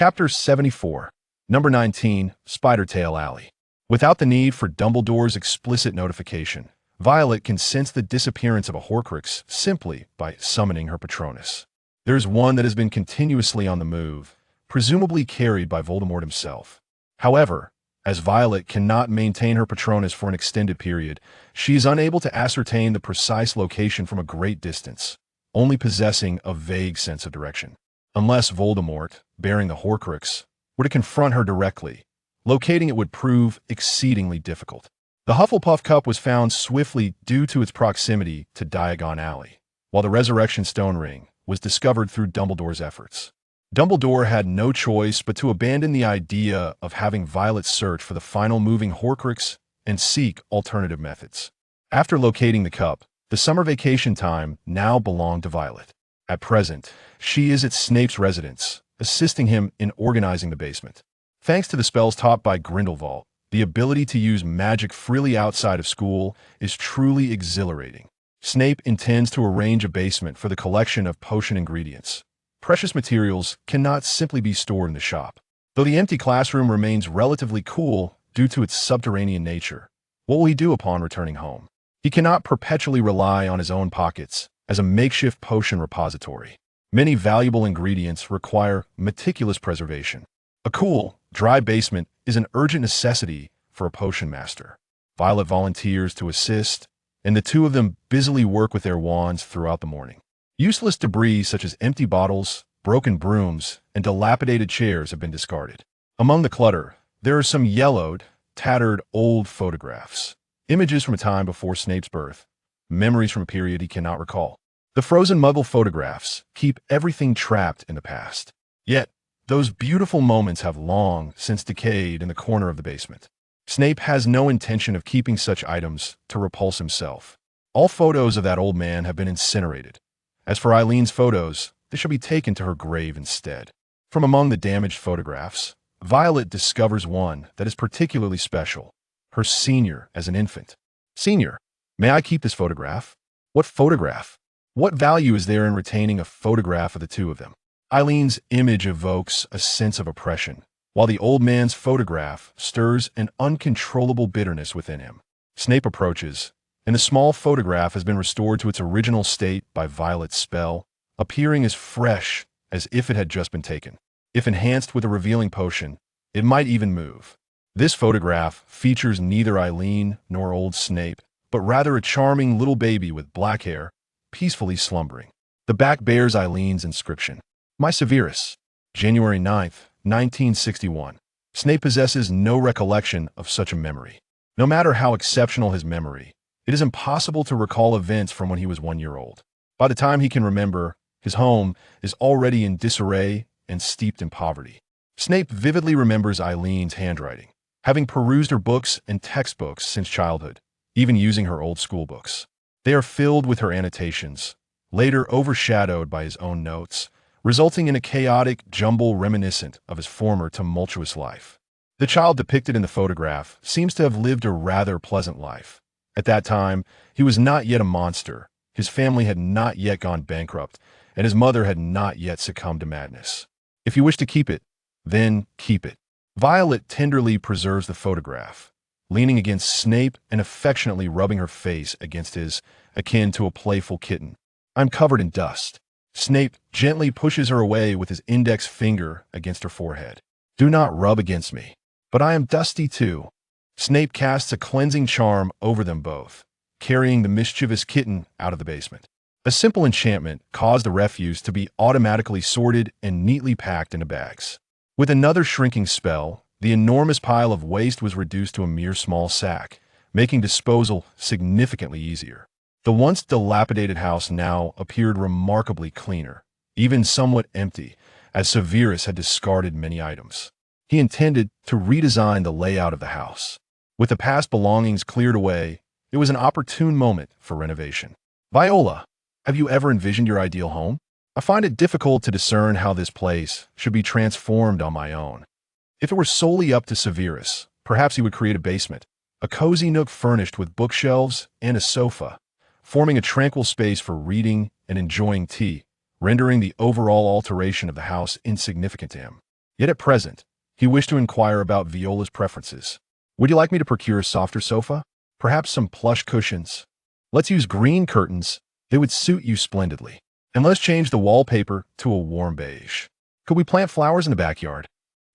Chapter 74, Number 19, Spidertail Alley. Without the need for Dumbledore's explicit notification, Violet can sense the disappearance of a Horcrux simply by summoning her Patronus. There's one that has been continuously on the move, presumably carried by Voldemort himself. However, as Violet cannot maintain her Patronus for an extended period, she is unable to ascertain the precise location from a great distance, only possessing a vague sense of direction. Unless Voldemort, bearing the Horcrux, were to confront her directly, locating it would prove exceedingly difficult. The Hufflepuff Cup was found swiftly due to its proximity to Diagon Alley, while the Resurrection Stone Ring was discovered through Dumbledore's efforts. Dumbledore had no choice but to abandon the idea of having Violet search for the final moving Horcrux and seek alternative methods. After locating the cup, the summer vacation time now belonged to Violet. At present, she is at Snape's residence, assisting him in organizing the basement. Thanks to the spells taught by Grindelwald, the ability to use magic freely outside of school is truly exhilarating. Snape intends to arrange a basement for the collection of potion ingredients. Precious materials cannot simply be stored in the shop. Though the empty classroom remains relatively cool due to its subterranean nature, what will he do upon returning home? He cannot perpetually rely on his own pockets as a makeshift potion repository. Many valuable ingredients require meticulous preservation. A cool, dry basement is an urgent necessity for a potion master. Violet volunteers to assist, and the two of them busily work with their wands throughout the morning. Useless debris such as empty bottles, broken brooms, and dilapidated chairs have been discarded. Among the clutter, there are some yellowed, tattered old photographs, images from a time before Snape's birth, memories from a period he cannot recall. The frozen Muggle photographs keep everything trapped in the past. Yet, those beautiful moments have long since decayed in the corner of the basement. Snape has no intention of keeping such items to repulse himself. All photos of that old man have been incinerated. As for Eileen's photos, they shall be taken to her grave instead. From among the damaged photographs, Violet discovers one that is particularly special, her senior as an infant. Senior, may I keep this photograph? What photograph? What value is there in retaining a photograph of the two of them? Eileen's image evokes a sense of oppression, while the old man's photograph stirs an uncontrollable bitterness within him. Snape approaches, and the small photograph has been restored to its original state by Violet's spell, appearing as fresh as if it had just been taken. If enhanced with a revealing potion, it might even move. This photograph features neither Eileen nor old Snape, but rather a charming little baby with black hair, peacefully slumbering. The back bears Eileen's inscription. My Severus, January 9th, 1961. Snape possesses no recollection of such a memory. No matter how exceptional his memory, it is impossible to recall events from when he was 1 year old. By the time he can remember, his home is already in disarray and steeped in poverty. Snape vividly remembers Eileen's handwriting, having perused her books and textbooks since childhood, even using her old school books. They are filled with her annotations, later overshadowed by his own notes, resulting in a chaotic jumble reminiscent of his former tumultuous life. The child depicted in the photograph seems to have lived a rather pleasant life. At that time, he was not yet a monster, his family had not yet gone bankrupt, and his mother had not yet succumbed to madness. If you wish to keep it, then keep it. Violet tenderly preserves the photograph, leaning against Snape and affectionately rubbing her face against his, akin to a playful kitten. I'm covered in dust. Snape gently pushes her away with his index finger against her forehead. Do not rub against me. But I am dusty too. Snape casts a cleansing charm over them both, carrying the mischievous kitten out of the basement. A simple enchantment caused the refuse to be automatically sorted and neatly packed into bags. With another shrinking spell, the enormous pile of waste was reduced to a mere small sack, making disposal significantly easier. The once dilapidated house now appeared remarkably cleaner, even somewhat empty, as Severus had discarded many items. He intended to redesign the layout of the house. With the past belongings cleared away, it was an opportune moment for renovation. Viola, have you ever envisioned your ideal home? I find it difficult to discern how this place should be transformed on my own. If it were solely up to Severus, perhaps he would create a basement, a cozy nook furnished with bookshelves and a sofa, forming a tranquil space for reading and enjoying tea, rendering the overall alteration of the house insignificant to him. Yet at present, he wished to inquire about Viola's preferences. Would you like me to procure a softer sofa? Perhaps some plush cushions? Let's use green curtains. They would suit you splendidly. And let's change the wallpaper to a warm beige. Could we plant flowers in the backyard?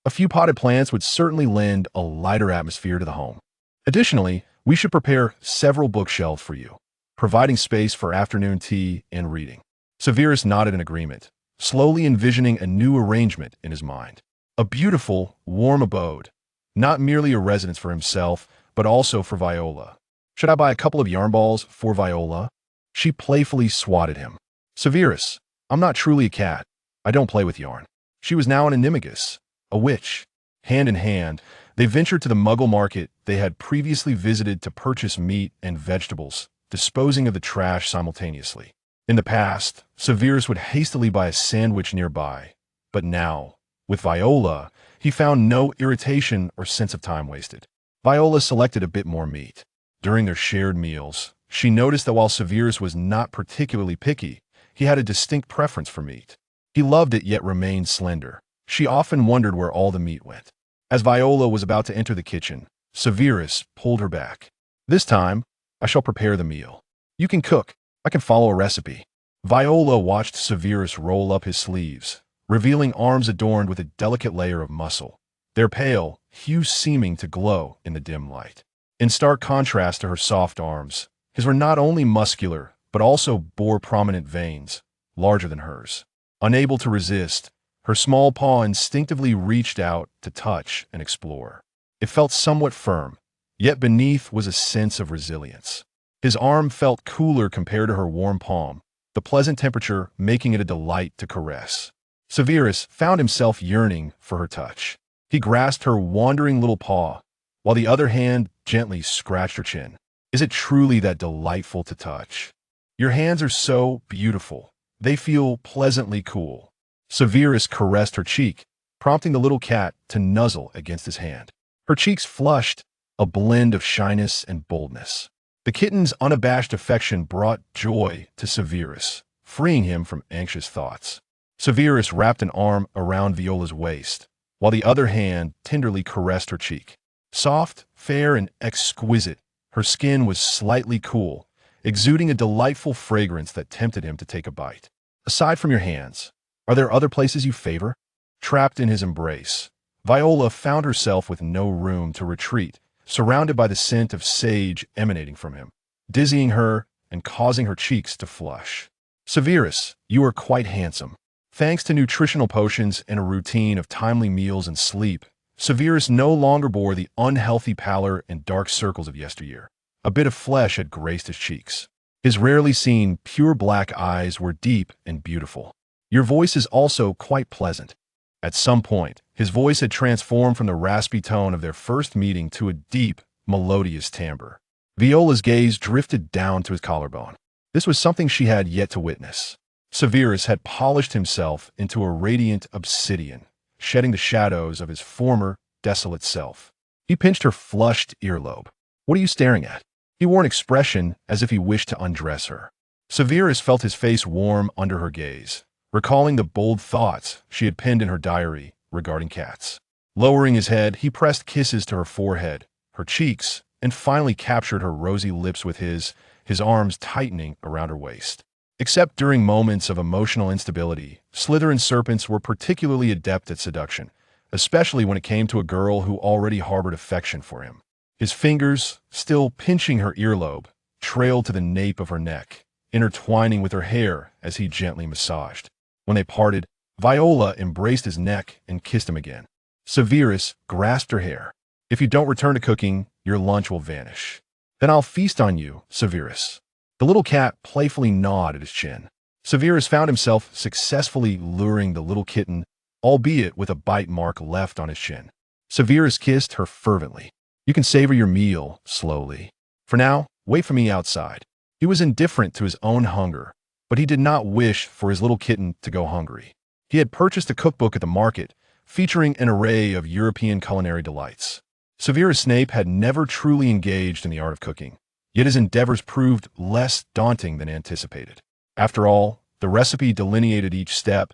A few potted plants would certainly lend a lighter atmosphere to the home. Additionally, we should prepare several bookshelves for you, providing space for afternoon tea and reading. Severus nodded in agreement, slowly envisioning a new arrangement in his mind. A beautiful, warm abode, not merely a residence for himself, but also for Viola. Should I buy a couple of yarn balls for Viola? She playfully swatted him. Severus, I'm not truly a cat. I don't play with yarn. She was now an animagus, a witch. Hand in hand, they ventured to the Muggle market they had previously visited to purchase meat and vegetables, disposing of the trash simultaneously. In the past, Severus would hastily buy a sandwich nearby, but now, with Viola, he found no irritation or sense of time wasted. Viola selected a bit more meat. During their shared meals, she noticed that while Severus was not particularly picky, he had a distinct preference for meat. He loved it yet remained slender. She often wondered where all the meat went. As Viola was about to enter the kitchen, Severus pulled her back. This time, I shall prepare the meal. You can cook. I can follow a recipe. Viola watched Severus roll up his sleeves, revealing arms adorned with a delicate layer of muscle, their pale hue seeming to glow in the dim light. In stark contrast to her soft arms, his were not only muscular, but also bore prominent veins, larger than hers. Unable to resist, her small paw instinctively reached out to touch and explore. It felt somewhat firm, yet beneath was a sense of resilience. His arm felt cooler compared to her warm palm, the pleasant temperature making it a delight to caress. Severus found himself yearning for her touch. He grasped her wandering little paw, while the other hand gently scratched her chin. Is it truly that delightful to touch? Your hands are so beautiful. They feel pleasantly cool. Severus caressed her cheek, prompting the little cat to nuzzle against his hand. Her cheeks flushed, a blend of shyness and boldness. The kitten's unabashed affection brought joy to Severus, freeing him from anxious thoughts. Severus wrapped an arm around Viola's waist, while the other hand tenderly caressed her cheek. Soft, fair, and exquisite, her skin was slightly cool, exuding a delightful fragrance that tempted him to take a bite. Aside from your hands, are there other places you favor? Trapped in his embrace, Viola found herself with no room to retreat, surrounded by the scent of sage emanating from him, dizzying her and causing her cheeks to flush. Severus, you are quite handsome. Thanks to nutritional potions and a routine of timely meals and sleep, Severus no longer bore the unhealthy pallor and dark circles of yesteryear. A bit of flesh had graced his cheeks. His rarely seen, pure black eyes were deep and beautiful. Your voice is also quite pleasant. At some point, his voice had transformed from the raspy tone of their first meeting to a deep, melodious timbre. Viola's gaze drifted down to his collarbone. This was something she had yet to witness. Severus had polished himself into a radiant obsidian, shedding the shadows of his former, desolate self. He pinched her flushed earlobe. What are you staring at? He wore an expression as if he wished to undress her. Severus felt his face warm under her gaze, recalling the bold thoughts she had penned in her diary regarding cats. Lowering his head, he pressed kisses to her forehead, her cheeks, and finally captured her rosy lips with his arms tightening around her waist. Except during moments of emotional instability, Slytherin serpents were particularly adept at seduction, especially when it came to a girl who already harbored affection for him. His fingers, still pinching her earlobe, trailed to the nape of her neck, intertwining with her hair as he gently massaged. When they parted, Viola embraced his neck and kissed him again. Severus grasped her hair. If you don't return to cooking, your lunch will vanish. Then I'll feast on you, Severus. The little cat playfully gnawed at his chin. Severus found himself successfully luring the little kitten, albeit with a bite mark left on his chin. Severus kissed her fervently. You can savor your meal slowly. For now, wait for me outside. He was indifferent to his own hunger, but he did not wish for his little kitten to go hungry. He had purchased a cookbook at the market, featuring an array of European culinary delights. Severus Snape had never truly engaged in the art of cooking, yet his endeavors proved less daunting than anticipated. After all, the recipe delineated each step,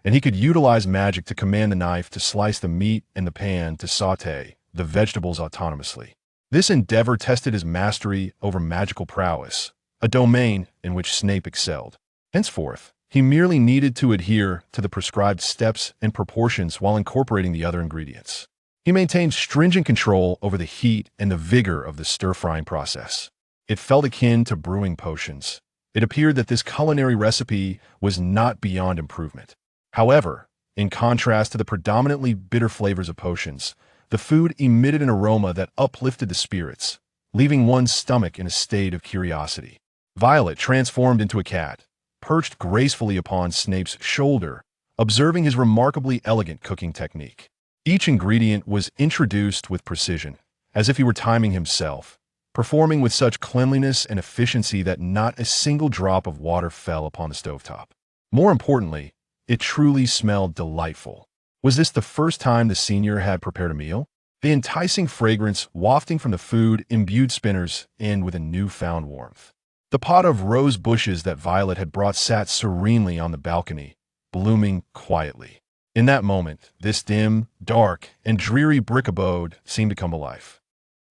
and he could utilize magic to command the knife to slice the meat and the pan to saute the vegetables autonomously. This endeavor tested his mastery over magical prowess, a domain in which Snape excelled. Henceforth, he merely needed to adhere to the prescribed steps and proportions while incorporating the other ingredients. He maintained stringent control over the heat and the vigor of the stir-frying process. It felt akin to brewing potions. It appeared that this culinary recipe was not beyond improvement. However, in contrast to the predominantly bitter flavors of potions, the food emitted an aroma that uplifted the spirits, leaving one's stomach in a state of curiosity. Violet transformed into a cat, perched gracefully upon Snape's shoulder, observing his remarkably elegant cooking technique. Each ingredient was introduced with precision, as if he were timing himself, performing with such cleanliness and efficiency that not a single drop of water fell upon the stovetop. More importantly, it truly smelled delightful. Was this the first time the senior had prepared a meal? The enticing fragrance wafting from the food imbued Spinner's inn with a newfound warmth. The pot of rose bushes that Violet had brought sat serenely on the balcony, blooming quietly. In that moment, this dim, dark, and dreary brick abode seemed to come alive.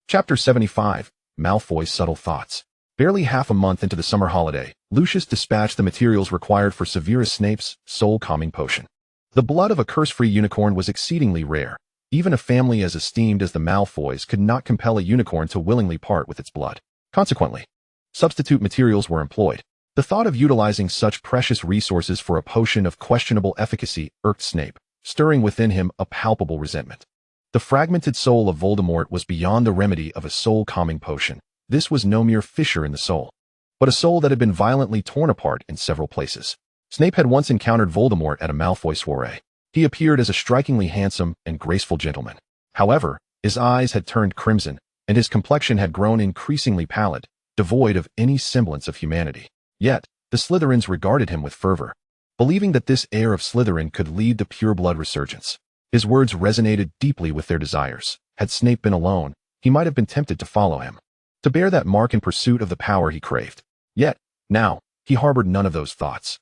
Chapter 75. Malfoy's Subtle Thoughts. Barely half a month into the summer holiday, Lucius dispatched the materials required for Severus Snape's soul-calming potion. The blood of a curse-free unicorn was exceedingly rare. Even a family as esteemed as the Malfoys could not compel a unicorn to willingly part with its blood. Consequently, substitute materials were employed. The thought of utilizing such precious resources for a potion of questionable efficacy irked Snape, stirring within him a palpable resentment. The fragmented soul of Voldemort was beyond the remedy of a soul-calming potion. This was no mere fissure in the soul, but a soul that had been violently torn apart in several places. Snape had once encountered Voldemort at a Malfoy soiree. He appeared as a strikingly handsome and graceful gentleman. However, his eyes had turned crimson, and his complexion had grown increasingly pallid, devoid of any semblance of humanity. Yet, the Slytherins regarded him with fervor, believing that this heir of Slytherin could lead the pure-blood resurgence. His words resonated deeply with their desires. Had Snape been alone, he might have been tempted to follow him, to bear that mark in pursuit of the power he craved. Yet, now, he harbored none of those thoughts.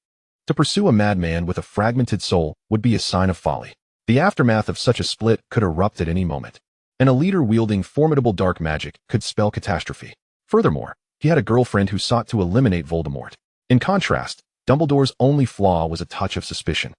To pursue a madman with a fragmented soul would be a sign of folly. The aftermath of such a split could erupt at any moment, and a leader wielding formidable dark magic could spell catastrophe. Furthermore, he had a girlfriend who sought to eliminate Voldemort. In contrast, Dumbledore's only flaw was a touch of suspicion.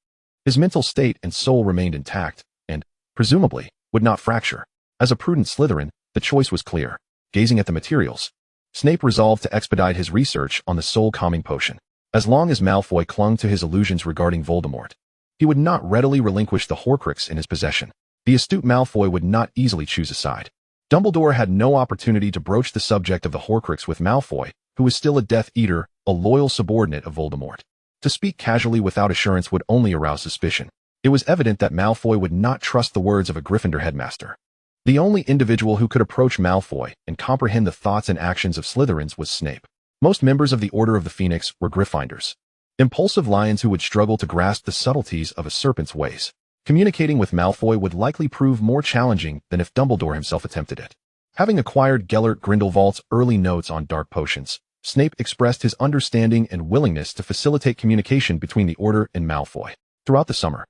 His mental state and soul remained intact, and, presumably, would not fracture. As a prudent Slytherin, the choice was clear. Gazing at the materials, Snape resolved to expedite his research on the soul-calming potion. As long as Malfoy clung to his illusions regarding Voldemort, he would not readily relinquish the Horcrux in his possession. The astute Malfoy would not easily choose a side. Dumbledore had no opportunity to broach the subject of the Horcrux with Malfoy, who was still a Death Eater, a loyal subordinate of Voldemort. To speak casually without assurance would only arouse suspicion. It was evident that Malfoy would not trust the words of a Gryffindor headmaster. The only individual who could approach Malfoy and comprehend the thoughts and actions of Slytherins was Snape. Most members of the Order of the Phoenix were Gryffindors, impulsive lions who would struggle to grasp the subtleties of a serpent's ways. Communicating with Malfoy would likely prove more challenging than if Dumbledore himself attempted it. Having acquired Gellert Grindelwald's early notes on dark potions, Snape expressed his understanding and willingness to facilitate communication between the Order and Malfoy. Throughout the summer,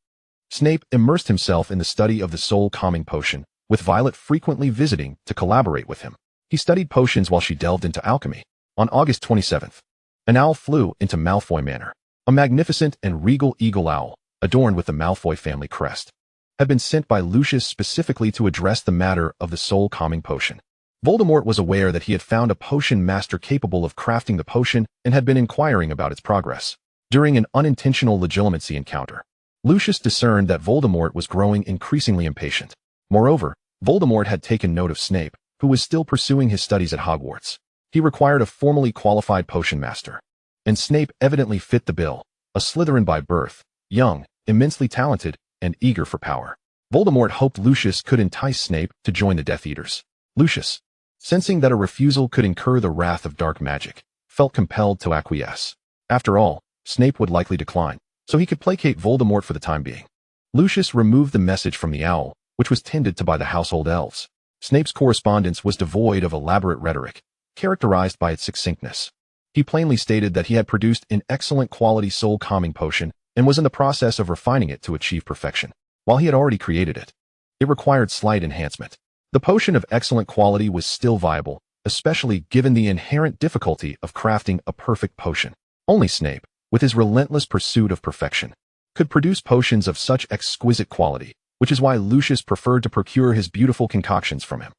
Snape immersed himself in the study of the soul-calming potion, with Violet frequently visiting to collaborate with him. He studied potions while she delved into alchemy. On August 27th, an owl flew into Malfoy Manor. A magnificent and regal eagle owl, adorned with the Malfoy family crest, had been sent by Lucius specifically to address the matter of the soul-calming potion. Voldemort was aware that he had found a potion master capable of crafting the potion and had been inquiring about its progress. During an unintentional legilimency encounter, Lucius discerned that Voldemort was growing increasingly impatient. Moreover, Voldemort had taken note of Snape, who was still pursuing his studies at Hogwarts. He required a formally qualified potion master, and Snape evidently fit the bill, a Slytherin by birth, young, immensely talented, and eager for power. Voldemort hoped Lucius could entice Snape to join the Death Eaters. Lucius, sensing that a refusal could incur the wrath of dark magic, felt compelled to acquiesce. After all, Snape would likely decline, so he could placate Voldemort for the time being. Lucius removed the message from the owl, which was tended to by the household elves. Snape's correspondence was devoid of elaborate rhetoric, characterized by its succinctness. He plainly stated that he had produced an excellent quality soul-calming potion and was in the process of refining it to achieve perfection. While he had already created it, it required slight enhancement. The potion of excellent quality was still viable, especially given the inherent difficulty of crafting a perfect potion. Only Snape, with his relentless pursuit of perfection, could produce potions of such exquisite quality, which is why Lucius preferred to procure his beautiful concoctions from him.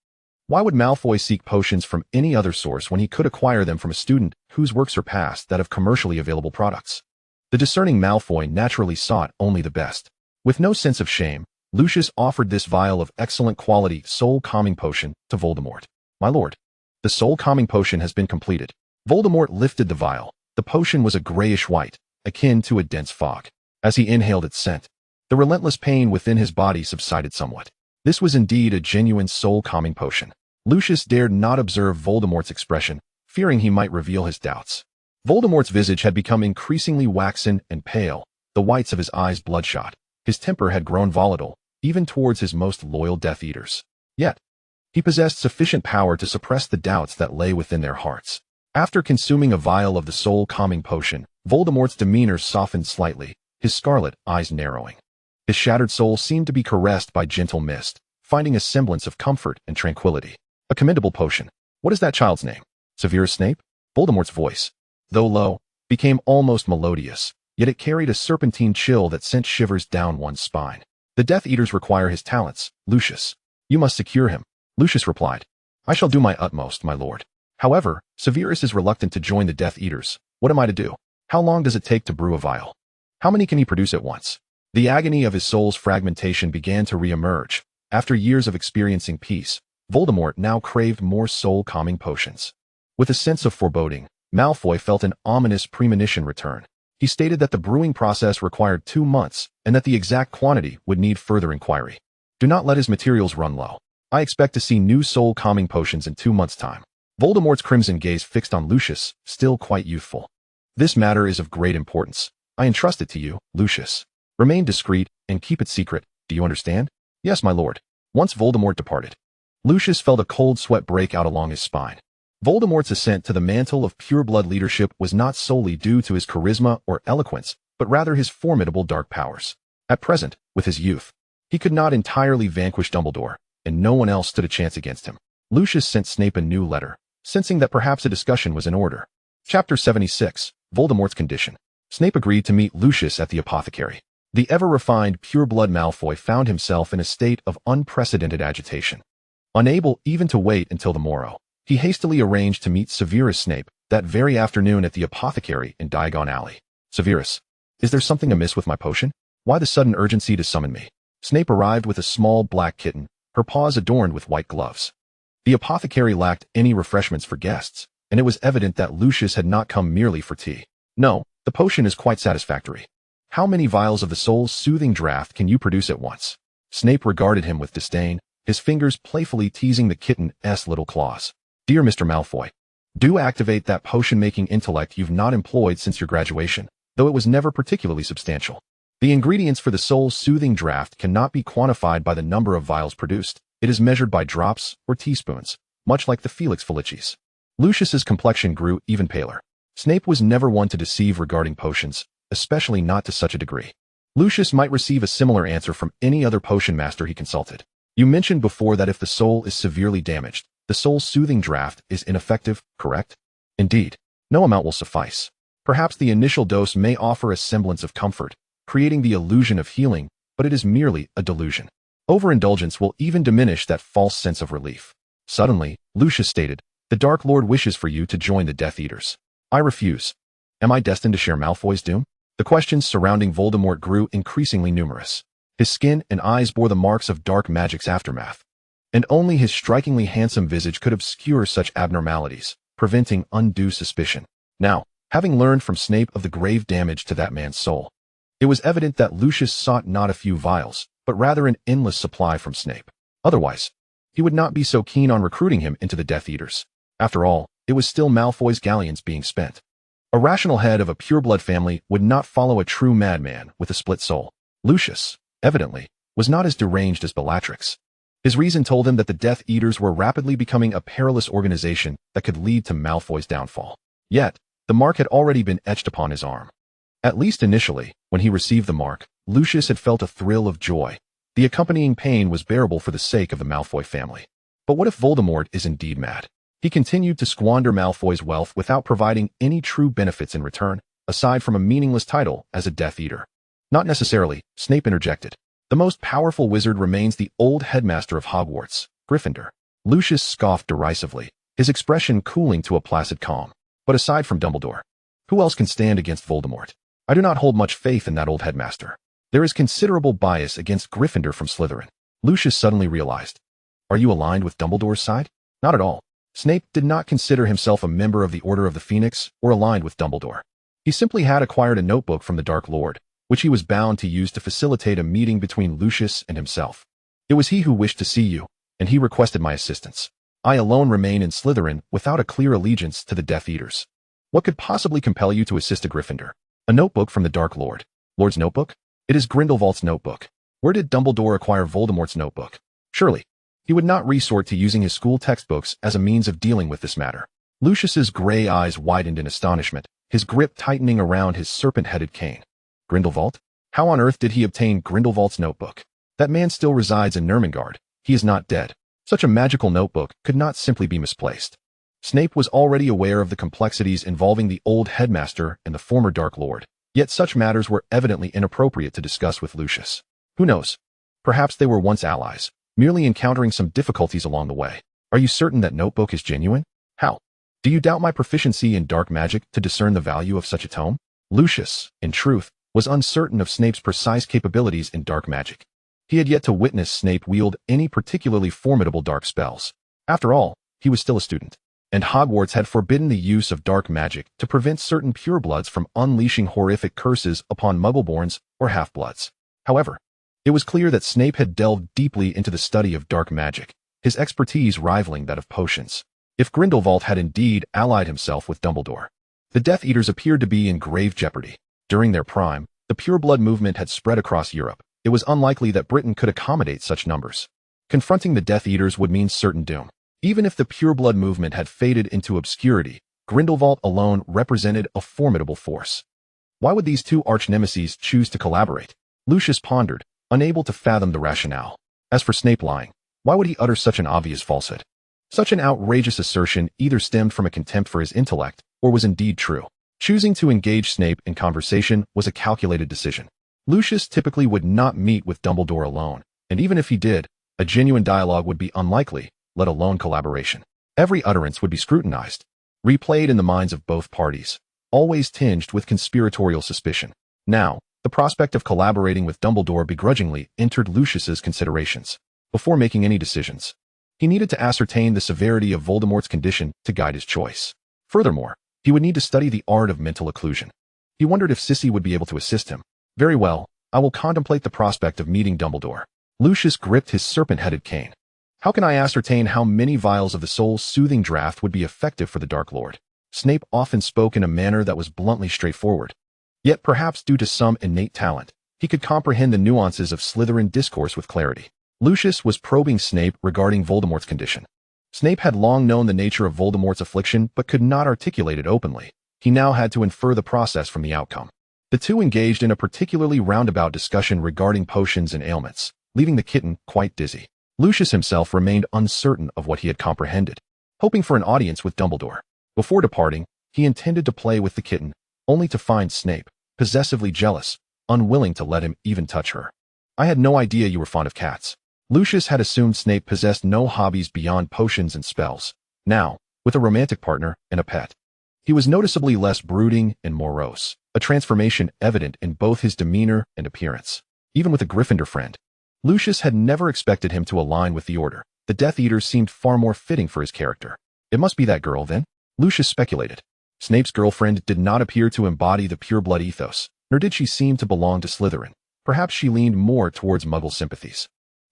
Why would Malfoy seek potions from any other source when he could acquire them from a student whose work surpassed that of commercially available products? The discerning Malfoy naturally sought only the best. With no sense of shame, Lucius offered this vial of excellent quality soul-calming potion to Voldemort. "My lord, the soul-calming potion has been completed." Voldemort lifted the vial. The potion was a grayish white, akin to a dense fog. As he inhaled its scent, the relentless pain within his body subsided somewhat. This was indeed a genuine soul-calming potion. Lucius dared not observe Voldemort's expression, fearing he might reveal his doubts. Voldemort's visage had become increasingly waxen and pale, the whites of his eyes bloodshot. His temper had grown volatile, even towards his most loyal Death Eaters. Yet, he possessed sufficient power to suppress the doubts that lay within their hearts. After consuming a vial of the soul-calming potion, Voldemort's demeanor softened slightly, his scarlet eyes narrowing. His shattered soul seemed to be caressed by gentle mist, finding a semblance of comfort and tranquility. "A commendable potion. What is that child's name?" "Severus Snape?" Voldemort's voice, though low, became almost melodious, yet it carried a serpentine chill that sent shivers down one's spine. "The Death Eaters require his talents, Lucius. You must secure him." Lucius replied, "I shall do my utmost, my lord. However, Severus is reluctant to join the Death Eaters. What am I to do? How long does it take to brew a vial? How many can he produce at once?" The agony of his soul's fragmentation began to re-emerge. After years of experiencing peace, Voldemort now craved more soul-calming potions. With a sense of foreboding, Malfoy felt an ominous premonition return. He stated that the brewing process required 2 months, and that the exact quantity would need further inquiry. "Do not let his materials run low. I expect to see new soul-calming potions in 2 months' time." Voldemort's crimson gaze fixed on Lucius, still quite youthful. "This matter is of great importance. I entrust it to you, Lucius. Remain discreet, and keep it secret. Do you understand?" "Yes, my lord." Once Voldemort departed, Lucius felt a cold sweat break out along his spine. Voldemort's ascent to the mantle of pure-blood leadership was not solely due to his charisma or eloquence, but rather his formidable dark powers. At present, with his youth, he could not entirely vanquish Dumbledore, and no one else stood a chance against him. Lucius sent Snape a new letter, sensing that perhaps a discussion was in order. Chapter 76, Voldemort's Condition. Snape agreed to meet Lucius at the apothecary. The ever-refined, pure-blood Malfoy found himself in a state of unprecedented agitation. Unable even to wait until the morrow, he hastily arranged to meet Severus Snape that very afternoon at the apothecary in Diagon Alley. "Severus, is there something amiss with my potion? Why the sudden urgency to summon me?" Snape arrived with a small black kitten, her paws adorned with white gloves. The apothecary lacked any refreshments for guests, and it was evident that Lucius had not come merely for tea. "No, the potion is quite satisfactory. How many vials of the soul's soothing draught can you produce at once?" Snape regarded him with disdain, his fingers playfully teasing the kitten's little claws. "Dear Mr. Malfoy, do activate that potion-making intellect you've not employed since your graduation, though it was never particularly substantial. The ingredients for the soul's soothing draught cannot be quantified by the number of vials produced. It is measured by drops or teaspoons, much like the Felix Felicis." Lucius's complexion grew even paler. Snape was never one to deceive regarding potions, especially not to such a degree. Lucius might receive a similar answer from any other potion master he consulted. "You mentioned before that if the soul is severely damaged, the soul's soothing draught is ineffective, correct?" "Indeed. No amount will suffice. Perhaps the initial dose may offer a semblance of comfort, creating the illusion of healing, but it is merely a delusion. Overindulgence will even diminish that false sense of relief." Suddenly, Lucius stated, "The Dark Lord wishes for you to join the Death Eaters." "I refuse. Am I destined to share Malfoy's doom?" The questions surrounding Voldemort grew increasingly numerous. His skin and eyes bore the marks of dark magic's aftermath, and only his strikingly handsome visage could obscure such abnormalities, preventing undue suspicion. Now, having learned from Snape of the grave damage to that man's soul, it was evident that Lucius sought not a few vials, but rather an endless supply from Snape. Otherwise, he would not be so keen on recruiting him into the Death Eaters. After all, it was still Malfoy's galleons being spent. A rational head of a pure-blood family would not follow a true madman with a split soul. Lucius, evidently, was not as deranged as Bellatrix. His reason told him that the Death Eaters were rapidly becoming a perilous organization that could lead to Malfoy's downfall. Yet, the mark had already been etched upon his arm. At least initially, when he received the mark, Lucius had felt a thrill of joy. The accompanying pain was bearable for the sake of the Malfoy family. But what if Voldemort is indeed mad? He continued to squander Malfoy's wealth without providing any true benefits in return, aside from a meaningless title as a Death Eater. Not necessarily, Snape interjected. The most powerful wizard remains the old headmaster of Hogwarts, Gryffindor. Lucius scoffed derisively, his expression cooling to a placid calm. But aside from Dumbledore, who else can stand against Voldemort? I do not hold much faith in that old headmaster. There is considerable bias against Gryffindor from Slytherin. Lucius suddenly realized. Are you aligned with Dumbledore's side? Not at all. Snape did not consider himself a member of the Order of the Phoenix or aligned with Dumbledore. He simply had acquired a notebook from the Dark Lord, which he was bound to use to facilitate a meeting between Lucius and himself. It was he who wished to see you, and he requested my assistance. I alone remain in Slytherin without a clear allegiance to the Death Eaters. What could possibly compel you to assist a Gryffindor? A notebook from the Dark Lord. Lord's notebook? It is Grindelwald's notebook. Where did Dumbledore acquire Voldemort's notebook? Surely, he would not resort to using his school textbooks as a means of dealing with this matter. Lucius's gray eyes widened in astonishment, his grip tightening around his serpent-headed cane. Grindelwald? How on earth did he obtain Grindelwald's notebook? That man still resides in Nurmengard. He is not dead. Such a magical notebook could not simply be misplaced. Snape was already aware of the complexities involving the old headmaster and the former Dark Lord, yet such matters were evidently inappropriate to discuss with Lucius. Who knows? Perhaps they were once allies, merely encountering some difficulties along the way. Are you certain that notebook is genuine? How? Do you doubt my proficiency in dark magic to discern the value of such a tome? Lucius, in truth, was uncertain of Snape's precise capabilities in dark magic. He had yet to witness Snape wield any particularly formidable dark spells. After all, he was still a student, and Hogwarts had forbidden the use of dark magic to prevent certain purebloods from unleashing horrific curses upon Muggleborns or half-bloods. However, it was clear that Snape had delved deeply into the study of dark magic, his expertise rivaling that of potions. If Grindelwald had indeed allied himself with Dumbledore, the Death Eaters appeared to be in grave jeopardy. During their prime, the pureblood movement had spread across Europe. It was unlikely that Britain could accommodate such numbers. Confronting the Death Eaters would mean certain doom. Even if the pureblood movement had faded into obscurity, Grindelwald alone represented a formidable force. Why would these two arch-nemeses choose to collaborate? Lucius pondered, unable to fathom the rationale. As for Snape lying, why would he utter such an obvious falsehood? Such an outrageous assertion either stemmed from a contempt for his intellect or was indeed true. Choosing to engage Snape in conversation was a calculated decision. Lucius typically would not meet with Dumbledore alone, and even if he did, a genuine dialogue would be unlikely, let alone collaboration. Every utterance would be scrutinized, replayed in the minds of both parties, always tinged with conspiratorial suspicion. Now, the prospect of collaborating with Dumbledore begrudgingly entered Lucius's considerations. Before making any decisions, he needed to ascertain the severity of Voldemort's condition to guide his choice. Furthermore, he would need to study the art of mental occlusion. He wondered if Sissy would be able to assist him. Very well, I will contemplate the prospect of meeting Dumbledore. Lucius gripped his serpent-headed cane. How can I ascertain how many vials of the soul-soothing draught would be effective for the Dark Lord? Snape often spoke in a manner that was bluntly straightforward. Yet perhaps due to some innate talent, he could comprehend the nuances of Slytherin discourse with clarity. Lucius was probing Snape regarding Voldemort's condition. Snape had long known the nature of Voldemort's affliction but could not articulate it openly. He now had to infer the process from the outcome. The two engaged in a particularly roundabout discussion regarding potions and ailments, leaving the kitten quite dizzy. Lucius himself remained uncertain of what he had comprehended, hoping for an audience with Dumbledore. Before departing, he intended to play with the kitten, only to find Snape, possessively jealous, unwilling to let him even touch her. I had no idea you were fond of cats. Lucius had assumed Snape possessed no hobbies beyond potions and spells. Now, with a romantic partner and a pet, he was noticeably less brooding and morose, a transformation evident in both his demeanor and appearance. Even with a Gryffindor friend, Lucius had never expected him to align with the Order. The Death Eaters seemed far more fitting for his character. It must be that girl, then? Lucius speculated. Snape's girlfriend did not appear to embody the pureblood ethos, nor did she seem to belong to Slytherin. Perhaps she leaned more towards Muggle sympathies.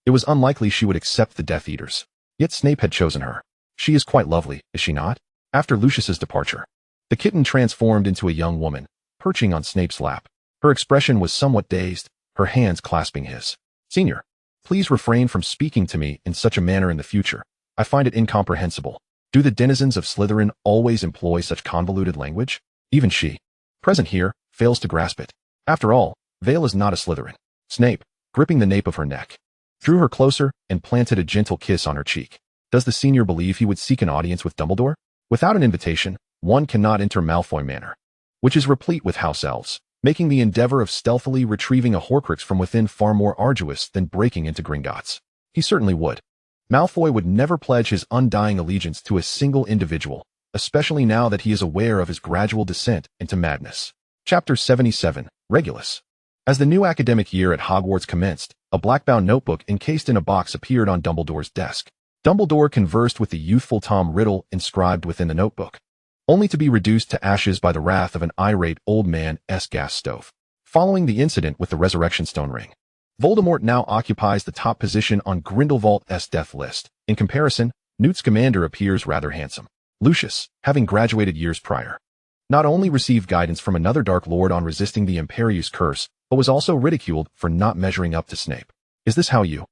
It was unlikely she would accept the Death Eaters. Yet Snape had chosen her. She is quite lovely, is she not? After Lucius's departure, the kitten transformed into a young woman, perching on Snape's lap. Her expression was somewhat dazed, her hands clasping his. Senior, please refrain from speaking to me in such a manner in the future. I find it incomprehensible. Do the denizens of Slytherin always employ such convoluted language? Even she, present here, fails to grasp it. After all, Vale is not a Slytherin. Snape, gripping the nape of her neck, drew her closer and planted a gentle kiss on her cheek. Does the senior believe he would seek an audience with Dumbledore? Without an invitation, one cannot enter Malfoy Manor, which is replete with house elves, making the endeavor of stealthily retrieving a Horcrux from within far more arduous than breaking into Gringotts. He certainly would. Malfoy would never pledge his undying allegiance to a single individual, especially now that he is aware of his gradual descent into madness. Chapter 77, Regulus. As the new academic year at Hogwarts commenced, a black-bound notebook encased in a box appeared on Dumbledore's desk. Dumbledore conversed with the youthful Tom Riddle inscribed within the notebook, only to be reduced to ashes by the wrath of an irate old man's gas stove. Following the incident with the Resurrection Stone ring, Voldemort now occupies the top position on Grindelwald's death list. In comparison, Newt Scamander appears rather handsome. Lucius, having graduated years prior, not only received guidance from another Dark Lord on resisting the Imperius curse, but was also ridiculed for not measuring up to Snape. Is this how you,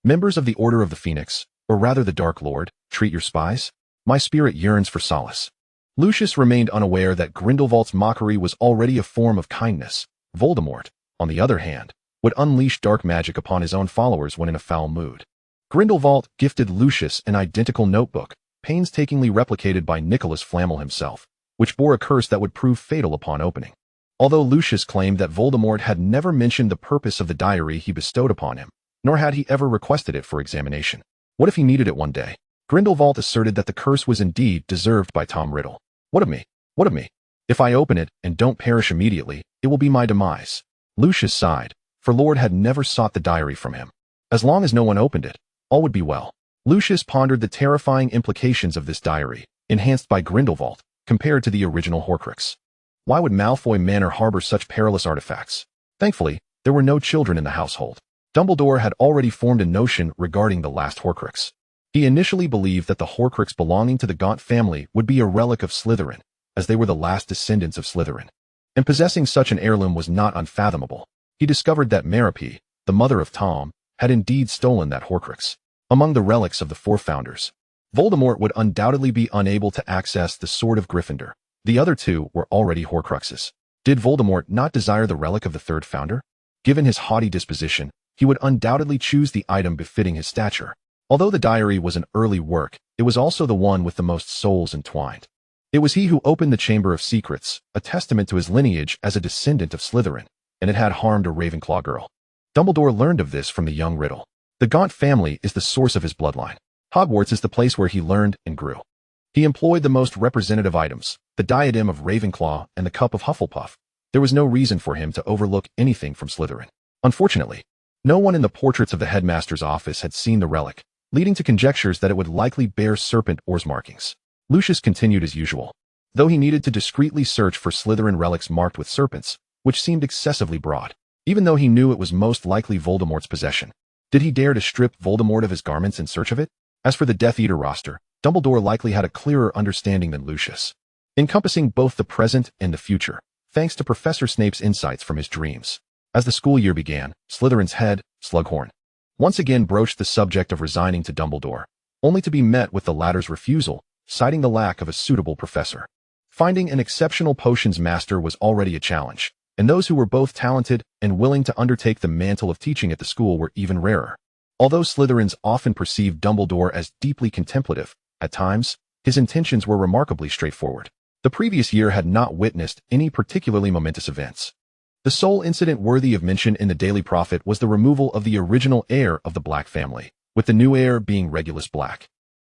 members of the Order of the Phoenix, or rather the Dark Lord, treat your spies? My spirit yearns for solace. Lucius remained unaware that Grindelwald's mockery was already a form of kindness. Voldemort, on the other hand, would unleash dark magic upon his own followers when in a foul mood. Grindelwald gifted Lucius an identical notebook, painstakingly replicated by Nicholas Flamel himself, which bore a curse that would prove fatal upon opening. Although Lucius claimed that Voldemort had never mentioned the purpose of the diary he bestowed upon him, nor had he ever requested it for examination. What if he needed it one day? Grindelwald asserted that the curse was indeed deserved by Tom Riddle. What of me? What of me? If I open it and don't perish immediately, it will be my demise. Lucius sighed, for Lord had never sought the diary from him. As long as no one opened it, all would be well. Lucius pondered the terrifying implications of this diary, enhanced by Grindelwald, compared to the original Horcrux. Why would Malfoy Manor harbor such perilous artifacts? Thankfully, there were no children in the household. Dumbledore had already formed a notion regarding the last Horcrux. He initially believed that the Horcrux belonging to the Gaunt family would be a relic of Slytherin, as they were the last descendants of Slytherin. And possessing such an heirloom was not unfathomable. He discovered that Merope, the mother of Tom, had indeed stolen that Horcrux. Among the relics of the four founders, Voldemort would undoubtedly be unable to access the Sword of Gryffindor. The other two were already Horcruxes. Did Voldemort not desire the relic of the third founder? Given his haughty disposition, he would undoubtedly choose the item befitting his stature. Although the diary was an early work, it was also the one with the most souls entwined. It was he who opened the Chamber of Secrets, a testament to his lineage as a descendant of Slytherin, and it had harmed a Ravenclaw girl. Dumbledore learned of this from the young Riddle. The Gaunt family is the source of his bloodline. Hogwarts is the place where he learned and grew. He employed the most representative items, the diadem of Ravenclaw and the cup of Hufflepuff. There was no reason for him to overlook anything from Slytherin. Unfortunately, no one in the portraits of the headmaster's office had seen the relic, leading to conjectures that it would likely bear serpent oars markings. Lucius continued as usual, though he needed to discreetly search for Slytherin relics marked with serpents, which seemed excessively broad, even though he knew it was most likely Voldemort's possession. Did he dare to strip Voldemort of his garments in search of it? As for the Death Eater roster, Dumbledore likely had a clearer understanding than Lucius, encompassing both the present and the future, thanks to Professor Snape's insights from his dreams. As the school year began, Slytherin's head, Slughorn, once again broached the subject of resigning to Dumbledore, only to be met with the latter's refusal, citing the lack of a suitable professor. Finding an exceptional potions master was already a challenge, and those who were both talented and willing to undertake the mantle of teaching at the school were even rarer. Although Slytherins often perceived Dumbledore as deeply contemplative, at times, his intentions were remarkably straightforward. The previous year had not witnessed any particularly momentous events. The sole incident worthy of mention in the Daily Prophet was the removal of the original heir of the Black family, with the new heir being Regulus Black.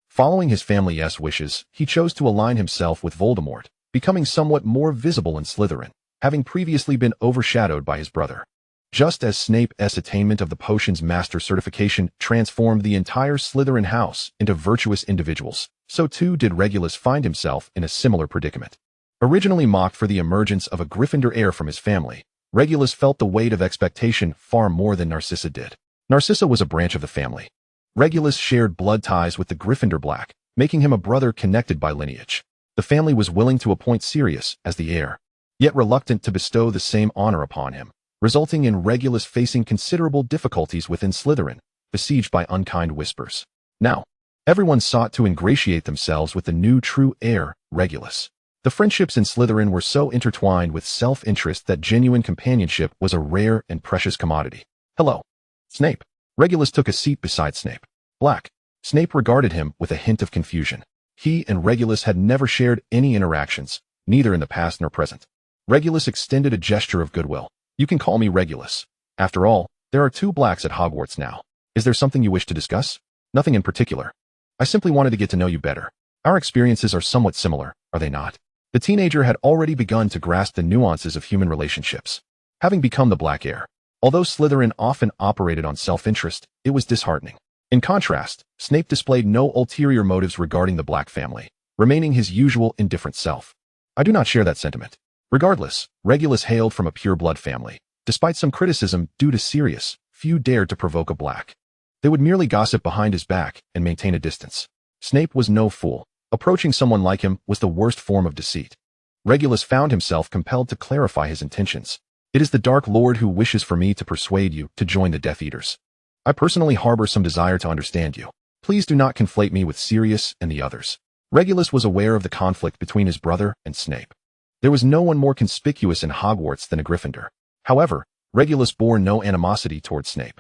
Following his family's wishes, he chose to align himself with Voldemort, becoming somewhat more visible in Slytherin, having previously been overshadowed by his brother. Just as Snape's attainment of the Potions Master certification transformed the entire Slytherin house into virtuous individuals, so too did Regulus find himself in a similar predicament. Originally mocked for the emergence of a Gryffindor heir from his family, Regulus felt the weight of expectation far more than Narcissa did. Narcissa was a branch of the family. Regulus shared blood ties with the Gryffindor Black, making him a brother connected by lineage. The family was willing to appoint Sirius as the heir, yet reluctant to bestow the same honor upon him, resulting in Regulus facing considerable difficulties within Slytherin, besieged by unkind whispers. Now, everyone sought to ingratiate themselves with the new true heir, Regulus. The friendships in Slytherin were so intertwined with self-interest that genuine companionship was a rare and precious commodity. Hello, Snape. Regulus took a seat beside Snape. Black. Snape regarded him with a hint of confusion. He and Regulus had never shared any interactions, neither in the past nor present. Regulus extended a gesture of goodwill. You can call me Regulus. After all, there are 2 Blacks at Hogwarts now. Is there something you wish to discuss? Nothing in particular. I simply wanted to get to know you better. Our experiences are somewhat similar, are they not? The teenager had already begun to grasp the nuances of human relationships. Having become the Black Heir, although Slytherin often operated on self-interest, it was disheartening. In contrast, Snape displayed no ulterior motives regarding the Black family, remaining his usual indifferent self. I do not share that sentiment. Regardless, Regulus hailed from a pure-blood family. Despite some criticism due to Sirius, few dared to provoke a Black. They would merely gossip behind his back and maintain a distance. Snape was no fool. Approaching someone like him was the worst form of deceit. Regulus found himself compelled to clarify his intentions. It is the Dark Lord who wishes for me to persuade you to join the Death Eaters. I personally harbor some desire to understand you. Please do not conflate me with Sirius and the others. Regulus was aware of the conflict between his brother and Snape. There was no one more conspicuous in Hogwarts than a Gryffindor. However, Regulus bore no animosity towards Snape.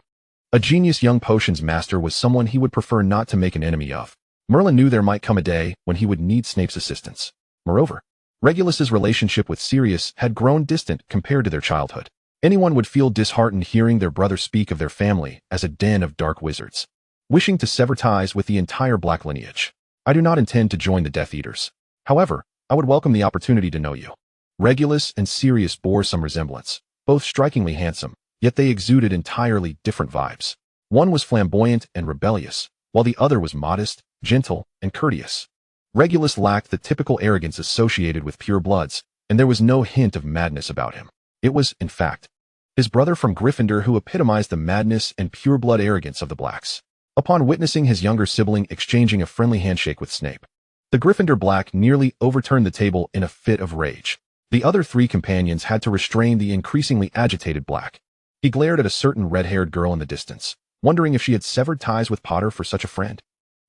A genius young potions master was someone he would prefer not to make an enemy of. Merlin knew there might come a day when he would need Snape's assistance. Moreover, Regulus's relationship with Sirius had grown distant compared to their childhood. Anyone would feel disheartened hearing their brother speak of their family as a den of dark wizards. Wishing to sever ties with the entire Black lineage, I do not intend to join the Death Eaters. However, I would welcome the opportunity to know you. Regulus and Sirius bore some resemblance, both strikingly handsome, yet they exuded entirely different vibes. One was flamboyant and rebellious, while the other was modest, gentle, and courteous. Regulus lacked the typical arrogance associated with pure bloods, and there was no hint of madness about him. It was, in fact, his brother from Gryffindor who epitomized the madness and pure-blood arrogance of the Blacks. Upon witnessing his younger sibling exchanging a friendly handshake with Snape, the Gryffindor Black nearly overturned the table in a fit of rage. The other 3 companions had to restrain the increasingly agitated Black. He glared at a certain red-haired girl in the distance, wondering if she had severed ties with Potter for such a friend.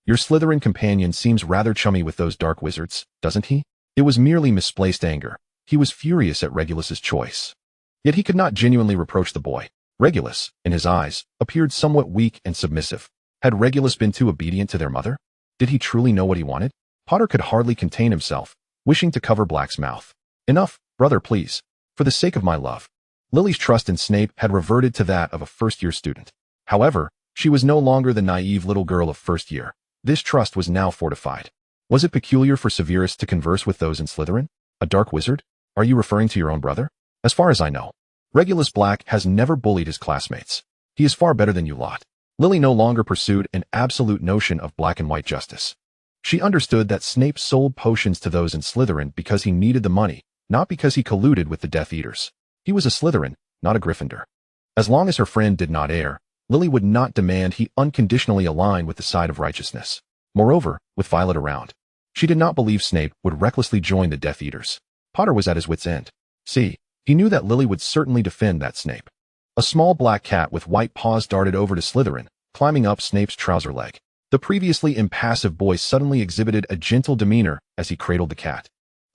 Your Slytherin companion seems rather chummy with those dark wizards, doesn't he? It was merely misplaced anger. He was furious at Regulus's choice. Yet he could not genuinely reproach the boy. Regulus, in his eyes, appeared somewhat weak and submissive. Had Regulus been too obedient to their mother? Did he truly know what he wanted? Potter could hardly contain himself, wishing to cover Black's mouth. Enough, brother, please. For the sake of my love. Lily's trust in Snape had reverted to that of a first-year student. However, she was no longer the naive little girl of first year. This trust was now fortified. Was it peculiar for Severus to converse with those in Slytherin? A dark wizard? Are you referring to your own brother? As far as I know, Regulus Black has never bullied his classmates. He is far better than you lot. Lily no longer pursued an absolute notion of black and white justice. She understood that Snape sold potions to those in Slytherin because he needed the money, not because he colluded with the Death Eaters. He was a Slytherin, not a Gryffindor. As long as her friend did not err, Lily would not demand he unconditionally align with the side of righteousness. Moreover, with Violet around, she did not believe Snape would recklessly join the Death Eaters. Potter was at his wit's end. See, he knew that Lily would certainly defend that Snape. A small black cat with white paws darted over to Slytherin, climbing up Snape's trouser leg. The previously impassive boy suddenly exhibited a gentle demeanor as he cradled the cat.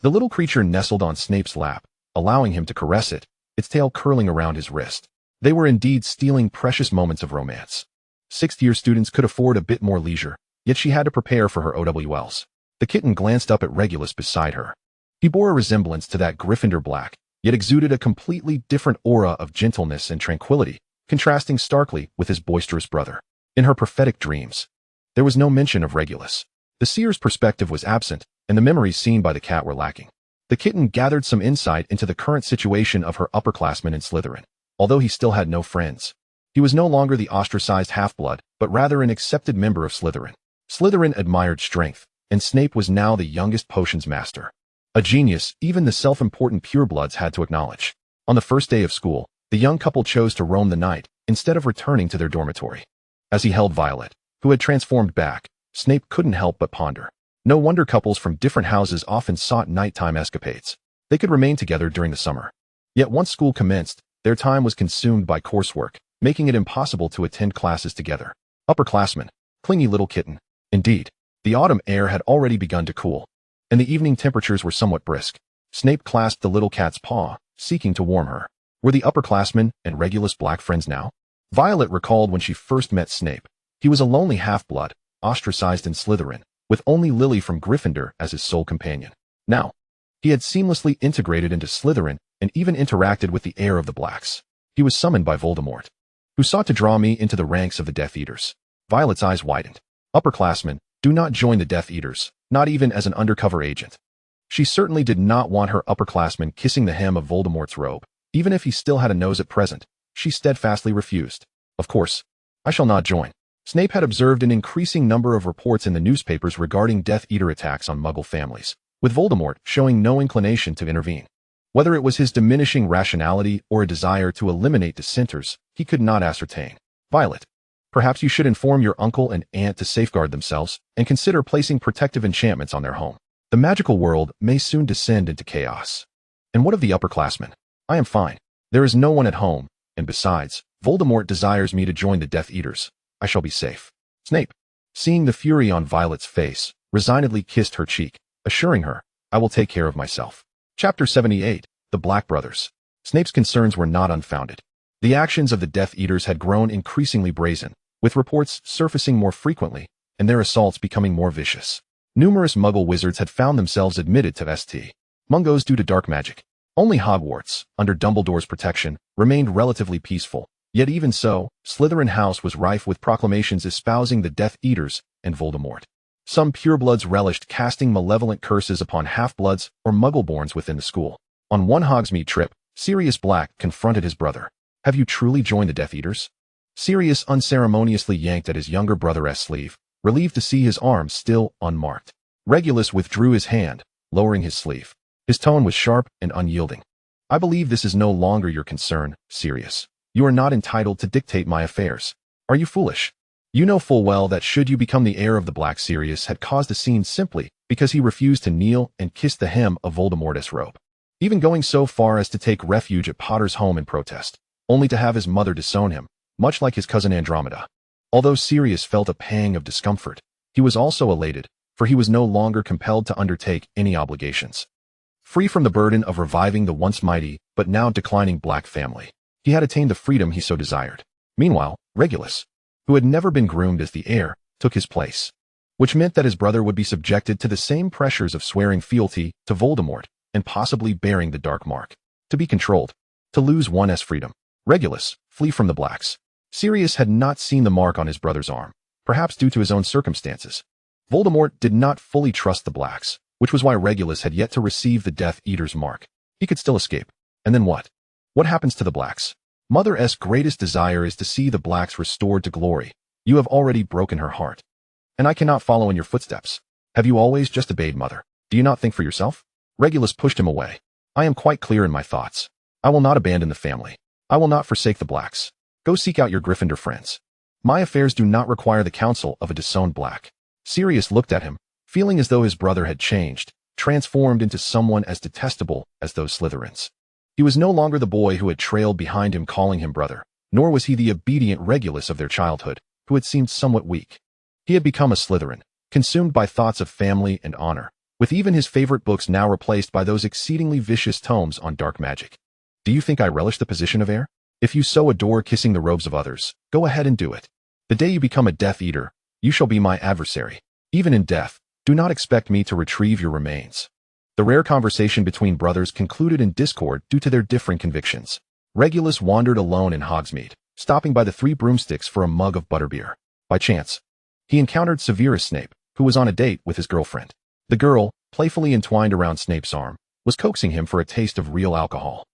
The little creature nestled on Snape's lap, allowing him to caress it, its tail curling around his wrist. They were indeed stealing precious moments of romance. Sixth-year students could afford a bit more leisure, yet she had to prepare for her OWLs. The kitten glanced up at Regulus beside her. He bore a resemblance to that Gryffindor Black, yet exuded a completely different aura of gentleness and tranquility, contrasting starkly with his boisterous brother. In her prophetic dreams, there was no mention of Regulus. The seer's perspective was absent, and the memories seen by the cat were lacking. The kitten gathered some insight into the current situation of her upperclassmen in Slytherin. Although he still had no friends, he was no longer the ostracized half-blood, but rather an accepted member of Slytherin. Slytherin admired strength, and Snape was now the youngest potions master. A genius even the self-important purebloods had to acknowledge. On the first day of school, the young couple chose to roam the night, instead of returning to their dormitory. As he held Violet, who had transformed back, Snape couldn't help but ponder. No wonder couples from different houses often sought nighttime escapades. They could remain together during the summer. Yet once school commenced, their time was consumed by coursework, making it impossible to attend classes together. Upperclassmen, clingy little kitten. Indeed, the autumn air had already begun to cool. and the evening temperatures were somewhat brisk. Snape clasped the little cat's paw, seeking to warm her. Were the upperclassmen and Regulus black friends now? Violet recalled when she first met Snape. He was a lonely half-blood, ostracized in Slytherin, with only Lily from Gryffindor as his sole companion. Now, he had seamlessly integrated into Slytherin and even interacted with the heir of the Blacks. He was summoned by Voldemort, who sought to draw me into the ranks of the Death Eaters. Violet's eyes widened. Upperclassmen, do not join the Death Eaters, not even as an undercover agent. She certainly did not want her upperclassmen kissing the hem of Voldemort's robe. Even if he still had a nose at present, she steadfastly refused. Of course, I shall not join. Snape had observed an increasing number of reports in the newspapers regarding Death Eater attacks on Muggle families, with Voldemort showing no inclination to intervene. Whether it was his diminishing rationality or a desire to eliminate dissenters, he could not ascertain. Violet, perhaps you should inform your uncle and aunt to safeguard themselves and consider placing protective enchantments on their home. The magical world may soon descend into chaos. And what of the upperclassmen? I am fine. There is no one at home, and besides, Voldemort desires me to join the Death Eaters. I shall be safe. Snape, seeing the fury on Violet's face, resignedly kissed her cheek, assuring her, I will take care of myself. Chapter 78, The Black Brothers. Snape's concerns were not unfounded. The actions of the Death Eaters had grown increasingly brazen, with reports surfacing more frequently, and their assaults becoming more vicious. Numerous Muggle wizards had found themselves admitted to St. Mungo's due to dark magic. Only Hogwarts, under Dumbledore's protection, remained relatively peaceful. Yet even so, Slytherin House was rife with proclamations espousing the Death Eaters and Voldemort. Some purebloods relished casting malevolent curses upon half-bloods or Muggleborns within the school. On one Hogsmeade trip, Sirius Black confronted his brother. Have you truly joined the Death Eaters? Sirius unceremoniously yanked at his younger brother's sleeve, relieved to see his arm still unmarked. Regulus withdrew his hand, lowering his sleeve. His tone was sharp and unyielding. I believe this is no longer your concern, Sirius. You are not entitled to dictate my affairs. Are you foolish? You know full well that should you become the heir of the Black, Sirius had caused a scene simply because he refused to kneel and kiss the hem of Voldemort's robe. Even going so far as to take refuge at Potter's home in protest, only to have his mother disown him, much like his cousin Andromeda. Although Sirius felt a pang of discomfort, he was also elated, for he was no longer compelled to undertake any obligations. Free from the burden of reviving the once mighty, but now declining Black family, he had attained the freedom he so desired. Meanwhile, Regulus, who had never been groomed as the heir, took his place, which meant that his brother would be subjected to the same pressures of swearing fealty to Voldemort and possibly bearing the dark mark. To be controlled, to lose one's freedom. Regulus, flee from the Blacks. Sirius had not seen the mark on his brother's arm, perhaps due to his own circumstances. Voldemort did not fully trust the Blacks, which was why Regulus had yet to receive the Death Eater's mark. He could still escape. And then what? What happens to the Blacks? Mother's greatest desire is to see the Blacks restored to glory. You have already broken her heart. And I cannot follow in your footsteps. Have you always just obeyed Mother? Do you not think for yourself? Regulus pushed him away. I am quite clear in my thoughts. I will not abandon the family. I will not forsake the Blacks. Go seek out your Gryffindor friends. My affairs do not require the counsel of a disowned Black. Sirius looked at him, feeling as though his brother had changed, transformed into someone as detestable as those Slytherins. He was no longer the boy who had trailed behind him calling him brother, nor was he the obedient Regulus of their childhood, who had seemed somewhat weak. He had become a Slytherin, consumed by thoughts of family and honor, with even his favorite books now replaced by those exceedingly vicious tomes on dark magic. Do you think I relish the position of heir? If you so adore kissing the robes of others, go ahead and do it. The day you become a Death Eater, you shall be my adversary. Even in death, do not expect me to retrieve your remains. The rare conversation between brothers concluded in discord due to their differing convictions. Regulus wandered alone in Hogsmeade, stopping by the Three Broomsticks for a mug of butterbeer. By chance, he encountered Severus Snape, who was on a date with his girlfriend. The girl, playfully entwined around Snape's arm, was coaxing him for a taste of real alcohol.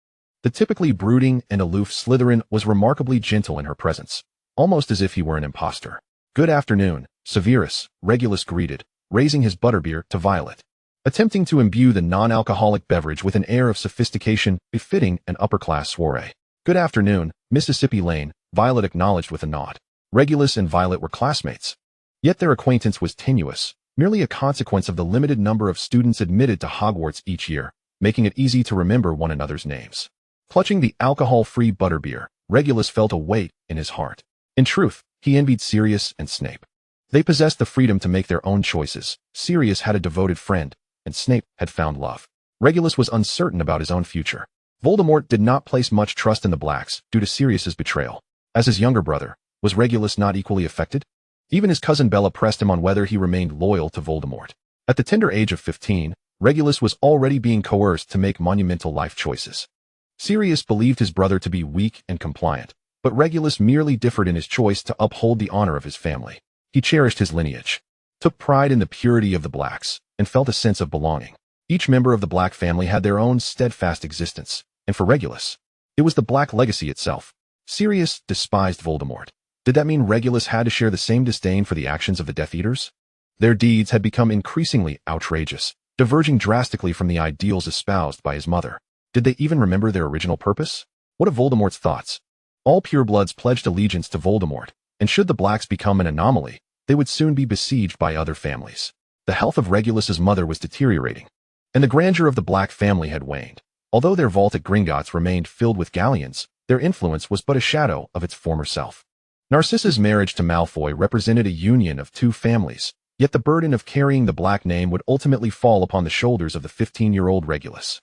The typically brooding and aloof Slytherin was remarkably gentle in her presence, almost as if he were an impostor. Good afternoon, Severus, Regulus greeted, raising his butterbeer to Violet. Attempting to imbue the non-alcoholic beverage with an air of sophistication befitting an upper-class soiree. Good afternoon, Mississippi Lane, Violet acknowledged with a nod. Regulus and Violet were classmates. Yet their acquaintance was tenuous, merely a consequence of the limited number of students admitted to Hogwarts each year, making it easy to remember one another's names. Clutching the alcohol-free butterbeer, Regulus felt a weight in his heart. In truth, he envied Sirius and Snape. They possessed the freedom to make their own choices. Sirius had a devoted friend, and Snape had found love. Regulus was uncertain about his own future. Voldemort did not place much trust in the Blacks due to Sirius's betrayal. As his younger brother, was Regulus not equally affected? Even his cousin Bella pressed him on whether he remained loyal to Voldemort. At the tender age of 15, Regulus was already being coerced to make monumental life choices. Sirius believed his brother to be weak and compliant, but Regulus merely differed in his choice to uphold the honor of his family. He cherished his lineage, took pride in the purity of the Blacks, and felt a sense of belonging. Each member of the Black family had their own steadfast existence, and for Regulus, it was the Black legacy itself. Sirius despised Voldemort. Did that mean Regulus had to share the same disdain for the actions of the Death Eaters? Their deeds had become increasingly outrageous, diverging drastically from the ideals espoused by his mother. Did they even remember their original purpose? What of Voldemort's thoughts? All purebloods pledged allegiance to Voldemort, and should the Blacks become an anomaly, they would soon be besieged by other families. The health of Regulus's mother was deteriorating, and the grandeur of the Black family had waned. Although their vault at Gringotts remained filled with galleons, their influence was but a shadow of its former self. Narcissa's marriage to Malfoy represented a union of two families, yet the burden of carrying the Black name would ultimately fall upon the shoulders of the 15-year-old Regulus.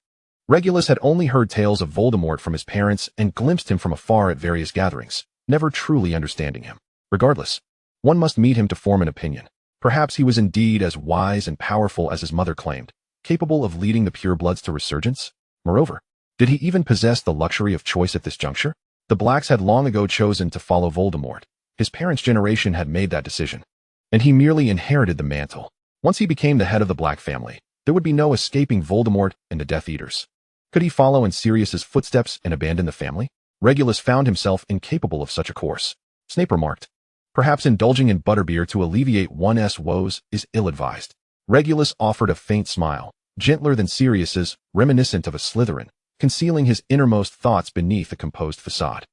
Regulus had only heard tales of Voldemort from his parents and glimpsed him from afar at various gatherings, never truly understanding him. Regardless, one must meet him to form an opinion. Perhaps he was indeed as wise and powerful as his mother claimed, capable of leading the purebloods to resurgence. Moreover, did he even possess the luxury of choice at this juncture? The Blacks had long ago chosen to follow Voldemort. His parents' generation had made that decision, and he merely inherited the mantle. Once he became the head of the Black family, there would be no escaping Voldemort and the Death Eaters. Could he follow in Sirius's footsteps and abandon the family? Regulus found himself incapable of such a course. Snape remarked, "Perhaps indulging in butterbeer to alleviate one's woes is ill-advised." Regulus offered a faint smile, gentler than Sirius's, reminiscent of a Slytherin, concealing his innermost thoughts beneath a composed facade.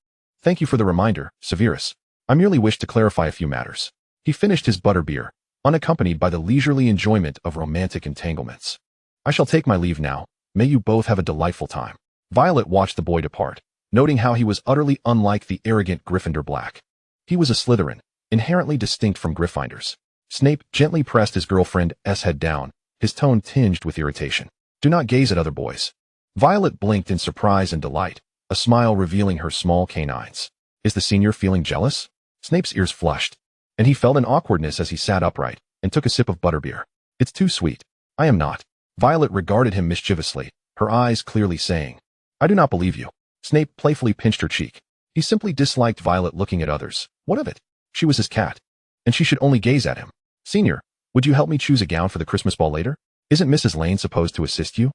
"Thank you for the reminder, Severus. I merely wish to clarify a few matters." He finished his butterbeer, unaccompanied by the leisurely enjoyment of romantic entanglements. "I shall take my leave now. May you both have a delightful time." Violet watched the boy depart, noting how he was utterly unlike the arrogant Gryffindor Black. He was a Slytherin, inherently distinct from Gryffindors. Snape gently pressed his girlfriend's head down, his tone tinged with irritation. "Do not gaze at other boys." Violet blinked in surprise and delight, a smile revealing her small canines. "Is the senior feeling jealous?" Snape's ears flushed, and he felt an awkwardness as he sat upright and took a sip of butterbeer. "It's too sweet." "I am not." Violet regarded him mischievously, her eyes clearly saying, "I do not believe you." Snape playfully pinched her cheek. He simply disliked Violet looking at others. What of it? She was his cat, and she should only gaze at him. "Senior, would you help me choose a gown for the Christmas ball later? Isn't Mrs. Lane supposed to assist you?"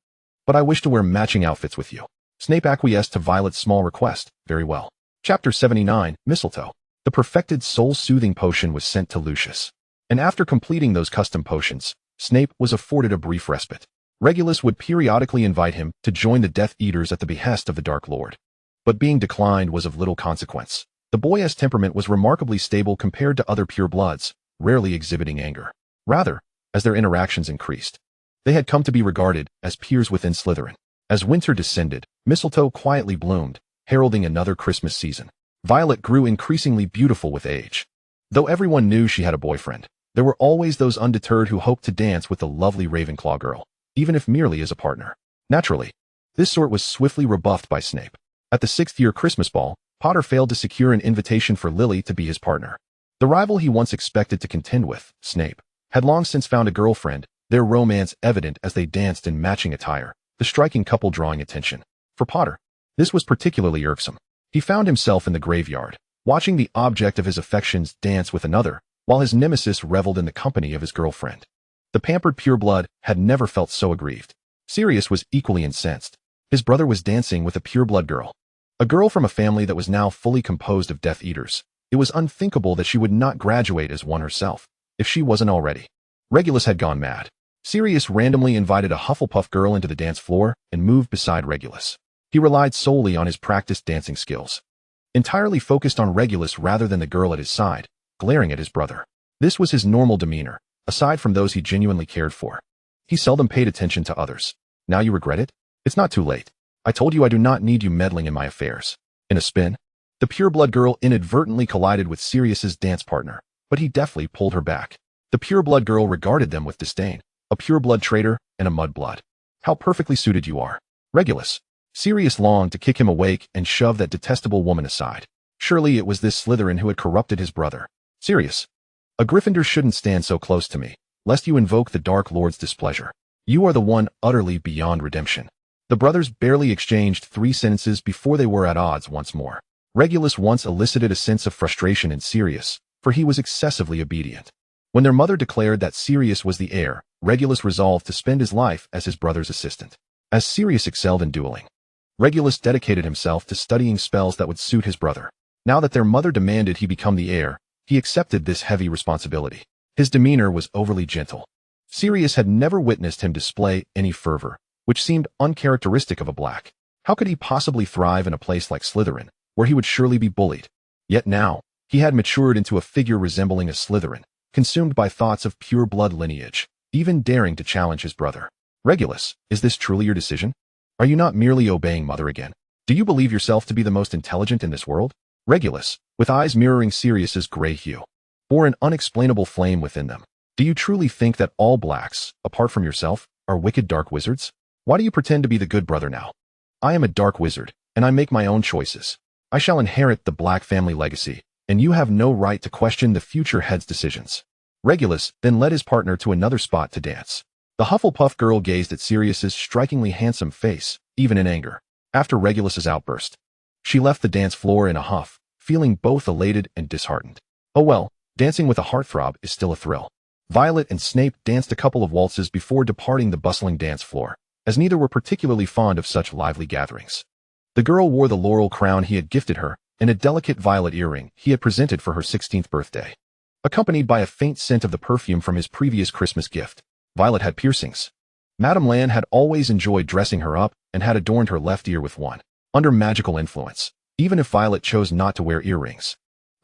"But I wish to wear matching outfits with you." Snape acquiesced to Violet's small request. "Very well." Chapter 79, Mistletoe. The perfected soul-soothing potion was sent to Lucius, and after completing those custom potions, Snape was afforded a brief respite. Regulus would periodically invite him to join the Death Eaters at the behest of the Dark Lord, but being declined was of little consequence. The boy's temperament was remarkably stable compared to other purebloods, rarely exhibiting anger. Rather, as their interactions increased, they had come to be regarded as peers within Slytherin. As winter descended, mistletoe quietly bloomed, heralding another Christmas season. Violet grew increasingly beautiful with age. Though everyone knew she had a boyfriend, there were always those undeterred who hoped to dance with the lovely Ravenclaw girl, even if merely as a partner. Naturally, this sort was swiftly rebuffed by Snape. At the sixth-year Christmas ball, Potter failed to secure an invitation for Lily to be his partner. The rival he once expected to contend with, Snape, had long since found a girlfriend, their romance evident as they danced in matching attire, the striking couple drawing attention. For Potter, this was particularly irksome. He found himself in the graveyard, watching the object of his affections dance with another, while his nemesis reveled in the company of his girlfriend. The pampered pureblood had never felt so aggrieved. Sirius was equally incensed. His brother was dancing with a pureblood girl, a girl from a family that was now fully composed of Death Eaters. It was unthinkable that she would not graduate as one herself, if she wasn't already. Regulus had gone mad. Sirius randomly invited a Hufflepuff girl into the dance floor and moved beside Regulus. He relied solely on his practiced dancing skills, entirely focused on Regulus rather than the girl at his side, glaring at his brother. This was his normal demeanor, aside from those he genuinely cared for. He seldom paid attention to others. "Now you regret it? It's not too late. I told you I do not need you meddling in my affairs." In a spin, the pureblood girl inadvertently collided with Sirius's dance partner, but he deftly pulled her back. The pureblood girl regarded them with disdain. a pure-blood traitor and a mudblood. How perfectly suited you are. Regulus. Sirius longed to kick him awake and shove that detestable woman aside. Surely it was this Slytherin who had corrupted his brother. Sirius. A Gryffindor shouldn't stand so close to me, lest you invoke the Dark Lord's displeasure. You are the one utterly beyond redemption. The brothers barely exchanged 3 sentences before they were at odds once more. Regulus once elicited a sense of frustration in Sirius, for he was excessively obedient. When their mother declared that Sirius was the heir, Regulus resolved to spend his life as his brother's assistant. As Sirius excelled in dueling, Regulus dedicated himself to studying spells that would suit his brother. Now that their mother demanded he become the heir, he accepted this heavy responsibility. His demeanor was overly gentle. Sirius had never witnessed him display any fervor, which seemed uncharacteristic of a black. How could he possibly thrive in a place like Slytherin, where he would surely be bullied? Yet now, he had matured into a figure resembling a Slytherin, consumed by thoughts of pure blood lineage, even daring to challenge his brother. Regulus, is this truly your decision? Are you not merely obeying mother again? Do you believe yourself to be the most intelligent in this world? Regulus, with eyes mirroring Sirius's gray hue, bore an unexplainable flame within them. Do you truly think that all blacks, apart from yourself, are wicked dark wizards? Why do you pretend to be the good brother now? I am a dark wizard, and I make my own choices. I shall inherit the black family legacy, and you have no right to question the future head's decisions. Regulus then led his partner to another spot to dance. The Hufflepuff girl gazed at Sirius's strikingly handsome face, even in anger. After Regulus's outburst, she left the dance floor in a huff, feeling both elated and disheartened. Oh well, dancing with a heartthrob is still a thrill. Violet and Snape danced a couple of waltzes before departing the bustling dance floor, as neither were particularly fond of such lively gatherings. The girl wore the laurel crown he had gifted her and a delicate violet earring he had presented for her 16th birthday. Accompanied by a faint scent of the perfume from his previous Christmas gift, Violet had piercings. Madame Lan had always enjoyed dressing her up and had adorned her left ear with one. Under magical influence, even if Violet chose not to wear earrings,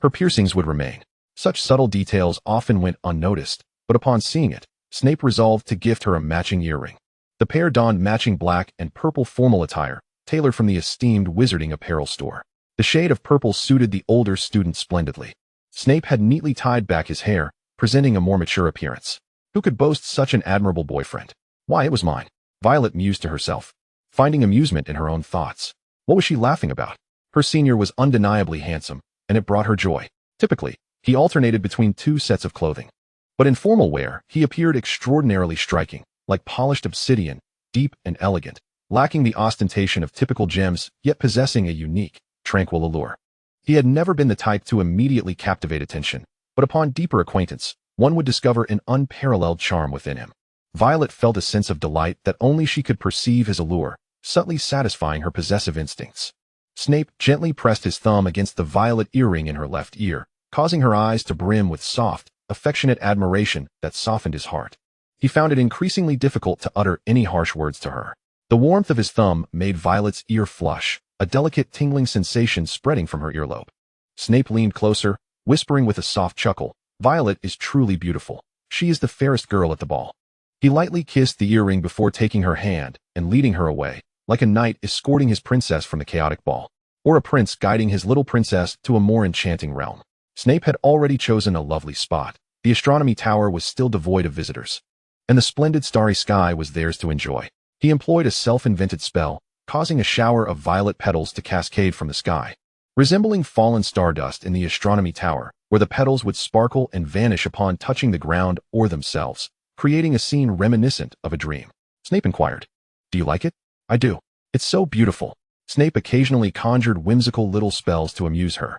her piercings would remain. Such subtle details often went unnoticed, but upon seeing it, Snape resolved to gift her a matching earring. The pair donned matching black and purple formal attire, tailored from the esteemed wizarding apparel store. The shade of purple suited the older student splendidly. Snape had neatly tied back his hair, presenting a more mature appearance. Who could boast such an admirable boyfriend? Why, it was mine. Violet mused to herself, finding amusement in her own thoughts. What was she laughing about? Her senior was undeniably handsome, and it brought her joy. Typically, he alternated between 2 sets of clothing. But in formal wear, he appeared extraordinarily striking, like polished obsidian, deep and elegant, lacking the ostentation of typical gems, yet possessing a unique, tranquil allure. He had never been the type to immediately captivate attention, but upon deeper acquaintance, one would discover an unparalleled charm within him. Violet felt a sense of delight that only she could perceive his allure, subtly satisfying her possessive instincts. Snape gently pressed his thumb against the violet earring in her left ear, causing her eyes to brim with soft, affectionate admiration that softened his heart. He found it increasingly difficult to utter any harsh words to her. The warmth of his thumb made Violet's ear flush, a delicate tingling sensation spreading from her earlobe. Snape leaned closer, whispering with a soft chuckle, "Violet is truly beautiful. She is the fairest girl at the ball." He lightly kissed the earring before taking her hand and leading her away, like a knight escorting his princess from the chaotic ball, or a prince guiding his little princess to a more enchanting realm. Snape had already chosen a lovely spot. The astronomy tower was still devoid of visitors, and the splendid starry sky was theirs to enjoy. He employed a self-invented spell, causing a shower of violet petals to cascade from the sky, resembling fallen stardust in the astronomy tower, where the petals would sparkle and vanish upon touching the ground or themselves, creating a scene reminiscent of a dream. Snape inquired, "Do you like it?" "I do. It's so beautiful." Snape occasionally conjured whimsical little spells to amuse her.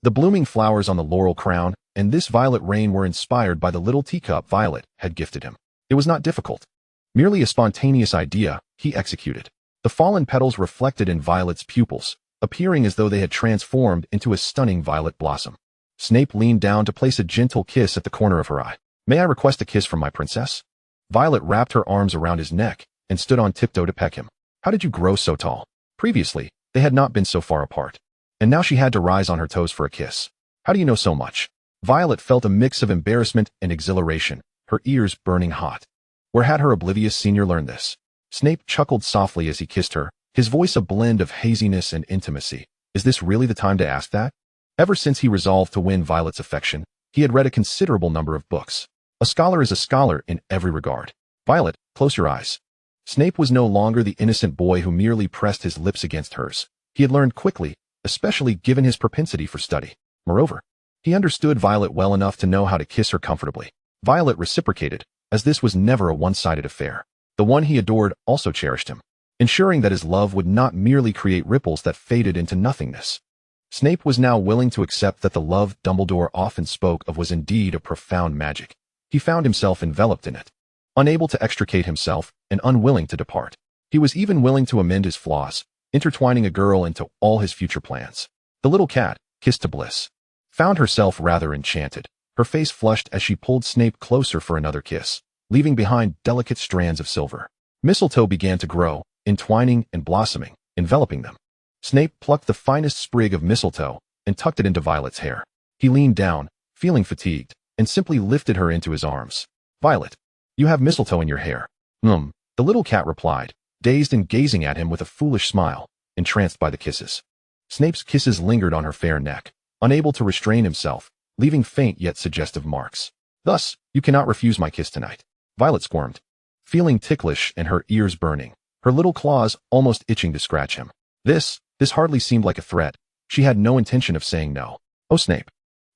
The blooming flowers on the laurel crown and this violet rain were inspired by the little teacup Violet had gifted him. It was not difficult. Merely a spontaneous idea, he executed. The fallen petals reflected in Violet's pupils, appearing as though they had transformed into a stunning violet blossom. Snape leaned down to place a gentle kiss at the corner of her eye. "May I request a kiss from my princess?" Violet wrapped her arms around his neck and stood on tiptoe to peck him. How did you grow so tall? Previously, they had not been so far apart, and now she had to rise on her toes for a kiss. How do you know so much? Violet felt a mix of embarrassment and exhilaration, her ears burning hot. Where had her oblivious senior learned this? Snape chuckled softly as he kissed her, his voice a blend of haziness and intimacy. Is this really the time to ask that? Ever since he resolved to win Violet's affection, he had read a considerable number of books. A scholar is a scholar in every regard. Violet, close your eyes. Snape was no longer the innocent boy who merely pressed his lips against hers. He had learned quickly, especially given his propensity for study. Moreover, he understood Violet well enough to know how to kiss her comfortably. Violet reciprocated, as this was never a one-sided affair. The one he adored also cherished him, ensuring that his love would not merely create ripples that faded into nothingness. Snape was now willing to accept that the love Dumbledore often spoke of was indeed a profound magic. He found himself enveloped in it, unable to extricate himself and unwilling to depart. He was even willing to amend his flaws, intertwining a girl into all his future plans. The little cat, kissed to bliss, found herself rather enchanted. Her face flushed as she pulled Snape closer for another kiss, leaving behind delicate strands of silver. Mistletoe began to grow, entwining and blossoming, enveloping them. Snape plucked the finest sprig of mistletoe and tucked it into Violet's hair. He leaned down, feeling fatigued, and simply lifted her into his arms. Violet, you have mistletoe in your hair. The little cat replied, dazed and gazing at him with a foolish smile, entranced by the kisses. Snape's kisses lingered on her fair neck, unable to restrain himself, leaving faint yet suggestive marks. Thus, you cannot refuse my kiss tonight. Violet squirmed, feeling ticklish and her ears burning, her little claws almost itching to scratch him. This hardly seemed like a threat. She had no intention of saying no. Oh, Snape,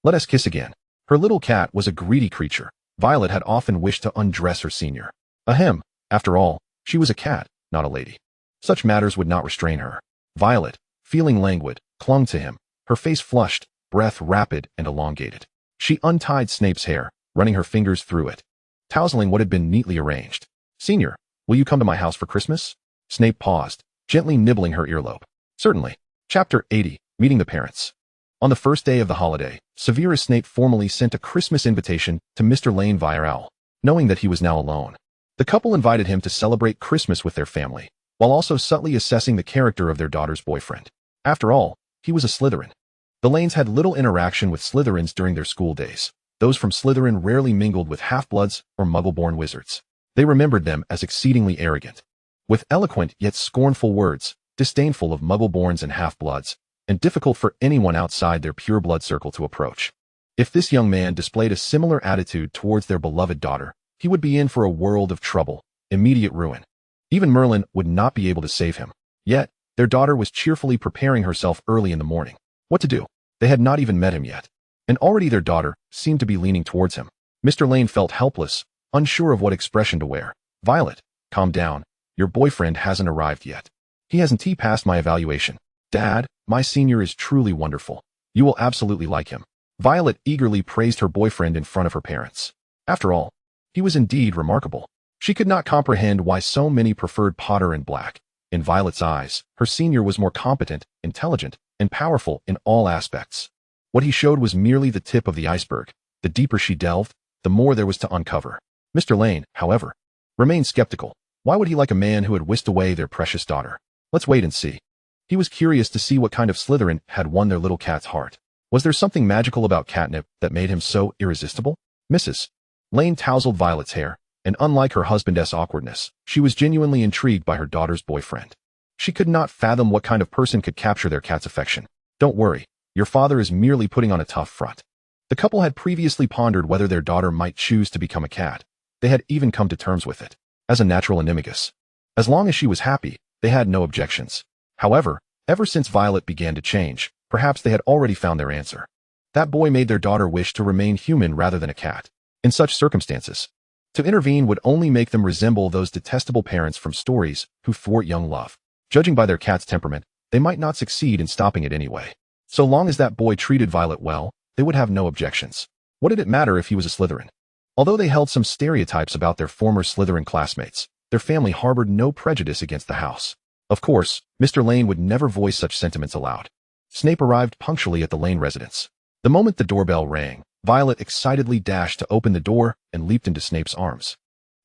let us kiss again. Her little cat was a greedy creature. Violet had often wished to undress her senior. Ahem, after all, she was a cat, not a lady. Such matters would not restrain her. Violet, feeling languid, clung to him, her face flushed, breath rapid and elongated. She untied Snape's hair, running her fingers through it, tousling what had been neatly arranged. Senior, will you come to my house for Christmas? Snape paused, gently nibbling her earlobe. Certainly. Chapter 80, Meeting the Parents. On the first day of the holiday, Severus Snape formally sent a Christmas invitation to Mr. Lane via owl, knowing that he was now alone. The couple invited him to celebrate Christmas with their family, while also subtly assessing the character of their daughter's boyfriend. After all, he was a Slytherin. The Lanes had little interaction with Slytherins during their school days. Those from Slytherin rarely mingled with half-bloods or muggle-born wizards. They remembered them as exceedingly arrogant, with eloquent yet scornful words, disdainful of muggle-borns and half-bloods, and difficult for anyone outside their pure-blood circle to approach. If this young man displayed a similar attitude towards their beloved daughter, he would be in for a world of trouble, immediate ruin. Even Merlin would not be able to save him. Yet, their daughter was cheerfully preparing herself early in the morning. What to do? They had not even met him yet. And already their daughter seemed to be leaning towards him. Mr. Lane felt helpless, unsure of what expression to wear. Violet, calm down. Your boyfriend hasn't arrived yet. He hasn't passed my evaluation. Dad, my senior is truly wonderful. You will absolutely like him. Violet eagerly praised her boyfriend in front of her parents. After all, he was indeed remarkable. She could not comprehend why so many preferred Potter and Black. In Violet's eyes, her senior was more competent, intelligent, and powerful in all aspects. What he showed was merely the tip of the iceberg. The deeper she delved, the more there was to uncover. Mr. Lane, however, remained skeptical. Why would he like a man who had whisked away their precious daughter? Let's wait and see. He was curious to see what kind of Slytherin had won their little cat's heart. Was there something magical about catnip that made him so irresistible? Mrs. Lane tousled Violet's hair, and unlike her husband's awkwardness, she was genuinely intrigued by her daughter's boyfriend. She could not fathom what kind of person could capture their cat's affection. Don't worry, your father is merely putting on a tough front. The couple had previously pondered whether their daughter might choose to become a cat. They had even come to terms with it, as a natural animagus. As long as she was happy, they had no objections. However, ever since Violet began to change, perhaps they had already found their answer. That boy made their daughter wish to remain human rather than a cat. In such circumstances, to intervene would only make them resemble those detestable parents from stories who thwart young love. Judging by their cat's temperament, they might not succeed in stopping it anyway. So long as that boy treated Violet well, they would have no objections. What did it matter if he was a Slytherin? Although they held some stereotypes about their former Slytherin classmates, their family harbored no prejudice against the house. Of course, Mr. Lane would never voice such sentiments aloud. Snape arrived punctually at the Lane residence. The moment the doorbell rang, Violet excitedly dashed to open the door and leaped into Snape's arms.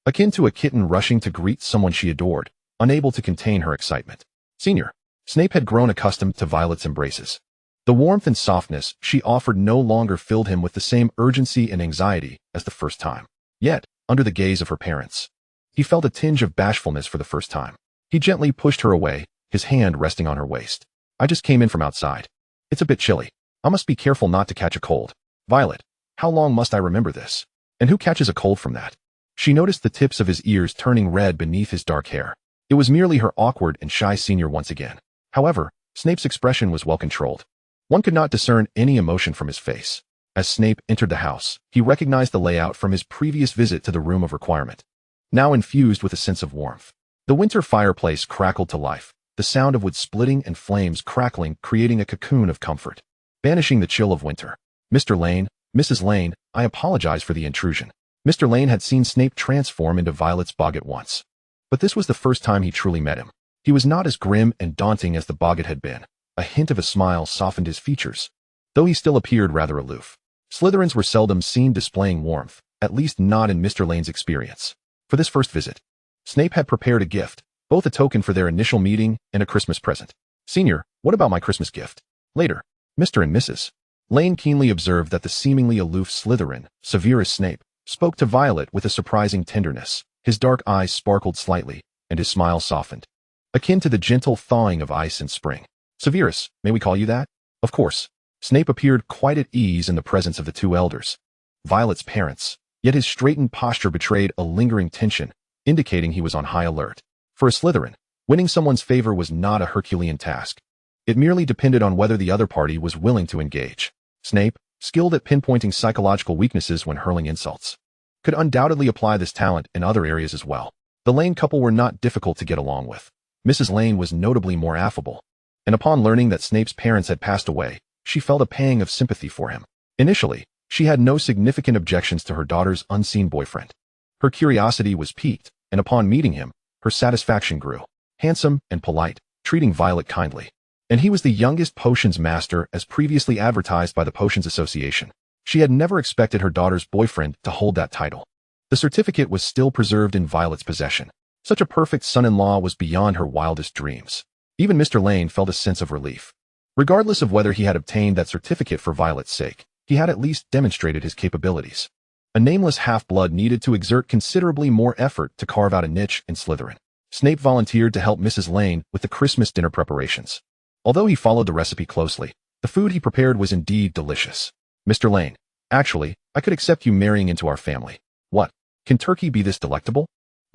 Akin to a kitten rushing to greet someone she adored, unable to contain her excitement. Senior. Snape had grown accustomed to Violet's embraces. The warmth and softness she offered no longer filled him with the same urgency and anxiety as the first time. Yet, under the gaze of her parents, he felt a tinge of bashfulness for the first time. He gently pushed her away, his hand resting on her waist. I just came in from outside. It's a bit chilly. I must be careful not to catch a cold. Violet, how long must I remember this? And who catches a cold from that? She noticed the tips of his ears turning red beneath his dark hair. It was merely her awkward and shy senior once again. However, Snape's expression was well controlled. One could not discern any emotion from his face. As Snape entered the house, he recognized the layout from his previous visit to the Room of Requirement, now infused with a sense of warmth. The winter fireplace crackled to life, the sound of wood splitting and flames crackling creating a cocoon of comfort, banishing the chill of winter. Mr. Lane, Mrs. Lane, I apologize for the intrusion. Mr. Lane had seen Snape transform into Violet's Boggart once, but this was the first time he truly met him. He was not as grim and daunting as the Boggart had been. A hint of a smile softened his features, though he still appeared rather aloof. Slytherins were seldom seen displaying warmth, at least not in Mr. Lane's experience. For this first visit, Snape had prepared a gift, both a token for their initial meeting and a Christmas present. Senior, what about my Christmas gift? Later, Mr. and Mrs. Lane keenly observed that the seemingly aloof Slytherin, Severus Snape, spoke to Violet with a surprising tenderness. His dark eyes sparkled slightly, and his smile softened, akin to the gentle thawing of ice in spring. Severus, may we call you that? Of course. Snape appeared quite at ease in the presence of the two elders, Violet's parents, yet his straightened posture betrayed a lingering tension, indicating he was on high alert. For a Slytherin, winning someone's favor was not a Herculean task. It merely depended on whether the other party was willing to engage. Snape, skilled at pinpointing psychological weaknesses when hurling insults, could undoubtedly apply this talent in other areas as well. The Lane couple were not difficult to get along with. Mrs. Lane was notably more affable, and upon learning that Snape's parents had passed away, she felt a pang of sympathy for him. Initially, she had no significant objections to her daughter's unseen boyfriend. Her curiosity was piqued, and upon meeting him, her satisfaction grew. Handsome and polite, treating Violet kindly. And he was the youngest potions master as previously advertised by the Potions Association. She had never expected her daughter's boyfriend to hold that title. The certificate was still preserved in Violet's possession. Such a perfect son-in-law was beyond her wildest dreams. Even Mr. Lane felt a sense of relief. Regardless of whether he had obtained that certificate for Violet's sake, he had at least demonstrated his capabilities. A nameless half-blood needed to exert considerably more effort to carve out a niche in Slytherin. Snape volunteered to help Mrs. Lane with the Christmas dinner preparations. Although he followed the recipe closely, the food he prepared was indeed delicious. Mr. Lane, actually, I could accept you marrying into our family. What? Can turkey be this delectable?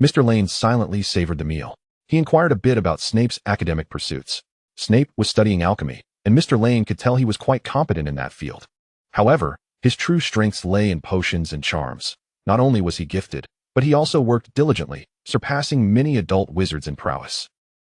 Mr. Lane silently savored the meal. He inquired a bit about Snape's academic pursuits. Snape was studying alchemy, and Mr. Lane could tell he was quite competent in that field. However, his true strengths lay in potions and charms. Not only was he gifted, but he also worked diligently, surpassing many adult wizards in prowess.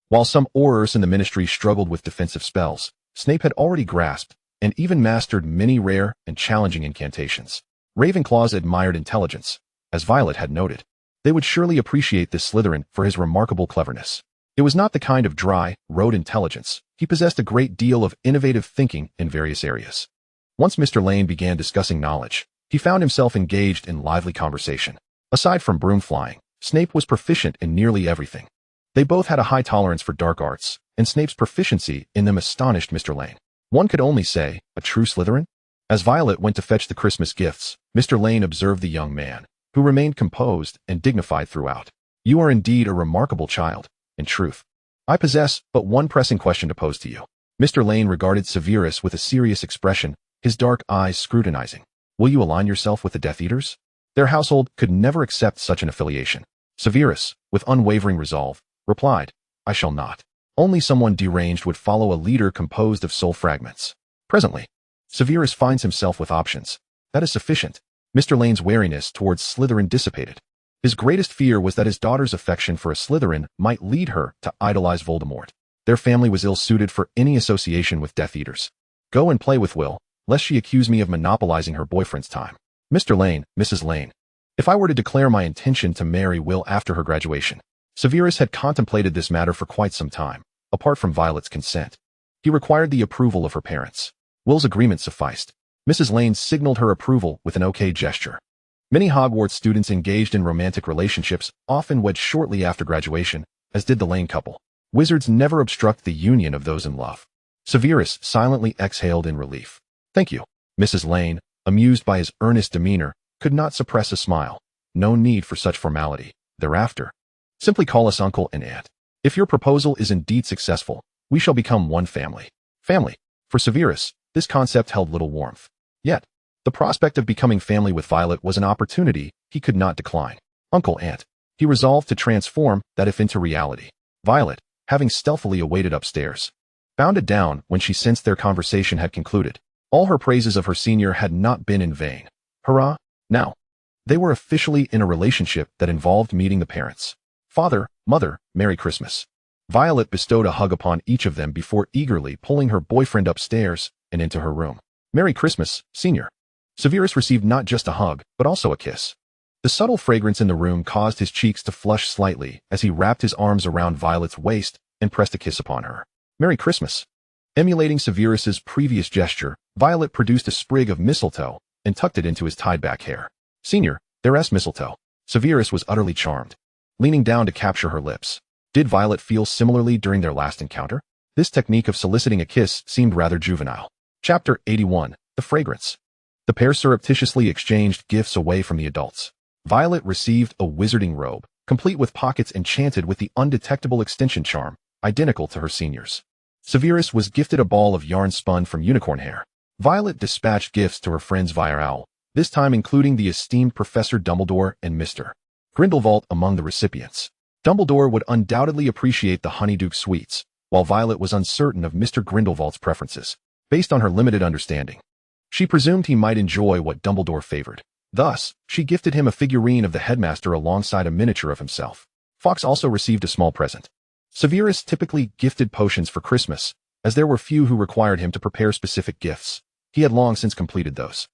While some aurors in the ministry struggled with defensive spells, Snape had already grasped and even mastered many rare and challenging incantations. Ravenclaws admired intelligence, as Violet had noted. They would surely appreciate this Slytherin for his remarkable cleverness. It was not the kind of dry, rote intelligence. He possessed a great deal of innovative thinking in various areas. Once Mr. Lane began discussing knowledge, he found himself engaged in lively conversation. Aside from broom flying, Snape was proficient in nearly everything. They both had a high tolerance for dark arts, and Snape's proficiency in them astonished Mr. Lane. One could only say, a true Slytherin? As Violet went to fetch the Christmas gifts, Mr. Lane observed the young man, who remained composed and dignified throughout. You are indeed a remarkable child. In truth, I possess but one pressing question to pose to you. Mr. Lane regarded Severus with a serious expression, his dark eyes scrutinizing. Will you align yourself with the Death Eaters? Their household could never accept such an affiliation. Severus, with unwavering resolve, replied, I shall not. Only someone deranged would follow a leader composed of soul fragments. Presently, Severus finds himself with options. That is sufficient. Mr. Lane's wariness towards Slytherin dissipated. His greatest fear was that his daughter's affection for a Slytherin might lead her to idolize Voldemort. Their family was ill-suited for any association with Death Eaters. Go and play with Will, lest she accuse me of monopolizing her boyfriend's time. Mr. Lane, Mrs. Lane. If I were to declare my intention to marry Will after her graduation. Severus had contemplated this matter for quite some time, apart from Violet's consent. He required the approval of her parents. Will's agreement sufficed. Mrs. Lane signaled her approval with an okay gesture. Many Hogwarts students engaged in romantic relationships often wed shortly after graduation, as did the Lane couple. Wizards never obstruct the union of those in love. Severus silently exhaled in relief. Thank you. Mrs. Lane, amused by his earnest demeanor, could not suppress a smile. No need for such formality. Thereafter, simply call us uncle and aunt. If your proposal is indeed successful, we shall become one family. Family. For Severus, this concept held little warmth. Yet, the prospect of becoming family with Violet was an opportunity he could not decline. Uncle, aunt. He resolved to transform that if into reality. Violet, having stealthily awaited upstairs, bounded down when she sensed their conversation had concluded. All her praises of her senior had not been in vain. Hurrah! Now, they were officially in a relationship that involved meeting the parents. Father, mother, Merry Christmas. Violet bestowed a hug upon each of them before eagerly pulling her boyfriend upstairs and into her room. Merry Christmas, senior. Severus received not just a hug, but also a kiss. The subtle fragrance in the room caused his cheeks to flush slightly as he wrapped his arms around Violet's waist and pressed a kiss upon her. Merry Christmas. Emulating Severus's previous gesture, Violet produced a sprig of mistletoe and tucked it into his tied-back hair. Senior, there's mistletoe. Severus was utterly charmed, leaning down to capture her lips. Did Violet feel similarly during their last encounter? This technique of soliciting a kiss seemed rather juvenile. Chapter 81. The Fragrance. The pair surreptitiously exchanged gifts away from the adults. Violet received a wizarding robe, complete with pockets enchanted with the undetectable extension charm, identical to her senior's. Severus was gifted a ball of yarn spun from unicorn hair. Violet dispatched gifts to her friends via owl, this time including the esteemed Professor Dumbledore and Mr. Grindelwald among the recipients. Dumbledore would undoubtedly appreciate the Honeydew sweets, while Violet was uncertain of Mr. Grindelwald's preferences, based on her limited understanding. She presumed he might enjoy what Dumbledore favored. Thus, she gifted him a figurine of the headmaster alongside a miniature of himself. Fawkes also received a small present. Severus typically gifted potions for Christmas, as there were few who required him to prepare specific gifts. He had long since completed those.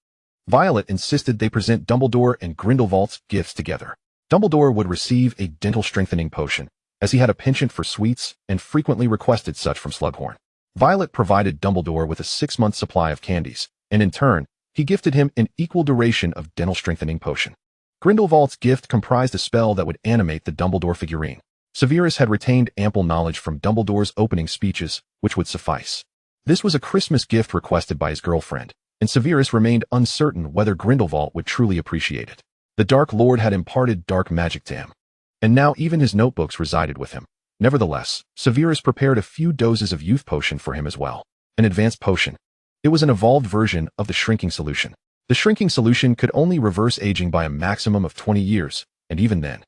Violet insisted they present Dumbledore and Grindelwald's gifts together. Dumbledore would receive a dental strengthening potion, as he had a penchant for sweets and frequently requested such from Slughorn. Violet provided Dumbledore with a 6-month supply of candies, and in turn, he gifted him an equal duration of dental strengthening potion. Grindelwald's gift comprised a spell that would animate the Dumbledore figurine. Severus had retained ample knowledge from Dumbledore's opening speeches, which would suffice. This was a Christmas gift requested by his girlfriend, and Severus remained uncertain whether Grindelwald would truly appreciate it. The Dark Lord had imparted dark magic to him, and now even his notebooks resided with him. Nevertheless, Severus prepared a few doses of youth potion for him as well. An advanced potion. It was an evolved version of the shrinking solution. The shrinking solution could only reverse aging by a maximum of 20 years, and even then,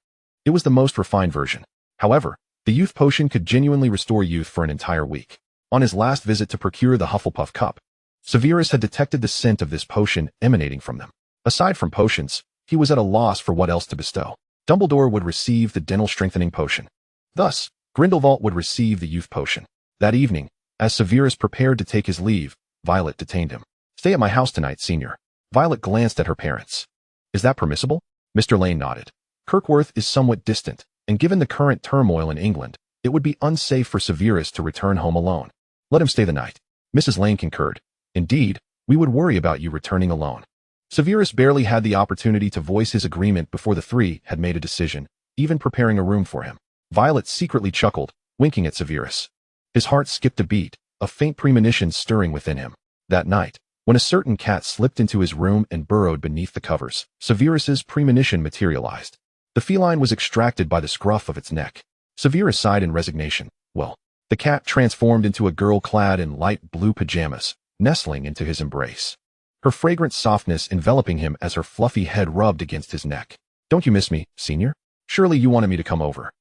it was the most refined version. However, the youth potion could genuinely restore youth for an entire week. On his last visit to procure the Hufflepuff cup, Severus had detected the scent of this potion emanating from them. Aside from potions, he was at a loss for what else to bestow. Dumbledore would receive the dental strengthening potion. Thus, Grindelwald would receive the youth potion. That evening, as Severus prepared to take his leave, Violet detained him. Stay at my house tonight, senior. Violet glanced at her parents. Is that permissible? Mr. Lane nodded. Kirkworth is somewhat distant, and given the current turmoil in England, it would be unsafe for Severus to return home alone. Let him stay the night. Mrs. Lane concurred. Indeed, we would worry about you returning alone. Severus barely had the opportunity to voice his agreement before the three had made a decision, even preparing a room for him. Violet secretly chuckled, winking at Severus. His heart skipped a beat, a faint premonition stirring within him. That night, when a certain cat slipped into his room and burrowed beneath the covers, Severus's premonition materialized. The feline was extracted by the scruff of its neck. Severus sighed in resignation. Well, the cat transformed into a girl clad in light blue pajamas, nestling into his embrace, her fragrant softness enveloping him as her fluffy head rubbed against his neck. Don't you miss me, senior? Surely you wanted me to come over.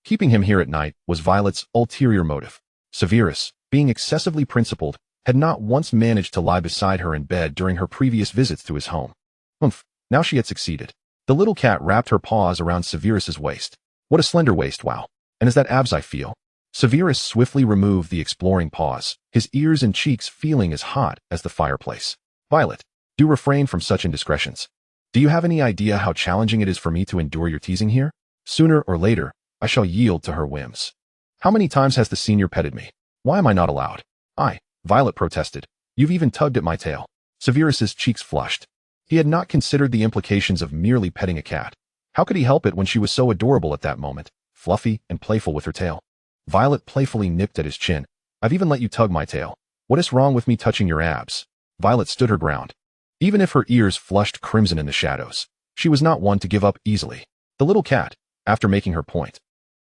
Keeping him here at night was Violet's ulterior motive. Severus, being excessively principled, had not once managed to lie beside her in bed during her previous visits to his home. Now she had succeeded. The little cat wrapped her paws around Severus's waist. What a slender waist, wow. And is that abs I feel? Severus swiftly removed the exploring paws, his ears and cheeks feeling as hot as the fireplace. Violet, do refrain from such indiscretions. Do you have any idea how challenging it is for me to endure your teasing here? Sooner or later, I shall yield to her whims. How many times has the senior petted me? Why am I not allowed? Violet protested. You've even tugged at my tail. Severus's cheeks flushed. He had not considered the implications of merely petting a cat. How could he help it when she was so adorable at that moment, fluffy and playful with her tail? Violet playfully nipped at his chin. I've even let you tug my tail. What is wrong with me touching your abs? Violet stood her ground. Even if her ears flushed crimson in the shadows, she was not one to give up easily. The little cat, after making her point,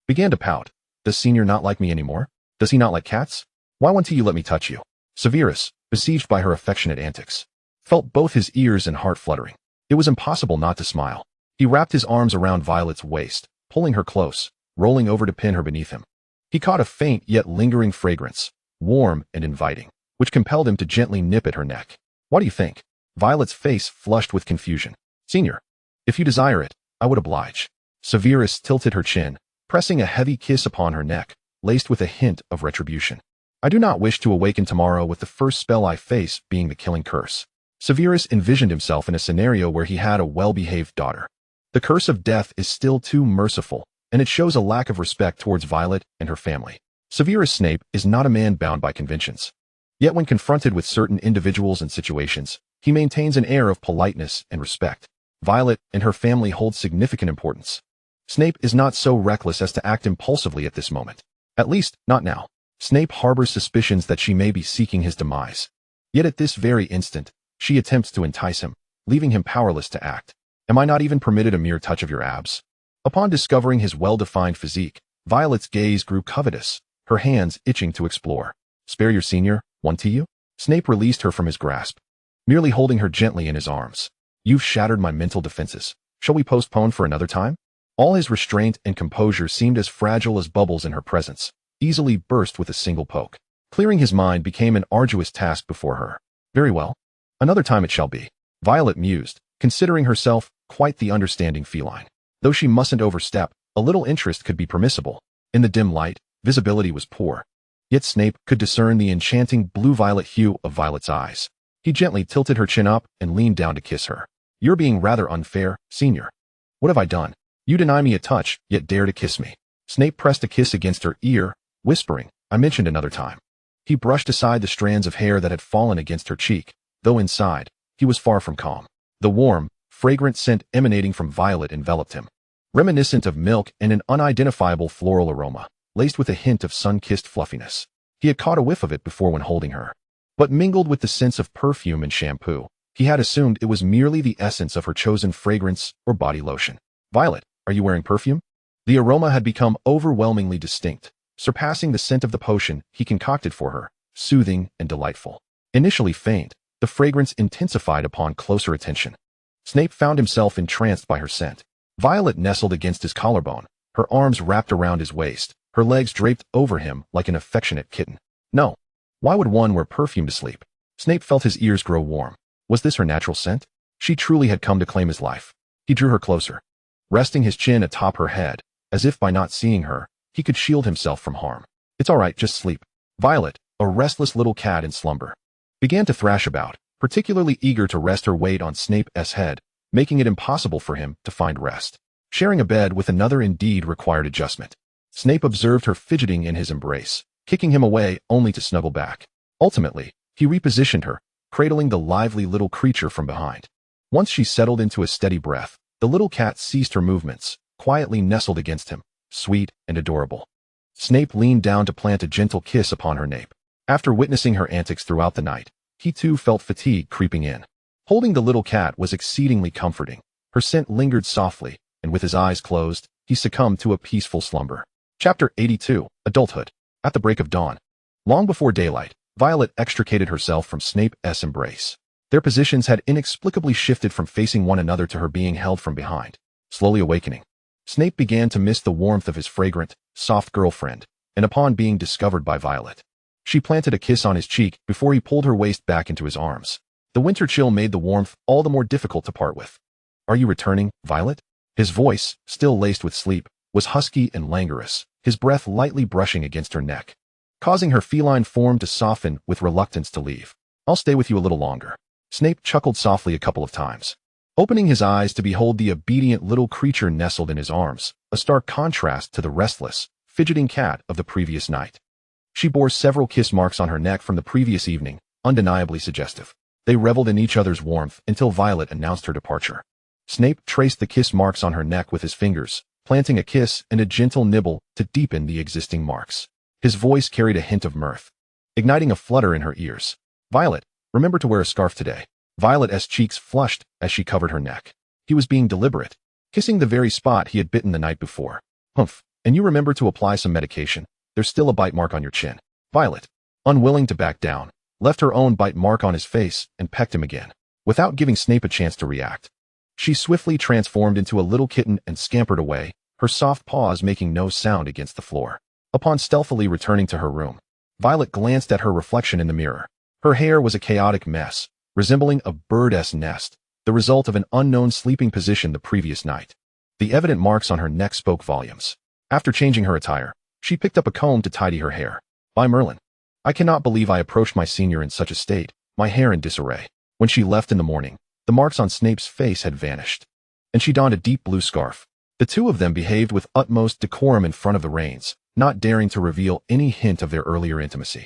began to pout. Does senior not like me anymore? Does he not like cats? Why won't you let me touch you? Severus, besieged by her affectionate antics, felt both his ears and heart fluttering. It was impossible not to smile. He wrapped his arms around Violet's waist, pulling her close, rolling over to pin her beneath him. He caught a faint yet lingering fragrance, warm and inviting, which compelled him to gently nip at her neck. What do you think? Violet's face flushed with confusion. Senior, if you desire it, I would oblige. Severus tilted her chin, pressing a heavy kiss upon her neck, laced with a hint of retribution. I do not wish to awaken tomorrow with the first spell I face being the killing curse. Severus envisioned himself in a scenario where he had a well-behaved daughter. The curse of death is still too merciful, and it shows a lack of respect towards Violet and her family. Severus Snape is not a man bound by conventions. Yet when confronted with certain individuals and situations, he maintains an air of politeness and respect. Violet and her family hold significant importance. Snape is not so reckless as to act impulsively at this moment. At least, not now. Snape harbors suspicions that she may be seeking his demise. Yet at this very instant, she attempts to entice him, leaving him powerless to act. Am I not even permitted a mere touch of your abs? Upon discovering his well-defined physique, Violet's gaze grew covetous, her hands itching to explore. Spare your senior, one to you? Snape released her from his grasp, merely holding her gently in his arms. You've shattered my mental defenses. Shall we postpone for another time? All his restraint and composure seemed as fragile as bubbles in her presence, easily burst with a single poke. Clearing his mind became an arduous task before her. Very well. Another time it shall be. Violet mused, considering herself quite the understanding feline. Though she mustn't overstep, a little interest could be permissible. In the dim light, visibility was poor. Yet Snape could discern the enchanting blue-violet hue of Violet's eyes. He gently tilted her chin up and leaned down to kiss her. You're being rather unfair, senior. What have I done? You deny me a touch, yet dare to kiss me. Snape pressed a kiss against her ear, whispering, I mentioned another time. He brushed aside the strands of hair that had fallen against her cheek, though inside, he was far from calm. The warm, fragrant scent emanating from Violet enveloped him, reminiscent of milk and an unidentifiable floral aroma, laced with a hint of sun-kissed fluffiness. He had caught a whiff of it before when holding her. But mingled with the scents of perfume and shampoo, he had assumed it was merely the essence of her chosen fragrance or body lotion. Violet, are you wearing perfume? The aroma had become overwhelmingly distinct, surpassing the scent of the potion he concocted for her, soothing and delightful. Initially faint, the fragrance intensified upon closer attention. Snape found himself entranced by her scent. Violet nestled against his collarbone, her arms wrapped around his waist, her legs draped over him like an affectionate kitten. No. Why would one wear perfume to sleep? Snape felt his ears grow warm. Was this her natural scent? She truly had come to claim his life. He drew her closer, resting his chin atop her head, as if by not seeing her, he could shield himself from harm. It's all right, just sleep. Violet, a restless little cat in slumber, began to thrash about, particularly eager to rest her weight on Snape's head, making it impossible for him to find rest. Sharing a bed with another indeed required adjustment. Snape observed her fidgeting in his embrace, kicking him away only to snuggle back. Ultimately, he repositioned her, cradling the lively little creature from behind. Once she settled into a steady breath, the little cat ceased her movements, quietly nestled against him, sweet and adorable. Snape leaned down to plant a gentle kiss upon her nape. After witnessing her antics throughout the night, he too felt fatigue creeping in. Holding the little cat was exceedingly comforting. Her scent lingered softly, and with his eyes closed, he succumbed to a peaceful slumber. Chapter 82, Adulthood. At the break of dawn, long before daylight, Violet extricated herself from Snape's embrace. Their positions had inexplicably shifted from facing one another to her being held from behind. Slowly awakening, Snape began to miss the warmth of his fragrant, soft girlfriend, and upon being discovered by Violet, she planted a kiss on his cheek before he pulled her waist back into his arms. The winter chill made the warmth all the more difficult to part with. Are you returning, Violet? His voice, still laced with sleep, was husky and languorous, his breath lightly brushing against her neck, causing her feline form to soften with reluctance to leave. I'll stay with you a little longer. Snape chuckled softly a couple of times, opening his eyes to behold the obedient little creature nestled in his arms, a stark contrast to the restless, fidgeting cat of the previous night. She bore several kiss marks on her neck from the previous evening, undeniably suggestive. They reveled in each other's warmth until Violet announced her departure. Snape traced the kiss marks on her neck with his fingers, planting a kiss and a gentle nibble to deepen the existing marks. His voice carried a hint of mirth, igniting a flutter in her ears. Violet, remember to wear a scarf today. Violet's cheeks flushed as she covered her neck. He was being deliberate, kissing the very spot he had bitten the night before. Humph, and you remember to apply some medication. There's still a bite mark on your chin. Violet, unwilling to back down, left her own bite mark on his face and pecked him again, without giving Snape a chance to react. She swiftly transformed into a little kitten and scampered away, her soft paws making no sound against the floor. Upon stealthily returning to her room, Violet glanced at her reflection in the mirror. Her hair was a chaotic mess, resembling a bird's nest, the result of an unknown sleeping position the previous night. The evident marks on her neck spoke volumes. After changing her attire, she picked up a comb to tidy her hair. By Merlin, I cannot believe I approached my senior in such a state, my hair in disarray. When she left in the morning, the marks on Snape's face had vanished, and she donned a deep blue scarf. The two of them behaved with utmost decorum in front of the Rains, not daring to reveal any hint of their earlier intimacy.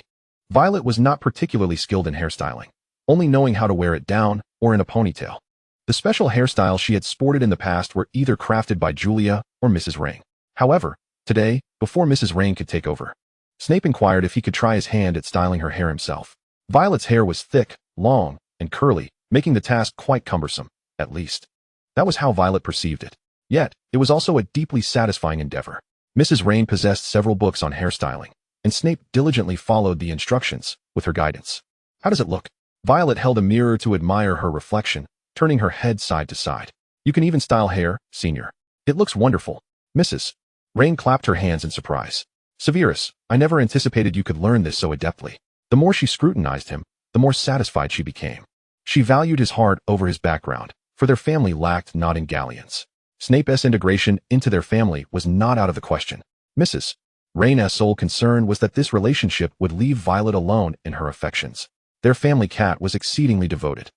Violet was not particularly skilled in hairstyling, only knowing how to wear it down or in a ponytail. The special hairstyles she had sported in the past were either crafted by Julia or Mrs. Rain. However, today, before Mrs. Rain could take over, Snape inquired if he could try his hand at styling her hair himself. Violet's hair was thick, long, and curly, making the task quite cumbersome, at least. That was how Violet perceived it. Yet, it was also a deeply satisfying endeavor. Mrs. Rain possessed several books on hairstyling, and Snape diligently followed the instructions with her guidance. How does it look? Violet held a mirror to admire her reflection, turning her head side to side. You can even style hair, senior. It looks wonderful. Mrs. Rain clapped her hands in surprise. Severus, I never anticipated you could learn this so adeptly. The more she scrutinized him, the more satisfied she became. She valued his heart over his background, for their family lacked nodding galleons. Snape's integration into their family was not out of the question. Mrs. Rain's sole concern was that this relationship would leave Violet alone in her affections. Their family cat was exceedingly devoted.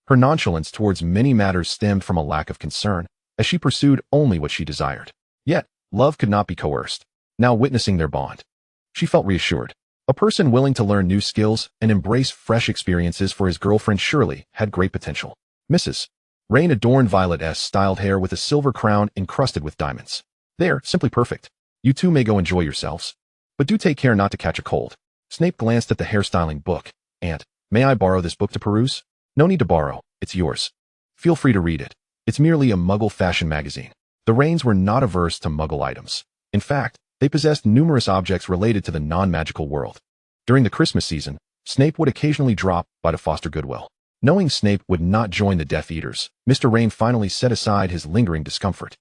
Her nonchalance towards many matters stemmed from a lack of concern, as she pursued only what she desired. Yet, love could not be coerced. Now witnessing their bond, she felt reassured. A person willing to learn new skills and embrace fresh experiences for his girlfriend surely had great potential. Mrs. Rain adorned Violet's styled hair with a silver crown encrusted with diamonds. They're simply perfect. You two may go enjoy yourselves. But do take care not to catch a cold. Snape glanced at the hairstyling book, and, may I borrow this book to peruse? No need to borrow, it's yours. Feel free to read it. It's merely a Muggle fashion magazine. The Rains were not averse to Muggle items. In fact, they possessed numerous objects related to the non-magical world. During the Christmas season, Snape would occasionally drop by to foster goodwill. Knowing Snape would not join the Death Eaters, Mr. Rain finally set aside his lingering discomfort.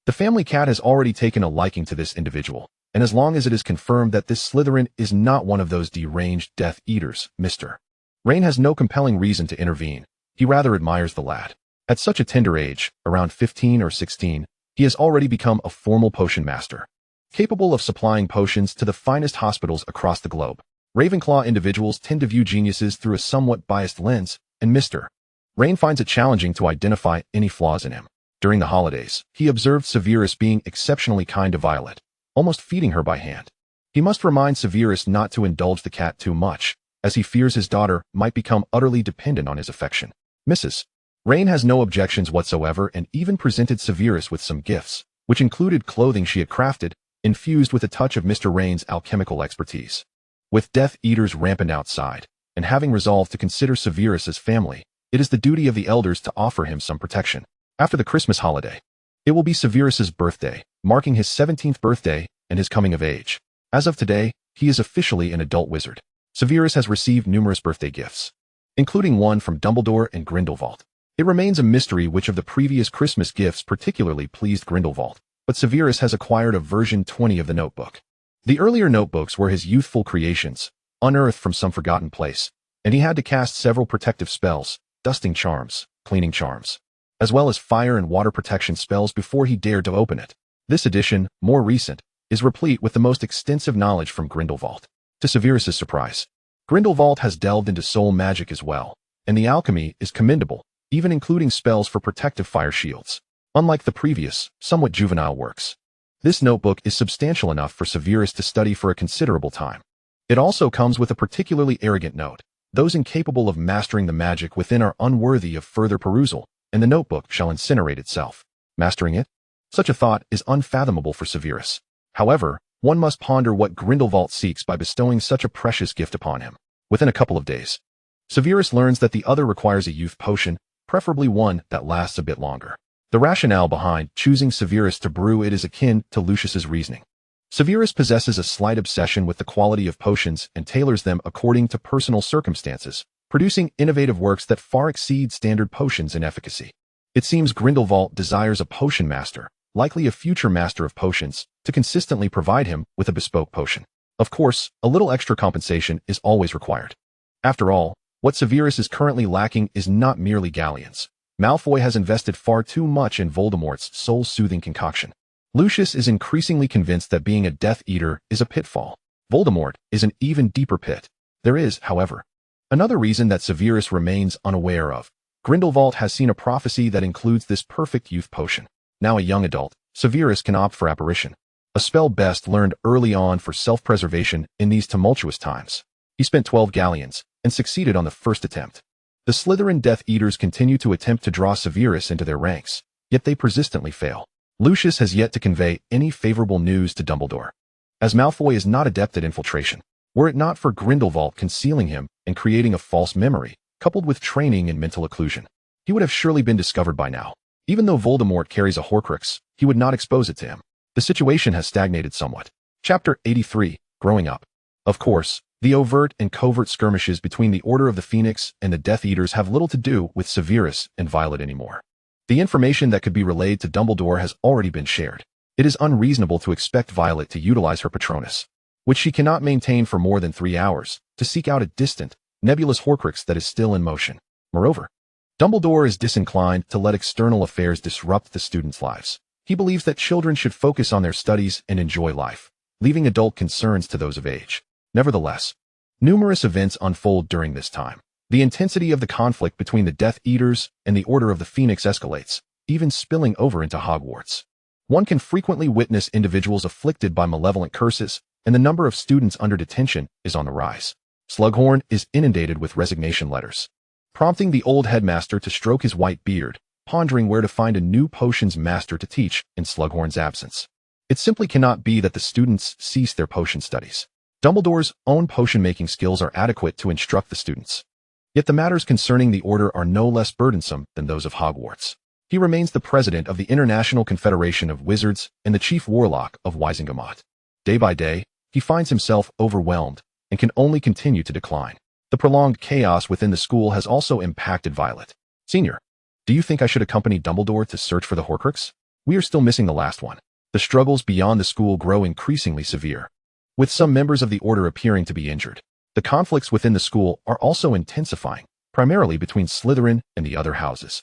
The family cat has already taken a liking to this individual, and as long as it is confirmed that this Slytherin is not one of those deranged Death Eaters, Mr. Rain has no compelling reason to intervene. He rather admires the lad. At such a tender age, around 15 or 16, he has already become a formal potion master, capable of supplying potions to the finest hospitals across the globe. Ravenclaw individuals tend to view geniuses through a somewhat biased lens, and Mr. Rain finds it challenging to identify any flaws in him. During the holidays, he observed Severus being exceptionally kind to Violet, almost feeding her by hand. He must remind Severus not to indulge the cat too much, as he fears his daughter might become utterly dependent on his affection. Mrs. Rain has no objections whatsoever and even presented Severus with some gifts, which included clothing she had crafted, infused with a touch of Mr. Rain's alchemical expertise. With Death Eaters rampant outside, and having resolved to consider Severus as family, it is the duty of the elders to offer him some protection. After the Christmas holiday, it will be Severus's birthday, marking his 17th birthday and his coming of age. As of today, he is officially an adult wizard. Severus has received numerous birthday gifts, including one from Dumbledore and Grindelwald. It remains a mystery which of the previous Christmas gifts particularly pleased Grindelwald, but Severus has acquired a version 20 of the notebook. The earlier notebooks were his youthful creations, unearthed from some forgotten place, and he had to cast several protective spells, dusting charms, cleaning charms, as well as fire and water protection spells before he dared to open it. This edition, more recent, is replete with the most extensive knowledge from Grindelwald. To Severus's surprise, Grindelwald has delved into soul magic as well, and the alchemy is commendable, even including spells for protective fire shields. Unlike the previous, somewhat juvenile works, this notebook is substantial enough for Severus to study for a considerable time. It also comes with a particularly arrogant note. Those incapable of mastering the magic within are unworthy of further perusal, and the notebook shall incinerate itself. Mastering it? Such a thought is unfathomable for Severus. However, one must ponder what Grindelwald seeks by bestowing such a precious gift upon him. Within a couple of days, Severus learns that the other requires a youth potion, preferably one that lasts a bit longer. The rationale behind choosing Severus to brew it is akin to Lucius's reasoning. Severus possesses a slight obsession with the quality of potions and tailors them according to personal circumstances, producing innovative works that far exceed standard potions in efficacy. It seems Grindelwald desires a potion master, likely a future master of potions, to consistently provide him with a bespoke potion. Of course, a little extra compensation is always required. After all, what Severus is currently lacking is not merely galleons. Malfoy has invested far too much in Voldemort's soul-soothing concoction. Lucius is increasingly convinced that being a Death Eater is a pitfall. Voldemort is an even deeper pit. There is, however, another reason that Severus remains unaware of. Grindelwald has seen a prophecy that includes this perfect youth potion. Now a young adult, Severus can opt for apparition, a spell best learned early on for self-preservation in these tumultuous times. He spent 12 galleons and succeeded on the first attempt. The Slytherin Death Eaters continue to attempt to draw Severus into their ranks, yet they persistently fail. Lucius has yet to convey any favorable news to Dumbledore, as Malfoy is not adept at infiltration. Were it not for Grindelwald concealing him and creating a false memory, coupled with training in mental occlusion, he would have surely been discovered by now. Even though Voldemort carries a Horcrux, he would not expose it to him. The situation has stagnated somewhat. Chapter 83, Growing Up. Of course, the overt and covert skirmishes between the Order of the Phoenix and the Death Eaters have little to do with Severus and Violet anymore. The information that could be relayed to Dumbledore has already been shared. It is unreasonable to expect Violet to utilize her Patronus, which she cannot maintain for more than 3 hours, to seek out a distant, nebulous Horcrux that is still in motion. Moreover, Dumbledore is disinclined to let external affairs disrupt the students' lives. He believes that children should focus on their studies and enjoy life, leaving adult concerns to those of age. Nevertheless, numerous events unfold during this time. The intensity of the conflict between the Death Eaters and the Order of the Phoenix escalates, even spilling over into Hogwarts. One can frequently witness individuals afflicted by malevolent curses, and the number of students under detention is on the rise. Slughorn is inundated with resignation letters, prompting the old headmaster to stroke his white beard, pondering where to find a new potions master to teach in Slughorn's absence. It simply cannot be that the students cease their potion studies. Dumbledore's own potion-making skills are adequate to instruct the students. Yet the matters concerning the Order are no less burdensome than those of Hogwarts. He remains the president of the International Confederation of Wizards and the chief warlock of Wisingamot. Day by day, he finds himself overwhelmed and can only continue to decline. The prolonged chaos within the school has also impacted Violet. Senior, do you think I should accompany Dumbledore to search for the Horcrux? We are still missing the last one. The struggles beyond the school grow increasingly severe, with some members of the Order appearing to be injured. The conflicts within the school are also intensifying, primarily between Slytherin and the other houses,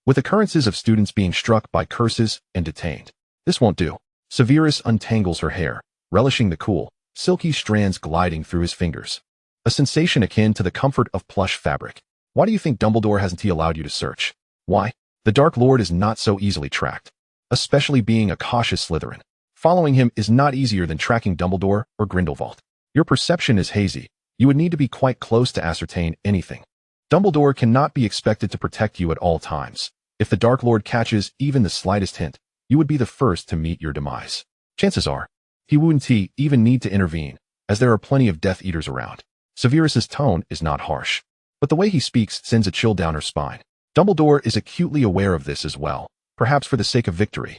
with occurrences of students being struck by curses and detained. This won't do. Severus untangles her hair, relishing the cool, silky strands gliding through his fingers, a sensation akin to the comfort of plush fabric. Why do you think Dumbledore hasn't allowed you to search? Why? The Dark Lord is not so easily tracked, especially being a cautious Slytherin. Following him is not easier than tracking Dumbledore or Grindelwald. Your perception is hazy. You would need to be quite close to ascertain anything. Dumbledore cannot be expected to protect you at all times. If the Dark Lord catches even the slightest hint, you would be the first to meet your demise. Chances are, he wouldn't even need to intervene, as there are plenty of Death Eaters around. Severus's tone is not harsh, but the way he speaks sends a chill down her spine. Dumbledore is acutely aware of this as well, perhaps for the sake of victory.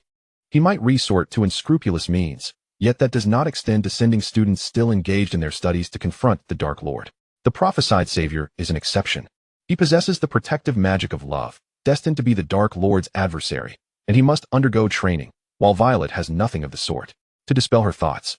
He might resort to unscrupulous means, yet that does not extend to sending students still engaged in their studies to confront the Dark Lord. The prophesied savior is an exception. He possesses the protective magic of love, destined to be the Dark Lord's adversary, and he must undergo training, while Violet has nothing of the sort. To dispel her thoughts,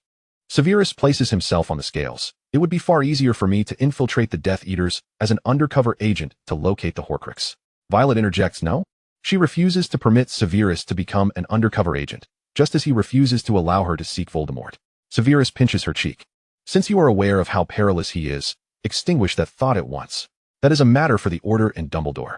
Severus places himself on the scales. It would be far easier for me to infiltrate the Death Eaters as an undercover agent to locate the Horcrux. Violet interjects no. She refuses to permit Severus to become an undercover agent, just as he refuses to allow her to seek Voldemort. Severus pinches her cheek. Since you are aware of how perilous he is, extinguish that thought at once. That is a matter for the Order and Dumbledore.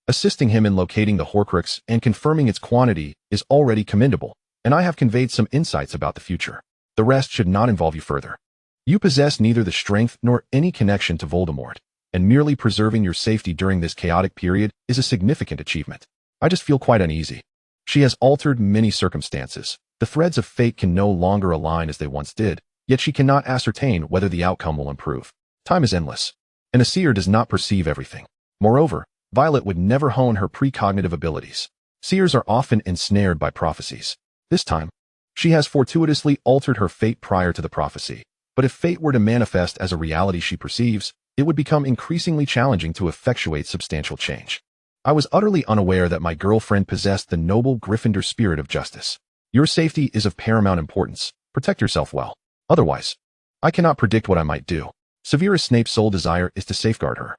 Assisting him in locating the Horcrux and confirming its quantity is already commendable, and I have conveyed some insights about the future. The rest should not involve you further. You possess neither the strength nor any connection to Voldemort, and merely preserving your safety during this chaotic period is a significant achievement. I just feel quite uneasy. She has altered many circumstances. The threads of fate can no longer align as they once did, yet she cannot ascertain whether the outcome will improve. Time is endless, and a seer does not perceive everything. Moreover, Violet would never hone her precognitive abilities. Seers are often ensnared by prophecies. This time, she has fortuitously altered her fate prior to the prophecy. But if fate were to manifest as a reality she perceives, it would become increasingly challenging to effectuate substantial change. I was utterly unaware that my girlfriend possessed the noble Gryffindor spirit of justice. Your safety is of paramount importance. Protect yourself well. Otherwise, I cannot predict what I might do. Severus Snape's sole desire is to safeguard her.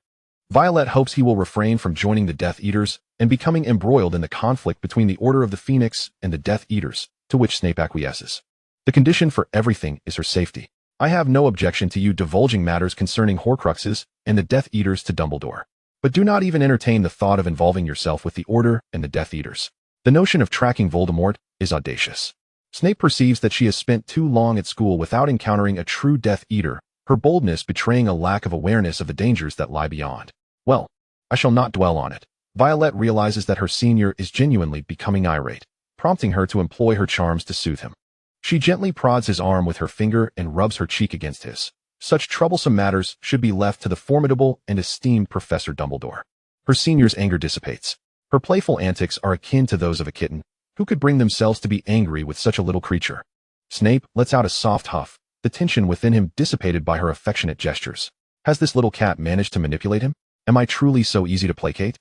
Violet hopes he will refrain from joining the Death Eaters and becoming embroiled in the conflict between the Order of the Phoenix and the Death Eaters, to which Snape acquiesces. The condition for everything is her safety. I have no objection to you divulging matters concerning Horcruxes and the Death Eaters to Dumbledore. But do not even entertain the thought of involving yourself with the Order and the Death Eaters. The notion of tracking Voldemort is audacious. Snape perceives that she has spent too long at school without encountering a true Death Eater, her boldness betraying a lack of awareness of the dangers that lie beyond. Well, I shall not dwell on it. Violet realizes that her senior is genuinely becoming irate, prompting her to employ her charms to soothe him. She gently prods his arm with her finger and rubs her cheek against his. Such troublesome matters should be left to the formidable and esteemed Professor Dumbledore. Her senior's anger dissipates. Her playful antics are akin to those of a kitten. Who could bring themselves to be angry with such a little creature? Snape lets out a soft huff, the tension within him dissipated by her affectionate gestures. Has this little cat managed to manipulate him? Am I truly so easy to placate?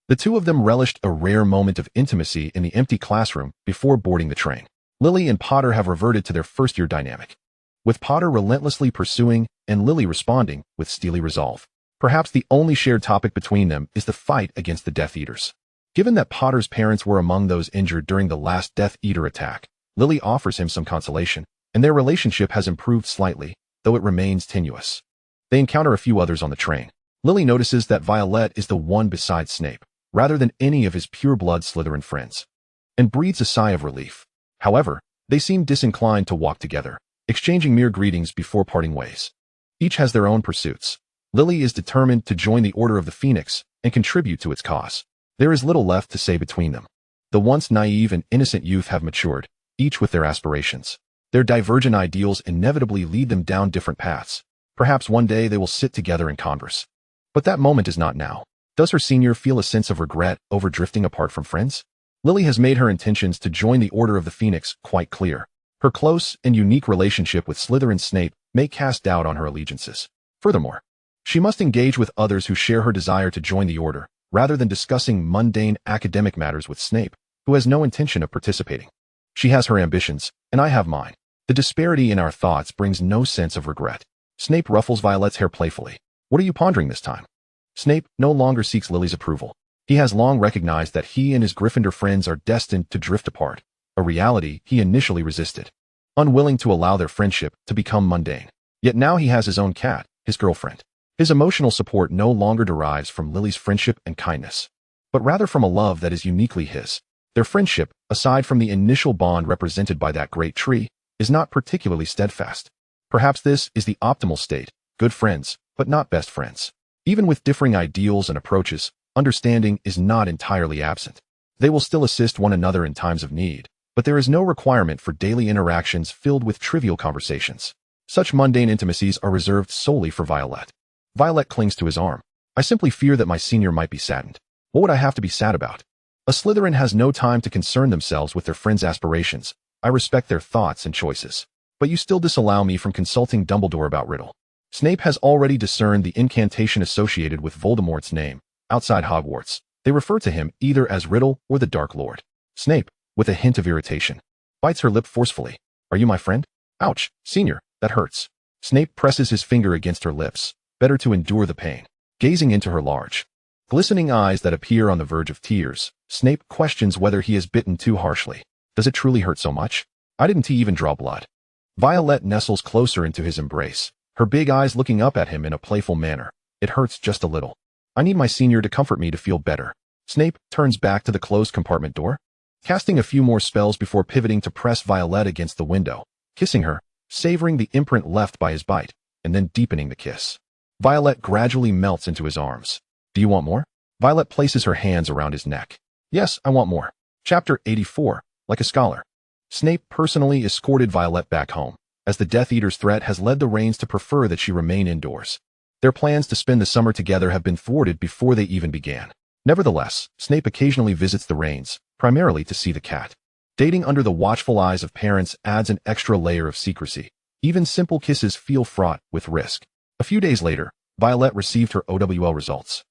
The two of them relished a rare moment of intimacy in the empty classroom before boarding the train. Lily and Potter have reverted to their first-year dynamic, with Potter relentlessly pursuing and Lily responding with steely resolve. Perhaps the only shared topic between them is the fight against the Death Eaters. Given that Potter's parents were among those injured during the last Death Eater attack, Lily offers him some consolation, and their relationship has improved slightly, though it remains tenuous. They encounter a few others on the train. Lily notices that Violet is the one beside Snape, rather than any of his pure-blood Slytherin friends, and breathes a sigh of relief. However, they seem disinclined to walk together, exchanging mere greetings before parting ways. Each has their own pursuits. Lily is determined to join the Order of the Phoenix and contribute to its cause. There is little left to say between them. The once naive and innocent youth have matured, each with their aspirations. Their divergent ideals inevitably lead them down different paths. Perhaps one day they will sit together and converse. But that moment is not now. Does her senior feel a sense of regret over drifting apart from friends? Lily has made her intentions to join the Order of the Phoenix quite clear. Her close and unique relationship with Slytherin Snape may cast doubt on her allegiances. Furthermore, she must engage with others who share her desire to join the Order, rather than discussing mundane academic matters with Snape, who has no intention of participating. She has her ambitions, and I have mine. The disparity in our thoughts brings no sense of regret. Snape ruffles Violet's hair playfully. What are you pondering this time? Snape no longer seeks Lily's approval. He has long recognized that he and his Gryffindor friends are destined to drift apart, a reality he initially resisted, unwilling to allow their friendship to become mundane. Yet now he has his own cat, his girlfriend. His emotional support no longer derives from Lily's friendship and kindness, but rather from a love that is uniquely his. Their friendship, aside from the initial bond represented by that great tree, is not particularly steadfast. Perhaps this is the optimal state, good friends, but not best friends. Even with differing ideals and approaches, understanding is not entirely absent. They will still assist one another in times of need, but there is no requirement for daily interactions filled with trivial conversations. Such mundane intimacies are reserved solely for Violet. Violet clings to his arm. I simply fear that my senior might be saddened. What would I have to be sad about? A Slytherin has no time to concern themselves with their friends' aspirations. I respect their thoughts and choices. But you still disallow me from consulting Dumbledore about Riddle. Snape has already discerned the incantation associated with Voldemort's name. Outside Hogwarts, they refer to him either as Riddle or the Dark Lord. Snape, with a hint of irritation, bites her lip forcefully. Are you my friend? Ouch, senior, that hurts. Snape presses his finger against her lips, better to endure the pain. Gazing into her large, glistening eyes that appear on the verge of tears, Snape questions whether he has bitten too harshly. Does it truly hurt so much? I didn't even draw blood. Violet nestles closer into his embrace, her big eyes looking up at him in a playful manner. It hurts just a little. I need my senior to comfort me to feel better. Snape turns back to the closed compartment door, casting a few more spells before pivoting to press Violet against the window, kissing her, savoring the imprint left by his bite, and then deepening the kiss. Violet gradually melts into his arms. Do you want more? Violet places her hands around his neck. Yes, I want more. Chapter 84, Like a Scholar. Snape personally escorted Violet back home, as the Death Eater's threat has led the Rains to prefer that she remain indoors. Their plans to spend the summer together have been thwarted before they even began. Nevertheless, Snape occasionally visits the Rains, primarily to see the cat. Dating under the watchful eyes of parents adds an extra layer of secrecy. Even simple kisses feel fraught with risk. A few days later, Violet received her OWL results.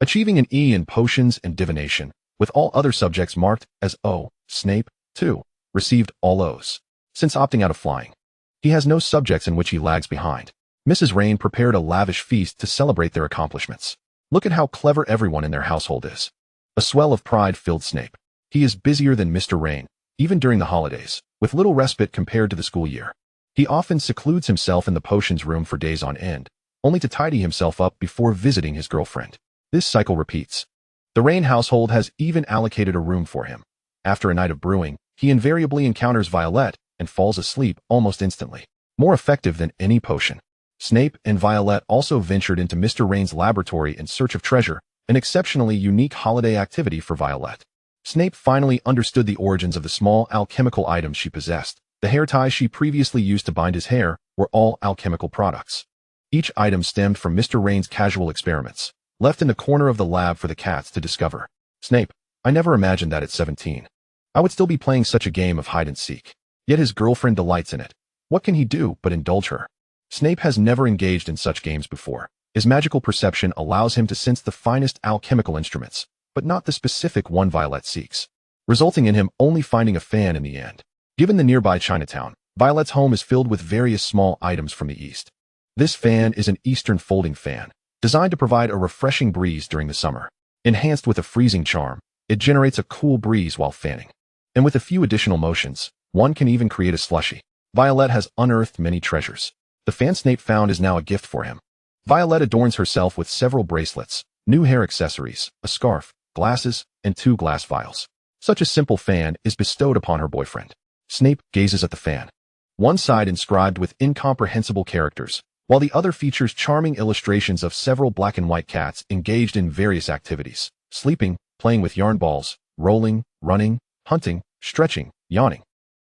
achieving an E in potions and divination, with all other subjects marked as O. Snape, too, received all O's. Since opting out of flying, he has no subjects in which he lags behind. Mrs. Rain prepared a lavish feast to celebrate their accomplishments. Look at how clever everyone in their household is. A swell of pride filled Snape. He is busier than Mr. Rain, even during the holidays, with little respite compared to the school year. He often secludes himself in the potions room for days on end, only to tidy himself up before visiting his girlfriend. This cycle repeats. The Rain household has even allocated a room for him. After a night of brewing, he invariably encounters Violet and falls asleep almost instantly. More effective than any potion. Snape and Violet also ventured into Mr. Rain's laboratory in search of treasure, an exceptionally unique holiday activity for Violet. Snape finally understood the origins of the small alchemical items she possessed. The hair ties she previously used to bind his hair were all alchemical products. Each item stemmed from Mr. Rain's casual experiments, left in the corner of the lab for the cats to discover. Snape, I never imagined that at 17. I would still be playing such a game of hide-and-seek. Yet his girlfriend delights in it. What can he do but indulge her? Snape has never engaged in such games before. His magical perception allows him to sense the finest alchemical instruments, but not the specific one Violet seeks, resulting in him only finding a fan in the end. Given the nearby Chinatown, Violet's home is filled with various small items from the east. This fan is an Eastern folding fan, designed to provide a refreshing breeze during the summer. Enhanced with a freezing charm, it generates a cool breeze while fanning. And with a few additional motions, one can even create a slushie. Violet has unearthed many treasures. The fan Snape found is now a gift for him. Violet adorns herself with several bracelets, new hair accessories, a scarf, glasses, and 2 glass vials. Such a simple fan is bestowed upon her boyfriend. Snape gazes at the fan. One side inscribed with incomprehensible characters, while the other features charming illustrations of several black and white cats engaged in various activities: sleeping, playing with yarn balls, rolling, running, hunting, stretching, yawning,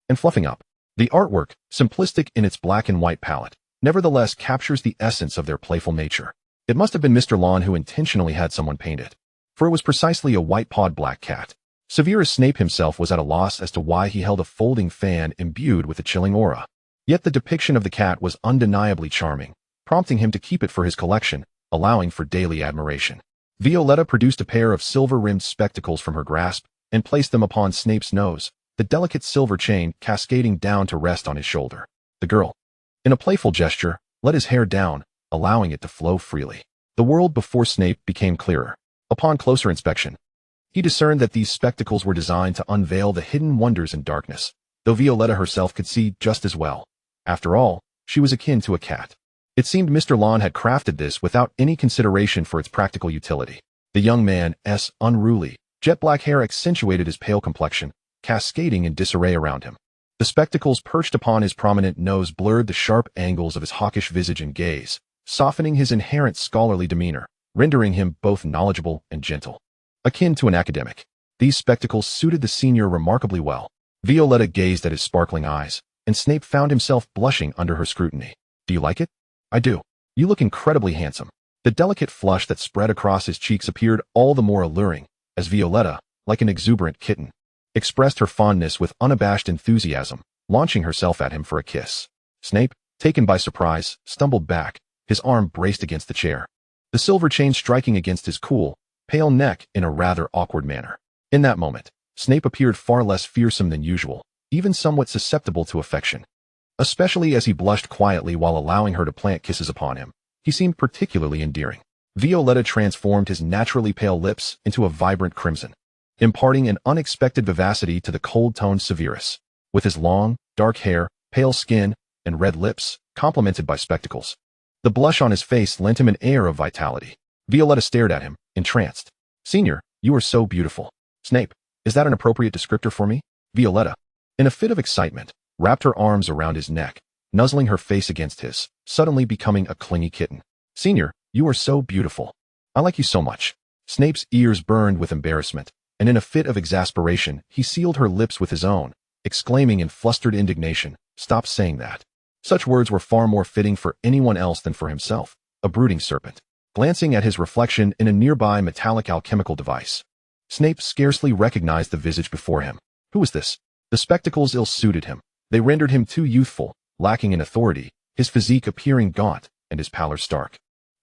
and fluffing up. The artwork, simplistic in its black and white palette, nevertheless captures the essence of their playful nature. It must have been Mr. Lawn who intentionally had someone paint it, for it was precisely a white-pawed black cat. Severus Snape himself was at a loss as to why he held a folding fan imbued with a chilling aura. Yet the depiction of the cat was undeniably charming, prompting him to keep it for his collection, allowing for daily admiration. Violetta produced a pair of silver-rimmed spectacles from her grasp and placed them upon Snape's nose, the delicate silver chain cascading down to rest on his shoulder. The girl, in a playful gesture, let his hair down, allowing it to flow freely. The world before Snape became clearer. Upon closer inspection, he discerned that these spectacles were designed to unveil the hidden wonders in darkness, though Violetta herself could see just as well. After all, she was akin to a cat. It seemed Mr. Lawn had crafted this without any consideration for its practical utility. The young man's unruly, jet-black hair accentuated his pale complexion, cascading in disarray around him. The spectacles perched upon his prominent nose blurred the sharp angles of his hawkish visage and gaze, softening his inherent scholarly demeanor, rendering him both knowledgeable and gentle. Akin to an academic, these spectacles suited the senior remarkably well. Violetta gazed at his sparkling eyes, and Snape found himself blushing under her scrutiny. Do you like it? I do. You look incredibly handsome. The delicate flush that spread across his cheeks appeared all the more alluring, as Violetta, like an exuberant kitten, expressed her fondness with unabashed enthusiasm, launching herself at him for a kiss. Snape, taken by surprise, stumbled back, his arm braced against the chair, the silver chain striking against his cool, pale neck in a rather awkward manner. In that moment, Snape appeared far less fearsome than usual, even somewhat susceptible to affection. Especially as he blushed quietly while allowing her to plant kisses upon him, he seemed particularly endearing. Violetta transformed his naturally pale lips into a vibrant crimson, imparting an unexpected vivacity to the cold-toned Severus. With his long, dark hair, pale skin, and red lips, complemented by spectacles, the blush on his face lent him an air of vitality. Violetta stared at him, entranced. Senior, you are so beautiful. Snape, is that an appropriate descriptor for me? Violetta, in a fit of excitement, wrapped her arms around his neck, nuzzling her face against his, suddenly becoming a clingy kitten. Senior, you are so beautiful. I like you so much. Snape's ears burned with embarrassment, and in a fit of exasperation, he sealed her lips with his own, exclaiming in flustered indignation, "Stop saying that." Such words were far more fitting for anyone else than for himself, a brooding serpent, glancing at his reflection in a nearby metallic alchemical device. Snape scarcely recognized the visage before him. Who was this? The spectacles ill-suited him. They rendered him too youthful, lacking in authority, his physique appearing gaunt, and his pallor stark.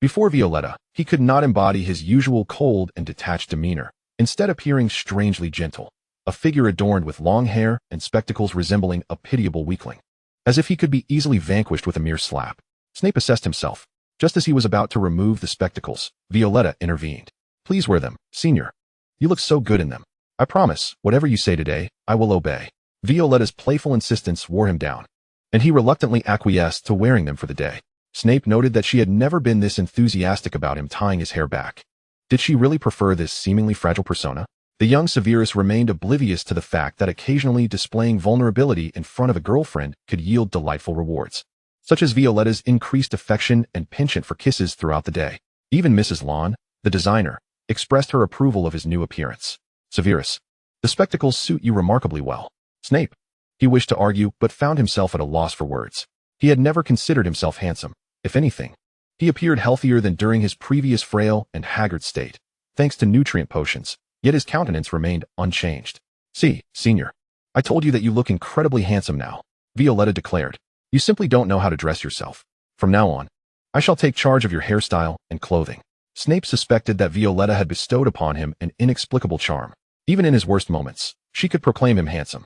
Before Violetta, he could not embody his usual cold and detached demeanor, instead appearing strangely gentle, a figure adorned with long hair and spectacles resembling a pitiable weakling. As if he could be easily vanquished with a mere slap. Snape assessed himself. Just as he was about to remove the spectacles, Violetta intervened. Please wear them, Senior. You look so good in them. I promise, whatever you say today, I will obey. Violetta's playful insistence wore him down, and he reluctantly acquiesced to wearing them for the day. Snape noted that she had never been this enthusiastic about him tying his hair back. Did she really prefer this seemingly fragile persona? The young Severus remained oblivious to the fact that occasionally displaying vulnerability in front of a girlfriend could yield delightful rewards, such as Violetta's increased affection and penchant for kisses throughout the day. Even Mrs. Lawn, the designer, expressed her approval of his new appearance. Severus, the spectacles suit you remarkably well. Snape. He wished to argue, but found himself at a loss for words. He had never considered himself handsome. If anything, he appeared healthier than during his previous frail and haggard state, thanks to nutrient potions, yet his countenance remained unchanged. See, Senior, I told you that you look incredibly handsome now, Violetta declared. You simply don't know how to dress yourself. From now on, I shall take charge of your hairstyle and clothing. Snape suspected that Violetta had bestowed upon him an inexplicable charm. Even in his worst moments, she could proclaim him handsome.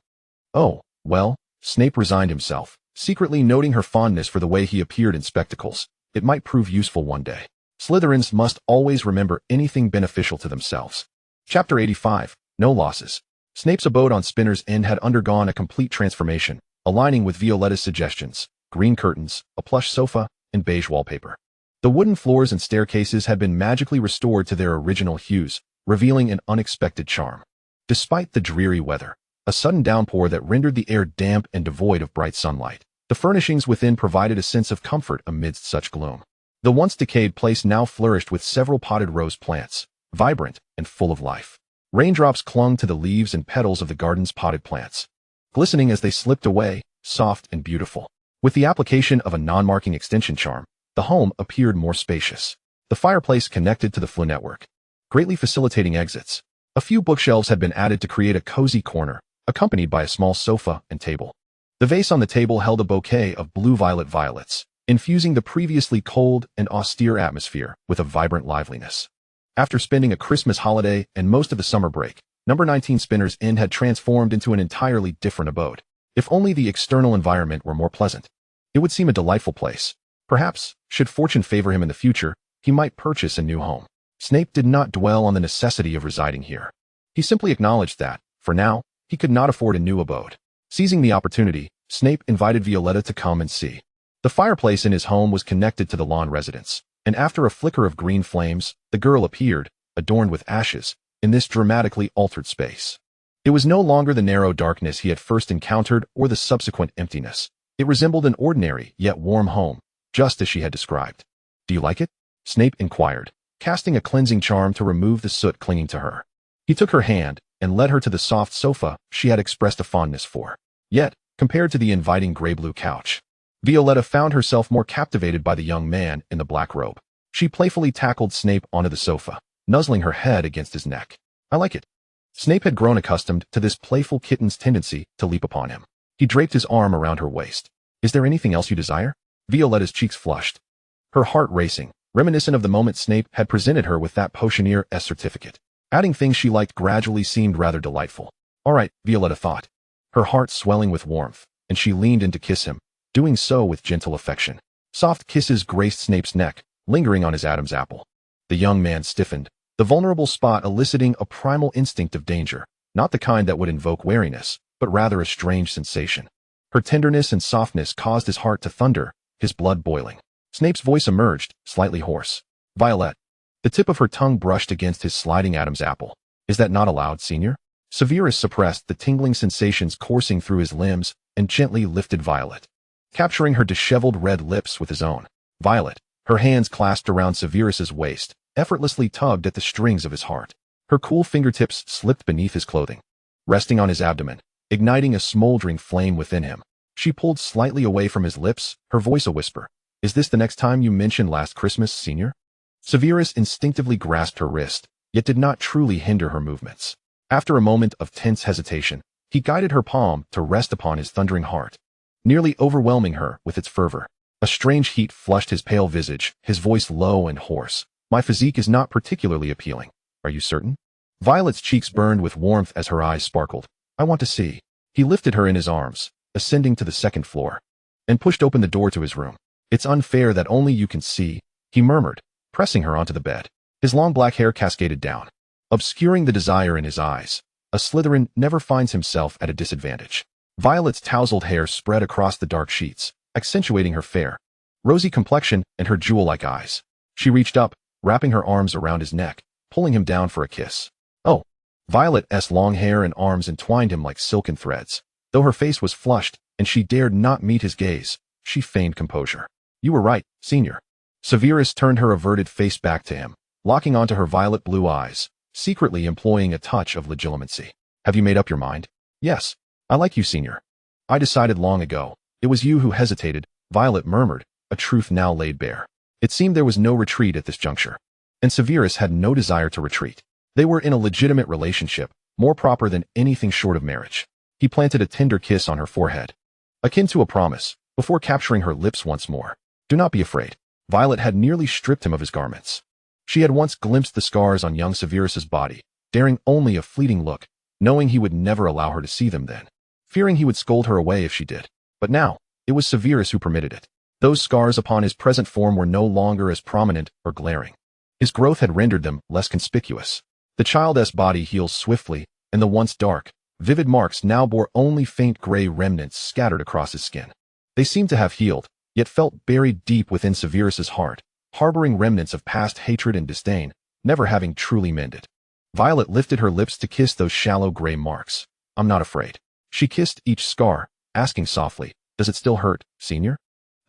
Oh, well, Snape resigned himself, secretly noting her fondness for the way he appeared in spectacles. It might prove useful one day. Slytherins must always remember anything beneficial to themselves. Chapter 85, No Losses. Snape's abode on Spinner's End had undergone a complete transformation, aligning with Violetta's suggestions: green curtains, a plush sofa, and beige wallpaper. The wooden floors and staircases had been magically restored to their original hues, revealing an unexpected charm. Despite the dreary weather, a sudden downpour that rendered the air damp and devoid of bright sunlight, the furnishings within provided a sense of comfort amidst such gloom. The once decayed place now flourished with several potted rose plants, vibrant and full of life. Raindrops clung to the leaves and petals of the garden's potted plants, glistening as they slipped away, soft and beautiful. With the application of a non-marking extension charm, the home appeared more spacious. The fireplace connected to the flue network, greatly facilitating exits. A few bookshelves had been added to create a cozy corner, accompanied by a small sofa and table. The vase on the table held a bouquet of blue-violet violets, infusing the previously cold and austere atmosphere with a vibrant liveliness. After spending a Christmas holiday and most of the summer break, Number 19 Spinner's Inn had transformed into an entirely different abode. If only the external environment were more pleasant, it would seem a delightful place. Perhaps, should fortune favor him in the future, he might purchase a new home. Snape did not dwell on the necessity of residing here. He simply acknowledged that, for now, he could not afford a new abode. Seizing the opportunity, Snape invited Violetta to come and see. The fireplace in his home was connected to the lawn residence, and after a flicker of green flames, the girl appeared, adorned with ashes, in this dramatically altered space. It was no longer the narrow darkness he had first encountered or the subsequent emptiness. It resembled an ordinary yet warm home, just as she had described. Do you like it? Snape inquired, casting a cleansing charm to remove the soot clinging to her. He took her hand and led her to the soft sofa she had expressed a fondness for. Yet, compared to the inviting gray-blue couch, Violetta found herself more captivated by the young man in the black robe. She playfully tackled Snape onto the sofa, nuzzling her head against his neck. I like it. Snape had grown accustomed to this playful kitten's tendency to leap upon him. He draped his arm around her waist. Is there anything else you desire? Violetta's cheeks flushed, her heart racing, reminiscent of the moment Snape had presented her with that Potioneer-S certificate. Adding things she liked gradually seemed rather delightful. All right, Violetta thought, her heart swelling with warmth, and she leaned in to kiss him, doing so with gentle affection. Soft kisses graced Snape's neck, lingering on his Adam's apple. The young man stiffened, the vulnerable spot eliciting a primal instinct of danger, not the kind that would invoke wariness, but rather a strange sensation. Her tenderness and softness caused his heart to thunder, his blood boiling. Snape's voice emerged, slightly hoarse. Violet. The tip of her tongue brushed against his sliding Adam's apple. Is that not allowed, Senior? Severus suppressed the tingling sensations coursing through his limbs and gently lifted Violet, capturing her disheveled red lips with his own. Violet, her hands clasped around Severus's waist, effortlessly tugged at the strings of his heart. Her cool fingertips slipped beneath his clothing, resting on his abdomen, igniting a smoldering flame within him. She pulled slightly away from his lips, her voice a whisper. Is this the next time you mention last Christmas, Senior? Severus instinctively grasped her wrist, yet did not truly hinder her movements. After a moment of tense hesitation, he guided her palm to rest upon his thundering heart, nearly overwhelming her with its fervor. A strange heat flushed his pale visage, his voice low and hoarse. My physique is not particularly appealing. Are you certain? Violet's cheeks burned with warmth as her eyes sparkled. I want to see. He lifted her in his arms, ascending to the second floor, and pushed open the door to his room. It's unfair that only you can see, he murmured, pressing her onto the bed. His long black hair cascaded down, obscuring the desire in his eyes. A Slytherin never finds himself at a disadvantage. Violet's tousled hair spread across the dark sheets, accentuating her fair, rosy complexion and her jewel-like eyes. She reached up, wrapping her arms around his neck, pulling him down for a kiss. Oh! Violet's long hair and arms entwined him like silken threads. Though her face was flushed, and she dared not meet his gaze, she feigned composure. You were right, Senior. Severus turned her averted face back to him, locking onto her violet blue eyes, secretly employing a touch of legitimacy. Have you made up your mind? Yes. I like you, Senior. I decided long ago. It was you who hesitated, Violet murmured, a truth now laid bare. It seemed there was no retreat at this juncture. And Severus had no desire to retreat. They were in a legitimate relationship, more proper than anything short of marriage. He planted a tender kiss on her forehead, akin to a promise, before capturing her lips once more. Do not be afraid. Violet had nearly stripped him of his garments. She had once glimpsed the scars on young Severus's body, daring only a fleeting look, knowing he would never allow her to see them then, fearing he would scold her away if she did. But now, it was Severus who permitted it. Those scars upon his present form were no longer as prominent or glaring. His growth had rendered them less conspicuous. The child's body healed swiftly, and the once dark, vivid marks now bore only faint gray remnants scattered across his skin. They seemed to have healed, yet felt buried deep within Severus's heart, harboring remnants of past hatred and disdain, never having truly mended. Violet lifted her lips to kiss those shallow gray marks. I'm not afraid. She kissed each scar, asking softly, does it still hurt, Senior?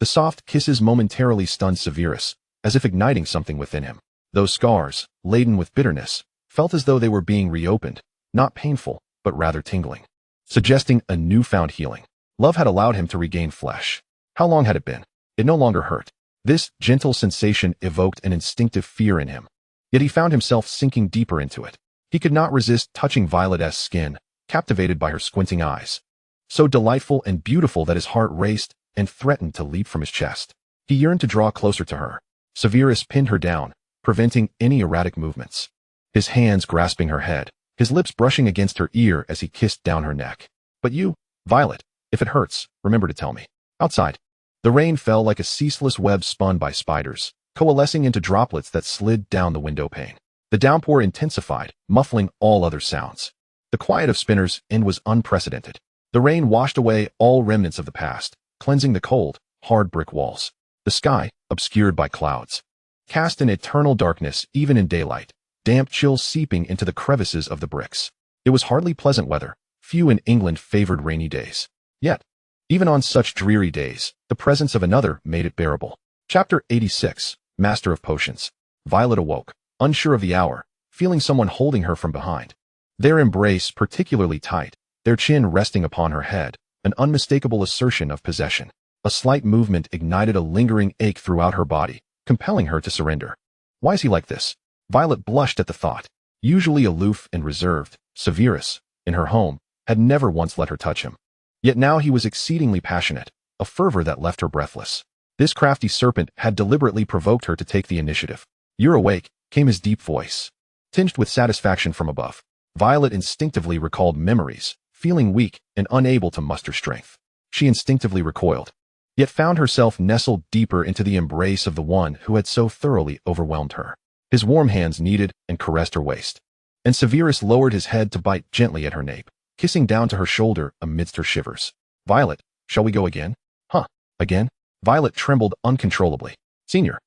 The soft kisses momentarily stunned Severus, as if igniting something within him. Those scars, laden with bitterness, felt as though they were being reopened, not painful, but rather tingling, suggesting a newfound healing. Love had allowed him to regain flesh. How long had it been? It no longer hurt. This gentle sensation evoked an instinctive fear in him. Yet he found himself sinking deeper into it. He could not resist touching Violet's skin, captivated by her squinting eyes. So delightful and beautiful that his heart raced and threatened to leap from his chest. He yearned to draw closer to her. Severus pinned her down, preventing any erratic movements. His hands grasping her head, his lips brushing against her ear as he kissed down her neck. But you, Violet, if it hurts, remember to tell me. Outside. The rain fell like a ceaseless web spun by spiders, coalescing into droplets that slid down the window pane. The downpour intensified, muffling all other sounds. The quiet of Spinner's End was unprecedented. The rain washed away all remnants of the past, cleansing the cold, hard brick walls. The sky, obscured by clouds, cast in eternal darkness even in daylight, damp chills seeping into the crevices of the bricks. It was hardly pleasant weather. Few in England favored rainy days. Yet, even on such dreary days, the presence of another made it bearable. Chapter 86, Master of Potions. Violet awoke, unsure of the hour, feeling someone holding her from behind. Their embrace particularly tight, their chin resting upon her head, an unmistakable assertion of possession. A slight movement ignited a lingering ache throughout her body, compelling her to surrender. Why is he like this? Violet blushed at the thought. Usually aloof and reserved, Severus, in her home, had never once let her touch him. Yet now he was exceedingly passionate, a fervor that left her breathless. This crafty serpent had deliberately provoked her to take the initiative. You're awake, came his deep voice, tinged with satisfaction from above. Violet instinctively recalled memories, feeling weak and unable to muster strength. She instinctively recoiled, yet found herself nestled deeper into the embrace of the one who had so thoroughly overwhelmed her. His warm hands kneaded and caressed her waist, and Severus lowered his head to bite gently at her nape, kissing down to her shoulder amidst her shivers. Violet, shall we go again? Huh, again? Violet trembled uncontrollably. Senior.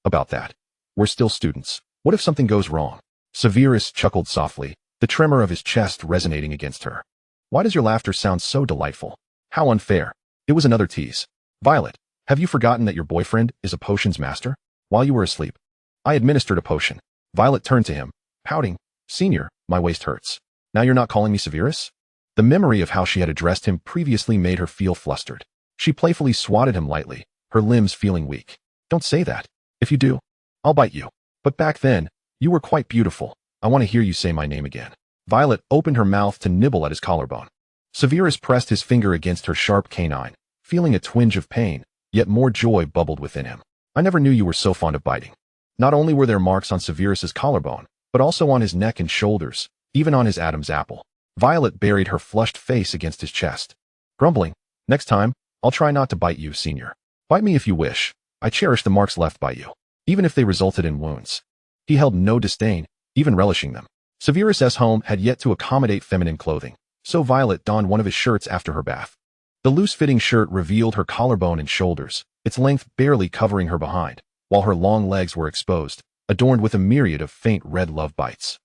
About that. We're still students. What if something goes wrong? Severus chuckled softly, the tremor of his chest resonating against her. Why does your laughter sound so delightful? How unfair. It was another tease. Violet, have you forgotten that your boyfriend is a potions master? While you were asleep, I administered a potion. Violet turned to him, pouting. Senior, my waist hurts. Now you're not calling me Severus? The memory of how she had addressed him previously made her feel flustered. She playfully swatted him lightly, her limbs feeling weak. Don't say that. If you do, I'll bite you. But back then, you were quite beautiful. I want to hear you say my name again. Violet opened her mouth to nibble at his collarbone. Severus pressed his finger against her sharp canine, feeling a twinge of pain, yet more joy bubbled within him. I never knew you were so fond of biting. Not only were there marks on Severus's collarbone, but also on his neck and shoulders, even on his Adam's apple. Violet buried her flushed face against his chest, grumbling, "Next time, I'll try not to bite you, senior. Bite me if you wish. I cherish the marks left by you, even if they resulted in wounds." He held no disdain, even relishing them. Severus's home had yet to accommodate feminine clothing, so Violet donned one of his shirts after her bath. The loose-fitting shirt revealed her collarbone and shoulders, its length barely covering her behind, while her long legs were exposed, adorned with a myriad of faint red love bites.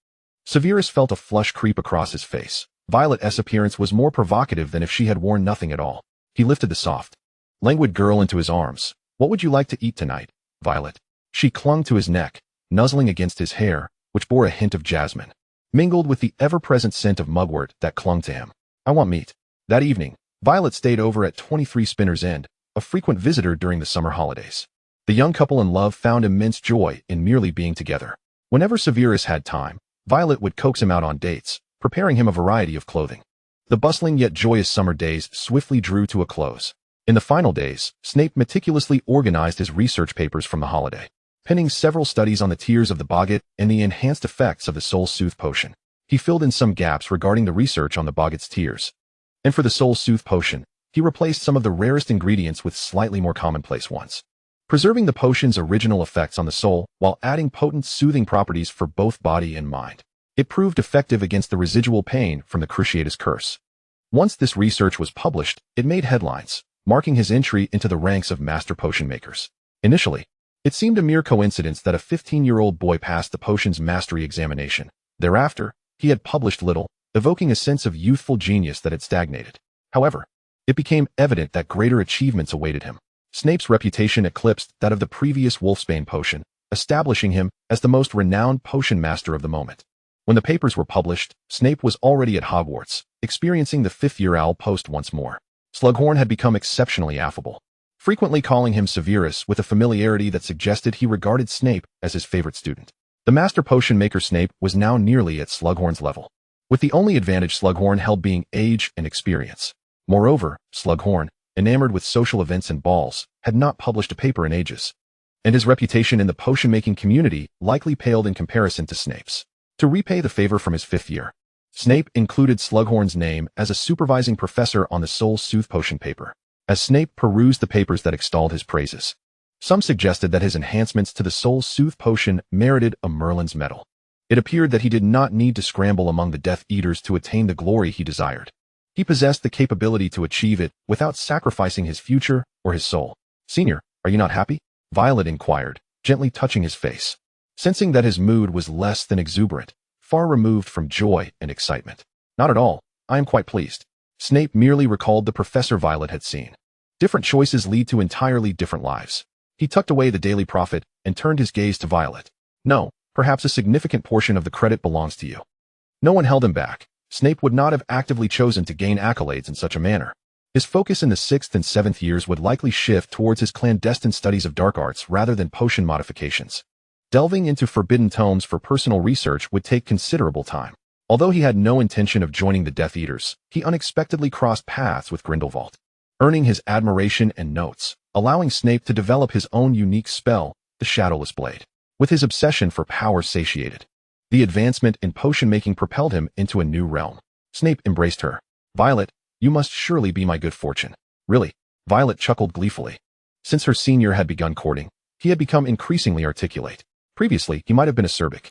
Severus felt a flush creep across his face. Violet's appearance was more provocative than if she had worn nothing at all. He lifted the soft, languid girl into his arms. "What would you like to eat tonight, Violet?" She clung to his neck, nuzzling against his hair, which bore a hint of jasmine, mingled with the ever-present scent of mugwort that clung to him. "I want meat." That evening, Violet stayed over at 23 Spinner's End, a frequent visitor during the summer holidays. The young couple in love found immense joy in merely being together. Whenever Severus had time, Violet would coax him out on dates, preparing him a variety of clothing. The bustling yet joyous summer days swiftly drew to a close. In the final days, Snape meticulously organized his research papers from the holiday, penning several studies on the tears of the Boggart and the enhanced effects of the Soul Soothe potion. He filled in some gaps regarding the research on the Boggart's tears. And for the Soul Soothe potion, he replaced some of the rarest ingredients with slightly more commonplace ones, preserving the potion's original effects on the soul while adding potent soothing properties for both body and mind. It proved effective against the residual pain from the Cruciatus curse. Once this research was published, it made headlines, marking his entry into the ranks of master potion makers. Initially, it seemed a mere coincidence that a 15-year-old boy passed the potion's mastery examination. Thereafter, he had published little, evoking a sense of youthful genius that had stagnated. However, it became evident that greater achievements awaited him. Snape's reputation eclipsed that of the previous Wolfsbane potion, establishing him as the most renowned potion master of the moment. When the papers were published, Snape was already at Hogwarts, experiencing the fifth-year owl post once more. Slughorn had become exceptionally affable, frequently calling him Severus with a familiarity that suggested he regarded Snape as his favorite student. The master potion maker Snape was now nearly at Slughorn's level, with the only advantage Slughorn held being age and experience. Moreover, Slughorn, enamored with social events and balls, had not published a paper in ages, and his reputation in the potion-making community likely paled in comparison to Snape's. To repay the favor from his fifth year, Snape included Slughorn's name as a supervising professor on the Soul Soothe potion paper. As Snape perused the papers that extolled his praises, some suggested that his enhancements to the Soul Soothe potion merited a Merlin's medal. It appeared that he did not need to scramble among the Death Eaters to attain the glory he desired. He possessed the capability to achieve it without sacrificing his future or his soul. "Senior, are you not happy?" Violet inquired, gently touching his face, sensing that his mood was less than exuberant, far removed from joy and excitement. "Not at all. I am quite pleased." Snape merely recalled the professor Violet had seen. Different choices lead to entirely different lives. He tucked away the Daily Prophet and turned his gaze to Violet. "No, perhaps a significant portion of the credit belongs to you." No one held him back. Snape would not have actively chosen to gain accolades in such a manner. His focus in the 6th and 7th years would likely shift towards his clandestine studies of dark arts rather than potion modifications. Delving into forbidden tomes for personal research would take considerable time. Although he had no intention of joining the Death Eaters, he unexpectedly crossed paths with Grindelwald, earning his admiration and notes, allowing Snape to develop his own unique spell, the Shadowless Blade. With his obsession for power satiated, the advancement in potion-making propelled him into a new realm. Snape embraced her. "Violet, you must surely be my good fortune." "Really?" Violet chuckled gleefully. Since her senior had begun courting, he had become increasingly articulate. Previously, he might have been acerbic,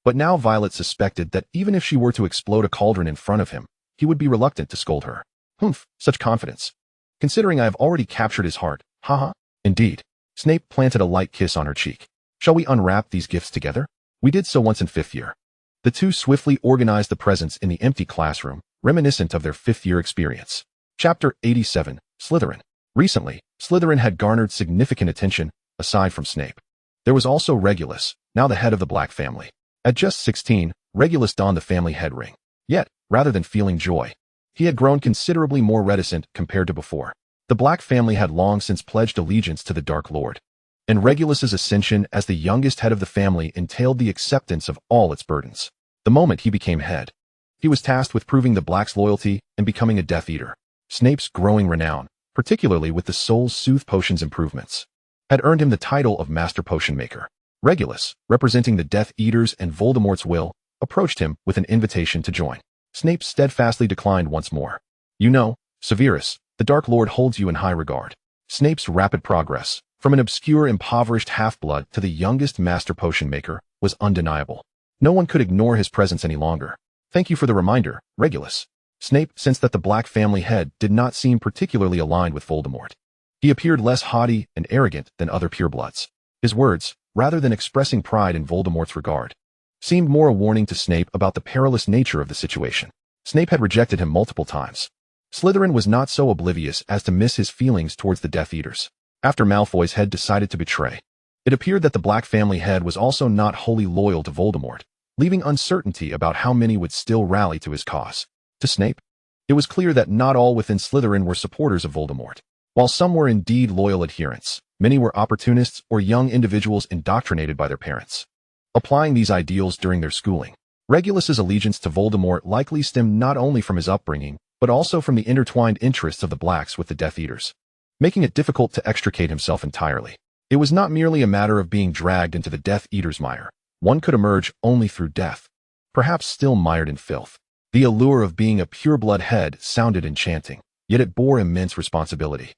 but now Violet suspected that even if she were to explode a cauldron in front of him, he would be reluctant to scold her. "Humph, such confidence. Considering I have already captured his heart, haha." "Indeed." Snape planted a light kiss on her cheek. "Shall we unwrap these gifts together?" "We did so once in 5th year." The two swiftly organized the presents in the empty classroom, reminiscent of their 5th-year experience. Chapter 87, Slytherin. Recently, Slytherin had garnered significant attention, aside from Snape. There was also Regulus, now the head of the Black family. At just 16, Regulus donned the family head ring. Yet, rather than feeling joy, he had grown considerably more reticent compared to before. The Black family had long since pledged allegiance to the Dark Lord, and Regulus's ascension as the youngest head of the family entailed the acceptance of all its burdens. The moment he became head, he was tasked with proving the Blacks' loyalty and becoming a Death Eater. Snape's growing renown, particularly with the Soul's Soothe Potions improvements, had earned him the title of Master Potion Maker. Regulus, representing the Death Eaters and Voldemort's will, approached him with an invitation to join. Snape steadfastly declined once more. You know, Severus, the Dark Lord holds you in high regard. Snape's rapid progress, from an obscure, impoverished half-blood to the youngest Master Potion Maker, was undeniable. No one could ignore his presence any longer. Thank you for the reminder, Regulus. Snape sensed that the Black family head did not seem particularly aligned with Voldemort. He appeared less haughty and arrogant than other purebloods. His words, rather than expressing pride in Voldemort's regard, seemed more a warning to Snape about the perilous nature of the situation. Snape had rejected him multiple times. Slytherin was not so oblivious as to miss his feelings towards the Death Eaters. After Malfoy's head decided to betray, it appeared that the Black family head was also not wholly loyal to Voldemort, leaving uncertainty about how many would still rally to his cause. To Snape, it was clear that not all within Slytherin were supporters of Voldemort. While some were indeed loyal adherents, many were opportunists or young individuals indoctrinated by their parents, applying these ideals during their schooling. Regulus's allegiance to Voldemort likely stemmed not only from his upbringing, but also from the intertwined interests of the Blacks with the Death Eaters, making it difficult to extricate himself entirely. It was not merely a matter of being dragged into the Death Eaters' mire. One could emerge only through death, perhaps still mired in filth. The allure of being a pureblood head sounded enchanting, yet it bore immense responsibility,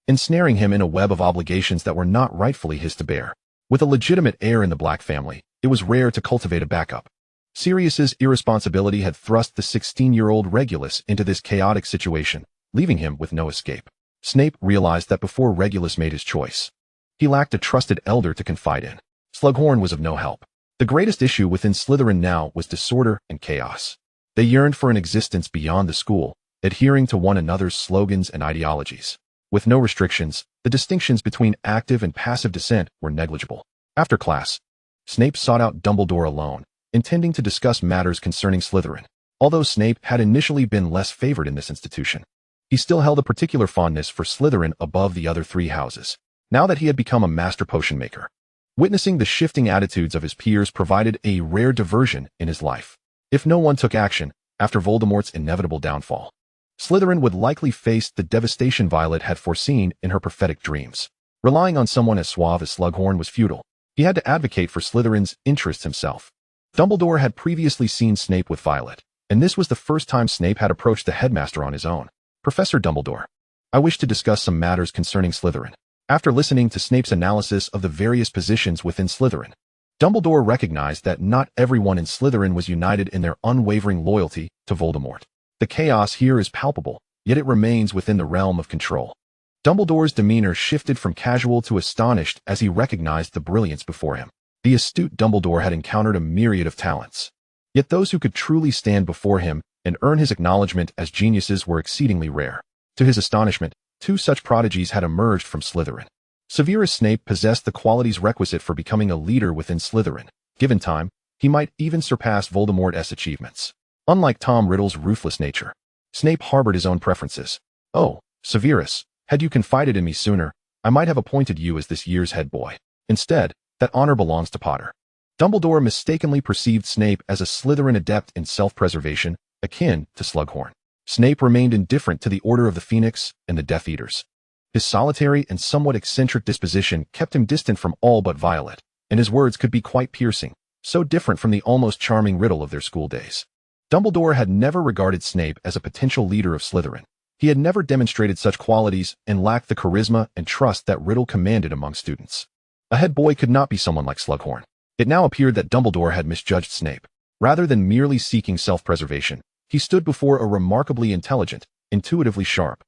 ensnaring him in a web of obligations that were not rightfully his to bear. With a legitimate heir in the Black family, it was rare to cultivate a backup. Sirius's irresponsibility had thrust the 16-year-old Regulus into this chaotic situation, leaving him with no escape. Snape realized that before Regulus made his choice, he lacked a trusted elder to confide in. Slughorn was of no help. The greatest issue within Slytherin now was disorder and chaos. They yearned for an existence beyond the school, adhering to one another's slogans and ideologies. With no restrictions, the distinctions between active and passive dissent were negligible. After class, Snape sought out Dumbledore alone, intending to discuss matters concerning Slytherin. Although Snape had initially been less favored in this institution, he still held a particular fondness for Slytherin above the other three houses, now that he had become a Master Potion Maker. Witnessing the shifting attitudes of his peers provided a rare diversion in his life. If no one took action, after Voldemort's inevitable downfall, Slytherin would likely face the devastation Violet had foreseen in her prophetic dreams. Relying on someone as suave as Slughorn was futile. He had to advocate for Slytherin's interests himself. Dumbledore had previously seen Snape with Violet, and this was the first time Snape had approached the headmaster on his own. Professor Dumbledore, I wish to discuss some matters concerning Slytherin. After listening to Snape's analysis of the various positions within Slytherin, Dumbledore recognized that not everyone in Slytherin was united in their unwavering loyalty to Voldemort. The chaos here is palpable, yet it remains within the realm of control. Dumbledore's demeanor shifted from casual to astonished as he recognized the brilliance before him. The astute Dumbledore had encountered a myriad of talents, yet those who could truly stand before him and earn his acknowledgement as geniuses were exceedingly rare. To his astonishment, two such prodigies had emerged from Slytherin. Severus Snape possessed the qualities requisite for becoming a leader within Slytherin. Given time, he might even surpass Voldemort's achievements. Unlike Tom Riddle's ruthless nature, Snape harbored his own preferences. Oh, Severus, had you confided in me sooner, I might have appointed you as this year's head boy. Instead, that honor belongs to Potter. Dumbledore mistakenly perceived Snape as a Slytherin adept in self-preservation, akin to Slughorn. Snape remained indifferent to the Order of the Phoenix and the Death Eaters. His solitary and somewhat eccentric disposition kept him distant from all but Violet, and his words could be quite piercing, so different from the almost charming Riddle of their school days. Dumbledore had never regarded Snape as a potential leader of Slytherin. He had never demonstrated such qualities and lacked the charisma and trust that Riddle commanded among students. A head boy could not be someone like Slughorn. It now appeared that Dumbledore had misjudged Snape. Rather than merely seeking self-preservation, he stood before a remarkably intelligent, intuitively sharp,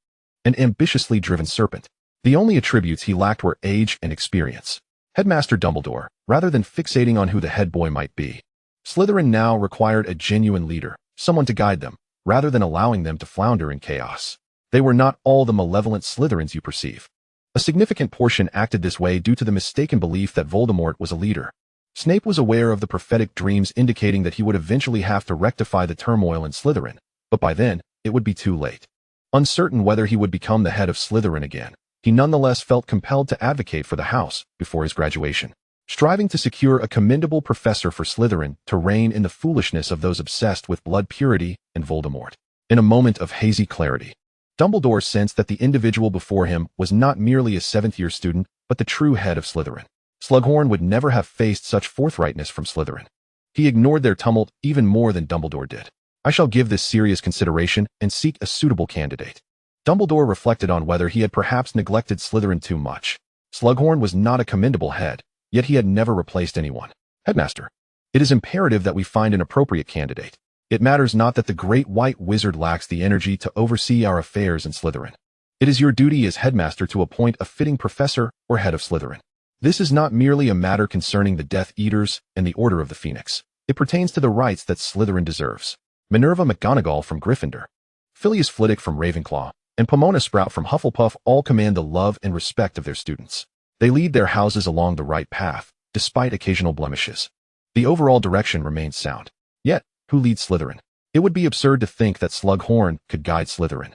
and ambitiously driven serpent. The only attributes he lacked were age and experience. Headmaster Dumbledore, rather than fixating on who the head boy might be, Slytherin now required a genuine leader, someone to guide them, rather than allowing them to flounder in chaos. They were not all the malevolent Slytherins you perceive. A significant portion acted this way due to the mistaken belief that Voldemort was a leader. Snape was aware of the prophetic dreams indicating that he would eventually have to rectify the turmoil in Slytherin, but by then, it would be too late. Uncertain whether he would become the head of Slytherin again, he nonetheless felt compelled to advocate for the house before his graduation, striving to secure a commendable professor for Slytherin to reign in the foolishness of those obsessed with blood purity and Voldemort. In a moment of hazy clarity, Dumbledore sensed that the individual before him was not merely a seventh-year student, but the true head of Slytherin. Slughorn would never have faced such forthrightness from Slytherin. He ignored their tumult even more than Dumbledore did. I shall give this serious consideration and seek a suitable candidate. Dumbledore reflected on whether he had perhaps neglected Slytherin too much. Slughorn was not a commendable head, yet he had never replaced anyone. Headmaster, it is imperative that we find an appropriate candidate. It matters not that the great white wizard lacks the energy to oversee our affairs in Slytherin. It is your duty as headmaster to appoint a fitting professor or head of Slytherin. This is not merely a matter concerning the Death Eaters and the Order of the Phoenix. It pertains to the rights that Slytherin deserves. Minerva McGonagall from Gryffindor, Phileas Flitwick from Ravenclaw, and Pomona Sprout from Hufflepuff all command the love and respect of their students. They lead their houses along the right path, despite occasional blemishes. The overall direction remains sound. Yet, who leads Slytherin? It would be absurd to think that Slughorn could guide Slytherin.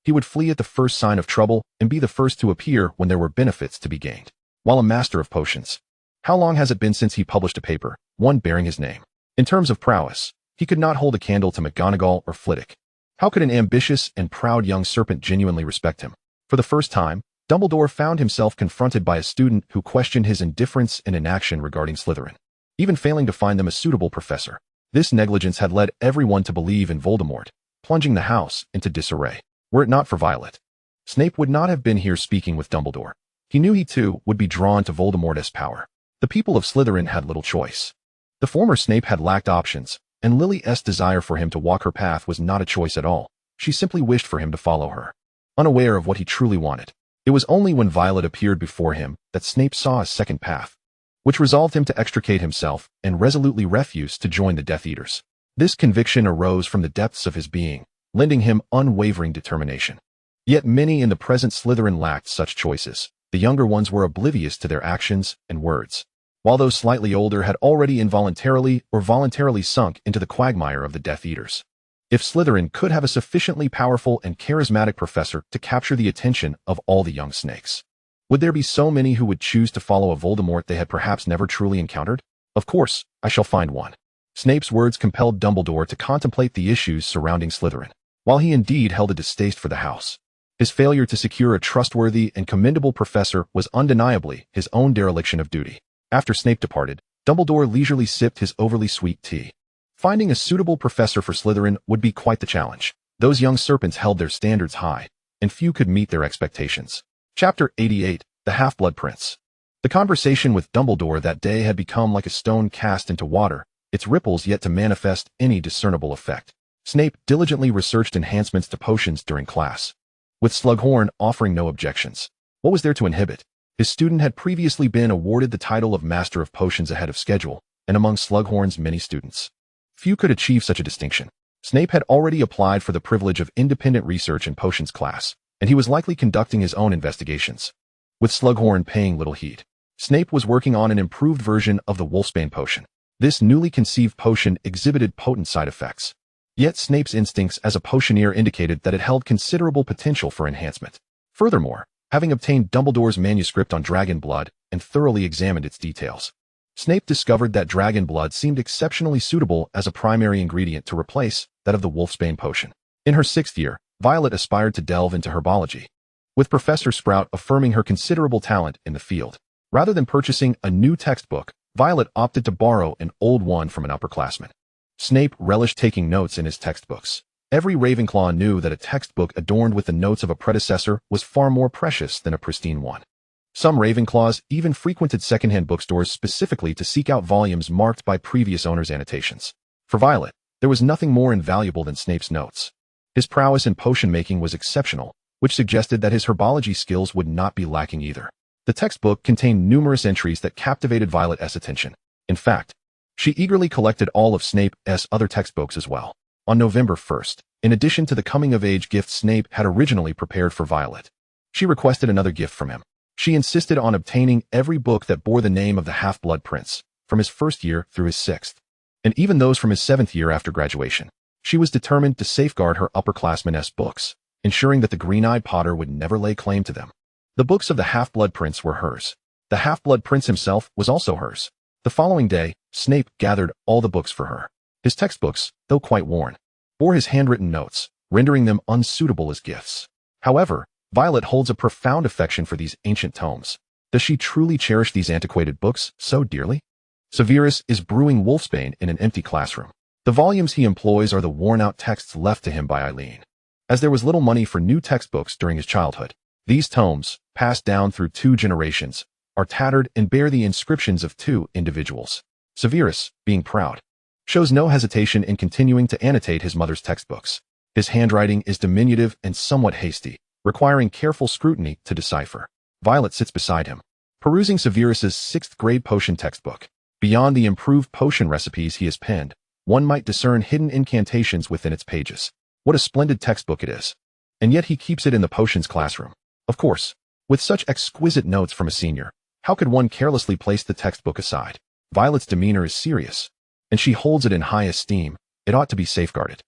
He would flee at the first sign of trouble and be the first to appear when there were benefits to be gained. While a master of potions, how long has it been since he published a paper, one bearing his name? In terms of prowess, he could not hold a candle to McGonagall or Flitwick. How could an ambitious and proud young serpent genuinely respect him? For the first time, Dumbledore found himself confronted by a student who questioned his indifference and inaction regarding Slytherin, even failing to find them a suitable professor. This negligence had led everyone to believe in Voldemort, plunging the house into disarray. Were it not for Violet, Snape would not have been here speaking with Dumbledore. He knew he too would be drawn to Voldemort's power. The people of Slytherin had little choice. The former Snape had lacked options, and Lily's desire for him to walk her path was not a choice at all. She simply wished for him to follow her, unaware of what he truly wanted. It was only when Violet appeared before him that Snape saw a second path, which resolved him to extricate himself and resolutely refuse to join the Death Eaters. This conviction arose from the depths of his being, lending him unwavering determination. Yet many in the present Slytherin lacked such choices. The younger ones were oblivious to their actions and words, while those slightly older had already involuntarily or voluntarily sunk into the quagmire of the Death Eaters. If Slytherin could have a sufficiently powerful and charismatic professor to capture the attention of all the young snakes, would there be so many who would choose to follow a Voldemort they had perhaps never truly encountered? Of course, I shall find one. Snape's words compelled Dumbledore to contemplate the issues surrounding Slytherin. While he indeed held a distaste for the house, his failure to secure a trustworthy and commendable professor was undeniably his own dereliction of duty. After Snape departed, Dumbledore leisurely sipped his overly sweet tea. Finding a suitable professor for Slytherin would be quite the challenge. Those young serpents held their standards high, and few could meet their expectations. Chapter 88, The Half-Blood Prince. The conversation with Dumbledore that day had become like a stone cast into water, its ripples yet to manifest any discernible effect. Snape diligently researched enhancements to potions during class, with Slughorn offering no objections. What was there to inhibit? His student had previously been awarded the title of Master of Potions ahead of schedule, and among Slughorn's many students, few could achieve such a distinction. Snape had already applied for the privilege of independent research in potions class, and he was likely conducting his own investigations, with Slughorn paying little heed. Snape was working on an improved version of the Wolfsbane potion. This newly conceived potion exhibited potent side effects. Yet Snape's instincts as a potioneer indicated that it held considerable potential for enhancement. Furthermore, having obtained Dumbledore's manuscript on dragon blood and thoroughly examined its details, Snape discovered that dragon blood seemed exceptionally suitable as a primary ingredient to replace that of the Wolfsbane potion. In her 6th year, Violet aspired to delve into herbology, with Professor Sprout affirming her considerable talent in the field. Rather than purchasing a new textbook, Violet opted to borrow an old one from an upperclassman. Snape relished taking notes in his textbooks. Every Ravenclaw knew that a textbook adorned with the notes of a predecessor was far more precious than a pristine one. Some Ravenclaws even frequented secondhand bookstores specifically to seek out volumes marked by previous owners' annotations. For Violet, there was nothing more invaluable than Snape's notes. His prowess in potion making was exceptional, which suggested that his herbology skills would not be lacking either. The textbook contained numerous entries that captivated Violet's attention. In fact, she eagerly collected all of Snape's other textbooks as well. On November 1st, in addition to the coming-of-age gift Snape had originally prepared for Violet, she requested another gift from him. She insisted on obtaining every book that bore the name of the Half-Blood Prince, from his 1st year through his 6th, and even those from his 7th year after graduation. She was determined to safeguard her upperclassmen's books, ensuring that the green-eyed Potter would never lay claim to them. The books of the Half-Blood Prince were hers. The Half-Blood Prince himself was also hers. The following day, Snape gathered all the books for her. His textbooks, though quite worn, bore his handwritten notes, rendering them unsuitable as gifts. However, Violet holds a profound affection for these ancient tomes. Does she truly cherish these antiquated books so dearly? Severus is brewing wolfsbane in an empty classroom. The volumes he employs are the worn-out texts left to him by Eileen. As there was little money for new textbooks during his childhood, these tomes, passed down through 2 generations, are tattered and bear the inscriptions of 2 individuals. Severus, being proud, shows no hesitation in continuing to annotate his mother's textbooks. His handwriting is diminutive and somewhat hasty, requiring careful scrutiny to decipher. Violet sits beside him, perusing Severus's 6th grade potion textbook. Beyond the improved potion recipes he has penned, one might discern hidden incantations within its pages. What a splendid textbook it is. And yet he keeps it in the potions classroom. Of course, with such exquisite notes from a senior, how could one carelessly place the textbook aside? Violet's demeanor is serious, and she holds it in high esteem. It ought to be safeguarded.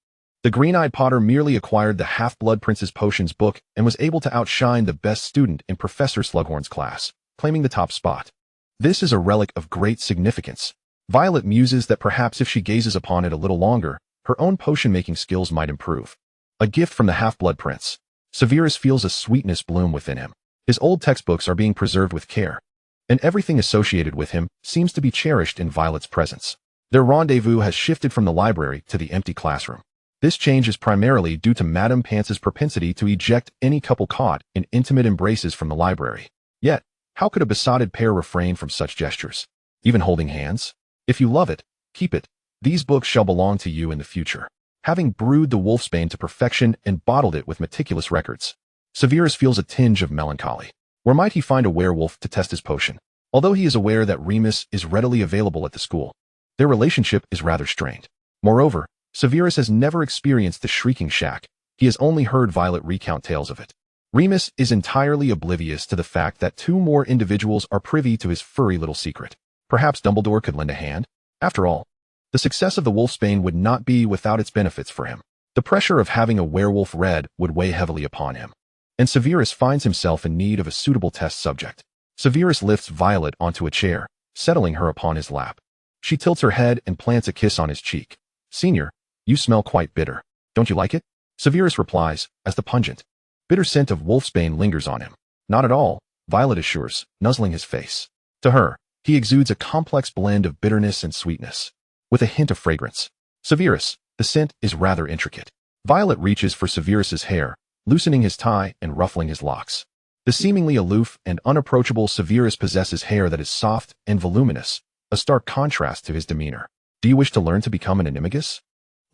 The green-eyed Potter merely acquired the Half-Blood Prince's potions book and was able to outshine the best student in Professor Slughorn's class, claiming the top spot. This is a relic of great significance. Violet muses that perhaps if she gazes upon it a little longer, her own potion-making skills might improve. A gift from the Half-Blood Prince. Severus feels a sweetness bloom within him. His old textbooks are being preserved with care, and everything associated with him seems to be cherished in Violet's presence. Their rendezvous has shifted from the library to the empty classroom. This change is primarily due to Madame Pance's propensity to eject any couple caught in intimate embraces from the library. Yet, how could a besotted pair refrain from such gestures? Even holding hands? If you love it, keep it. These books shall belong to you in the future. Having brewed the wolfsbane to perfection and bottled it with meticulous records, Severus feels a tinge of melancholy. Where might he find a werewolf to test his potion? Although he is aware that Remus is readily available at the school, their relationship is rather strained. Moreover, Severus has never experienced the Shrieking Shack. He has only heard Violet recount tales of it. Remus is entirely oblivious to the fact that 2 more individuals are privy to his furry little secret. Perhaps Dumbledore could lend a hand? After all, the success of the wolfsbane would not be without its benefits for him. The pressure of having a werewolf read would weigh heavily upon him, and Severus finds himself in need of a suitable test subject. Severus lifts Violet onto a chair, settling her upon his lap. She tilts her head and plants a kiss on his cheek. "Senior, you smell quite bitter. Don't you like it?" Severus replies, as the pungent, bitter scent of wolfsbane lingers on him. "Not at all," Violet assures, nuzzling his face. To her, he exudes a complex blend of bitterness and sweetness, with a hint of fragrance. Severus, the scent is rather intricate. Violet reaches for Severus's hair, loosening his tie and ruffling his locks. The seemingly aloof and unapproachable Severus possesses hair that is soft and voluminous, a stark contrast to his demeanor. "Do you wish to learn to become an animagus?"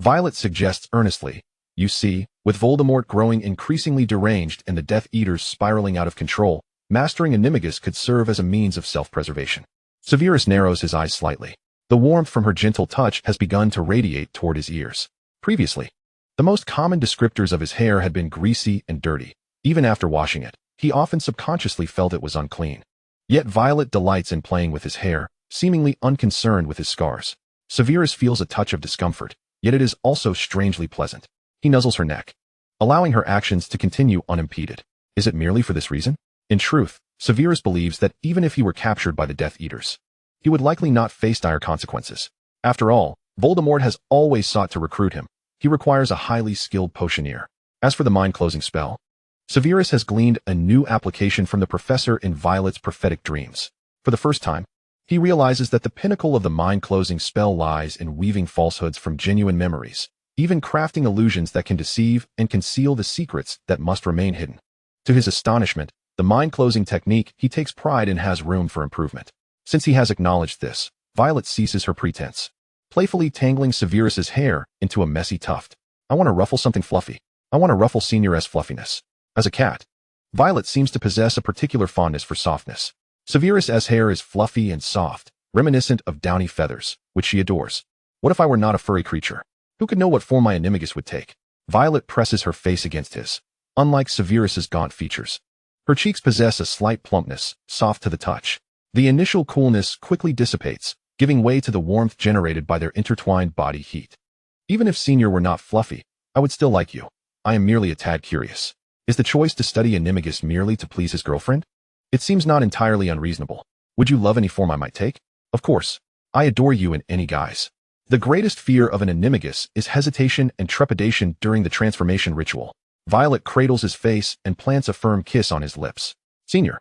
Violet suggests earnestly. You see, with Voldemort growing increasingly deranged and the Death Eaters spiraling out of control, mastering animagus could serve as a means of self-preservation. Severus narrows his eyes slightly. The warmth from her gentle touch has begun to radiate toward his ears. Previously, the most common descriptors of his hair had been greasy and dirty. Even after washing it, he often subconsciously felt it was unclean. Yet Violet delights in playing with his hair, seemingly unconcerned with his scars. Severus feels a touch of discomfort, yet it is also strangely pleasant. He nuzzles her neck, allowing her actions to continue unimpeded. Is it merely for this reason? In truth, Severus believes that even if he were captured by the Death Eaters, he would likely not face dire consequences. After all, Voldemort has always sought to recruit him. He requires a highly skilled potioneer. As for the mind-closing spell, Severus has gleaned a new application from the professor in Violet's prophetic dreams. For the first time, he realizes that the pinnacle of the mind-closing spell lies in weaving falsehoods from genuine memories, even crafting illusions that can deceive and conceal the secrets that must remain hidden. To his astonishment, the mind-closing technique he takes pride in has room for improvement. Since he has acknowledged this, Violet ceases her pretense, playfully tangling Severus's hair into a messy tuft. "I want to ruffle something fluffy. I want to ruffle Senior's fluffiness." As a cat, Violet seems to possess a particular fondness for softness. Severus's hair is fluffy and soft, reminiscent of downy feathers, which she adores. What if I were not a furry creature? Who could know what form my animagus would take? Violet presses her face against his, unlike Severus's gaunt features. Her cheeks possess a slight plumpness, soft to the touch. The initial coolness quickly dissipates, giving way to the warmth generated by their intertwined body heat. "Even if Senior were not fluffy, I would still like you. I am merely a tad curious. Is the choice to study animagus merely to please his girlfriend? It seems not entirely unreasonable. Would you love any form I might take? Of course. I adore you in any guise." The greatest fear of an animagus is hesitation and trepidation during the transformation ritual. Violet cradles his face and plants a firm kiss on his lips. Senior,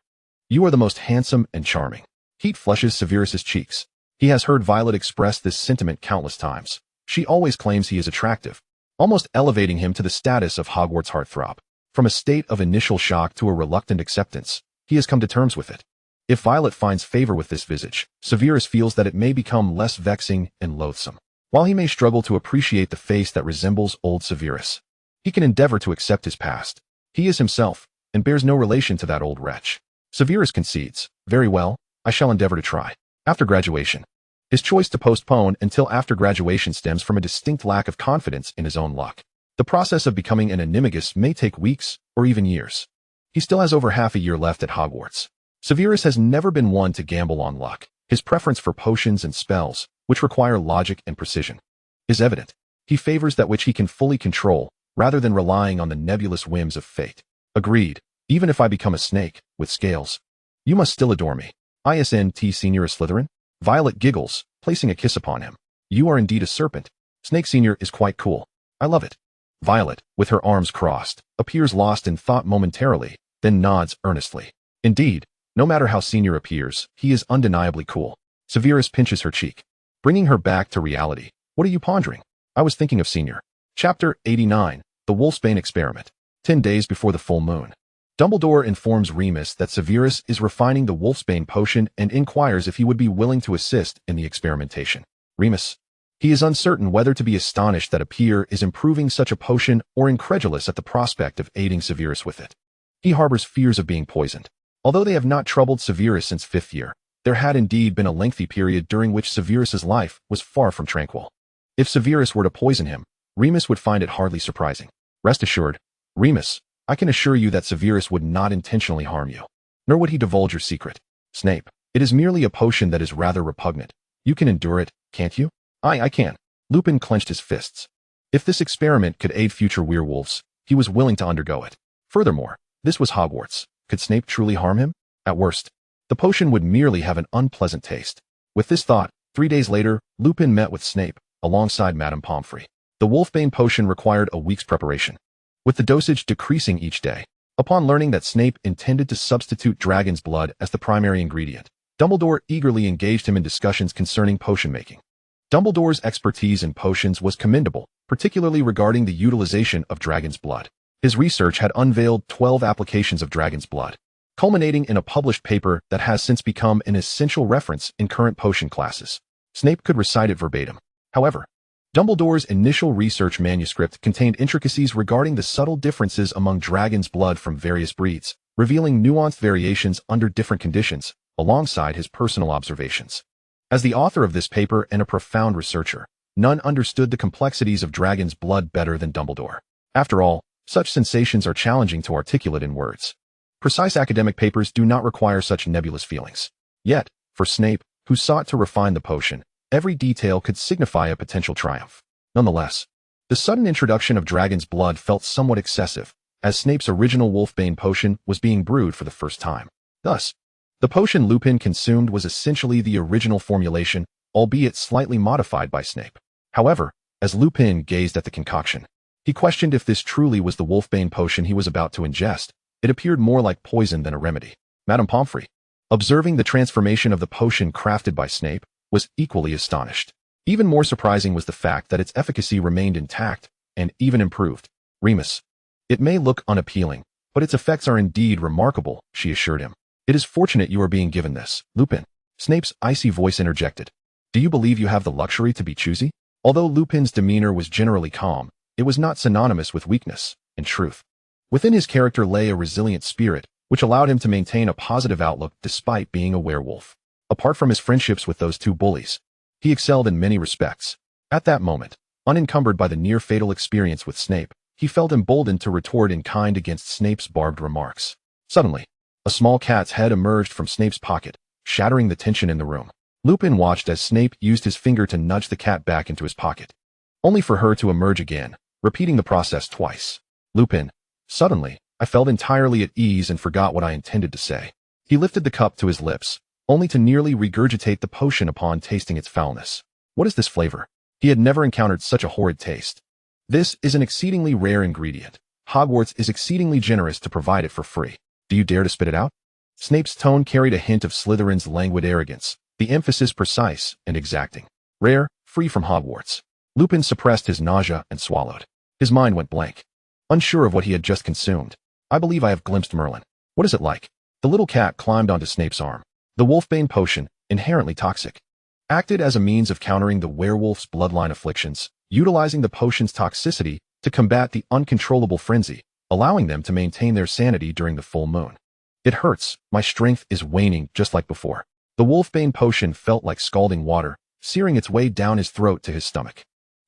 you are the most handsome and charming. Heat flushes Severus's cheeks. He has heard Violet express this sentiment countless times. She always claims he is attractive, almost elevating him to the status of Hogwarts heartthrob. From a state of initial shock to a reluctant acceptance, he has come to terms with it. If Violet finds favor with this visage, Severus feels that it may become less vexing and loathsome. While he may struggle to appreciate the face that resembles old Severus, he can endeavor to accept his past. He is himself, and bears no relation to that old wretch. Severus concedes, very well, I shall endeavor to try. After graduation. His choice to postpone until after graduation stems from a distinct lack of confidence in his own luck. The process of becoming an animagus may take weeks, or even years. He still has over half a year left at Hogwarts. Severus has never been one to gamble on luck. His preference for potions and spells, which require logic and precision, is evident. He favors that which he can fully control, rather than relying on the nebulous whims of fate. Agreed, even if I become a snake, with scales. You must still adore me. Isn't Senior a Slytherin? Violet giggles, placing a kiss upon him. You are indeed a serpent. Snake Senior is quite cool. I love it. Violet, with her arms crossed, appears lost in thought momentarily, then nods earnestly. Indeed, no matter how Senior appears, he is undeniably cool. Severus pinches her cheek, bringing her back to reality. What are you pondering? I was thinking of Senior. Chapter 89, The Wolfsbane Experiment. 10 days before the full moon. Dumbledore informs Remus that Severus is refining the Wolfsbane potion and inquires if he would be willing to assist in the experimentation. Remus. He is uncertain whether to be astonished that a peer is improving such a potion or incredulous at the prospect of aiding Severus with it. He harbors fears of being poisoned. Although they have not troubled Severus since 5th year, there had indeed been a lengthy period during which Severus's life was far from tranquil. If Severus were to poison him, Remus would find it hardly surprising. Rest assured, Remus, I can assure you that Severus would not intentionally harm you, nor would he divulge your secret. Snape, it is merely a potion that is rather repugnant. You can endure it, can't you? I can. Lupin clenched his fists. If this experiment could aid future werewolves, he was willing to undergo it. Furthermore, this was Hogwarts. Could Snape truly harm him? At worst, the potion would merely have an unpleasant taste. With this thought, 3 days later, Lupin met with Snape, alongside Madame Pomfrey. The Wolfbane potion required a week's preparation, with the dosage decreasing each day. Upon learning that Snape intended to substitute dragon's blood as the primary ingredient, Dumbledore eagerly engaged him in discussions concerning potion making. Dumbledore's expertise in potions was commendable, particularly regarding the utilization of dragon's blood. His research had unveiled 12 applications of dragon's blood, culminating in a published paper that has since become an essential reference in current potion classes. Snape could recite it verbatim. However, Dumbledore's initial research manuscript contained intricacies regarding the subtle differences among dragon's blood from various breeds, revealing nuanced variations under different conditions, alongside his personal observations. As the author of this paper and a profound researcher, none understood the complexities of dragon's blood better than Dumbledore. After all, such sensations are challenging to articulate in words. Precise academic papers do not require such nebulous feelings. Yet, for Snape, who sought to refine the potion, every detail could signify a potential triumph. Nonetheless, the sudden introduction of dragon's blood felt somewhat excessive, as Snape's original Wolfbane potion was being brewed for the first time. Thus, the potion Lupin consumed was essentially the original formulation, albeit slightly modified by Snape. However, as Lupin gazed at the concoction, he questioned if this truly was the Wolfbane potion he was about to ingest. It appeared more like poison than a remedy. Madame Pomfrey, observing the transformation of the potion crafted by Snape, was equally astonished. Even more surprising was the fact that its efficacy remained intact, and even improved. Remus, it may look unappealing, but its effects are indeed remarkable, she assured him. It is fortunate you are being given this. Lupin, Snape's icy voice interjected. Do you believe you have the luxury to be choosy? Although Lupin's demeanor was generally calm, it was not synonymous with weakness. In truth, within his character lay a resilient spirit, which allowed him to maintain a positive outlook despite being a werewolf. Apart from his friendships with those two bullies, he excelled in many respects. At that moment, unencumbered by the near-fatal experience with Snape, he felt emboldened to retort in kind against Snape's barbed remarks. Suddenly, a small cat's head emerged from Snape's pocket, shattering the tension in the room. Lupin watched as Snape used his finger to nudge the cat back into his pocket, only for her to emerge again, repeating the process twice. Lupin, suddenly, I felt entirely at ease and forgot what I intended to say. He lifted the cup to his lips, only to nearly regurgitate the potion upon tasting its foulness. What is this flavor? He had never encountered such a horrid taste. This is an exceedingly rare ingredient, Hogwarts is exceedingly generous to provide it for free. Do you dare to spit it out? Snape's tone carried a hint of Slytherin's languid arrogance, the emphasis precise and exacting. Rare, free from Hogwarts. Lupin suppressed his nausea and swallowed. His mind went blank. Unsure of what he had just consumed. I believe I have glimpsed Merlin. What is it like? The little cat climbed onto Snape's arm. The Wolfbane potion, inherently toxic, acted as a means of countering the werewolf's bloodline afflictions, utilizing the potion's toxicity to combat the uncontrollable frenzy, allowing them to maintain their sanity during the full moon. It hurts. My strength is waning just like before. The Wolfbane potion felt like scalding water, searing its way down his throat to his stomach.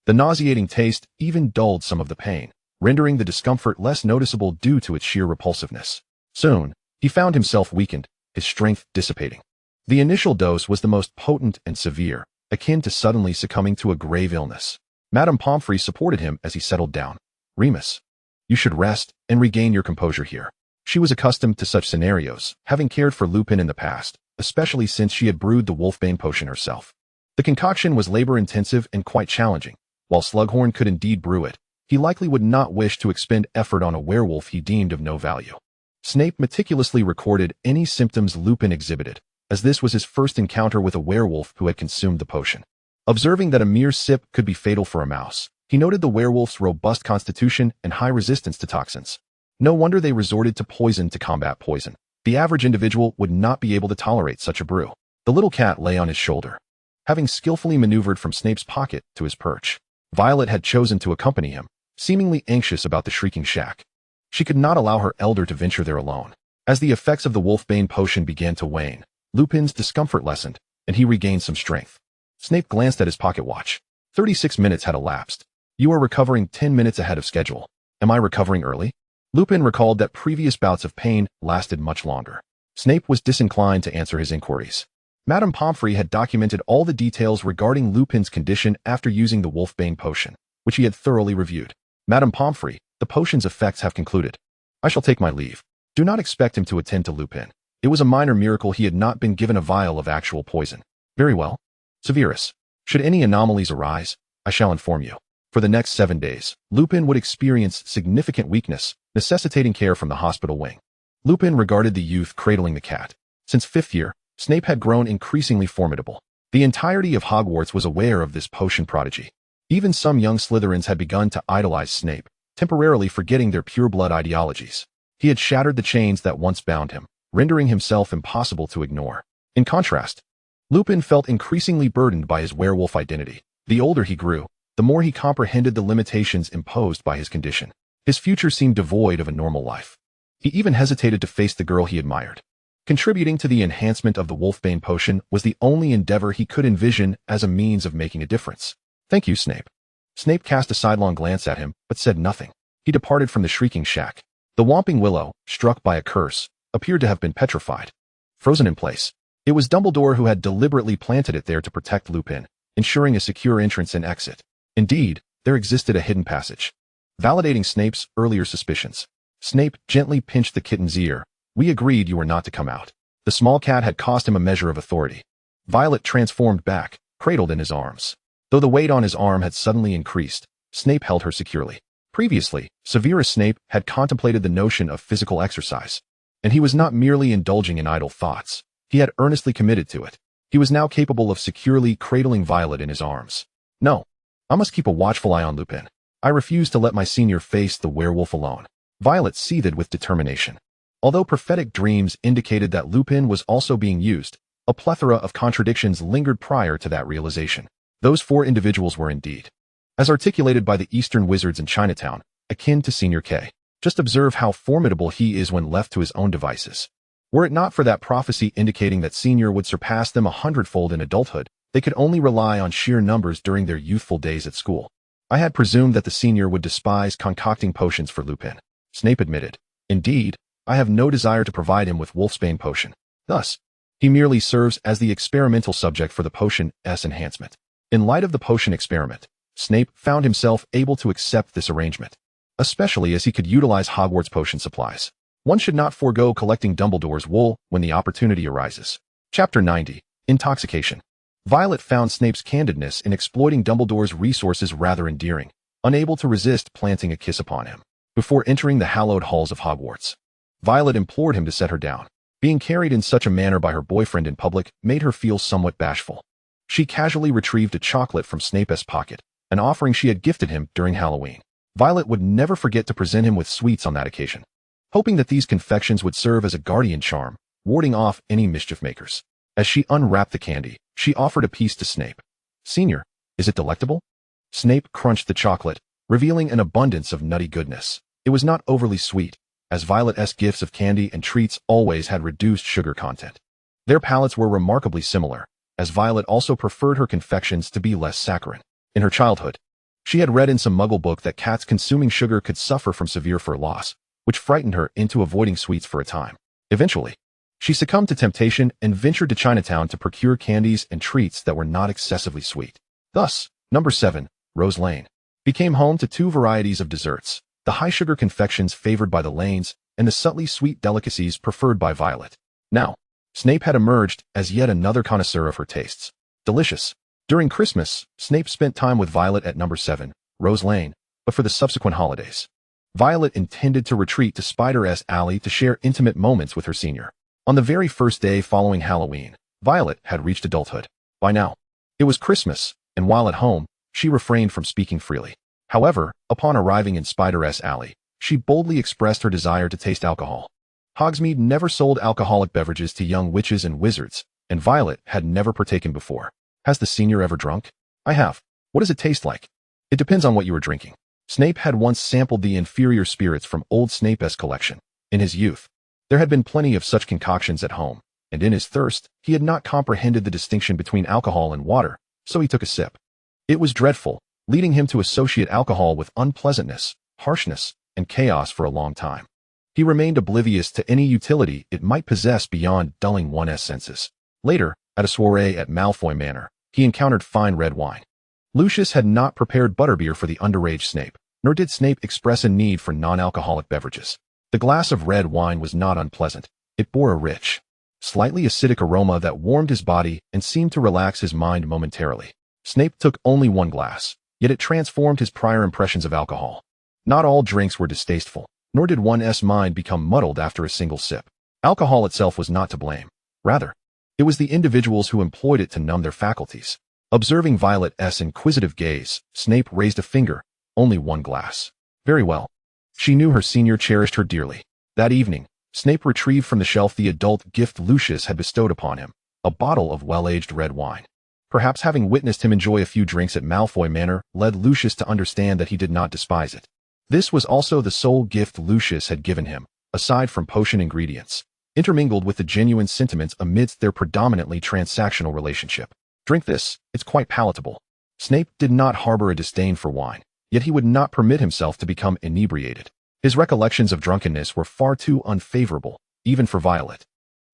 The nauseating taste even dulled some of the pain, rendering the discomfort less noticeable due to its sheer repulsiveness. Soon, he found himself weakened, his strength dissipating. The initial dose was the most potent and severe, akin to suddenly succumbing to a grave illness. Madame Pomfrey supported him as he settled down. Remus, you should rest and regain your composure here. She was accustomed to such scenarios, having cared for Lupin in the past, especially since she had brewed the Wolfbane potion herself. The concoction was labor-intensive and quite challenging. While Slughorn could indeed brew it, he likely would not wish to expend effort on a werewolf he deemed of no value. Snape meticulously recorded any symptoms Lupin exhibited, as this was his first encounter with a werewolf who had consumed the potion. Observing that a mere sip could be fatal for a mouse, he noted the werewolf's robust constitution and high resistance to toxins. No wonder they resorted to poison to combat poison. The average individual would not be able to tolerate such a brew. The little cat lay on his shoulder, having skillfully maneuvered from Snape's pocket to his perch. Violet had chosen to accompany him, seemingly anxious about the shrieking shack. She could not allow her elder to venture there alone. As the effects of the Wolfbane potion began to wane, Lupin's discomfort lessened, and he regained some strength. Snape glanced at his pocket watch. 36 minutes had elapsed. You are recovering 10 minutes ahead of schedule. Am I recovering early? Lupin recalled that previous bouts of pain lasted much longer. Snape was disinclined to answer his inquiries. Madame Pomfrey had documented all the details regarding Lupin's condition after using the Wolfbane potion, which he had thoroughly reviewed. Madame Pomfrey, the potion's effects have concluded. I shall take my leave. Do not expect him to attend to Lupin. It was a minor miracle he had not been given a vial of actual poison. Very well. Severus, should any anomalies arise, I shall inform you. For the next 7 days, Lupin would experience significant weakness, necessitating care from the hospital wing. Lupin regarded the youth cradling the cat. Since 5th year, Snape had grown increasingly formidable. The entirety of Hogwarts was aware of this potion prodigy. Even some young Slytherins had begun to idolize Snape, temporarily forgetting their pure-blood ideologies. He had shattered the chains that once bound him, rendering himself impossible to ignore. In contrast, Lupin felt increasingly burdened by his werewolf identity. The older he grew, the more he comprehended the limitations imposed by his condition. His future seemed devoid of a normal life. He even hesitated to face the girl he admired. Contributing to the enhancement of the Wolfbane potion was the only endeavor he could envision as a means of making a difference. Thank you, Snape. Snape cast a sidelong glance at him, but said nothing. He departed from the shrieking shack. The Whomping Willow, struck by a curse, appeared to have been petrified, frozen in place. It was Dumbledore who had deliberately planted it there to protect Lupin, ensuring a secure entrance and exit. Indeed, there existed a hidden passage. Validating Snape's earlier suspicions, Snape gently pinched the kitten's ear. We agreed you were not to come out. The small cat had cost him a measure of authority. Violet transformed back, cradled in his arms. Though the weight on his arm had suddenly increased, Snape held her securely. Previously, Severus Snape had contemplated the notion of physical exercise. And he was not merely indulging in idle thoughts. He had earnestly committed to it. He was now capable of securely cradling Violet in his arms. No, I must keep a watchful eye on Lupin. I refuse to let my senior face the werewolf alone. Violet seethed with determination. Although prophetic dreams indicated that Lupin was also being used, a plethora of contradictions lingered prior to that realization. Those 4 individuals were indeed, as articulated by the Eastern wizards in Chinatown, akin to Senior K. Just observe how formidable he is when left to his own devices. Were it not for that prophecy indicating that Senior would surpass them 100-fold in adulthood, they could only rely on sheer numbers during their youthful days at school. I had presumed that the Senior would despise concocting potions for Lupin. Snape admitted. Indeed, I have no desire to provide him with Wolfsbane potion. Thus, he merely serves as the experimental subject for the potion's enhancement. In light of the potion experiment, Snape found himself able to accept this arrangement, especially as he could utilize Hogwarts potion supplies. One should not forego collecting Dumbledore's wool when the opportunity arises. Chapter 90. Intoxication. Violet found Snape's candidness in exploiting Dumbledore's resources rather endearing, unable to resist planting a kiss upon him. before entering the hallowed halls of Hogwarts. Violet implored him to set her down. Being carried in such a manner by her boyfriend in public made her feel somewhat bashful. She casually retrieved a chocolate from Snape's pocket, an offering she had gifted him during Halloween. Violet would never forget to present him with sweets on that occasion, hoping that these confections would serve as a guardian charm, warding off any mischief makers. As she unwrapped the candy, she offered a piece to Snape. "Senior, is it delectable?" Snape crunched the chocolate, revealing an abundance of nutty goodness. It was not overly sweet, as Violet's gifts of candy and treats always had reduced sugar content. Their palates were remarkably similar, as Violet also preferred her confections to be less saccharine. In her childhood, she had read in some Muggle book that cats consuming sugar could suffer from severe fur loss, which frightened her into avoiding sweets for a time. Eventually, she succumbed to temptation and ventured to Chinatown to procure candies and treats that were not excessively sweet. Thus, number 7, Rose Lane, became home to two varieties of desserts, the high-sugar confections favored by the Lanes and the subtly sweet delicacies preferred by Violet. Now, Snape had emerged as yet another connoisseur of her tastes. Delicious. During Christmas, Snape spent time with Violet at number 7, Rose Lane, but for the subsequent holidays, Violet intended to retreat to Spider's Alley to share intimate moments with her senior. On the very first day following Halloween, Violet had reached adulthood. By now, it was Christmas, and while at home, she refrained from speaking freely. However, upon arriving in Spider's Alley, she boldly expressed her desire to taste alcohol. Hogsmeade never sold alcoholic beverages to young witches and wizards, and Violet had never partaken before. "Has the senior ever drunk?" "I have." "What does it taste like?" "It depends on what you were drinking." Snape had once sampled the inferior spirits from old Snape's collection. In his youth, there had been plenty of such concoctions at home, and in his thirst, he had not comprehended the distinction between alcohol and water, so he took a sip. It was dreadful, leading him to associate alcohol with unpleasantness, harshness, and chaos for a long time. He remained oblivious to any utility it might possess beyond dulling one's senses. Later, at a soiree at Malfoy Manor, he encountered fine red wine. Lucius had not prepared butterbeer for the underage Snape, nor did Snape express a need for non-alcoholic beverages. The glass of red wine was not unpleasant. It bore a rich, slightly acidic aroma that warmed his body and seemed to relax his mind momentarily. Snape took only one glass, yet it transformed his prior impressions of alcohol. Not all drinks were distasteful, nor did one's mind become muddled after a single sip. Alcohol itself was not to blame. Rather, it was the individuals who employed it to numb their faculties. Observing Violet's inquisitive gaze, Snape raised a finger. "Only one glass." "Very well." She knew her senior cherished her dearly. That evening, Snape retrieved from the shelf the adult gift Lucius had bestowed upon him, a bottle of well-aged red wine. Perhaps having witnessed him enjoy a few drinks at Malfoy Manor led Lucius to understand that he did not despise it. This was also the sole gift Lucius had given him, aside from potion ingredients, intermingled with the genuine sentiments amidst their predominantly transactional relationship. "Drink this, it's quite palatable." Snape did not harbor a disdain for wine, yet he would not permit himself to become inebriated. His recollections of drunkenness were far too unfavorable, even for Violet.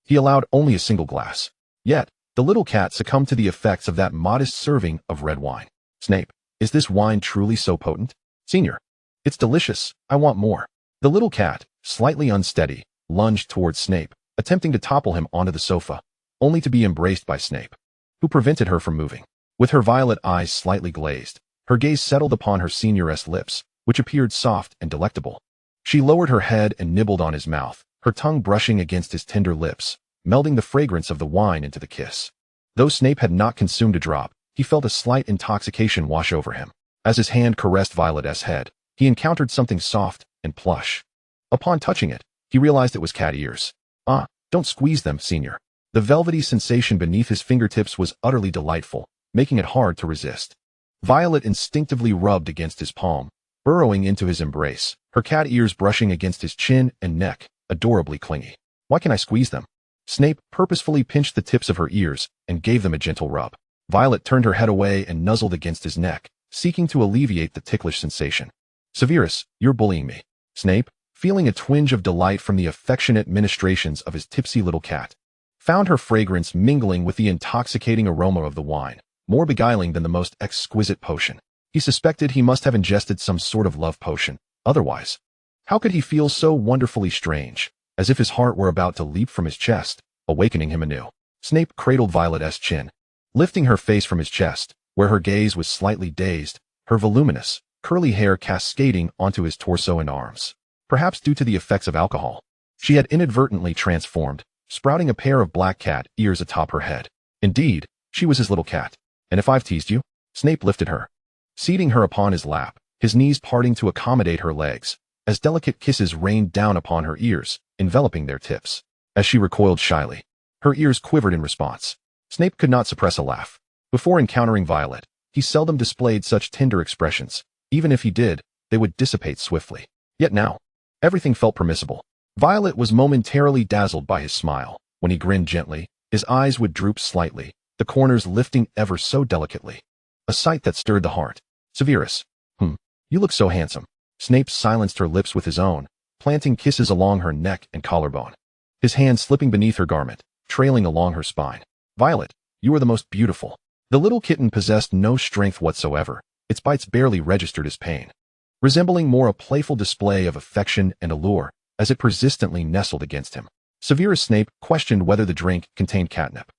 He allowed only a single glass. Yet, the little cat succumbed to the effects of that modest serving of red wine. "Snape, is this wine truly so potent?" "Senior, it's delicious, I want more." The little cat, slightly unsteady, lunged towards Snape, attempting to topple him onto the sofa, only to be embraced by Snape, who prevented her from moving. With her violet eyes slightly glazed, her gaze settled upon her senior's lips, which appeared soft and delectable. She lowered her head and nibbled on his mouth, her tongue brushing against his tender lips, melding the fragrance of the wine into the kiss. Though Snape had not consumed a drop, he felt a slight intoxication wash over him. As his hand caressed Violet's head, he encountered something soft and plush. Upon touching it, he realized it was cat ears. "Ah, don't squeeze them, senior." The velvety sensation beneath his fingertips was utterly delightful, making it hard to resist. Violet instinctively rubbed against his palm, burrowing into his embrace, her cat ears brushing against his chin and neck, adorably clingy. "Why can I squeeze them?" Snape purposefully pinched the tips of her ears and gave them a gentle rub. Violet turned her head away and nuzzled against his neck, seeking to alleviate the ticklish sensation. "Severus, you're bullying me." Snape, feeling a twinge of delight from the affectionate ministrations of his tipsy little cat, found her fragrance mingling with the intoxicating aroma of the wine, more beguiling than the most exquisite potion. He suspected he must have ingested some sort of love potion. Otherwise, how could he feel so wonderfully strange, as if his heart were about to leap from his chest, awakening him anew? Snape cradled Violet's chin, lifting her face from his chest, where her gaze was slightly dazed. Her voluminous, curly hair cascading onto his torso and arms. Perhaps due to the effects of alcohol, she had inadvertently transformed, sprouting a pair of black cat ears atop her head. Indeed, she was his little cat. And if I've teased you? Snape lifted her, seating her upon his lap, his knees parting to accommodate her legs, as delicate kisses rained down upon her ears, enveloping their tips. As she recoiled shyly, her ears quivered in response. Snape could not suppress a laugh. Before encountering Violet, he seldom displayed such tender expressions. Even if he did, they would dissipate swiftly. Yet now, everything felt permissible. Violet was momentarily dazzled by his smile. When he grinned gently, his eyes would droop slightly, the corners lifting ever so delicately. A sight that stirred the heart. Severus. You look so handsome. Snape silenced her lips with his own, planting kisses along her neck and collarbone, his hand slipping beneath her garment, trailing along her spine. Violet, you are the most beautiful. The little kitten possessed no strength whatsoever. Its bites barely registered as pain, resembling more a playful display of affection and allure as it persistently nestled against him. Severus Snape questioned whether the drink contained catnip.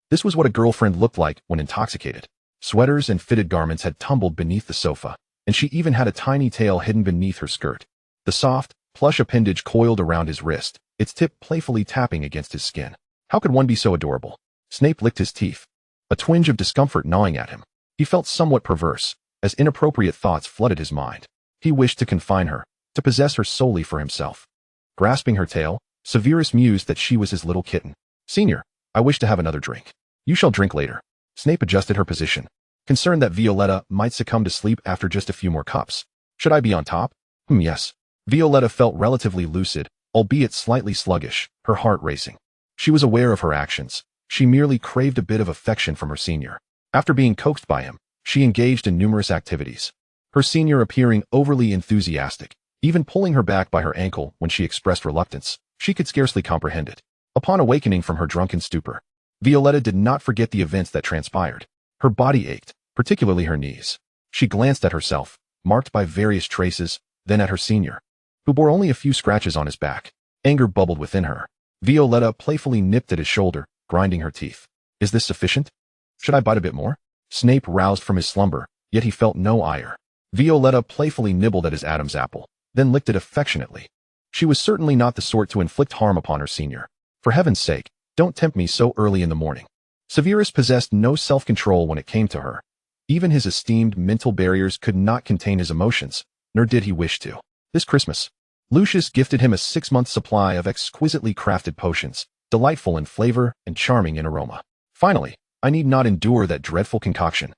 This was what a girlfriend looked like when intoxicated. Sweaters and fitted garments had tumbled beneath the sofa, and she even had a tiny tail hidden beneath her skirt. The soft, plush appendage coiled around his wrist, its tip playfully tapping against his skin. How could one be so adorable? Snape licked his teeth, a twinge of discomfort gnawing at him. He felt somewhat perverse, as inappropriate thoughts flooded his mind. He wished to confine her, to possess her solely for himself. Grasping her tail, Severus mused that she was his little kitten. Senior, I wish to have another drink. You shall drink later. Snape adjusted her position, concerned that Violetta might succumb to sleep after just a few more cups. Should I be on top? Yes. Violetta felt relatively lucid, albeit slightly sluggish, her heart racing. She was aware of her actions. She merely craved a bit of affection from her senior. After being coaxed by him, she engaged in numerous activities, her senior appearing overly enthusiastic, even pulling her back by her ankle when she expressed reluctance. She could scarcely comprehend it. Upon awakening from her drunken stupor, Violetta did not forget the events that transpired. Her body ached, particularly her knees. She glanced at herself, marked by various traces, then at her senior, who bore only a few scratches on his back. Anger bubbled within her. Violetta playfully nipped at his shoulder, grinding her teeth. Is this sufficient? Should I bite a bit more? Snape roused from his slumber, yet he felt no ire. Violetta playfully nibbled at his Adam's apple, then licked it affectionately. She was certainly not the sort to inflict harm upon her senior. For heaven's sake, don't tempt me so early in the morning. Severus possessed no self-control when it came to her. Even his esteemed mental barriers could not contain his emotions, nor did he wish to. This Christmas, Lucius gifted him a 6-month supply of exquisitely crafted potions, delightful in flavor and charming in aroma. Finally, I need not endure that dreadful concoction.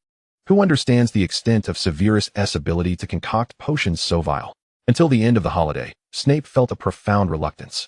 Who understands the extent of Severus' ability to concoct potions so vile? Until the end of the holiday, Snape felt a profound reluctance.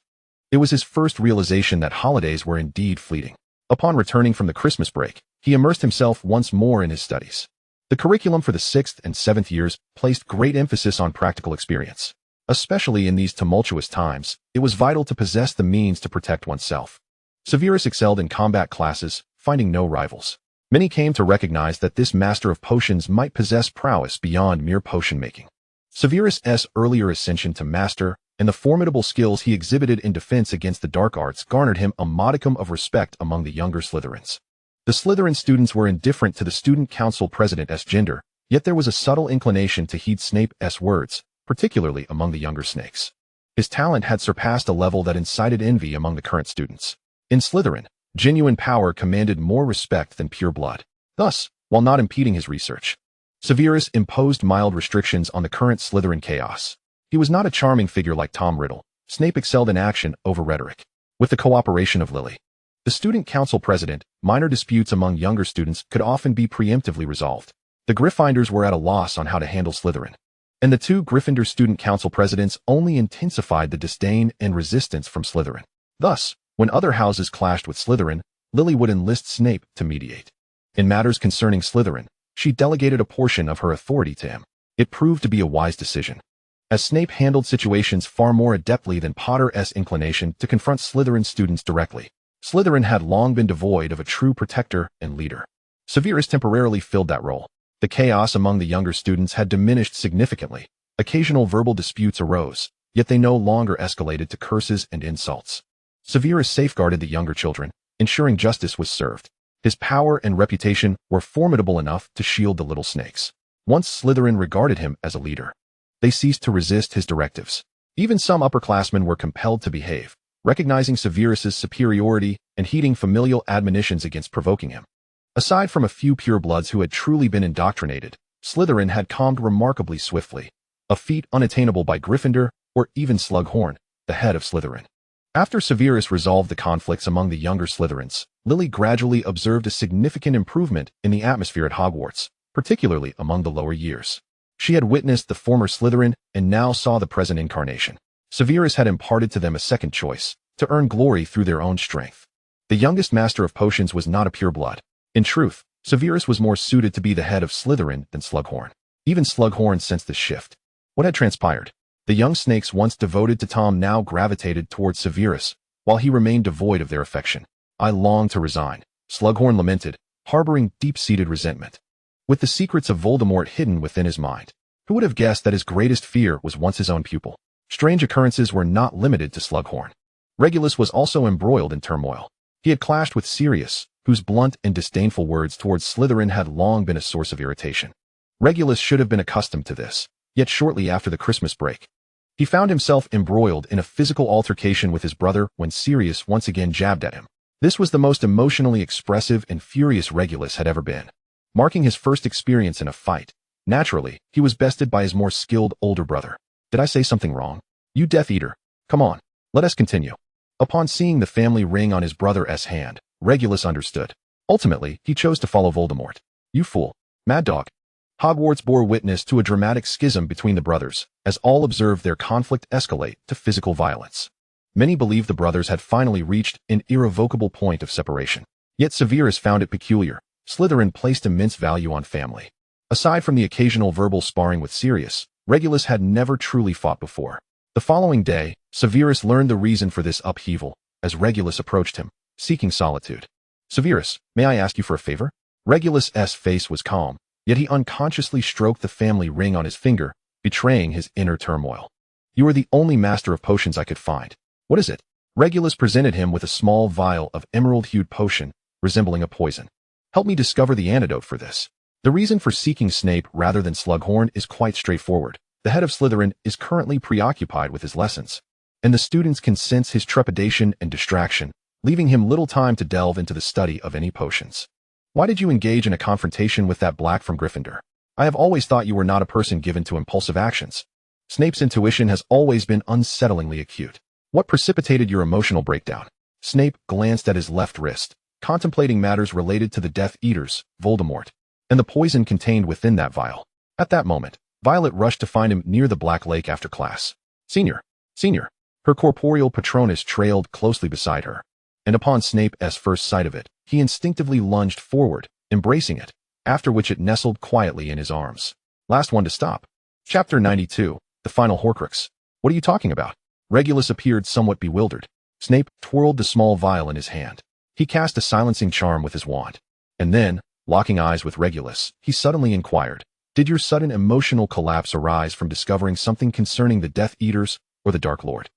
It was his first realization that holidays were indeed fleeting. Upon returning from the Christmas break, he immersed himself once more in his studies. The curriculum for the 6th and 7th years placed great emphasis on practical experience. Especially in these tumultuous times, it was vital to possess the means to protect oneself. Severus excelled in combat classes, finding no rivals. Many came to recognize that this master of potions might possess prowess beyond mere potion-making. Severus' earlier ascension to master and the formidable skills he exhibited in defense against the dark arts garnered him a modicum of respect among the younger Slytherins. The Slytherin students were indifferent to the student council president's gender, yet there was a subtle inclination to heed Snape's words, particularly among the younger snakes. His talent had surpassed a level that incited envy among the current students. In Slytherin, genuine power commanded more respect than pure blood. Thus, while not impeding his research, Severus imposed mild restrictions on the current Slytherin chaos. He was not a charming figure like Tom Riddle. Snape excelled in action over rhetoric. With the cooperation of Lily, the student council president, minor disputes among younger students could often be preemptively resolved. The Gryffindors were at a loss on how to handle Slytherin, and the 2 Gryffindor student council presidents only intensified the disdain and resistance from Slytherin. Thus, when other houses clashed with Slytherin, Lily would enlist Snape to mediate. In matters concerning Slytherin, she delegated a portion of her authority to him. It proved to be a wise decision, as Snape handled situations far more adeptly than Potter's inclination to confront Slytherin students directly. Slytherin had long been devoid of a true protector and leader. Severus temporarily filled that role. The chaos among the younger students had diminished significantly. Occasional verbal disputes arose, yet they no longer escalated to curses and insults. Severus safeguarded the younger children, ensuring justice was served. His power and reputation were formidable enough to shield the little snakes. Once Slytherin regarded him as a leader. They ceased to resist his directives. Even some upperclassmen were compelled to behave, recognizing Severus's superiority and heeding familial admonitions against provoking him. Aside from a few purebloods who had truly been indoctrinated, Slytherin had calmed remarkably swiftly, a feat unattainable by Gryffindor or even Slughorn, the head of Slytherin. After Severus resolved the conflicts among the younger Slytherins, Lily gradually observed a significant improvement in the atmosphere at Hogwarts, particularly among the lower years. She had witnessed the former Slytherin and now saw the present incarnation. Severus had imparted to them a second choice, to earn glory through their own strength. The youngest master of potions was not a pureblood. In truth, Severus was more suited to be the head of Slytherin than Slughorn. Even Slughorn sensed the shift. What had transpired? The young snakes once devoted to Tom now gravitated towards Severus, while he remained devoid of their affection. I long to resign, Slughorn lamented, harboring deep-seated resentment. With the secrets of Voldemort hidden within his mind, who would have guessed that his greatest fear was once his own pupil? Strange occurrences were not limited to Slughorn. Regulus was also embroiled in turmoil. He had clashed with Sirius, whose blunt and disdainful words towards Slytherin had long been a source of irritation. Regulus should have been accustomed to this, yet shortly after the Christmas break, he found himself embroiled in a physical altercation with his brother when Sirius once again jabbed at him. This was the most emotionally expressive and furious Regulus had ever been. Marking his first experience in a fight, naturally, he was bested by his more skilled older brother. Did I say something wrong? You Death Eater. Come on, let us continue. Upon seeing the family ring on his brother's hand, Regulus understood. Ultimately, he chose to follow Voldemort. You fool. Mad Dog. Hogwarts bore witness to a dramatic schism between the brothers, as all observed their conflict escalate to physical violence. Many believed the brothers had finally reached an irrevocable point of separation. Yet Severus found it peculiar. Slytherin placed immense value on family. Aside from the occasional verbal sparring with Sirius, Regulus had never truly fought before. The following day, Severus learned the reason for this upheaval, as Regulus approached him, seeking solitude. Severus, may I ask you for a favor? Regulus's face was calm, yet he unconsciously stroked the family ring on his finger, betraying his inner turmoil. You are the only master of potions I could find. What is it? Regulus presented him with a small vial of emerald-hued potion, resembling a poison. Help me discover the antidote for this. The reason for seeking Snape rather than Slughorn is quite straightforward. The head of Slytherin is currently preoccupied with his lessons, and the students can sense his trepidation and distraction, leaving him little time to delve into the study of any potions. Why did you engage in a confrontation with that black from Gryffindor? I have always thought you were not a person given to impulsive actions. Snape's intuition has always been unsettlingly acute. What precipitated your emotional breakdown? Snape glanced at his left wrist, contemplating matters related to the Death Eaters, Voldemort, and the poison contained within that vial. At that moment, Violet rushed to find him near the Black Lake after class. Senior. Her corporeal Patronus trailed closely beside her, and upon Snape's first sight of it, he instinctively lunged forward, embracing it, after which it nestled quietly in his arms. Last one to stop. Chapter 92, The Final Horcrux. What are you talking about? Regulus appeared somewhat bewildered. Snape twirled the small vial in his hand. He cast a silencing charm with his wand. And then, locking eyes with Regulus, he suddenly inquired, did your sudden emotional collapse arise from discovering something concerning the Death Eaters or the Dark Lord?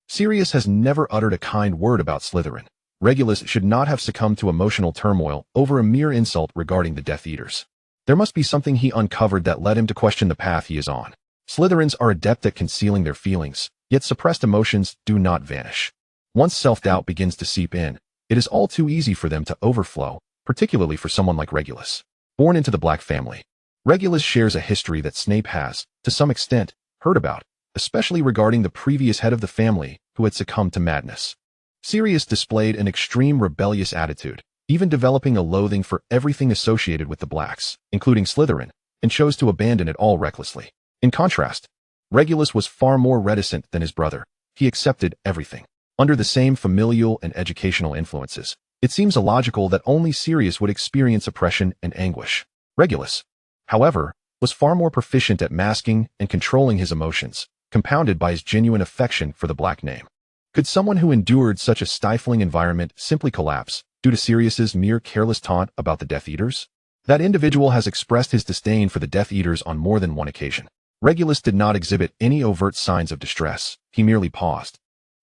Sirius has never uttered a kind word about Slytherin. Regulus should not have succumbed to emotional turmoil over a mere insult regarding the Death Eaters. There must be something he uncovered that led him to question the path he is on. Slytherins are adept at concealing their feelings, yet suppressed emotions do not vanish. Once self-doubt begins to seep in, it is all too easy for them to overflow, particularly for someone like Regulus. Born into the Black family, Regulus shares a history that Snape has, to some extent, heard about, especially regarding the previous head of the family who had succumbed to madness. Sirius displayed an extreme rebellious attitude, even developing a loathing for everything associated with the Blacks, including Slytherin, and chose to abandon it all recklessly. In contrast, Regulus was far more reticent than his brother. He accepted everything. Under the same familial and educational influences, it seems illogical that only Sirius would experience oppression and anguish. Regulus, however, was far more proficient at masking and controlling his emotions, compounded by his genuine affection for the Black name. Could someone who endured such a stifling environment simply collapse due to Sirius's mere careless taunt about the Death Eaters? That individual has expressed his disdain for the Death Eaters on more than one occasion. Regulus did not exhibit any overt signs of distress. He merely paused,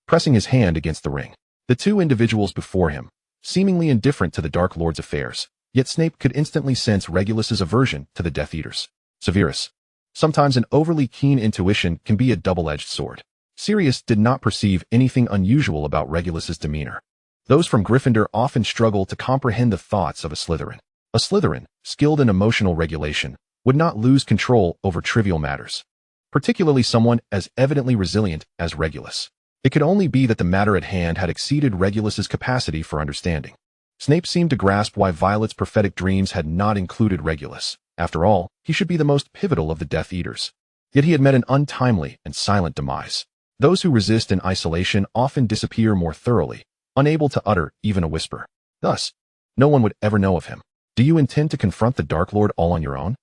pressing his hand against the ring. The two individuals before him, seemingly indifferent to the Dark Lord's affairs, yet Snape could instantly sense Regulus's aversion to the Death Eaters. Severus. Sometimes an overly keen intuition can be a double-edged sword. Sirius did not perceive anything unusual about Regulus's demeanor. Those from Gryffindor often struggle to comprehend the thoughts of a Slytherin. A Slytherin, skilled in emotional regulation, would not lose control over trivial matters, particularly someone as evidently resilient as Regulus. It could only be that the matter at hand had exceeded Regulus's capacity for understanding. Snape seemed to grasp why Violet's prophetic dreams had not included Regulus. After all, he should be the most pivotal of the Death Eaters. Yet he had met an untimely and silent demise. Those who resist in isolation often disappear more thoroughly, unable to utter even a whisper. Thus, no one would ever know of him. Do you intend to confront the Dark Lord all on your own?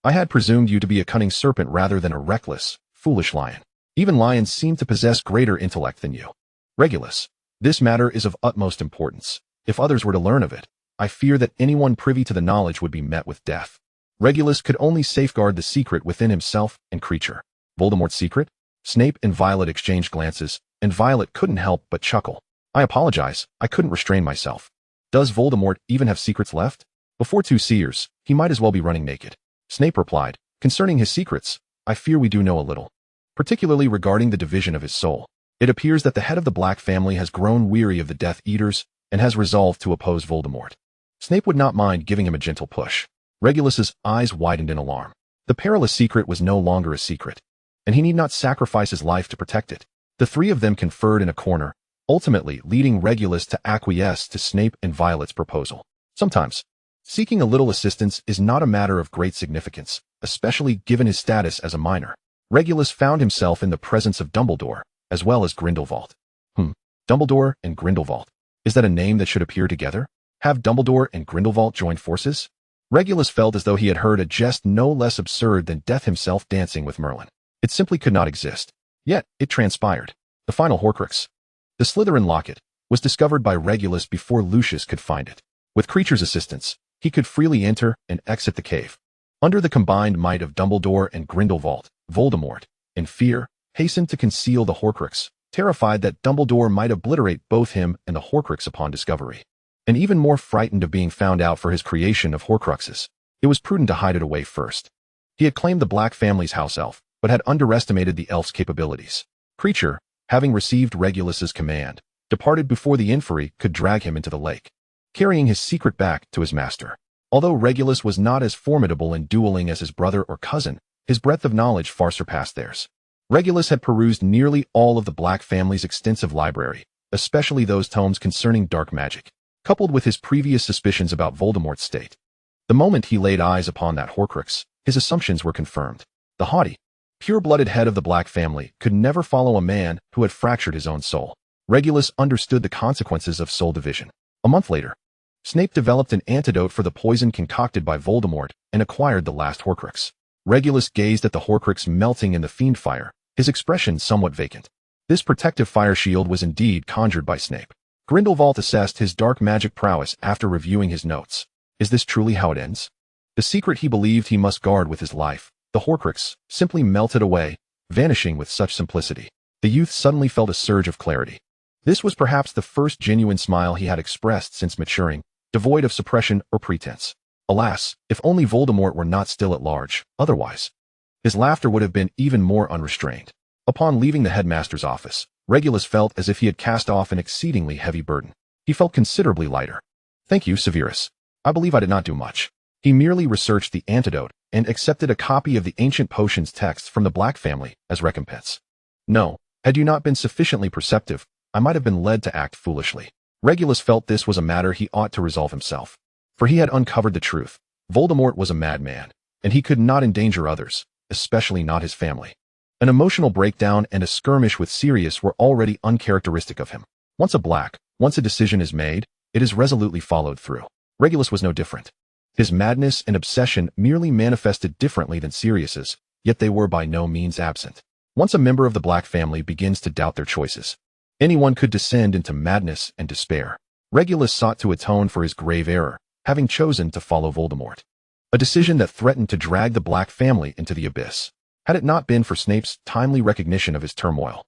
I had presumed you to be a cunning serpent rather than a reckless, foolish lion. Even lions seem to possess greater intellect than you. Regulus, this matter is of utmost importance. If others were to learn of it, I fear that anyone privy to the knowledge would be met with death. Regulus could only safeguard the secret within himself and creature. Voldemort's secret? Snape and Violet exchanged glances, and Violet couldn't help but chuckle. I apologize, I couldn't restrain myself. Does Voldemort even have secrets left? Before two seers, he might as well be running naked. Snape replied, concerning his secrets, I fear we do know a little. Particularly regarding the division of his soul. It appears that the head of the Black family has grown weary of the Death Eaters and has resolved to oppose Voldemort. Snape would not mind giving him a gentle push. Regulus's eyes widened in alarm. The perilous secret was no longer a secret, and he need not sacrifice his life to protect it. The three of them conferred in a corner, ultimately leading Regulus to acquiesce to Snape and Violet's proposal. Sometimes, seeking a little assistance is not a matter of great significance, especially given his status as a minor. Regulus found himself in the presence of Dumbledore, as well as Grindelwald. Dumbledore and Grindelwald. Is that a name that should appear together? Have Dumbledore and Grindelwald joined forces? Regulus felt as though he had heard a jest no less absurd than Death himself dancing with Merlin. It simply could not exist. Yet, it transpired. The final Horcrux, the Slytherin locket, was discovered by Regulus before Lucius could find it. With Creature's assistance, he could freely enter and exit the cave. Under the combined might of Dumbledore and Grindelwald, Voldemort, in fear, hastened to conceal the Horcrux, terrified that Dumbledore might obliterate both him and the Horcrux upon discovery. And even more frightened of being found out for his creation of Horcruxes, it was prudent to hide it away first. He had claimed the Black family's house elf, but had underestimated the elf's capabilities. Creature, having received Regulus's command, departed before the inferi could drag him into the lake, carrying his secret back to his master. Although Regulus was not as formidable in dueling as his brother or cousin, his breadth of knowledge far surpassed theirs. Regulus had perused nearly all of the Black family's extensive library, especially those tomes concerning dark magic, coupled with his previous suspicions about Voldemort's state. The moment he laid eyes upon that Horcrux, his assumptions were confirmed. The haughty, pure-blooded head of the Black family could never follow a man who had fractured his own soul. Regulus understood the consequences of soul division. A month later, Snape developed an antidote for the poison concocted by Voldemort and acquired the last Horcrux. Regulus gazed at the Horcrux melting in the fiend fire, his expression somewhat vacant. This protective fire shield was indeed conjured by Snape. Grindelwald assessed his dark magic prowess after reviewing his notes. Is this truly how it ends? The secret he believed he must guard with his life, the Horcrux, simply melted away, vanishing with such simplicity. The youth suddenly felt a surge of clarity. This was perhaps the first genuine smile he had expressed since maturing, devoid of suppression or pretense. Alas, if only Voldemort were not still at large, otherwise. His laughter would have been even more unrestrained. Upon leaving the headmaster's office, Regulus felt as if he had cast off an exceedingly heavy burden. He felt considerably lighter. Thank you, Severus. I believe I did not do much. He merely researched the antidote and accepted a copy of the ancient potions text from the Black family as recompense. No, had you not been sufficiently perceptive, I might have been led to act foolishly. Regulus felt this was a matter he ought to resolve himself. For he had uncovered the truth. Voldemort was a madman, and he could not endanger others, especially not his family. An emotional breakdown and a skirmish with Sirius were already uncharacteristic of him. Once a decision is made, it is resolutely followed through. Regulus was no different. His madness and obsession merely manifested differently than Sirius's, yet they were by no means absent. Once a member of the Black family begins to doubt their choices, anyone could descend into madness and despair. Regulus sought to atone for his grave error, having chosen to follow Voldemort. A decision that threatened to drag the Black family into the abyss. Had it not been for Snape's timely recognition of his turmoil,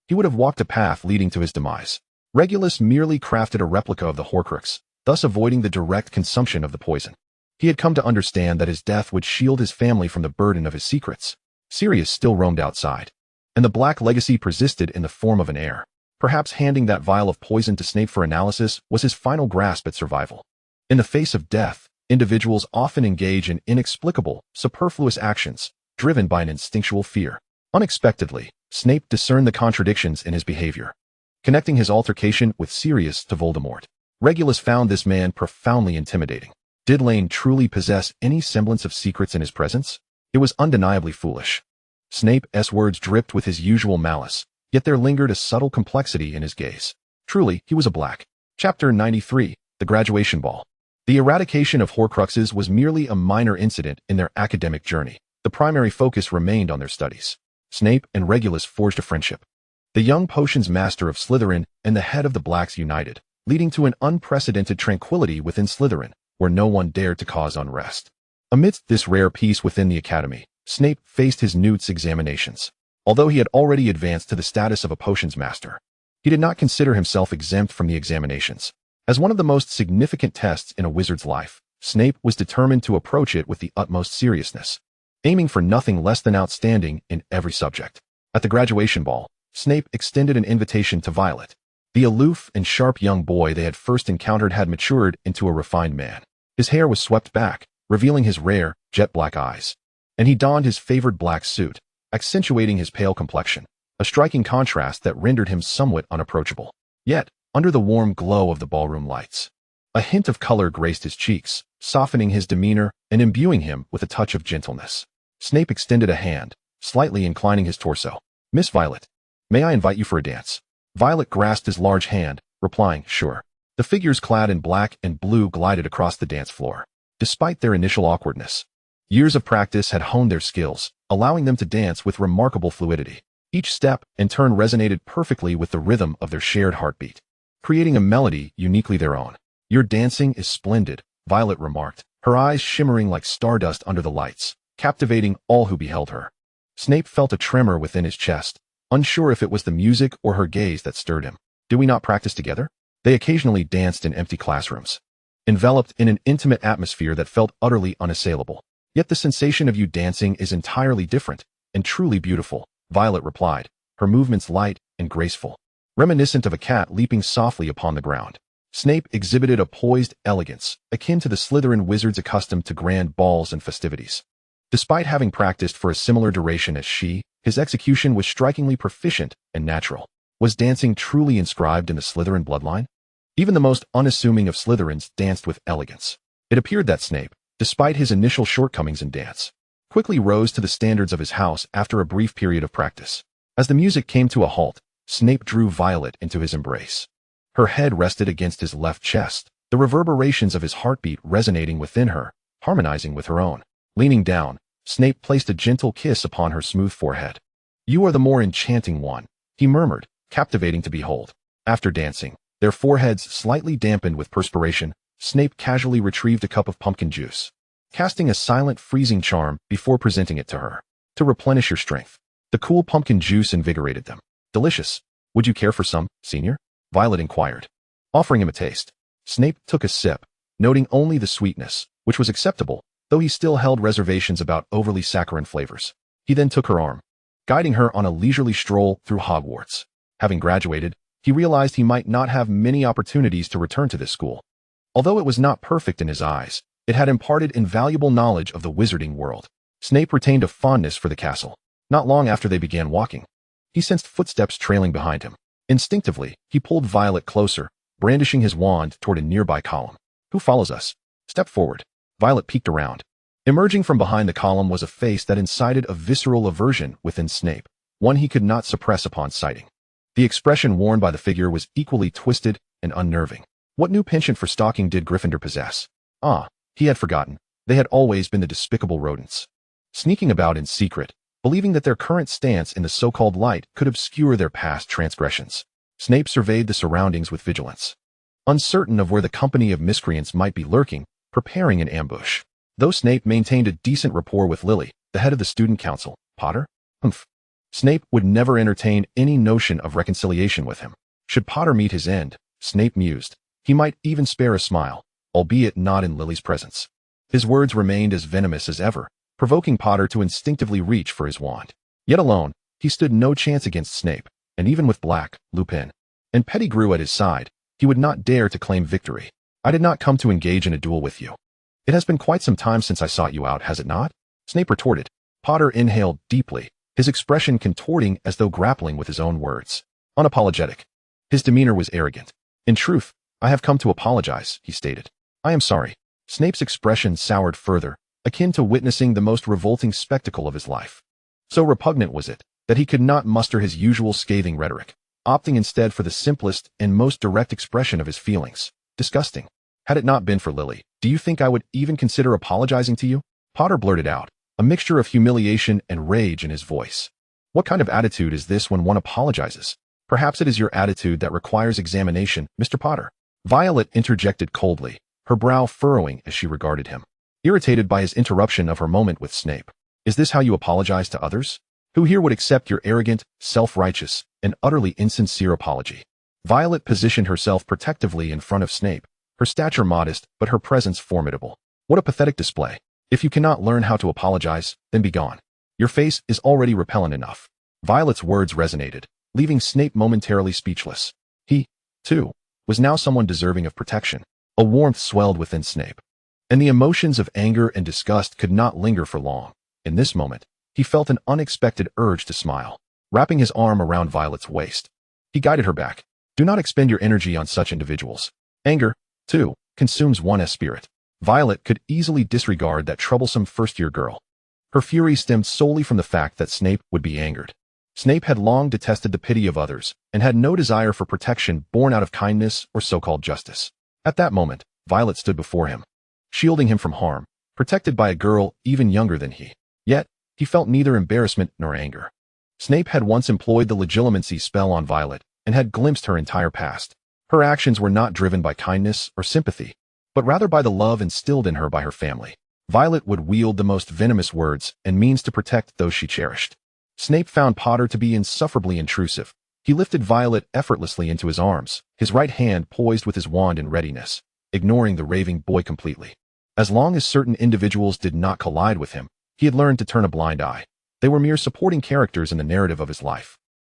he would have walked a path leading to his demise. Regulus merely crafted a replica of the Horcrux, thus avoiding the direct consumption of the poison. He had come to understand that his death would shield his family from the burden of his secrets. Sirius still roamed outside, and the black legacy persisted in the form of an heir. Perhaps handing that vial of poison to Snape for analysis was his final grasp at survival. In the face of death, individuals often engage in inexplicable, superfluous actions, driven by an instinctual fear. Unexpectedly, Snape discerned the contradictions in his behavior. Connecting his altercation with Sirius to Voldemort, Regulus found this man profoundly intimidating. Did Lane truly possess any semblance of secrets in his presence? It was undeniably foolish. Snape's words dripped with his usual malice, yet there lingered a subtle complexity in his gaze. Truly, he was a black. Chapter 93, The Graduation Ball. The eradication of Horcruxes was merely a minor incident in their academic journey. The primary focus remained on their studies. Snape and Regulus forged a friendship. The young potions master of Slytherin and the head of the Blacks united, leading to an unprecedented tranquility within Slytherin, where no one dared to cause unrest. Amidst this rare peace within the academy, Snape faced his Newt's examinations. Although he had already advanced to the status of a potions master, he did not consider himself exempt from the examinations. As one of the most significant tests in a wizard's life, Snape was determined to approach it with the utmost seriousness, aiming for nothing less than outstanding in every subject. At the graduation ball, Snape extended an invitation to Violet. The aloof and sharp young boy they had first encountered had matured into a refined man. His hair was swept back, revealing his rare, jet-black eyes, and he donned his favored black suit, accentuating his pale complexion, a striking contrast that rendered him somewhat unapproachable. Yet, under the warm glow of the ballroom lights, a hint of color graced his cheeks, softening his demeanor and imbuing him with a touch of gentleness. Snape extended a hand, slightly inclining his torso. "Miss Violet, may I invite you for a dance?" Violet grasped his large hand, replying, "Sure." The figures clad in black and blue glided across the dance floor. Despite their initial awkwardness, years of practice had honed their skills, allowing them to dance with remarkable fluidity. Each step, in turn, resonated perfectly with the rhythm of their shared heartbeat, creating a melody uniquely their own. "Your dancing is splendid," Violet remarked, her eyes shimmering like stardust under the lights, captivating all who beheld her. Snape felt a tremor within his chest, unsure if it was the music or her gaze that stirred him. "Did we not practice together?" They occasionally danced in empty classrooms, enveloped in an intimate atmosphere that felt utterly unassailable. "Yet the sensation of you dancing is entirely different, and truly beautiful," Violet replied, her movements light and graceful, reminiscent of a cat leaping softly upon the ground. Snape exhibited a poised elegance, akin to the Slytherin wizards accustomed to grand balls and festivities. Despite having practiced for a similar duration as she, his execution was strikingly proficient and natural. Was dancing truly inscribed in the Slytherin bloodline? Even the most unassuming of Slytherins danced with elegance. It appeared that Snape, despite his initial shortcomings in dance, quickly rose to the standards of his house after a brief period of practice. As the music came to a halt, Snape drew Violet into his embrace. Her head rested against his left chest, the reverberations of his heartbeat resonating within her, harmonizing with her own. Leaning down, Snape placed a gentle kiss upon her smooth forehead. "You are the more enchanting one," he murmured, captivating to behold. After dancing, their foreheads slightly dampened with perspiration, Snape casually retrieved a cup of pumpkin juice, casting a silent freezing charm before presenting it to her. "To replenish your strength." The cool pumpkin juice invigorated them. "Delicious. Would you care for some, Senior?" Violet inquired, offering him a taste. Snape took a sip, noting only the sweetness, which was acceptable, though he still held reservations about overly saccharine flavors. He then took her arm, guiding her on a leisurely stroll through Hogwarts. Having graduated, he realized he might not have many opportunities to return to this school. Although it was not perfect in his eyes, it had imparted invaluable knowledge of the wizarding world. Snape retained a fondness for the castle. Not long after they began walking, he sensed footsteps trailing behind him. Instinctively, he pulled Violet closer, brandishing his wand toward a nearby column. "Who follows us?" "Step forward." Violet peeked around. Emerging from behind the column was a face that incited a visceral aversion within Snape, one he could not suppress upon sighting. The expression worn by the figure was equally twisted and unnerving. What new penchant for stalking did Gryffindor possess? Ah, he had forgotten. They had always been the despicable rodents, sneaking about in secret, believing that their current stance in the so-called light could obscure their past transgressions. Snape surveyed the surroundings with vigilance, uncertain of where the company of miscreants might be lurking, preparing an ambush. Though Snape maintained a decent rapport with Lily, the head of the student council, Potter? Humph. Snape would never entertain any notion of reconciliation with him. Should Potter meet his end, Snape mused, he might even spare a smile, albeit not in Lily's presence. His words remained as venomous as ever, provoking Potter to instinctively reach for his wand. Yet alone, he stood no chance against Snape, and even with Black, Lupin, and Pettigrew at his side, he would not dare to claim victory. I did not come to engage in a duel with you. It has been quite some time since I sought you out, has it not? Snape retorted. Potter inhaled deeply, his expression contorting as though grappling with his own words. Unapologetic. His demeanor was arrogant. In truth, I have come to apologize, he stated. I am sorry. Snape's expression soured further, akin to witnessing the most revolting spectacle of his life. So repugnant was it, that he could not muster his usual scathing rhetoric, opting instead for the simplest and most direct expression of his feelings. Disgusting. Had it not been for Lily, do you think I would even consider apologizing to you? Potter blurted out, a mixture of humiliation and rage in his voice. What kind of attitude is this when one apologizes? Perhaps it is your attitude that requires examination, Mr. Potter. Violet interjected coldly, her brow furrowing as she regarded him, irritated by his interruption of her moment with Snape. Is this how you apologize to others? Who here would accept your arrogant, self-righteous, and utterly insincere apology? Violet positioned herself protectively in front of Snape, her stature modest but her presence formidable. What a pathetic display. If you cannot learn how to apologize, then be gone. Your face is already repellent enough. Violet's words resonated, leaving Snape momentarily speechless. He, too, was now someone deserving of protection. A warmth swelled within Snape, and the emotions of anger and disgust could not linger for long. In this moment, he felt an unexpected urge to smile, wrapping his arm around Violet's waist. He guided her back. Do not expend your energy on such individuals. Anger, too, consumes one's spirit. Violet could easily disregard that troublesome first-year girl. Her fury stemmed solely from the fact that Snape would be angered. Snape had long detested the pity of others and had no desire for protection born out of kindness or so-called justice. At that moment, Violet stood before him, shielding him from harm, protected by a girl even younger than he. Yet, he felt neither embarrassment nor anger. Snape had once employed the legilimency spell on Violet and had glimpsed her entire past. Her actions were not driven by kindness or sympathy, but rather by the love instilled in her by her family. Violet would wield the most venomous words and means to protect those she cherished. Snape found Potter to be insufferably intrusive. He lifted Violet effortlessly into his arms, his right hand poised with his wand in readiness, ignoring the raving boy completely. As long as certain individuals did not collide with him, he had learned to turn a blind eye. They were mere supporting characters in the narrative of his life,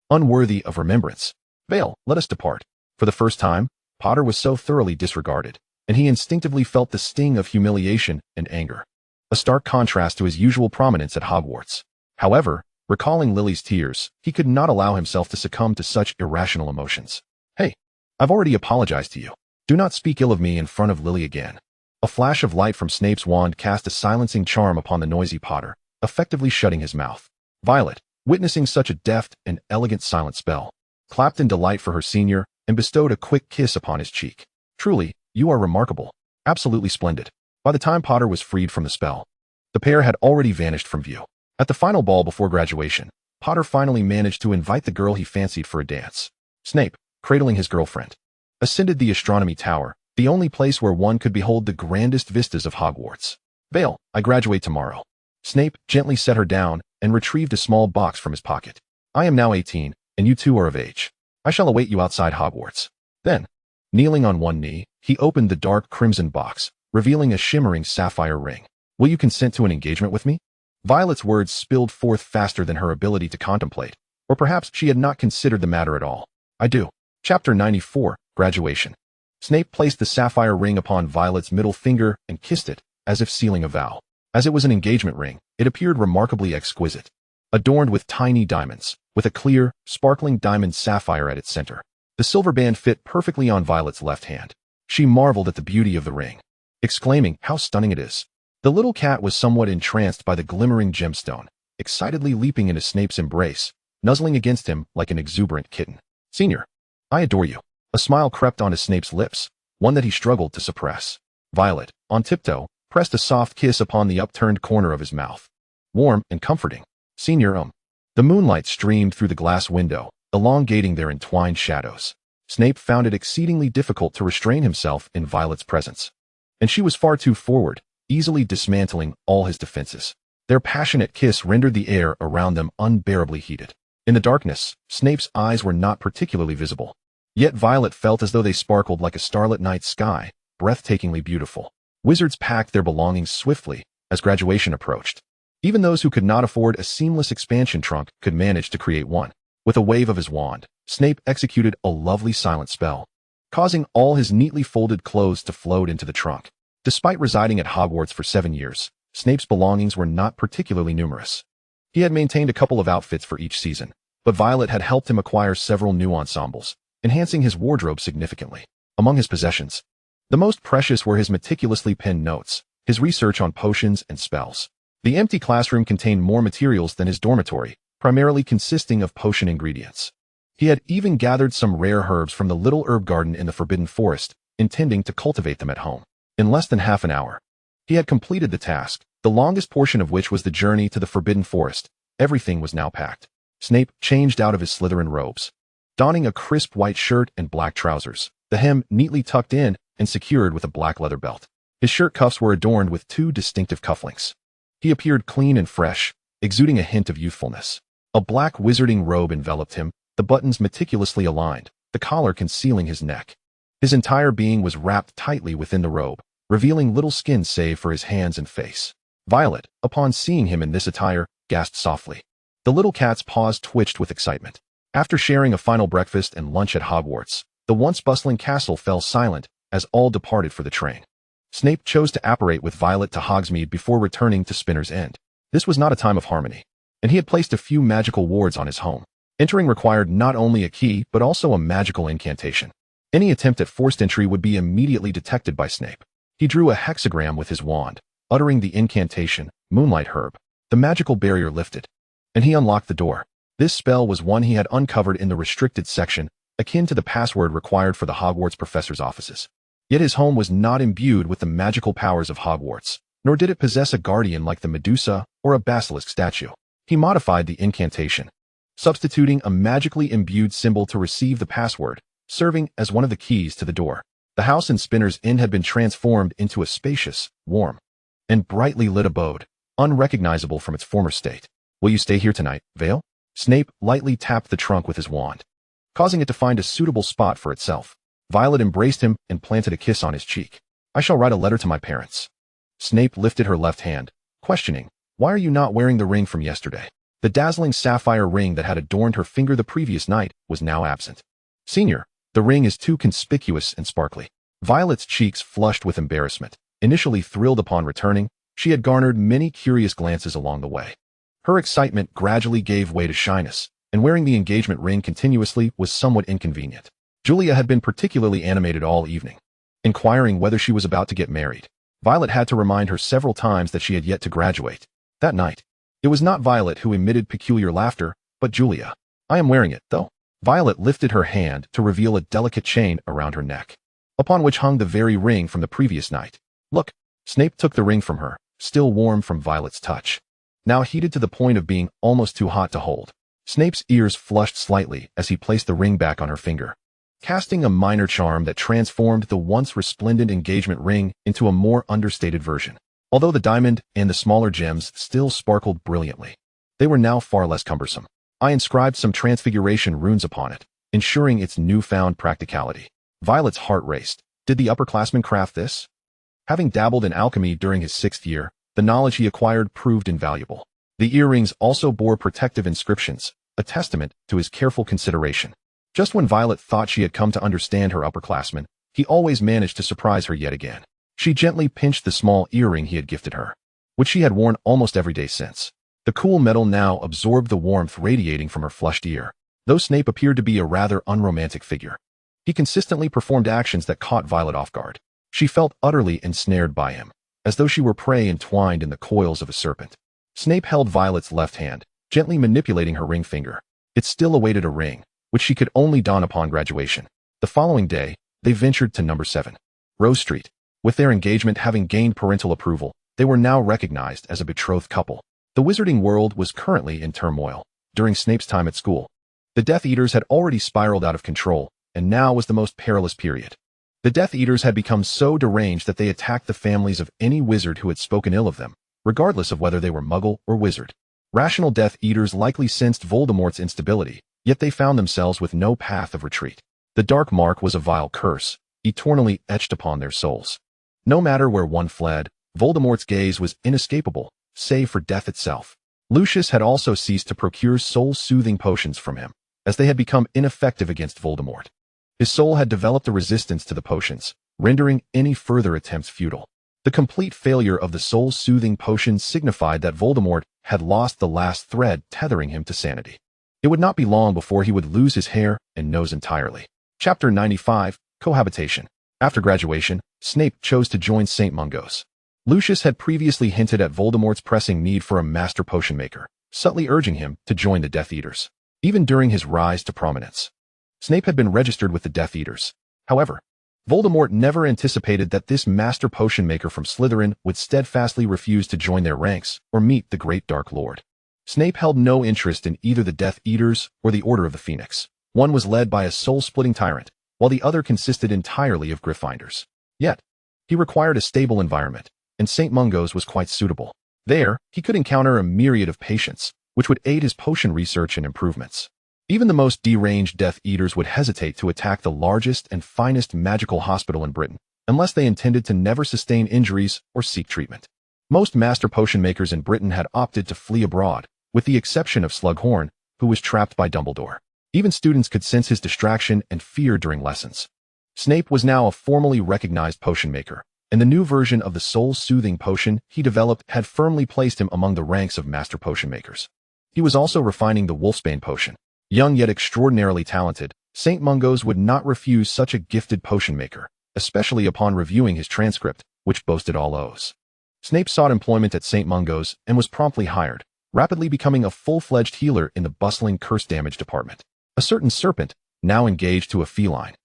unworthy of remembrance. Vale, let us depart. For the first time, Potter was so thoroughly disregarded, and he instinctively felt the sting of humiliation and anger, a stark contrast to his usual prominence at Hogwarts. However, recalling Lily's tears, he could not allow himself to succumb to such irrational emotions. Hey, I've already apologized to you. Do not speak ill of me in front of Lily again. A flash of light from Snape's wand cast a silencing charm upon the noisy Potter, effectively shutting his mouth. Violet, witnessing such a deft and elegant silent spell, clapped in delight for her senior and bestowed a quick kiss upon his cheek. Truly, you are remarkable. Absolutely splendid. By the time Potter was freed from the spell, the pair had already vanished from view. At the final ball before graduation, Potter finally managed to invite the girl he fancied for a dance. Snape, cradling his girlfriend, ascended the astronomy tower, the only place where one could behold the grandest vistas of Hogwarts. Vale, I graduate tomorrow. Snape gently set her down and retrieved a small box from his pocket. I am now 18, and you two are of age. I shall await you outside Hogwarts. Then, kneeling on one knee, he opened the dark crimson box, revealing a shimmering sapphire ring. Will you consent to an engagement with me? Violet's words spilled forth faster than her ability to contemplate, or perhaps she had not considered the matter at all. I do. Chapter 94, Graduation. Snape placed the sapphire ring upon Violet's middle finger and kissed it, as if sealing a vow. As it was an engagement ring, it appeared remarkably exquisite, adorned with tiny diamonds, with a clear, sparkling diamond sapphire at its center. The silver band fit perfectly on Violet's left hand. She marveled at the beauty of the ring, exclaiming, "How stunning it is!" The little cat was somewhat entranced by the glimmering gemstone, excitedly leaping into Snape's embrace, nuzzling against him like an exuberant kitten. Senior, I adore you. A smile crept onto Snape's lips, one that he struggled to suppress. Violet, on tiptoe, pressed a soft kiss upon the upturned corner of his mouth. Warm and comforting. Senior, The moonlight streamed through the glass window, elongating their entwined shadows. Snape found it exceedingly difficult to restrain himself in Violet's presence, and she was far too forward, easily dismantling all his defenses. Their passionate kiss rendered the air around them unbearably heated. In the darkness, Snape's eyes were not particularly visible. Yet Violet felt as though they sparkled like a starlit night sky, breathtakingly beautiful. Wizards packed their belongings swiftly as graduation approached. Even those who could not afford a seamless expansion trunk could manage to create one. With a wave of his wand, Snape executed a lovely silent spell, causing all his neatly folded clothes to float into the trunk. Despite residing at Hogwarts for 7 years, Snape's belongings were not particularly numerous. He had maintained a couple of outfits for each season, but Violet had helped him acquire several new ensembles, enhancing his wardrobe significantly. Among his possessions, the most precious were his meticulously penned notes, his research on potions and spells. The empty classroom contained more materials than his dormitory, primarily consisting of potion ingredients. He had even gathered some rare herbs from the little herb garden in the Forbidden Forest, intending to cultivate them at home. In less than half an hour, he had completed the task, the longest portion of which was the journey to the Forbidden Forest. Everything was now packed. Snape changed out of his Slytherin robes, donning a crisp white shirt and black trousers, the hem neatly tucked in and secured with a black leather belt. His shirt cuffs were adorned with 2 distinctive cufflinks. He appeared clean and fresh, exuding a hint of youthfulness. A black wizarding robe enveloped him, the buttons meticulously aligned, the collar concealing his neck. His entire being was wrapped tightly within the robe, revealing little skin save for his hands and face. Violet, upon seeing him in this attire, gasped softly. The little cat's paws twitched with excitement. After sharing a final breakfast and lunch at Hogwarts, the once bustling castle fell silent as all departed for the train. Snape chose to apparate with Violet to Hogsmeade before returning to Spinner's End. This was not a time of harmony, and he had placed a few magical wards on his home. Entering required not only a key but also a magical incantation. Any attempt at forced entry would be immediately detected by Snape. He drew a hexagram with his wand, uttering the incantation, Moonlight Herb. The magical barrier lifted, and he unlocked the door. This spell was one he had uncovered in the restricted section, akin to the password required for the Hogwarts professor's offices. Yet his home was not imbued with the magical powers of Hogwarts, nor did it possess a guardian like the Medusa or a basilisk statue. He modified the incantation, substituting a magically imbued symbol to receive the password, serving as one of the keys to the door. The house in Spinner's Inn had been transformed into a spacious, warm, and brightly lit abode, unrecognizable from its former state. "Will you stay here tonight, Vale?" Snape lightly tapped the trunk with his wand, causing it to find a suitable spot for itself. Violet embraced him and planted a kiss on his cheek. "I shall write a letter to my parents." Snape lifted her left hand, questioning, "Why are you not wearing the ring from yesterday?" The dazzling sapphire ring that had adorned her finger the previous night was now absent. "Senior, the ring is too conspicuous and sparkly." Violet's cheeks flushed with embarrassment. Initially thrilled upon returning, she had garnered many curious glances along the way. Her excitement gradually gave way to shyness, and wearing the engagement ring continuously was somewhat inconvenient. Julia had been particularly animated all evening, inquiring whether she was about to get married. Violet had to remind her several times that she had yet to graduate. That night, it was not Violet who emitted peculiar laughter, but Julia. "I am wearing it, though." Violet lifted her hand to reveal a delicate chain around her neck, upon which hung the very ring from the previous night. "Look." Snape took the ring from her, still warm from Violet's touch, now heated to the point of being almost too hot to hold. Snape's ears flushed slightly as he placed the ring back on her finger, casting a minor charm that transformed the once resplendent engagement ring into a more understated version. Although the diamond and the smaller gems still sparkled brilliantly, they were now far less cumbersome. "I inscribed some transfiguration runes upon it, ensuring its newfound practicality." Violet's heart raced. Did the upperclassman craft this? Having dabbled in alchemy during his 6th year, the knowledge he acquired proved invaluable. The earrings also bore protective inscriptions, a testament to his careful consideration. Just when Violet thought she had come to understand her upperclassman, he always managed to surprise her yet again. She gently pinched the small earring he had gifted her, which she had worn almost every day since. The cool metal now absorbed the warmth radiating from her flushed ear. Though Snape appeared to be a rather unromantic figure, he consistently performed actions that caught Violet off guard. She felt utterly ensnared by him, as though she were prey entwined in the coils of a serpent. Snape held Violet's left hand, gently manipulating her ring finger. It still awaited a ring, which she could only don upon graduation. The following day, they ventured to number 7, Rose Street. With their engagement having gained parental approval, they were now recognized as a betrothed couple. The wizarding world was currently in turmoil. During Snape's time at school, the Death Eaters had already spiraled out of control, and now was the most perilous period. The Death Eaters had become so deranged that they attacked the families of any wizard who had spoken ill of them, regardless of whether they were Muggle or wizard. Rational Death Eaters likely sensed Voldemort's instability, yet they found themselves with no path of retreat. The Dark Mark was a vile curse, eternally etched upon their souls. No matter where one fled, Voldemort's gaze was inescapable, save for death itself. Lucius had also ceased to procure soul-soothing potions from him, as they had become ineffective against Voldemort. His soul had developed a resistance to the potions, rendering any further attempts futile. The complete failure of the soul-soothing potions signified that Voldemort had lost the last thread tethering him to sanity. It would not be long before he would lose his hair and nose entirely. Chapter 95, Cohabitation. After graduation, Snape chose to join St. Mungo's. Lucius had previously hinted at Voldemort's pressing need for a master potion maker, subtly urging him to join the Death Eaters. Even during his rise to prominence, Snape had been registered with the Death Eaters. However, Voldemort never anticipated that this master potion maker from Slytherin would steadfastly refuse to join their ranks or meet the Great Dark Lord. Snape held no interest in either the Death Eaters or the Order of the Phoenix. One was led by a soul-splitting tyrant, while the other consisted entirely of Gryffindors. Yet, he required a stable environment, and St. Mungo's was quite suitable. There, he could encounter a myriad of patients, which would aid his potion research and improvements. Even the most deranged Death Eaters would hesitate to attack the largest and finest magical hospital in Britain, unless they intended to never sustain injuries or seek treatment. Most master potion makers in Britain had opted to flee abroad, with the exception of Slughorn, who was trapped by Dumbledore. Even students could sense his distraction and fear during lessons. Snape was now a formally recognized potion maker, and the new version of the soul-soothing potion he developed had firmly placed him among the ranks of master potion makers. He was also refining the Wolfsbane potion. Young yet extraordinarily talented, St. Mungo's would not refuse such a gifted potion maker, especially upon reviewing his transcript, which boasted all O's. Snape sought employment at St. Mungo's and was promptly hired, rapidly becoming a full-fledged healer in the bustling curse damage department. A certain serpent, now engaged to a feline,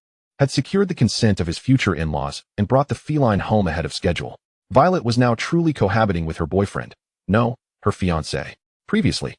had secured the consent of his future in-laws and brought the feline home ahead of schedule. Violet was now truly cohabiting with her boyfriend, no, her fiancé. Previously,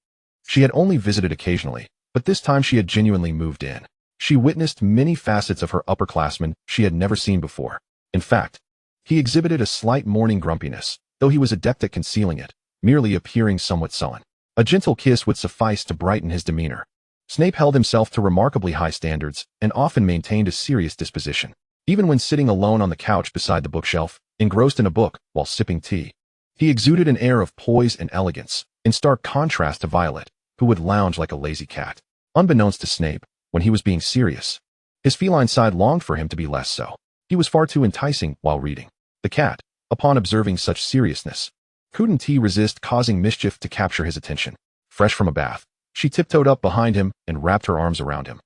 she had only visited occasionally, but this time she had genuinely moved in. She witnessed many facets of her upperclassman she had never seen before. In fact, he exhibited a slight morning grumpiness, though he was adept at concealing it, merely appearing somewhat sullen. A gentle kiss would suffice to brighten his demeanor. Snape held himself to remarkably high standards and often maintained a serious disposition. Even when sitting alone on the couch beside the bookshelf, engrossed in a book while sipping tea, he exuded an air of poise and elegance, in stark contrast to Violet, who would lounge like a lazy cat. Unbeknownst to Snape, when he was being serious, his feline side longed for him to be less so. He was far too enticing while reading. The cat, upon observing such seriousness, couldn't resist causing mischief to capture his attention. Fresh from a bath, she tiptoed up behind him and wrapped her arms around him,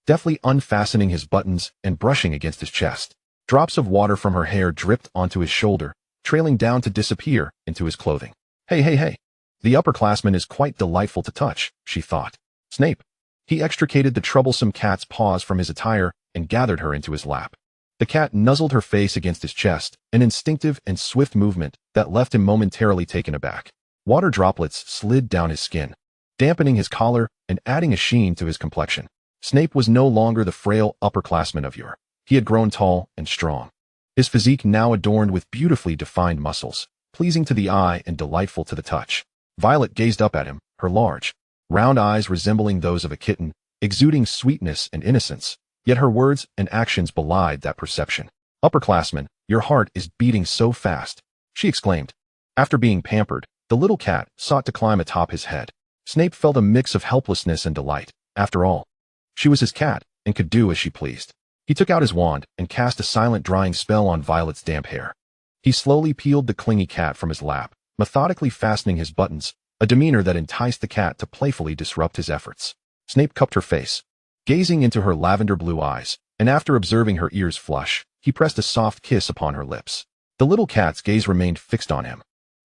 deftly unfastening his buttons and brushing against his chest. Drops of water from her hair dripped onto his shoulder, trailing down to disappear into his clothing. Hey. The upperclassman is quite delightful to touch, she thought. Snape. He extricated the troublesome cat's paws from his attire and gathered her into his lap. The cat nuzzled her face against his chest, an instinctive and swift movement that left him momentarily taken aback. Water droplets slid down his skin, dampening his collar and adding a sheen to his complexion. Snape was no longer the frail upperclassman of yore. He had grown tall and strong, his physique now adorned with beautifully defined muscles, pleasing to the eye and delightful to the touch. Violet gazed up at him, her large, round eyes resembling those of a kitten, exuding sweetness and innocence, yet her words and actions belied that perception. Upperclassman, your heart is beating so fast, she exclaimed. After being pampered, the little cat sought to climb atop his head. Snape felt a mix of helplessness and delight. After all, she was his cat and could do as she pleased. He took out his wand and cast a silent drying spell on Violet's damp hair. He slowly peeled the clingy cat from his lap, methodically fastening his buttons, a demeanor that enticed the cat to playfully disrupt his efforts. Snape cupped her face, gazing into her lavender blue eyes, and after observing her ears flush, he pressed a soft kiss upon her lips. The little cat's gaze remained fixed on him,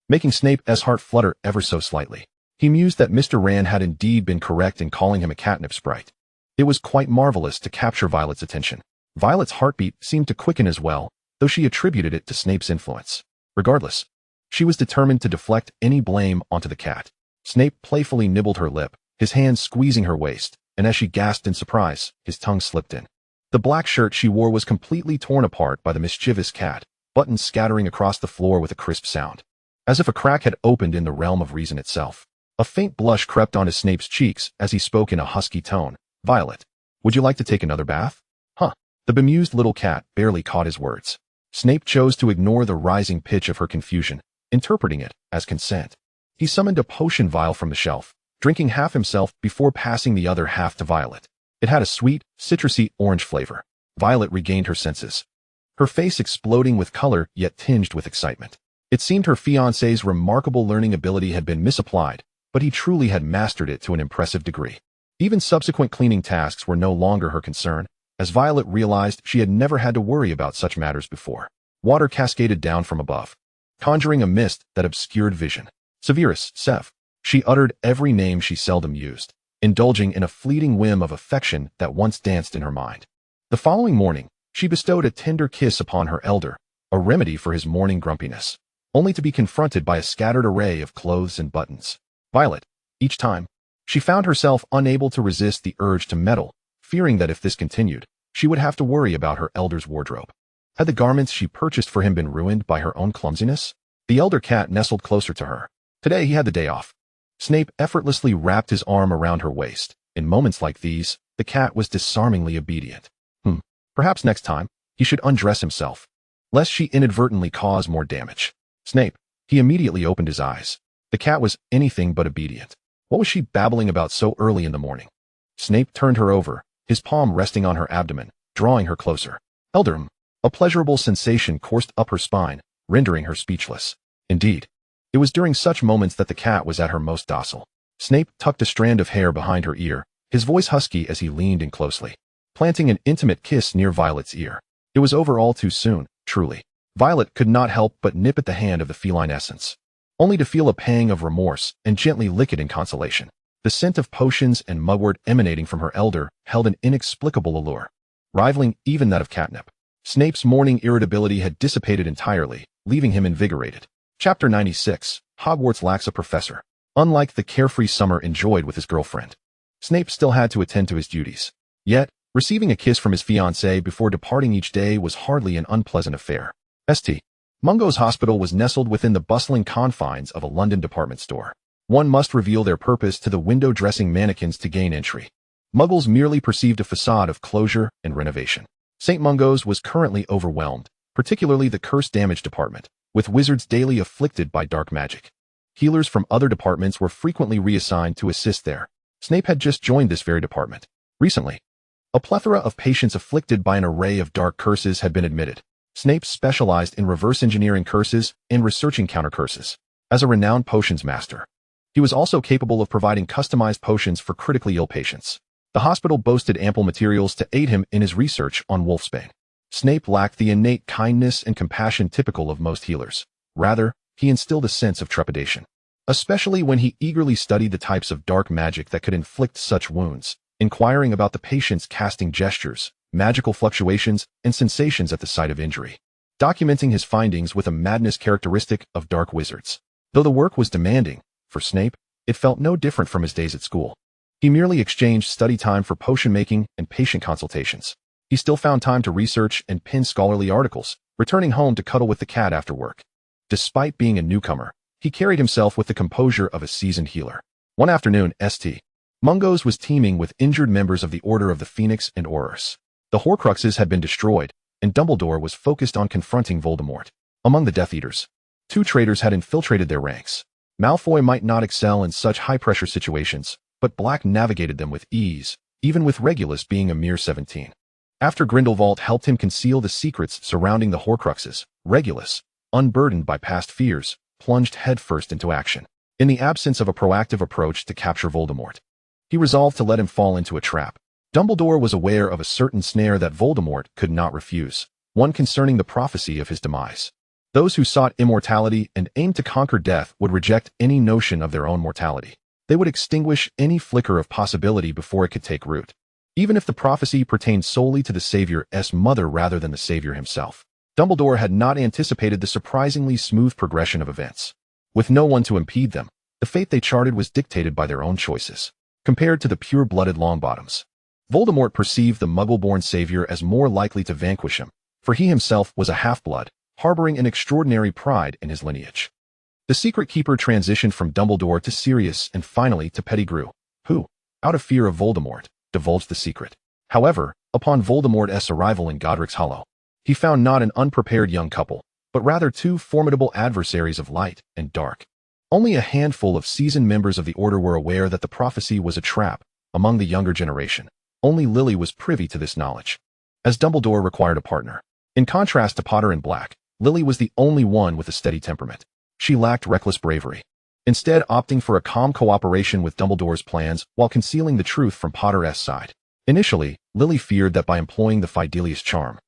making Snape's heart flutter ever so slightly. He mused that Mr. Rand had indeed been correct in calling him a catnip sprite. It was quite marvelous to capture Violet's attention. Violet's heartbeat seemed to quicken as well, though she attributed it to Snape's influence. Regardless, she was determined to deflect any blame onto the cat. Snape playfully nibbled her lip, his hand squeezing her waist, and as she gasped in surprise, his tongue slipped in. The black shirt she wore was completely torn apart by the mischievous cat, buttons scattering across the floor with a crisp sound, as if a crack had opened in the realm of reason itself. A faint blush crept onto Snape's cheeks as he spoke in a husky tone. Violet, would you like to take another bath? Huh. The bemused little cat barely caught his words. Snape chose to ignore the rising pitch of her confusion, interpreting it as consent. He summoned a potion vial from the shelf, drinking half himself before passing the other half to Violet. It had a sweet, citrusy orange flavor. Violet regained her senses, her face exploding with color yet tinged with excitement. It seemed her fiancé's remarkable learning ability had been misapplied, but he truly had mastered it to an impressive degree. Even subsequent cleaning tasks were no longer her concern, as Violet realized she had never had to worry about such matters before. Water cascaded down from above, conjuring a mist that obscured vision. Severus, Sev. She uttered every name she seldom used, indulging in a fleeting whim of affection that once danced in her mind. The following morning, she bestowed a tender kiss upon her elder, a remedy for his morning grumpiness, only to be confronted by a scattered array of clothes and buttons. Violet, each time, she found herself unable to resist the urge to meddle, fearing that if this continued, she would have to worry about her elder's wardrobe. Had the garments she purchased for him been ruined by her own clumsiness? The elder cat nestled closer to her. Today he had the day off. Snape effortlessly wrapped his arm around her waist. In moments like these, the cat was disarmingly obedient. Perhaps next time, he should undress himself, lest she inadvertently cause more damage. Snape. He immediately opened his eyes. The cat was anything but obedient. What was she babbling about so early in the morning? Snape turned her over, his palm resting on her abdomen, drawing her closer. Elder. A pleasurable sensation coursed up her spine, rendering her speechless. Indeed, it was during such moments that the cat was at her most docile. Snape tucked a strand of hair behind her ear, his voice husky as he leaned in closely, planting an intimate kiss near Violet's ear. It was over all too soon, truly. Violet could not help but nip at the hand of the feline essence, only to feel a pang of remorse and gently lick it in consolation. The scent of potions and mugwort emanating from her elder held an inexplicable allure, rivaling even that of catnip. Snape's morning irritability had dissipated entirely, leaving him invigorated. Chapter 96. Hogwarts lacks a professor. Unlike the carefree summer enjoyed with his girlfriend, Snape still had to attend to his duties. Yet, receiving a kiss from his fiancée before departing each day was hardly an unpleasant affair. St. Mungo's hospital was nestled within the bustling confines of a London department store. One must reveal their purpose to the window-dressing mannequins to gain entry. Muggles merely perceived a facade of closure and renovation. St. Mungo's was currently overwhelmed, particularly the curse-damage department, with wizards daily afflicted by dark magic. Healers from other departments were frequently reassigned to assist there. Snape had just joined this very department. Recently, a plethora of patients afflicted by an array of dark curses had been admitted. Snape specialized in reverse engineering curses and researching counter curses. As a renowned potions master, he was also capable of providing customized potions for critically ill patients. The hospital boasted ample materials to aid him in his research on wolfsbane. Snape lacked the innate kindness and compassion typical of most healers. Rather, he instilled a sense of trepidation, especially when he eagerly studied the types of dark magic that could inflict such wounds, inquiring about the patient's casting gestures, magical fluctuations, and sensations at the site of injury, documenting his findings with a madness characteristic of dark wizards. Though the work was demanding, for Snape, it felt no different from his days at school. He merely exchanged study time for potion making and patient consultations. He still found time to research and pen scholarly articles, returning home to cuddle with the cat after work. Despite being a newcomer, he carried himself with the composure of a seasoned healer. One afternoon, St. Mungo's was teeming with injured members of the Order of the Phoenix and Aurors. The Horcruxes had been destroyed, and Dumbledore was focused on confronting Voldemort. Among the Death Eaters, 2 traitors had infiltrated their ranks. Malfoy might not excel in such high-pressure situations, but Black navigated them with ease, even with Regulus being a mere 17. After Grindelwald helped him conceal the secrets surrounding the Horcruxes, Regulus, unburdened by past fears, plunged headfirst into action. In the absence of a proactive approach to capture Voldemort, he resolved to let him fall into a trap. Dumbledore was aware of a certain snare that Voldemort could not refuse, one concerning the prophecy of his demise. Those who sought immortality and aimed to conquer death would reject any notion of their own mortality. They would extinguish any flicker of possibility before it could take root, even if the prophecy pertained solely to the Savior's mother rather than the Savior himself. Dumbledore had not anticipated the surprisingly smooth progression of events. With no one to impede them, the fate they charted was dictated by their own choices. Compared to the pure-blooded Longbottoms, Voldemort perceived the Muggle-born Savior as more likely to vanquish him, for he himself was a half-blood, harboring an extraordinary pride in his lineage. The Secret Keeper transitioned from Dumbledore to Sirius and finally to Pettigrew, who, out of fear of Voldemort, divulged the secret. However, upon Voldemort's arrival in Godric's Hollow, he found not an unprepared young couple, but rather two formidable adversaries of light and dark. Only a handful of seasoned members of the Order were aware that the prophecy was a trap. Among the younger generation, only Lily was privy to this knowledge, as Dumbledore required a partner. In contrast to Potter and Black, Lily was the only one with a steady temperament. She lacked reckless bravery, instead opting for a calm cooperation with Dumbledore's plans while concealing the truth from Potter's side. Initially, Lily feared that by employing the Fidelius charm,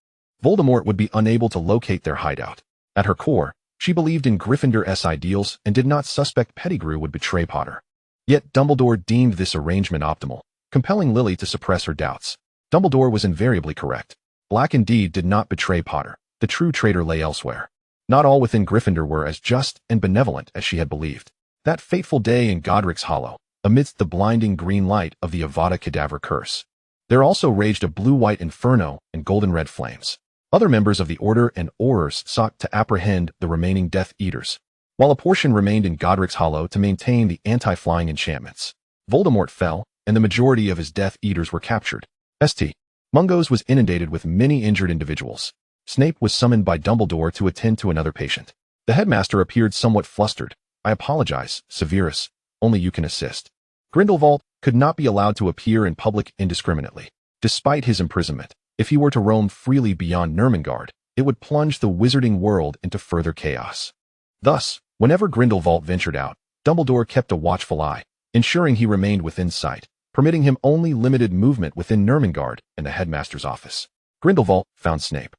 Voldemort would be unable to locate their hideout. At her core, she believed in Gryffindor's ideals and did not suspect Pettigrew would betray Potter. Yet Dumbledore deemed this arrangement optimal, compelling Lily to suppress her doubts. Dumbledore was invariably correct. Black indeed did not betray Potter. The true traitor lay elsewhere. Not all within Gryffindor were as just and benevolent as she had believed. That fateful day in Godric's Hollow, amidst the blinding green light of the Avada Kedavra curse, there also raged a blue-white inferno and golden-red flames. Other members of the Order and Aurors sought to apprehend the remaining Death Eaters, while a portion remained in Godric's Hollow to maintain the anti-flying enchantments. Voldemort fell, and the majority of his Death Eaters were captured. St. Mungo's was inundated with many injured individuals. Snape was summoned by Dumbledore to attend to another patient. The headmaster appeared somewhat flustered. "I apologize, Severus. Only you can assist." Grindelwald could not be allowed to appear in public indiscriminately. Despite his imprisonment, if he were to roam freely beyond Nurmengard, it would plunge the wizarding world into further chaos. Thus, whenever Grindelwald ventured out, Dumbledore kept a watchful eye, ensuring he remained within sight, permitting him only limited movement within Nurmengard and the headmaster's office. Grindelwald found Snape,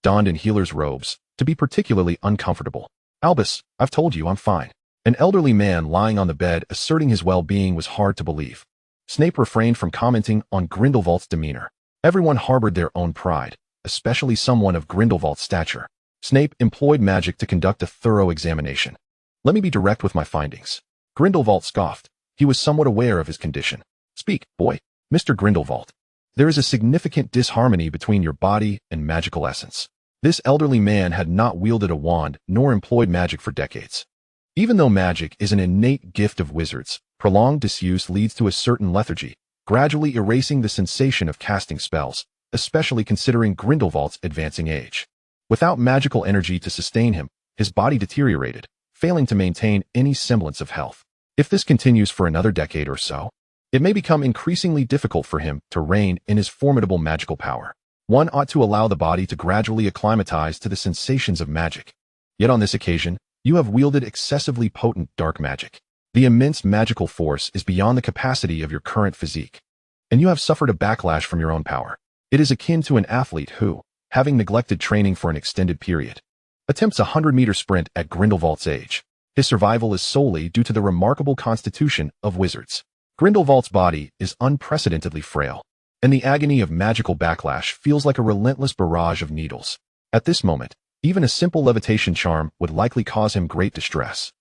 donned in healer's robes, to be particularly uncomfortable. "Albus, I've told you I'm fine." An elderly man lying on the bed asserting his well-being was hard to believe. Snape refrained from commenting on Grindelwald's demeanor. Everyone harbored their own pride, especially someone of Grindelwald's stature. Snape employed magic to conduct a thorough examination. "Let me be direct with my findings." Grindelwald scoffed. He was somewhat aware of his condition. "Speak, boy." "Mr. Grindelwald, there is a significant disharmony between your body and magical essence." This elderly man had not wielded a wand nor employed magic for decades. Even though magic is an innate gift of wizards, prolonged disuse leads to a certain lethargy, gradually erasing the sensation of casting spells, especially considering Grindelwald's advancing age. Without magical energy to sustain him, his body deteriorated, failing to maintain any semblance of health. If this continues for another decade or so, it may become increasingly difficult for him to reign in his formidable magical power. One ought to allow the body to gradually acclimatize to the sensations of magic. Yet on this occasion, you have wielded excessively potent dark magic. The immense magical force is beyond the capacity of your current physique, and you have suffered a backlash from your own power. It is akin to an athlete who, having neglected training for an extended period, attempts a 100-meter sprint at Grindelwald's age. His survival is solely due to the remarkable constitution of wizards. Grindelwald's body is unprecedentedly frail, and the agony of magical backlash feels like a relentless barrage of needles. At this moment, even a simple levitation charm would likely cause him great distress.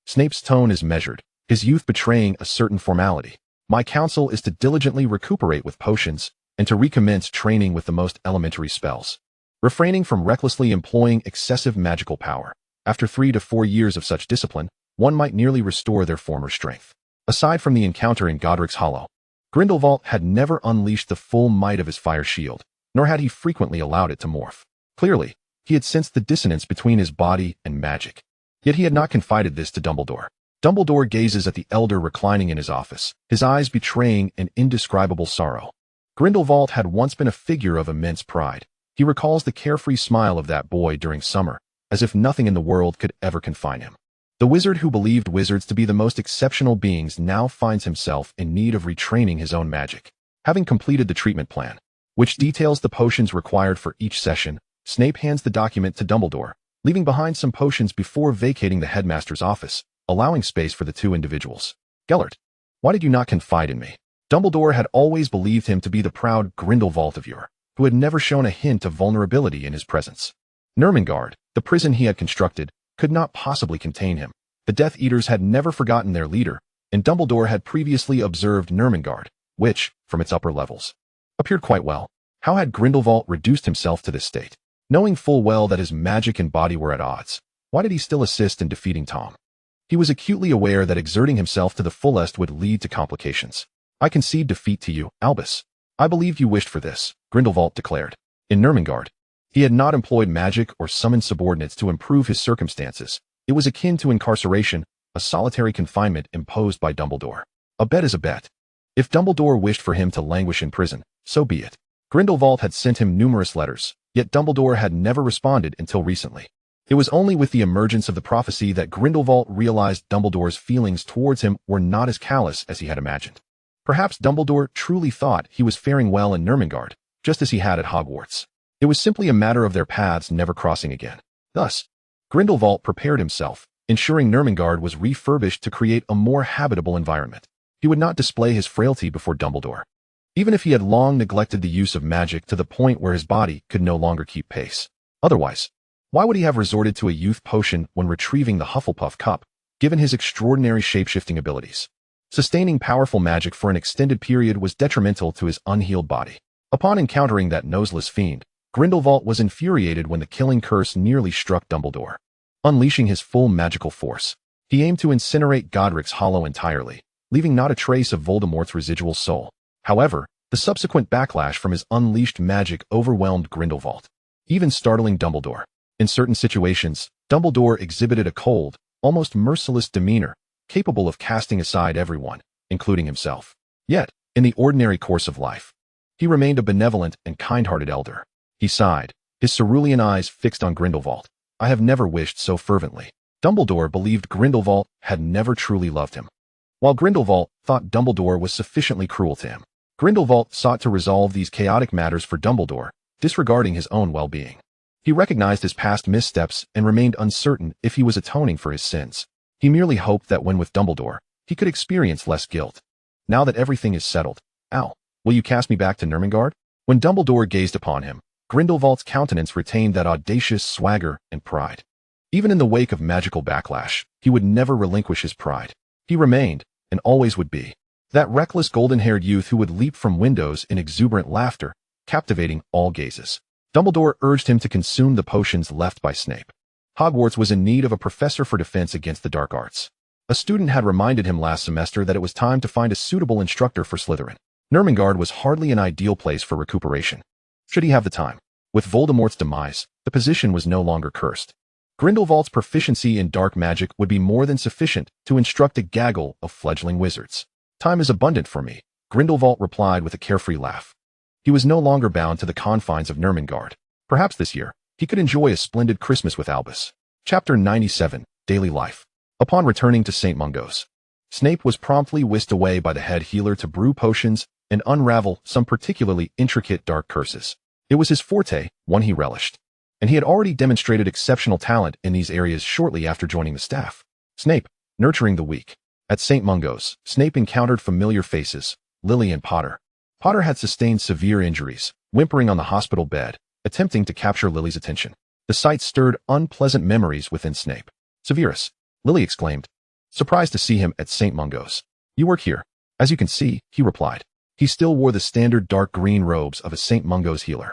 Snape's tone is measured, his youth betraying a certain formality. "My counsel is to diligently recuperate with potions, and to recommence training with the most elementary spells, refraining from recklessly employing excessive magical power. After 3 to 4 years of such discipline, one might nearly restore their former strength." Aside from the encounter in Godric's Hollow, Grindelwald had never unleashed the full might of his fire shield, nor had he frequently allowed it to morph. Clearly, he had sensed the dissonance between his body and magic. Yet he had not confided this to Dumbledore. Dumbledore gazes at the elder reclining in his office, his eyes betraying an indescribable sorrow. Grindelwald had once been a figure of immense pride. He recalls the carefree smile of that boy during summer, as if nothing in the world could ever confine him. The wizard who believed wizards to be the most exceptional beings now finds himself in need of retraining his own magic. Having completed the treatment plan, which details the potions required for each session, Snape hands the document to Dumbledore, leaving behind some potions before vacating the headmaster's office, allowing space for the two individuals. "Gellert, why did you not confide in me?" Dumbledore had always believed him to be the proud Grindelwald of yore, who had never shown a hint of vulnerability in his presence. Nurmengard, the prison he had constructed, could not possibly contain him. The Death Eaters had never forgotten their leader, and Dumbledore had previously observed Nurmengard, which, from its upper levels, appeared quite well. How had Grindelwald reduced himself to this state? Knowing full well that his magic and body were at odds, why did he still assist in defeating Tom? He was acutely aware that exerting himself to the fullest would lead to complications. "I concede defeat to you, Albus. I believed you wished for this," Grindelwald declared. "In Nurmengard, He had not employed magic or summoned subordinates to improve his circumstances. It was akin to incarceration, a solitary confinement imposed by Dumbledore. A bet is a bet. If Dumbledore wished for him to languish in prison, so be it. Grindelwald had sent him numerous letters, yet Dumbledore had never responded until recently. It was only with the emergence of the prophecy that Grindelwald realized Dumbledore's feelings towards him were not as callous as he had imagined. Perhaps Dumbledore truly thought he was faring well in Nurmengard, just as he had at Hogwarts. It was simply a matter of their paths never crossing again. Thus, Grindelwald prepared himself, ensuring Nurmengard was refurbished to create a more habitable environment. He would not display his frailty before Dumbledore, even if he had long neglected the use of magic to the point where his body could no longer keep pace. Otherwise, why would he have resorted to a youth potion when retrieving the Hufflepuff cup, given his extraordinary shape-shifting abilities? Sustaining powerful magic for an extended period was detrimental to his unhealed body. Upon encountering that noseless fiend, Grindelwald was infuriated when the killing curse nearly struck Dumbledore. Unleashing his full magical force, he aimed to incinerate Godric's Hollow entirely, leaving not a trace of Voldemort's residual soul. However, the subsequent backlash from his unleashed magic overwhelmed Grindelwald, even startling Dumbledore. In certain situations, Dumbledore exhibited a cold, almost merciless demeanor, capable of casting aside everyone, including himself. Yet, in the ordinary course of life, he remained a benevolent and kind-hearted elder. He sighed, his cerulean eyes fixed on Grindelwald. I have never wished so fervently. Dumbledore believed Grindelwald had never truly loved him, while Grindelwald thought Dumbledore was sufficiently cruel to him. Grindelwald sought to resolve these chaotic matters for Dumbledore, disregarding his own well-being. He recognized his past missteps and remained uncertain if he was atoning for his sins. He merely hoped that when with Dumbledore, he could experience less guilt. Now that everything is settled, Al, will you cast me back to Nurmengard? When Dumbledore gazed upon him, Grindelwald's countenance retained that audacious swagger and pride. Even in the wake of magical backlash, he would never relinquish his pride. He remained, and always would be, that reckless golden-haired youth who would leap from windows in exuberant laughter, captivating all gazes. Dumbledore urged him to consume the potions left by Snape. Hogwarts was in need of a professor for defense against the dark arts. A student had reminded him last semester that it was time to find a suitable instructor for Slytherin. Nurmengard was hardly an ideal place for recuperation, should he have the time. With Voldemort's demise, the position was no longer cursed. Grindelwald's proficiency in dark magic would be more than sufficient to instruct a gaggle of fledgling wizards. Time is abundant for me, Grindelwald replied with a carefree laugh. He was no longer bound to the confines of Nurmengard. Perhaps this year, he could enjoy a splendid Christmas with Albus. Chapter 97, Daily Life. Upon returning to St. Mungo's, Snape was promptly whisked away by the head healer to brew potions and unravel some particularly intricate dark curses. It was his forte, one he relished, and he had already demonstrated exceptional talent in these areas shortly after joining the staff. Snape, nurturing the weak. At St. Mungo's, Snape encountered familiar faces, Lily and Potter. Potter had sustained severe injuries, whimpering on the hospital bed, attempting to capture Lily's attention. The sight stirred unpleasant memories within Snape. Severus, Lily exclaimed, surprised to see him at St. Mungo's. You work here. As you can see, he replied. He still wore the standard dark green robes of a St. Mungo's healer.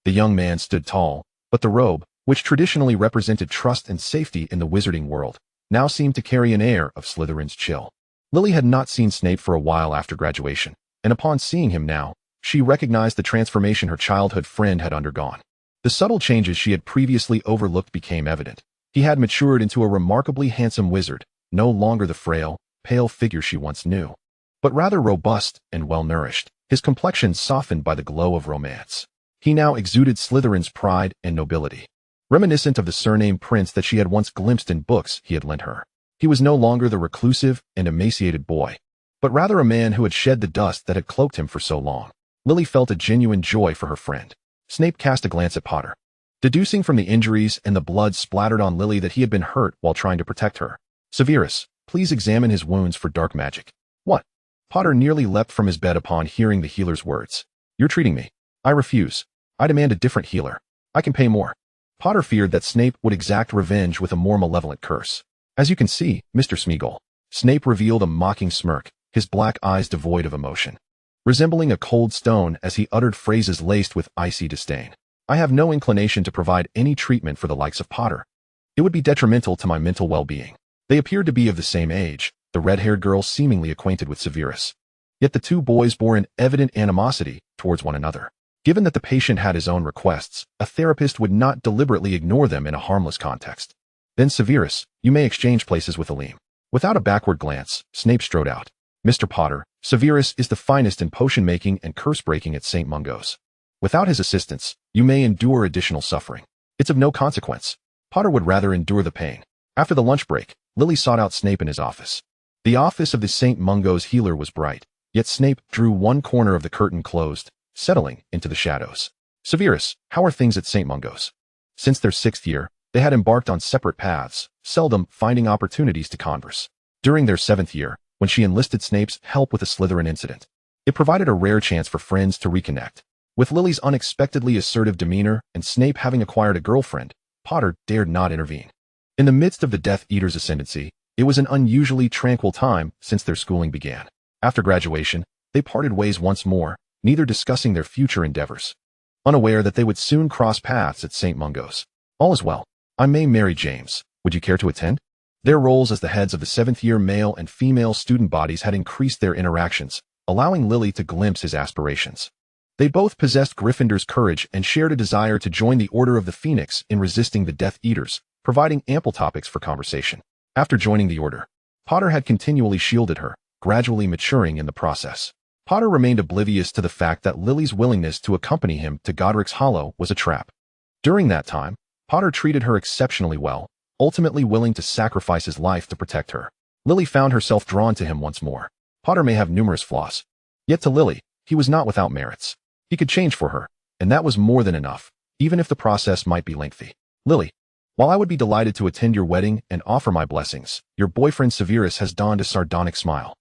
The young man stood tall, but the robe, which traditionally represented trust and safety in the wizarding world, now seemed to carry an air of Slytherin's chill. Lily had not seen Snape for a while after graduation, and upon seeing him now, she recognized the transformation her childhood friend had undergone. The subtle changes she had previously overlooked became evident. He had matured into a remarkably handsome wizard, no longer the frail, pale figure she once knew, but rather robust and well-nourished, his complexion softened by the glow of romance. He now exuded Slytherin's pride and nobility, reminiscent of the surname Prince that she had once glimpsed in books he had lent her. He was no longer the reclusive and emaciated boy, but rather a man who had shed the dust that had cloaked him for so long. Lily felt a genuine joy for her friend. Snape cast a glance at Potter, deducing from the injuries and the blood splattered on Lily that he had been hurt while trying to protect her. Severus, please examine his wounds for dark magic. What? Potter nearly leapt from his bed upon hearing the healer's words. You're treating me. I refuse. I demand a different healer. I can pay more. Potter feared that Snape would exact revenge with a more malevolent curse. As you can see, Mr. Smeagol. Snape revealed a mocking smirk, his black eyes devoid of emotion, resembling a cold stone as he uttered phrases laced with icy disdain. I have no inclination to provide any treatment for the likes of Potter. It would be detrimental to my mental well-being. They appeared to be of the same age, the red-haired girl seemingly acquainted with Severus. Yet the two boys bore an evident animosity towards one another. Given that the patient had his own requests, a therapist would not deliberately ignore them in a harmless context. Then Severus, you may exchange places with Aleem. Without a backward glance, Snape strode out. Mr. Potter, Severus is the finest in potion-making and curse-breaking at St. Mungo's. Without his assistance, you may endure additional suffering. It's of no consequence. Potter would rather endure the pain. After the lunch break, Lily sought out Snape in his office. The office of the St. Mungo's healer was bright, yet Snape drew one corner of the curtain closed, settling into the shadows. Severus, how are things at St. Mungo's? Since their 6th year, they had embarked on separate paths, seldom finding opportunities to converse. During their 7th year, when she enlisted Snape's help with a Slytherin incident, it provided a rare chance for friends to reconnect. With Lily's unexpectedly assertive demeanor and Snape having acquired a girlfriend, Potter dared not intervene. In the midst of the Death Eater's ascendancy, it was an unusually tranquil time since their schooling began. After graduation, they parted ways once more, neither discussing their future endeavors. Unaware that they would soon cross paths at St. Mungo's. All is well. I may marry James. Would you care to attend? Their roles as the heads of the 7th-year male and female student bodies had increased their interactions, allowing Lily to glimpse his aspirations. They both possessed Gryffindor's courage and shared a desire to join the Order of the Phoenix in resisting the Death Eaters, providing ample topics for conversation. After joining the Order, Potter had continually shielded her, gradually maturing in the process. Potter remained oblivious to the fact that Lily's willingness to accompany him to Godric's Hollow was a trap. During that time, Potter treated her exceptionally well, ultimately willing to sacrifice his life to protect her. Lily found herself drawn to him once more. Potter may have numerous flaws. Yet to Lily, he was not without merits. He could change for her, and that was more than enough, even if the process might be lengthy. Lily, while I would be delighted to attend your wedding and offer my blessings, your boyfriend Severus has donned a sardonic smile,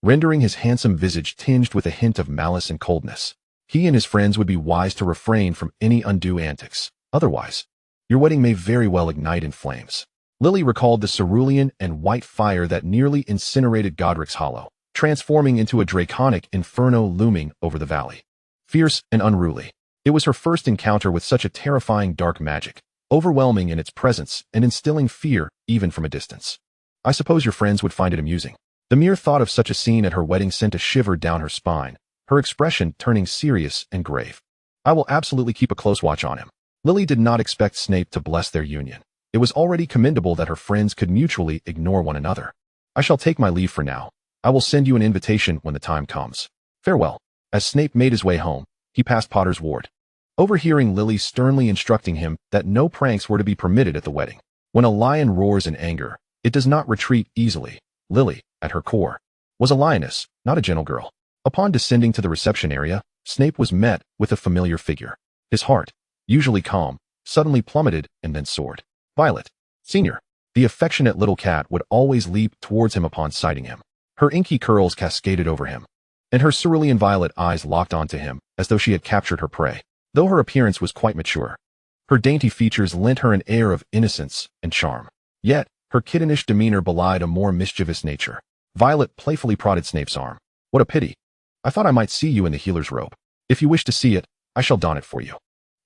rendering his handsome visage tinged with a hint of malice and coldness. He and his friends would be wise to refrain from any undue antics. Otherwise, your wedding may very well ignite in flames. Lily recalled the cerulean and white fire that nearly incinerated Godric's Hollow, transforming into a draconic inferno looming over the valley. Fierce and unruly, it was her first encounter with such a terrifying dark magic, overwhelming in its presence and instilling fear even from a distance. I suppose your friends would find it amusing. The mere thought of such a scene at her wedding sent a shiver down her spine, her expression turning serious and grave. I will absolutely keep a close watch on him. Lily did not expect Snape to bless their union. It was already commendable that her friends could mutually ignore one another. I shall take my leave for now. I will send you an invitation when the time comes. Farewell. As Snape made his way home, he passed Potter's ward, overhearing Lily sternly instructing him that no pranks were to be permitted at the wedding. When a lion roars in anger, it does not retreat easily. Lily, at her core, was a lioness, not a gentle girl. Upon descending to the reception area, Snape was met with a familiar figure. His heart, usually calm, suddenly plummeted and then soared. Violet, Senior. The affectionate little cat would always leap towards him upon sighting him. Her inky curls cascaded over him, and her cerulean violet eyes locked onto him, as though she had captured her prey. Though her appearance was quite mature, her dainty features lent her an air of innocence and charm. Yet, her kittenish demeanor belied a more mischievous nature. Violet playfully prodded Snape's arm. What a pity. I thought I might see you in the healer's robe. If you wish to see it, I shall don it for you.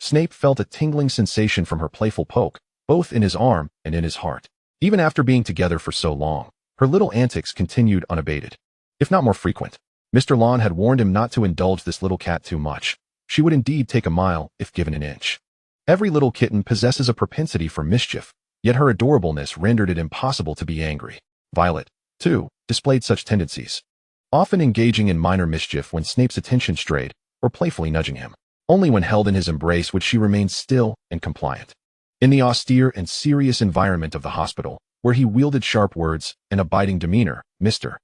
Snape felt a tingling sensation from her playful poke, both in his arm and in his heart. Even after being together for so long, her little antics continued unabated, if not more frequent. Mr. Lawn had warned him not to indulge this little cat too much. She would indeed take a mile if given an inch. Every little kitten possesses a propensity for mischief, yet her adorableness rendered it impossible to be angry. Violet, too, displayed such tendencies, often engaging in minor mischief when Snape's attention strayed, or playfully nudging him. Only when held in his embrace would she remain still and compliant. In the austere and serious environment of the hospital, where he wielded sharp words and a biting demeanor, Mr.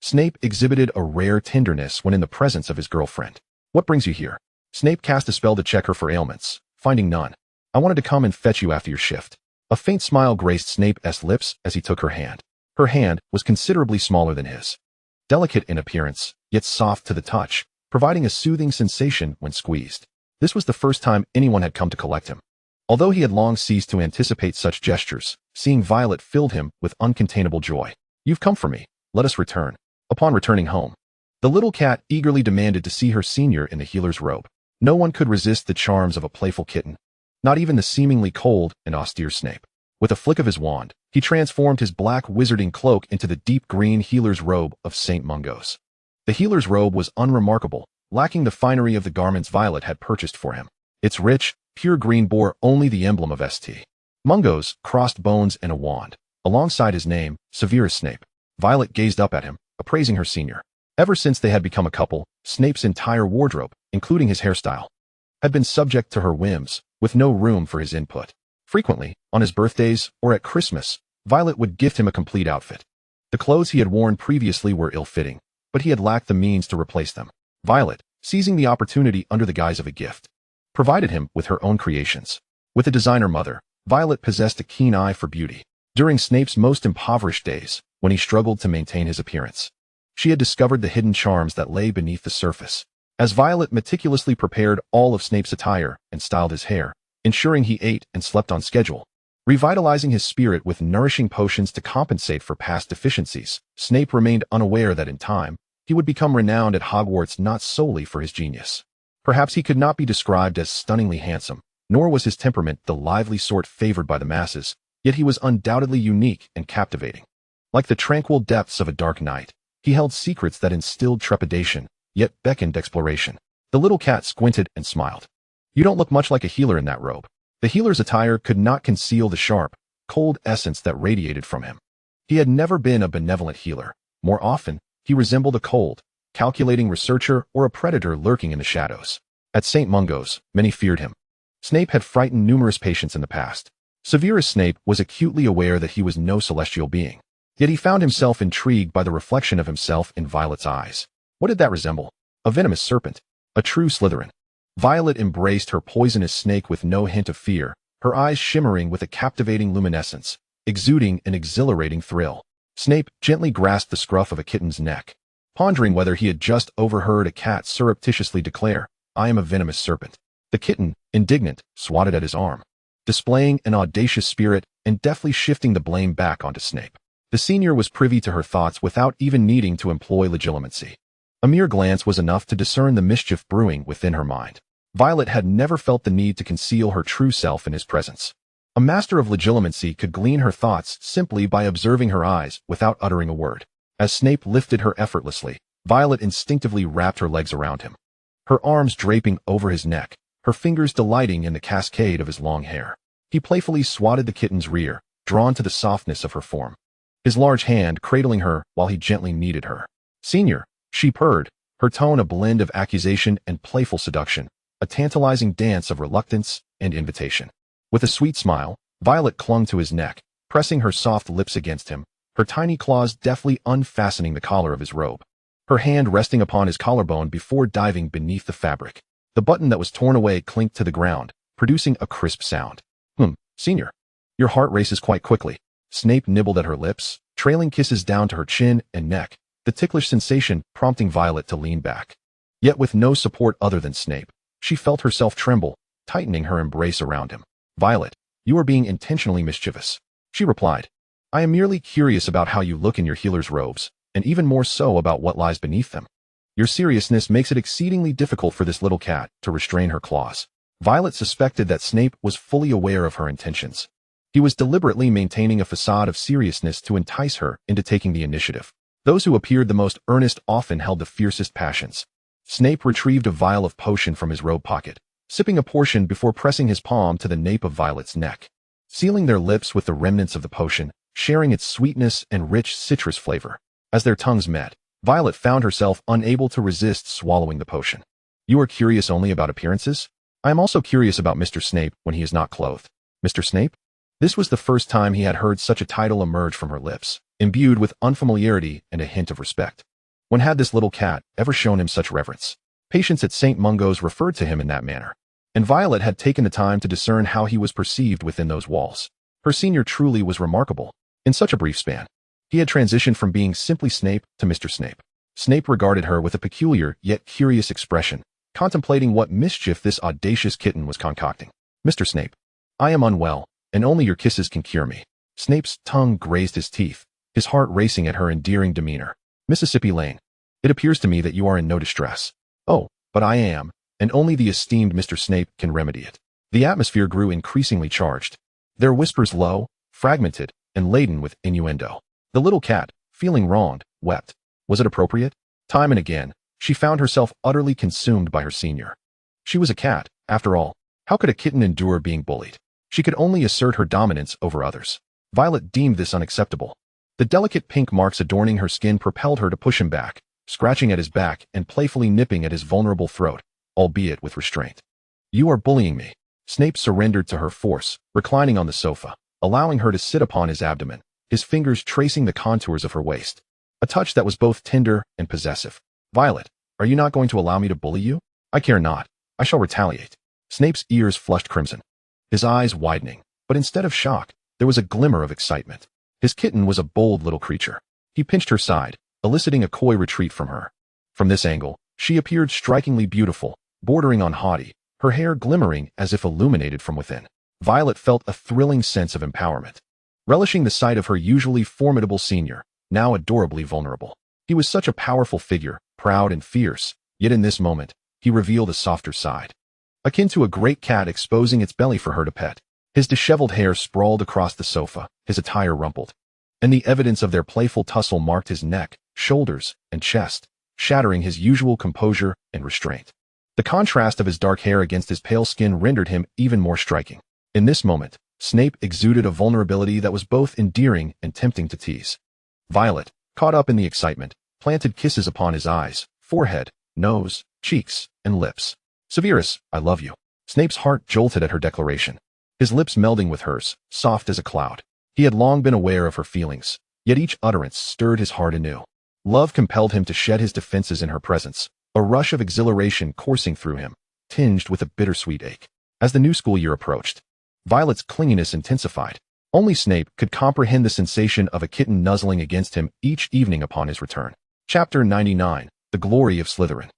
Snape exhibited a rare tenderness when in the presence of his girlfriend. What brings you here? Snape cast a spell to check her for ailments, finding none. I wanted to come and fetch you after your shift. A faint smile graced Snape's lips as he took her hand. Her hand was considerably smaller than his. Delicate in appearance, yet soft to the touch, providing a soothing sensation when squeezed. This was the first time anyone had come to collect him. Although he had long ceased to anticipate such gestures, seeing Violet filled him with uncontainable joy. You've come for me. Let us return. Upon returning home, the little cat eagerly demanded to see her senior in the healer's robe. No one could resist the charms of a playful kitten, not even the seemingly cold and austere Snape. With a flick of his wand, he transformed his black wizarding cloak into the deep green healer's robe of St. Mungo's. The healer's robe was unremarkable, lacking the finery of the garments Violet had purchased for him. Its rich, pure green bore only the emblem of St. Mungo's, crossed bones and a wand. Alongside his name, Severus Snape. Violet gazed up at him, appraising her senior. Ever since they had become a couple, Snape's entire wardrobe, including his hairstyle, had been subject to her whims, with no room for his input. Frequently, on his birthdays or at Christmas, Violet would gift him a complete outfit. The clothes he had worn previously were ill-fitting, but he had lacked the means to replace them. Violet, seizing the opportunity under the guise of a gift, provided him with her own creations. With a designer mother, Violet possessed a keen eye for beauty. During Snape's most impoverished days, when he struggled to maintain his appearance, she had discovered the hidden charms that lay beneath the surface. As Violet meticulously prepared all of Snape's attire and styled his hair, ensuring he ate and slept on schedule, revitalizing his spirit with nourishing potions to compensate for past deficiencies, Snape remained unaware that in time, he would become renowned at Hogwarts not solely for his genius. Perhaps he could not be described as stunningly handsome, nor was his temperament the lively sort favored by the masses, yet he was undoubtedly unique and captivating. Like the tranquil depths of a dark night, he held secrets that instilled trepidation, yet beckoned exploration. The little cat squinted and smiled. "You don't look much like a healer in that robe." The healer's attire could not conceal the sharp, cold essence that radiated from him. He had never been a benevolent healer. More often, he resembled a cold, calculating researcher or a predator lurking in the shadows. At St. Mungo's, many feared him. Snape had frightened numerous patients in the past. Severus Snape was acutely aware that he was no celestial being. Yet he found himself intrigued by the reflection of himself in Violet's eyes. What did that resemble? A venomous serpent. A true Slytherin. Violet embraced her poisonous snake with no hint of fear, her eyes shimmering with a captivating luminescence, exuding an exhilarating thrill. Snape gently grasped the scruff of a kitten's neck, pondering whether he had just overheard a cat surreptitiously declare, "I am a venomous serpent." The kitten, indignant, swatted at his arm, displaying an audacious spirit and deftly shifting the blame back onto Snape. The senior was privy to her thoughts without even needing to employ legilimency. A mere glance was enough to discern the mischief brewing within her mind. Violet had never felt the need to conceal her true self in his presence. A master of legilimency could glean her thoughts simply by observing her eyes without uttering a word. As Snape lifted her effortlessly, Violet instinctively wrapped her legs around him, her arms draping over his neck, her fingers delighting in the cascade of his long hair. He playfully swatted the kitten's rear, drawn to the softness of her form, his large hand cradling her while he gently kneaded her. "Senior," she purred, her tone a blend of accusation and playful seduction, a tantalizing dance of reluctance and invitation. With a sweet smile, Violet clung to his neck, pressing her soft lips against him, her tiny claws deftly unfastening the collar of his robe, her hand resting upon his collarbone before diving beneath the fabric. The button that was torn away clinked to the ground, producing a crisp sound. Senior. Your heart races quite quickly." Snape nibbled at her lips, trailing kisses down to her chin and neck, the ticklish sensation prompting Violet to lean back. Yet with no support other than Snape, she felt herself tremble, tightening her embrace around him. "Violet, you are being intentionally mischievous," she replied. "I am merely curious about how you look in your healer's robes, and even more so about what lies beneath them." Your seriousness makes it exceedingly difficult for this little cat to restrain her claws. Violet suspected that Snape was fully aware of her intentions. He was deliberately maintaining a facade of seriousness to entice her into taking the initiative. Those who appeared the most earnest often held the fiercest passions. Snape retrieved a vial of potion from his robe pocket, sipping a portion before pressing his palm to the nape of Violet's neck, sealing their lips with the remnants of the potion, sharing its sweetness and rich citrus flavor. As their tongues met, Violet found herself unable to resist swallowing the potion. "You are curious only about appearances? I am also curious about Mr. Snape when he is not clothed." "Mr. Snape?" This was the first time he had heard such a title emerge from her lips, imbued with unfamiliarity and a hint of respect. When had this little cat ever shown him such reverence? Patients at St. Mungo's referred to him in that manner, and Violet had taken the time to discern how he was perceived within those walls. Her senior truly was remarkable. In such a brief span, he had transitioned from being simply Snape to Mr. Snape. Snape regarded her with a peculiar yet curious expression, contemplating what mischief this audacious kitten was concocting. "Mr. Snape, I am unwell, and only your kisses can cure me." Snape's tongue grazed his teeth, his heart racing at her endearing demeanor. "Mississippi Lane, it appears to me that you are in no distress." "Oh, but I am, and only the esteemed Mr. Snape can remedy it." The atmosphere grew increasingly charged, their whispers low, fragmented, and laden with innuendo. The little cat, feeling wronged, wept. Was it appropriate? Time and again, she found herself utterly consumed by her senior. She was a cat, after all. How could a kitten endure being bullied? She could only assert her dominance over others. Violet deemed this unacceptable. The delicate pink marks adorning her skin propelled her to push him back, scratching at his back and playfully nipping at his vulnerable throat, albeit with restraint. "You are bullying me." Snape surrendered to her force, reclining on the sofa, allowing her to sit upon his abdomen, his fingers tracing the contours of her waist. A touch that was both tender and possessive. "Violet, are you not going to allow me to bully you?" "I care not. I shall retaliate." Snape's ears flushed crimson, his eyes widening, but instead of shock, there was a glimmer of excitement. His kitten was a bold little creature. He pinched her side, eliciting a coy retreat from her. From this angle, she appeared strikingly beautiful, bordering on haughty, her hair glimmering as if illuminated from within. Violet felt a thrilling sense of empowerment, relishing the sight of her usually formidable senior, now adorably vulnerable. He was such a powerful figure, proud and fierce, yet in this moment, he revealed a softer side, akin to a great cat exposing its belly for her to pet. His disheveled hair sprawled across the sofa, his attire rumpled, and the evidence of their playful tussle marked his neck, shoulders, and chest, shattering his usual composure and restraint. The contrast of his dark hair against his pale skin rendered him even more striking. In this moment, Snape exuded a vulnerability that was both endearing and tempting to tease. Violet, caught up in the excitement, planted kisses upon his eyes, forehead, nose, cheeks, and lips. "Severus, I love you." Snape's heart jolted at her declaration, his lips melding with hers, soft as a cloud. He had long been aware of her feelings, yet each utterance stirred his heart anew. Love compelled him to shed his defenses in her presence, a rush of exhilaration coursing through him, tinged with a bittersweet ache. As the new school year approached, Violet's clinginess intensified. Only Snape could comprehend the sensation of a kitten nuzzling against him each evening upon his return. Chapter 99, The Glory of Slytherin.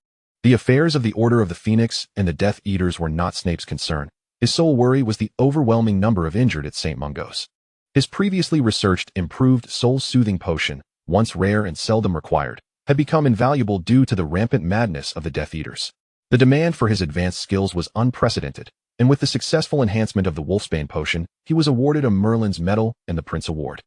The affairs of the Order of the Phoenix and the Death Eaters were not Snape's concern. His sole worry was the overwhelming number of injured at St. Mungo's. His previously researched improved soul-soothing potion, once rare and seldom required, had become invaluable due to the rampant madness of the Death Eaters. The demand for his advanced skills was unprecedented, and with the successful enhancement of the Wolfsbane potion, he was awarded a Merlin's Medal and the Prince Award.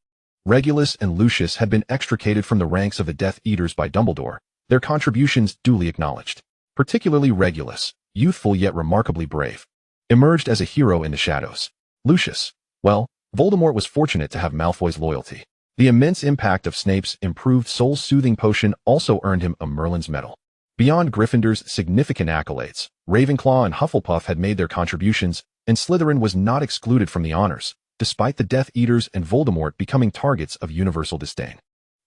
Regulus and Lucius had been extricated from the ranks of the Death Eaters by Dumbledore, their contributions duly acknowledged. Particularly Regulus, youthful yet remarkably brave, emerged as a hero in the shadows. Lucius, well, Voldemort was fortunate to have Malfoy's loyalty. The immense impact of Snape's improved soul-soothing potion also earned him a Merlin's Medal. Beyond Gryffindor's significant accolades, Ravenclaw and Hufflepuff had made their contributions, and Slytherin was not excluded from the honors, despite the Death Eaters and Voldemort becoming targets of universal disdain.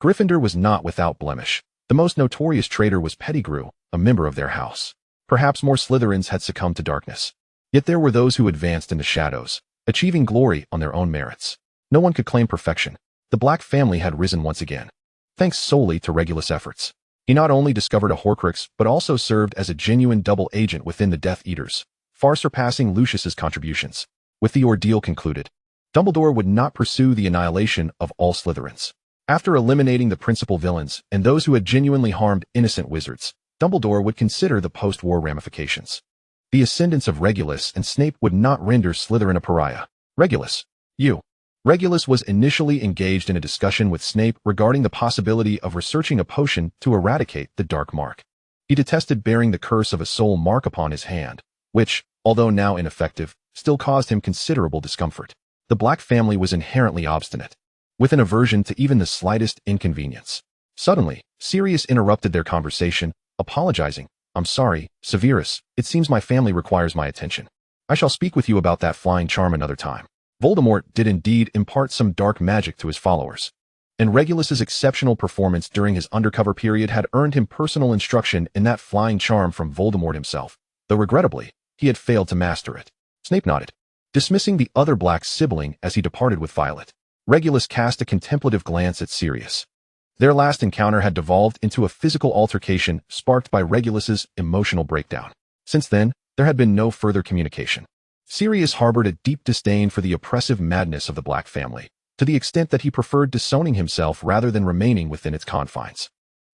Gryffindor was not without blemish. The most notorious traitor was Pettigrew, a member of their house. Perhaps more Slytherins had succumbed to darkness. Yet there were those who advanced in the shadows, achieving glory on their own merits. No one could claim perfection. The Black family had risen once again, thanks solely to Regulus' efforts. He not only discovered a Horcrux, but also served as a genuine double agent within the Death Eaters, far surpassing Lucius's contributions. With the ordeal concluded, Dumbledore would not pursue the annihilation of all Slytherins. After eliminating the principal villains and those who had genuinely harmed innocent wizards, Dumbledore would consider the post-war ramifications. The ascendance of Regulus and Snape would not render Slytherin a pariah. Regulus, you. Regulus was initially engaged in a discussion with Snape regarding the possibility of researching a potion to eradicate the Dark Mark. He detested bearing the curse of a soul mark upon his hand, which, although now ineffective, still caused him considerable discomfort. The Black family was inherently obstinate, with an aversion to even the slightest inconvenience. Suddenly, Sirius interrupted their conversation, apologizing. "I'm sorry, Severus, it seems my family requires my attention. I shall speak with you about that flying charm another time." Voldemort did indeed impart some dark magic to his followers, and Regulus's exceptional performance during his undercover period had earned him personal instruction in that flying charm from Voldemort himself, though regrettably, he had failed to master it. Snape nodded, dismissing the other Black sibling as he departed with Violet. Regulus cast a contemplative glance at Sirius. Their last encounter had devolved into a physical altercation sparked by Regulus's emotional breakdown. Since then, there had been no further communication. Sirius harbored a deep disdain for the oppressive madness of the Black family, to the extent that he preferred disowning himself rather than remaining within its confines.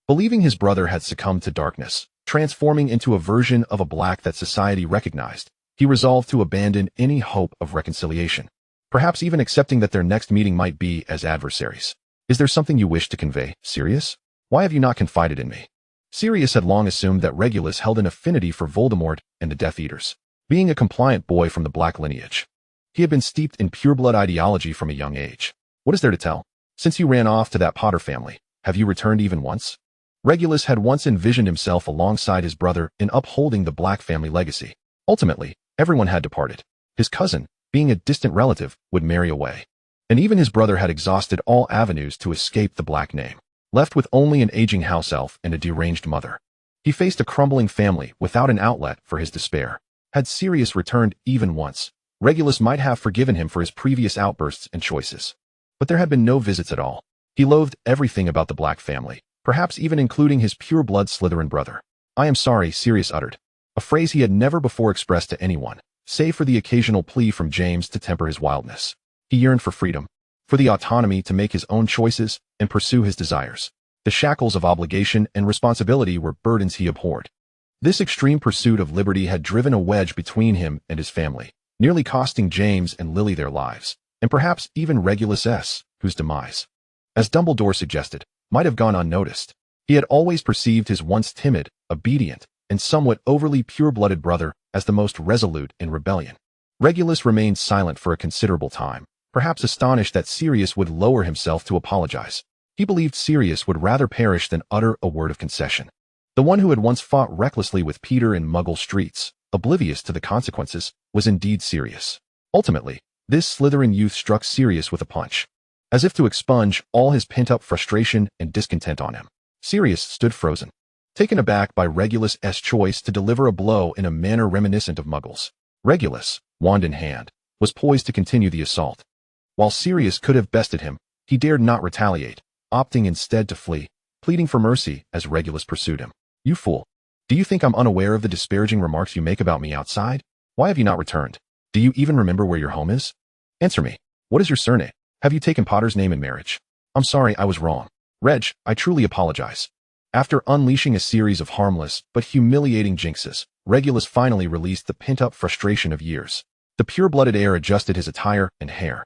Believing his brother had succumbed to darkness, transforming into a version of a Black that society recognized, he resolved to abandon any hope of reconciliation, perhaps even accepting that their next meeting might be as adversaries. "Is there something you wish to convey, Sirius? Why have you not confided in me?" Sirius had long assumed that Regulus held an affinity for Voldemort and the Death Eaters. Being a compliant boy from the Black lineage, he had been steeped in pureblood ideology from a young age. What is there to tell? Since you ran off to that Potter family, have you returned even once? Regulus had once envisioned himself alongside his brother in upholding the Black family legacy. Ultimately, everyone had departed. His cousin, being a distant relative, would marry away. And even his brother had exhausted all avenues to escape the Black name. Left with only an aging house elf and a deranged mother, he faced a crumbling family without an outlet for his despair. Had Sirius returned even once, Regulus might have forgiven him for his previous outbursts and choices. But there had been no visits at all. He loathed everything about the Black family, perhaps even including his pure-blood Slytherin brother. "I am sorry," Sirius uttered, a phrase he had never before expressed to anyone, save for the occasional plea from James to temper his wildness. He yearned for freedom, for the autonomy to make his own choices and pursue his desires. The shackles of obligation and responsibility were burdens he abhorred. This extreme pursuit of liberty had driven a wedge between him and his family, nearly costing James and Lily their lives, and perhaps even Regulus S., whose demise, as Dumbledore suggested, might have gone unnoticed. He had always perceived his once timid, obedient, and somewhat overly pure-blooded brother as the most resolute in rebellion. Regulus remained silent for a considerable time, perhaps astonished that Sirius would lower himself to apologize. He believed Sirius would rather perish than utter a word of concession. The one who had once fought recklessly with Peter in Muggle streets, oblivious to the consequences, was indeed Sirius. Ultimately, this Slytherin youth struck Sirius with a punch, as if to expunge all his pent-up frustration and discontent on him. Sirius stood frozen, taken aback by Regulus' choice to deliver a blow in a manner reminiscent of Muggles. Regulus, wand in hand, was poised to continue the assault. While Sirius could have bested him, he dared not retaliate, opting instead to flee, pleading for mercy as Regulus pursued him. "You fool! Do you think I'm unaware of the disparaging remarks you make about me outside? Why have you not returned? Do you even remember where your home is? Answer me. What is your surname? Have you taken Potter's name in marriage? I'm sorry, I was wrong. Reg, I truly apologize." After unleashing a series of harmless but humiliating jinxes, Regulus finally released the pent-up frustration of years. The pure-blooded heir adjusted his attire and hair,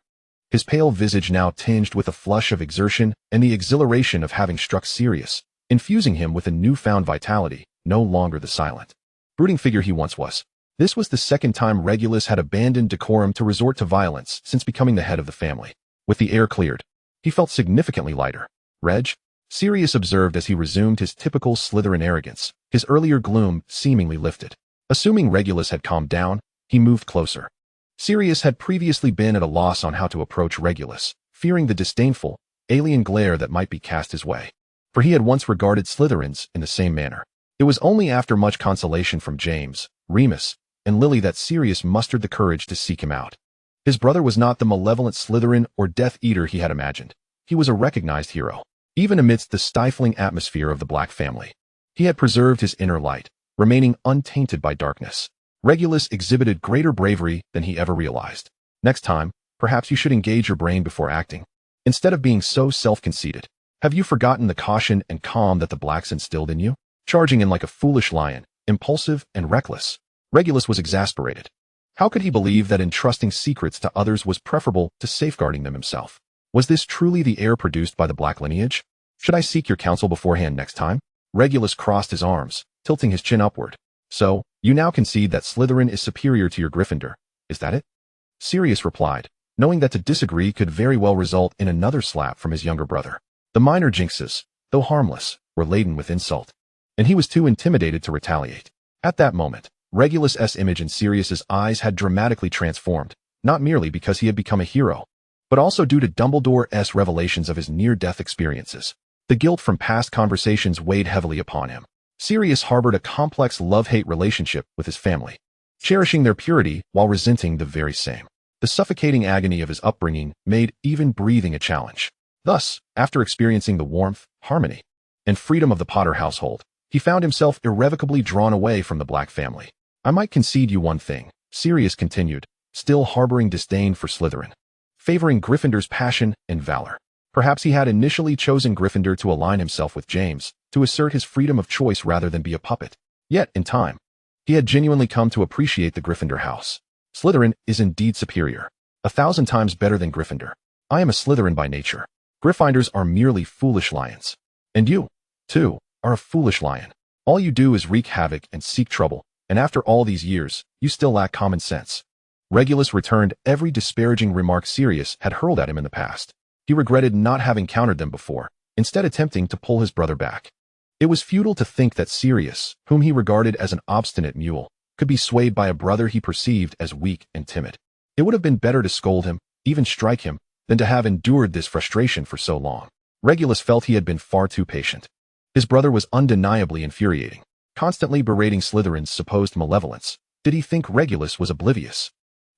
his pale visage now tinged with a flush of exertion and the exhilaration of having struck Sirius, infusing him with a newfound vitality, no longer the silent, brooding figure he once was. This was the second time Regulus had abandoned decorum to resort to violence since becoming the head of the family. With the air cleared, he felt significantly lighter. "Reg?" Sirius observed as he resumed his typical Slytherin arrogance, his earlier gloom seemingly lifted. Assuming Regulus had calmed down, he moved closer. Sirius had previously been at a loss on how to approach Regulus, fearing the disdainful, alien glare that might be cast his way, for he had once regarded Slytherins in the same manner. It was only after much consolation from James, Remus, and Lily that Sirius mustered the courage to seek him out. His brother was not the malevolent Slytherin or Death Eater he had imagined. He was a recognized hero. Even amidst the stifling atmosphere of the Black family, he had preserved his inner light, remaining untainted by darkness. Regulus exhibited greater bravery than he ever realized. Next time, perhaps you should engage your brain before acting, instead of being so self-conceited. Have you forgotten the caution and calm that the Blacks instilled in you? Charging in like a foolish lion, impulsive and reckless, Regulus was exasperated. How could he believe that entrusting secrets to others was preferable to safeguarding them himself? Was this truly the heir produced by the Black lineage? Should I seek your counsel beforehand next time? Regulus crossed his arms, tilting his chin upward. "So, you now concede that Slytherin is superior to your Gryffindor, is that it?" Sirius replied, knowing that to disagree could very well result in another slap from his younger brother. The minor jinxes, though harmless, were laden with insult, and he was too intimidated to retaliate. At that moment, Regulus' image in Sirius's eyes had dramatically transformed, not merely because he had become a hero, but also due to Dumbledore's revelations of his near-death experiences. The guilt from past conversations weighed heavily upon him. Sirius harbored a complex love-hate relationship with his family, cherishing their purity while resenting the very same. The suffocating agony of his upbringing made even breathing a challenge. Thus, after experiencing the warmth, harmony, and freedom of the Potter household, he found himself irrevocably drawn away from the Black family. "I might concede you one thing," Sirius continued, still harboring disdain for Slytherin, favoring Gryffindor's passion and valor. Perhaps he had initially chosen Gryffindor to align himself with James, to assert his freedom of choice rather than be a puppet. Yet, in time, he had genuinely come to appreciate the Gryffindor house. Slytherin is indeed superior, 1,000 times better than Gryffindor. I am a Slytherin by nature. Gryffindors are merely foolish lions. And you, too, are a foolish lion. All you do is wreak havoc and seek trouble, and after all these years, you still lack common sense. Regulus returned every disparaging remark Severus had hurled at him in the past. He regretted not having countered them before, instead attempting to pull his brother back. It was futile to think that Severus, whom he regarded as an obstinate mule, could be swayed by a brother he perceived as weak and timid. It would have been better to scold him, even strike him, than to have endured this frustration for so long. Regulus felt he had been far too patient. His brother was undeniably infuriating, constantly berating Slytherin's supposed malevolence. Did he think Regulus was oblivious?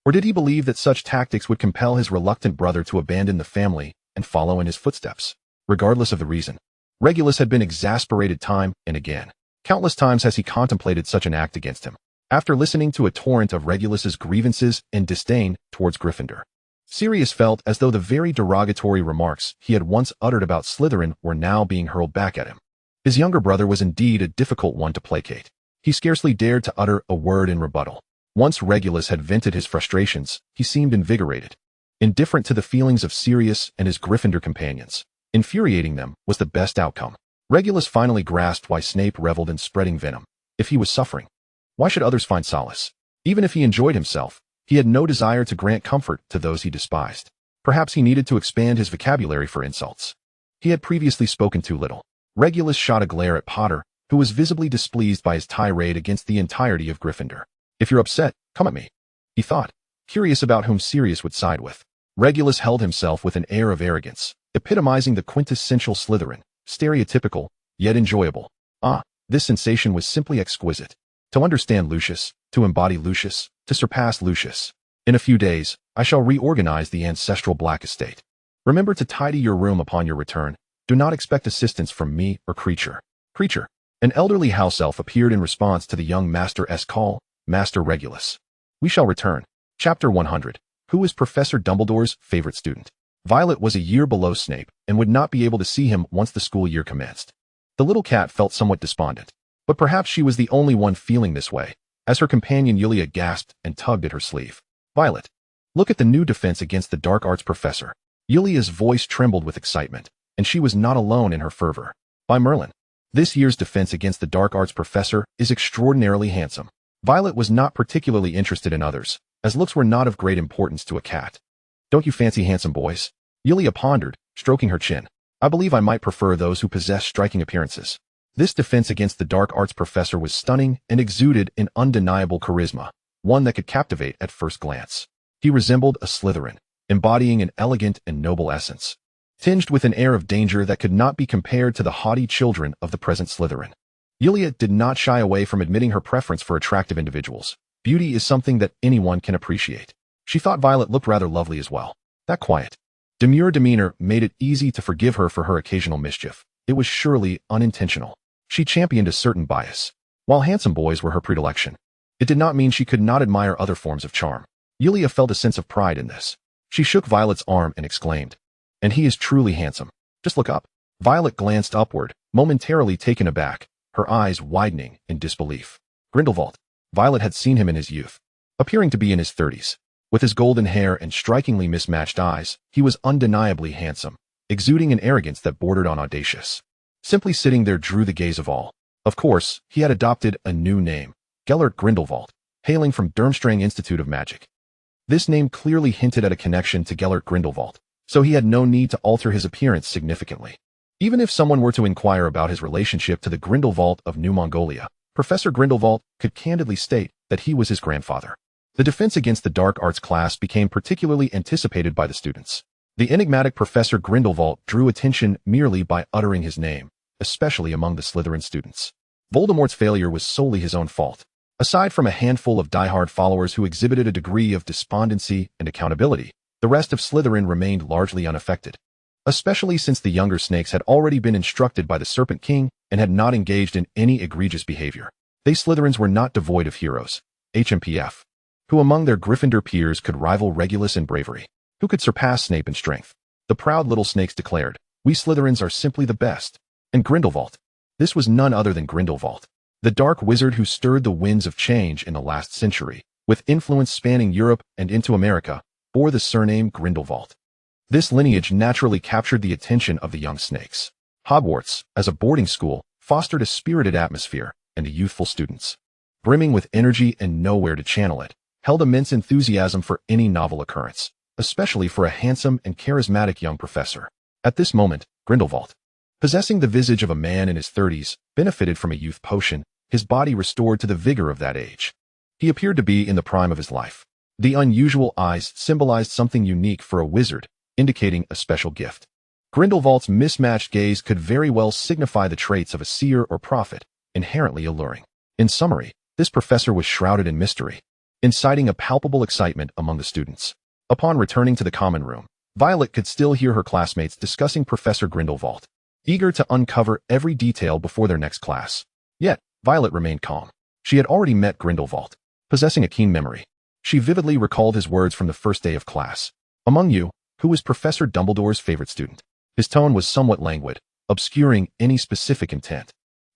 Or did he believe that such tactics would compel his reluctant brother to abandon the family and follow in his footsteps? Regardless of the reason, Regulus had been exasperated time and again. Countless times has he contemplated such an act against him. After listening to a torrent of Regulus's grievances and disdain towards Gryffindor, Severus felt as though the very derogatory remarks he had once uttered about Slytherin were now being hurled back at him. His younger brother was indeed a difficult one to placate. He scarcely dared to utter a word in rebuttal. Once Regulus had vented his frustrations, he seemed invigorated, indifferent to the feelings of Severus and his Gryffindor companions. Infuriating them was the best outcome. Regulus finally grasped why Snape reveled in spreading venom. If he was suffering, why should others find solace? Even if he enjoyed himself, he had no desire to grant comfort to those he despised. Perhaps he needed to expand his vocabulary for insults. He had previously spoken too little. Regulus shot a glare at Potter, who was visibly displeased by his tirade against the entirety of Gryffindor. If you're upset, come at me, he thought, curious about whom Severus would side with. Regulus held himself with an air of arrogance, epitomizing the quintessential Slytherin, stereotypical, yet enjoyable. This sensation was simply exquisite. To understand Lucius, to embody Lucius, to surpass Lucius. In a few days, I shall reorganize the ancestral Black estate. Remember to tidy your room upon your return. Do not expect assistance from me or Creature. Creature. An elderly house elf appeared in response to the young master's call. Master Regulus. We shall return. Chapter 100. Who is Professor Dumbledore's favorite student? Violet was a year below Snape and would not be able to see him once the school year commenced. The little cat felt somewhat despondent, but perhaps she was the only one feeling this way, as her companion Yulia gasped and tugged at her sleeve. Violet, look at the new defense against the dark arts professor. Yulia's voice trembled with excitement, and she was not alone in her fervor. By Merlin, this year's defense against the dark arts professor is extraordinarily handsome. Violet was not particularly interested in others, as looks were not of great importance to a cat. Don't you fancy handsome boys? Yulia pondered, stroking her chin. I believe I might prefer those who possess striking appearances. This defense against the dark arts professor was stunning and exuded an undeniable charisma, one that could captivate at first glance. He resembled a Slytherin, embodying an elegant and noble essence, tinged with an air of danger that could not be compared to the haughty children of the present Slytherin. Yulia did not shy away from admitting her preference for attractive individuals. Beauty is something that anyone can appreciate. She thought Violet looked rather lovely as well. That quiet, demure demeanor made it easy to forgive her for her occasional mischief. It was surely unintentional. She championed a certain bias. While handsome boys were her predilection, it did not mean she could not admire other forms of charm. Yulia felt a sense of pride in this. She shook Violet's arm and exclaimed, "And he is truly handsome. Just look up." Violet glanced upward, momentarily taken aback, her eyes widening in disbelief. Grindelwald. Violet had seen him in his youth, appearing to be in his 30s. With his golden hair and strikingly mismatched eyes, he was undeniably handsome, exuding an arrogance that bordered on audacious. Simply sitting there drew the gaze of all. Of course, he had adopted a new name, Gellert Grindelwald, hailing from Durmstrang Institute of Magic. This name clearly hinted at a connection to Gellert Grindelwald, so he had no need to alter his appearance significantly. Even if someone were to inquire about his relationship to the Grindelwald of New Mongolia, Professor Grindelwald could candidly state that he was his grandfather. The defense against the dark arts class became particularly anticipated by the students. The enigmatic Professor Grindelwald drew attention merely by uttering his name, especially among the Slytherin students. Voldemort's failure was solely his own fault. Aside from a handful of diehard followers who exhibited a degree of despondency and accountability, the rest of Slytherin remained largely unaffected. Especially since the younger snakes had already been instructed by the Serpent King and had not engaged in any egregious behavior. They Slytherins were not devoid of heroes, HMPF, who among their Gryffindor peers could rival Regulus in bravery, who could surpass Snape in strength. The proud little snakes declared, "We Slytherins are simply the best." And Grindelwald. This was none other than Grindelwald, the dark wizard who stirred the winds of change in the last century, with influence spanning Europe and into America, bore the surname Grindelwald. This lineage naturally captured the attention of the young snakes. Hogwarts, as a boarding school, fostered a spirited atmosphere and a youthful students, brimming with energy and nowhere to channel it, held immense enthusiasm for any novel occurrence, especially for a handsome and charismatic young professor. At this moment, Grindelwald, possessing the visage of a man in his 30s, benefited from a youth potion, his body restored to the vigor of that age. He appeared to be in the prime of his life. The unusual eyes symbolized something unique for a wizard, indicating a special gift. Grindelwald's mismatched gaze could very well signify the traits of a seer or prophet, inherently alluring. In summary, this professor was shrouded in mystery, inciting a palpable excitement among the students. Upon returning to the common room, Violet could still hear her classmates discussing Professor Grindelwald, eager to uncover every detail before their next class. Yet, Violet remained calm. She had already met Grindelwald, possessing a keen memory. She vividly recalled his words from the first day of class. "Among you, who is Professor Dumbledore's favorite student?" His tone was somewhat languid, obscuring any specific intent.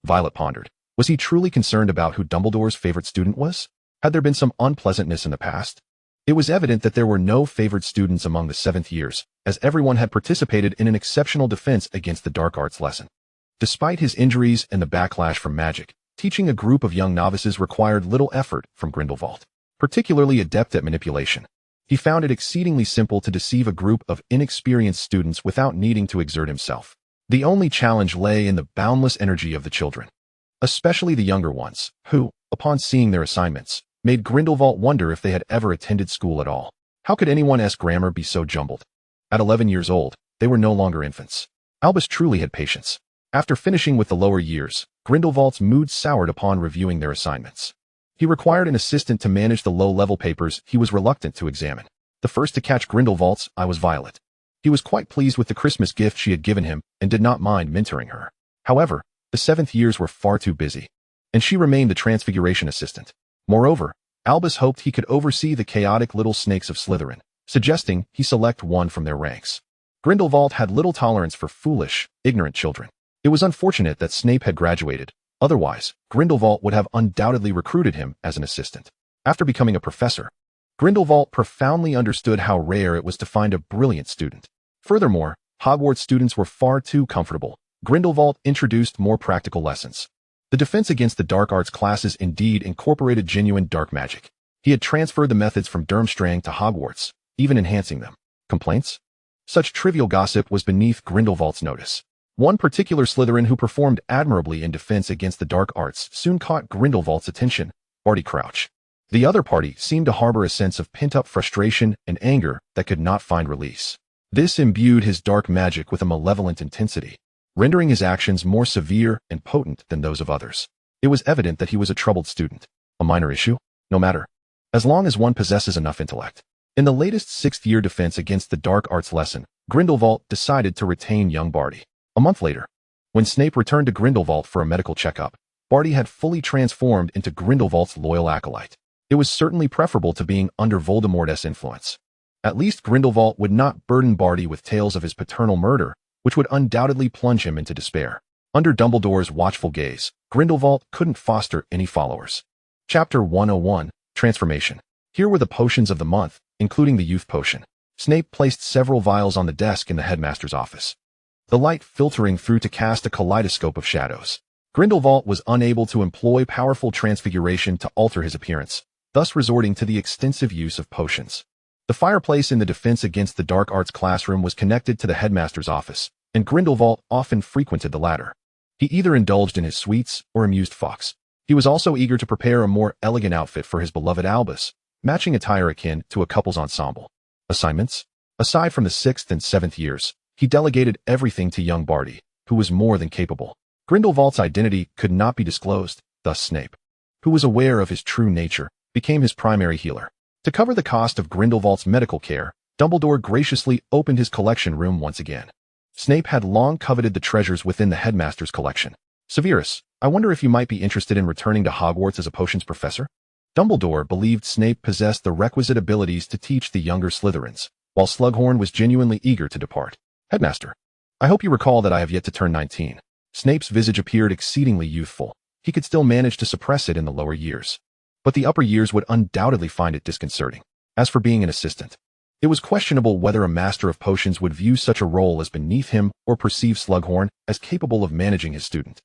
Violet pondered. Was he truly concerned about who Dumbledore's favorite student was? Had there been some unpleasantness in the past? It was evident that there were no favored students among the 7th years, as everyone had participated in an exceptional defense against the dark arts lesson. Despite his injuries and the backlash from magic, teaching a group of young novices required little effort from Grindelwald, particularly adept at manipulation. He found it exceedingly simple to deceive a group of inexperienced students without needing to exert himself. The only challenge lay in the boundless energy of the children, especially the younger ones, who, upon seeing their assignments, made Grindelwald wonder if they had ever attended school at all. How could anyone's grammar be so jumbled? At 11 years old, they were no longer infants. Albus truly had patience. After finishing with the lower years, Grindelwald's mood soured upon reviewing their assignments. He required an assistant to manage the low-level papers he was reluctant to examine. The first to catch Grindelwald's eye was Violet. He was quite pleased with the Christmas gift she had given him and did not mind mentoring her. However, the 7th years were far too busy, and she remained the Transfiguration assistant. Moreover, Albus hoped he could oversee the chaotic little snakes of Slytherin, suggesting he select one from their ranks. Grindelwald had little tolerance for foolish, ignorant children. It was unfortunate that Snape had graduated. Otherwise, Grindelwald would have undoubtedly recruited him as an assistant. After becoming a professor, Grindelwald profoundly understood how rare it was to find a brilliant student. Furthermore, Hogwarts students were far too comfortable. Grindelwald introduced more practical lessons. The defense against the dark arts classes indeed incorporated genuine dark magic. He had transferred the methods from Durmstrang to Hogwarts, even enhancing them. Complaints? Such trivial gossip was beneath Grindelwald's notice. One particular Slytherin who performed admirably in defense against the dark arts soon caught Grindelwald's attention, Barty Crouch. The other party seemed to harbor a sense of pent-up frustration and anger that could not find release. This imbued his dark magic with a malevolent intensity, rendering his actions more severe and potent than those of others. It was evident that he was a troubled student. A minor issue? No matter, as long as one possesses enough intellect. In the latest 6th-year defense against the dark arts lesson, Grindelwald decided to retain young Barty. A month later, when Snape returned to Grindelwald for a medical checkup, Barty had fully transformed into Grindelwald's loyal acolyte. It was certainly preferable to being under Voldemort's influence. At least Grindelwald would not burden Barty with tales of his paternal murder, which would undoubtedly plunge him into despair. Under Dumbledore's watchful gaze, Grindelwald couldn't foster any followers. Chapter 101, Transformation. Here were the potions of the month, including the youth potion. Snape placed several vials on the desk in the headmaster's office, the light filtering through to cast a kaleidoscope of shadows. Grindelwald was unable to employ powerful transfiguration to alter his appearance, thus resorting to the extensive use of potions. The fireplace in the defense against the dark arts classroom was connected to the headmaster's office, and Grindelwald often frequented the latter. He either indulged in his sweets or amused Fawkes. He was also eager to prepare a more elegant outfit for his beloved Albus, matching attire akin to a couple's ensemble. Assignments? Aside from the 6th and 7th years, he delegated everything to young Barty, who was more than capable. Grindelwald's identity could not be disclosed, thus Snape, who was aware of his true nature, became his primary healer. To cover the cost of Grindelwald's medical care, Dumbledore graciously opened his collection room once again. Snape had long coveted the treasures within the headmaster's collection. Severus, I wonder if you might be interested in returning to Hogwarts as a potions professor? Dumbledore believed Snape possessed the requisite abilities to teach the younger Slytherins, while Slughorn was genuinely eager to depart. Headmaster, I hope you recall that I have yet to turn 19. Snape's visage appeared exceedingly youthful. He could still manage to suppress it in the lower years, but the upper years would undoubtedly find it disconcerting. As for being an assistant, it was questionable whether a master of potions would view such a role as beneath him or perceive Slughorn as capable of managing his student.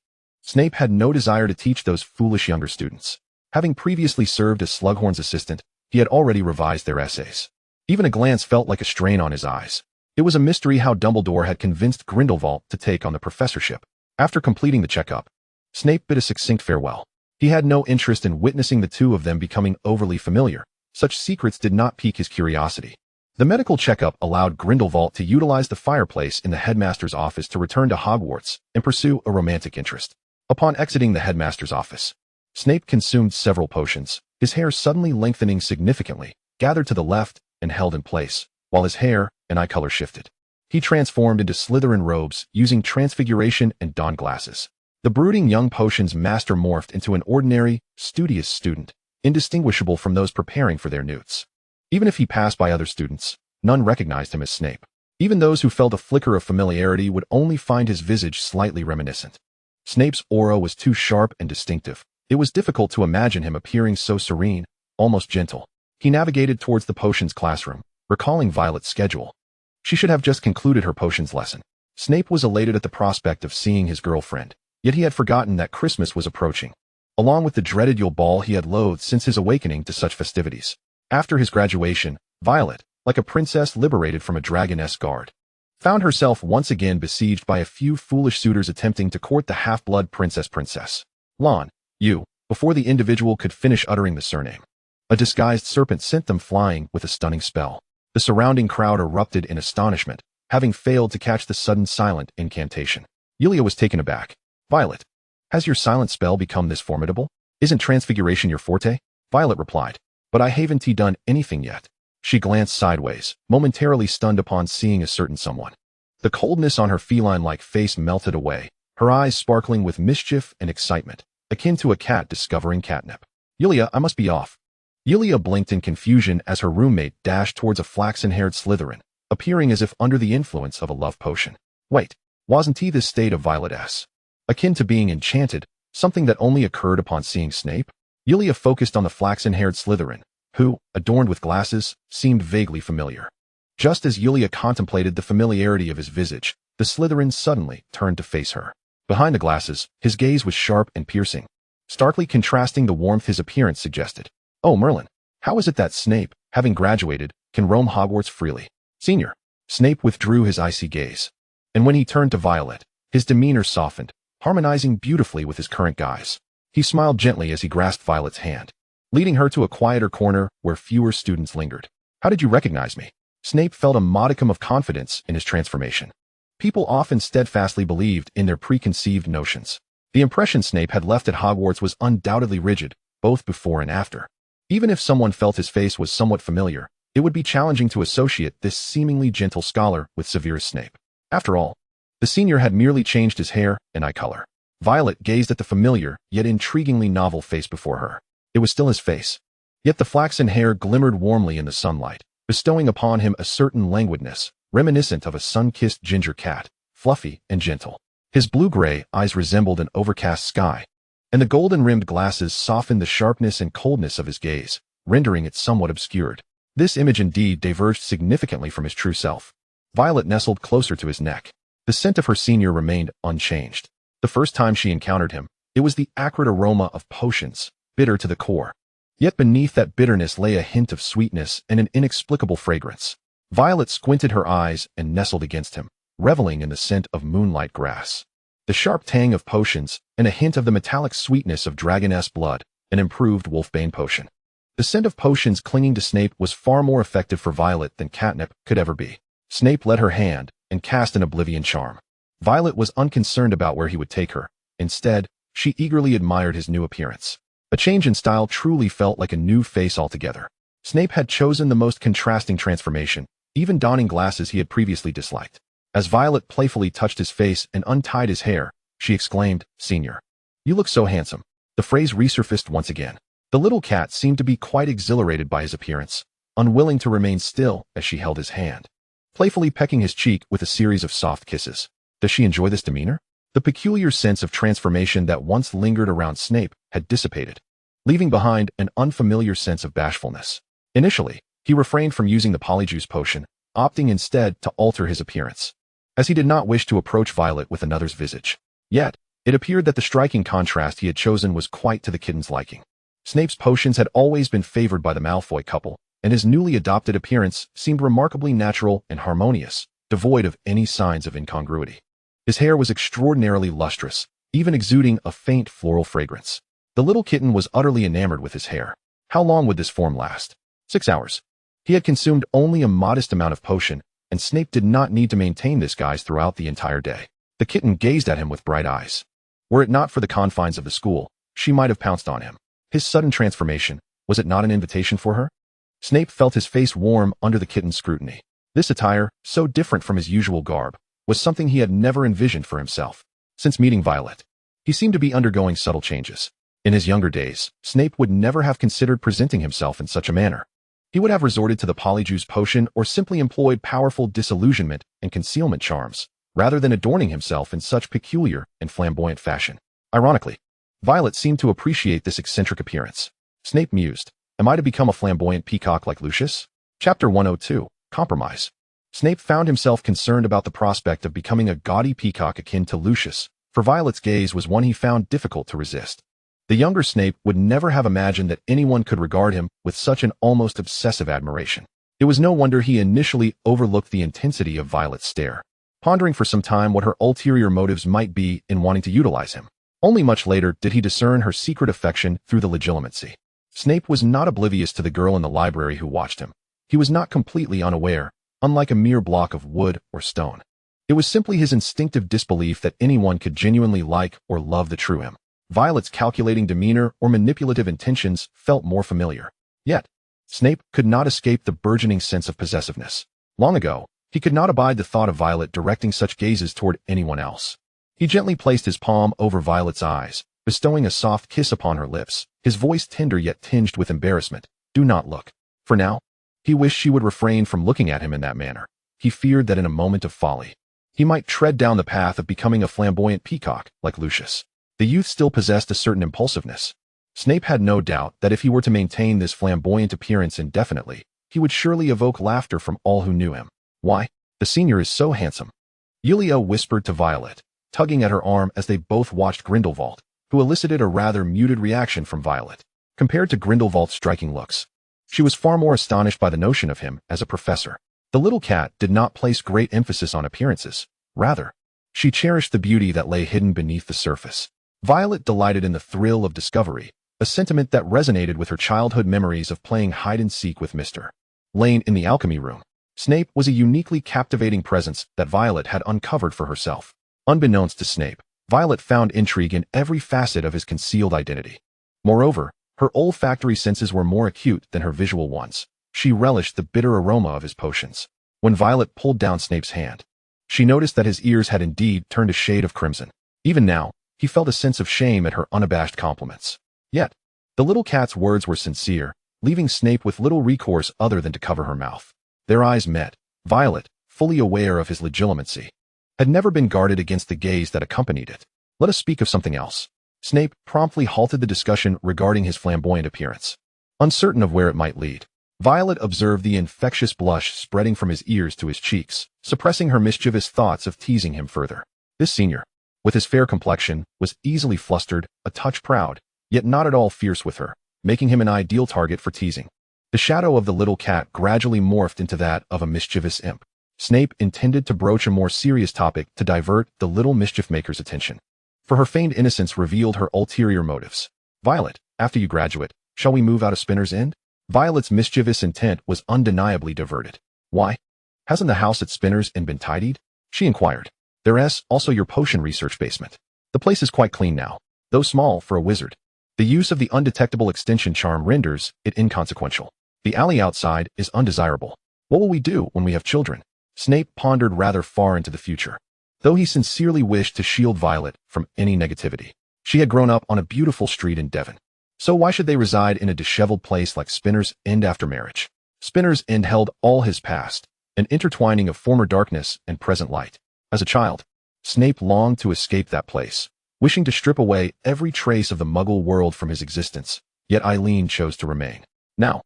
Snape had no desire to teach those foolish younger students. Having previously served as Slughorn's assistant, he had already revised their essays. Even a glance felt like a strain on his eyes. It was a mystery how Dumbledore had convinced Grindelwald to take on the professorship. After completing the checkup, Snape bid a succinct farewell. He had no interest in witnessing the two of them becoming overly familiar. Such secrets did not pique his curiosity. The medical checkup allowed Grindelwald to utilize the fireplace in the headmaster's office to return to Hogwarts and pursue a romantic interest. Upon exiting the headmaster's office, Snape consumed several potions, his hair suddenly lengthening significantly, gathered to the left, and held in place, while his hair and eye color shifted. He transformed into Slytherin robes using transfiguration and donned glasses. The brooding young potions master morphed into an ordinary, studious student, indistinguishable from those preparing for their newts. Even if he passed by other students, none recognized him as Snape. Even those who felt a flicker of familiarity would only find his visage slightly reminiscent. Snape's aura was too sharp and distinctive. It was difficult to imagine him appearing so serene, almost gentle. He navigated towards the potions classroom, recalling Violet's schedule. She should have just concluded her potions lesson. Snape was elated at the prospect of seeing his girlfriend, yet he had forgotten that Christmas was approaching, along with the dreaded Yule Ball he had loathed since his awakening to such festivities. After his graduation, Violet, like a princess liberated from a dragoness guard, found herself once again besieged by a few foolish suitors attempting to court the half-blood Princess Lon, you, before the individual could finish uttering the surname. A disguised serpent sent them flying with a stunning spell. The surrounding crowd erupted in astonishment, having failed to catch the sudden silent incantation. Yulia was taken aback. Violet, has your silent spell become this formidable? Isn't transfiguration your forte? Violet replied, but I haven't done anything yet. She glanced sideways, momentarily stunned upon seeing a certain someone. The coldness on her feline-like face melted away, her eyes sparkling with mischief and excitement, akin to a cat discovering catnip. Yulia, I must be off. Yulia blinked in confusion as her roommate dashed towards a flaxen-haired Slytherin, appearing as if under the influence of a love potion. Wait, wasn't he this state of Violet's? Akin to being enchanted, something that only occurred upon seeing Snape? Yulia focused on the flaxen-haired Slytherin, who, adorned with glasses, seemed vaguely familiar. Just as Yulia contemplated the familiarity of his visage, the Slytherin suddenly turned to face her. Behind the glasses, his gaze was sharp and piercing, starkly contrasting the warmth his appearance suggested. Oh, Merlin, how is it that Snape, having graduated, can roam Hogwarts freely? Senior. Snape withdrew his icy gaze, and when he turned to Violet, his demeanor softened, harmonizing beautifully with his current guise. He smiled gently as he grasped Violet's hand, leading her to a quieter corner where fewer students lingered. How did you recognize me? Snape felt a modicum of confidence in his transformation. People often steadfastly believed in their preconceived notions. The impression Snape had left at Hogwarts was undoubtedly rigid, both before and after. Even if someone felt his face was somewhat familiar, it would be challenging to associate this seemingly gentle scholar with Severus Snape. After all, the senior had merely changed his hair and eye color. Violet gazed at the familiar, yet intriguingly novel face before her. It was still his face. Yet the flaxen hair glimmered warmly in the sunlight, bestowing upon him a certain languidness, reminiscent of a sun-kissed ginger cat, fluffy and gentle. His blue-gray eyes resembled an overcast sky, and the golden-rimmed glasses softened the sharpness and coldness of his gaze, rendering it somewhat obscured. This image indeed diverged significantly from his true self. Violet nestled closer to his neck. The scent of her senior remained unchanged. The first time she encountered him, it was the acrid aroma of potions, bitter to the core. Yet beneath that bitterness lay a hint of sweetness and an inexplicable fragrance. Violet squinted her eyes and nestled against him, reveling in the scent of moonlight grass. The sharp tang of potions, and a hint of the metallic sweetness of dragoness blood, an improved wolfbane potion. The scent of potions clinging to Snape was far more effective for Violet than catnip could ever be. Snape led her hand and cast an oblivion charm. Violet was unconcerned about where he would take her. Instead, she eagerly admired his new appearance. A change in style truly felt like a new face altogether. Snape had chosen the most contrasting transformation, even donning glasses he had previously disliked. As Violet playfully touched his face and untied his hair, she exclaimed, "Senior, you look so handsome." The phrase resurfaced once again. The little cat seemed to be quite exhilarated by his appearance, unwilling to remain still as she held his hand, playfully pecking his cheek with a series of soft kisses. Does she enjoy this demeanor? The peculiar sense of transformation that once lingered around Snape had dissipated, leaving behind an unfamiliar sense of bashfulness. Initially, he refrained from using the polyjuice potion, opting instead to alter his appearance, as he did not wish to approach Violet with another's visage. Yet, It appeared that the striking contrast he had chosen was quite to the kitten's liking. Snape's potions had always been favored by the Malfoy couple, and his newly adopted appearance seemed remarkably natural and harmonious, devoid of any signs of incongruity. His hair was extraordinarily lustrous, even exuding a faint floral fragrance. The little kitten was utterly enamored with his hair. How long would this form last? 6 hours. He had consumed only a modest amount of potion, and Snape did not need to maintain this guise throughout the entire day. The kitten gazed at him with bright eyes. Were it not for the confines of the school, she might have pounced on him. His sudden transformation, was it not an invitation for her? Snape felt his face warm under the kitten's scrutiny. This attire, so different from his usual garb, was something he had never envisioned for himself. Since meeting Violet, he seemed to be undergoing subtle changes. In his younger days, Snape would never have considered presenting himself in such a manner. He would have resorted to the Polyjuice potion or simply employed powerful disillusionment and concealment charms, rather than adorning himself in such peculiar and flamboyant fashion. Ironically, Violet seemed to appreciate this eccentric appearance. Snape mused, am I to become a flamboyant peacock like Lucius? Chapter 102, Compromise. Snape found himself concerned about the prospect of becoming a gaudy peacock akin to Lucius, for Violet's gaze was one he found difficult to resist. The younger Snape would never have imagined that anyone could regard him with such an almost obsessive admiration. It was no wonder he initially overlooked the intensity of Violet's stare, pondering for some time what her ulterior motives might be in wanting to utilize him. Only much later did he discern her secret affection through the legitimacy. Snape was not oblivious to the girl in the library who watched him. He was not completely unaware, unlike a mere block of wood or stone. It was simply his instinctive disbelief that anyone could genuinely like or love the true him. Violet's calculating demeanor or manipulative intentions felt more familiar. Yet, Snape could not escape the burgeoning sense of possessiveness. Long ago, he could not abide the thought of Violet directing such gazes toward anyone else. He gently placed his palm over Violet's eyes, bestowing a soft kiss upon her lips, his voice tender yet tinged with embarrassment. Do not look. For now, he wished she would refrain from looking at him in that manner. He feared that in a moment of folly, he might tread down the path of becoming a flamboyant peacock like Lucius. The youth still possessed a certain impulsiveness. Snape had no doubt that if he were to maintain this flamboyant appearance indefinitely, he would surely evoke laughter from all who knew him. Why, the senior is so handsome. Yulia whispered to Violet, tugging at her arm as they both watched Grindelwald, who elicited a rather muted reaction from Violet. Compared to Grindelwald's striking looks, she was far more astonished by the notion of him as a professor. The little cat did not place great emphasis on appearances. Rather, she cherished the beauty that lay hidden beneath the surface. Violet delighted in the thrill of discovery, a sentiment that resonated with her childhood memories of playing hide-and-seek with Mr. Lane in the alchemy room. Snape was a uniquely captivating presence that Violet had uncovered for herself. Unbeknownst to Snape, Violet found intrigue in every facet of his concealed identity. Moreover, her olfactory senses were more acute than her visual ones. She relished the bitter aroma of his potions. When Violet pulled down Snape's hand, she noticed that his ears had indeed turned a shade of crimson. Even now, he felt a sense of shame at her unabashed compliments. Yet, the little cat's words were sincere, leaving Snape with little recourse other than to cover her mouth. Their eyes met. Violet, fully aware of his legitimacy, had never been guarded against the gaze that accompanied it. Let us speak of something else. Snape promptly halted the discussion regarding his flamboyant appearance. Uncertain of where it might lead, Violet observed the infectious blush spreading from his ears to his cheeks, suppressing her mischievous thoughts of teasing him further. This senior, with his fair complexion, was easily flustered, a touch proud, yet not at all fierce with her, making him an ideal target for teasing. The shadow of the little cat gradually morphed into that of a mischievous imp. Snape intended to broach a more serious topic to divert the little mischief-maker's attention. For her feigned innocence revealed her ulterior motives. Violet, after you graduate, shall we move out of Spinner's End? Violet's mischievous intent was undeniably diverted. Why? Hasn't the house at Spinner's End been tidied? She inquired. There's also your potion research basement. The place is quite clean now, though small for a wizard. The use of the undetectable extension charm renders it inconsequential. The alley outside is undesirable. What will we do when we have children? Snape pondered rather far into the future. Though he sincerely wished to shield Violet from any negativity, she had grown up on a beautiful street in Devon. So why should they reside in a disheveled place like Spinner's End after marriage? Spinner's End held all his past, an intertwining of former darkness and present light. As a child, Snape longed to escape that place, wishing to strip away every trace of the Muggle world from his existence, yet Eileen chose to remain. Now,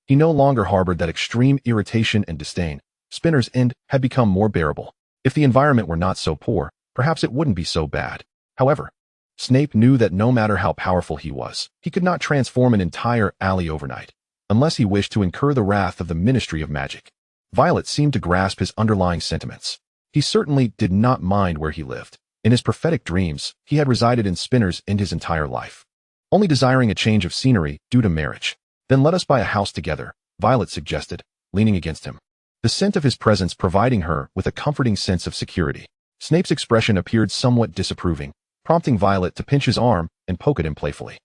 he no longer harbored that extreme irritation and disdain. Spinner's End had become more bearable. If the environment were not so poor, perhaps it wouldn't be so bad. However, Snape knew that no matter how powerful he was, he could not transform an entire alley overnight, unless he wished to incur the wrath of the Ministry of Magic. Violet seemed to grasp his underlying sentiments. He certainly did not mind where he lived. In his prophetic dreams, he had resided in Spinners End his entire life, only desiring a change of scenery due to marriage. Then let us buy a house together, Violet suggested, leaning against him, the scent of his presence providing her with a comforting sense of security. Snape's expression appeared somewhat disapproving, prompting Violet to pinch his arm and poke at him playfully.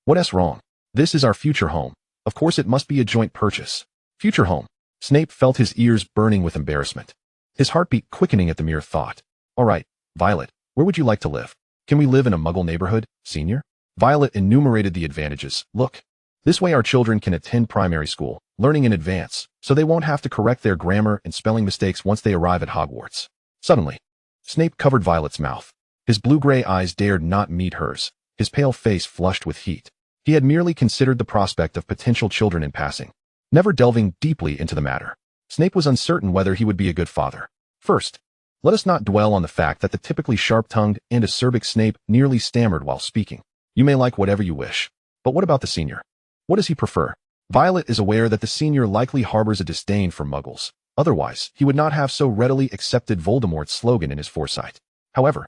What's wrong? This is our future home. Of course it must be a joint purchase. Future home. Snape felt his ears burning with embarrassment, his heartbeat quickening at the mere thought. All right, Violet, where would you like to live? Can we live in a Muggle neighborhood, Senior? Violet enumerated the advantages. Look, this way our children can attend primary school, learning in advance, so they won't have to correct their grammar and spelling mistakes once they arrive at Hogwarts. Suddenly, Snape covered Violet's mouth. His blue-gray eyes dared not meet hers, his pale face flushed with heat. He had merely considered the prospect of potential children in passing, never delving deeply into the matter. Snape was uncertain whether he would be a good father. First, let us not dwell on the fact that the typically sharp-tongued and acerbic Snape nearly stammered while speaking. You may like whatever you wish. But what about the Senior? What does he prefer? Violet is aware that the Senior likely harbors a disdain for Muggles. Otherwise, he would not have so readily accepted Voldemort's slogan in his foresight. However,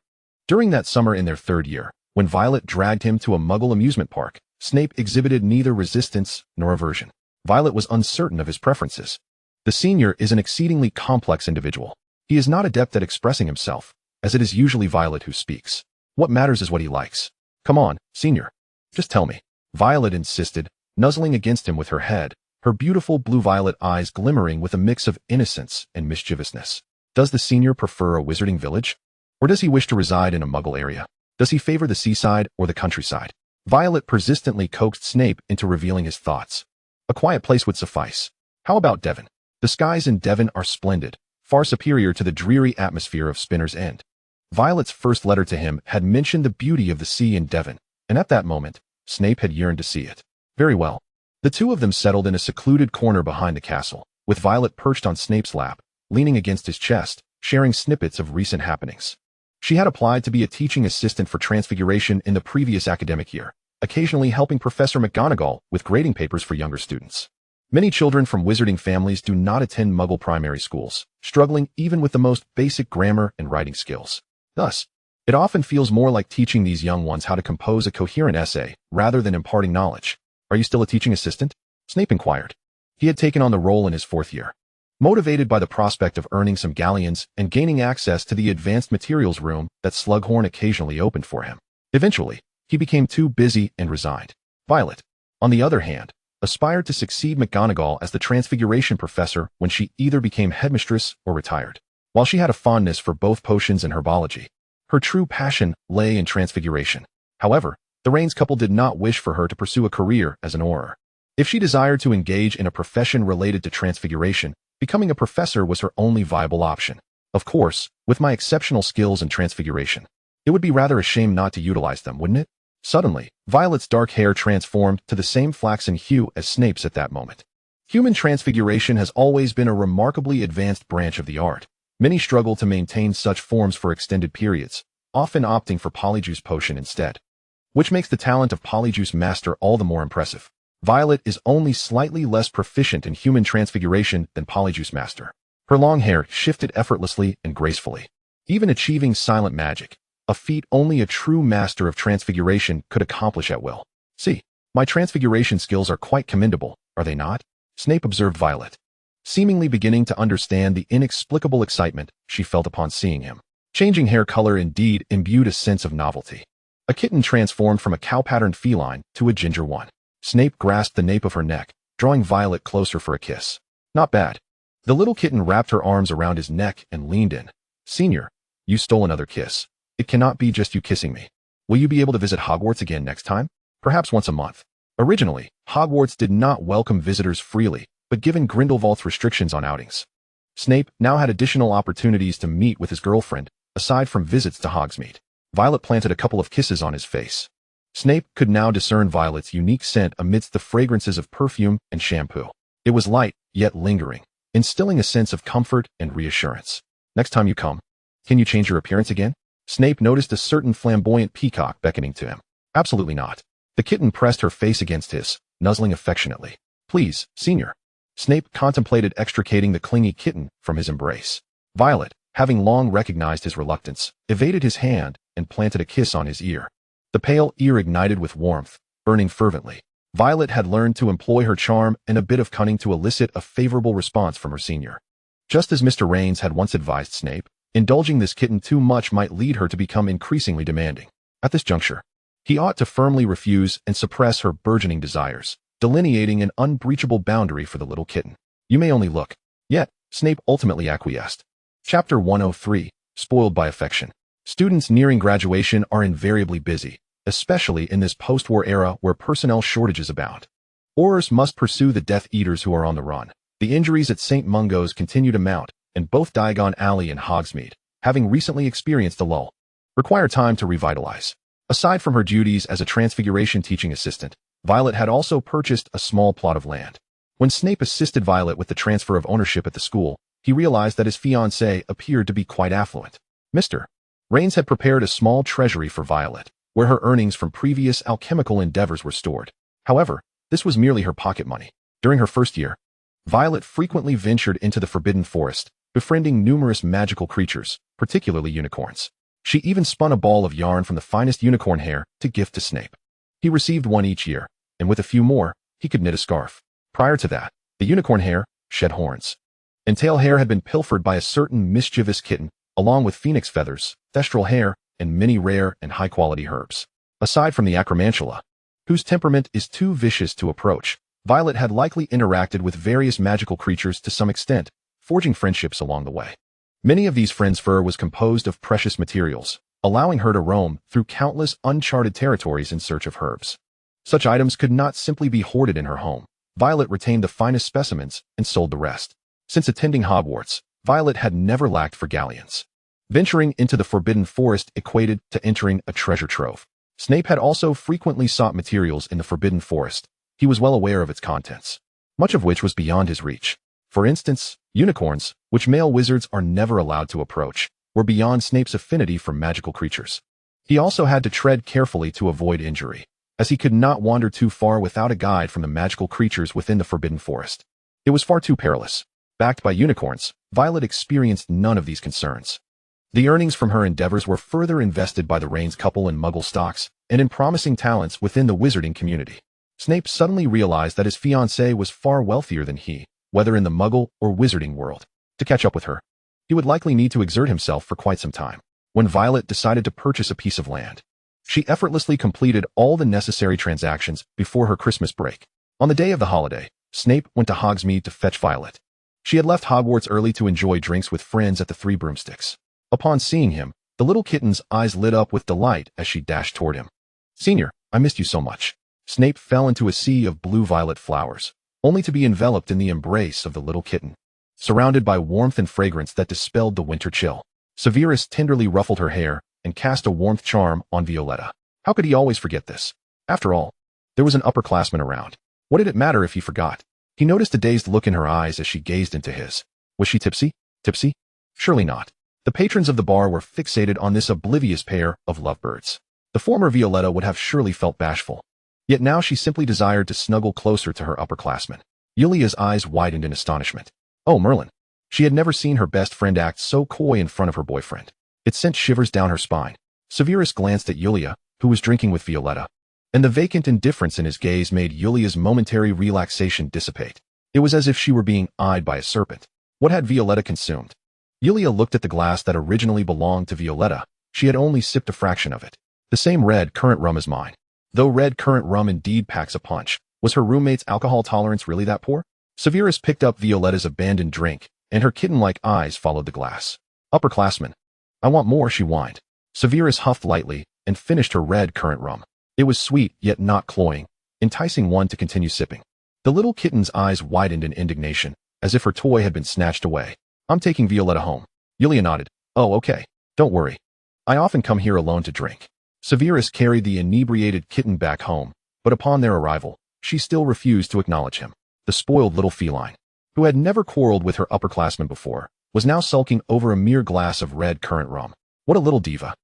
during that summer in their third year, when Violet dragged him to a Muggle amusement park, Snape exhibited neither resistance nor aversion. Violet was uncertain of his preferences. The Senior is an exceedingly complex individual. He is not adept at expressing himself, as it is usually Violet who speaks. What matters is what he likes. Come on, Senior. Just tell me. Violet insisted, nuzzling against him with her head, her beautiful blue-violet eyes glimmering with a mix of innocence and mischievousness. Does the Senior prefer a wizarding village? Or does he wish to reside in a Muggle area? Does he favor the seaside or the countryside? Violet persistently coaxed Snape into revealing his thoughts. A quiet place would suffice. How about Devon? The skies in Devon are splendid, far superior to the dreary atmosphere of Spinner's End. Violet's first letter to him had mentioned the beauty of the sea in Devon, and at that moment, Snape had yearned to see it. Very well. The two of them settled in a secluded corner behind the castle, with Violet perched on Snape's lap, leaning against his chest, sharing snippets of recent happenings. She had applied to be a teaching assistant for Transfiguration in the previous academic year, occasionally helping Professor McGonagall with grading papers for younger students. Many children from wizarding families do not attend Muggle primary schools, struggling even with the most basic grammar and writing skills. Thus, it often feels more like teaching these young ones how to compose a coherent essay rather than imparting knowledge. Are you still a teaching assistant? Snape inquired. He had taken on the role in his fourth year, motivated by the prospect of earning some galleons and gaining access to the advanced materials room that Slughorn occasionally opened for him. Eventually, he became too busy and resigned. Violet, on the other hand, aspired to succeed McGonagall as the Transfiguration professor when she either became headmistress or retired. While she had a fondness for both potions and herbology, her true passion lay in Transfiguration. However, the Rains couple did not wish for her to pursue a career as an Auror. If she desired to engage in a profession related to Transfiguration, becoming a professor was her only viable option. Of course, with my exceptional skills in Transfiguration, it would be rather a shame not to utilize them, wouldn't it? Suddenly, Violet's dark hair transformed to the same flaxen hue as Snape's at that moment. Human transfiguration has always been a remarkably advanced branch of the art. Many struggle to maintain such forms for extended periods, often opting for Polyjuice Potion instead, which makes the talent of Polyjuice Master all the more impressive. Violet is only slightly less proficient in human transfiguration than Polyjuice Master. Her long hair shifted effortlessly and gracefully, even achieving silent magic, a feat only a true master of transfiguration could accomplish at will. See, my transfiguration skills are quite commendable, are they not? Snape observed Violet, seemingly beginning to understand the inexplicable excitement she felt upon seeing him. Changing hair color indeed imbued a sense of novelty. A kitten transformed from a cow-patterned feline to a ginger one. Snape grasped the nape of her neck, drawing Violet closer for a kiss. Not bad. The little kitten wrapped her arms around his neck and leaned in. Senior, you stole another kiss. It cannot be just you kissing me. Will you be able to visit Hogwarts again next time? Perhaps once a month. Originally, Hogwarts did not welcome visitors freely, but given Grindelwald's restrictions on outings, Snape now had additional opportunities to meet with his girlfriend, aside from visits to Hogsmeade. Violet planted a couple of kisses on his face. Snape could now discern Violet's unique scent amidst the fragrances of perfume and shampoo. It was light, yet lingering, instilling a sense of comfort and reassurance. Next time you come, can you change your appearance again? Snape noticed a certain flamboyant peacock beckoning to him. Absolutely not. The kitten pressed her face against his, nuzzling affectionately. Please, Senior. Snape contemplated extricating the clingy kitten from his embrace. Violet, having long recognized his reluctance, evaded his hand and planted a kiss on his ear. The pale ear ignited with warmth, burning fervently. Violet had learned to employ her charm and a bit of cunning to elicit a favorable response from her senior. Just as Mr. Raines had once advised Snape, indulging this kitten too much might lead her to become increasingly demanding. At this juncture, he ought to firmly refuse and suppress her burgeoning desires, delineating an unbreachable boundary for the little kitten. You may only look. Yet, Snape ultimately acquiesced. Chapter 103, Spoiled by Affection. Students nearing graduation are invariably busy, especially in this post-war era where personnel shortages abound. Aurors must pursue the Death Eaters who are on the run. The injuries at St. Mungo's continue to mount, and both Diagon Alley and Hogsmeade, having recently experienced a lull, require time to revitalize. Aside from her duties as a Transfiguration teaching assistant, Violet had also purchased a small plot of land. When Snape assisted Violet with the transfer of ownership at the school, he realized that his fiancée appeared to be quite affluent. Mr. Raines had prepared a small treasury for Violet, where her earnings from previous alchemical endeavors were stored. However, this was merely her pocket money. During her first year, Violet frequently ventured into the Forbidden Forest, befriending numerous magical creatures, particularly unicorns. She even spun a ball of yarn from the finest unicorn hair to gift to Snape. He received one each year, and with a few more, he could knit a scarf. Prior to that, the unicorn hair shed horns, and tail hair had been pilfered by a certain mischievous kitten, along with phoenix feathers, thestral hair, and many rare and high-quality herbs. Aside from the acromantula, whose temperament is too vicious to approach, Violet had likely interacted with various magical creatures to some extent, forging friendships along the way. Many of these friends' fur was composed of precious materials, allowing her to roam through countless uncharted territories in search of herbs. Such items could not simply be hoarded in her home. Violet retained the finest specimens and sold the rest. Since attending Hogwarts, Violet had never lacked for galleons. Venturing into the Forbidden Forest equated to entering a treasure trove. Snape had also frequently sought materials in the Forbidden Forest. He was well aware of its contents, much of which was beyond his reach. For instance, unicorns, which male wizards are never allowed to approach, were beyond Snape's affinity for magical creatures. He also had to tread carefully to avoid injury, as he could not wander too far without a guide from the magical creatures within the Forbidden Forest. It was far too perilous. Backed by unicorns, Violet experienced none of these concerns. The earnings from her endeavors were further invested by the Raines couple in Muggle stocks and in promising talents within the wizarding community. Snape suddenly realized that his fiancée was far wealthier than he, whether in the Muggle or wizarding world. To catch up with her, he would likely need to exert himself for quite some time. When Violet decided to purchase a piece of land, she effortlessly completed all the necessary transactions before her Christmas break. On the day of the holiday, Snape went to Hogsmeade to fetch Violet. She had left Hogwarts early to enjoy drinks with friends at the Three Broomsticks. Upon seeing him, the little kitten's eyes lit up with delight as she dashed toward him. Senior, I missed you so much. Snape fell into a sea of blue-violet flowers, only to be enveloped in the embrace of the little kitten. Surrounded by warmth and fragrance that dispelled the winter chill, Severus tenderly ruffled her hair and cast a warmth charm on Violetta. How could he always forget this? After all, there was an upperclassman around. What did it matter if he forgot? He noticed a dazed look in her eyes as she gazed into his. Was she tipsy? Tipsy? Surely not. The patrons of the bar were fixated on this oblivious pair of lovebirds. The former Violetta would have surely felt bashful. Yet now she simply desired to snuggle closer to her upperclassman. Yulia's eyes widened in astonishment. Oh, Merlin. She had never seen her best friend act so coy in front of her boyfriend. It sent shivers down her spine. Severus glanced at Yulia, who was drinking with Violetta, and the vacant indifference in his gaze made Yulia's momentary relaxation dissipate. It was as if she were being eyed by a serpent. What had Violetta consumed? Yulia looked at the glass that originally belonged to Violetta. She had only sipped a fraction of it. The same red currant rum as mine. Though red currant rum indeed packs a punch, was her roommate's alcohol tolerance really that poor? Severus picked up Violetta's abandoned drink, and her kitten-like eyes followed the glass. Upperclassman. I want more, she whined. Severus huffed lightly and finished her red currant rum. It was sweet, yet not cloying, enticing one to continue sipping. The little kitten's eyes widened in indignation, as if her toy had been snatched away. I'm taking Violetta home. Yulia nodded. Oh, okay. Don't worry. I often come here alone to drink. Severus carried the inebriated kitten back home, but upon their arrival, she still refused to acknowledge him. The spoiled little feline, who had never quarreled with her upperclassmen before, was now sulking over a mere glass of red currant rum. What a little diva.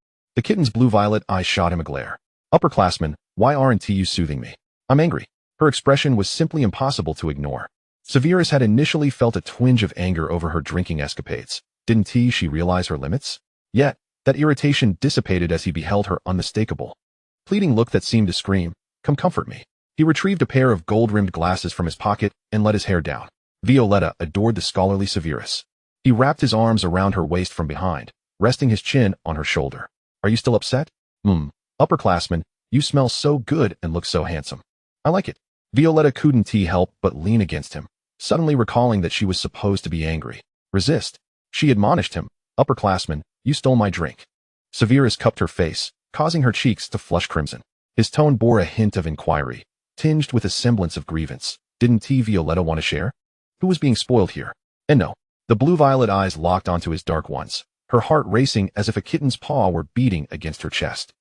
The kitten's blue-violet eyes shot him a glare. Upperclassman, why aren't you soothing me? I'm angry. Her expression was simply impossible to ignore. Severus had initially felt a twinge of anger over her drinking escapades. Didn't she realize her limits? Yet, that irritation dissipated as he beheld her unmistakable, pleading look that seemed to scream, "Come comfort me." He retrieved a pair of gold-rimmed glasses from his pocket and let his hair down. Violetta adored the scholarly Severus. He wrapped his arms around her waist from behind, resting his chin on her shoulder. Are you still upset? Upperclassman, you smell so good and look so handsome. I like it. Violetta couldn't help but lean against him, suddenly recalling that she was supposed to be angry. Resist. She admonished him. Upperclassman, you stole my drink. Severus cupped her face, causing her cheeks to flush crimson. His tone bore a hint of inquiry, tinged with a semblance of grievance. Didn't Violetta want to share? Who was being spoiled here? And no. The blue-violet eyes locked onto his dark ones, her heart racing as if a kitten's paw were beating against her chest.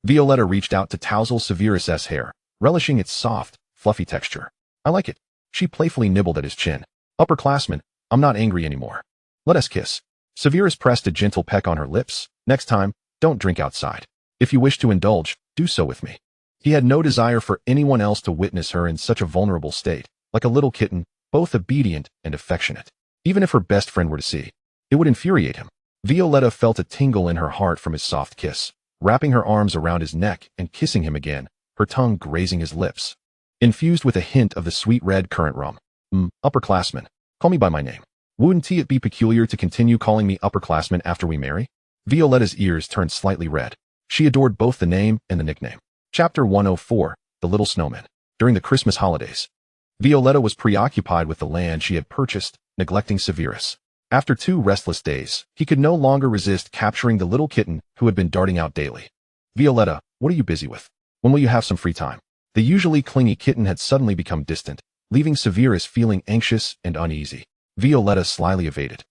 Violetta reached out to tousle Severus's hair, relishing its soft, fluffy texture. I like it. She playfully nibbled at his chin. Upperclassman, I'm not angry anymore. Let us kiss. Severus pressed a gentle peck on her lips. Next time, don't drink outside. If you wish to indulge, do so with me. He had no desire for anyone else to witness her in such a vulnerable state, like a little kitten, both obedient and affectionate. Even if her best friend were to see, it would infuriate him. Violetta felt a tingle in her heart from his soft kiss, wrapping her arms around his neck and kissing him again, her tongue grazing his lips, infused with a hint of the sweet red currant rum. Upperclassman, call me by my name. Wouldn't it be peculiar to continue calling me upperclassman after we marry? Violetta's ears turned slightly red. She adored both the name and the nickname. Chapter 104, The Little Snowman. During the Christmas holidays, Violetta was preoccupied with the land she had purchased, neglecting Severus. After 2 restless days, he could no longer resist capturing the little kitten who had been darting out daily. Violetta, what are you busy with? When will you have some free time? The usually clingy kitten had suddenly become distant, leaving Severus feeling anxious and uneasy. Violetta slyly evaded.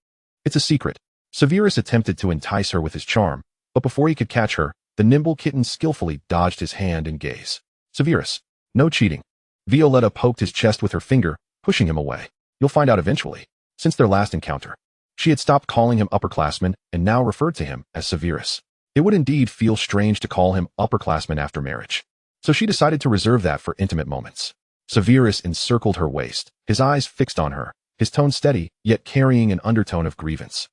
It's a secret. Severus attempted to entice her with his charm, but before he could catch her, the nimble kitten skillfully dodged his hand and gaze. Severus, no cheating. Violetta poked his chest with her finger, pushing him away. You'll find out eventually. Since their last encounter, she had stopped calling him upperclassman and now referred to him as Severus. It would indeed feel strange to call him upperclassman after marriage, so she decided to reserve that for intimate moments. Severus encircled her waist, his eyes fixed on her, his tone steady, yet carrying an undertone of grievance.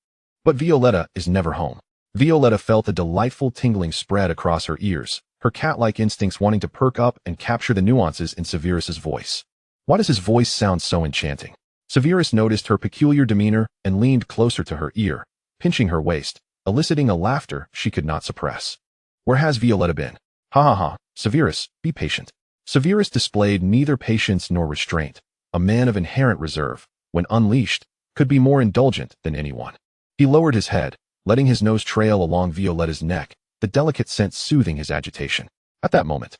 But Violetta is never home. Violetta felt a delightful tingling spread across her ears, her cat-like instincts wanting to perk up and capture the nuances in Severus's voice. Why does his voice sound so enchanting? Severus noticed her peculiar demeanor and leaned closer to her ear, pinching her waist, eliciting a laughter she could not suppress. Where has Violetta been? Ha ha ha, Severus, be patient. Severus displayed neither patience nor restraint. A man of inherent reserve, when unleashed, could be more indulgent than anyone. He lowered his head, letting his nose trail along Violetta's neck, the delicate scent soothing his agitation. At that moment,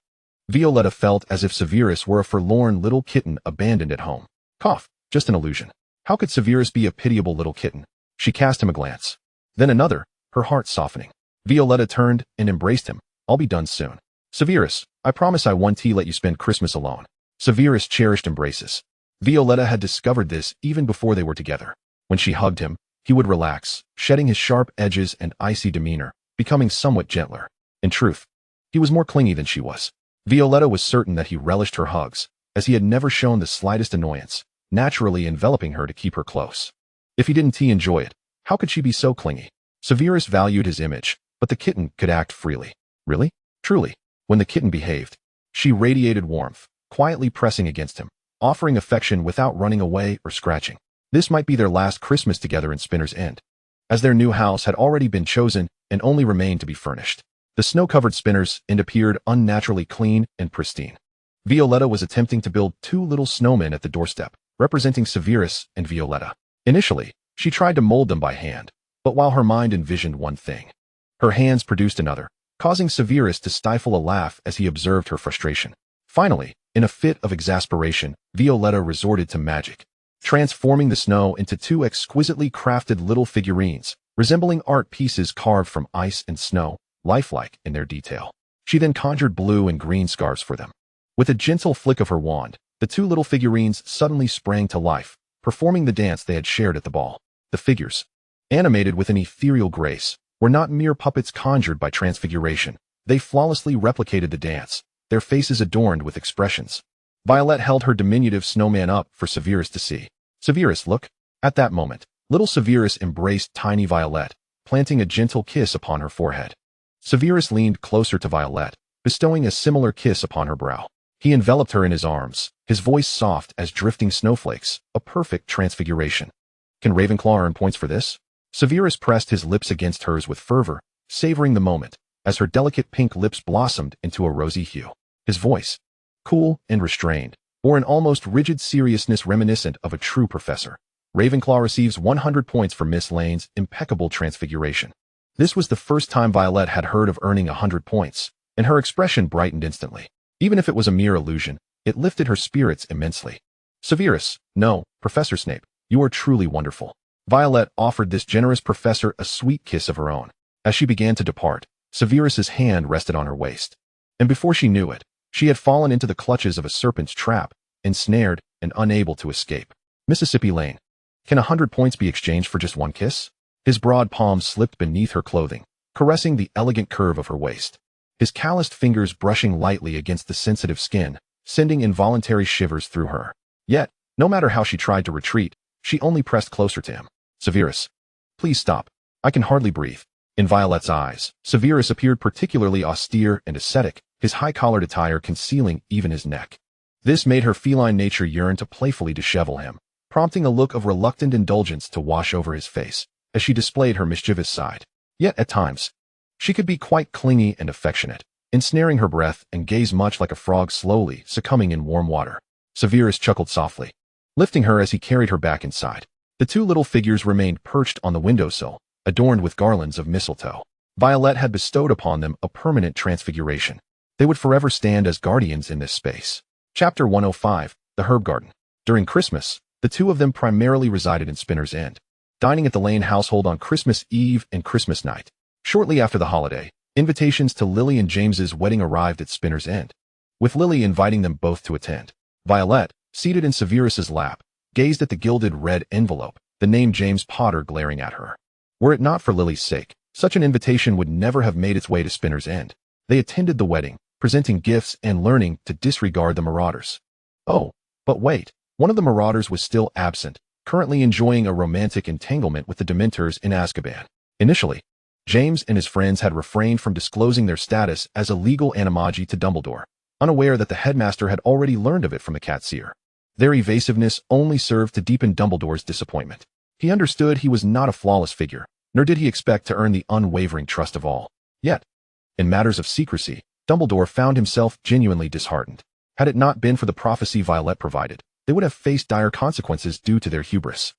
Violetta felt as if Severus were a forlorn little kitten abandoned at home. Cough, just an illusion. How could Severus be a pitiable little kitten? She cast him a glance. Then another, her heart softening. Violetta turned and embraced him. I'll be done soon. Severus, I promise I won't let you spend Christmas alone. Severus cherished embraces. Violetta had discovered this even before they were together. When she hugged him, he would relax, shedding his sharp edges and icy demeanor, becoming somewhat gentler. In truth, he was more clingy than she was. Violetta was certain that he relished her hugs, as he had never shown the slightest annoyance, naturally enveloping her to keep her close. If he didn't enjoy it, how could she be so clingy? Severus valued his image, but the kitten could act freely. Really? Truly. When the kitten behaved, she radiated warmth, quietly pressing against him, offering affection without running away or scratching. This might be their last Christmas together in Spinner's End, as their new house had already been chosen and only remained to be furnished. The snow-covered Spinner's End appeared unnaturally clean and pristine. Violetta was attempting to build 2 little snowmen at the doorstep, representing Severus and Violetta. Initially, she tried to mold them by hand, but while her mind envisioned one thing, her hands produced another, causing Severus to stifle a laugh as he observed her frustration. Finally, in a fit of exasperation, Violetta resorted to magic, transforming the snow into 2 exquisitely crafted little figurines, resembling art pieces carved from ice and snow, lifelike in their detail. She then conjured blue and green scarves for them. With a gentle flick of her wand, the 2 little figurines suddenly sprang to life, performing the dance they had shared at the ball. The figures, animated with an ethereal grace, were not mere puppets conjured by transfiguration. They flawlessly replicated the dance, their faces adorned with expressions. Violet held her diminutive snowman up for Severus to see. "Severus, look." At that moment, little Severus embraced tiny Violet, planting a gentle kiss upon her forehead. Severus leaned closer to Violet, bestowing a similar kiss upon her brow. He enveloped her in his arms, his voice soft as drifting snowflakes, a perfect transfiguration. "Can Ravenclaw earn points for this?" Severus pressed his lips against hers with fervor, savoring the moment, as her delicate pink lips blossomed into a rosy hue. His voice, cool and restrained, bore an almost rigid seriousness reminiscent of a true professor. "Ravenclaw receives 100 points for Miss Lane's impeccable transfiguration." This was the first time Violet had heard of earning 100 points, and her expression brightened instantly. Even if it was a mere illusion, it lifted her spirits immensely. "Severus, no, Professor Snape, you are truly wonderful." Violet offered this generous professor a sweet kiss of her own. As she began to depart, Severus's hand rested on her waist. And before she knew it, she had fallen into the clutches of a serpent's trap, ensnared and unable to escape. "Mississippi Lane, can 100 points be exchanged for just one kiss?" His broad palm slipped beneath her clothing, caressing the elegant curve of her waist. His calloused fingers brushing lightly against the sensitive skin, sending involuntary shivers through her. Yet, no matter how she tried to retreat, she only pressed closer to him. "Severus, please stop. I can hardly breathe." In Violet's eyes, Severus appeared particularly austere and ascetic, his high-collared attire concealing even his neck. This made her feline nature yearn to playfully dishevel him, prompting a look of reluctant indulgence to wash over his face, as she displayed her mischievous side. Yet, at times, she could be quite clingy and affectionate, ensnaring her breath and gaze much like a frog slowly succumbing in warm water. Severus chuckled softly, lifting her as he carried her back inside. The two little figures remained perched on the windowsill, adorned with garlands of mistletoe. Violet had bestowed upon them a permanent transfiguration. They would forever stand as guardians in this space. Chapter 105, The Herb Garden. During Christmas, the two of them primarily resided in Spinner's End, dining at the Lane household on Christmas Eve and Christmas night. Shortly after the holiday, invitations to Lily and James's wedding arrived at Spinner's End, with Lily inviting them both to attend. Violet, seated in Severus's lap, gazed at the gilded red envelope, the name James Potter glaring at her. Were it not for Lily's sake, such an invitation would never have made its way to Spinner's End. They attended the wedding, presenting gifts and learning to disregard the marauders. Oh, but wait, one of the marauders was still absent, currently enjoying a romantic entanglement with the Dementors in Azkaban. Initially, James and his friends had refrained from disclosing their status as a legal animagi to Dumbledore, unaware that the headmaster had already learned of it from the Catseer. Their evasiveness only served to deepen Dumbledore's disappointment. He understood he was not a flawless figure, nor did he expect to earn the unwavering trust of all. Yet, in matters of secrecy, Dumbledore found himself genuinely disheartened. Had it not been for the prophecy Violet provided, they would have faced dire consequences due to their hubris.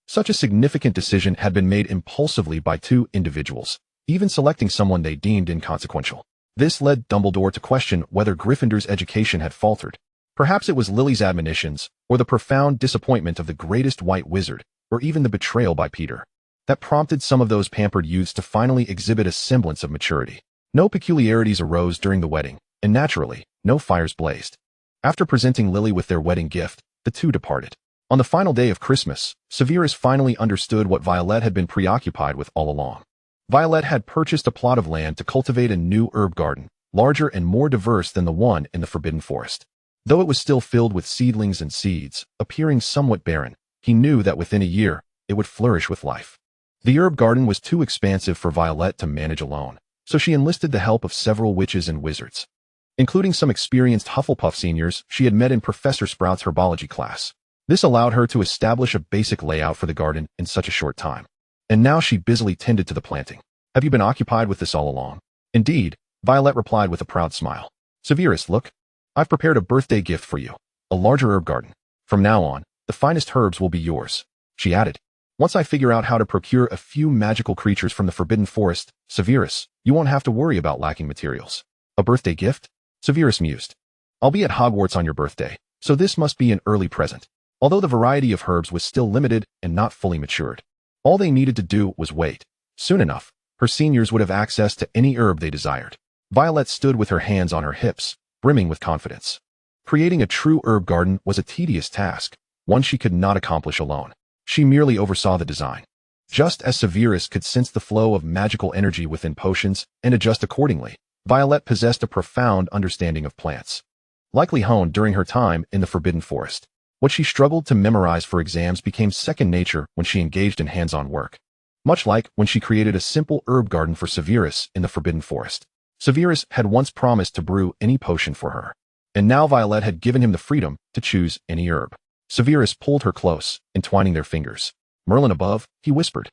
Such a significant decision had been made impulsively by two individuals, even selecting someone they deemed inconsequential. This led Dumbledore to question whether Gryffindor's education had faltered. Perhaps it was Lily's admonitions, or the profound disappointment of the greatest white wizard, or even the betrayal by Peter, that prompted some of those pampered youths to finally exhibit a semblance of maturity. No peculiarities arose during the wedding, and naturally, no fires blazed. After presenting Lily with their wedding gift, the two departed. On the final day of Christmas, Severus finally understood what Violet had been preoccupied with all along. Violet had purchased a plot of land to cultivate a new herb garden, larger and more diverse than the one in the Forbidden Forest. Though it was still filled with seedlings and seeds, appearing somewhat barren, he knew that within a year, it would flourish with life. The herb garden was too expansive for Violet to manage alone, so she enlisted the help of several witches and wizards, including some experienced Hufflepuff seniors she had met in Professor Sprout's herbology class. This allowed her to establish a basic layout for the garden in such a short time. And now she busily tended to the planting. "Have you been occupied with this all along?" "Indeed," Violet replied with a proud smile. "Severus, look. I've prepared a birthday gift for you, a larger herb garden. From now on, the finest herbs will be yours," she added. "Once I figure out how to procure a few magical creatures from the Forbidden Forest, Severus, you won't have to worry about lacking materials." "A birthday gift?" Severus mused. "I'll be at Hogwarts on your birthday, so this must be an early present." Although the variety of herbs was still limited and not fully matured, all they needed to do was wait. Soon enough, her seniors would have access to any herb they desired. Violet stood with her hands on her hips, brimming with confidence. Creating a true herb garden was a tedious task, one she could not accomplish alone. She merely oversaw the design. Just as Severus could sense the flow of magical energy within potions and adjust accordingly, Violet possessed a profound understanding of plants, likely honed during her time in the Forbidden Forest. What she struggled to memorize for exams became second nature when she engaged in hands-on work. Much like when she created a simple herb garden for Severus in the Forbidden Forest. Severus had once promised to brew any potion for her, and now Violet had given him the freedom to choose any herb. Severus pulled her close, entwining their fingers. Merlin above, he whispered.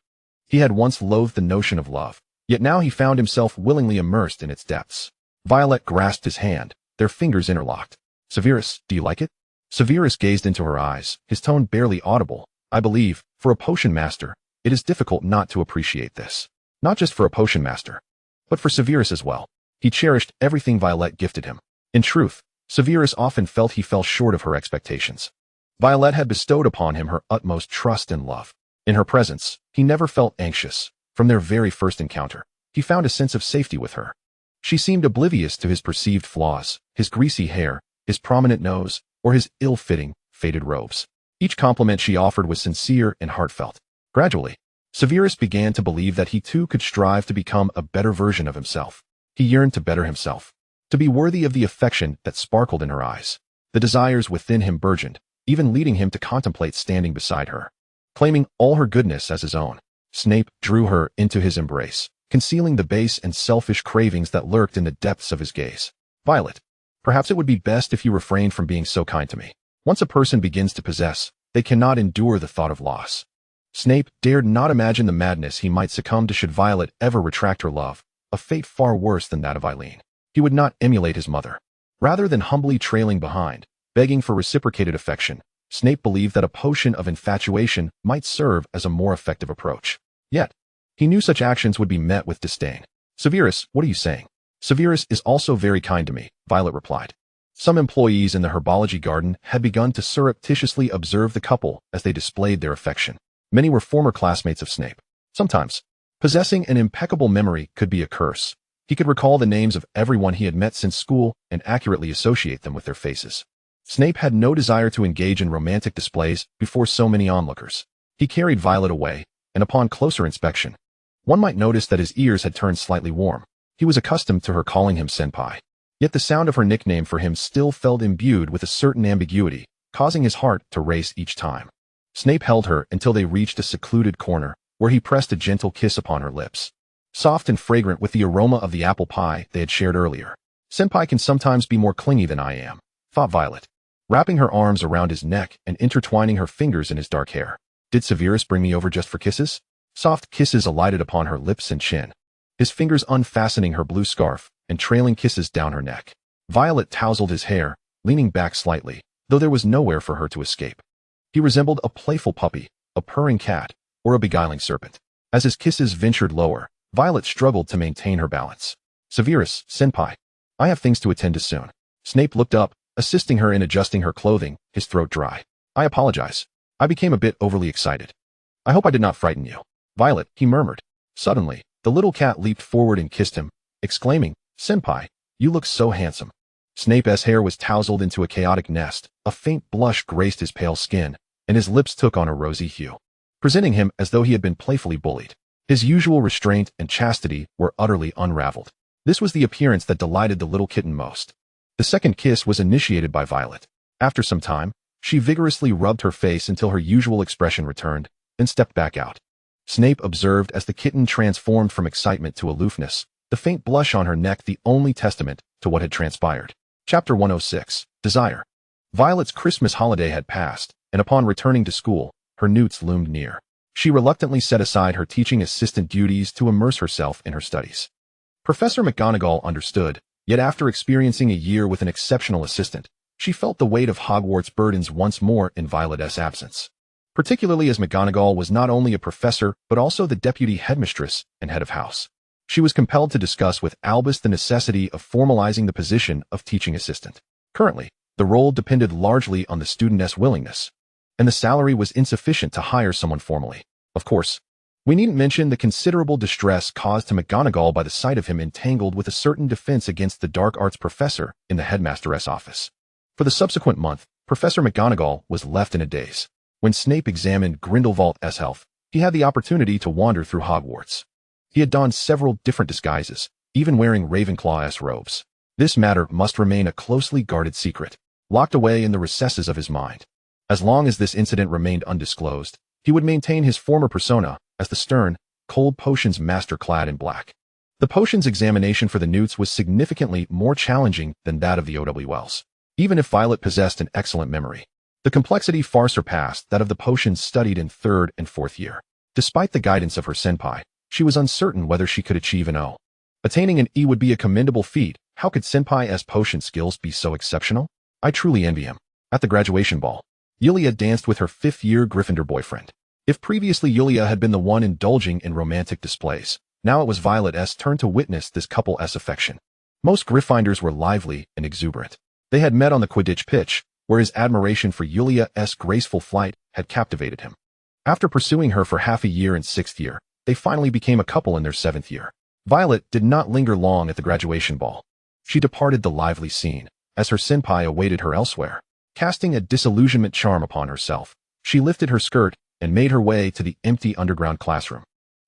He had once loathed the notion of love, yet now he found himself willingly immersed in its depths. Violet grasped his hand, their fingers interlocked. Severus, do you like it? Severus gazed into her eyes, his tone barely audible. I believe, for a potion master, it is difficult not to appreciate this. Not just for a potion master, but for Severus as well. He cherished everything Violet gifted him. In truth, Severus often felt he fell short of her expectations. Violet had bestowed upon him her utmost trust and love. In her presence, he never felt anxious. From their very first encounter, he found a sense of safety with her. She seemed oblivious to his perceived flaws, his greasy hair, his prominent nose, or his ill-fitting, faded robes. Each compliment she offered was sincere and heartfelt. Gradually, Severus began to believe that he too could strive to become a better version of himself. He yearned to better himself, to be worthy of the affection that sparkled in her eyes. The desires within him burgeoned, even leading him to contemplate standing beside her, claiming all her goodness as his own. Snape drew her into his embrace, concealing the base and selfish cravings that lurked in the depths of his gaze. Violet, perhaps it would be best if you refrained from being so kind to me. Once a person begins to possess, they cannot endure the thought of loss. Snape dared not imagine the madness he might succumb to should Violet ever retract her love, a fate far worse than that of Eileen. He would not emulate his mother. Rather than humbly trailing behind, begging for reciprocated affection, Snape believed that a potion of infatuation might serve as a more effective approach. Yet, he knew such actions would be met with disdain. Severus, what are you saying? Severus is also very kind to me, Violet replied. Some employees in the herbology garden had begun to surreptitiously observe the couple as they displayed their affection. Many were former classmates of Snape. Sometimes, possessing an impeccable memory could be a curse. He could recall the names of everyone he had met since school and accurately associate them with their faces. Snape had no desire to engage in romantic displays before so many onlookers. He carried Violet away, and upon closer inspection, one might notice that his ears had turned slightly warm. He was accustomed to her calling him senpai. Yet the sound of her nickname for him still felt imbued with a certain ambiguity, causing his heart to race each time. Snape held her until they reached a secluded corner, where he pressed a gentle kiss upon her lips. Soft and fragrant with the aroma of the apple pie they had shared earlier. Senpai can sometimes be more clingy than I am, thought Violet, wrapping her arms around his neck and intertwining her fingers in his dark hair. Did Severus bring me over just for kisses? Soft kisses alighted upon her lips and chin, his fingers unfastening her blue scarf and trailing kisses down her neck. Violet tousled his hair, leaning back slightly, though there was nowhere for her to escape. He resembled a playful puppy, a purring cat, or a beguiling serpent. As his kisses ventured lower, Violet struggled to maintain her balance. Severus, senpai, I have things to attend to soon. Snape looked up, assisting her in adjusting her clothing, his throat dry. I apologize. I became a bit overly excited. I hope I did not frighten you. Violet, he murmured. Suddenly, the little cat leaped forward and kissed him, exclaiming, Senpai, you look so handsome. Snape's hair was tousled into a chaotic nest, a faint blush graced his pale skin, and his lips took on a rosy hue, presenting him as though he had been playfully bullied. His usual restraint and chastity were utterly unraveled. This was the appearance that delighted the little kitten most. The second kiss was initiated by Violet. After some time, she vigorously rubbed her face until her usual expression returned, then stepped back out. Snape observed as the kitten transformed from excitement to aloofness, the faint blush on her neck the only testament to what had transpired. Chapter 106, Desire. Violet's Christmas holiday had passed, and upon returning to school, her newts loomed near. She reluctantly set aside her teaching assistant duties to immerse herself in her studies. Professor McGonagall understood, yet after experiencing a year with an exceptional assistant, she felt the weight of Hogwarts burdens once more in Violet's absence. Particularly as McGonagall was not only a professor but also the deputy headmistress and head of house. She was compelled to discuss with Albus the necessity of formalizing the position of teaching assistant. Currently, the role depended largely on the studentess' willingness, and the salary was insufficient to hire someone formally. Of course, we needn't mention the considerable distress caused to McGonagall by the sight of him entangled with a certain defense against the dark arts professor in the headmaster's office. For the subsequent month, Professor McGonagall was left in a daze. When Snape examined Grindelwald's health, He had the opportunity to wander through Hogwarts. He had donned several different disguises, even wearing Ravenclaw-esque robes. This matter must remain a closely guarded secret, locked away in the recesses of his mind. As long as this incident remained undisclosed, he would maintain his former persona as the stern, cold potions master clad in black. The potions examination for the Newts was significantly more challenging than that of the OWLs. Even if Violet possessed an excellent memory, the complexity far surpassed that of the potions studied in 3rd and 4th year. Despite the guidance of her senpai, she was uncertain whether she could achieve an O. Attaining an E would be a commendable feat. How could senpai's potion skills be so exceptional? I truly envy him. At the graduation ball, Yulia danced with her 5th-year Gryffindor boyfriend. If previously Yulia had been the one indulging in romantic displays, now it was Violet's turn to witness this couple's affection. Most Gryffindors were lively and exuberant. They had met on the Quidditch pitch, where his admiration for Yulia's graceful flight had captivated him. After pursuing her for half a year in 6th year, they finally became a couple in their 7th year. Violet did not linger long at the graduation ball. She departed the lively scene, as her senpai awaited her elsewhere. Casting a disillusionment charm upon herself, she lifted her skirt and made her way to the empty underground classroom.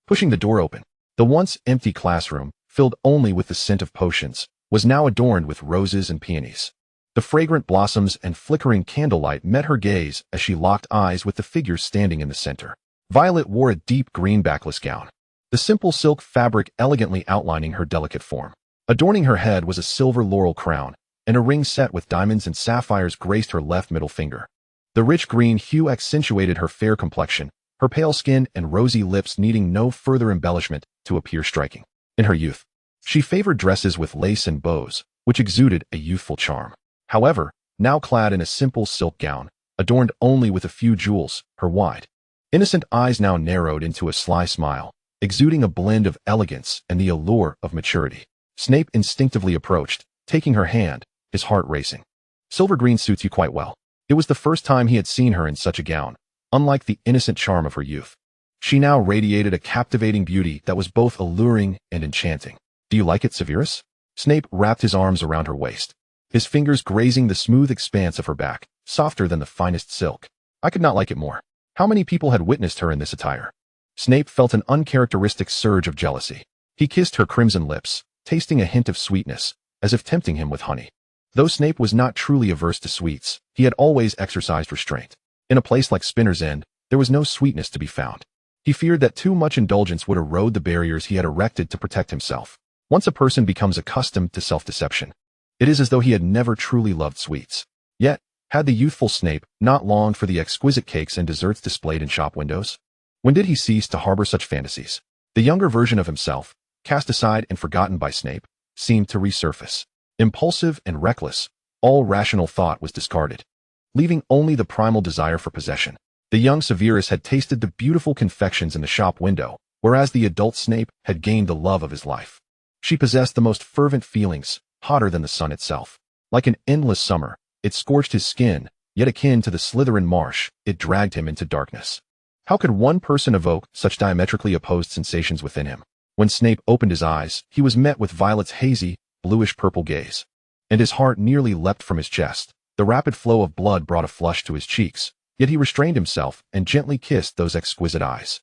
Pushing the door open, the once empty classroom, filled only with the scent of potions, was now adorned with roses and peonies. The fragrant blossoms and flickering candlelight met her gaze as she locked eyes with the figure standing in the center. Violet wore a deep green backless gown, the simple silk fabric elegantly outlining her delicate form. Adorning her head was a silver laurel crown, and a ring set with diamonds and sapphires graced her left middle finger. The rich green hue accentuated her fair complexion, her pale skin and rosy lips needing no further embellishment to appear striking. In her youth, she favored dresses with lace and bows, which exuded a youthful charm. However, now clad in a simple silk gown, adorned only with a few jewels, her wide, innocent eyes now narrowed into a sly smile, exuding a blend of elegance and the allure of maturity. Snape instinctively approached, taking her hand, his heart racing. Silver green suits you quite well. It was the first time he had seen her in such a gown, unlike the innocent charm of her youth. She now radiated a captivating beauty that was both alluring and enchanting. Do you like it, Severus? Snape wrapped his arms around her waist, his fingers grazing the smooth expanse of her back, softer than the finest silk. I could not like it more. How many people had witnessed her in this attire? Snape felt an uncharacteristic surge of jealousy. He kissed her crimson lips, tasting a hint of sweetness, as if tempting him with honey. Though Snape was not truly averse to sweets, he had always exercised restraint. In a place like Spinner's End, there was no sweetness to be found. He feared that too much indulgence would erode the barriers he had erected to protect himself. Once a person becomes accustomed to self-deception, it is as though he had never truly loved sweets. Yet, had the youthful Snape not longed for the exquisite cakes and desserts displayed in shop windows? When did he cease to harbor such fantasies? The younger version of himself, cast aside and forgotten by Snape, seemed to resurface. Impulsive and reckless, all rational thought was discarded, leaving only the primal desire for possession. The young Severus had tasted the beautiful confections in the shop window, whereas the adult Snape had gained the love of his life. She possessed the most fervent feelings, hotter than the sun itself. Like an endless summer, it scorched his skin, yet akin to the Slytherin marsh, it dragged him into darkness. How could one person evoke such diametrically opposed sensations within him? When Snape opened his eyes, he was met with Violet's hazy, bluish-purple gaze, and his heart nearly leapt from his chest. The rapid flow of blood brought a flush to his cheeks, yet he restrained himself and gently kissed those exquisite eyes.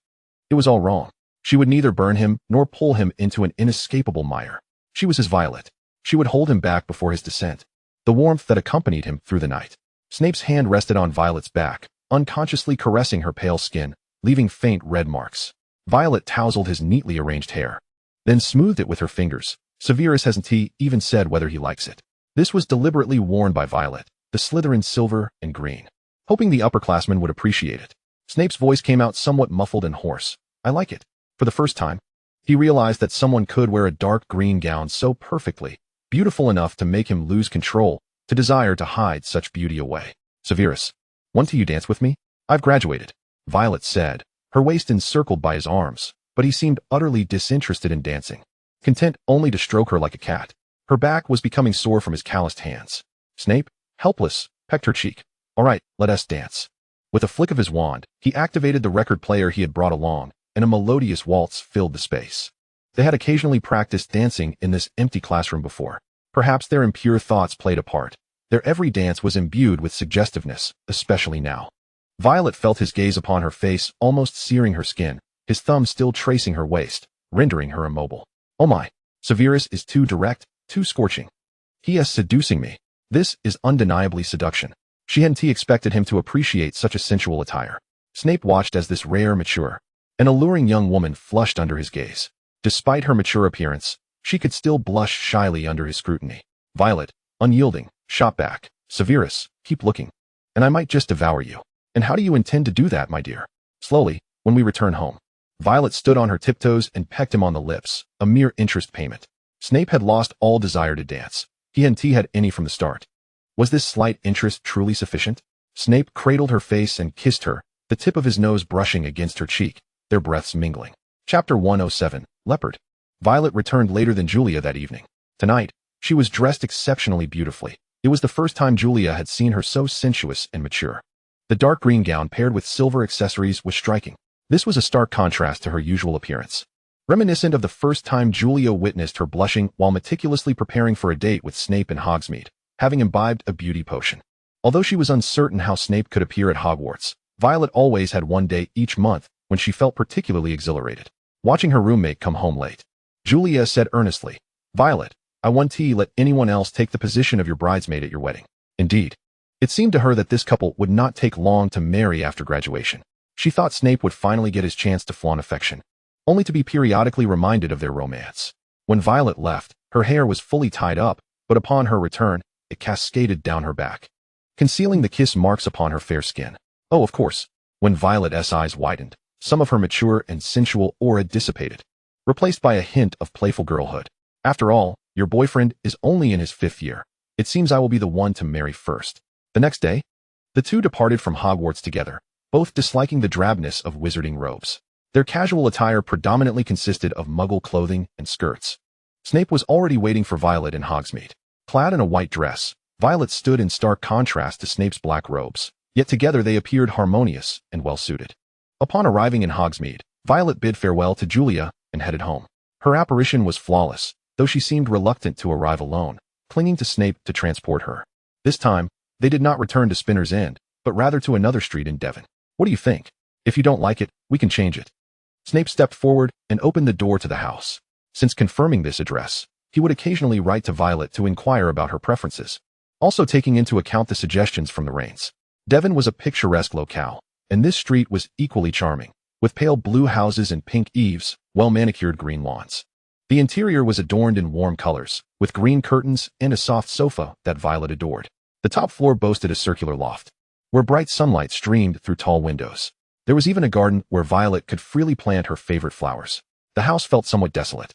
It was all wrong. She would neither burn him nor pull him into an inescapable mire. She was his Violet. She would hold him back before his descent. The warmth that accompanied him through the night. Snape's hand rested on Violet's back, unconsciously caressing her pale skin, leaving faint red marks. Violet tousled his neatly arranged hair, then smoothed it with her fingers. Severus hasn't even said whether he likes it. This was deliberately worn by Violet, the Slytherin silver and green, hoping the upperclassmen would appreciate it. Snape's voice came out somewhat muffled and hoarse. I like it. For the first time, he realized that someone could wear a dark green gown so perfectly, beautiful enough to make him lose control, to desire to hide such beauty away. Severus, want you dance with me? I've graduated, Violet said, her waist encircled by his arms, but he seemed utterly disinterested in dancing, content only to stroke her like a cat. Her back was becoming sore from his calloused hands. Snape, helpless, pecked her cheek. All right, let us dance. With a flick of his wand, he activated the record player he had brought along, and a melodious waltz filled the space. They had occasionally practiced dancing in this empty classroom before. Perhaps their impure thoughts played a part. Their every dance was imbued with suggestiveness, especially now. Violet felt his gaze upon her face, almost searing her skin, his thumb still tracing her waist, rendering her immobile. Oh my! Severus is too direct, too scorching. He is seducing me. This is undeniably seduction. She hadn't expected him to appreciate such a sensual attire. Snape watched as this rare, mature, and alluring young woman flushed under his gaze. Despite her mature appearance, she could still blush shyly under his scrutiny. Violet, unyielding, shot back. Severus, keep looking. And I might just devour you. And how do you intend to do that, my dear? Slowly, when we return home. Violet stood on her tiptoes and pecked him on the lips, a mere interest payment. Snape had lost all desire to dance. He hadn't had any from the start. Was this slight interest truly sufficient? Snape cradled her face and kissed her, the tip of his nose brushing against her cheek, their breaths mingling. Chapter 107, Leopard. Violet returned later than Julia that evening. Tonight, she was dressed exceptionally beautifully. It was the first time Julia had seen her so sensuous and mature. The dark green gown paired with silver accessories was striking. This was a stark contrast to her usual appearance. Reminiscent of the first time Julia witnessed her blushing while meticulously preparing for a date with Snape in Hogsmeade, having imbibed a beauty potion. Although she was uncertain how Snape could appear at Hogwarts, Violet always had one day each month when she felt particularly exhilarated. Watching her roommate come home late, Julia said earnestly, "Violet, I won't let anyone else take the position of your bridesmaid at your wedding." Indeed, it seemed to her that this couple would not take long to marry after graduation. She thought Snape would finally get his chance to flaunt affection, only to be periodically reminded of their romance. When Violet left, her hair was fully tied up, but upon her return, it cascaded down her back, concealing the kiss marks upon her fair skin. Oh, of course, when Violet's eyes widened, some of her mature and sensual aura dissipated, replaced by a hint of playful girlhood. After all, your boyfriend is only in his 5th year. It seems I will be the one to marry first. The next day, the two departed from Hogwarts together, both disliking the drabness of wizarding robes. Their casual attire predominantly consisted of muggle clothing and skirts. Snape was already waiting for Violet in Hogsmeade. Clad in a white dress, Violet stood in stark contrast to Snape's black robes, yet together they appeared harmonious and well-suited. Upon arriving in Hogsmeade, Violet bid farewell to Julia and headed home. Her apparition was flawless, though she seemed reluctant to arrive alone, clinging to Snape to transport her. This time, they did not return to Spinner's End, but rather to another street in Devon. What do you think? If you don't like it, we can change it. Snape stepped forward and opened the door to the house. Since confirming this address, he would occasionally write to Violet to inquire about her preferences, also taking into account the suggestions from the Rains. Devon was a picturesque locale, and this street was equally charming, with pale blue houses and pink eaves, well-manicured green lawns. The interior was adorned in warm colors, with green curtains and a soft sofa that Violet adored. The top floor boasted a circular loft, where bright sunlight streamed through tall windows. There was even a garden where Violet could freely plant her favorite flowers. The house felt somewhat desolate,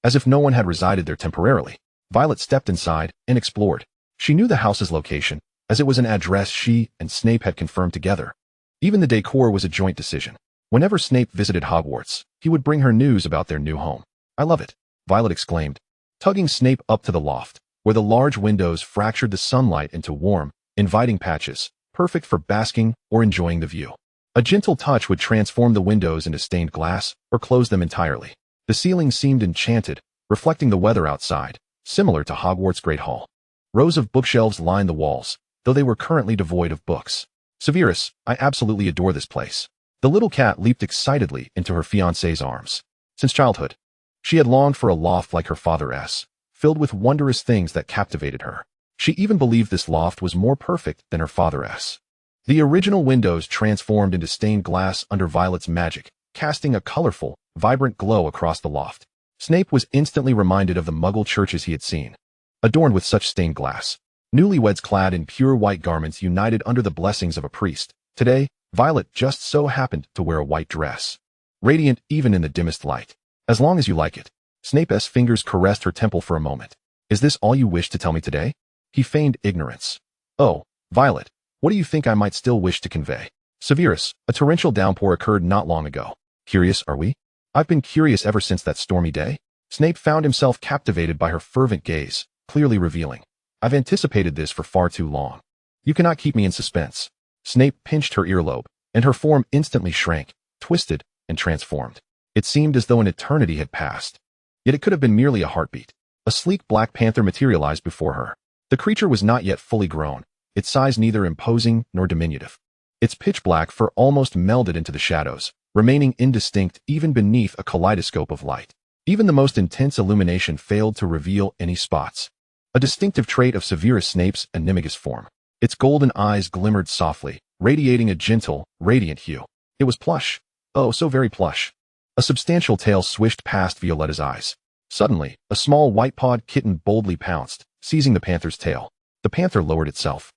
as if no one had resided there temporarily. Violet stepped inside and explored. She knew the house's location, as it was an address she and Snape had confirmed together. Even the decor was a joint decision. Whenever Snape visited Hogwarts, he would bring her news about their new home. "I love it," Violet exclaimed, tugging Snape up to the loft, where the large windows fractured the sunlight into warm, inviting patches, perfect for basking or enjoying the view. A gentle touch would transform the windows into stained glass or close them entirely. The ceiling seemed enchanted, reflecting the weather outside, similar to Hogwarts' Great Hall. Rows of bookshelves lined the walls, though they were currently devoid of books. "Severus, I absolutely adore this place." The little cat leaped excitedly into her fiancé's arms. Since childhood, she had longed for a loft like her father's, filled with wondrous things that captivated her. She even believed this loft was more perfect than her father's. The original windows transformed into stained glass under Violet's magic, casting a colorful, vibrant glow across the loft. Snape was instantly reminded of the Muggle churches he had seen, adorned with such stained glass. Newlyweds clad in pure white garments united under the blessings of a priest. Today, Violet just so happened to wear a white dress, radiant even in the dimmest light. "As long as you like it." Snape's fingers caressed her temple for a moment. "Is this all you wish to tell me today?" He feigned ignorance. "Oh, Violet, what do you think I might still wish to convey?" "Severus, a torrential downpour occurred not long ago. Curious, are we?" "I've been curious ever since that stormy day." Snape found himself captivated by her fervent gaze, clearly revealing, "I've anticipated this for far too long. You cannot keep me in suspense." Snape pinched her earlobe, and her form instantly shrank, twisted, and transformed. It seemed as though an eternity had passed. Yet it could have been merely a heartbeat. A sleek black panther materialized before her. The creature was not yet fully grown, its size neither imposing nor diminutive. Its pitch black fur almost melded into the shadows, remaining indistinct even beneath a kaleidoscope of light. Even the most intense illumination failed to reveal any spots. A distinctive trait of Severus Snape's animagus form. Its golden eyes glimmered softly, radiating a gentle, radiant hue. It was plush. Oh, so very plush. A substantial tail swished past Violetta's eyes. Suddenly, a small white-pawed kitten boldly pounced, seizing the panther's tail. The panther lowered itself,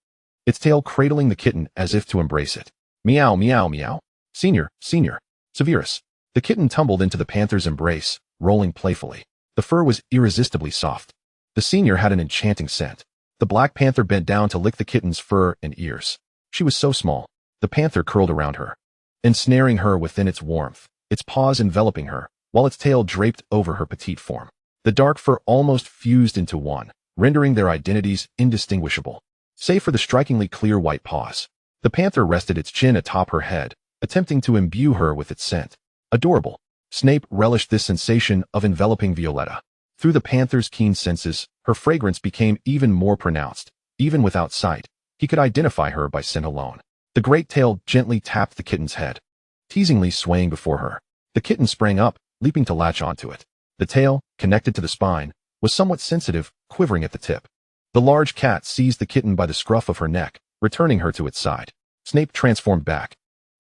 its tail cradling the kitten as if to embrace it. Meow, meow, meow. Senior, senior. Severus. The kitten tumbled into the panther's embrace, rolling playfully. The fur was irresistibly soft. The senior had an enchanting scent. The black panther bent down to lick the kitten's fur and ears. She was so small. The panther curled around her, ensnaring her within its warmth, its paws enveloping her, while its tail draped over her petite form. The dark fur almost fused into one, rendering their identities indistinguishable, save for the strikingly clear white paws. The panther rested its chin atop her head, attempting to imbue her with its scent. Adorable. Snape relished this sensation of enveloping Violetta. Through the panther's keen senses, her fragrance became even more pronounced. Even without sight, he could identify her by scent alone. The great tail gently tapped the kitten's head, teasingly swaying before her. The kitten sprang up, leaping to latch onto it. The tail, connected to the spine, was somewhat sensitive, quivering at the tip. The large cat seized the kitten by the scruff of her neck, returning her to its side. Snape transformed back,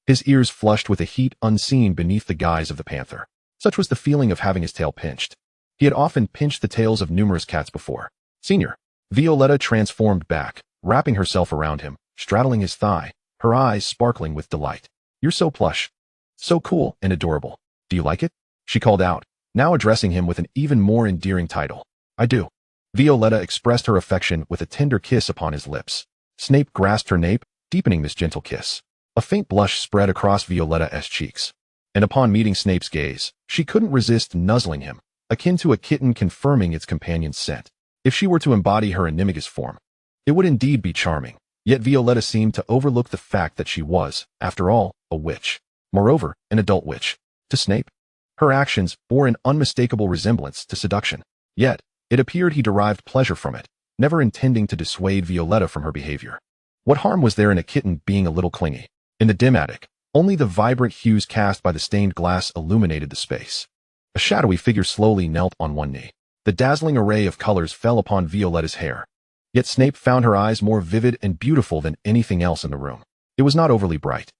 his ears flushed with a heat unseen beneath the guise of the panther. Such was the feeling of having his tail pinched. He had often pinched the tails of numerous cats before. Senior. Violetta transformed back, wrapping herself around him, straddling his thigh, her eyes sparkling with delight. You're so plush. So cool and adorable. Do you like it? She called out, now addressing him with an even more endearing title. I do. Violetta expressed her affection with a tender kiss upon his lips. Snape grasped her nape, deepening this gentle kiss. A faint blush spread across Violetta's cheeks, and upon meeting Snape's gaze, she couldn't resist nuzzling him, akin to a kitten confirming its companion's scent. If she were to embody her animagus form, it would indeed be charming. Yet Violetta seemed to overlook the fact that she was, after all, a witch. Moreover, an adult witch. To Snape, her actions bore an unmistakable resemblance to seduction. Yet, it appeared he derived pleasure from it, never intending to dissuade Violetta from her behavior. What harm was there in a kitten being a little clingy? In the dim attic, only the vibrant hues cast by the stained glass illuminated the space. A shadowy figure slowly knelt on one knee. The dazzling array of colors fell upon Violetta's hair. Yet Snape found her eyes more vivid and beautiful than anything else in the room. It was not overly bright,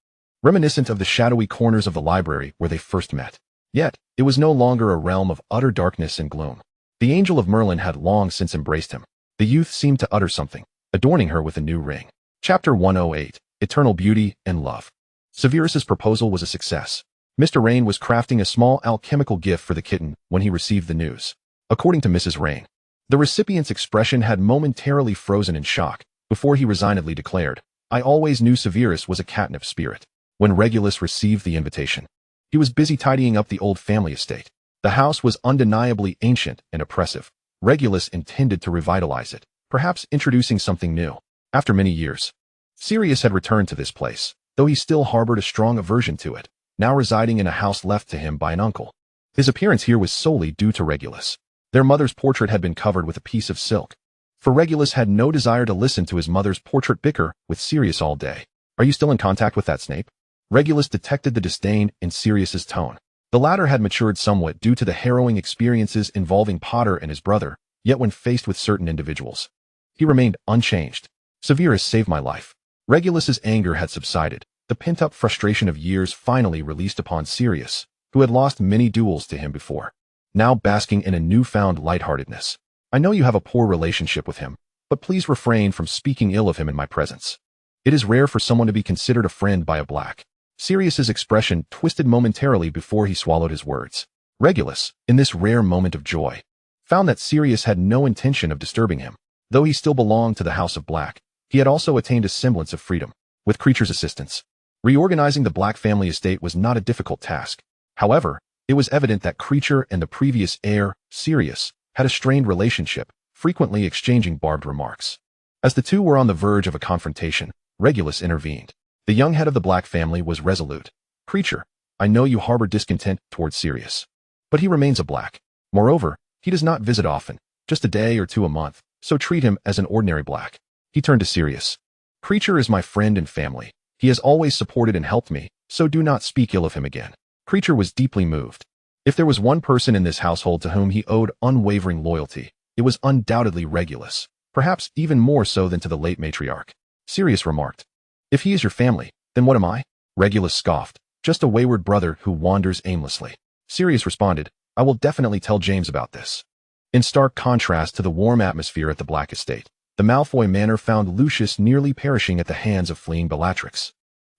reminiscent of the shadowy corners of the library where they first met. Yet, it was no longer a realm of utter darkness and gloom. The angel of Merlin had long since embraced him. The youth seemed to utter something, adorning her with a new ring. Chapter 108. Eternal Beauty and Love. Severus's proposal was a success. Mr. Rain was crafting a small alchemical gift for the kitten when he received the news. According to Mrs. Rain, the recipient's expression had momentarily frozen in shock before he resignedly declared, I always knew Severus was a catnip spirit. When Regulus received the invitation, he was busy tidying up the old family estate. The house was undeniably ancient and oppressive. Regulus intended to revitalize it, perhaps introducing something new. After many years, Sirius had returned to this place, though he still harbored a strong aversion to it, now residing in a house left to him by an uncle. His appearance here was solely due to Regulus. Their mother's portrait had been covered with a piece of silk, for Regulus had no desire to listen to his mother's portrait bicker with Sirius all day. Are you still in contact with that Snape? Regulus detected the disdain in Sirius's tone. The latter had matured somewhat due to the harrowing experiences involving Potter and his brother, yet when faced with certain individuals, he remained unchanged. Severus saved my life. Regulus's anger had subsided. The pent-up frustration of years finally released upon Sirius, who had lost many duels to him before, now basking in a newfound lightheartedness. I know you have a poor relationship with him, but please refrain from speaking ill of him in my presence. It is rare for someone to be considered a friend by a black. Sirius's expression twisted momentarily before he swallowed his words. Regulus, in this rare moment of joy, found that Sirius had no intention of disturbing him. Though he still belonged to the House of Black, he had also attained a semblance of freedom. With Creature's assistance, reorganizing the Black family estate was not a difficult task. However, it was evident that Creature and the previous heir, Sirius, had a strained relationship, frequently exchanging barbed remarks. As the two were on the verge of a confrontation, Regulus intervened. The young head of the Black family was resolute. Creature, I know you harbor discontent towards Sirius, but he remains a Black. Moreover, he does not visit often, just a day or two a month, so treat him as an ordinary Black. He turned to Sirius. Creature is my friend and family. He has always supported and helped me, so do not speak ill of him again. Creature was deeply moved. If there was one person in this household to whom he owed unwavering loyalty, it was undoubtedly Regulus, perhaps even more so than to the late matriarch. Sirius remarked, "If he is your family, then what am I?" Regulus scoffed, "Just a wayward brother who wanders aimlessly." Sirius responded, "I will definitely tell James about this." In stark contrast to the warm atmosphere at the Black Estate, the Malfoy manor found Lucius nearly perishing at the hands of fleeing Bellatrix.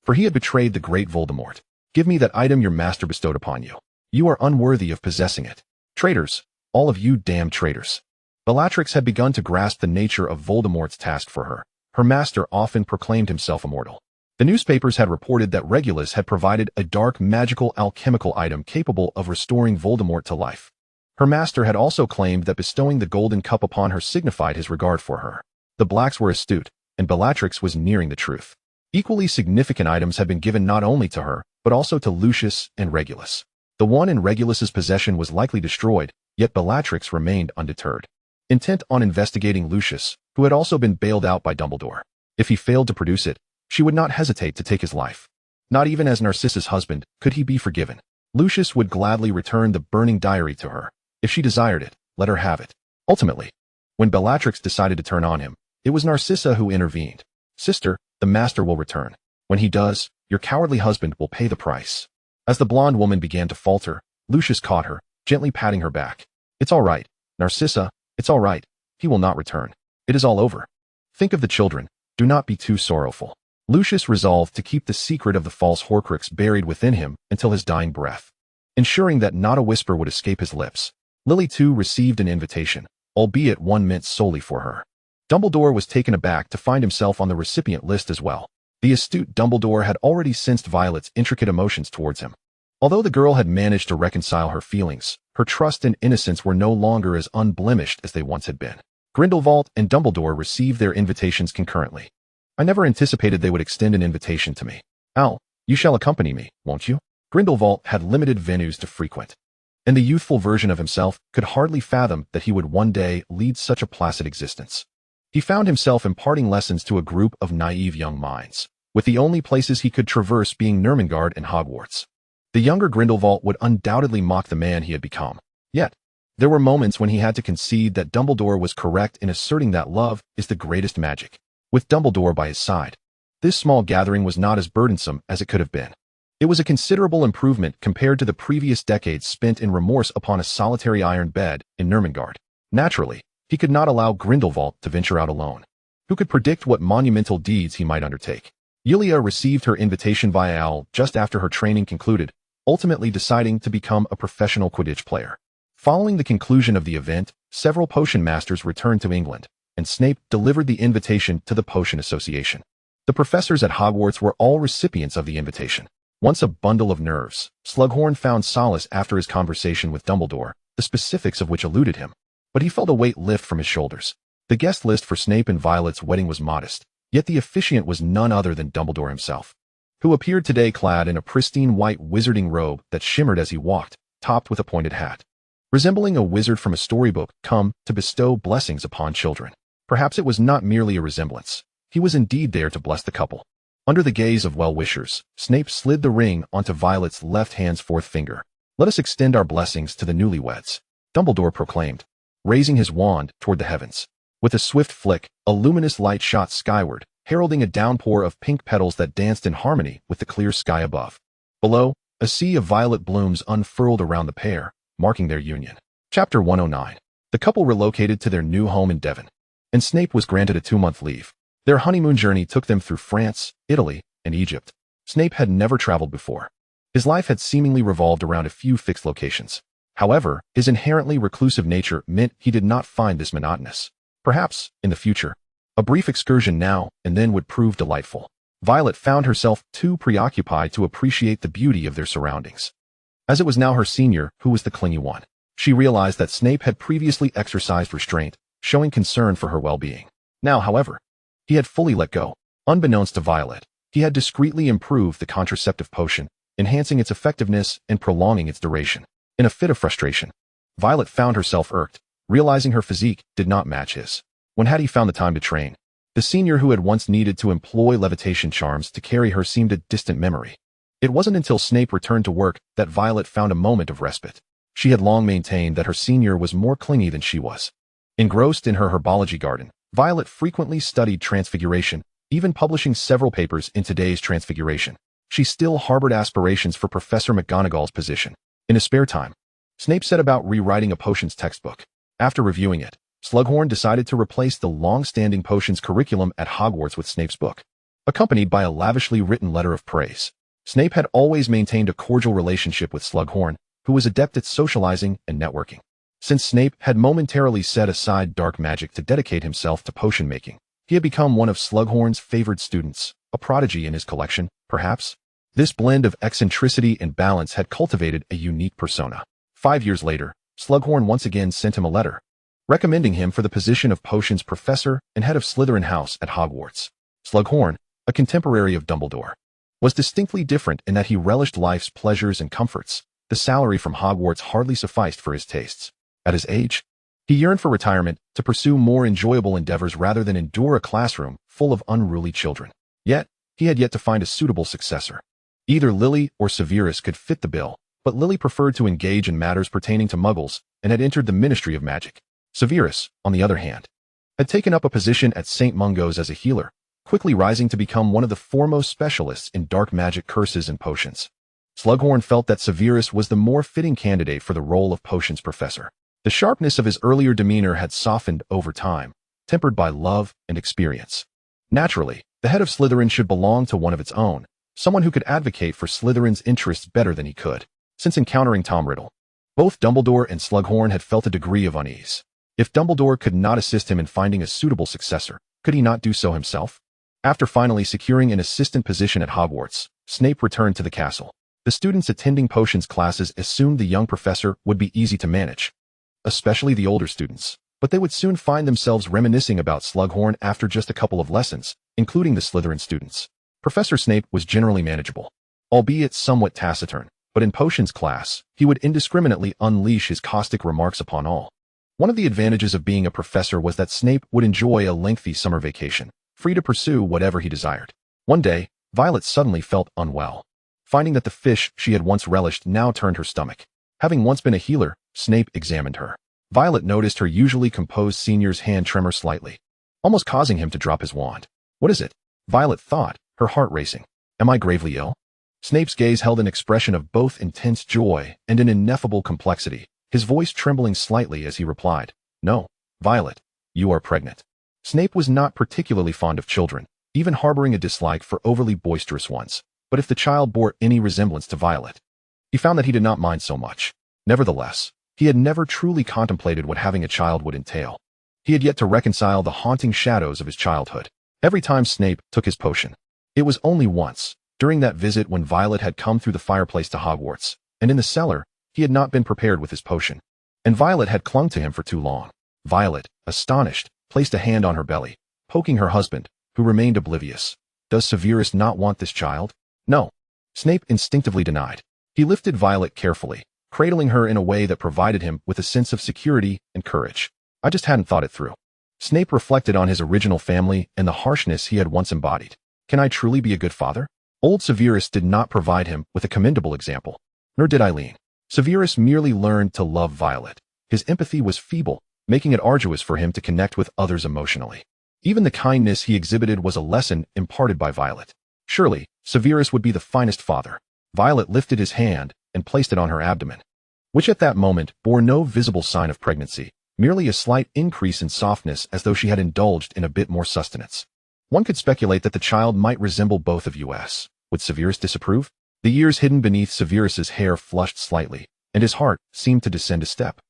For he had betrayed the great Voldemort. "Give me that item your master bestowed upon you. You are unworthy of possessing it. Traitors, all of you damned traitors." Bellatrix had begun to grasp the nature of Voldemort's task for her. Her master often proclaimed himself immortal. The newspapers had reported that Regulus had provided a dark magical alchemical item capable of restoring Voldemort to life. Her master had also claimed that bestowing the golden cup upon her signified his regard for her. The Blacks were astute, and Bellatrix was nearing the truth. Equally significant items had been given not only to her, but also to Lucius and Regulus. The one in Regulus's possession was likely destroyed, yet Bellatrix remained undeterred, intent on investigating Lucius, who had also been bailed out by Dumbledore. If he failed to produce it, she would not hesitate to take his life. Not even as Narcissa's husband could he be forgiven. Lucius would gladly return the burning diary to her. If she desired it, let her have it. Ultimately, when Bellatrix decided to turn on him, it was Narcissa who intervened. "Sister, the master will return. When he does, your cowardly husband will pay the price." As the blonde woman began to falter, Lucius caught her, gently patting her back. "It's all right, Narcissa, it's all right. He will not return. It is all over. Think of the children. Do not be too sorrowful." Lucius resolved to keep the secret of the false Horcrux buried within him until his dying breath, ensuring that not a whisper would escape his lips. Lily too received an invitation, albeit one meant solely for her. Dumbledore was taken aback to find himself on the recipient list as well. The astute Dumbledore had already sensed Violet's intricate emotions towards him. Although the girl had managed to reconcile her feelings, her trust and innocence were no longer as unblemished as they once had been. Grindelwald and Dumbledore received their invitations concurrently. "I never anticipated they would extend an invitation to me. Al, you shall accompany me, won't you?" Grindelwald had limited venues to frequent, and the youthful version of himself could hardly fathom that he would one day lead such a placid existence. He found himself imparting lessons to a group of naive young minds, with the only places he could traverse being Nurmengard and Hogwarts. The younger Grindelwald would undoubtedly mock the man he had become. Yet, there were moments when he had to concede that Dumbledore was correct in asserting that love is the greatest magic. With Dumbledore by his side, this small gathering was not as burdensome as it could have been. It was a considerable improvement compared to the previous decades spent in remorse upon a solitary iron bed in Nurmengard. Naturally, he could not allow Grindelwald to venture out alone. Who could predict what monumental deeds he might undertake? Yulia received her invitation via Owl just after her training concluded, ultimately deciding to become a professional Quidditch player. Following the conclusion of the event, several potion masters returned to England, and Snape delivered the invitation to the Potion Association. The professors at Hogwarts were all recipients of the invitation. Once a bundle of nerves, Slughorn found solace after his conversation with Dumbledore, the specifics of which eluded him. But he felt a weight lift from his shoulders. The guest list for Snape and Violet's wedding was modest, yet the officiant was none other than Dumbledore himself, who appeared today clad in a pristine white wizarding robe that shimmered as he walked, topped with a pointed hat. Resembling a wizard from a storybook come to bestow blessings upon children. Perhaps it was not merely a resemblance. He was indeed there to bless the couple. Under the gaze of well-wishers, Snape slid the ring onto Violet's left hand's fourth finger. "Let us extend our blessings to the newlyweds," Dumbledore proclaimed, raising his wand toward the heavens. With a swift flick, a luminous light shot skyward, heralding a downpour of pink petals that danced in harmony with the clear sky above. Below, a sea of violet blooms unfurled around the pair, marking their union. Chapter 109. The couple relocated to their new home in Devon, and Snape was granted a 2-month leave. Their honeymoon journey took them through France, Italy, and Egypt. Snape had never traveled before. His life had seemingly revolved around a few fixed locations. However, his inherently reclusive nature meant he did not find this monotonous. Perhaps, in the future, a brief excursion now and then would prove delightful. Violet found herself too preoccupied to appreciate the beauty of their surroundings. As it was now her senior who was the clingy one, she realized that Snape had previously exercised restraint, showing concern for her well-being. Now, however, he had fully let go. Unbeknownst to Violet, he had discreetly improved the contraceptive potion, enhancing its effectiveness and prolonging its duration. In a fit of frustration, Violet found herself irked, realizing her physique did not match his. When had he found the time to train? The senior who had once needed to employ levitation charms to carry her seemed a distant memory. It wasn't until Snape returned to work that Violet found a moment of respite. She had long maintained that her senior was more clingy than she was. Engrossed in her herbology garden, Violet frequently studied transfiguration, even publishing several papers in today's Transfiguration. She still harbored aspirations for Professor McGonagall's position. In his spare time, Snape set about rewriting a potions textbook. After reviewing it, Slughorn decided to replace the long-standing potions curriculum at Hogwarts with Snape's book, accompanied by a lavishly written letter of praise. Snape had always maintained a cordial relationship with Slughorn, who was adept at socializing and networking. Since Snape had momentarily set aside dark magic to dedicate himself to potion making, he had become one of Slughorn's favored students, a prodigy in his collection, perhaps. This blend of eccentricity and balance had cultivated a unique persona. 5 years later, Slughorn once again sent him a letter, recommending him for the position of potions professor and head of Slytherin House at Hogwarts. Slughorn, a contemporary of Dumbledore, was distinctly different in that he relished life's pleasures and comforts. The salary from Hogwarts hardly sufficed for his tastes. At his age, he yearned for retirement to pursue more enjoyable endeavors rather than endure a classroom full of unruly children. Yet, he had yet to find a suitable successor. Either Lily or Severus could fit the bill, but Lily preferred to engage in matters pertaining to Muggles and had entered the Ministry of Magic. Severus, on the other hand, had taken up a position at St. Mungo's as a healer, quickly rising to become one of the foremost specialists in dark magic curses and potions. Slughorn felt that Severus was the more fitting candidate for the role of potions professor. The sharpness of his earlier demeanor had softened over time, tempered by love and experience. Naturally, the head of Slytherin should belong to one of its own, someone who could advocate for Slytherin's interests better than he could. Since encountering Tom Riddle, both Dumbledore and Slughorn had felt a degree of unease. If Dumbledore could not assist him in finding a suitable successor, could he not do so himself? After finally securing an assistant position at Hogwarts, Snape returned to the castle. The students attending potions classes assumed the young professor would be easy to manage, especially the older students, but they would soon find themselves reminiscing about Slughorn after just a couple of lessons, including the Slytherin students. Professor Snape was generally manageable, albeit somewhat taciturn, but in potions class, he would indiscriminately unleash his caustic remarks upon all. One of the advantages of being a professor was that Snape would enjoy a lengthy summer vacation, free to pursue whatever he desired. One day, Violet suddenly felt unwell, finding that the fish she had once relished now turned her stomach. Having once been a healer, Snape examined her. Violet noticed her usually composed senior's hand tremor slightly, almost causing him to drop his wand. What is it? Violet thought, her heart racing. Am I gravely ill? Snape's gaze held an expression of both intense joy and an ineffable complexity, his voice trembling slightly as he replied, No, Violet, you are pregnant. Snape was not particularly fond of children, even harboring a dislike for overly boisterous ones, but if the child bore any resemblance to Violet, he found that he did not mind so much. Nevertheless, he had never truly contemplated what having a child would entail. He had yet to reconcile the haunting shadows of his childhood. Every time Snape took his potion, it was only once, during that visit when Violet had come through the fireplace to Hogwarts, and in the cellar, he had not been prepared with his potion, and Violet had clung to him for too long. Violet, astonished, placed a hand on her belly, poking her husband, who remained oblivious. Does Severus not want this child? No. Snape instinctively denied. He lifted Violet carefully, cradling her in a way that provided him with a sense of security and courage. I just hadn't thought it through. Snape reflected on his original family and the harshness he had once embodied. Can I truly be a good father? Old Severus did not provide him with a commendable example, nor did Eileen. Severus merely learned to love Violet. His empathy was feeble, making it arduous for him to connect with others emotionally. Even the kindness he exhibited was a lesson imparted by Violet. Surely, Severus would be the finest father. Violet lifted his hand and placed it on her abdomen, which at that moment bore no visible sign of pregnancy, merely a slight increase in softness as though she had indulged in a bit more sustenance. One could speculate that the child might resemble both of us. Would Severus disapprove? The ears hidden beneath Severus's hair flushed slightly, and his heart seemed to descend a step.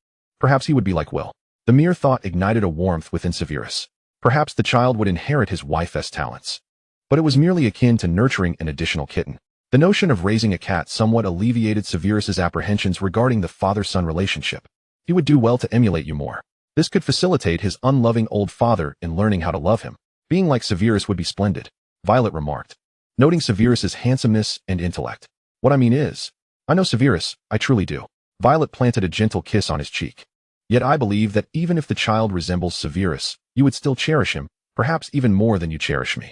Perhaps he would be like Will. The mere thought ignited a warmth within Severus. Perhaps the child would inherit his wife's talents. But it was merely akin to nurturing an additional kitten. The notion of raising a cat somewhat alleviated Severus's apprehensions regarding the father-son relationship. He would do well to emulate you more. This could facilitate his unloving old father in learning how to love him. Being like Severus would be splendid, Violet remarked, noting Severus's handsomeness and intellect. What I mean is, I know Severus, I truly do. Violet planted a gentle kiss on his cheek. Yet I believe that even if the child resembles Severus, you would still cherish him, perhaps even more than you cherish me.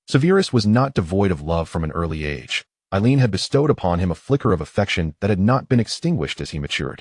Severus was not devoid of love from an early age. Eileen had bestowed upon him a flicker of affection that had not been extinguished as he matured.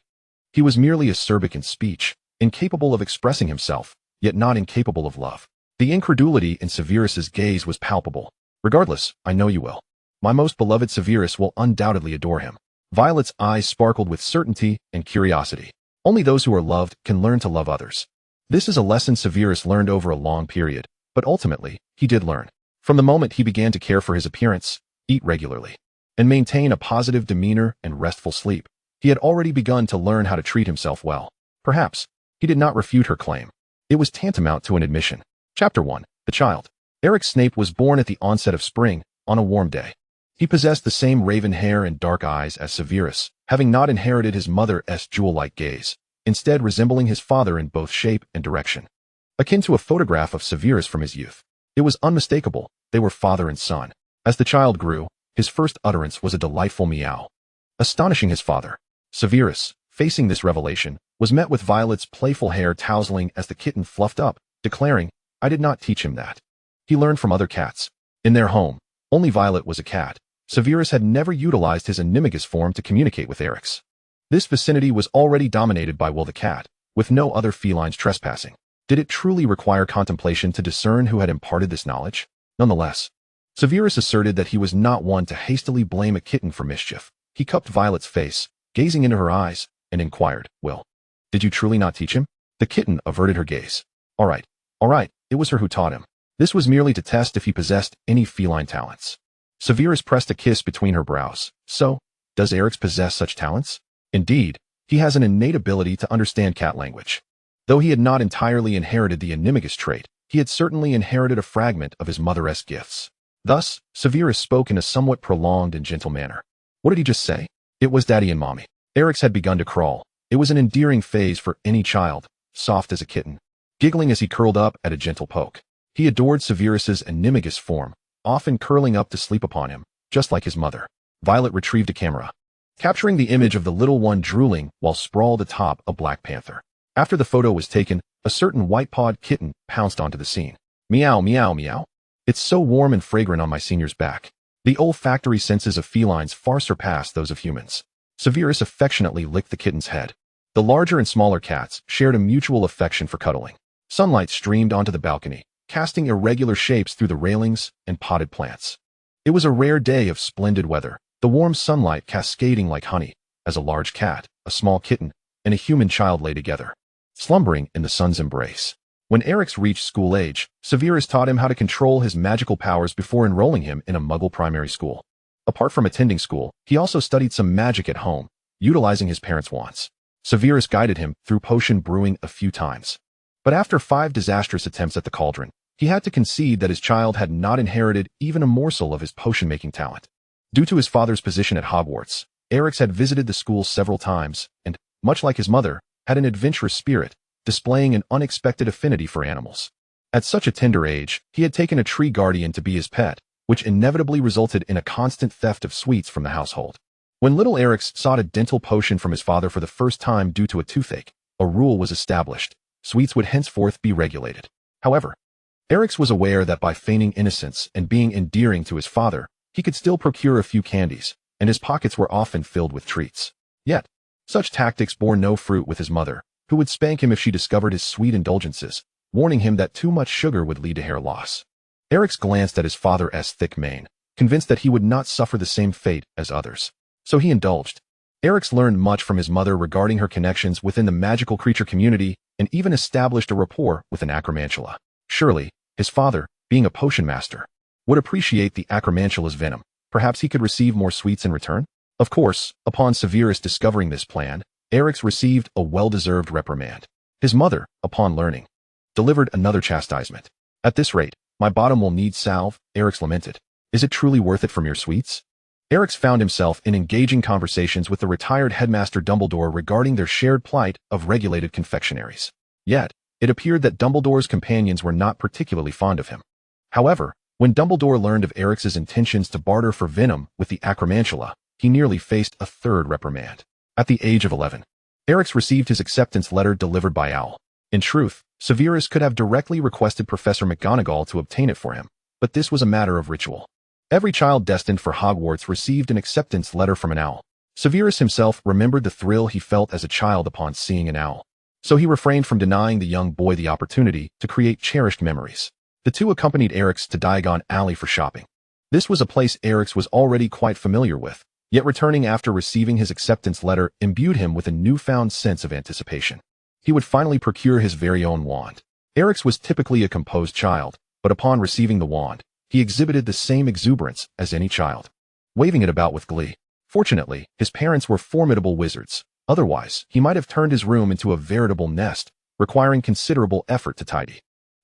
He was merely acerbic in speech, incapable of expressing himself, yet not incapable of love. The incredulity in Severus's gaze was palpable. Regardless, I know you will. My most beloved Severus will undoubtedly adore him. Violet's eyes sparkled with certainty and curiosity. Only those who are loved can learn to love others. This is a lesson Severus learned over a long period, but ultimately, he did learn. From the moment he began to care for his appearance, eat regularly, and maintain a positive demeanor and restful sleep, he had already begun to learn how to treat himself well. Perhaps, he did not refute her claim. It was tantamount to an admission. Chapter 1. The Child. Eric Snape was born at the onset of spring, on a warm day. He possessed the same raven hair and dark eyes as Severus, having not inherited his mother's jewel-like gaze, instead resembling his father in both shape and direction. Akin to a photograph of Severus from his youth, it was unmistakable, they were father and son. As the child grew, his first utterance was a delightful meow. Astonishing his father, Severus, facing this revelation, was met with Violet's playful hair tousling as the kitten fluffed up, declaring, I did not teach him that. He learned from other cats. In their home, only Violet was a cat. Severus had never utilized his animagus form to communicate with Eric's. This vicinity was already dominated by Will the cat, with no other felines trespassing. Did it truly require contemplation to discern who had imparted this knowledge? Nonetheless, Severus asserted that he was not one to hastily blame a kitten for mischief. He cupped Violet's face, gazing into her eyes, and inquired, Will, did you truly not teach him? The kitten averted her gaze. All right, it was her who taught him. This was merely to test if he possessed any feline talents. Severus pressed a kiss between her brows. So, does Eric's possess such talents? Indeed, he has an innate ability to understand cat language. Though he had not entirely inherited the animagus trait, he had certainly inherited a fragment of his mother's gifts. Thus, Severus spoke in a somewhat prolonged and gentle manner. What did he just say? It was Daddy and Mommy. Eric's had begun to crawl. It was an endearing phase for any child, soft as a kitten. Giggling as he curled up at a gentle poke. He adored Severus's animagus form, often curling up to sleep upon him, just like his mother. Violet retrieved a camera, capturing the image of the little one drooling while sprawled atop a black panther. After the photo was taken, a certain white-pawed kitten pounced onto the scene. Meow, meow, meow. It's so warm and fragrant on my senior's back. The olfactory senses of felines far surpass those of humans. Severus affectionately licked the kitten's head. The larger and smaller cats shared a mutual affection for cuddling. Sunlight streamed onto the balcony, casting irregular shapes through the railings and potted plants. It was a rare day of splendid weather, the warm sunlight cascading like honey, as a large cat, a small kitten, and a human child lay together, slumbering in the sun's embrace. When Eric's reached school age, Severus taught him how to control his magical powers before enrolling him in a Muggle primary school. Apart from attending school, he also studied some magic at home, utilizing his parents' wants. Severus guided him through potion brewing a few times. But after 5 disastrous attempts at the cauldron, he had to concede that his child had not inherited even a morsel of his potion-making talent. Due to his father's position at Hogwarts, Eric's had visited the school several times and, much like his mother, had an adventurous spirit, displaying an unexpected affinity for animals. At such a tender age, he had taken a tree guardian to be his pet, which inevitably resulted in a constant theft of sweets from the household. When little Eric's sought a dental potion from his father for the first time due to a toothache, a rule was established. Sweets would henceforth be regulated. However, Eric's was aware that by feigning innocence and being endearing to his father, he could still procure a few candies, and his pockets were often filled with treats. Yet, such tactics bore no fruit with his mother, who would spank him if she discovered his sweet indulgences, warning him that too much sugar would lead to hair loss. Eric's glanced at his father's thick mane, convinced that he would not suffer the same fate as others. So he indulged. Eric's learned much from his mother regarding her connections within the magical creature community and even established a rapport with an acromantula. Surely, his father, being a potion master, would appreciate the acromantula's venom. Perhaps he could receive more sweets in return? Of course, upon Severus discovering this plan, Eric's received a well-deserved reprimand. His mother, upon learning, delivered another chastisement. At this rate, my bottom will need salve, Eric's lamented. Is it truly worth it for mere sweets? Eric's found himself in engaging conversations with the retired headmaster Dumbledore regarding their shared plight of regulated confectionaries. Yet, it appeared that Dumbledore's companions were not particularly fond of him. However, when Dumbledore learned of Eric's intentions to barter for venom with the acromantula, he nearly faced a third reprimand. At the age of 11, Eric's received his acceptance letter delivered by Owl. In truth, Severus could have directly requested Professor McGonagall to obtain it for him, but this was a matter of ritual. Every child destined for Hogwarts received an acceptance letter from an owl. Severus himself remembered the thrill he felt as a child upon seeing an owl, so he refrained from denying the young boy the opportunity to create cherished memories. The two accompanied Erix to Diagon Alley for shopping. This was a place Erix was already quite familiar with, yet returning after receiving his acceptance letter imbued him with a newfound sense of anticipation. He would finally procure his very own wand. Erix was typically a composed child, but upon receiving the wand, he exhibited the same exuberance as any child, waving it about with glee. Fortunately, his parents were formidable wizards. Otherwise, he might have turned his room into a veritable nest, requiring considerable effort to tidy.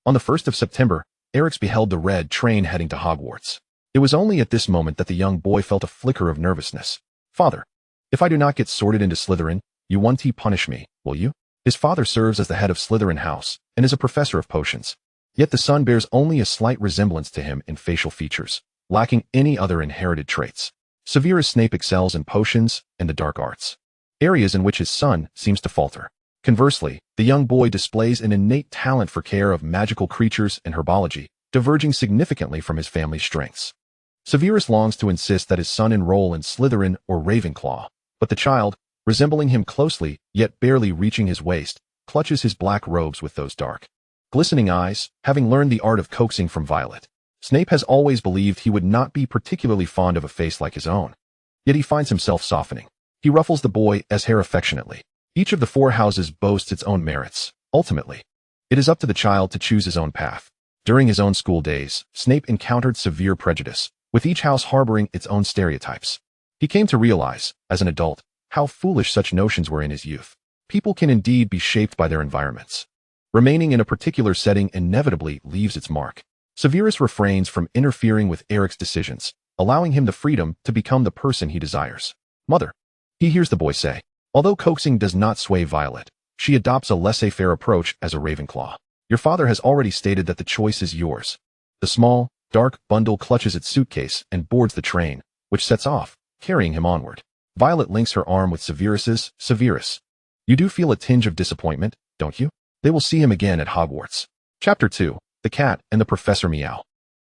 On the 1st of September, Erix beheld the red train heading to Hogwarts. It was only at this moment that the young boy felt a flicker of nervousness. "Father, if I do not get sorted into Slytherin, you won't punish me, will you?" His father serves as the head of Slytherin House and is a professor of potions. Yet the son bears only a slight resemblance to him in facial features, lacking any other inherited traits. Severus Snape excels in potions and the dark arts, areas in which his son seems to falter. Conversely, the young boy displays an innate talent for care of magical creatures and herbology, diverging significantly from his family's strengths. Severus longs to insist that his son enroll in Slytherin or Ravenclaw, but the child, resembling him closely, yet barely reaching his waist, clutches his black robes with those dark, glistening eyes, having learned the art of coaxing from Violet. Snape has always believed he would not be particularly fond of a face like his own. Yet he finds himself softening. He ruffles the boy's hair affectionately. Each of the four houses boasts its own merits. Ultimately, it is up to the child to choose his own path. During his own school days, Snape encountered severe prejudice, with each house harboring its own stereotypes. He came to realize, as an adult, how foolish such notions were in his youth. People can indeed be shaped by their environments. Remaining in a particular setting inevitably leaves its mark. Severus refrains from interfering with Eric's decisions, allowing him the freedom to become the person he desires. "Mother," he hears the boy say. Although coaxing does not sway Violet, she adopts a laissez-faire approach as a Ravenclaw. "Your father has already stated that the choice is yours." The small, dark bundle clutches its suitcase and boards the train, which sets off, carrying him onward. Violet links her arm with Severus's. "Severus, you do feel a tinge of disappointment, don't you? They will see him again at Hogwarts." Chapter 2. The Cat and the Professor Meow.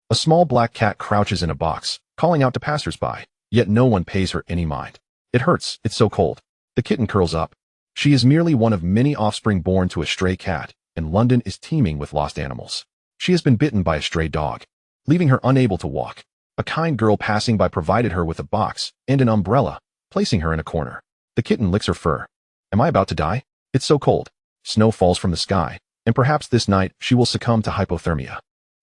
A small black cat crouches in a box, calling out to passers-by, yet no one pays her any mind. "It hurts, it's so cold." The kitten curls up. She is merely one of many offspring born to a stray cat, and London is teeming with lost animals. She has been bitten by a stray dog, leaving her unable to walk. A kind girl passing by provided her with a box and an umbrella, placing her in a corner. The kitten licks her fur. "Am I about to die? It's so cold." Snow falls from the sky, and perhaps this night she will succumb to hypothermia.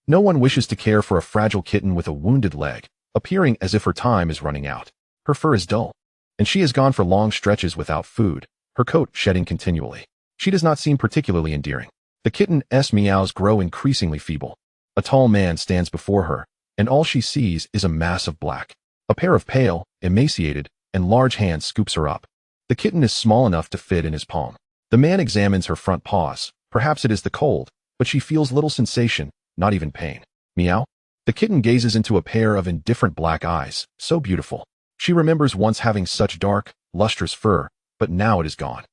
No one wishes to care for a fragile kitten with a wounded leg, appearing as if her time is running out. Her fur is dull, and she has gone for long stretches without food, her coat shedding continually. She does not seem particularly endearing. The kitten's meows grow increasingly feeble. A tall man stands before her, and all she sees is a mass of black. A pair of pale, emaciated, and large hands scoops her up. The kitten is small enough to fit in his palm. The man examines her front paws. Perhaps it is the cold, but she feels little sensation, not even pain. "Meow?" The kitten gazes into a pair of indifferent black eyes, so beautiful. She remembers once having such dark, lustrous fur, but now it is gone.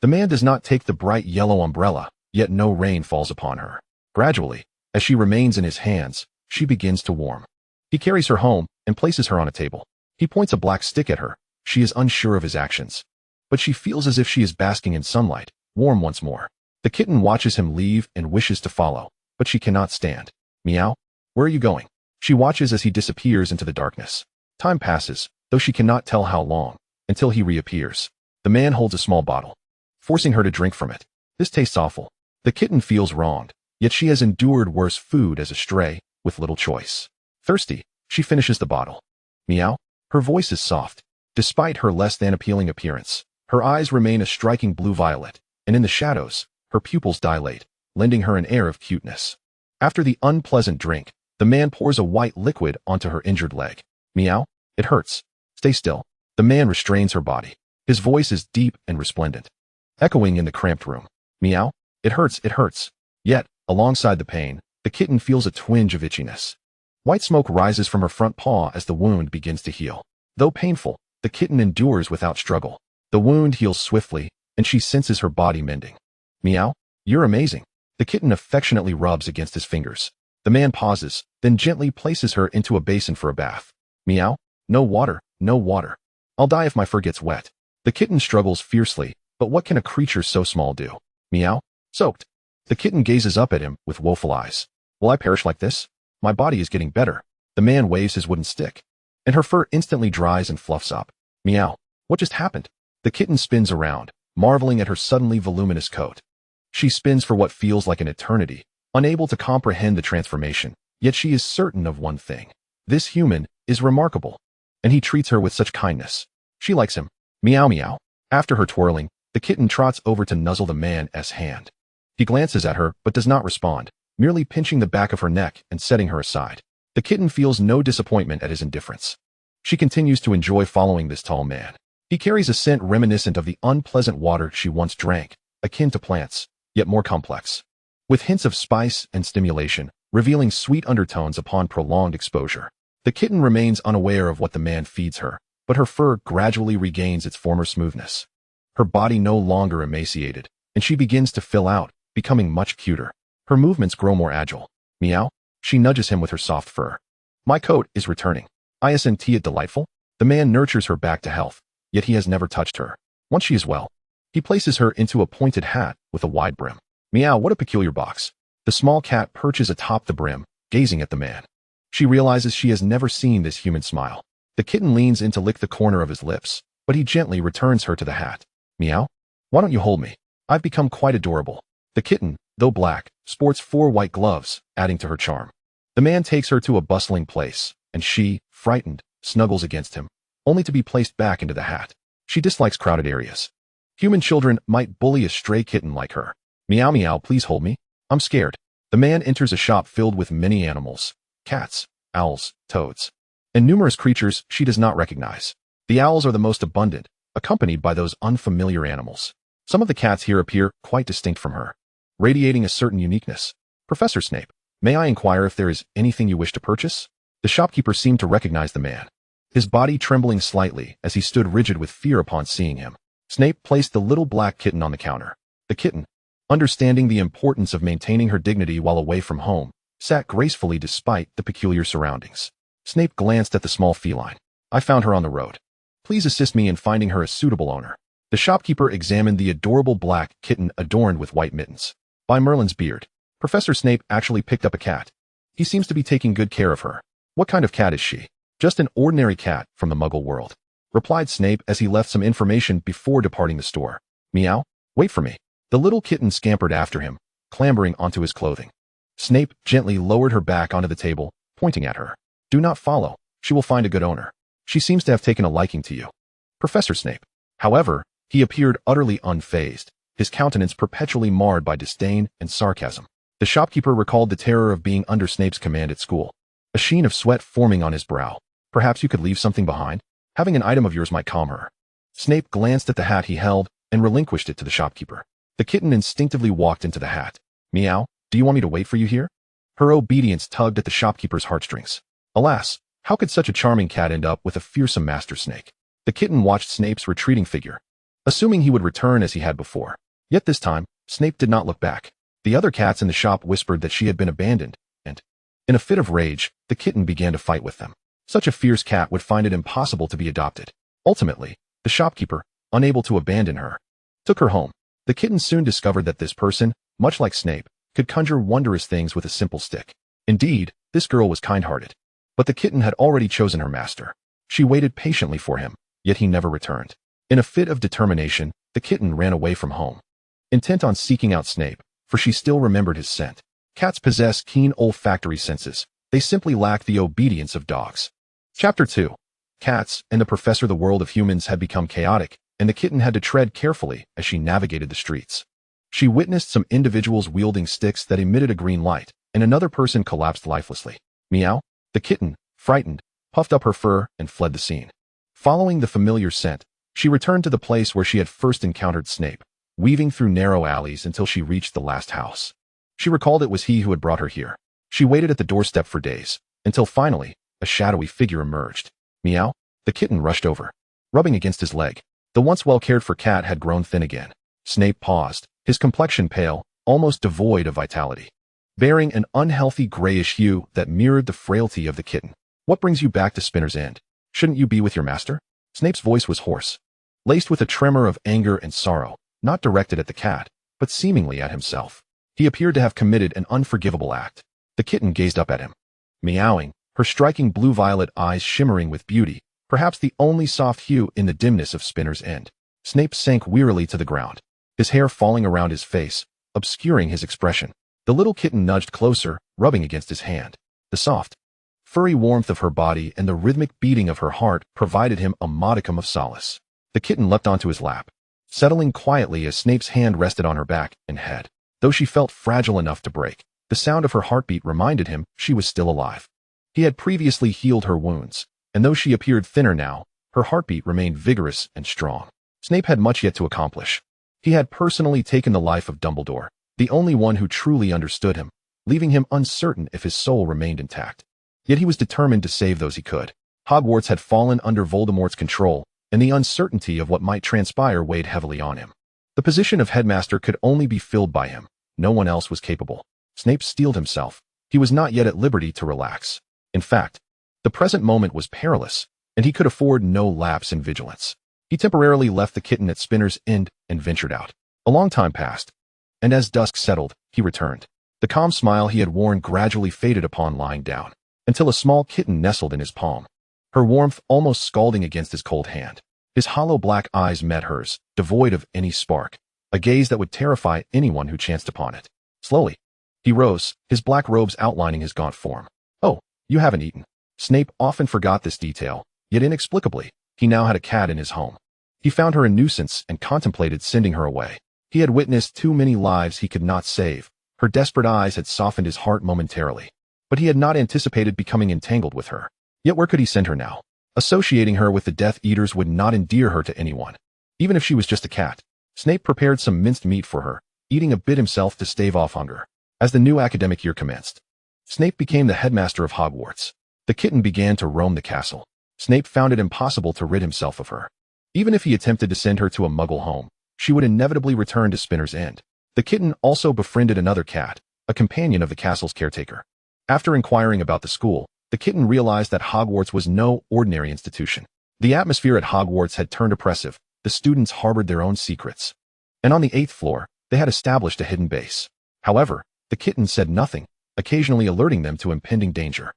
The man does not take the bright yellow umbrella, yet no rain falls upon her. Gradually, as she remains in his hands, she begins to warm. He carries her home and places her on a table. He points a black stick at her. She is unsure of his actions, but she feels as if she is basking in sunlight, warm once more. The kitten watches him leave and wishes to follow, but she cannot stand. "Meow? Where are you going?" She watches as he disappears into the darkness. Time passes, though she cannot tell how long, until he reappears. The man holds a small bottle, forcing her to drink from it. This tastes awful. The kitten feels wronged, yet she has endured worse food as a stray, with little choice. Thirsty, she finishes the bottle. "Meow?" Her voice is soft. Despite her less than appealing appearance, her eyes remain a striking blue-violet, and in the shadows, her pupils dilate, lending her an air of cuteness. After the unpleasant drink, the man pours a white liquid onto her injured leg. "Meow? It hurts. Stay still." The man restrains her body. His voice is deep and resplendent, echoing in the cramped room. "Meow? It hurts, it hurts." Yet, alongside the pain, the kitten feels a twinge of itchiness. White smoke rises from her front paw as the wound begins to heal. Though painful, the kitten endures without struggle. The wound heals swiftly, and she senses her body mending. "Meow? You're amazing." The kitten affectionately rubs against his fingers. The man pauses, then gently places her into a basin for a bath. Meow. No water, no water. I'll die if my fur gets wet. The kitten struggles fiercely, but what can a creature so small do? Meow. Soaked. The kitten gazes up at him with woeful eyes. Will I perish like this? My body is getting better. The man waves his wooden stick, and her fur instantly dries and fluffs up. Meow. What just happened? The kitten spins around, marveling at her suddenly voluminous coat. She spins for what feels like an eternity, unable to comprehend the transformation, yet she is certain of one thing. This human is remarkable, and he treats her with such kindness. She likes him. Meow meow. After her twirling, the kitten trots over to nuzzle the man's hand. He glances at her but does not respond, merely pinching the back of her neck and setting her aside. The kitten feels no disappointment at his indifference. She continues to enjoy following this tall man. He carries a scent reminiscent of the unpleasant water she once drank, akin to plants, yet more complex, with hints of spice and stimulation, revealing sweet undertones upon prolonged exposure. The kitten remains unaware of what the man feeds her, but her fur gradually regains its former smoothness. Her body no longer emaciated, and she begins to fill out, becoming much cuter. Her movements grow more agile. Meow. She nudges him with her soft fur. My coat is returning. Isn't it delightful? The man nurtures her back to health, yet he has never touched her. Once she is well, he places her into a pointed hat with a wide brim. Meow, what a peculiar box. The small cat perches atop the brim, gazing at the man. She realizes she has never seen this human smile. The kitten leans in to lick the corner of his lips, but he gently returns her to the hat. Meow. Why don't you hold me? I've become quite adorable. The kitten, though black, sports 4 white gloves, adding to her charm. The man takes her to a bustling place, and she, frightened, snuggles against him, only to be placed back into the hat. She dislikes crowded areas. Human children might bully a stray kitten like her. Meow meow, please hold me. I'm scared. The man enters a shop filled with many animals, cats, owls, toads, and numerous creatures she does not recognize. The owls are the most abundant, accompanied by those unfamiliar animals. Some of the cats here appear quite distinct from her, radiating a certain uniqueness. Professor Snape, may I inquire if there is anything you wish to purchase? The shopkeeper seemed to recognize the man, his body trembling slightly as he stood rigid with fear upon seeing him. Snape placed the little black kitten on the counter. The kitten, understanding the importance of maintaining her dignity while away from home, sat gracefully despite the peculiar surroundings. Snape glanced at the small feline. I found her on the road. Please assist me in finding her a suitable owner. The shopkeeper examined the adorable black kitten adorned with white mittens. By Merlin's beard, Professor Snape actually picked up a cat. He seems to be taking good care of her. What kind of cat is she? Just an ordinary cat from the Muggle world, replied Snape as he left some information before departing the store. Meow. Wait for me. The little kitten scampered after him, clambering onto his clothing. Snape gently lowered her back onto the table, pointing at her. Do not follow. She will find a good owner. She seems to have taken a liking to you. Professor Snape. However, he appeared utterly unfazed, his countenance perpetually marred by disdain and sarcasm. The shopkeeper recalled the terror of being under Snape's command at school, a sheen of sweat forming on his brow. Perhaps you could leave something behind? Having an item of yours might calm her. Snape glanced at the hat he held and relinquished it to the shopkeeper. The kitten instinctively walked into the hat. Meow, do you want me to wait for you here? Her obedience tugged at the shopkeeper's heartstrings. Alas, how could such a charming cat end up with a fearsome master snake? The kitten watched Snape's retreating figure, assuming he would return as he had before. Yet this time, Snape did not look back. The other cats in the shop whispered that she had been abandoned, and, in a fit of rage, the kitten began to fight with them. Such a fierce cat would find it impossible to be adopted. Ultimately, the shopkeeper, unable to abandon her, took her home. The kitten soon discovered that this person, much like Snape, could conjure wondrous things with a simple stick. Indeed, this girl was kind-hearted. But the kitten had already chosen her master. She waited patiently for him, yet he never returned. In a fit of determination, the kitten ran away from home, intent on seeking out Snape, for she still remembered his scent. Cats possess keen olfactory senses. They simply lack the obedience of dogs. Chapter 2. Cats and the Professor. The world of humans had become chaotic, and the kitten had to tread carefully as she navigated the streets. She witnessed some individuals wielding sticks that emitted a green light, and another person collapsed lifelessly. Meow. The kitten, frightened, puffed up her fur and fled the scene. Following the familiar scent, she returned to the place where she had first encountered Snape, weaving through narrow alleys until she reached the last house. She recalled it was he who had brought her here. She waited at the doorstep for days, until finally, a shadowy figure emerged. Meow. The kitten rushed over, rubbing against his leg. The once well-cared-for cat had grown thin again. Snape paused, his complexion pale, almost devoid of vitality, bearing an unhealthy grayish hue that mirrored the frailty of the kitten. "What brings you back to Spinner's End? Shouldn't you be with your master?" Snape's voice was hoarse, laced with a tremor of anger and sorrow, not directed at the cat, but seemingly at himself. He appeared to have committed an unforgivable act. The kitten gazed up at him, meowing, her striking blue-violet eyes shimmering with beauty, perhaps the only soft hue in the dimness of Spinner's End. Snape sank wearily to the ground, his hair falling around his face, obscuring his expression. The little kitten nudged closer, rubbing against his hand. The soft, furry warmth of her body and the rhythmic beating of her heart provided him a modicum of solace. The kitten leapt onto his lap, settling quietly as Snape's hand rested on her back and head. Though she felt fragile enough to break, the sound of her heartbeat reminded him she was still alive. He had previously healed her wounds, and though she appeared thinner now, her heartbeat remained vigorous and strong. Snape had much yet to accomplish. He had personally taken the life of Dumbledore, the only one who truly understood him, leaving him uncertain if his soul remained intact. Yet he was determined to save those he could. Hogwarts had fallen under Voldemort's control, and the uncertainty of what might transpire weighed heavily on him. The position of headmaster could only be filled by him. No one else was capable. Snape steeled himself. He was not yet at liberty to relax. In fact, the present moment was perilous, and he could afford no lapse in vigilance. He temporarily left the kitten at Spinner's End and ventured out. A long time passed, and as dusk settled, he returned. The calm smile he had worn gradually faded upon lying down, until a small kitten nestled in his palm, her warmth almost scalding against his cold hand. His hollow black eyes met hers, devoid of any spark, a gaze that would terrify anyone who chanced upon it. Slowly, he rose, his black robes outlining his gaunt form. "Oh, you haven't eaten." Snape often forgot this detail, yet inexplicably, he now had a cat in his home. He found her a nuisance and contemplated sending her away. He had witnessed too many lives he could not save. Her desperate eyes had softened his heart momentarily, but he had not anticipated becoming entangled with her. Yet where could he send her now? Associating her with the Death Eaters would not endear her to anyone, even if she was just a cat. Snape prepared some minced meat for her, eating a bit himself to stave off hunger. As the new academic year commenced, Snape became the headmaster of Hogwarts. The kitten began to roam the castle. Snape found it impossible to rid himself of her. Even if he attempted to send her to a Muggle home, she would inevitably return to Spinner's End. The kitten also befriended another cat, a companion of the castle's caretaker. After inquiring about the school, the kitten realized that Hogwarts was no ordinary institution. The atmosphere at Hogwarts had turned oppressive. The students harbored their own secrets, and on the 8th floor, they had established a hidden base. However, the kitten said nothing, occasionally alerting them to impending danger.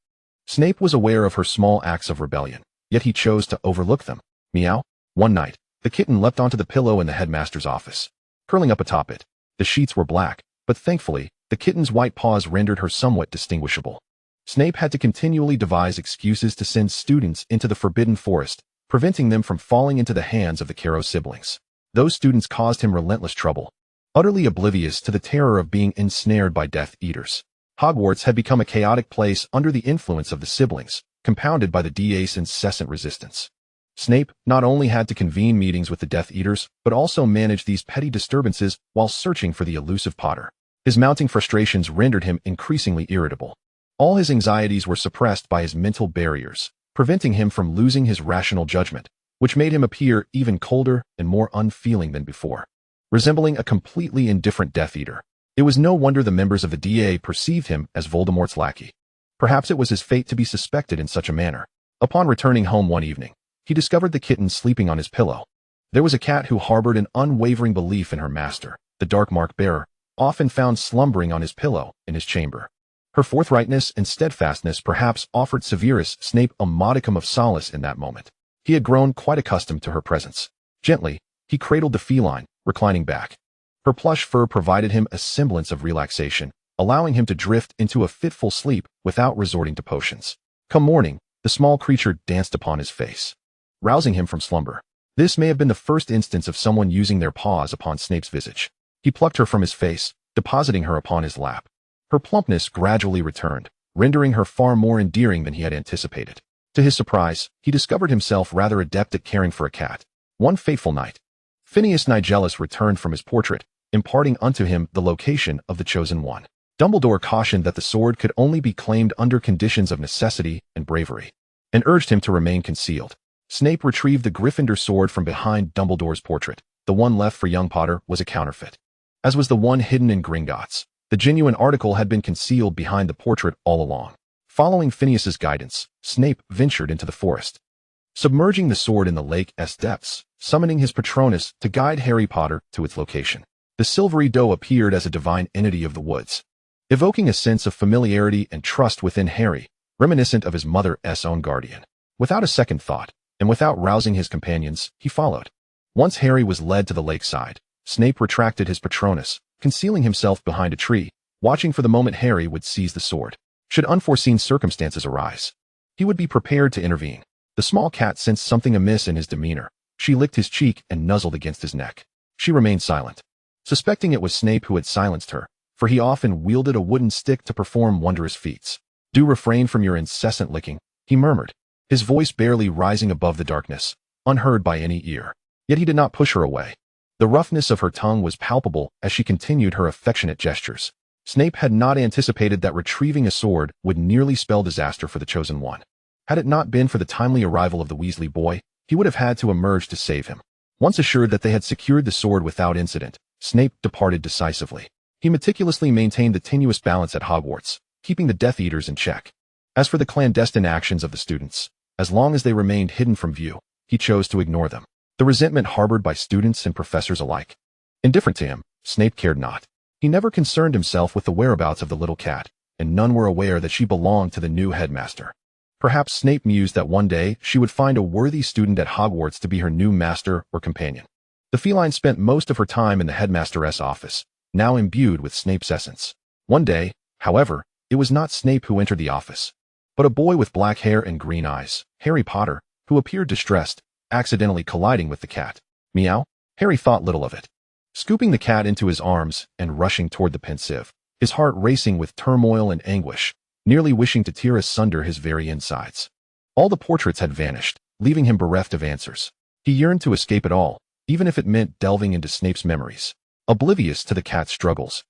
Snape was aware of her small acts of rebellion, yet he chose to overlook them. Meow. One night, the kitten leapt onto the pillow in the headmaster's office, curling up atop it. The sheets were black, but thankfully, the kitten's white paws rendered her somewhat distinguishable. Snape had to continually devise excuses to send students into the Forbidden Forest, preventing them from falling into the hands of the Caro siblings. Those students caused him relentless trouble, utterly oblivious to the terror of being ensnared by Death Eaters. Hogwarts had become a chaotic place under the influence of the siblings, compounded by the DA's incessant resistance. Snape not only had to convene meetings with the Death Eaters, but also manage these petty disturbances while searching for the elusive Potter. His mounting frustrations rendered him increasingly irritable. All his anxieties were suppressed by his mental barriers, preventing him from losing his rational judgment, which made him appear even colder and more unfeeling than before, resembling a completely indifferent Death Eater. It was no wonder the members of the DA perceived him as Voldemort's lackey. Perhaps it was his fate to be suspected in such a manner. Upon returning home one evening, he discovered the kitten sleeping on his pillow. There was a cat who harbored an unwavering belief in her master, the Dark Mark Bearer, often found slumbering on his pillow in his chamber. Her forthrightness and steadfastness perhaps offered Severus Snape a modicum of solace in that moment. He had grown quite accustomed to her presence. Gently, he cradled the feline, reclining back. Her plush fur provided him a semblance of relaxation, allowing him to drift into a fitful sleep without resorting to potions. Come morning, the small creature danced upon his face, rousing him from slumber. This may have been the first instance of someone using their paws upon Snape's visage. He plucked her from his face, depositing her upon his lap. Her plumpness gradually returned, rendering her far more endearing than he had anticipated. To his surprise, he discovered himself rather adept at caring for a cat. One fateful night, Phineas Nigellus returned from his portrait, imparting unto him the location of the Chosen One. Dumbledore cautioned that the sword could only be claimed under conditions of necessity and bravery, and urged him to remain concealed. Snape retrieved the Gryffindor sword from behind Dumbledore's portrait. The one left for young Potter was a counterfeit. as was the one hidden in Gringotts. The genuine article had been concealed behind the portrait all along. Following Phineas's guidance, Snape ventured into the forest, submerging the sword in the lake's depths, summoning his Patronus to guide Harry Potter to its location. The silvery doe appeared as a divine entity of the woods, evoking a sense of familiarity and trust within Harry, reminiscent of his mother's own guardian. Without a second thought, and without rousing his companions, he followed. Once Harry was led to the lakeside, Snape retracted his Patronus, concealing himself behind a tree, watching for the moment Harry would seize the sword. Should unforeseen circumstances arise, he would be prepared to intervene. The small cat sensed something amiss in his demeanor. She licked his cheek and nuzzled against his neck. She remained silent, suspecting it was Snape who had silenced her, for he often wielded a wooden stick to perform wondrous feats. "Do refrain from your incessant licking," he murmured, his voice barely rising above the darkness, unheard by any ear. Yet he did not push her away. The roughness of her tongue was palpable as she continued her affectionate gestures. Snape had not anticipated that retrieving a sword would nearly spell disaster for the Chosen One. Had it not been for the timely arrival of the Weasley boy, he would have had to emerge to save him. Once assured that they had secured the sword without incident, Snape departed decisively. He meticulously maintained the tenuous balance at Hogwarts, keeping the Death Eaters in check. As for the clandestine actions of the students, as long as they remained hidden from view, he chose to ignore them. The resentment harbored by students and professors alike, indifferent to him, Snape cared not. He never concerned himself with the whereabouts of the little cat, and none were aware that she belonged to the new headmaster. Perhaps Snape mused that one day she would find a worthy student at Hogwarts to be her new master or companion. The feline spent most of her time in the headmaster's office, now imbued with Snape's essence. One day, however, it was not Snape who entered the office, but a boy with black hair and green eyes, Harry Potter, who appeared distressed, accidentally colliding with the cat. Meow? Harry thought little of it. Scooping the cat into his arms and rushing toward the pensive, his heart racing with turmoil and anguish, nearly wishing to tear asunder his very insides. All the portraits had vanished, leaving him bereft of answers. He yearned to escape it all, even if it meant delving into Snape's memories. Oblivious to the cat's struggles,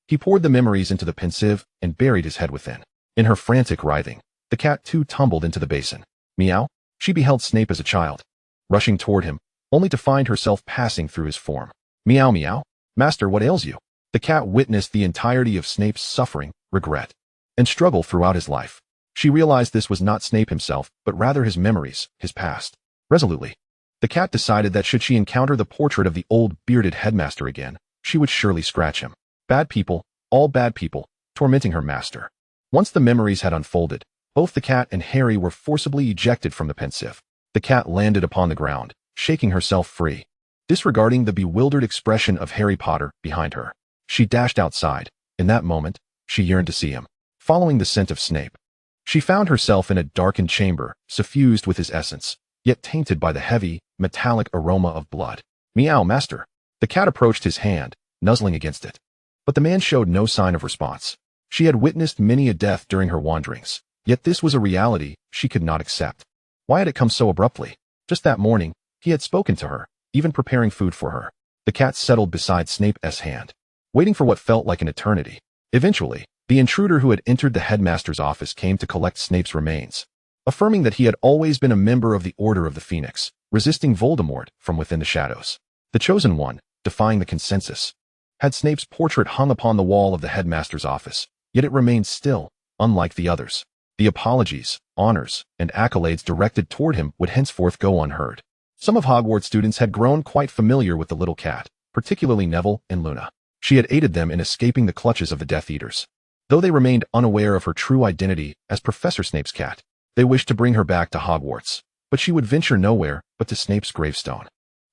he poured the memories into the pensive and buried his head within. In her frantic writhing, the cat too tumbled into the basin. Meow? She beheld Snape as a child, rushing toward him, only to find herself passing through his form. Meow meow. Master, what ails you? The cat witnessed the entirety of Snape's suffering, regret, and struggle throughout his life. She realized this was not Snape himself, but rather his memories, his past. Resolutely, the cat decided that should she encounter the portrait of the old bearded headmaster again, she would surely scratch him. Bad people, all bad people, tormenting her master. Once the memories had unfolded, both the cat and Harry were forcibly ejected from the pensive. The cat landed upon the ground, shaking herself free, disregarding the bewildered expression of Harry Potter behind her. She dashed outside. In that moment, she yearned to see him. Following the scent of Snape, she found herself in a darkened chamber, suffused with his essence, yet tainted by the heavy, metallic aroma of blood. Meow, master. The cat approached his hand, nuzzling against it. But the man showed no sign of response. She had witnessed many a death during her wanderings, yet this was a reality she could not accept. Why had it come so abruptly? Just that morning, he had spoken to her, even preparing food for her. The cat settled beside Snape's hand, waiting for what felt like an eternity. Eventually, the intruder who had entered the headmaster's office came to collect Snape's remains, affirming that he had always been a member of the Order of the Phoenix, resisting Voldemort from within the shadows. The Chosen One, defying the consensus, had Snape's portrait hung upon the wall of the headmaster's office, yet it remained still, unlike the others. The apologies, honors, and accolades directed toward him would henceforth go unheard. Some of Hogwarts students had grown quite familiar with the little cat, particularly Neville and Luna. She had aided them in escaping the clutches of the Death Eaters. Though they remained unaware of her true identity as Professor Snape's cat, they wished to bring her back to Hogwarts, but she would venture nowhere but to Snape's gravestone.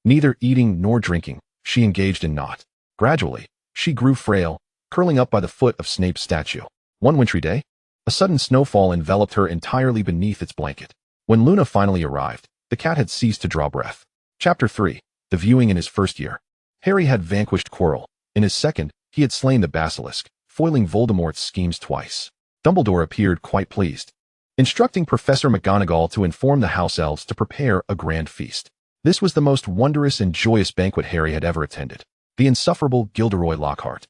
Neither eating nor drinking, she engaged in naught. Gradually, she grew frail, curling up by the foot of Snape's statue. One wintry day, a sudden snowfall enveloped her entirely beneath its blanket. When Luna finally arrived, the cat had ceased to draw breath. Chapter 3. The Viewing in his first year. Harry had vanquished Quirrell. In his second, he had slain the basilisk, foiling Voldemort's schemes twice. Dumbledore appeared quite pleased, instructing Professor McGonagall to inform the house elves to prepare a grand feast. This was the most wondrous and joyous banquet Harry had ever attended. The insufferable Gilderoy Lockhart,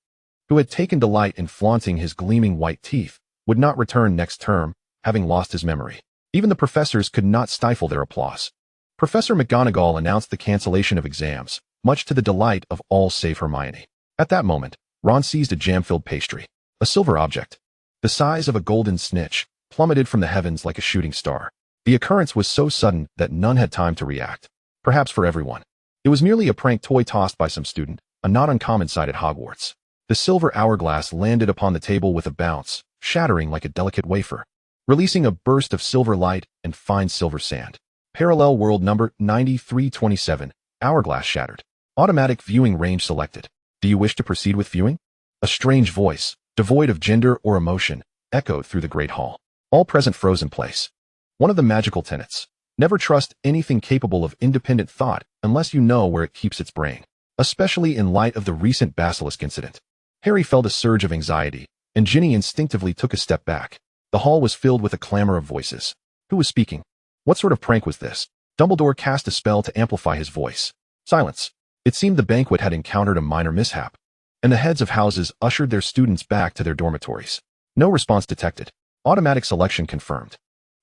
who had taken delight in flaunting his gleaming white teeth, would not return next term, having lost his memory. Even the professors could not stifle their applause. Professor McGonagall announced the cancellation of exams, much to the delight of all save Hermione. At that moment, Ron seized a jam-filled pastry. A silver object, the size of a golden snitch, plummeted from the heavens like a shooting star. The occurrence was so sudden that none had time to react. Perhaps for everyone, it was merely a prank toy tossed by some student, a not uncommon sight at Hogwarts. The silver hourglass landed upon the table with a bounce, shattering like a delicate wafer, releasing a burst of silver light and fine silver sand. Parallel world number 9327, hourglass shattered. Automatic viewing range selected. Do you wish to proceed with viewing? A strange voice, devoid of gender or emotion, echoed through the great hall. All present froze in place. One of the magical tenets. Never trust anything capable of independent thought unless you know where it keeps its brain, especially in light of the recent basilisk incident. Harry felt a surge of anxiety, and Ginny instinctively took a step back. The hall was filled with a clamor of voices. Who was speaking? What sort of prank was this? Dumbledore cast a spell to amplify his voice. Silence. It seemed the banquet had encountered a minor mishap, and the heads of houses ushered their students back to their dormitories. No response detected. Automatic selection confirmed.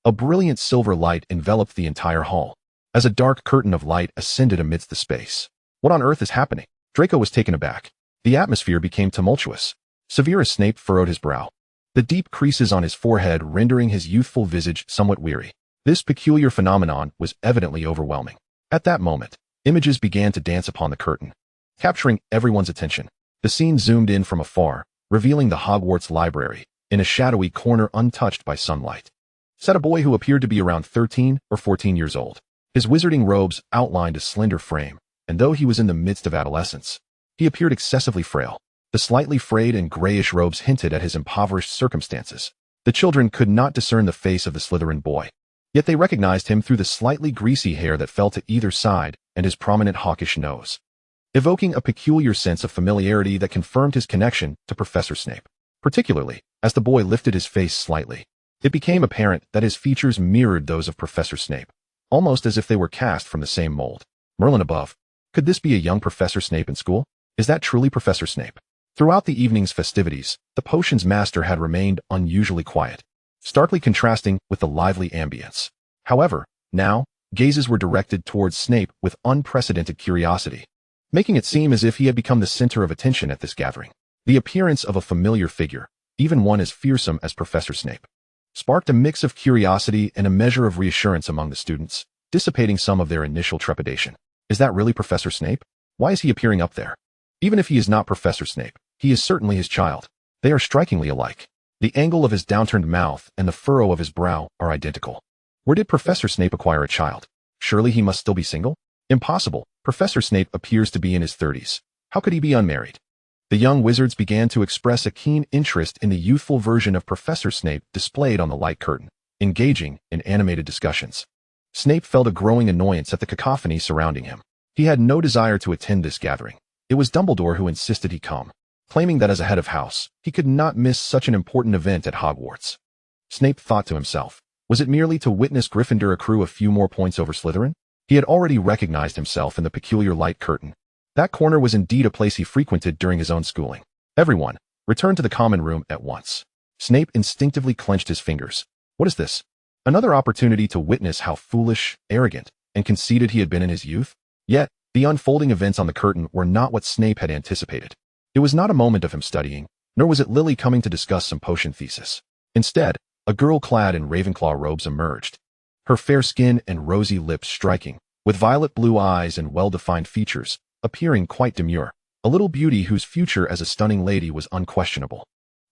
A brilliant silver light enveloped the entire hall, as a dark curtain of light ascended amidst the space. What on earth is happening? Draco was taken aback. The atmosphere became tumultuous. Severus Snape furrowed his brow, the deep creases on his forehead rendering his youthful visage somewhat weary. This peculiar phenomenon was evidently overwhelming. At that moment, images began to dance upon the curtain, capturing everyone's attention. The scene zoomed in from afar, revealing the Hogwarts library, in a shadowy corner untouched by sunlight. Sat a boy who appeared to be around 13 or 14 years old. His wizarding robes outlined a slender frame, and though he was in the midst of adolescence, he appeared excessively frail. The slightly frayed and grayish robes hinted at his impoverished circumstances. The children could not discern the face of the Slytherin boy, yet they recognized him through the slightly greasy hair that fell to either side and his prominent hawkish nose, evoking a peculiar sense of familiarity that confirmed his connection to Professor Snape. Particularly, as the boy lifted his face slightly, it became apparent that his features mirrored those of Professor Snape, almost as if they were cast from the same mold. Merlin above. Could this be a young Professor Snape in school? Is that truly Professor Snape? Throughout the evening's festivities, the potions master had remained unusually quiet, starkly contrasting with the lively ambience. However, now, gazes were directed towards Snape with unprecedented curiosity, making it seem as if he had become the center of attention at this gathering. The appearance of a familiar figure, even one as fearsome as Professor Snape, sparked a mix of curiosity and a measure of reassurance among the students, dissipating some of their initial trepidation. Is that really Professor Snape? Why is he appearing up there? Even if he is not Professor Snape, he is certainly his child. They are strikingly alike. The angle of his downturned mouth and the furrow of his brow are identical. Where did Professor Snape acquire a child? Surely he must still be single? Impossible. Professor Snape appears to be in his 30s. How could he be unmarried? The young wizards began to express a keen interest in the youthful version of Professor Snape displayed on the light curtain, engaging in animated discussions. Snape felt a growing annoyance at the cacophony surrounding him. He had no desire to attend this gathering. It was Dumbledore who insisted he come, claiming that as a head of house, he could not miss such an important event at Hogwarts. Snape thought to himself, was it merely to witness Gryffindor accrue a few more points over Slytherin? He had already recognized himself in the peculiar light curtain. That corner was indeed a place he frequented during his own schooling. Everyone, return to the common room at once. Snape instinctively clenched his fingers. What is this? Another opportunity to witness how foolish, arrogant, and conceited he had been in his youth? Yet, the unfolding events on the curtain were not what Snape had anticipated. It was not a moment of him studying, nor was it Lily coming to discuss some potion thesis. Instead, a girl clad in Ravenclaw robes emerged, her fair skin and rosy lips striking, with violet blue eyes and well-defined features, appearing quite demure, a little beauty whose future as a stunning lady was unquestionable.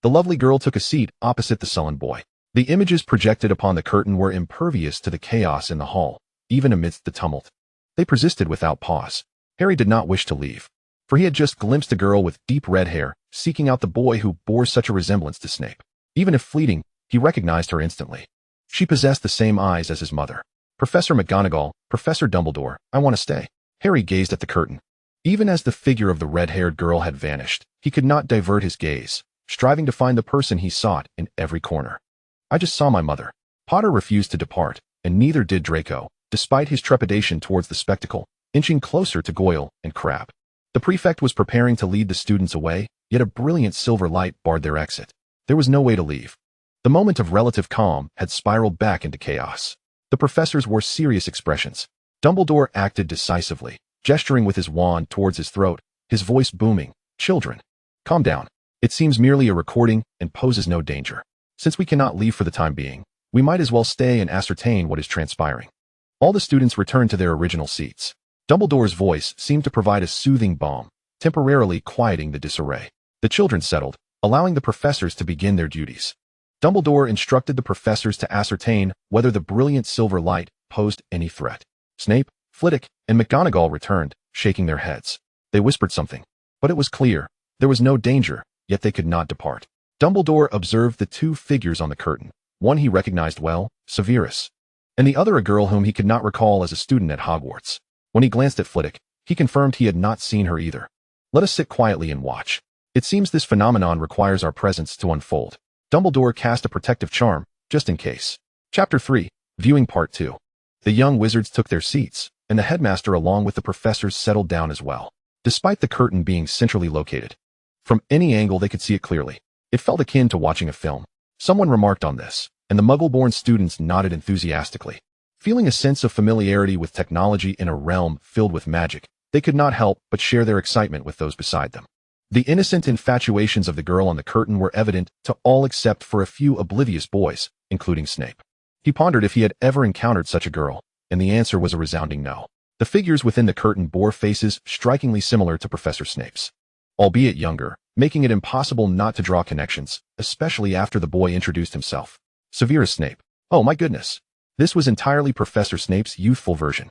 The lovely girl took a seat opposite the sullen boy. The images projected upon the curtain were impervious to the chaos in the hall, even amidst the tumult. They persisted without pause. Harry did not wish to leave, for he had just glimpsed a girl with deep red hair, seeking out the boy who bore such a resemblance to Snape. Even if fleeting, he recognized her instantly. She possessed the same eyes as his mother. Professor McGonagall, Professor Dumbledore, I want to stay. Harry gazed at the curtain. Even as the figure of the red-haired girl had vanished, he could not divert his gaze, striving to find the person he sought in every corner. I just saw my mother. Potter refused to depart, and neither did Draco, despite his trepidation towards the spectacle, inching closer to Goyle and Crabbe. The prefect was preparing to lead the students away, yet a brilliant silver light barred their exit. There was no way to leave. The moment of relative calm had spiraled back into chaos. The professors wore serious expressions. Dumbledore acted decisively, gesturing with his wand towards his throat, his voice booming, Children, calm down. It seems merely a recording and poses no danger. Since we cannot leave for the time being, we might as well stay and ascertain what is transpiring. All the students returned to their original seats. Dumbledore's voice seemed to provide a soothing balm, temporarily quieting the disarray. The children settled, allowing the professors to begin their duties. Dumbledore instructed the professors to ascertain whether the brilliant silver light posed any threat. Snape, Flitwick, and McGonagall returned, shaking their heads. They whispered something, but it was clear there was no danger, yet they could not depart. Dumbledore observed the two figures on the curtain, one he recognized well, Severus, and the other a girl whom he could not recall as a student at Hogwarts. When he glanced at Flitwick, he confirmed he had not seen her either. Let us sit quietly and watch. It seems this phenomenon requires our presence to unfold. Dumbledore cast a protective charm, just in case. Chapter 3, Viewing Part 2. The young wizards took their seats, and the headmaster along with the professors settled down as well. Despite the curtain being centrally located, from any angle they could see it clearly. It felt akin to watching a film. Someone remarked on this, and the Muggle-born students nodded enthusiastically. Feeling a sense of familiarity with technology in a realm filled with magic, they could not help but share their excitement with those beside them. The innocent infatuations of the girl on the curtain were evident to all except for a few oblivious boys, including Snape. He pondered if he had ever encountered such a girl, and the answer was a resounding no. The figures within the curtain bore faces strikingly similar to Professor Snape's, albeit younger, making it impossible not to draw connections, especially after the boy introduced himself. Severus Snape. Oh my goodness. This was entirely Professor Snape's youthful version.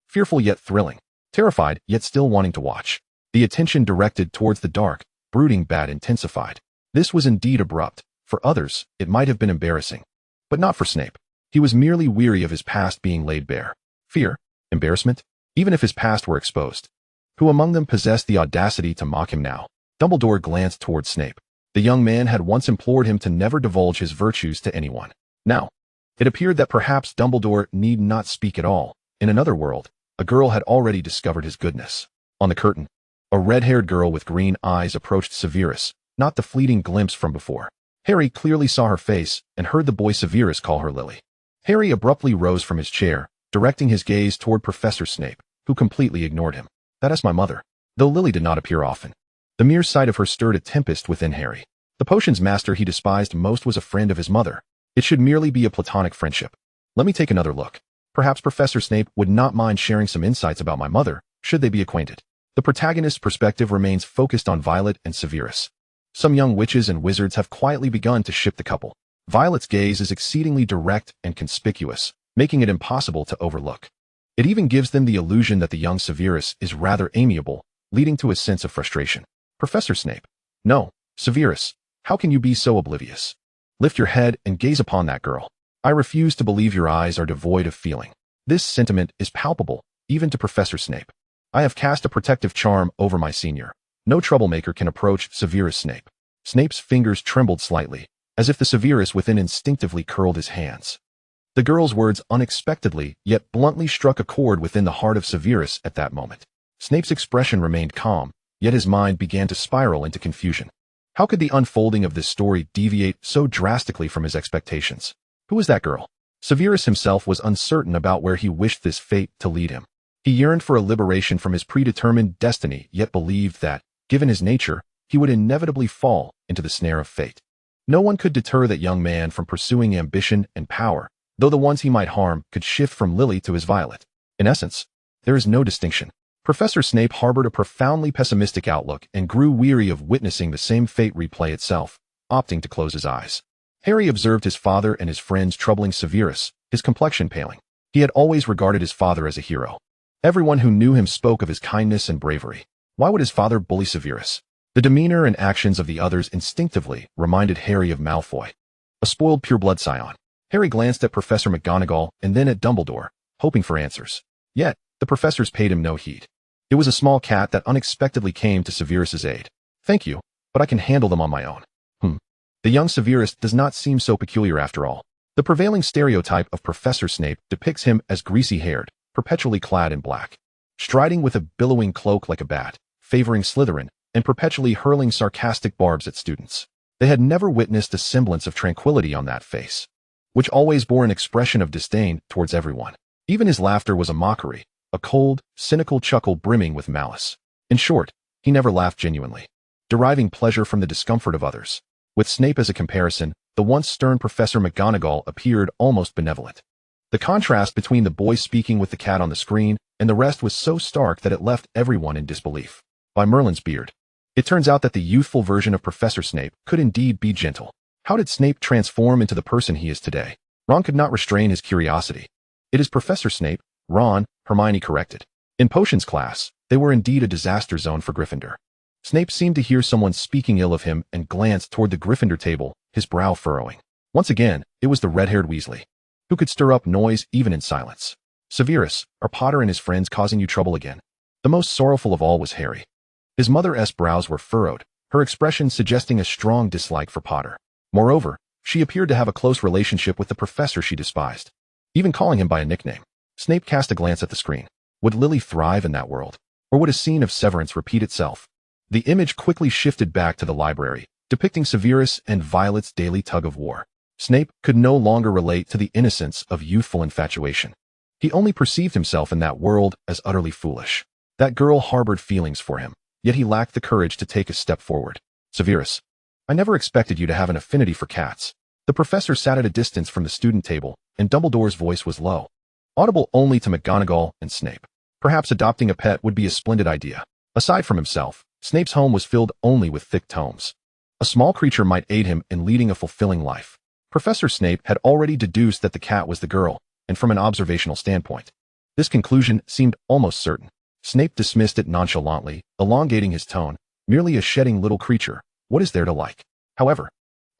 Fearful yet thrilling. Terrified yet still wanting to watch. The attention directed towards the dark, brooding bat intensified. This was indeed abrupt. For others, it might have been embarrassing. But not for Snape. He was merely weary of his past being laid bare. Fear? Embarrassment? Even if his past were exposed. Who among them possessed the audacity to mock him now? Dumbledore glanced toward Snape. The young man had once implored him to never divulge his virtues to anyone. Now, it appeared that perhaps Dumbledore need not speak at all. In another world, a girl had already discovered his goodness. On the curtain, a red-haired girl with green eyes approached Severus, not the fleeting glimpse from before. Harry clearly saw her face and heard the boy Severus call her Lily. Harry abruptly rose from his chair, directing his gaze toward Professor Snape, who completely ignored him. That is my mother. Though Lily did not appear often. The mere sight of her stirred a tempest within Harry. The potions master he despised most was a friend of his mother. It should merely be a platonic friendship. Let me take another look. Perhaps Professor Snape would not mind sharing some insights about my mother, should they be acquainted. The protagonist's perspective remains focused on Violet and Severus. Some young witches and wizards have quietly begun to ship the couple. Violet's gaze is exceedingly direct and conspicuous, making it impossible to overlook. It even gives them the illusion that the young Severus is rather amiable, leading to a sense of frustration. Professor Snape. No, Severus, how can you be so oblivious? Lift your head and gaze upon that girl. I refuse to believe your eyes are devoid of feeling. This sentiment is palpable, even to Professor Snape. I have cast a protective charm over my senior. No troublemaker can approach Severus Snape. Snape's fingers trembled slightly, as if the Severus within instinctively curled his hands. The girl's words unexpectedly, yet bluntly struck a chord within the heart of Severus at that moment. Snape's expression remained calm, yet his mind began to spiral into confusion. How could the unfolding of this story deviate so drastically from his expectations? Who was that girl? Severus himself was uncertain about where he wished this fate to lead him. He yearned for a liberation from his predetermined destiny, yet believed that, given his nature, he would inevitably fall into the snare of fate. No one could deter that young man from pursuing ambition and power, though the ones he might harm could shift from Lily to his Violet. In essence, there is no distinction. Professor Snape harbored a profoundly pessimistic outlook and grew weary of witnessing the same fate replay itself, opting to close his eyes. Harry observed his father and his friends troubling Severus, his complexion paling. He had always regarded his father as a hero. Everyone who knew him spoke of his kindness and bravery. Why would his father bully Severus? The demeanor and actions of the others instinctively reminded Harry of Malfoy, a spoiled pureblood scion. Harry glanced at Professor McGonagall and then at Dumbledore, hoping for answers. Yet, the professors paid him no heed. It was a small cat that unexpectedly came to Severus's aid. Thank you, but I can handle them on my own. The young Severus does not seem so peculiar after all. The prevailing stereotype of Professor Snape depicts him as greasy-haired, perpetually clad in black, striding with a billowing cloak like a bat, favoring Slytherin, and perpetually hurling sarcastic barbs at students. They had never witnessed a semblance of tranquility on that face, which always bore an expression of disdain towards everyone. Even his laughter was a mockery, a cold, cynical chuckle brimming with malice. In short, he never laughed genuinely. deriving pleasure from the discomfort of others. With Snape as a comparison, the once stern Professor McGonagall appeared almost benevolent. The contrast between the boy speaking with the cat on the screen and the rest was so stark that it left everyone in disbelief. By Merlin's beard. It turns out that the youthful version of Professor Snape could indeed be gentle. How did Snape transform into the person he is today? Ron could not restrain his curiosity. It is Professor Snape, Ron, Hermione corrected. In potions class, they were indeed a disaster zone for Gryffindor. Snape seemed to hear someone speaking ill of him and glanced toward the Gryffindor table, his brow furrowing. Once again, it was the red-haired Weasley, who could stir up noise even in silence. Severus, are Potter and his friends causing you trouble again? The most sorrowful of all was Harry. His mother's brows were furrowed, her expression suggesting a strong dislike for Potter. Moreover, she appeared to have a close relationship with the professor she despised, even calling him by a nickname. Snape cast a glance at the screen. Would Lily thrive in that world? Or would a scene of severance repeat itself? The image quickly shifted back to the library, depicting Severus and Violet's daily tug-of-war. Snape could no longer relate to the innocence of youthful infatuation. He only perceived himself in that world as utterly foolish. That girl harbored feelings for him, yet he lacked the courage to take a step forward. Severus, I never expected you to have an affinity for cats. The professor sat at a distance from the student table, and Dumbledore's voice was low, audible only to McGonagall and Snape. Perhaps adopting a pet would be a splendid idea. Aside from himself, Snape's home was filled only with thick tomes. A small creature might aid him in leading a fulfilling life. Professor Snape had already deduced that the cat was the girl, and from an observational standpoint, this conclusion seemed almost certain. Snape dismissed it nonchalantly, elongating his tone. Merely a shedding little creature. What is there to like? However,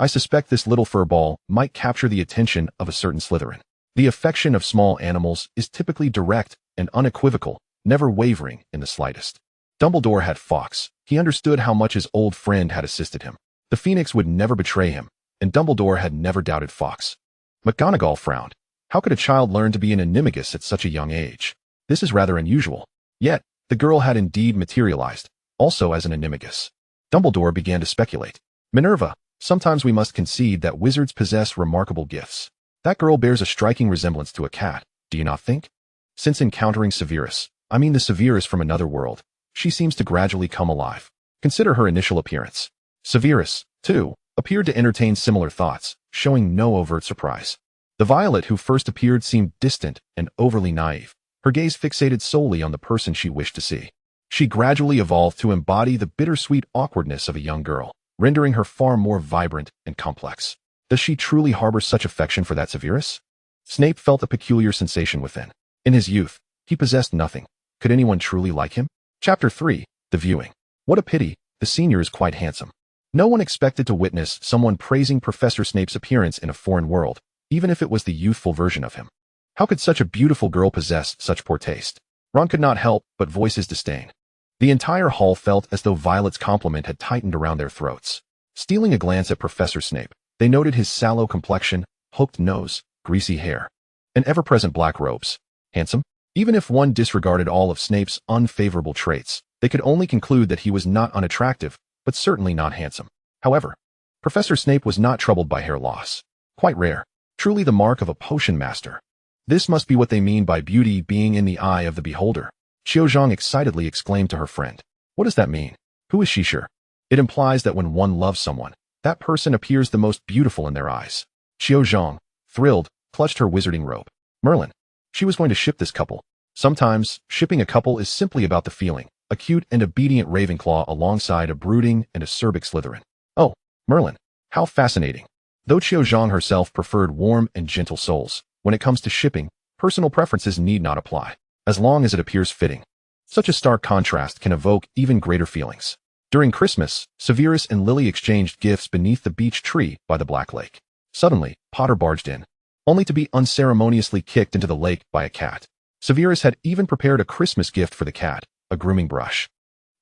I suspect this little fur ball might capture the attention of a certain Slytherin. The affection of small animals is typically direct and unequivocal, never wavering in the slightest. Dumbledore had Fawkes. He understood how much his old friend had assisted him. The Phoenix would never betray him, and Dumbledore had never doubted Fawkes. McGonagall frowned. How could a child learn to be an animagus at such a young age? This is rather unusual. Yet, the girl had indeed materialized, also as an animagus. Dumbledore began to speculate. Minerva, sometimes we must concede that wizards possess remarkable gifts. That girl bears a striking resemblance to a cat, do you not think? Since encountering Severus, I mean the Severus from another world, she seems to gradually come alive. Consider her initial appearance. Severus, too, appeared to entertain similar thoughts, showing no overt surprise. The Violet who first appeared seemed distant and overly naive, her gaze fixated solely on the person she wished to see. She gradually evolved to embody the bittersweet awkwardness of a young girl, rendering her far more vibrant and complex. Does she truly harbor such affection for that Severus? Snape felt a peculiar sensation within. In his youth, he possessed nothing. Could anyone truly like him? Chapter 3, The Viewing. What a pity, the senior is quite handsome. No one expected to witness someone praising Professor Snape's appearance in a foreign world, even if it was the youthful version of him. How could such a beautiful girl possess such poor taste? Ron could not help but voice his disdain. The entire hall felt as though Violet's compliment had tightened around their throats. Stealing a glance at Professor Snape, they noted his sallow complexion, hooked nose, greasy hair, and ever-present black robes. Handsome? Even if one disregarded all of Snape's unfavorable traits, they could only conclude that he was not unattractive, but certainly not handsome. However, Professor Snape was not troubled by hair loss. Quite rare. Truly the mark of a potion master. This must be what they mean by beauty being in the eye of the beholder. Qiuzhang excitedly exclaimed to her friend. What does that mean? Who is she sure? It implies that when one loves someone, that person appears the most beautiful in their eyes. Qiuzhang, thrilled, clutched her wizarding robe. Merlin. She was going to ship this couple. Sometimes, shipping a couple is simply about the feeling, a cute and obedient Ravenclaw alongside a brooding and acerbic Slytherin. Oh, Merlin. How fascinating. Though Qiuzhang herself preferred warm and gentle souls, when it comes to shipping, personal preferences need not apply, as long as it appears fitting. Such a stark contrast can evoke even greater feelings. During Christmas, Severus and Lily exchanged gifts beneath the beech tree by the Black Lake. Suddenly, Potter barged in, only to be unceremoniously kicked into the lake by a cat. Severus had even prepared a Christmas gift for the cat, a grooming brush.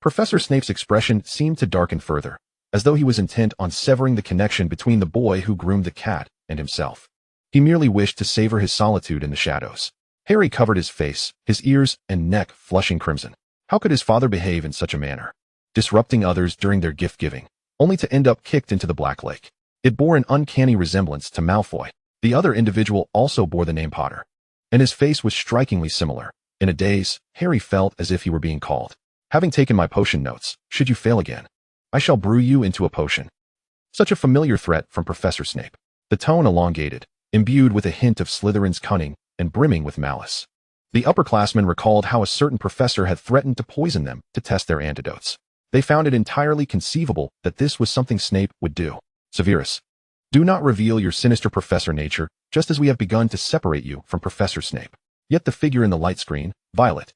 Professor Snape's expression seemed to darken further, as though he was intent on severing the connection between the boy who groomed the cat and himself. He merely wished to savor his solitude in the shadows. Harry covered his face, his ears and neck flushing crimson. How could his father behave in such a manner? Disrupting others during their gift-giving, only to end up kicked into the Black Lake. It bore an uncanny resemblance to Malfoy. The other individual also bore the name Potter, and his face was strikingly similar. In a daze, Harry felt as if he were being called. Having taken my potion notes, should you fail again, I shall brew you into a potion. Such a familiar threat from Professor Snape. The tone elongated, imbued with a hint of Slytherin's cunning and brimming with malice. The upperclassmen recalled how a certain professor had threatened to poison them to test their antidotes. They found it entirely conceivable that this was something Snape would do. Severus, do not reveal your sinister professor nature, just as we have begun to separate you from Professor Snape. Yet the figure in the light screen, Violet,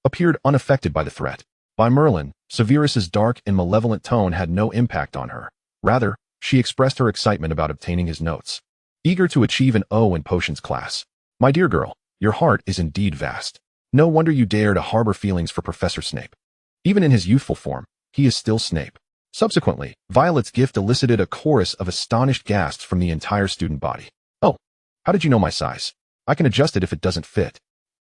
appeared unaffected by the threat. By Merlin, Severus's dark and malevolent tone had no impact on her. Rather, she expressed her excitement about obtaining his notes. Eager to achieve an O in potions class. My dear girl, your heart is indeed vast. No wonder you dare to harbor feelings for Professor Snape. Even in his youthful form, he is still Snape. Subsequently, Violet's gift elicited a chorus of astonished gasps from the entire student body. Oh, how did you know my size? I can adjust it if it doesn't fit.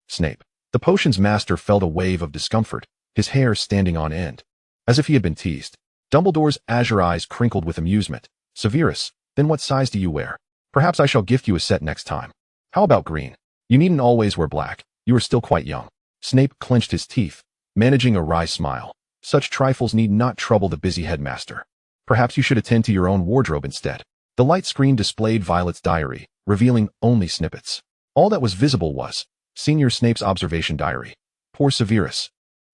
Snape. The potions master felt a wave of discomfort, his hair standing on end, as if he had been teased. Dumbledore's azure eyes crinkled with amusement. Severus, then what size do you wear? Perhaps I shall gift you a set next time. How about green? You needn't always wear black. You are still quite young. Snape clenched his teeth, managing a wry smile. Such trifles need not trouble the busy headmaster. Perhaps you should attend to your own wardrobe instead. The light screen displayed Violet's diary, revealing only snippets. All that was visible was Senior Snape's observation diary. Poor Severus.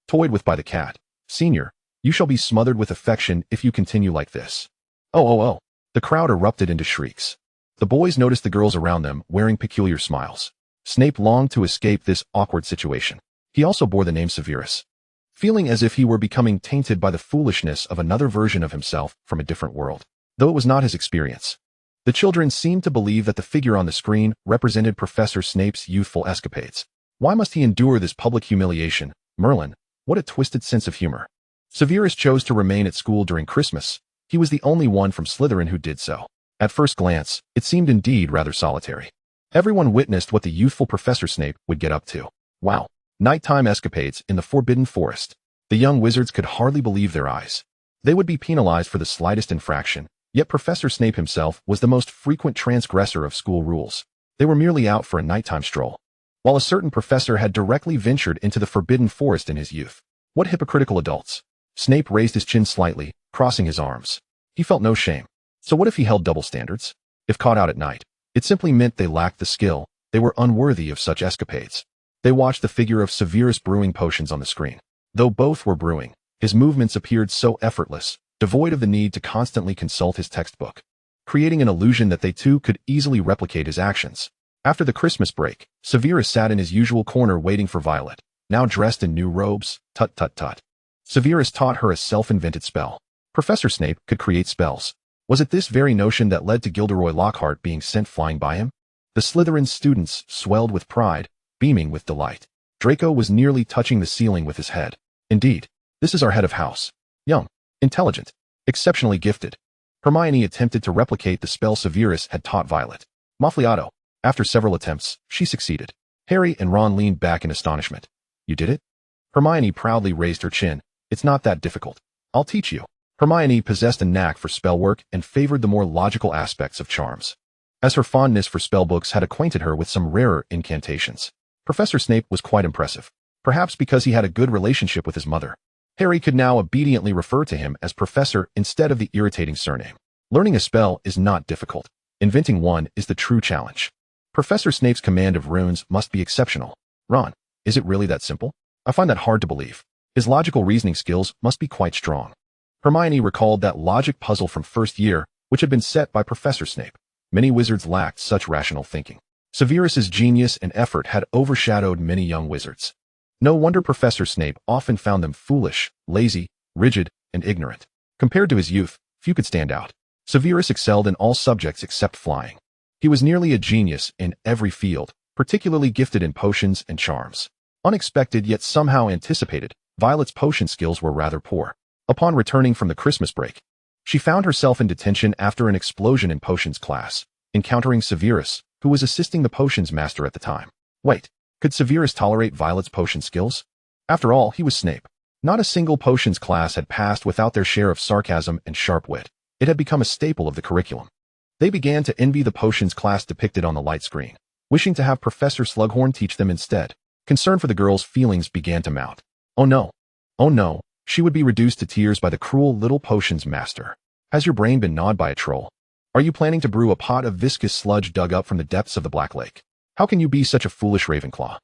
Toyed with by the cat. Senior, you shall be smothered with affection if you continue like this. Oh. The crowd erupted into shrieks. The boys noticed the girls around them wearing peculiar smiles. Snape longed to escape this awkward situation. He also bore the name Severus, feeling as if he were becoming tainted by the foolishness of another version of himself from a different world. Though it was not his experience. The children seemed to believe that the figure on the screen represented Professor Snape's youthful escapades. Why must he endure this public humiliation? Merlin, what a twisted sense of humor. Severus chose to remain at school during Christmas. He was the only one from Slytherin who did so. At first glance, it seemed indeed rather solitary. Everyone witnessed what the youthful Professor Snape would get up to. Wow. Nighttime escapades in the Forbidden Forest. The young wizards could hardly believe their eyes. They would be penalized for the slightest infraction, yet Professor Snape himself was the most frequent transgressor of school rules. They were merely out for a nighttime stroll, while a certain professor had directly ventured into the Forbidden Forest in his youth. What hypocritical adults. Snape raised his chin slightly, crossing his arms. He felt no shame. So what if he held double standards? If caught out at night, it simply meant they lacked the skill. They were unworthy of such escapades. They watched the figure of Severus brewing potions on the screen. Though both were brewing, his movements appeared so effortless, devoid of the need to constantly consult his textbook, creating an illusion that they too could easily replicate his actions. After the Christmas break, Severus sat in his usual corner waiting for Violet, now dressed in new robes. Tut tut tut. Severus taught her a self-invented spell. Professor Snape could create spells. Was it this very notion that led to Gilderoy Lockhart being sent flying by him? The Slytherin students swelled with pride, beaming with delight. Draco was nearly touching the ceiling with his head. Indeed, this is our head of house. Young, intelligent, exceptionally gifted. Hermione attempted to replicate the spell Severus had taught Violet. Muffliato. After several attempts, she succeeded. Harry and Ron leaned back in astonishment. You did it? Hermione proudly raised her chin. It's not that difficult. I'll teach you. Hermione possessed a knack for spell work and favored the more logical aspects of charms, as her fondness for spellbooks had acquainted her with some rarer incantations. Professor Snape was quite impressive, perhaps because he had a good relationship with his mother. Harry could now obediently refer to him as Professor instead of the irritating surname. Learning a spell is not difficult. Inventing one is the true challenge. Professor Snape's command of runes must be exceptional. Ron, is it really that simple? I find that hard to believe. His logical reasoning skills must be quite strong. Hermione recalled that logic puzzle from first year, which had been set by Professor Snape. Many wizards lacked such rational thinking. Severus's genius and effort had overshadowed many young wizards. No wonder Professor Snape often found them foolish, lazy, rigid, and ignorant. Compared to his youth, few could stand out. Severus excelled in all subjects except flying. He was nearly a genius in every field, particularly gifted in potions and charms. Unexpected yet somehow anticipated, Violet's potion skills were rather poor. Upon returning from the Christmas break, she found herself in detention after an explosion in potions class, encountering Severus, who was assisting the potions master at the time. Wait, could Severus tolerate Violet's potion skills? After all, he was Snape. Not a single potions class had passed without their share of sarcasm and sharp wit. It had become a staple of the curriculum. They began to envy the potions class depicted on the light screen, wishing to have Professor Slughorn teach them instead. Concern for the girls' feelings began to mount. Oh no, she would be reduced to tears by the cruel little potions master. Has your brain been gnawed by a troll? Are you planning to brew a pot of viscous sludge dug up from the depths of the Black Lake? How can you be such a foolish Ravenclaw?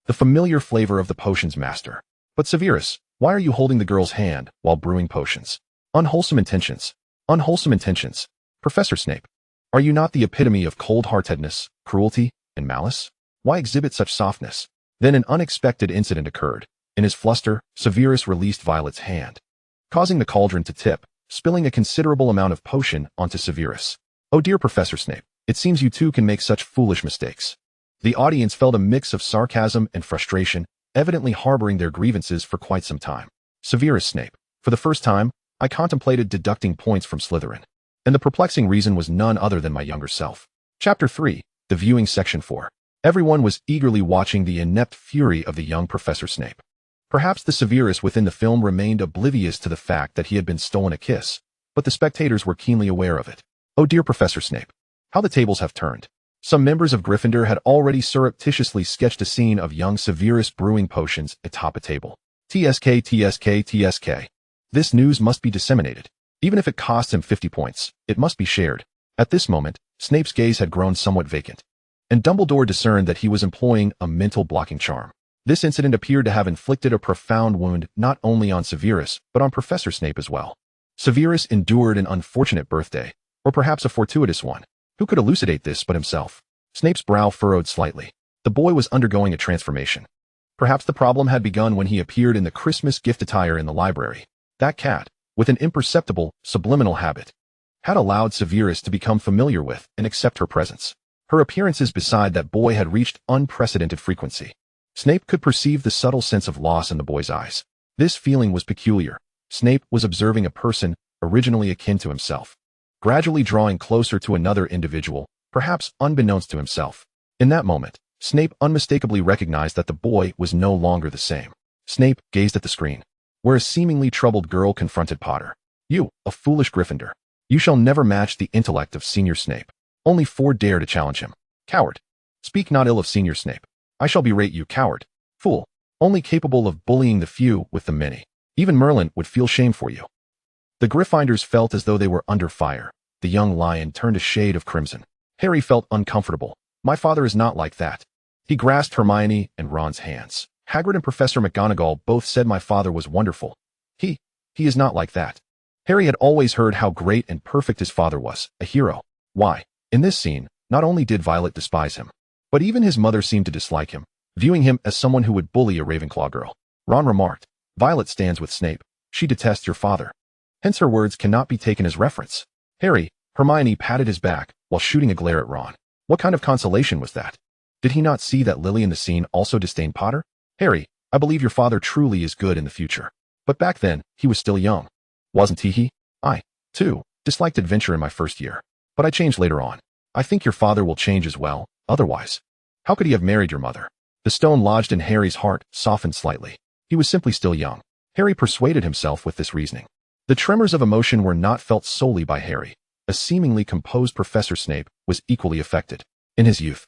The familiar flavor of the potions master. But Severus, why are you holding the girl's hand while brewing potions? Unwholesome intentions. Unwholesome intentions. Professor Snape, are you not the epitome of cold-heartedness, cruelty, and malice? Why exhibit such softness? Then an unexpected incident occurred. In his fluster, Severus released Violet's hand, causing the cauldron to tip, spilling a considerable amount of potion onto Severus. Oh dear, Professor Snape, it seems you too can make such foolish mistakes. The audience felt a mix of sarcasm and frustration, evidently harboring their grievances for quite some time. Severus Snape, for the first time, I contemplated deducting points from Slytherin. And the perplexing reason was none other than my younger self. Chapter 3, The Viewing Section 4. Everyone was eagerly watching the inept fury of the young Professor Snape. Perhaps the Severus within the film remained oblivious to the fact that he had been stolen a kiss, but the spectators were keenly aware of it. Oh dear, Professor Snape, how the tables have turned. Some members of Gryffindor had already surreptitiously sketched a scene of young Severus brewing potions atop a table. TSK, TSK, TSK. This news must be disseminated. Even if it costs him 50 points, it must be shared. At this moment, Snape's gaze had grown somewhat vacant, and Dumbledore discerned that he was employing a mental blocking charm. This incident appeared to have inflicted a profound wound not only on Severus, but on Professor Snape as well. Severus endured an unfortunate birthday, or perhaps a fortuitous one. Who could elucidate this but himself? Snape's brow furrowed slightly. The boy was undergoing a transformation. Perhaps the problem had begun when he appeared in the Christmas gift attire in the library. That cat, with an imperceptible, subliminal habit, had allowed Severus to become familiar with and accept her presence. Her appearances beside that boy had reached unprecedented frequency. Snape could perceive the subtle sense of loss in the boy's eyes. This feeling was peculiar. Snape was observing a person, originally akin to himself, gradually drawing closer to another individual, perhaps unbeknownst to himself. In that moment, Snape unmistakably recognized that the boy was no longer the same. Snape gazed at the screen, where a seemingly troubled girl confronted Potter. You, a foolish Gryffindor. You shall never match the intellect of Senior Snape. Only 4 dare to challenge him. Coward. Speak not ill of Senior Snape. I shall berate you, coward. Fool. Only capable of bullying the few with the many. Even Merlin would feel shame for you. The Gryffindors felt as though they were under fire. The young lion turned a shade of crimson. Harry felt uncomfortable. My father is not like that. He grasped Hermione and Ron's hands. Hagrid and Professor McGonagall both said my father was wonderful. He is not like that. Harry had always heard how great and perfect his father was, a hero. Why, in this scene, not only did Violet despise him, but even his mother seemed to dislike him, viewing him as someone who would bully a Ravenclaw girl. Ron remarked, Violet stands with Snape. She detests your father. Hence her words cannot be taken as reference. Hermione patted his back while shooting a glare at Ron. What kind of consolation was that? Did he not see that Lily in the scene also disdained Potter? Harry, I believe your father truly is good in the future. But back then, he was still young. Wasn't he? I, too, disliked adventure in my first year. But I changed later on. I think your father will change as well, otherwise. How could he have married your mother? The stone lodged in Harry's heart softened slightly. He was simply still young. Harry persuaded himself with this reasoning. The tremors of emotion were not felt solely by Harry. A seemingly composed Professor Snape was equally affected. In his youth,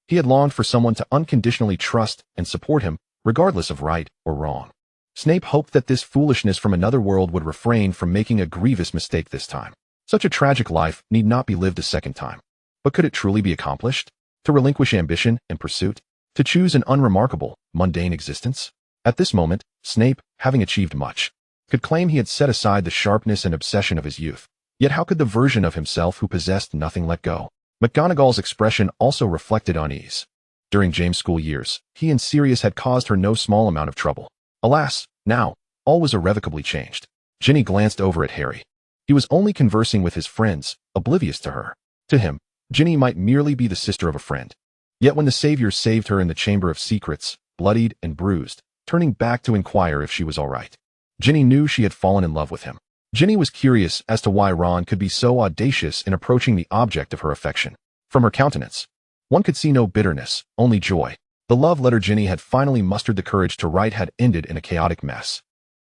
he had longed for someone to unconditionally trust and support him, regardless of right or wrong. Snape hoped that this foolishness from another world would refrain from making a grievous mistake this time. Such a tragic life need not be lived a second time. But could it truly be accomplished? To relinquish ambition and pursuit? To choose an unremarkable, mundane existence? At this moment, Snape, having achieved much, could claim he had set aside the sharpness and obsession of his youth. Yet how could the version of himself who possessed nothing let go? McGonagall's expression also reflected unease. During James' school years, he and Sirius had caused her no small amount of trouble. Alas, now, all was irrevocably changed. Ginny glanced over at Harry. He was only conversing with his friends, oblivious to her. To him, Ginny might merely be the sister of a friend. Yet when the Savior saved her in the Chamber of Secrets, bloodied and bruised, turning back to inquire if she was all right, Ginny knew she had fallen in love with him. Ginny was curious as to why Ron could be so audacious in approaching the object of her affection. From her countenance, one could see no bitterness, only joy. The love letter Ginny had finally mustered the courage to write had ended in a chaotic mess.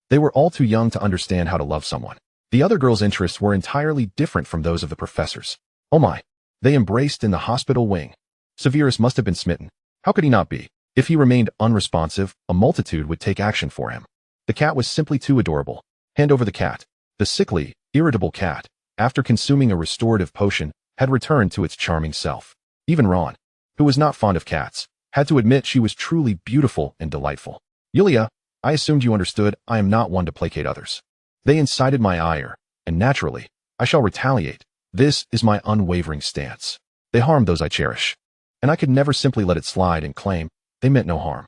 They were all too young to understand how to love someone. The other girls' interests were entirely different from those of the professors. Oh my! They embraced in the hospital wing. Severus must have been smitten. How could he not be? If he remained unresponsive, a multitude would take action for him. The cat was simply too adorable. Hand over the cat. The sickly, irritable cat, after consuming a restorative potion, had returned to its charming self. Even Ron, who was not fond of cats, had to admit she was truly beautiful and delightful. Yulia, I assumed you understood I am not one to placate others. They incited my ire, and naturally, I shall retaliate. This is my unwavering stance. They harmed those I cherish, and I could never simply let it slide and claim they meant no harm.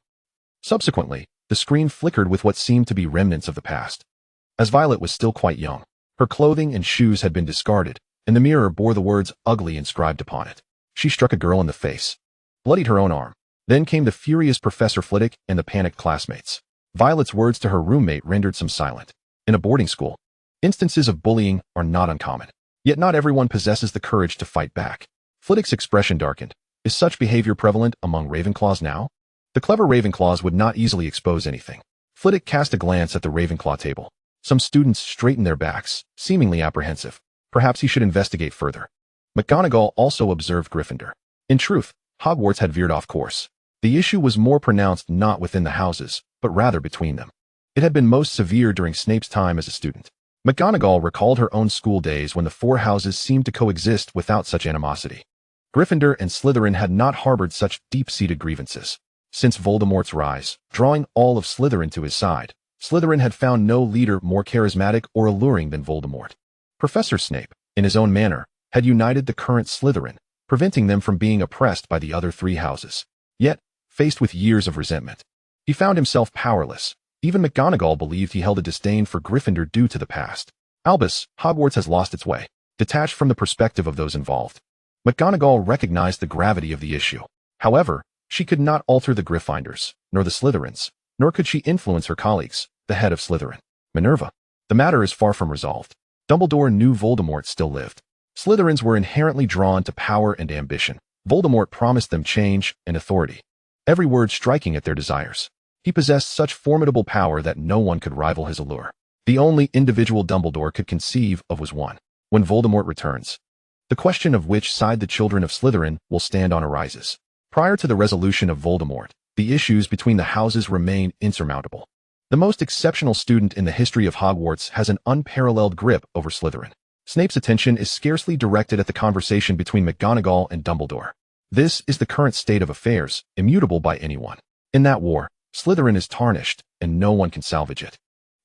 Subsequently, the screen flickered with what seemed to be remnants of the past. As Violet was still quite young, her clothing and shoes had been discarded, and the mirror bore the words ugly inscribed upon it. She struck a girl in the face, bloodied her own arm. Then came the furious Professor Flitwick and the panicked classmates. Violet's words to her roommate rendered some silent. In a boarding school, instances of bullying are not uncommon. Yet not everyone possesses the courage to fight back. Flitwick's expression darkened. Is such behavior prevalent among Ravenclaws now? The clever Ravenclaws would not easily expose anything. Flitwick cast a glance at the Ravenclaw table. Some students straightened their backs, seemingly apprehensive. Perhaps he should investigate further. McGonagall also observed Gryffindor. In truth, Hogwarts had veered off course. The issue was more pronounced not within the houses, but rather between them. It had been most severe during Snape's time as a student. McGonagall recalled her own school days when the four houses seemed to coexist without such animosity. Gryffindor and Slytherin had not harbored such deep-seated grievances. Since Voldemort's rise, drawing all of Slytherin to his side, Slytherin had found no leader more charismatic or alluring than Voldemort. Professor Snape, in his own manner, had united the current Slytherin, preventing them from being oppressed by the other three houses. Yet, faced with years of resentment, he found himself powerless. Even McGonagall believed he held a disdain for Gryffindor due to the past. Albus, Hogwarts has lost its way. Detached from the perspective of those involved, McGonagall recognized the gravity of the issue. However, she could not alter the Gryffindors, nor the Slytherins, nor could she influence her colleagues, the head of Slytherin, Minerva. The matter is far from resolved. Dumbledore knew Voldemort still lived. Slytherins were inherently drawn to power and ambition. Voldemort promised them change and authority, every word striking at their desires. He possessed such formidable power that no one could rival his allure. The only individual Dumbledore could conceive of was one. When Voldemort returns, the question of which side the children of Slytherin will stand on arises. Prior to the resolution of Voldemort, the issues between the houses remain insurmountable. The most exceptional student in the history of Hogwarts has an unparalleled grip over Slytherin. Snape's attention is scarcely directed at the conversation between McGonagall and Dumbledore. This is the current state of affairs, immutable by anyone. In that war, Slytherin is tarnished, and no one can salvage it.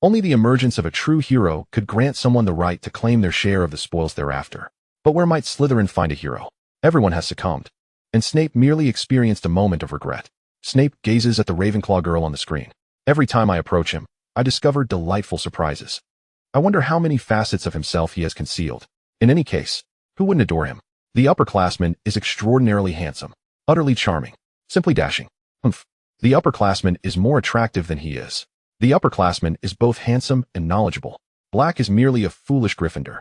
Only the emergence of a true hero could grant someone the right to claim their share of the spoils thereafter. But where might Slytherin find a hero? Everyone has succumbed, and Snape merely experienced a moment of regret. Snape gazes at the Ravenclaw girl on the screen. Every time I approach him, I discover delightful surprises. I wonder how many facets of himself he has concealed. In any case, who wouldn't adore him? The upperclassman is extraordinarily handsome, utterly charming, simply dashing. Humph. The upperclassman is more attractive than he is. The upperclassman is both handsome and knowledgeable. Black is merely a foolish Gryffindor.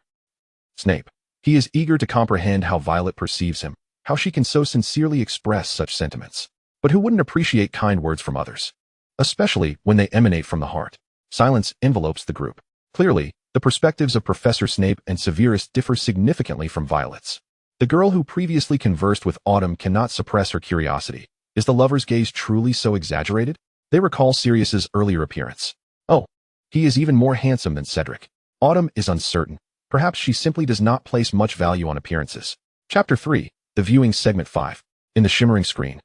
Snape. He is eager to comprehend how Violet perceives him, how she can so sincerely express such sentiments. But who wouldn't appreciate kind words from others? Especially when they emanate from the heart. Silence envelopes the group. Clearly, the perspectives of Professor Snape and Severus differ significantly from Violet's. The girl who previously conversed with Autumn cannot suppress her curiosity. Is the lover's gaze truly so exaggerated? They recall Sirius's earlier appearance. Oh, he is even more handsome than Cedric. Autumn is uncertain. Perhaps she simply does not place much value on appearances. Chapter 3, The Viewing Segment 5. In the shimmering screen,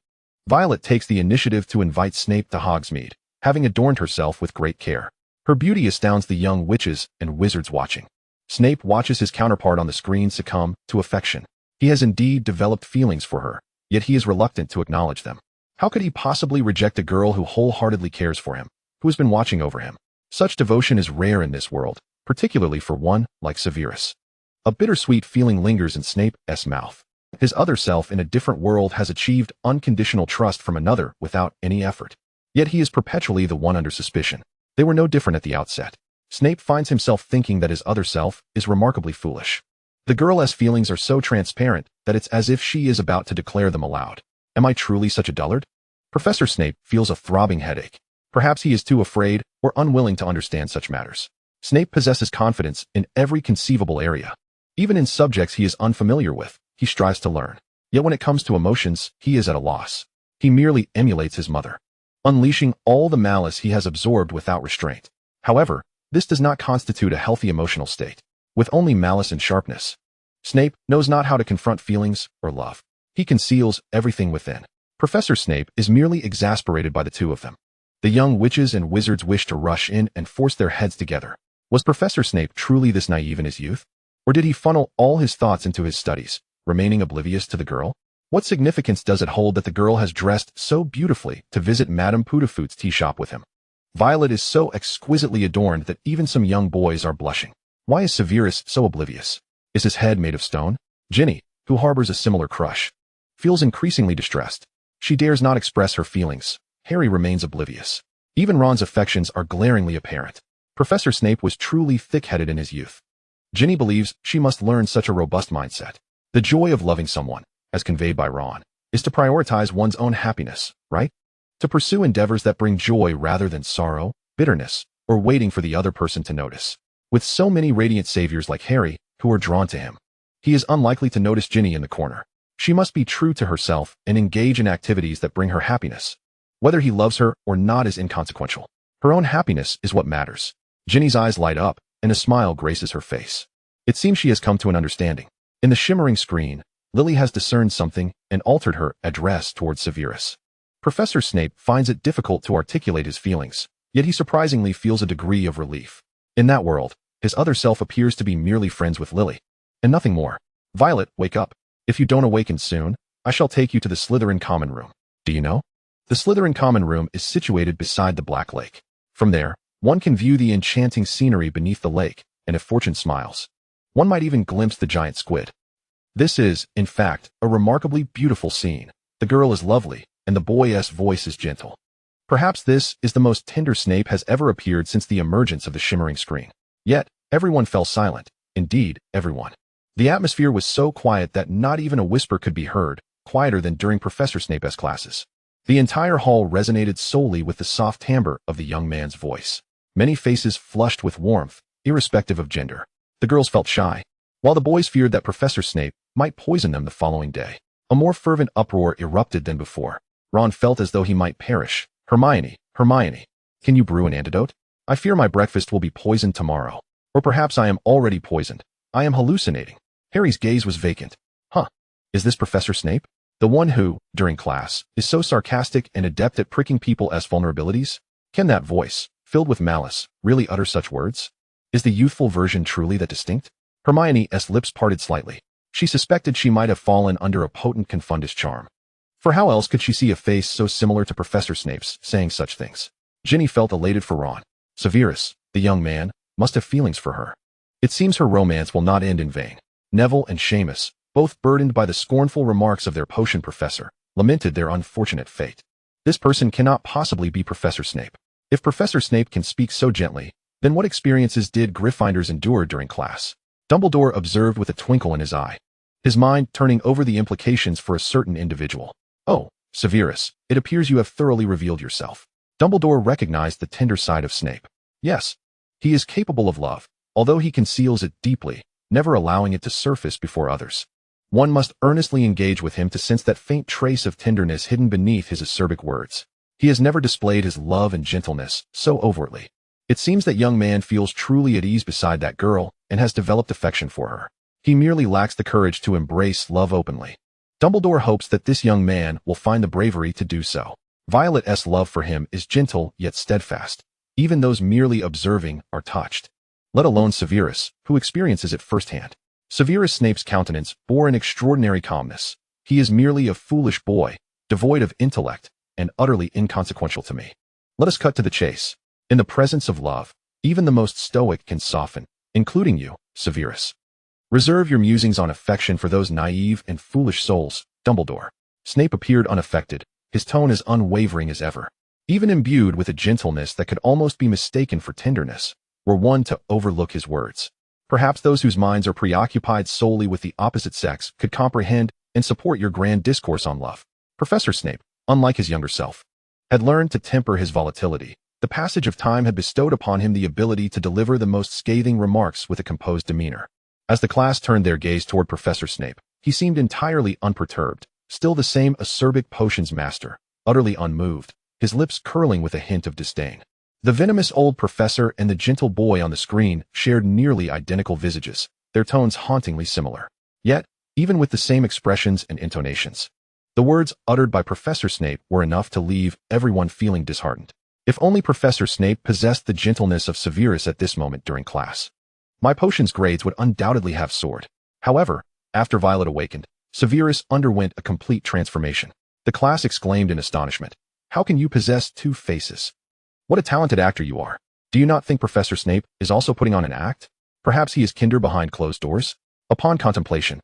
Violet takes the initiative to invite Snape to Hogsmeade, having adorned herself with great care. Her beauty astounds the young witches and wizards watching. Snape watches his counterpart on the screen succumb to affection. He has indeed developed feelings for her, yet he is reluctant to acknowledge them. How could he possibly reject a girl who wholeheartedly cares for him, who has been watching over him? Such devotion is rare in this world, particularly for one like Severus. A bittersweet feeling lingers in Snape's mouth. His other self in a different world has achieved unconditional trust from another without any effort. Yet he is perpetually the one under suspicion. They were no different at the outset. Snape finds himself thinking that his other self is remarkably foolish. The girl's feelings are so transparent that it's as if she is about to declare them aloud. Am I truly such a dullard? Professor Snape feels a throbbing headache. Perhaps he is too afraid or unwilling to understand such matters. Snape possesses confidence in every conceivable area. Even in subjects he is unfamiliar with, he strives to learn. Yet when it comes to emotions, he is at a loss. He merely emulates his mother, unleashing all the malice he has absorbed without restraint. However, this does not constitute a healthy emotional state, with only malice and sharpness. Snape knows not how to confront feelings or love. He conceals everything within. Professor Snape is merely exasperated by the two of them. The young witches and wizards wish to rush in and force their heads together. Was Professor Snape truly this naive in his youth? Or did he funnel all his thoughts into his studies, remaining oblivious to the girl? What significance does it hold that the girl has dressed so beautifully to visit Madame Putafoot's tea shop with him? Violet is so exquisitely adorned that even some young boys are blushing. Why is Severus so oblivious? Is his head made of stone? Ginny, who harbors a similar crush, feels increasingly distressed. She dares not express her feelings. Harry remains oblivious. Even Ron's affections are glaringly apparent. Professor Snape was truly thick-headed in his youth. Ginny believes she must learn such a robust mindset. The joy of loving someone, as conveyed by Ron, is to prioritize one's own happiness, right? To pursue endeavors that bring joy rather than sorrow, bitterness, or waiting for the other person to notice. With so many radiant saviors like Harry, who are drawn to him, he is unlikely to notice Ginny in the corner. She must be true to herself and engage in activities that bring her happiness. Whether he loves her or not is inconsequential. Her own happiness is what matters. Ginny's eyes light up, and a smile graces her face. It seems she has come to an understanding. In the shimmering screen, Lily has discerned something and altered her address towards Severus. Professor Snape finds it difficult to articulate his feelings, yet he surprisingly feels a degree of relief. In that world, his other self appears to be merely friends with Lily, and nothing more. Violet, wake up. If you don't awaken soon, I shall take you to the Slytherin common room. Do you know? The Slytherin common room is situated beside the Black Lake. From there, one can view the enchanting scenery beneath the lake, and if fortune smiles, one might even glimpse the giant squid. This is, in fact, a remarkably beautiful scene. The girl is lovely, and the boy's voice is gentle. Perhaps this is the most tender Snape has ever appeared since the emergence of the shimmering screen. Yet, everyone fell silent. Indeed, everyone. The atmosphere was so quiet that not even a whisper could be heard, quieter than during Professor Snape's classes. The entire hall resonated solely with the soft timbre of the young man's voice. Many faces flushed with warmth, irrespective of gender. The girls felt shy, while the boys feared that Professor Snape might poison them the following day. A more fervent uproar erupted than before. Ron felt as though he might perish. Hermione, Hermione, can you brew an antidote? I fear my breakfast will be poisoned tomorrow. Or perhaps I am already poisoned. I am hallucinating. Harry's gaze was vacant. Huh. Is this Professor Snape? The one who, during class, is so sarcastic and adept at pricking people as vulnerabilities? Can that voice, filled with malice, really utter such words? Is the youthful version truly that distinct? Hermione's lips parted slightly. She suspected she might have fallen under a potent confundus charm. For how else could she see a face so similar to Professor Snape's saying such things? Ginny felt elated for Ron. Severus, the young man, must have feelings for her. It seems her romance will not end in vain. Neville and Seamus, both burdened by the scornful remarks of their potion professor, lamented their unfortunate fate. This person cannot possibly be Professor Snape. If Professor Snape can speak so gently, then what experiences did Gryffindors endure during class? Dumbledore observed with a twinkle in his eye, his mind turning over the implications for a certain individual. Oh, Severus, it appears you have thoroughly revealed yourself. Dumbledore recognized the tender side of Snape. Yes, he is capable of love, although he conceals it deeply, never allowing it to surface before others. One must earnestly engage with him to sense that faint trace of tenderness hidden beneath his acerbic words. He has never displayed his love and gentleness so overtly. It seems that young man feels truly at ease beside that girl and has developed affection for her. He merely lacks the courage to embrace love openly. Dumbledore hopes that this young man will find the bravery to do so. Violet's love for him is gentle yet steadfast. Even those merely observing are touched, let alone Severus, who experiences it firsthand. Severus Snape's countenance bore an extraordinary calmness. He is merely a foolish boy, devoid of intellect, and utterly inconsequential to me. Let us cut to the chase. In the presence of love, even the most stoic can soften, including you, Severus. Reserve your musings on affection for those naive and foolish souls, Dumbledore. Snape appeared unaffected, his tone as unwavering as ever. Even imbued with a gentleness that could almost be mistaken for tenderness, were one to overlook his words. Perhaps those whose minds are preoccupied solely with the opposite sex could comprehend and support your grand discourse on love. Professor Snape, unlike his younger self, had learned to temper his volatility. The passage of time had bestowed upon him the ability to deliver the most scathing remarks with a composed demeanor. As the class turned their gaze toward Professor Snape, he seemed entirely unperturbed, still the same acerbic potions master, utterly unmoved, his lips curling with a hint of disdain. The venomous old professor and the gentle boy on the screen shared nearly identical visages, their tones hauntingly similar. Yet, even with the same expressions and intonations, the words uttered by Professor Snape were enough to leave everyone feeling disheartened. If only Professor Snape possessed the gentleness of Severus at this moment during class, my potions grades would undoubtedly have soared. However, after Violet awakened, Severus underwent a complete transformation. The class exclaimed in astonishment, "How can you possess two faces? What a talented actor you are. Do you not think Professor Snape is also putting on an act? Perhaps he is kinder behind closed doors?" Upon contemplation,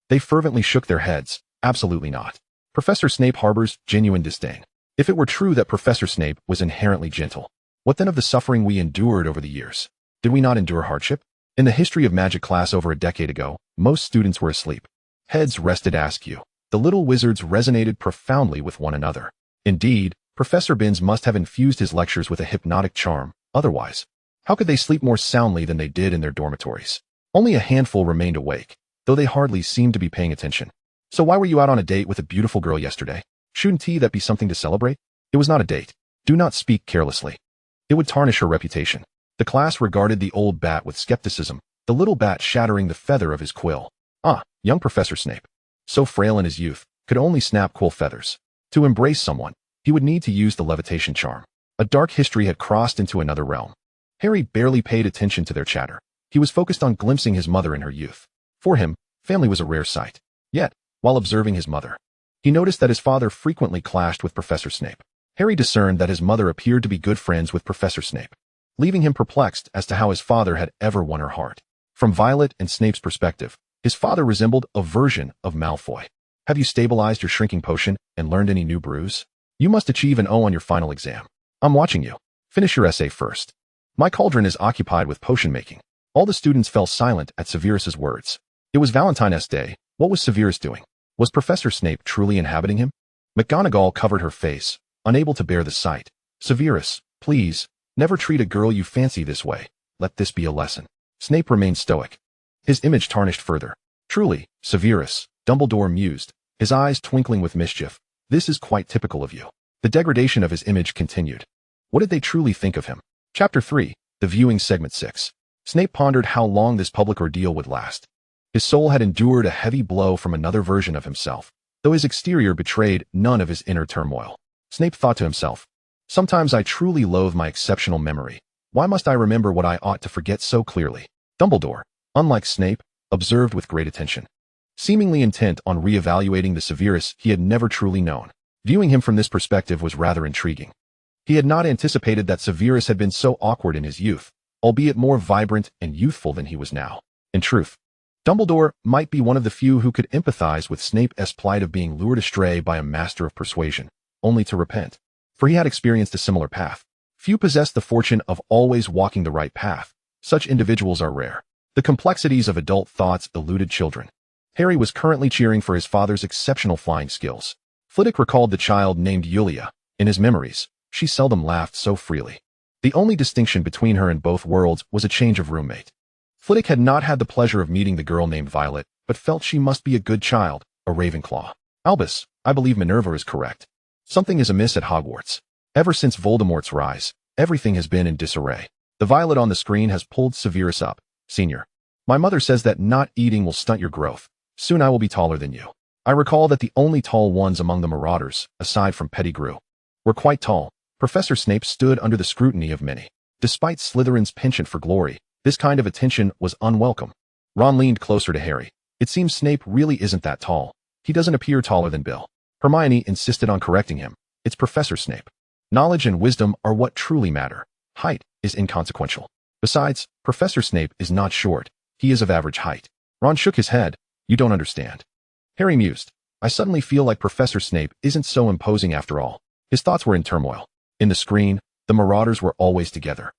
they fervently shook their heads. Absolutely not. Professor Snape harbors genuine disdain. If it were true that Professor Snape was inherently gentle, what then of the suffering we endured over the years? Did we not endure hardship? In the history of magic class over a decade ago, most students were asleep. Heads rested askew. The little wizards resonated profoundly with one another. Indeed, Professor Binns must have infused his lectures with a hypnotic charm. Otherwise, how could they sleep more soundly than they did in their dormitories? Only a handful remained awake, though they hardly seemed to be paying attention. "So why were you out on a date with a beautiful girl yesterday? Shouldn't that be something to celebrate?" "It was not a date. Do not speak carelessly. It would tarnish her reputation." The class regarded the old bat with skepticism, the little bat shattering the feather of his quill. Young Professor Snape, so frail in his youth, could only snap quill feathers. To embrace someone, he would need to use the levitation charm. A dark history had crossed into another realm. Harry barely paid attention to their chatter. He was focused on glimpsing his mother in her youth. For him, family was a rare sight. Yet, while observing his mother, he noticed that his father frequently clashed with Professor Snape. Harry discerned that his mother appeared to be good friends with Professor Snape, leaving him perplexed as to how his father had ever won her heart. From Violet and Snape's perspective, his father resembled a version of Malfoy. "Have you stabilized your shrinking potion and learned any new brews? You must achieve an O on your final exam. I'm watching you. Finish your essay first. My cauldron is occupied with potion making." All the students fell silent at Severus's words. It was Valentine's Day. What was Severus doing? Was Professor Snape truly inhabiting him? McGonagall covered her face, unable to bear the sight. "Severus, please, never treat a girl you fancy this way. Let this be a lesson." Snape remained stoic, his image tarnished further. "Truly, Severus," Dumbledore mused, his eyes twinkling with mischief, "this is quite typical of you." The degradation of his image continued. What did they truly think of him? Chapter 3, The Viewing Segment 6. Snape pondered how long this public ordeal would last. His soul had endured a heavy blow from another version of himself, though his exterior betrayed none of his inner turmoil. Snape thought to himself, "Sometimes I truly loathe my exceptional memory. Why must I remember what I ought to forget so clearly?" Dumbledore, unlike Snape, observed with great attention, seemingly intent on re-evaluating the Severus he had never truly known. Viewing him from this perspective was rather intriguing. He had not anticipated that Severus had been so awkward in his youth, albeit more vibrant and youthful than he was now. In truth, Dumbledore might be one of the few who could empathize with Snape's plight of being lured astray by a master of persuasion, only to repent. For he had experienced a similar path. Few possess the fortune of always walking the right path. Such individuals are rare. The complexities of adult thoughts eluded children. Harry was currently cheering for his father's exceptional flying skills. Flitwick recalled the child named Yulia. In his memories, she seldom laughed so freely. The only distinction between her and both worlds was a change of roommate. Flitwick had not had the pleasure of meeting the girl named Violet, but felt she must be a good child, a Ravenclaw. "Albus, I believe Minerva is correct. Something is amiss at Hogwarts. Ever since Voldemort's rise, everything has been in disarray." The Violet on the screen has pulled Severus up. "Senior, my mother says that not eating will stunt your growth. Soon I will be taller than you." I recall that the only tall ones among the Marauders, aside from Pettigrew, were quite tall. Professor Snape stood under the scrutiny of many. Despite Slytherin's penchant for glory, this kind of attention was unwelcome. Ron leaned closer to Harry. "It seems Snape really isn't that tall. He doesn't appear taller than Bill." Hermione insisted on correcting him. "It's Professor Snape. Knowledge and wisdom are what truly matter. Height is inconsequential. Besides, Professor Snape is not short. He is of average height." Ron shook his head. "You don't understand." Harry mused. "I suddenly feel like Professor Snape isn't so imposing after all." His thoughts were in turmoil. In the screen, the Marauders were always together,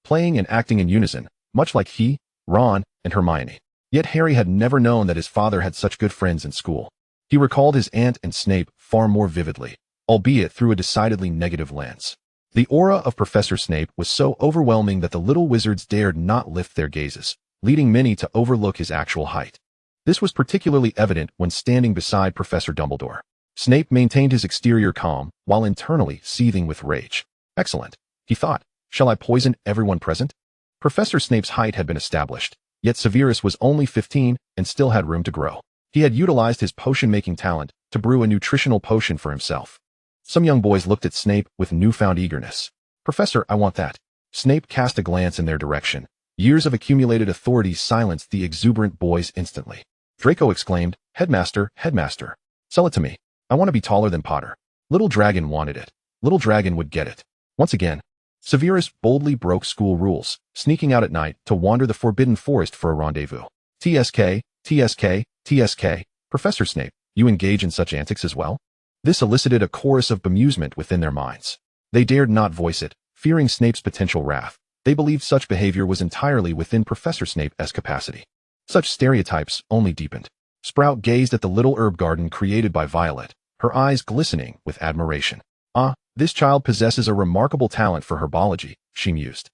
playing and acting in unison, much like he, Ron, and Hermione. Yet Harry had never known that his father had such good friends in school. He recalled his aunt and Snape far more vividly, albeit through a decidedly negative lens. The aura of Professor Snape was so overwhelming that the little wizards dared not lift their gazes, leading many to overlook his actual height. This was particularly evident when standing beside Professor Dumbledore. Snape maintained his exterior calm, while internally seething with rage. "Excellent," he thought. Shall I poison everyone present? Professor Snape's height had been established, yet Severus was only 15 and still had room to grow. He had utilized his potion-making talent to brew a nutritional potion for himself. Some young boys looked at Snape with newfound eagerness. Professor, I want that. Snape cast a glance in their direction. Years of accumulated authority silenced the exuberant boys instantly. Draco exclaimed, Headmaster, Headmaster. Sell it to me. I want to be taller than Potter. Little Dragon wanted it. Little Dragon would get it. Once again, Severus boldly broke school rules, sneaking out at night to wander the forbidden forest for a rendezvous. TSK, TSK, TSK, Professor Snape, you engage in such antics as well? This elicited a chorus of bemusement within their minds. They dared not voice it, fearing Snape's potential wrath. They believed such behavior was entirely within Professor Snape's capacity. Such stereotypes only deepened. Sprout gazed at the little herb garden created by Violet, her eyes glistening with admiration. Ah, this child possesses a remarkable talent for herbology, she mused.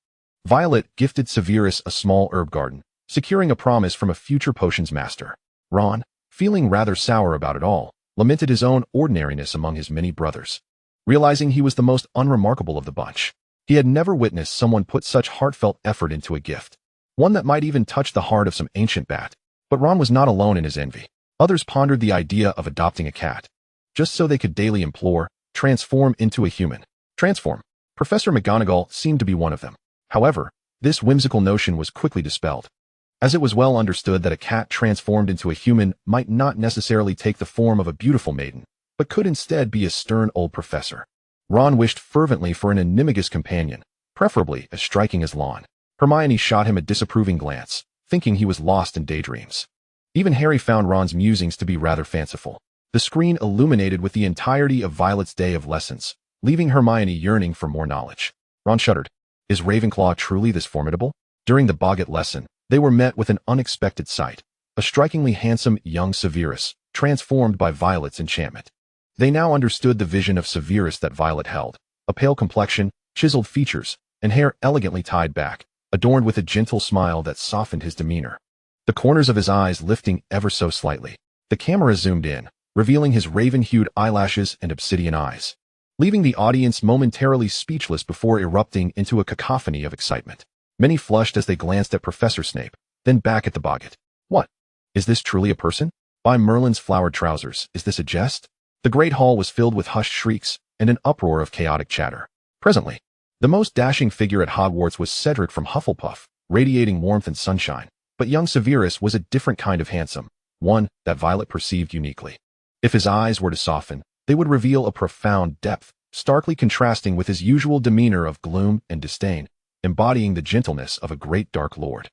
Violet gifted Severus a small herb garden, securing a promise from a future potions master. Ron, feeling rather sour about it all, lamented his own ordinariness among his many brothers. Realizing he was the most unremarkable of the bunch, he had never witnessed someone put such heartfelt effort into a gift, one that might even touch the heart of some ancient bat. But Ron was not alone in his envy. Others pondered the idea of adopting a cat, just so they could daily implore, transform into a human. Transform. Professor McGonagall seemed to be one of them. However, this whimsical notion was quickly dispelled, as it was well understood that a cat transformed into a human might not necessarily take the form of a beautiful maiden, but could instead be a stern old professor. Ron wished fervently for an animagus companion, preferably as striking as Lon. Hermione shot him a disapproving glance, thinking he was lost in daydreams. Even Harry found Ron's musings to be rather fanciful. The screen illuminated with the entirety of Violet's day of lessons, leaving Hermione yearning for more knowledge. Ron shuddered. Is Ravenclaw truly this formidable? During the Boggart lesson, they were met with an unexpected sight. A strikingly handsome young Severus, transformed by Violet's enchantment. They now understood the vision of Severus that Violet held, a pale complexion, chiseled features, and hair elegantly tied back, adorned with a gentle smile that softened his demeanor. The corners of his eyes lifting ever so slightly. The camera zoomed in, revealing his raven-hued eyelashes and obsidian eyes, leaving the audience momentarily speechless before erupting into a cacophony of excitement. Many flushed as they glanced at Professor Snape, then back at the Boggart. What? Is this truly a person? By Merlin's flowered trousers, is this a jest? The great hall was filled with hushed shrieks and an uproar of chaotic chatter. Presently, the most dashing figure at Hogwarts was Cedric from Hufflepuff, radiating warmth and sunshine. But young Severus was a different kind of handsome, one that Violet perceived uniquely. If his eyes were to soften, they would reveal a profound depth, starkly contrasting with his usual demeanor of gloom and disdain, embodying the gentleness of a great dark lord.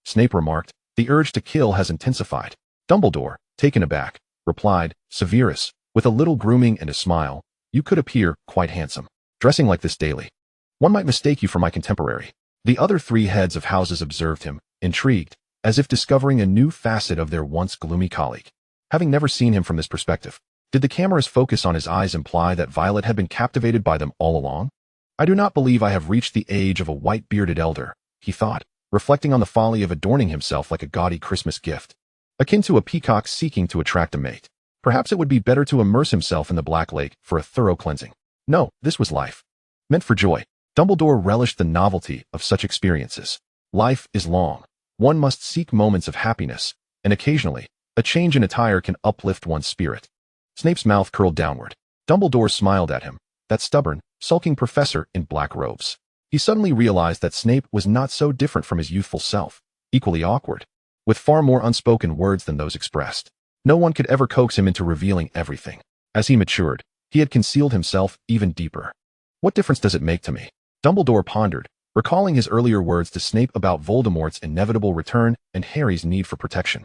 Snape remarked, the urge to kill has intensified. Dumbledore, taken aback, replied, Severus, with a little grooming and a smile, you could appear quite handsome. Dressing like this daily, one might mistake you for my contemporary. The other three heads of houses observed him, intrigued, as if discovering a new facet of their once gloomy colleague. Having never seen him from this perspective, did the camera's focus on his eyes imply that Violet had been captivated by them all along? I do not believe I have reached the age of a white-bearded elder, he thought, reflecting on the folly of adorning himself like a gaudy Christmas gift, akin to a peacock seeking to attract a mate. Perhaps it would be better to immerse himself in the Black Lake for a thorough cleansing. No, this was life, meant for joy. Dumbledore relished the novelty of such experiences. Life is long. One must seek moments of happiness, and occasionally, a change in attire can uplift one's spirit. Snape's mouth curled downward. Dumbledore smiled at him, that stubborn, sulking professor in black robes. He suddenly realized that Snape was not so different from his youthful self, equally awkward, with far more unspoken words than those expressed. No one could ever coax him into revealing everything. As he matured, he had concealed himself even deeper. What difference does it make to me? Dumbledore pondered, recalling his earlier words to Snape about Voldemort's inevitable return and Harry's need for protection,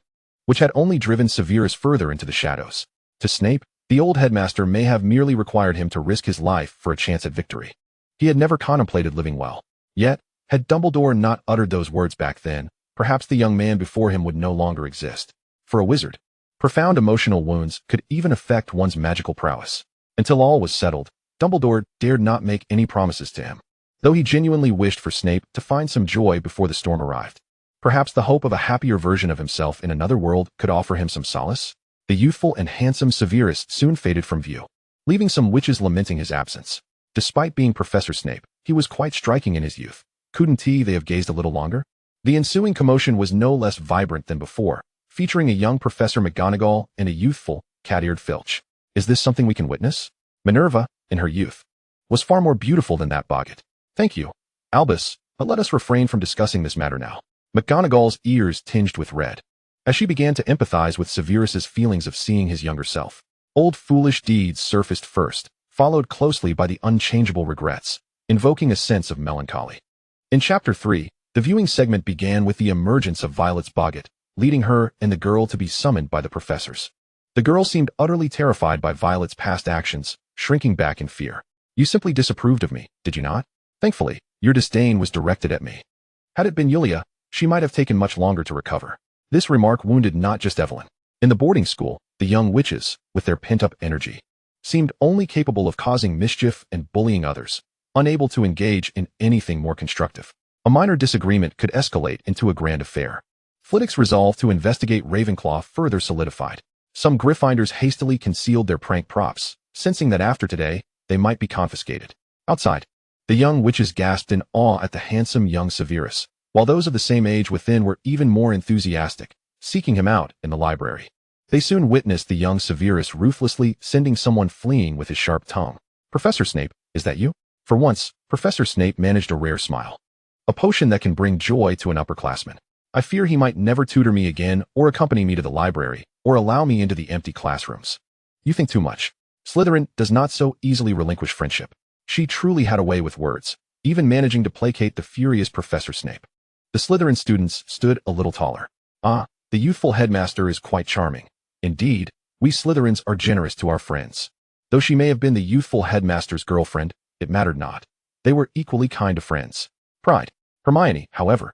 which had only driven Severus further into the shadows. To Snape, the old headmaster may have merely required him to risk his life for a chance at victory. He had never contemplated living well. Yet, had Dumbledore not uttered those words back then, perhaps the young man before him would no longer exist. For a wizard, profound emotional wounds could even affect one's magical prowess. Until all was settled, Dumbledore dared not make any promises to him, though he genuinely wished for Snape to find some joy before the storm arrived. Perhaps the hope of a happier version of himself in another world could offer him some solace? The youthful and handsome Severus soon faded from view, leaving some witches lamenting his absence. Despite being Professor Snape, He was quite striking in his youth. Couldn't they have gazed a little longer? The ensuing commotion was no less vibrant than before, featuring a young Professor McGonagall and a youthful, cat-eared Filch. Is this something we can witness? Minerva, in her youth, was far more beautiful than that boggart. Thank you, Albus, but let us refrain from discussing this matter now. McGonagall's ears tinged with red, as she began to empathize with Severus's feelings of seeing his younger self. Old foolish deeds surfaced first, followed closely by the unchangeable regrets, invoking a sense of melancholy. In Chapter 3, the viewing segment began with the emergence of Violet's boggart, leading her and the girl to be summoned by the professors. The girl seemed utterly terrified by Violet's past actions, shrinking back in fear. You simply disapproved of me, did you not? Thankfully, your disdain was directed at me. Had it been Yulia, she might have taken much longer to recover. This remark wounded not just Evelyn. In the boarding school, the young witches, with their pent-up energy, seemed only capable of causing mischief and bullying others, unable to engage in anything more constructive. A minor disagreement could escalate into a grand affair. Flitwick's resolve to investigate Ravenclaw further solidified. Some Gryffindors hastily concealed their prank props, sensing that after today, they might be confiscated. Outside, the young witches gasped in awe at the handsome young Severus, while those of the same age within were even more enthusiastic, seeking him out in the library. They soon witnessed the young Severus ruthlessly sending someone fleeing with his sharp tongue. Professor Snape, is that you? For once, Professor Snape managed a rare smile. A potion that can bring joy to an upperclassman. I fear he might never tutor me again or accompany me to the library or allow me into the empty classrooms. You think too much. Slytherin does not so easily relinquish friendship. She truly had a way with words, even managing to placate the furious Professor Snape. The Slytherin students stood a little taller. Ah, the youthful headmaster is quite charming. Indeed, we Slytherins are generous to our friends. Though she may have been the youthful headmaster's girlfriend, it mattered not. They were equally kind of friends. Pride. Hermione, however,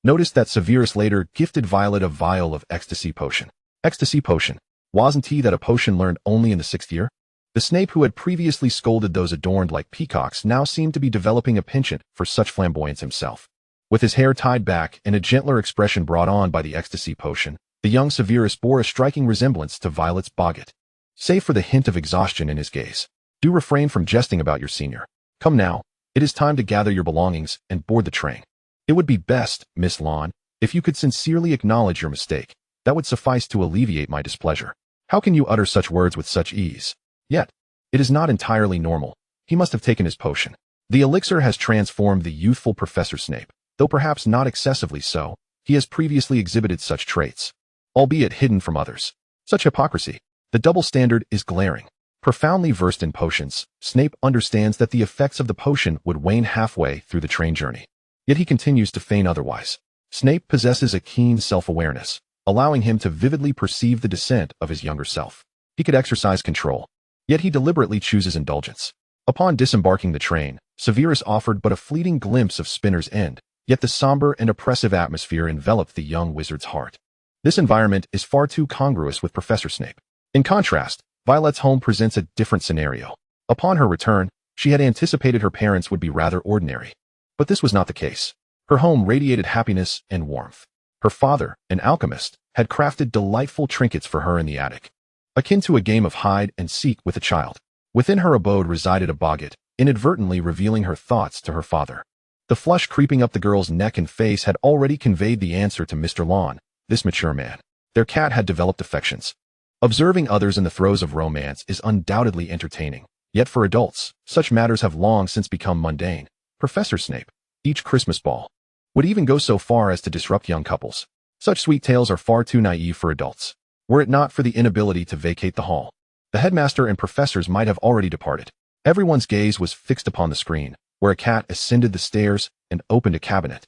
noticed that Severus later gifted Violet a vial of ecstasy potion. Ecstasy potion. Wasn't he that a potion learned only in the 6th year? The Snape who had previously scolded those adorned like peacocks now seemed to be developing a penchant for such flamboyance himself. With his hair tied back and a gentler expression brought on by the ecstasy potion, the young Severus bore a striking resemblance to Violet's boggart, save for the hint of exhaustion in his gaze. Do refrain from jesting about your senior. Come now, it is time to gather your belongings and board the train. It would be best, Miss Lawn, if you could sincerely acknowledge your mistake. That would suffice to alleviate my displeasure. How can you utter such words with such ease? Yet, it is not entirely normal. He must have taken his potion. The elixir has transformed the youthful Professor Snape, though perhaps not excessively so. He has previously exhibited such traits, albeit hidden from others. Such hypocrisy. The double standard is glaring. Profoundly versed in potions, Snape understands that the effects of the potion would wane halfway through the train journey. Yet he continues to feign otherwise. Snape possesses a keen self-awareness, allowing him to vividly perceive the descent of his younger self. He could exercise control, yet he deliberately chooses indulgence. Upon disembarking the train, Severus offered but a fleeting glimpse of Spinner's End, yet the somber and oppressive atmosphere enveloped the young wizard's heart. This environment is far too congruous with Professor Snape. In contrast, Violet's home presents a different scenario. Upon her return, she had anticipated her parents would be rather ordinary. But this was not the case. Her home radiated happiness and warmth. Her father, an alchemist, had crafted delightful trinkets for her in the attic, akin to a game of hide and seek with a child. Within her abode resided a boggart, inadvertently revealing her thoughts to her father. The flush creeping up the girl's neck and face had already conveyed the answer to Mr. Lawn, this mature man. Their cat had developed affections. Observing others in the throes of romance is undoubtedly entertaining. Yet for adults, such matters have long since become mundane. Professor Snape, each Christmas ball, would even go so far as to disrupt young couples. Such sweet tales are far too naive for adults. Were it not for the inability to vacate the hall, the headmaster and professors might have already departed. Everyone's gaze was fixed upon the screen, where a cat ascended the stairs and opened a cabinet,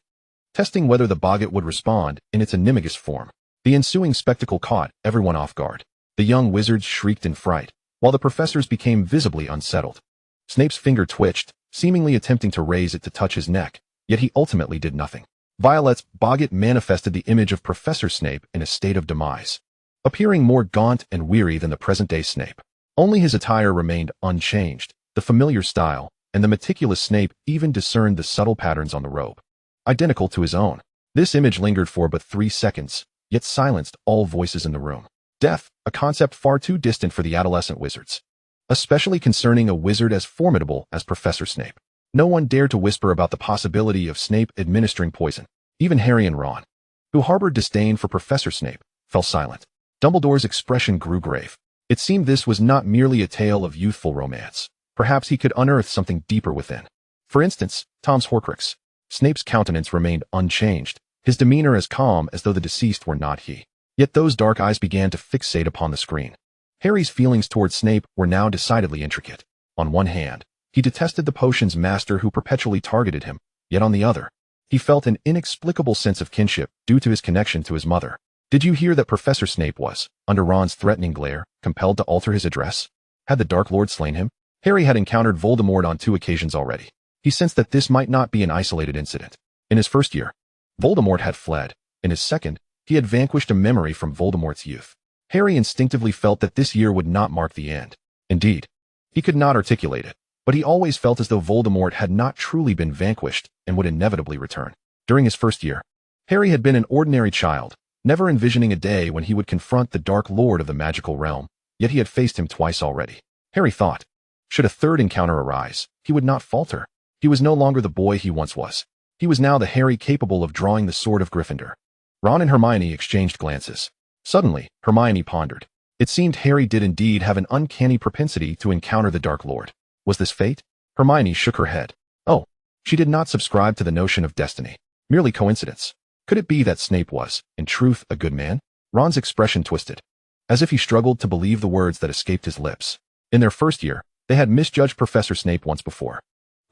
testing whether the boggart would respond in its animagus form. The ensuing spectacle caught everyone off guard. The young wizards shrieked in fright, while the professors became visibly unsettled. Snape's finger twitched, seemingly attempting to raise it to touch his neck, yet he ultimately did nothing. Violet's boggart manifested the image of Professor Snape in a state of demise, appearing more gaunt and weary than the present-day Snape. Only his attire remained unchanged, the familiar style, and the meticulous Snape even discerned the subtle patterns on the robe, identical to his own. This image lingered for but 3 seconds, yet silenced all voices in the room. Death, a concept far too distant for the adolescent wizards, especially concerning a wizard as formidable as Professor Snape. No one dared to whisper about the possibility of Snape administering poison. Even Harry and Ron, who harbored disdain for Professor Snape, fell silent. Dumbledore's expression grew grave. It seemed this was not merely a tale of youthful romance. Perhaps he could unearth something deeper within. For instance, Tom's Horcrux. Snape's countenance remained unchanged, his demeanor as calm as though the deceased were not he. Yet those dark eyes began to fixate upon the screen. Harry's feelings towards Snape were now decidedly intricate. On one hand, he detested the potion's master who perpetually targeted him, yet on the other, he felt an inexplicable sense of kinship due to his connection to his mother. Did you hear that Professor Snape was, under Ron's threatening glare, compelled to alter his address? Had the Dark Lord slain him? Harry had encountered Voldemort on 2 occasions already. He sensed that this might not be an isolated incident. In his first year, Voldemort had fled. In his second, he had vanquished a memory from Voldemort's youth. Harry instinctively felt that this year would not mark the end. Indeed, he could not articulate it, but he always felt as though Voldemort had not truly been vanquished and would inevitably return. During his first year, Harry had been an ordinary child, never envisioning a day when he would confront the Dark Lord of the magical realm, yet he had faced him twice already. Harry thought, should a third encounter arise, he would not falter. He was no longer the boy he once was. He was now the Harry capable of drawing the sword of Gryffindor. Ron and Hermione exchanged glances. Suddenly, Hermione pondered. It seemed Harry did indeed have an uncanny propensity to encounter the Dark Lord. Was this fate? Hermione shook her head. Oh, she did not subscribe to the notion of destiny. Merely coincidence. Could it be that Snape was, in truth, a good man? Ron's expression twisted, as if he struggled to believe the words that escaped his lips. In their first year, they had misjudged Professor Snape once before.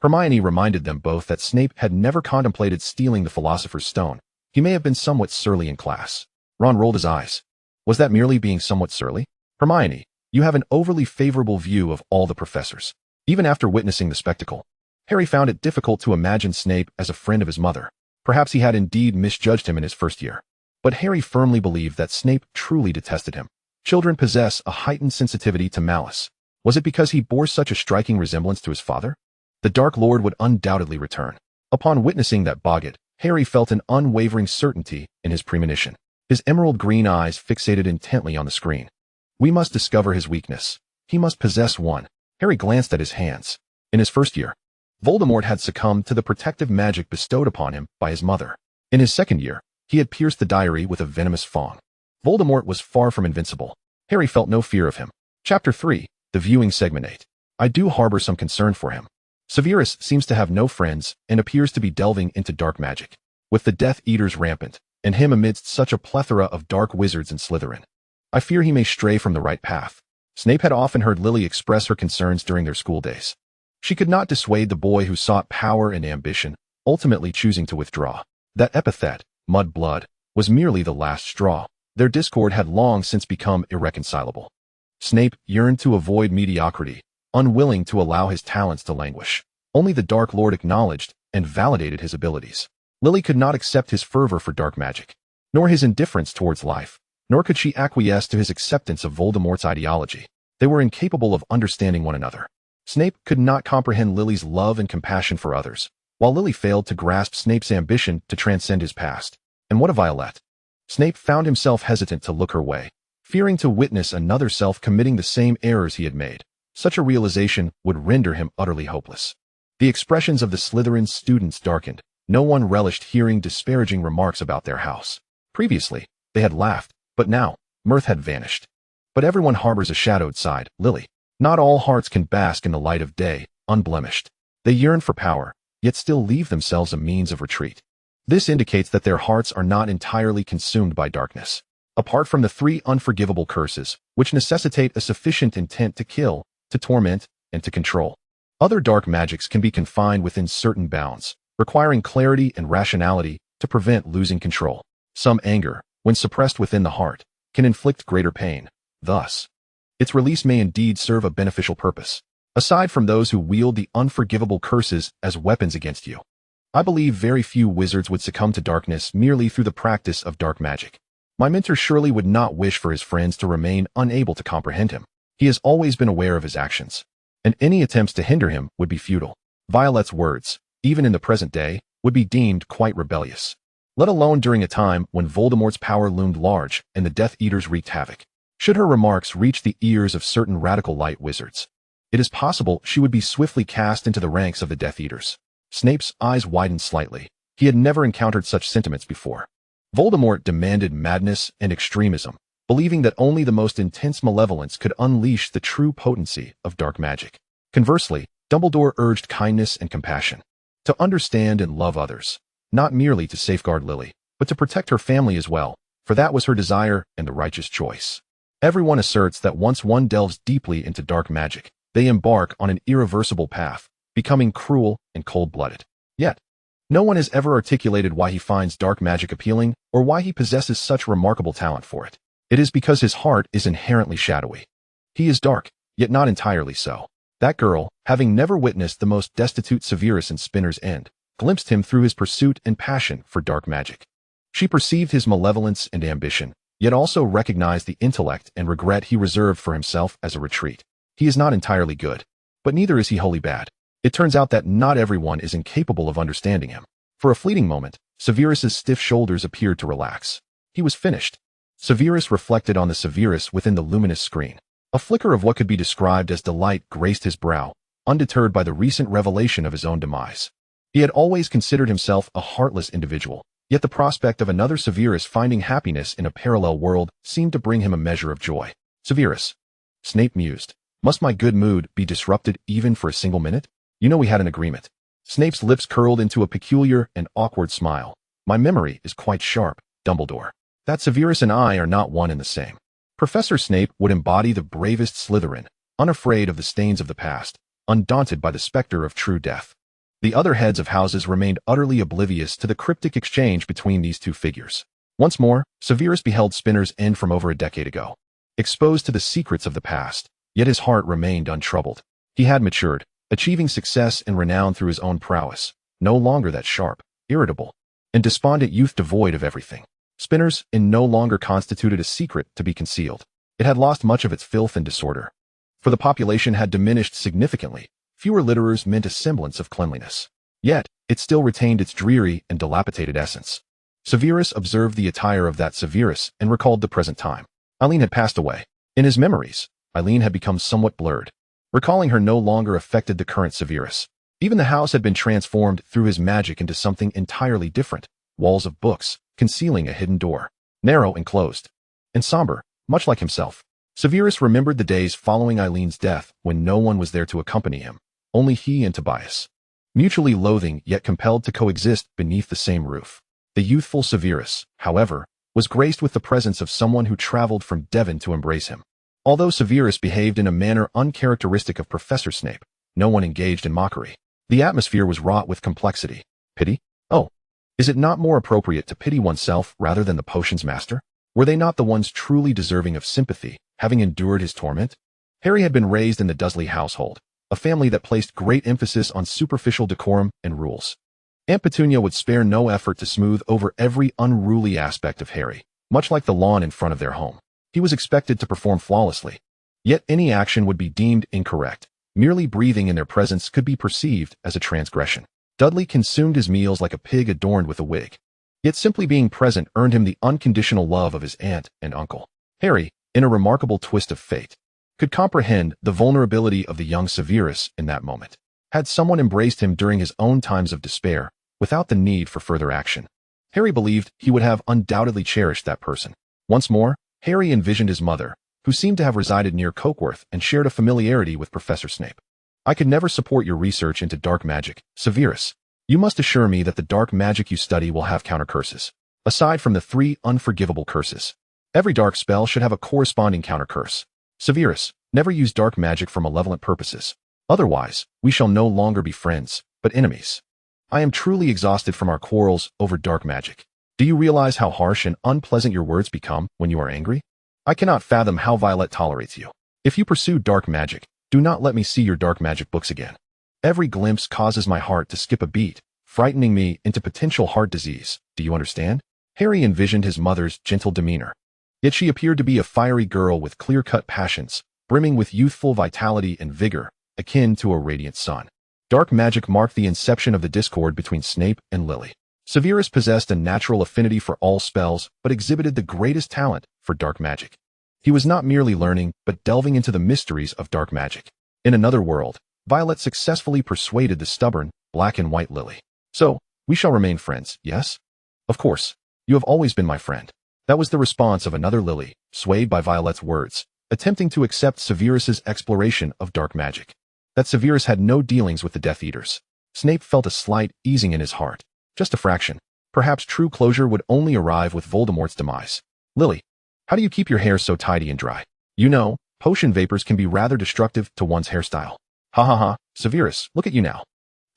Hermione reminded them both that Snape had never contemplated stealing the Philosopher's Stone. He may have been somewhat surly in class. Ron rolled his eyes. Was that merely being somewhat surly? Hermione, you have an overly favorable view of all the professors. Even after witnessing the spectacle, Harry found it difficult to imagine Snape as a friend of his mother. Perhaps he had indeed misjudged him in his first year. But Harry firmly believed that Snape truly detested him. Children possess a heightened sensitivity to malice. Was it because he bore such a striking resemblance to his father? The Dark Lord would undoubtedly return. Upon witnessing that boggart, Harry felt an unwavering certainty in his premonition. His emerald green eyes fixated intently on the screen. We must discover his weakness. He must possess one. Harry glanced at his hands. In his first year, Voldemort had succumbed to the protective magic bestowed upon him by his mother. In his second year, he had pierced the diary with a venomous fang. Voldemort was far from invincible. Harry felt no fear of him. Chapter 3, The Viewing Segment 8. I do harbor some concern for him. Severus seems to have no friends and appears to be delving into dark magic. With the Death Eaters rampant, and him amidst such a plethora of dark wizards in Slytherin, I fear he may stray from the right path. Snape had often heard Lily express her concerns during their school days. She could not dissuade the boy who sought power and ambition, ultimately choosing to withdraw. That epithet, mud-blood, was merely the last straw. Their discord had long since become irreconcilable. Snape yearned to avoid mediocrity, unwilling to allow his talents to languish. Only the Dark Lord acknowledged and validated his abilities. Lily could not accept his fervor for dark magic, nor his indifference towards life, nor could she acquiesce to his acceptance of Voldemort's ideology. They were incapable of understanding one another. Snape could not comprehend Lily's love and compassion for others, while Lily failed to grasp Snape's ambition to transcend his past. And what of Violet? Snape found himself hesitant to look her way, fearing to witness another self committing the same errors he had made. Such a realization would render him utterly hopeless. The expressions of the Slytherin students darkened. No one relished hearing disparaging remarks about their house. Previously, they had laughed, but now, mirth had vanished. But everyone harbors a shadowed side, Lily. Not all hearts can bask in the light of day, unblemished. They yearn for power, yet still leave themselves a means of retreat. This indicates that their hearts are not entirely consumed by darkness. Apart from the 3 unforgivable curses, which necessitate a sufficient intent to kill, to torment, and to control, other dark magics can be confined within certain bounds, requiring clarity and rationality to prevent losing control. Some anger, when suppressed within the heart, can inflict greater pain. Thus, its release may indeed serve a beneficial purpose. Aside from those who wield the unforgivable curses as weapons against you, I believe very few wizards would succumb to darkness merely through the practice of dark magic. My mentor surely would not wish for his friends to remain unable to comprehend him. He has always been aware of his actions, and any attempts to hinder him would be futile. Violet's words, even in the present day, would be deemed quite rebellious, let alone during a time when Voldemort's power loomed large and the Death Eaters wreaked havoc. Should her remarks reach the ears of certain radical light wizards, It is possible she would be swiftly cast into the ranks of the Death Eaters. Snape's eyes widened slightly. He had never encountered such sentiments before. Voldemort demanded madness and extremism, believing that only the most intense malevolence could unleash the true potency of dark magic. Conversely, Dumbledore urged kindness and compassion, to understand and love others, not merely to safeguard Lily, but to protect her family as well, for that was her desire and the righteous choice. Everyone asserts that once one delves deeply into dark magic, they embark on an irreversible path, becoming cruel and cold-blooded. Yet, no one has ever articulated why he finds dark magic appealing or why he possesses such remarkable talent for it. It is because his heart is inherently shadowy. He is dark, yet not entirely so. That girl, having never witnessed the most destitute Severus and Spinner's End, glimpsed him through his pursuit and passion for dark magic. She perceived his malevolence and ambition, yet also recognized the intellect and regret he reserved for himself as a retreat. He is not entirely good, but neither is he wholly bad. It turns out that not everyone is incapable of understanding him. For a fleeting moment, Severus's stiff shoulders appeared to relax. He was finished. Severus reflected on the Severus within the luminous screen. A flicker of what could be described as delight graced his brow, undeterred by the recent revelation of his own demise. He had always considered himself a heartless individual, yet the prospect of another Severus finding happiness in a parallel world seemed to bring him a measure of joy. Severus, Snape mused, must my good mood be disrupted even for a single minute? You know we had an agreement. Snape's lips curled into a peculiar and awkward smile. My memory is quite sharp, Dumbledore. That Severus and I are not one and the same. Professor Snape would embody the bravest Slytherin, unafraid of the stains of the past, undaunted by the specter of true death. The other heads of houses remained utterly oblivious to the cryptic exchange between these two figures. Once more, Severus beheld Spinner's End from over a decade ago. Exposed to the secrets of the past, yet his heart remained untroubled. He had matured, achieving success and renown through his own prowess, no longer that sharp, irritable, and despondent youth devoid of everything. Spinner's End no longer constituted a secret to be concealed. It had lost much of its filth and disorder. For the population had diminished significantly, fewer litterers meant a semblance of cleanliness. Yet, it still retained its dreary and dilapidated essence. Severus observed the attire of that Severus and recalled the present time. Eileen had passed away. In his memories, Eileen had become somewhat blurred. Recalling her no longer affected the current Severus. Even the house had been transformed through his magic into something entirely different. Walls of books, concealing a hidden door. Narrow and closed. And somber, much like himself. Severus remembered the days following Eileen's death when no one was there to accompany him. Only he and Tobias. Mutually loathing yet compelled to coexist beneath the same roof. The youthful Severus, however, was graced with the presence of someone who traveled from Devon to embrace him. Although Severus behaved in a manner uncharacteristic of Professor Snape, no one engaged in mockery. The atmosphere was wrought with complexity. Pity? Oh, is it not more appropriate to pity oneself rather than the potion's master? Were they not the ones truly deserving of sympathy, having endured his torment? Harry had been raised in the Dursley household, a family that placed great emphasis on superficial decorum and rules. Aunt Petunia would spare no effort to smooth over every unruly aspect of Harry, much like the lawn in front of their home. He was expected to perform flawlessly. Yet any action would be deemed incorrect. Merely breathing in their presence could be perceived as a transgression. Dudley consumed his meals like a pig adorned with a wig. Yet simply being present earned him the unconditional love of his aunt and uncle. Harry, in a remarkable twist of fate, could comprehend the vulnerability of the young Severus in that moment. Had someone embraced him during his own times of despair, without the need for further action, Harry believed he would have undoubtedly cherished that person. Once more, Harry envisioned his mother, who seemed to have resided near Cokeworth and shared a familiarity with Professor Snape. I could never support your research into dark magic, Severus. You must assure me that the dark magic you study will have counter curses. Aside from the 3 unforgivable curses, every dark spell should have a corresponding counter curse. Severus, never use dark magic for malevolent purposes. Otherwise, we shall no longer be friends, but enemies. I am truly exhausted from our quarrels over dark magic. Do you realize how harsh and unpleasant your words become when you are angry? I cannot fathom how Violet tolerates you. If you pursue dark magic, do not let me see your dark magic books again. Every glimpse causes my heart to skip a beat, frightening me into potential heart disease. Do you understand? Harry envisioned his mother's gentle demeanor. Yet she appeared to be a fiery girl with clear-cut passions, brimming with youthful vitality and vigor, akin to a radiant sun. Dark magic marked the inception of the discord between Snape and Lily. Severus possessed a natural affinity for all spells, but exhibited the greatest talent for dark magic. He was not merely learning, but delving into the mysteries of dark magic. In another world, Violet successfully persuaded the stubborn, black and white Lily. So, we shall remain friends, yes? Of course. You have always been my friend. That was the response of another Lily, swayed by Violet's words, attempting to accept Severus's exploration of dark magic. That Severus had no dealings with the Death Eaters. Snape felt a slight easing in his heart. Just a fraction. Perhaps true closure would only arrive with Voldemort's demise. Lily, how do you keep your hair so tidy and dry? You know, potion vapors can be rather destructive to one's hairstyle. Ha ha ha, Severus, look at you now.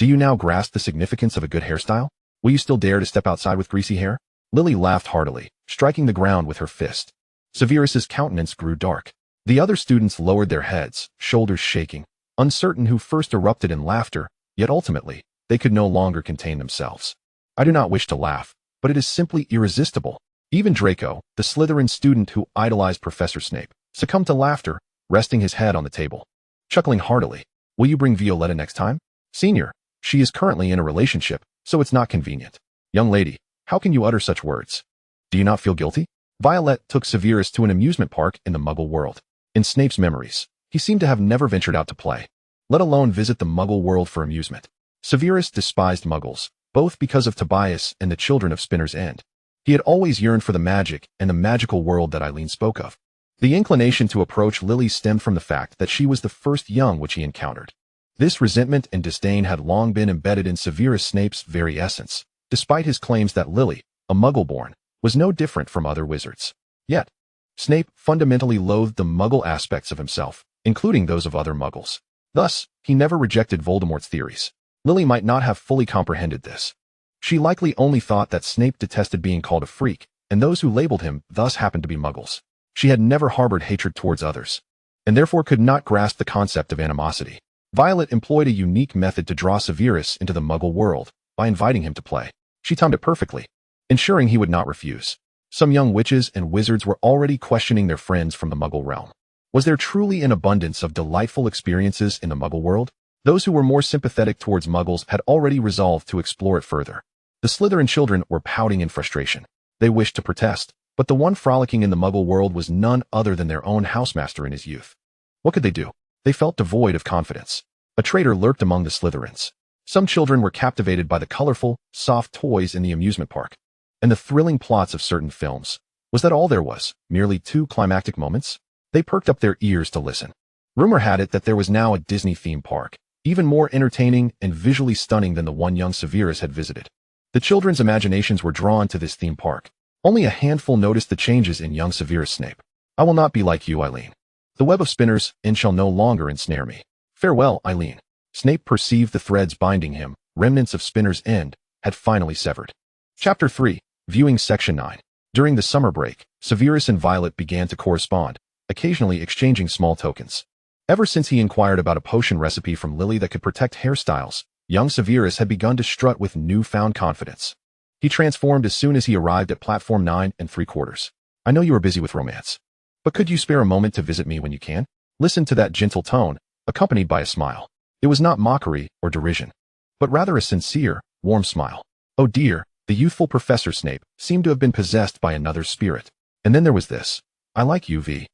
Do you now grasp the significance of a good hairstyle? Will you still dare to step outside with greasy hair? Lily laughed heartily, striking the ground with her fist. Severus's countenance grew dark. The other students lowered their heads, shoulders shaking, uncertain who first erupted in laughter, yet ultimately, they could no longer contain themselves. I do not wish to laugh, but it is simply irresistible. Even Draco, the Slytherin student who idolized Professor Snape, succumbed to laughter, resting his head on the table. Chuckling heartily, will you bring Violetta next time? Senior, she is currently in a relationship, so it's not convenient. Young lady, how can you utter such words? Do you not feel guilty? Violet took Severus to an amusement park in the Muggle world. In Snape's memories, he seemed to have never ventured out to play, let alone visit the Muggle world for amusement. Severus despised Muggles, both because of Tobias and the children of Spinner's End. He had always yearned for the magic and the magical world that Eileen spoke of. The inclination to approach Lily stemmed from the fact that she was the first young which he encountered. This resentment and disdain had long been embedded in Severus Snape's very essence, despite his claims that Lily, a Muggle-born, was no different from other wizards. Yet, Snape fundamentally loathed the Muggle aspects of himself, including those of other Muggles. Thus, he never rejected Voldemort's theories. Lily might not have fully comprehended this. She likely only thought that Snape detested being called a freak, and those who labeled him thus happened to be Muggles. She had never harbored hatred towards others, and therefore could not grasp the concept of animosity. Violet employed a unique method to draw Severus into the Muggle world, by inviting him to play. She timed it perfectly, ensuring he would not refuse. Some young witches and wizards were already questioning their friends from the Muggle realm. Was there truly an abundance of delightful experiences in the Muggle world? Those who were more sympathetic towards Muggles had already resolved to explore it further. The Slytherin children were pouting in frustration. They wished to protest, but the one frolicking in the Muggle world was none other than their own housemaster in his youth. What could they do? They felt devoid of confidence. A traitor lurked among the Slytherins. Some children were captivated by the colorful, soft toys in the amusement park, and the thrilling plots of certain films. Was that all there was? Merely 2 climactic moments? They perked up their ears to listen. Rumor had it that there was now a Disney theme park, even more entertaining and visually stunning than the one young Severus had visited. The children's imaginations were drawn to this theme park. Only a handful noticed the changes in young Severus Snape. I will not be like you, Eileen. The web of spinners and shall no longer ensnare me. Farewell, Eileen. Snape perceived the threads binding him, remnants of Spinner's End, had finally severed. Chapter 3, Viewing Section 9. During the summer break, Severus and Violet began to correspond, occasionally exchanging small tokens. Ever since he inquired about a potion recipe from Lily that could protect hairstyles, young Severus had begun to strut with newfound confidence. He transformed as soon as he arrived at platform 9 3/4. I know you are busy with romance, but could you spare a moment to visit me when you can? Listen to that gentle tone, accompanied by a smile. It was not mockery or derision, but rather a sincere, warm smile. Oh dear, the youthful Professor Snape seemed to have been possessed by another spirit. And then there was this. I like you, V.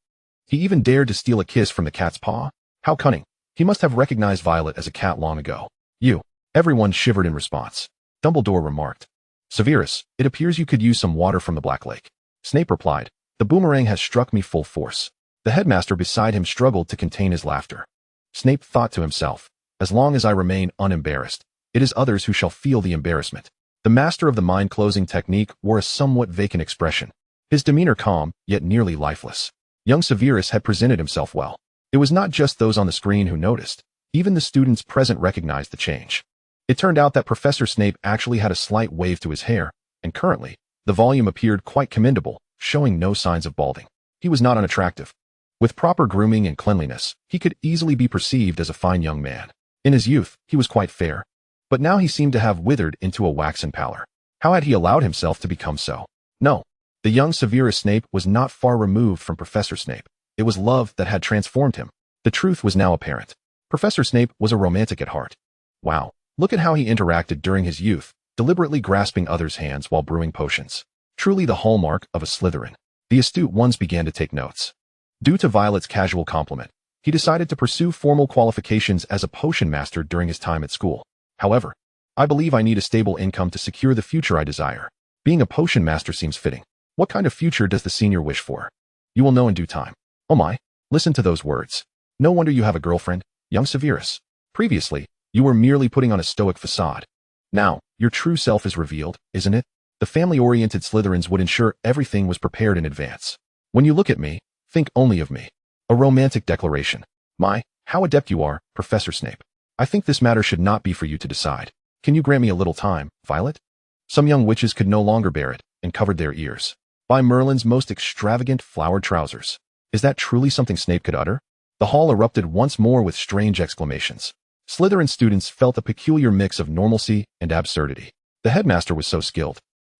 He even dared to steal a kiss from the cat's paw? How cunning. He must have recognized Violet as a cat long ago. You. Everyone shivered in response. Dumbledore remarked. Severus, it appears you could use some water from the Black Lake. Snape replied. The boomerang has struck me full force. The headmaster beside him struggled to contain his laughter. Snape thought to himself, as long as I remain unembarrassed, it is others who shall feel the embarrassment. The master of the mind-closing technique wore a somewhat vacant expression, his demeanor calm, yet nearly lifeless. Young Severus had presented himself well. It was not just those on the screen who noticed. Even the students present recognized the change. It turned out that Professor Snape actually had a slight wave to his hair, and currently, the volume appeared quite commendable, showing no signs of balding. He was not unattractive. With proper grooming and cleanliness, he could easily be perceived as a fine young man. In his youth, he was quite fair. But now he seemed to have withered into a waxen pallor. How had he allowed himself to become so? No. The young Severus Snape was not far removed from Professor Snape. It was love that had transformed him. The truth was now apparent. Professor Snape was a romantic at heart. Wow, look at how he interacted during his youth, deliberately grasping others' hands while brewing potions. Truly the hallmark of a Slytherin. The astute ones began to take notes. Due to Violet's casual compliment, He decided to pursue formal qualifications as a potion master during his time at school. However, I believe I need a stable income to secure the future I desire. Being a potion master seems fitting. What kind of future does the senior wish for? You will know in due time. Oh my, listen to those words. No wonder you have a girlfriend, young Severus. Previously, you were merely putting on a stoic facade. Now, your true self is revealed, isn't it? The family-oriented Slytherins would ensure everything was prepared in advance. When you look at me, think only of me. A romantic declaration. My, how adept you are, Professor Snape. I think this matter should not be for you to decide. Can you grant me a little time, Violet? Some young witches could no longer bear it, and covered their ears. By Merlin's most extravagant flowered trousers. Is that truly something Snape could utter? The hall erupted once more with strange exclamations. Slytherin students felt a peculiar mix of normalcy and absurdity. The headmaster was so skilled.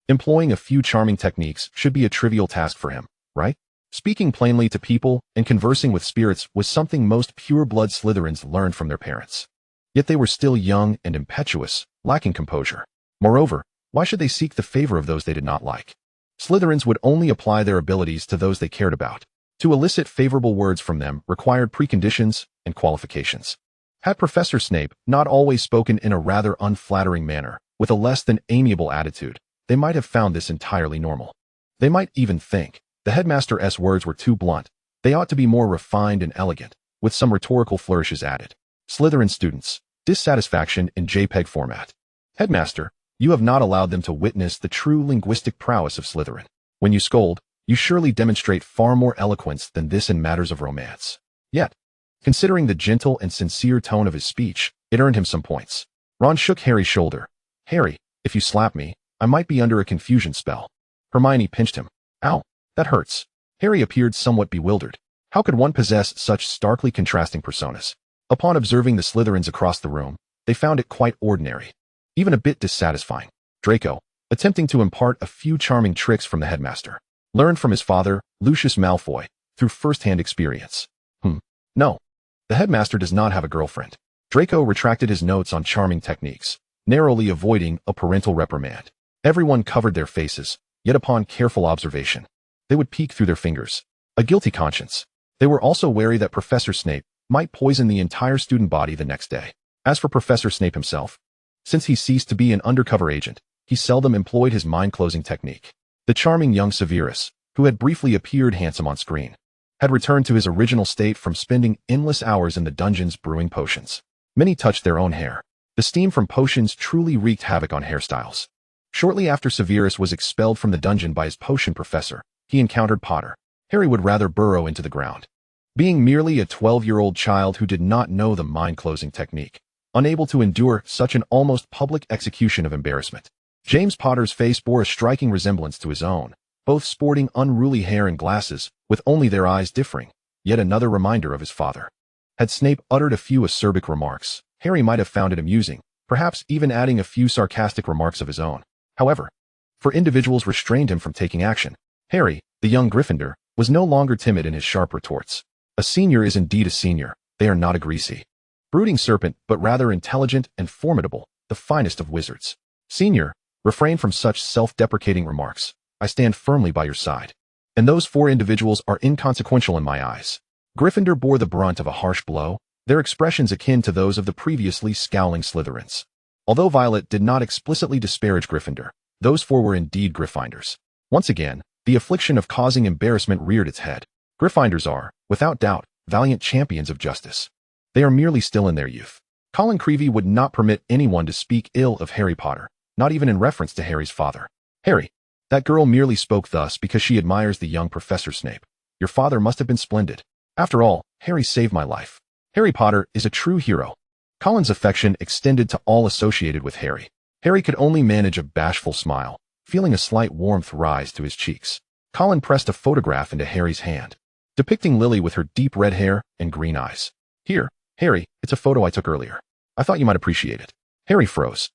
Employing a few charming techniques should be a trivial task for him, right? Speaking plainly to people and conversing with spirits was something most pure-blood Slytherins learned from their parents. Yet they were still young and impetuous, lacking composure. Moreover, why should they seek the favor of those they did not like? Slytherins would only apply their abilities to those they cared about. To elicit favorable words from them required preconditions and qualifications. Had Professor Snape not always spoken in a rather unflattering manner, with a less than amiable attitude, they might have found this entirely normal. They might even think the headmaster's words were too blunt. They ought to be more refined and elegant, with some rhetorical flourishes added. Slytherin students, dissatisfaction in JPEG format. Headmaster, you have not allowed them to witness the true linguistic prowess of Slytherin. When you scold, you surely demonstrate far more eloquence than this in matters of romance. Yet, considering the gentle and sincere tone of his speech, it earned him some points. Ron shook Harry's shoulder. Harry, if you slap me, I might be under a confusion spell. Hermione pinched him. Ow, that hurts. Harry appeared somewhat bewildered. How could one possess such starkly contrasting personas? Upon observing the Slytherins across the room, they found it quite ordinary, even a bit dissatisfying. Draco, attempting to impart a few charming tricks from the headmaster, learned from his father, Lucius Malfoy, through first-hand experience. No. The headmaster does not have a girlfriend. Draco retracted his notes on charming techniques, narrowly avoiding a parental reprimand. Everyone covered their faces, yet upon careful observation, they would peek through their fingers. A guilty conscience. They were also wary that Professor Snape might poison the entire student body the next day. As for Professor Snape himself, since he ceased to be an undercover agent, he seldom employed his mind-closing technique. The charming young Severus, who had briefly appeared handsome on screen, had returned to his original state from spending endless hours in the dungeons brewing potions. Many touched their own hair. The steam from potions truly wreaked havoc on hairstyles. Shortly after Severus was expelled from the dungeon by his potion professor, he encountered Potter. Harry would rather burrow into the ground. Being merely a 12-year-old child who did not know the mind-closing technique, unable to endure such an almost public execution of embarrassment. James Potter's face bore a striking resemblance to his own, both sporting unruly hair and glasses, with only their eyes differing, yet another reminder of his father. Had Snape uttered a few acerbic remarks, Harry might have found it amusing, perhaps even adding a few sarcastic remarks of his own. However, for individuals restrained him from taking action, Harry, the young Gryffindor, was no longer timid in his sharp retorts. A senior is indeed a senior, they are not a greasy brooding serpent, but rather intelligent and formidable, the finest of wizards. Senior, refrain from such self-deprecating remarks. I stand firmly by your side. And those four individuals are inconsequential in my eyes. Gryffindor bore the brunt of a harsh blow, their expressions akin to those of the previously scowling Slytherins. Although Violet did not explicitly disparage Gryffindor, those four were indeed Gryffindors. Once again, the affliction of causing embarrassment reared its head. Gryffindors are, without doubt, valiant champions of justice. They are merely still in their youth. Colin Creevey would not permit anyone to speak ill of Harry Potter, not even in reference to Harry's father. Harry, that girl merely spoke thus because she admires the young Professor Snape. Your father must have been splendid. After all, Harry saved my life. Harry Potter is a true hero. Colin's affection extended to all associated with Harry. Harry could only manage a bashful smile, feeling a slight warmth rise to his cheeks. Colin pressed a photograph into Harry's hand, depicting Lily with her deep red hair and green eyes. Here, Harry, it's a photo I took earlier. I thought you might appreciate it. Harry froze,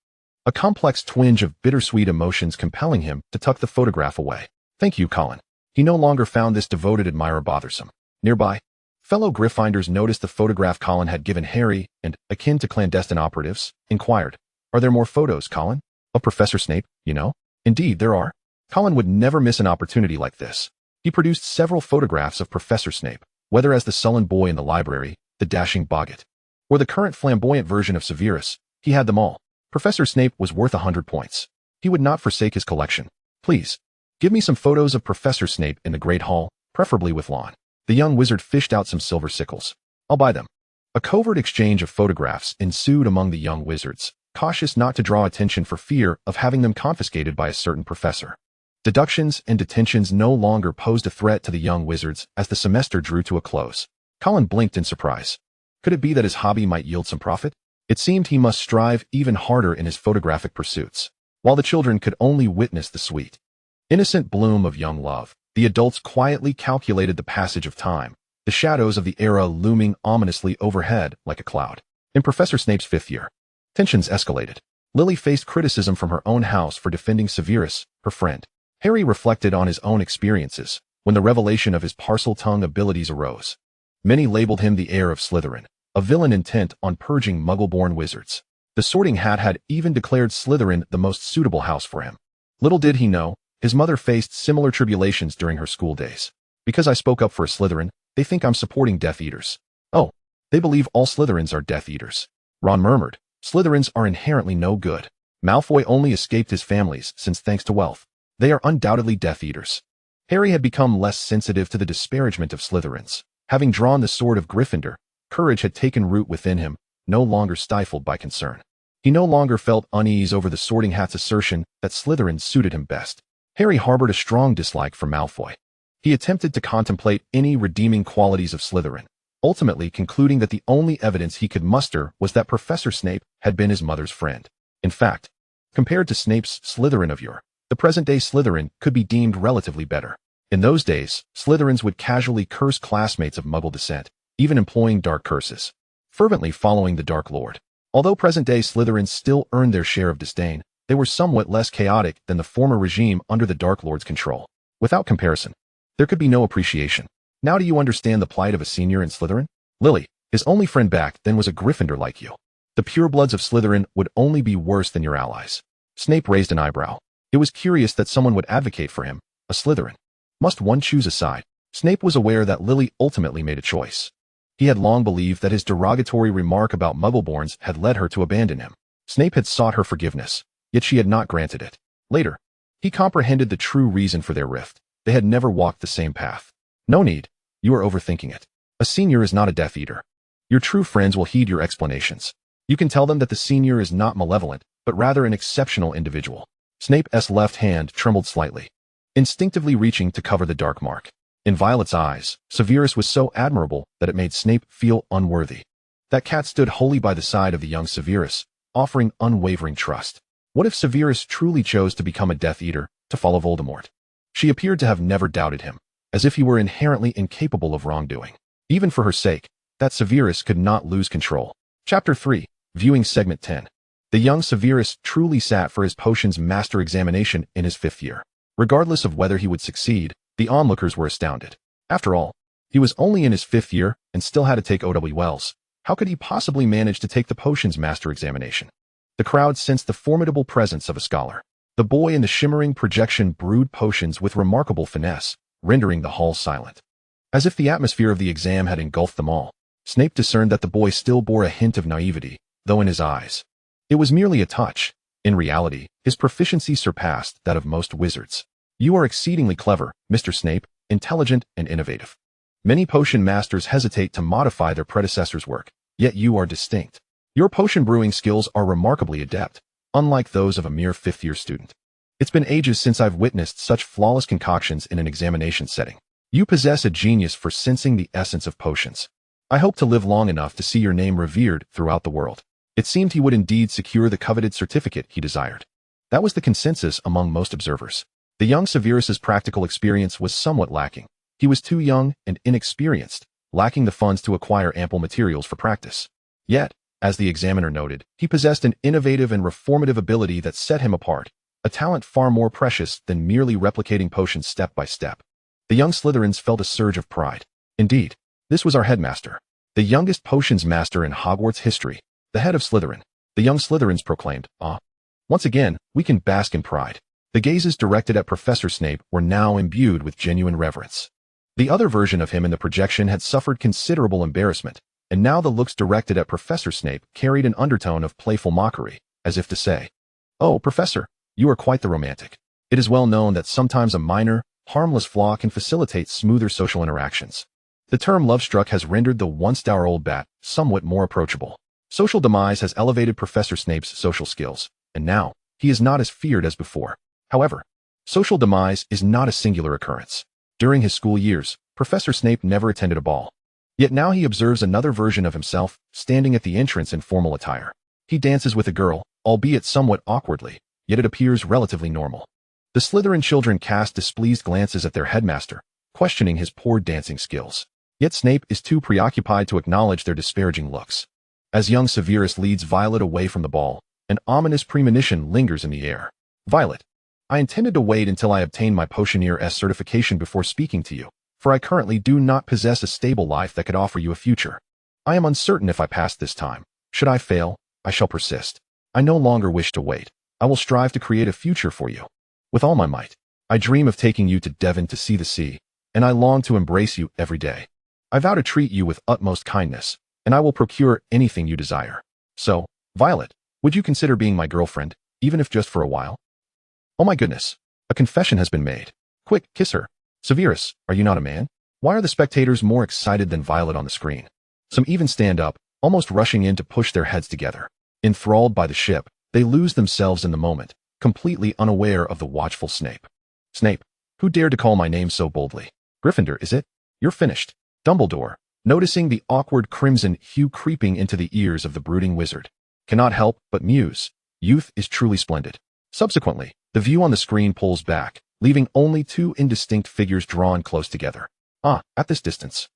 a complex twinge of bittersweet emotions compelling him to tuck the photograph away. Thank you, Colin. He no longer found this devoted admirer bothersome. Nearby, fellow Gryffindors noticed the photograph Colin had given Harry and, akin to clandestine operatives, inquired, Are there more photos, Colin? Of Professor Snape, you know? Indeed, there are. Colin would never miss an opportunity like this. He produced several photographs of Professor Snape, Whether as the sullen boy in the library, the dashing boggart, or the current flamboyant version of Severus, he had them all. Professor Snape was worth 100 points. He would not forsake his collection. Please, give me some photos of Professor Snape in the Great Hall, preferably with lawn. The young wizard fished out some silver sickles. I'll buy them. A covert exchange of photographs ensued among the young wizards, cautious not to draw attention for fear of having them confiscated by a certain professor. Deductions and detentions no longer posed a threat to the young wizards as the semester drew to a close. Colin blinked in surprise. Could it be that his hobby might yield some profit? It seemed he must strive even harder in his photographic pursuits. While the children could only witness the sweet, innocent bloom of young love, the adults quietly calculated the passage of time, the shadows of the era looming ominously overhead like a cloud. In Professor Snape's 5th year, tensions escalated. Lily faced criticism from her own house for defending Severus, her friend. Harry reflected on his own experiences when the revelation of his Parseltongue abilities arose. Many labeled him the heir of Slytherin, a villain intent on purging Muggle-born wizards. The Sorting Hat had even declared Slytherin the most suitable house for him. Little did he know, his mother faced similar tribulations during her school days. Because I spoke up for a Slytherin, they think I'm supporting Death Eaters. Oh, they believe all Slytherins are Death Eaters. Ron murmured, Slytherins are inherently no good. Malfoy only escaped his family's since thanks to wealth. They are undoubtedly Death Eaters. Harry had become less sensitive to the disparagement of Slytherins. Having drawn the sword of Gryffindor, courage had taken root within him, no longer stifled by concern. He no longer felt unease over the Sorting Hat's assertion that Slytherin suited him best. Harry harbored a strong dislike for Malfoy. He attempted to contemplate any redeeming qualities of Slytherin, ultimately concluding that the only evidence he could muster was that Professor Snape had been his mother's friend. In fact, compared to Snape's Slytherin of yore, the present-day Slytherin could be deemed relatively better. In those days, Slytherins would casually curse classmates of Muggle descent, even employing dark curses, fervently following the Dark Lord. Although present-day Slytherins still earned their share of disdain, they were somewhat less chaotic than the former regime under the Dark Lord's control. Without comparison, there could be no appreciation. Now do you understand the plight of a senior in Slytherin? Lily, his only friend back then was a Gryffindor like you. The purebloods of Slytherin would only be worse than your allies. Snape raised an eyebrow. It was curious that someone would advocate for him, a Slytherin. Must one choose a side? Snape was aware that Lily ultimately made a choice. He had long believed that his derogatory remark about Muggleborns had led her to abandon him. Snape had sought her forgiveness, yet she had not granted it. Later, he comprehended the true reason for their rift. They had never walked the same path. No need. You are overthinking it. A senior is not a Death Eater. Your true friends will heed your explanations. You can tell them that the senior is not malevolent, but rather an exceptional individual. Snape's left hand trembled slightly, instinctively reaching to cover the dark mark. In Violet's eyes, Severus was so admirable that it made Snape feel unworthy. That cat stood wholly by the side of the young Severus, offering unwavering trust. What if Severus truly chose to become a Death Eater, to follow Voldemort? She appeared to have never doubted him, as if he were inherently incapable of wrongdoing. Even for her sake, that Severus could not lose control. Chapter 3, Viewing Segment 10. The young Severus truly sat for his potions master examination in his 5th year. Regardless of whether he would succeed, the onlookers were astounded. After all, he was only in his 5th year and still had to take O.W. Wells. How could he possibly manage to take the potions master examination? The crowd sensed the formidable presence of a scholar. The boy in the shimmering projection brewed potions with remarkable finesse, rendering the hall silent. As if the atmosphere of the exam had engulfed them all, Snape discerned that the boy still bore a hint of naivety, though in his eyes. It was merely a touch. In reality, his proficiency surpassed that of most wizards. You are exceedingly clever, Mr. Snape, intelligent and innovative. Many potion masters hesitate to modify their predecessors' work, yet you are distinct. Your potion brewing skills are remarkably adept, unlike those of a mere 5th-year student. It's been ages since I've witnessed such flawless concoctions in an examination setting. You possess a genius for sensing the essence of potions. I hope to live long enough to see your name revered throughout the world. It seemed he would indeed secure the coveted certificate he desired. That was the consensus among most observers. The young Severus's practical experience was somewhat lacking. He was too young and inexperienced, lacking the funds to acquire ample materials for practice. Yet, as the examiner noted, he possessed an innovative and reformative ability that set him apart, a talent far more precious than merely replicating potions step by step. The young Slytherins felt a surge of pride. Indeed, this was our headmaster, the youngest potions master in Hogwarts history, the head of Slytherin. The young Slytherins proclaimed, Once again, we can bask in pride. The gazes directed at Professor Snape were now imbued with genuine reverence. The other version of him in the projection had suffered considerable embarrassment, and now the looks directed at Professor Snape carried an undertone of playful mockery, as if to say, "Oh, Professor, you are quite the romantic. It is well known that sometimes a minor, harmless flaw can facilitate smoother social interactions." The term love-struck has rendered the once dour old bat somewhat more approachable. Social demise has elevated Professor Snape's social skills, and now he is not as feared as before. However, social demise is not a singular occurrence. During his school years, Professor Snape never attended a ball. Yet now he observes another version of himself, standing at the entrance in formal attire. He dances with a girl, albeit somewhat awkwardly, yet it appears relatively normal. The Slytherin children cast displeased glances at their headmaster, questioning his poor dancing skills. Yet Snape is too preoccupied to acknowledge their disparaging looks. As young Severus leads Violet away from the ball, an ominous premonition lingers in the air. "Violet, I intended to wait until I obtained my Potioneer certification before speaking to you, for I currently do not possess a stable life that could offer you a future. I am uncertain if I pass this time. Should I fail, I shall persist. I no longer wish to wait. I will strive to create a future for you. With all my might. I dream of taking you to Devon to see the sea, and I long to embrace you every day. I vow to treat you with utmost kindness, and I will procure anything you desire. So, Violet, would you consider being my girlfriend, even if just for a while?" Oh my goodness. A confession has been made. Quick, kiss her. Severus, are you not a man? Why are the spectators more excited than Violet on the screen? Some even stand up, almost rushing in to push their heads together. Enthralled by the ship, they lose themselves in the moment, completely unaware of the watchful Snape. "Snape, who dared to call my name so boldly? Gryffindor, is it? You're finished." Dumbledore, noticing the awkward crimson hue creeping into the ears of the brooding wizard, cannot help but muse, "Youth is truly splendid." Subsequently, the view on the screen pulls back, leaving only two indistinct figures drawn close together. At this distance.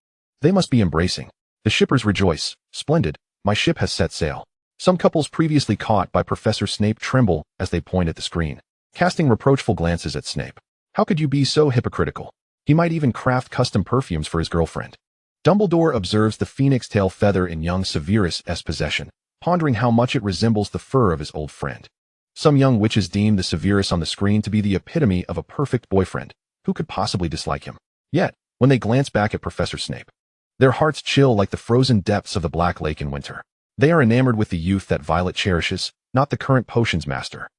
They must be embracing. The shippers rejoice. "Splendid, my ship has set sail." Some couples previously caught by Professor Snape tremble as they point at the screen, casting reproachful glances at Snape. How could you be so hypocritical? He might even craft custom perfumes for his girlfriend. Dumbledore observes the phoenix tail feather in young Severus' possession, pondering how much it resembles the fur of his old friend. Some young witches deem the Severus on the screen to be the epitome of a perfect boyfriend. Who could possibly dislike him? Yet, when they glance back at Professor Snape, their hearts chill like the frozen depths of the Black Lake in winter. They are enamored with the youth that Violet cherishes, not the current potions master.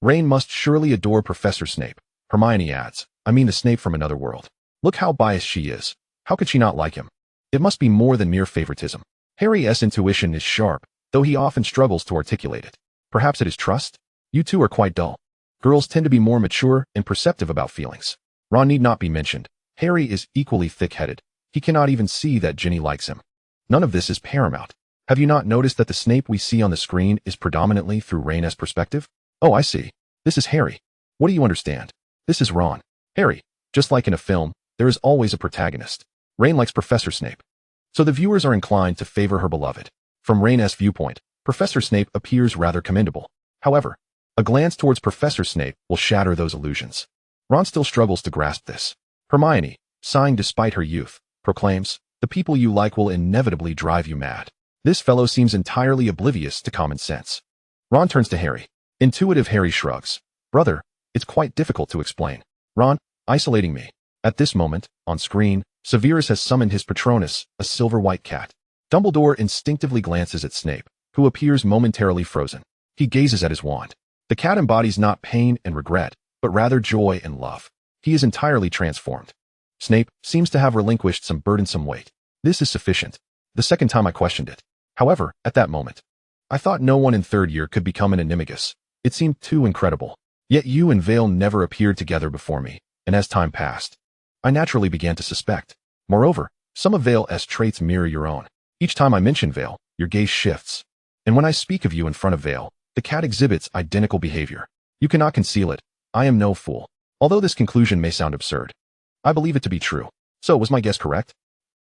Rain must surely adore Professor Snape, Hermione adds. I mean the Snape from another world. Look how biased she is. How could she not like him? It must be more than mere favoritism. Harry's intuition is sharp, though he often struggles to articulate it. Perhaps it is trust? You two are quite dull. Girls tend to be more mature and perceptive about feelings. Ron need not be mentioned. Harry is equally thick-headed. He cannot even see that Ginny likes him. None of this is paramount. Have you not noticed that the Snape we see on the screen is predominantly through Raina's perspective? Oh, I see. This is Harry. What do you understand? This is Ron. Harry, just like in a film, there is always a protagonist. Rain likes Professor Snape. So the viewers are inclined to favor her beloved. From Raina's viewpoint, Professor Snape appears rather commendable. However, a glance towards Professor Snape will shatter those illusions. Ron still struggles to grasp this. Hermione, sighing despite her youth, proclaims, "The people you like will inevitably drive you mad." This fellow seems entirely oblivious to common sense. Ron turns to Harry. Intuitive Harry shrugs. "Brother, it's quite difficult to explain. Ron, isolating me." At this moment, on screen, Severus has summoned his Patronus, a silver-white cat. Dumbledore instinctively glances at Snape, who appears momentarily frozen. He gazes at his wand. The cat embodies not pain and regret, but rather joy and love. He is entirely transformed. Snape seems to have relinquished some burdensome weight. This is sufficient. The second time I questioned it. However, at that moment, I thought no one in third year could become an animagus. It seemed too incredible. Yet you and Vale never appeared together before me, and as time passed, I naturally began to suspect. Moreover, some of Vale's traits mirror your own. Each time I mention Vale, your gaze shifts. And when I speak of you in front of Vale, the cat exhibits identical behavior. You cannot conceal it. I am no fool. Although this conclusion may sound absurd, I believe it to be true. So, was my guess correct?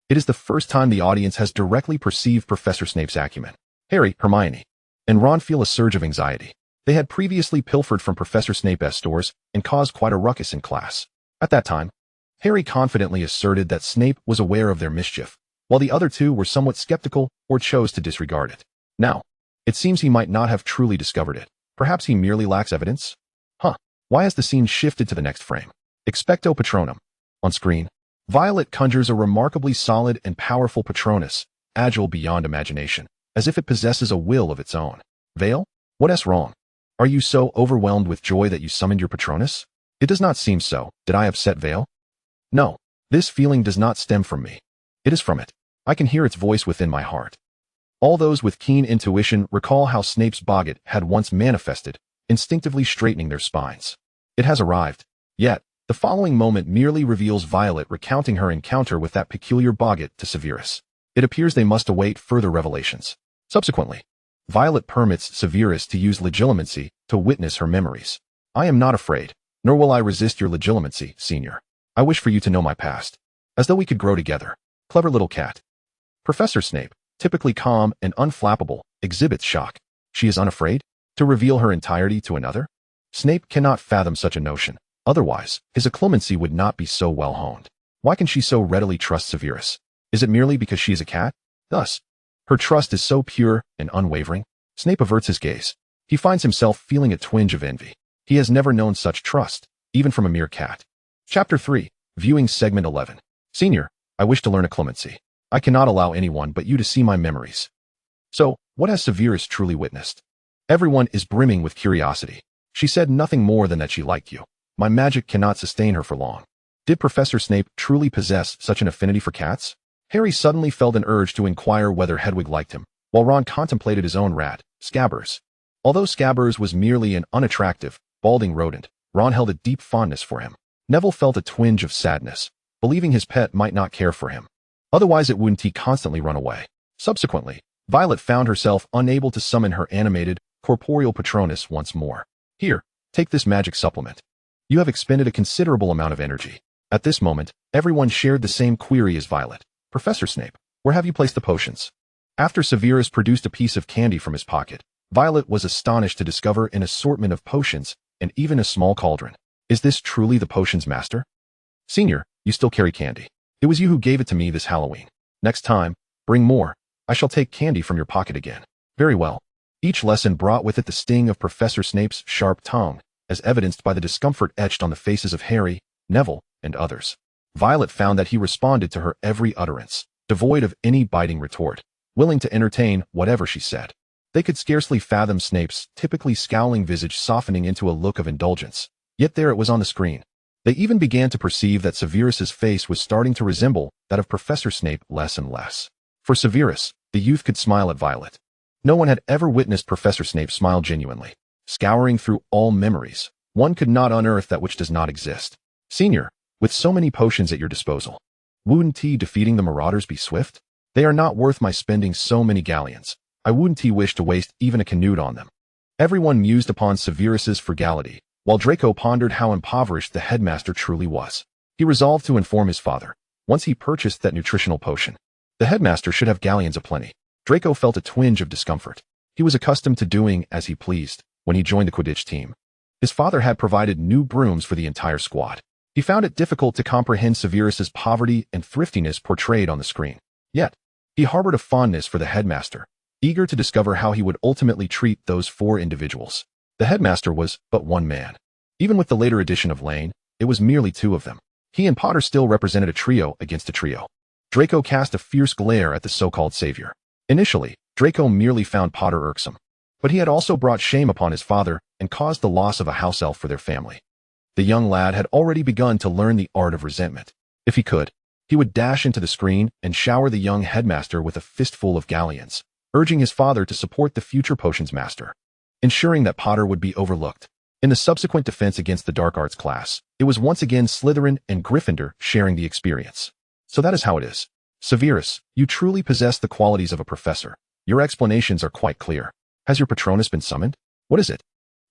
It is the first time the audience has directly perceived Professor Snape's acumen. Harry, Hermione, and Ron feel a surge of anxiety. They had previously pilfered from Professor Snape's stores and caused quite a ruckus in class. At that time, Harry confidently asserted that Snape was aware of their mischief, while the other two were somewhat skeptical or chose to disregard it. Now, it seems he might not have truly discovered it. Perhaps he merely lacks evidence? Why has the scene shifted to the next frame? Expecto Patronum. On screen, Violet conjures a remarkably solid and powerful Patronus, agile beyond imagination, as if it possesses a will of its own. Vale? What's wrong? Are you so overwhelmed with joy that you summoned your Patronus? It does not seem so. Did I upset Vale? No. This feeling does not stem from me. It is from it. I can hear its voice within my heart. All those with keen intuition recall how Snape's boggart had once manifested, instinctively straightening their spines. It has arrived. Yet, the following moment merely reveals Violet recounting her encounter with that peculiar boggart to Severus. It appears they must await further revelations. Subsequently, Violet permits Severus to use legilimency to witness her memories. I am not afraid, nor will I resist your legilimency, Senior. I wish for you to know my past. As though we could grow together. Clever little cat. Professor Snape, typically calm and unflappable, exhibits shock. She is unafraid to reveal her entirety to another? Snape cannot fathom such a notion. Otherwise, his occlumency would not be so well honed. Why can she so readily trust Severus? Is it merely because she is a cat? Thus, her trust is so pure and unwavering. Snape averts his gaze. He finds himself feeling a twinge of envy. He has never known such trust, even from a mere cat. Chapter 3, Viewing Segment 11. Senior, I wish to learn occlumency. I cannot allow anyone but you to see my memories. So, what has Severus truly witnessed? Everyone is brimming with curiosity. She said nothing more than that she liked you. My magic cannot sustain her for long. Did Professor Snape truly possess such an affinity for cats? Harry suddenly felt an urge to inquire whether Hedwig liked him, while Ron contemplated his own rat, Scabbers. Although Scabbers was merely an unattractive, balding rodent, Ron held a deep fondness for him. Neville felt a twinge of sadness, believing his pet might not care for him. Otherwise wouldn't he constantly run away. Subsequently, Violet found herself unable to summon her animated, corporeal Patronus once more. Here, take this magic supplement. You have expended a considerable amount of energy. At this moment, everyone shared the same query as Violet. Professor Snape, where have you placed the potions? After Severus produced a piece of candy from his pocket, Violet was astonished to discover an assortment of potions and even a small cauldron. Is this truly the potions master? Senior, you still carry candy. It was you who gave it to me this Halloween. Next time, bring more. I shall take candy from your pocket again. Very well. Each lesson brought with it the sting of Professor Snape's sharp tongue, as evidenced by the discomfort etched on the faces of Harry, Neville, and others. Violet found that he responded to her every utterance, devoid of any biting retort, willing to entertain whatever she said. They could scarcely fathom Snape's typically scowling visage softening into a look of indulgence. Yet there it was on the screen. They even began to perceive that Severus's face was starting to resemble that of Professor Snape less and less. For Severus, the youth could smile at Violet. No one had ever witnessed Professor Snape smile genuinely. Scouring through all memories, one could not unearth that which does not exist. Senior, with so many potions at your disposal, wouldn't defeating the marauders be swift? They are not worth my spending so many galleons. I wouldn't wish to waste even a canute on them. Everyone mused upon Severus's frugality, while Draco pondered how impoverished the headmaster truly was. He resolved to inform his father, once he purchased that nutritional potion. The headmaster should have galleons aplenty. Draco felt a twinge of discomfort. He was accustomed to doing as he pleased when he joined the Quidditch team. His father had provided new brooms for the entire squad. He found it difficult to comprehend Severus's poverty and thriftiness portrayed on the screen. Yet, he harbored a fondness for the headmaster, eager to discover how he would ultimately treat those 4 individuals. The headmaster was but one man. Even with the later addition of Lane, it was merely 2 of them. He and Potter still represented a trio against a trio. Draco cast a fierce glare at the so-called savior. Initially, Draco merely found Potter irksome, but he had also brought shame upon his father and caused the loss of a house elf for their family. The young lad had already begun to learn the art of resentment. If he could, he would dash into the screen and shower the young headmaster with a fistful of galleons, urging his father to support the future potions master, ensuring that Potter would be overlooked. In the subsequent defense against the dark arts class, it was once again Slytherin and Gryffindor sharing the experience. So that is how it is. Severus, you truly possess the qualities of a professor. Your explanations are quite clear. Has your Patronus been summoned? What is it?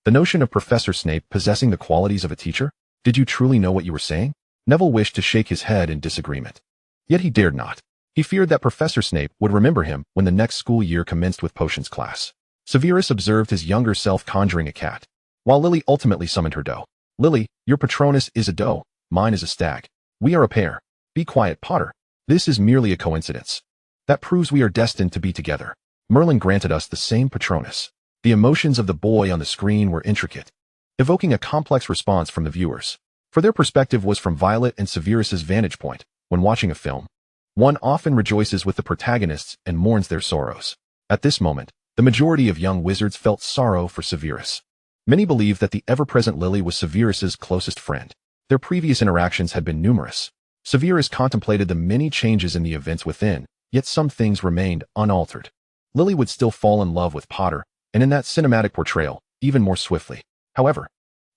The notion of Professor Snape possessing the qualities of a teacher? Did you truly know what you were saying? Neville wished to shake his head in disagreement. Yet he dared not. He feared that Professor Snape would remember him when the next school year commenced with potions class. Severus observed his younger self conjuring a cat, while Lily ultimately summoned her doe. Lily, your Patronus is a doe, mine is a stag. We are a pair. Be quiet, Potter. This is merely a coincidence. That proves we are destined to be together. Merlin granted us the same Patronus. The emotions of the boy on the screen were intricate, evoking a complex response from the viewers. For their perspective was from Violet and Severus's vantage point, when watching a film, one often rejoices with the protagonists and mourns their sorrows. At this moment, the majority of young wizards felt sorrow for Severus. Many believed that the ever-present Lily was Severus's closest friend. Their previous interactions had been numerous. Severus contemplated the many changes in the events within, yet some things remained unaltered. Lily would still fall in love with Potter, and in that cinematic portrayal, even more swiftly. However,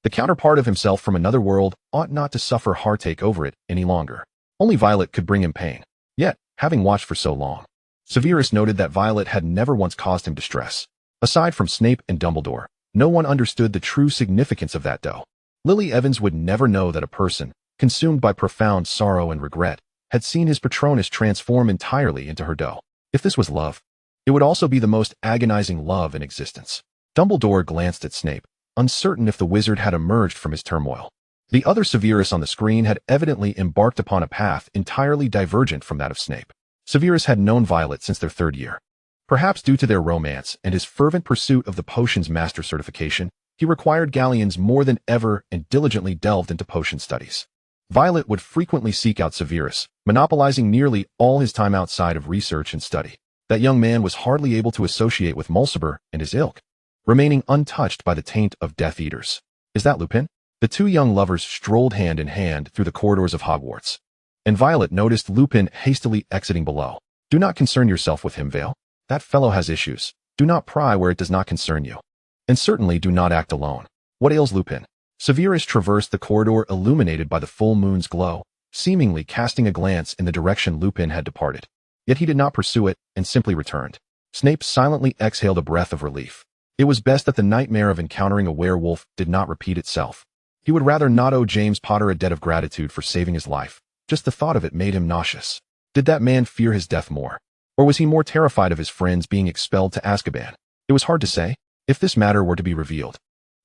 the counterpart of himself from another world ought not to suffer heartache over it any longer. Only Violet could bring him pain. Yet, having watched for so long, Severus noted that Violet had never once caused him distress. Aside from Snape and Dumbledore, no one understood the true significance of that doe. Lily Evans would never know that a person, consumed by profound sorrow and regret, had seen his Patronus transform entirely into her doe. If this was love, it would also be the most agonizing love in existence. Dumbledore glanced at Snape, uncertain if the wizard had emerged from his turmoil. The other Severus on the screen had evidently embarked upon a path entirely divergent from that of Snape. Severus had known Violet since their 3rd year. Perhaps due to their romance and his fervent pursuit of the potion's master certification, he required galleons more than ever and diligently delved into potion studies. Violet would frequently seek out Severus, monopolizing nearly all his time outside of research and study. That young man was hardly able to associate with Mulciber and his ilk, remaining untouched by the taint of Death Eaters. Is that Lupin? The two young lovers strolled hand in hand through the corridors of Hogwarts, and Violet noticed Lupin hastily exiting below. Do not concern yourself with him, Vale. That fellow has issues. Do not pry where it does not concern you. And certainly do not act alone. What ails Lupin? Severus traversed the corridor illuminated by the full moon's glow, seemingly casting a glance in the direction Lupin had departed. Yet he did not pursue it and simply returned. Snape silently exhaled a breath of relief. It was best that the nightmare of encountering a werewolf did not repeat itself. He would rather not owe James Potter a debt of gratitude for saving his life. Just the thought of it made him nauseous. Did that man fear his death more? Or was he more terrified of his friends being expelled to Azkaban? It was hard to say. If this matter were to be revealed,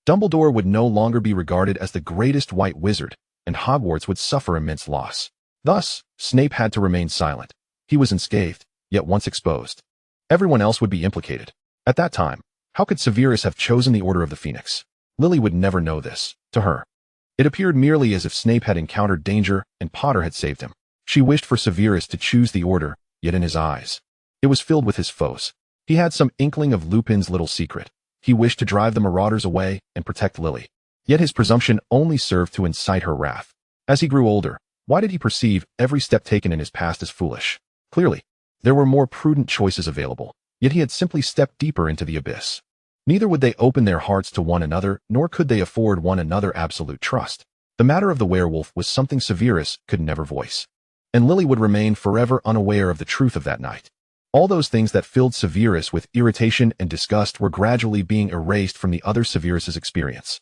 Dumbledore would no longer be regarded as the greatest white wizard, and Hogwarts would suffer immense loss. Thus, Snape had to remain silent. He was unscathed, yet once exposed, everyone else would be implicated. At that time, how could Severus have chosen the Order of the Phoenix? Lily would never know this. To her, it appeared merely as if Snape had encountered danger and Potter had saved him. She wished for Severus to choose the Order, yet in his eyes, it was filled with his foes. He had some inkling of Lupin's little secret. He wished to drive the marauders away and protect Lily. Yet his presumption only served to incite her wrath. As he grew older, why did he perceive every step taken in his past as foolish? Clearly, there were more prudent choices available, yet he had simply stepped deeper into the abyss. Neither would they open their hearts to one another, nor could they afford one another absolute trust. The matter of the werewolf was something Severus could never voice, and Lily would remain forever unaware of the truth of that night. All those things that filled Severus with irritation and disgust were gradually being erased from the other Severus's experience.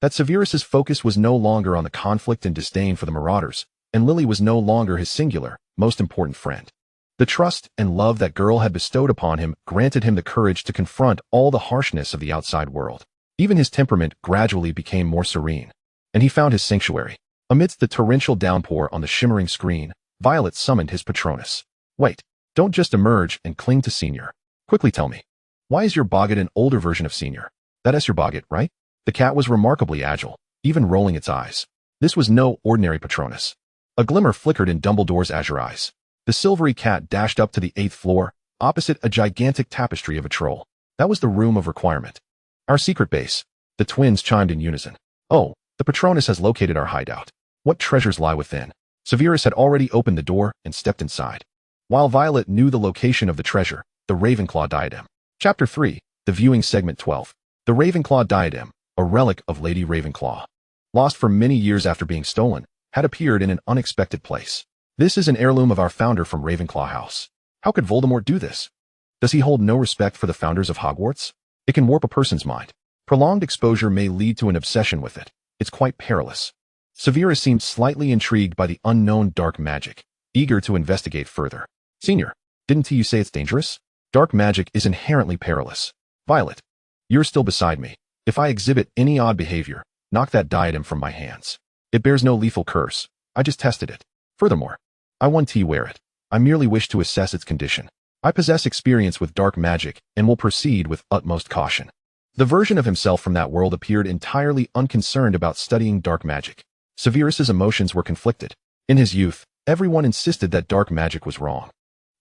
That Severus's focus was no longer on the conflict and disdain for the marauders, and Lily was no longer his singular, most important friend. The trust and love that girl had bestowed upon him granted him the courage to confront all the harshness of the outside world. Even his temperament gradually became more serene, and he found his sanctuary. Amidst the torrential downpour on the shimmering screen, Violet summoned his Patronus. Wait, don't just emerge and cling to Senior. Quickly tell me, why is your Boggart an older version of Senior? That is your Boggart, right? The cat was remarkably agile, even rolling its eyes. This was no ordinary Patronus. A glimmer flickered in Dumbledore's azure eyes. The silvery cat dashed up to the 8th floor, opposite a gigantic tapestry of a troll. That was the room of requirement. Our secret base. The twins chimed in unison. Oh, the Patronus has located our hideout. What treasures lie within? Severus had already opened the door and stepped inside. While Violet knew the location of the treasure, the Ravenclaw diadem. Chapter 3, The Viewing Segment 12. The Ravenclaw diadem, a relic of Lady Ravenclaw, lost for many years after being stolen, had appeared in an unexpected place. This is an heirloom of our founder from Ravenclaw House. How could Voldemort do this? Does he hold no respect for the founders of Hogwarts? It can warp a person's mind. Prolonged exposure may lead to an obsession with it. It's quite perilous. Severus seemed slightly intrigued by the unknown dark magic, eager to investigate further. Senior, didn't you say it's dangerous? Dark magic is inherently perilous. Violet, you're still beside me. If I exhibit any odd behavior, knock that diadem from my hands. It bears no lethal curse. I just tested it. Furthermore, I want to wear it. I merely wish to assess its condition. I possess experience with dark magic and will proceed with utmost caution. The version of himself from that world appeared entirely unconcerned about studying dark magic. Severus's emotions were conflicted. In his youth, Everyone insisted that dark magic was wrong.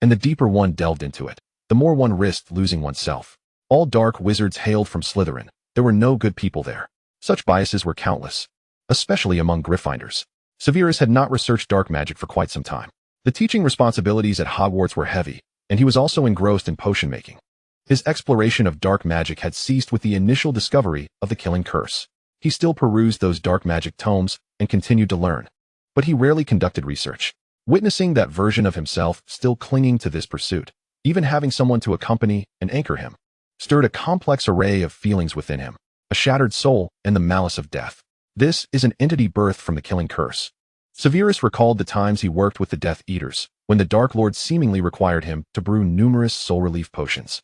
And the deeper one delved into it, the more one risked losing oneself. All dark wizards hailed from Slytherin. There were no good people there. Such biases were countless, especially among Gryffindors. Severus had not researched dark magic for quite some time. The teaching responsibilities at Hogwarts were heavy, and he was also engrossed in potion making. His exploration of dark magic had ceased with the initial discovery of the killing curse. He still perused those dark magic tomes and continued to learn, but he rarely conducted research. Witnessing that version of himself still clinging to this pursuit, even having someone to accompany and anchor him, stirred a complex array of feelings within him, a shattered soul and the malice of death. This is an entity birthed from the killing curse. Severus recalled the times he worked with the Death Eaters, when the Dark Lord seemingly required him to brew numerous soul relief potions,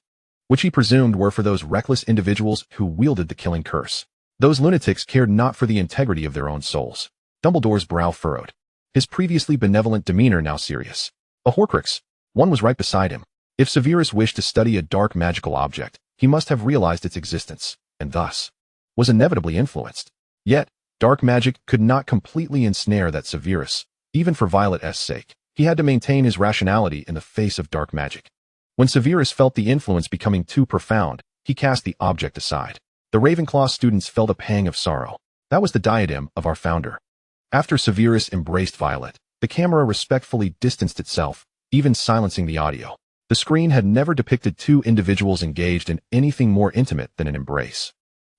which he presumed were for those reckless individuals who wielded the killing curse. Those lunatics cared not for the integrity of their own souls. Dumbledore's brow furrowed, his previously benevolent demeanor now serious. A Horcrux, one was right beside him. If Severus wished to study a dark magical object, he must have realized its existence, and thus was inevitably influenced. Yet, dark magic could not completely ensnare that Severus, even for Violet's sake. He had to maintain his rationality in the face of dark magic. When Severus felt the influence becoming too profound, he cast the object aside. The Ravenclaw students felt a pang of sorrow. That was the diadem of our founder. After Severus embraced Violet, the camera respectfully distanced itself, even silencing the audio. The screen had never depicted two individuals engaged in anything more intimate than an embrace.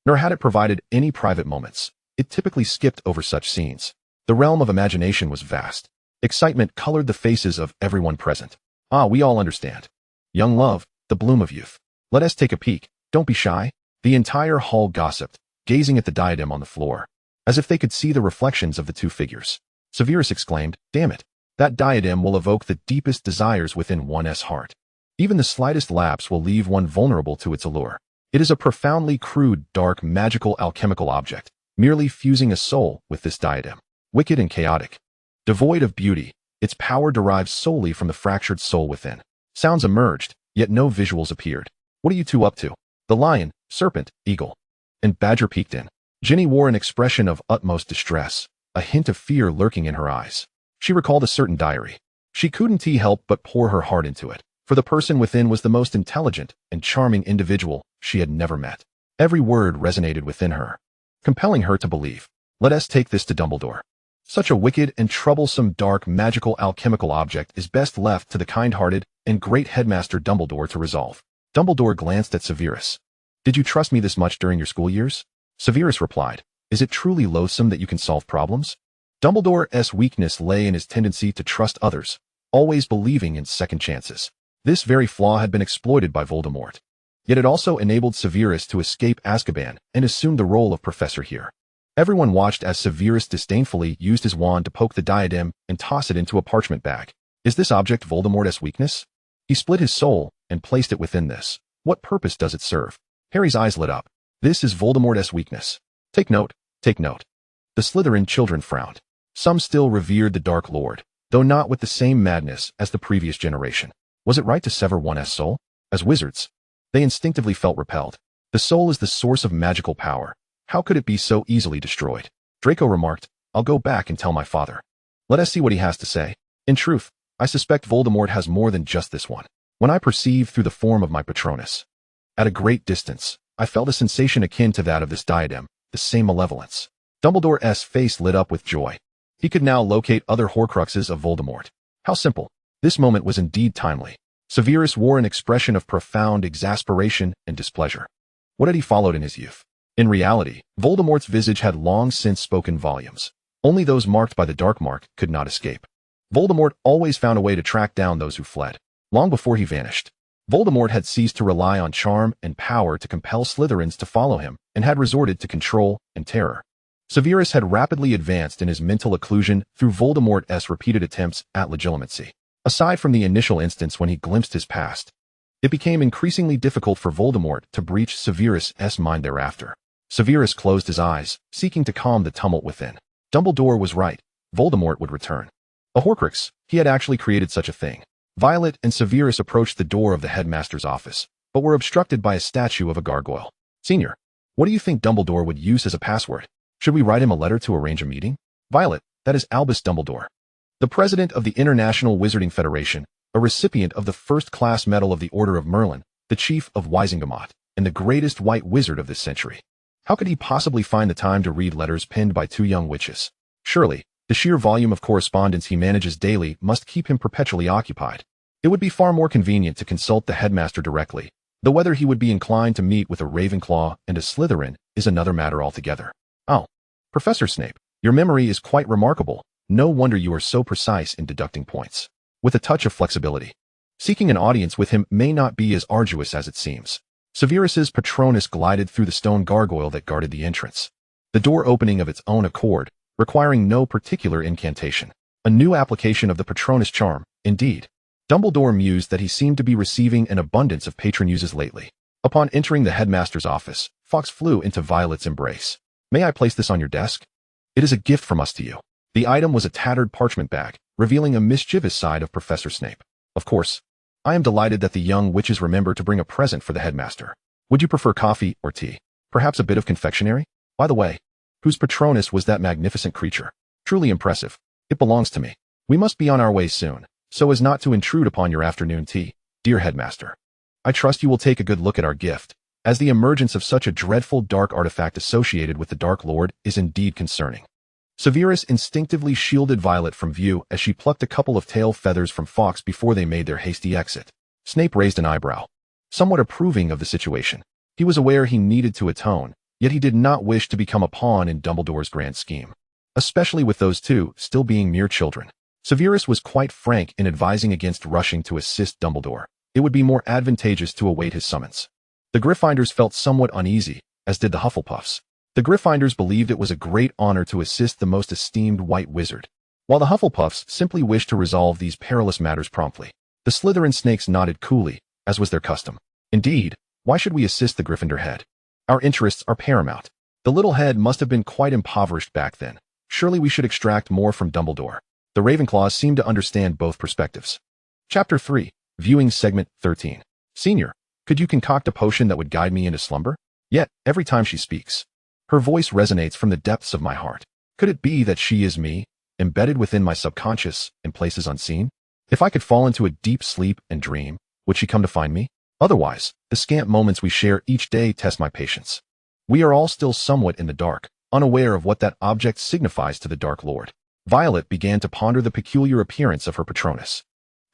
Nor had it provided any private moments. It typically skipped over such scenes. The realm of imagination was vast. Excitement colored the faces of everyone present. Ah, we all understand. Young love, the bloom of youth. Let us take a peek. Don't be shy. The entire hall gossiped, gazing at the diadem on the floor, as if they could see the reflections of the two figures. Severus exclaimed, "Damn it. That diadem will evoke the deepest desires within one's heart. Even the slightest lapse will leave one vulnerable to its allure. It is a profoundly crude, dark, magical, alchemical object, merely fusing a soul with this diadem. Wicked and chaotic. Devoid of beauty, its power derives solely from the fractured soul within." Sounds emerged, yet no visuals appeared. "What are you two up to?" The lion, serpent, eagle, and badger peeked in. Ginny wore an expression of utmost distress, a hint of fear lurking in her eyes. She recalled a certain diary. She couldn't help but pour her heart into it, for the person within was the most intelligent and charming individual she had never met. Every word resonated within her, compelling her to believe. Let us take this to Dumbledore. Such a wicked and troublesome dark magical alchemical object is best left to the kind-hearted and great headmaster Dumbledore to resolve. Dumbledore glanced at Severus. Did you trust me this much during your school years? Severus replied, Is it truly loathsome that you can solve problems? Dumbledore's weakness lay in his tendency to trust others, always believing in second chances. This very flaw had been exploited by Voldemort. Yet it also enabled Severus to escape Azkaban and assume the role of professor here. Everyone watched as Severus disdainfully used his wand to poke the diadem and toss it into a parchment bag. Is this object Voldemort's weakness? He split his soul and placed it within this. What purpose does it serve? Harry's eyes lit up. This is Voldemort's weakness. Take note, take note. The Slytherin children frowned. Some still revered the Dark Lord, though not with the same madness as the previous generation. Was it right to sever one's soul? As wizards, they instinctively felt repelled. The soul is the source of magical power. How could it be so easily destroyed? Draco remarked, I'll go back and tell my father. Let us see what he has to say. In truth, I suspect Voldemort has more than just this one. When I perceived through the form of my Patronus, at a great distance, I felt a sensation akin to that of this diadem, the same malevolence. Dumbledore's face lit up with joy. He could now locate other Horcruxes of Voldemort. How simple. This moment was indeed timely. Severus wore an expression of profound exasperation and displeasure. What had he followed in his youth? In reality, Voldemort's visage had long since spoken volumes. Only those marked by the Dark Mark could not escape. Voldemort always found a way to track down those who fled. Long before he vanished, Voldemort had ceased to rely on charm and power to compel Slytherins to follow him and had resorted to control and terror. Severus had rapidly advanced in his mental occlusion through Voldemort's repeated attempts at legitimacy. Aside from the initial instance when he glimpsed his past, it became increasingly difficult for Voldemort to breach Severus's mind thereafter. Severus closed his eyes, seeking to calm the tumult within. Dumbledore was right. Voldemort would return. A Horcrux, he had actually created such a thing. Violet and Severus approached the door of the headmaster's office, but were obstructed by a statue of a gargoyle. Senior, what do you think Dumbledore would use as a password? Should we write him a letter to arrange a meeting? Violet, that is Albus Dumbledore. The president of the International Wizarding Federation, a recipient of the first-class medal of the Order of Merlin, the chief of Wisingamot, and the greatest white wizard of this century. How could he possibly find the time to read letters penned by two young witches? Surely, the sheer volume of correspondence he manages daily must keep him perpetually occupied. It would be far more convenient to consult the headmaster directly, though whether he would be inclined to meet with a Ravenclaw and a Slytherin is another matter altogether. Oh, Professor Snape, your memory is quite remarkable. No wonder you are so precise in deducting points. With a touch of flexibility. Seeking an audience with him may not be as arduous as it seems. Severus's Patronus glided through the stone gargoyle that guarded the entrance. The door opening of its own accord, requiring no particular incantation. A new application of the Patronus charm, indeed. Dumbledore mused that he seemed to be receiving an abundance of patron uses lately. Upon entering the headmaster's office, Fawkes flew into Violet's embrace. May I place this on your desk? It is a gift from us to you. The item was a tattered parchment bag, revealing a mischievous side of Professor Snape. Of course, I am delighted that the young witches remembered to bring a present for the headmaster. Would you prefer coffee or tea? Perhaps a bit of confectionery? By the way, whose Patronus was that magnificent creature? Truly impressive. It belongs to me. We must be on our way soon, so as not to intrude upon your afternoon tea, dear headmaster. I trust you will take a good look at our gift, as the emergence of such a dreadful dark artifact associated with the Dark Lord is indeed concerning. Severus instinctively shielded Violet from view as she plucked a couple of tail feathers from Fawkes before they made their hasty exit. Snape raised an eyebrow, somewhat approving of the situation. He was aware he needed to atone, yet he did not wish to become a pawn in Dumbledore's grand scheme, especially with those two still being mere children. Severus was quite frank in advising against rushing to assist Dumbledore. It would be more advantageous to await his summons. The Gryffindors felt somewhat uneasy, as did the Hufflepuffs. The Gryffindors believed it was a great honor to assist the most esteemed white wizard, while the Hufflepuffs simply wished to resolve these perilous matters promptly. The Slytherin snakes nodded coolly, as was their custom. Indeed, why should we assist the Gryffindor head? Our interests are paramount. The little head must have been quite impoverished back then. Surely we should extract more from Dumbledore. The Ravenclaws seemed to understand both perspectives. Chapter 3, Viewing Segment 13. Senior, could you concoct a potion that would guide me into slumber? Yet, every time she speaks, her voice resonates from the depths of my heart. Could it be that she is me, embedded within my subconscious in places unseen? If I could fall into a deep sleep and dream, would she come to find me? Otherwise, the scant moments we share each day test my patience. We are all still somewhat in the dark, unaware of what that object signifies to the Dark Lord. Violet began to ponder the peculiar appearance of her Patronus.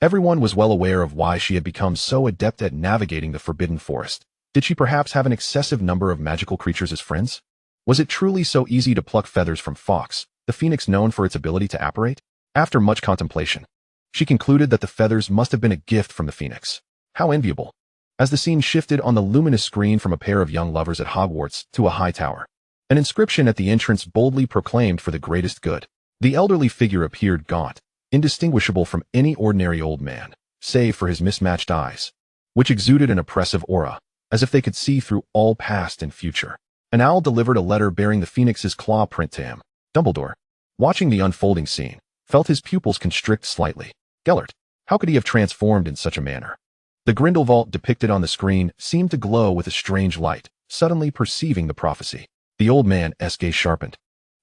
Everyone was well aware of why she had become so adept at navigating the Forbidden Forest. Did she perhaps have an excessive number of magical creatures as friends? Was it truly so easy to pluck feathers from Fawkes, the phoenix known for its ability to apparate? After much contemplation, she concluded that the feathers must have been a gift from the phoenix. How enviable! As the scene shifted on the luminous screen from a pair of young lovers at Hogwarts to a high tower, an inscription at the entrance boldly proclaimed for the greatest good. The elderly figure appeared gaunt, indistinguishable from any ordinary old man, save for his mismatched eyes, which exuded an oppressive aura, as if they could see through all past and future. An owl delivered a letter bearing the phoenix's claw print to him. Dumbledore, watching the unfolding scene, felt his pupils constrict slightly. Gellert, how could he have transformed in such a manner? The Grindelwald depicted on the screen seemed to glow with a strange light, suddenly perceiving the prophecy. The old man's gaze sharpened,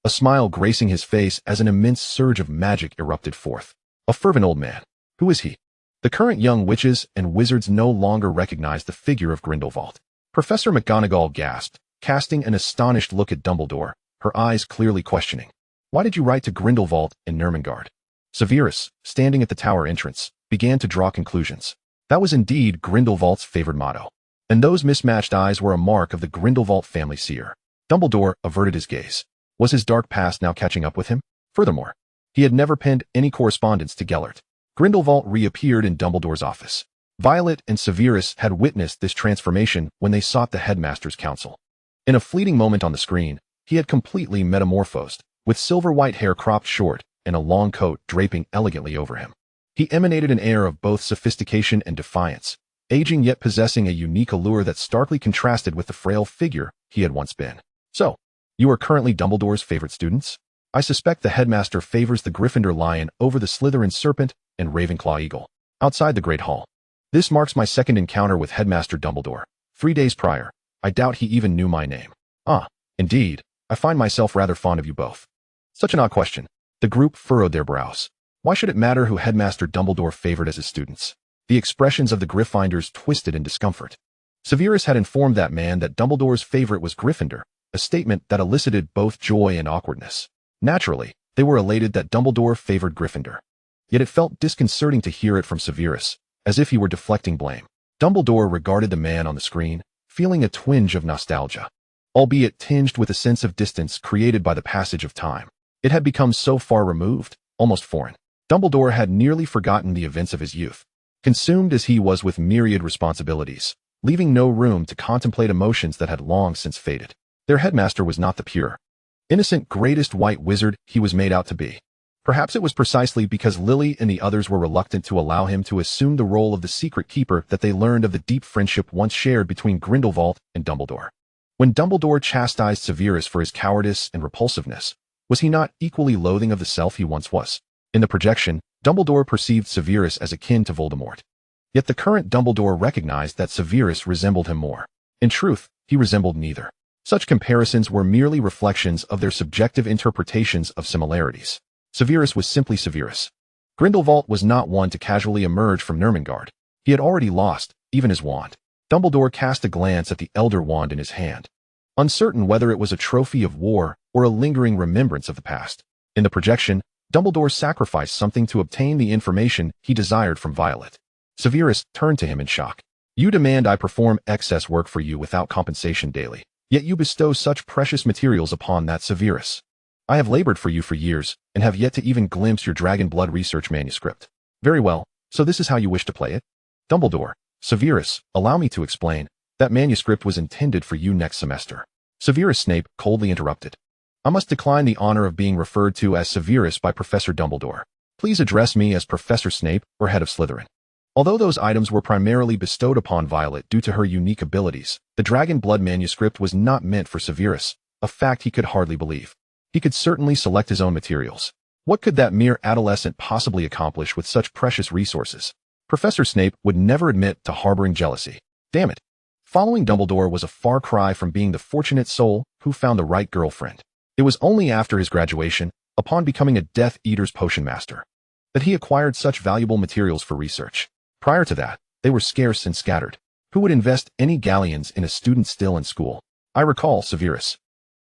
a smile gracing his face as an immense surge of magic erupted forth. A fervent old man. Who is he? The current young witches and wizards no longer recognized the figure of Grindelwald. Professor McGonagall gasped, casting an astonished look at Dumbledore, her eyes clearly questioning. Why did you write to Grindelwald in Nurmengard? Severus, standing at the tower entrance, began to draw conclusions. That was indeed Grindelwald's favored motto. And those mismatched eyes were a mark of the Grindelwald family seer. Dumbledore averted his gaze. Was his dark past now catching up with him? Furthermore, he had never penned any correspondence to Gellert. Grindelwald reappeared in Dumbledore's office. Violet and Severus had witnessed this transformation when they sought the headmaster's counsel. In a fleeting moment on the screen, he had completely metamorphosed, with silver-white hair cropped short and a long coat draping elegantly over him. He emanated an air of both sophistication and defiance, aging yet possessing a unique allure that starkly contrasted with the frail figure he had once been. So, you are currently Dumbledore's favorite students? I suspect the headmaster favors the Gryffindor lion over the Slytherin serpent and Ravenclaw eagle. Outside the Great Hall. This marks my second encounter with Headmaster Dumbledore. 3 days prior, I doubt he even knew my name. Ah, indeed, I find myself rather fond of you both. Such an odd question. The group furrowed their brows. Why should it matter who Headmaster Dumbledore favored as his students? The expressions of the Gryffindors twisted in discomfort. Severus had informed that man that Dumbledore's favorite was Gryffindor, a statement that elicited both joy and awkwardness. Naturally, they were elated that Dumbledore favored Gryffindor. Yet it felt disconcerting to hear it from Severus, as if he were deflecting blame. Dumbledore regarded the man on the screen, feeling a twinge of nostalgia, albeit tinged with a sense of distance created by the passage of time. It had become so far removed, almost foreign. Dumbledore had nearly forgotten the events of his youth, consumed as he was with myriad responsibilities, leaving no room to contemplate emotions that had long since faded. Their headmaster was not the pure, innocent greatest white wizard he was made out to be. Perhaps it was precisely because Lily and the others were reluctant to allow him to assume the role of the secret keeper that they learned of the deep friendship once shared between Grindelwald and Dumbledore. When Dumbledore chastised Severus for his cowardice and repulsiveness, was he not equally loathing of the self he once was? In the projection, Dumbledore perceived Severus as akin to Voldemort. Yet the current Dumbledore recognized that Severus resembled him more. In truth, he resembled neither. Such comparisons were merely reflections of their subjective interpretations of similarities. Severus was simply Severus. Grindelwald was not one to casually emerge from Nurmengard. He had already lost, even his wand. Dumbledore cast a glance at the Elder Wand in his hand, uncertain whether it was a trophy of war or a lingering remembrance of the past. In the projection, Dumbledore sacrificed something to obtain the information he desired from Violet. Severus turned to him in shock. You demand I perform excess work for you without compensation daily, yet you bestow such precious materials upon that Severus. I have labored for you for years, and have yet to even glimpse your dragon blood research manuscript. Very well, so this is how you wish to play it? Dumbledore, Severus, allow me to explain. That manuscript was intended for you next semester. Severus Snape coldly interrupted. I must decline the honor of being referred to as Severus by Professor Dumbledore. Please address me as Professor Snape or Head of Slytherin. Although those items were primarily bestowed upon Violet due to her unique abilities, the dragon blood manuscript was not meant for Severus, a fact he could hardly believe. He could certainly select his own materials. What could that mere adolescent possibly accomplish with such precious resources? Professor Snape would never admit to harboring jealousy. Damn it. Following Dumbledore was a far cry from being the fortunate soul who found the right girlfriend. It was only after his graduation, upon becoming a Death Eater's potion master, that he acquired such valuable materials for research. Prior to that, they were scarce and scattered. Who would invest any galleons in a student still in school? I recall, Severus,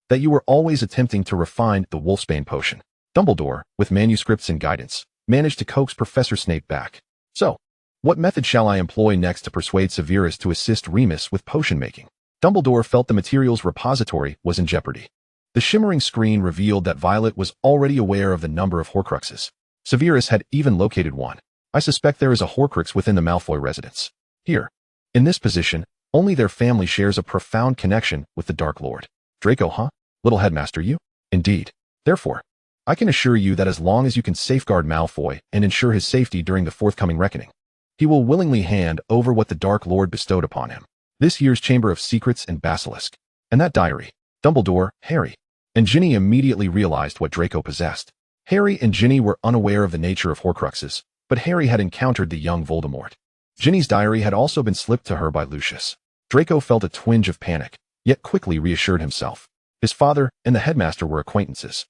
that you were always attempting to refine the Wolfsbane potion. Dumbledore, with manuscripts and guidance, managed to coax Professor Snape back. So, what method shall I employ next to persuade Severus to assist Remus with potion making? Dumbledore felt the materials repository was in jeopardy. The shimmering screen revealed that Violet was already aware of the number of Horcruxes. Severus had even located one. I suspect there is a Horcrux within the Malfoy residence. Here. In this position, only their family shares a profound connection with the Dark Lord. Draco, huh? Little headmaster, you? Indeed. Therefore, I can assure you that as long as you can safeguard Malfoy and ensure his safety during the forthcoming reckoning, he will willingly hand over what the Dark Lord bestowed upon him. This year's Chamber of Secrets and Basilisk. And that diary. Dumbledore, Harry, and Ginny immediately realized what Draco possessed. Harry and Ginny were unaware of the nature of Horcruxes, but Harry had encountered the young Voldemort. Ginny's diary had also been slipped to her by Lucius. Draco felt a twinge of panic, yet quickly reassured himself. His father and the headmaster were acquaintances.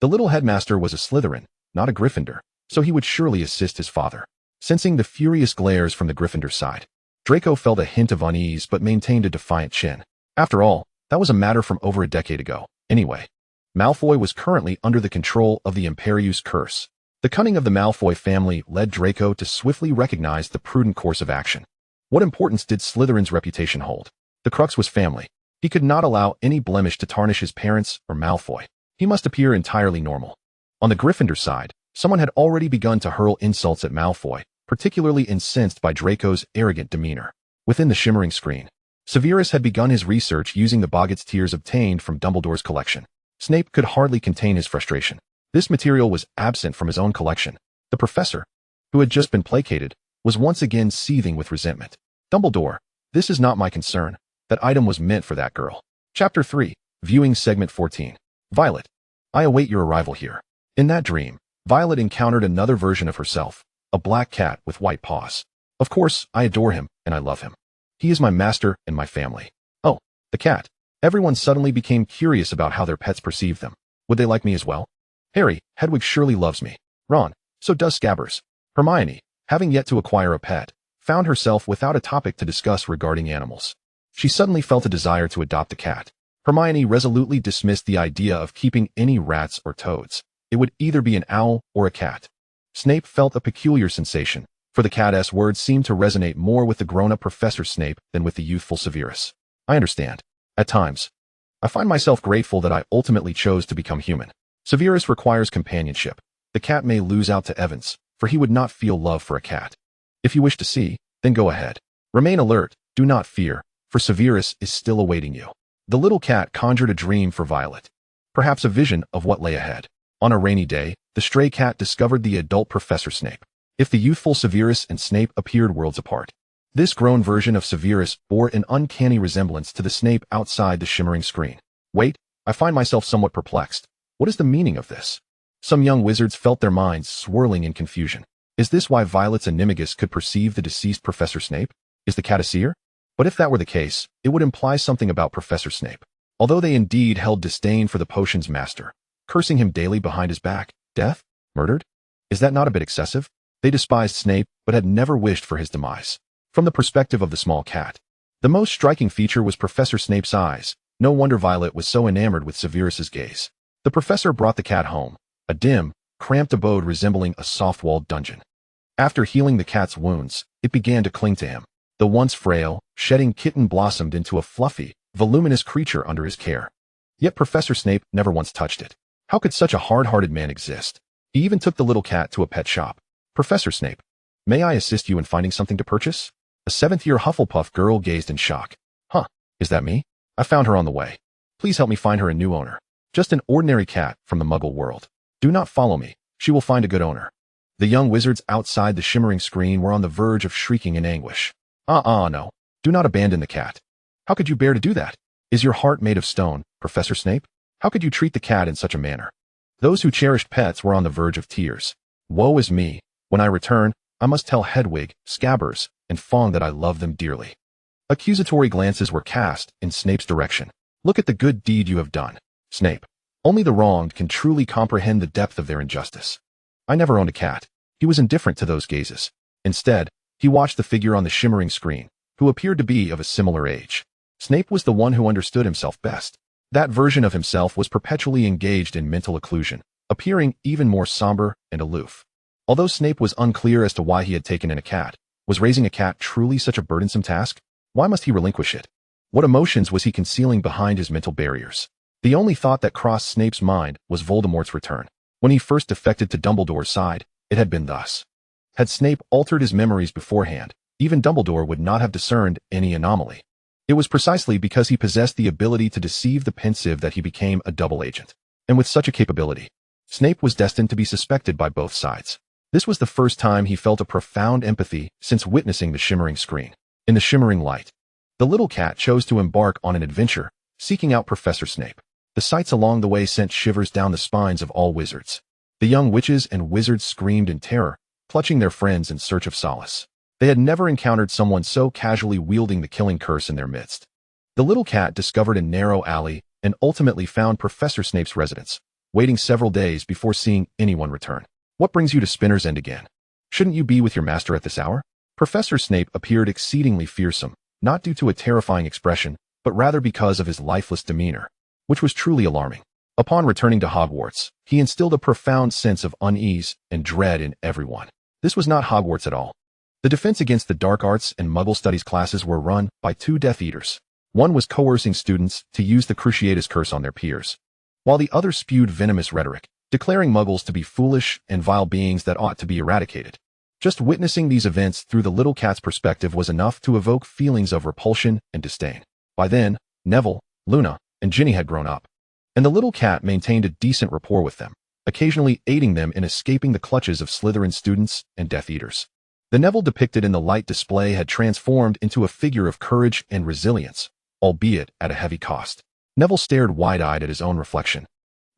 The little headmaster was a Slytherin, not a Gryffindor, so he would surely assist his father. Sensing the furious glares from the Gryffindor side, Draco felt a hint of unease but maintained a defiant chin. After all, that was a matter from over a decade ago. Anyway, Malfoy was currently under the control of the Imperius curse. The cunning of the Malfoy family led Draco to swiftly recognize the prudent course of action. What importance did Slytherin's reputation hold? The crux was family. He could not allow any blemish to tarnish his parents or Malfoy. He must appear entirely normal. On the Gryffindor side, someone had already begun to hurl insults at Malfoy, particularly incensed by Draco's arrogant demeanor. Within the shimmering screen, Severus had begun his research using the Boggart's tears obtained from Dumbledore's collection. Snape could hardly contain his frustration. This material was absent from his own collection. The professor, who had just been placated, was once again seething with resentment. Dumbledore, this is not my concern. That item was meant for that girl. Chapter 3, Viewing Segment 14. Violet, I await your arrival here. In that dream, Violet encountered another version of herself, a black cat with white paws. Of course, I adore him, and I love him. He is my master and my family. Oh, the cat. Everyone suddenly became curious about how their pets perceived them. Would they like me as well? Harry, Hedwig surely loves me. Ron, So does Scabbers. Hermione, having yet to acquire a pet, found herself without a topic to discuss regarding animals. She suddenly felt a desire to adopt a cat. Hermione resolutely dismissed the idea of keeping any rats or toads. It would either be an owl or a cat. Snape felt a peculiar sensation, for the cat's words seemed to resonate more with the grown-up Professor Snape than with the youthful Severus. I understand. At times, I find myself grateful that I ultimately chose to become human. Severus requires companionship. The cat may lose out to Evans, for he would not feel love for a cat. If you wish to see, then go ahead. Remain alert, do not fear, for Severus is still awaiting you. The little cat conjured a dream for Violet. Perhaps a vision of what lay ahead. On a rainy day, the stray cat discovered the adult Professor Snape. If the youthful Severus and Snape appeared worlds apart, this grown version of Severus bore an uncanny resemblance to the Snape outside the shimmering screen. Wait, I find myself somewhat perplexed. What is the meaning of this? Some young wizards felt their minds swirling in confusion. Is this why Violet's animagus could perceive the deceased Professor Snape? Is the cat a seer? But if that were the case, it would imply something about Professor Snape. Although they indeed held disdain for the potion's master, cursing him daily behind his back, death? Murdered? Is that not a bit excessive? They despised Snape, but had never wished for his demise. From the perspective of the small cat, the most striking feature was Professor Snape's eyes. No wonder Violet was so enamored with Severus's gaze. The professor brought the cat home, a dim, cramped abode resembling a soft-walled dungeon. After healing the cat's wounds, it began to cling to him. The once frail, shedding kitten blossomed into a fluffy, voluminous creature under his care. Yet Professor Snape never once touched it. How could such a hard-hearted man exist? He even took the little cat to a pet shop. Professor Snape, may I assist you in finding something to purchase? A seventh-year Hufflepuff girl gazed in shock. Huh, is that me? I found her on the way. Please help me find her a new owner. Just an ordinary cat from the Muggle world. Do not follow me. She will find a good owner. The young wizards outside the shimmering screen were on the verge of shrieking in anguish. No. Do not abandon the cat. How could you bear to do that? Is your heart made of stone, Professor Snape? How could you treat the cat in such a manner? Those who cherished pets were on the verge of tears. Woe is me. When I return, I must tell Hedwig, Scabbers, and Fawn that I love them dearly. Accusatory glances were cast in Snape's direction. Look at the good deed you have done, Snape. Only the wronged can truly comprehend the depth of their injustice. I never owned a cat. He was indifferent to those gazes. Instead, he watched the figure on the shimmering screen, who appeared to be of a similar age. Snape was the one who understood himself best. That version of himself was perpetually engaged in mental occlusion, appearing even more somber and aloof. Although Snape was unclear as to why he had taken in a cat, was raising a cat truly such a burdensome task? Why must he relinquish it? What emotions was he concealing behind his mental barriers? The only thought that crossed Snape's mind was Voldemort's return. When he first defected to Dumbledore's side, it had been thus. Had Snape altered his memories beforehand, even Dumbledore would not have discerned any anomaly. It was precisely because he possessed the ability to deceive the pensive that he became a double agent. And with such a capability, Snape was destined to be suspected by both sides. This was the first time he felt a profound empathy since witnessing the shimmering screen. In the shimmering light, the little cat chose to embark on an adventure, seeking out Professor Snape. The sights along the way sent shivers down the spines of all wizards. The young witches and wizards screamed in terror, clutching their friends in search of solace. They had never encountered someone so casually wielding the killing curse in their midst. The little cat discovered a narrow alley and ultimately found Professor Snape's residence, waiting several days before seeing anyone return. What brings you to Spinner's End again? Shouldn't you be with your master at this hour? Professor Snape appeared exceedingly fearsome, not due to a terrifying expression, but rather because of his lifeless demeanor, which was truly alarming. Upon returning to Hogwarts, he instilled a profound sense of unease and dread in everyone. This was not Hogwarts at all. The defense against the dark arts and Muggle studies classes were run by two Death Eaters. One was coercing students to use the Cruciatus curse on their peers, while the other spewed venomous rhetoric, declaring Muggles to be foolish and vile beings that ought to be eradicated. Just witnessing these events through the little cat's perspective was enough to evoke feelings of repulsion and disdain. By then, Neville, Luna, and Ginny had grown up, and the little cat maintained a decent rapport with them, occasionally aiding them in escaping the clutches of Slytherin students and Death Eaters. The Neville depicted in the light display had transformed into a figure of courage and resilience, albeit at a heavy cost. Neville stared wide-eyed at his own reflection,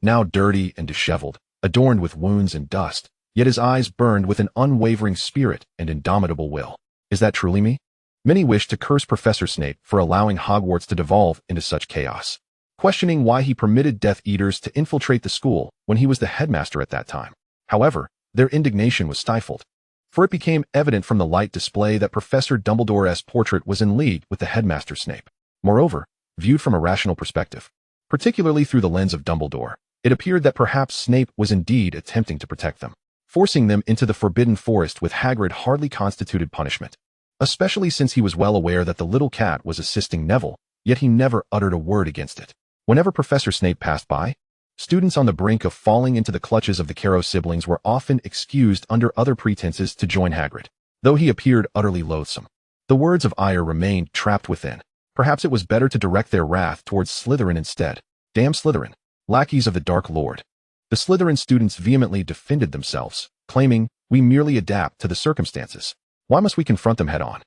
now dirty and disheveled, adorned with wounds and dust, yet his eyes burned with an unwavering spirit and indomitable will. Is that truly me? Many wished to curse Professor Snape for allowing Hogwarts to devolve into such chaos, questioning why he permitted Death Eaters to infiltrate the school when he was the headmaster at that time. However, their indignation was stifled. For it became evident from the light display that Professor Dumbledore's portrait was in league with the headmaster Snape. Moreover, viewed from a rational perspective, particularly through the lens of Dumbledore, it appeared that perhaps Snape was indeed attempting to protect them. Forcing them into the Forbidden Forest with Hagrid hardly constituted punishment, especially since he was well aware that the little cat was assisting Neville, yet he never uttered a word against it. Whenever Professor Snape passed by, students on the brink of falling into the clutches of the Carrow siblings were often excused under other pretenses to join Hagrid, though he appeared utterly loathsome. The words of ire remained trapped within. Perhaps it was better to direct their wrath towards Slytherin instead. Damn Slytherin, lackeys of the Dark Lord. The Slytherin students vehemently defended themselves, claiming, "We merely adapt to the circumstances. Why must we confront them head-on?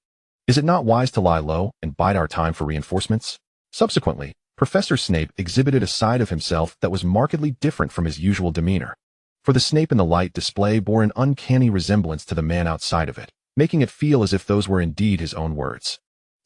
Is it not wise to lie low and bide our time for reinforcements?" Subsequently, Professor Snape exhibited a side of himself that was markedly different from his usual demeanor. For the Snape in the light display bore an uncanny resemblance to the man outside of it, making it feel as if those were indeed his own words.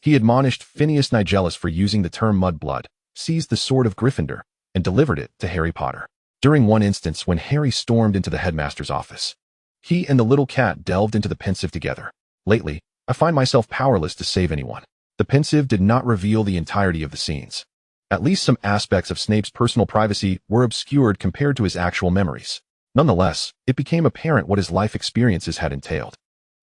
He admonished Phineas Nigellus for using the term mudblood, seized the sword of Gryffindor, and delivered it to Harry Potter. During one instance when Harry stormed into the headmaster's office, he and the little cat delved into the pensive together. Lately, I find myself powerless to save anyone. The pensive did not reveal the entirety of the scenes. At least some aspects of Snape's personal privacy were obscured compared to his actual memories. Nonetheless, it became apparent what his life experiences had entailed.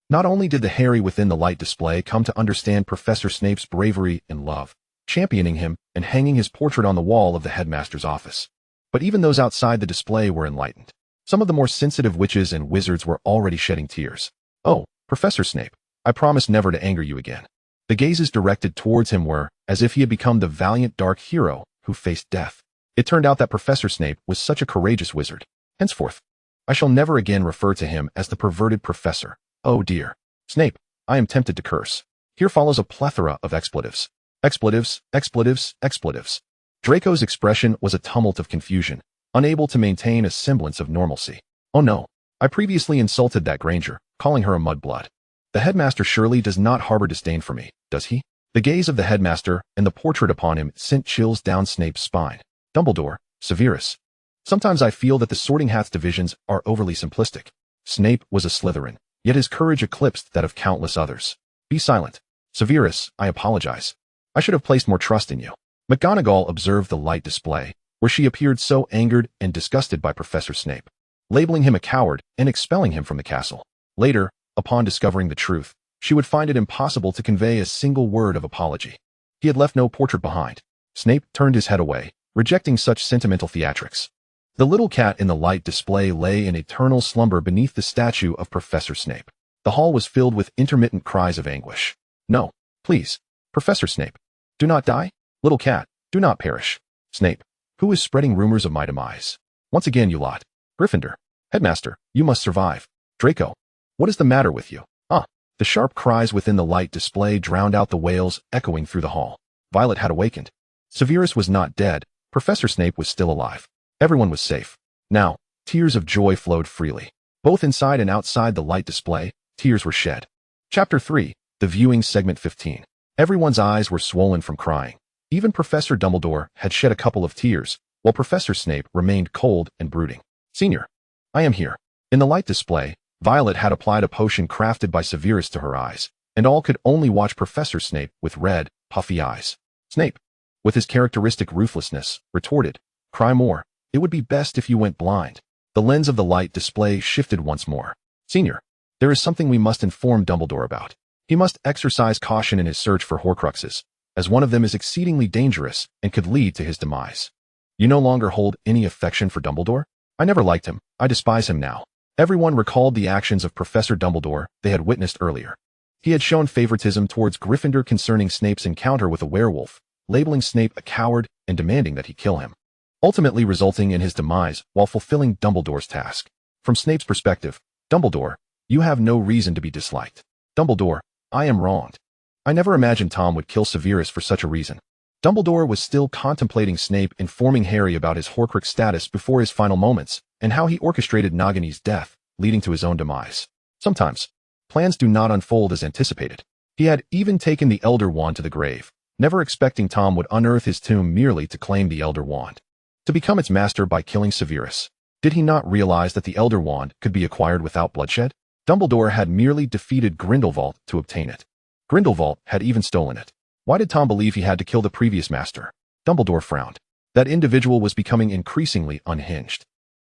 Not only did the Harry within the light display come to understand Professor Snape's bravery and love, championing him and hanging his portrait on the wall of the headmaster's office, but even those outside the display were enlightened. Some of the more sensitive witches and wizards were already shedding tears. "Oh, Professor Snape, I promise never to anger you again." The gazes directed towards him were as if he had become the valiant dark hero who faced death. It turned out that Professor Snape was such a courageous wizard. Henceforth, I shall never again refer to him as the perverted professor. Oh dear. Snape, I am tempted to curse. Here follows a plethora of expletives. Expletives, expletives, expletives. Draco's expression was a tumult of confusion, unable to maintain a semblance of normalcy. Oh no, I previously insulted that Granger, calling her a mudblood. The headmaster surely does not harbor disdain for me, does he? The gaze of the headmaster and the portrait upon him sent chills down Snape's spine. Dumbledore, Severus. Sometimes I feel that the Sorting Hat's divisions are overly simplistic. Snape was a Slytherin, yet his courage eclipsed that of countless others. Be silent. Severus, I apologize. I should have placed more trust in you. McGonagall observed the light display, where she appeared so angered and disgusted by Professor Snape, labeling him a coward and expelling him from the castle. Later, upon discovering the truth, she would find it impossible to convey a single word of apology. He had left no portrait behind. Snape turned his head away, rejecting such sentimental theatrics. The little cat in the light display lay in eternal slumber beneath the statue of Professor Snape. The hall was filled with intermittent cries of anguish. No, please, Professor Snape, do not die. Little cat, do not perish. Snape, who is spreading rumors of my demise? Once again, you lot. Gryffindor, headmaster, you must survive. Draco, what is the matter with you? The sharp cries within the light display drowned out the wails echoing through the hall. Violet had awakened. Severus was not dead. Professor Snape was still alive. Everyone was safe. Now, tears of joy flowed freely. Both inside and outside the light display, tears were shed. Chapter 3, The Viewing Segment 15. Everyone's eyes were swollen from crying. Even Professor Dumbledore had shed a couple of tears, while Professor Snape remained cold and brooding. Senior, I am here. In the light display, Violet had applied a potion crafted by Severus to her eyes, and all could only watch Professor Snape with red, puffy eyes. Snape, with his characteristic ruthlessness, retorted, "Cry more. It would be best if you went blind." The lens of the light display shifted once more. Senior, there is something we must inform Dumbledore about. He must exercise caution in his search for Horcruxes, as one of them is exceedingly dangerous and could lead to his demise. You no longer hold any affection for Dumbledore? I never liked him. I despise him now. Everyone recalled the actions of Professor Dumbledore they had witnessed earlier. He had shown favoritism towards Gryffindor concerning Snape's encounter with a werewolf, labeling Snape a coward and demanding that he kill him, ultimately resulting in his demise while fulfilling Dumbledore's task. From Snape's perspective, Dumbledore, you have no reason to be disliked. Dumbledore, I am wronged. I never imagined Tom would kill Severus for such a reason. Dumbledore was still contemplating Snape informing Harry about his Horcrux status before his final moments, and how he orchestrated Nagini's death, leading to his own demise. Sometimes, plans do not unfold as anticipated. He had even taken the Elder Wand to the grave, never expecting Tom would unearth his tomb merely to claim the Elder Wand, to become its master by killing Severus. Did he not realize that the Elder Wand could be acquired without bloodshed? Dumbledore had merely defeated Grindelwald to obtain it. Grindelwald had even stolen it. Why did Tom believe he had to kill the previous master? Dumbledore frowned. That individual was becoming increasingly unhinged.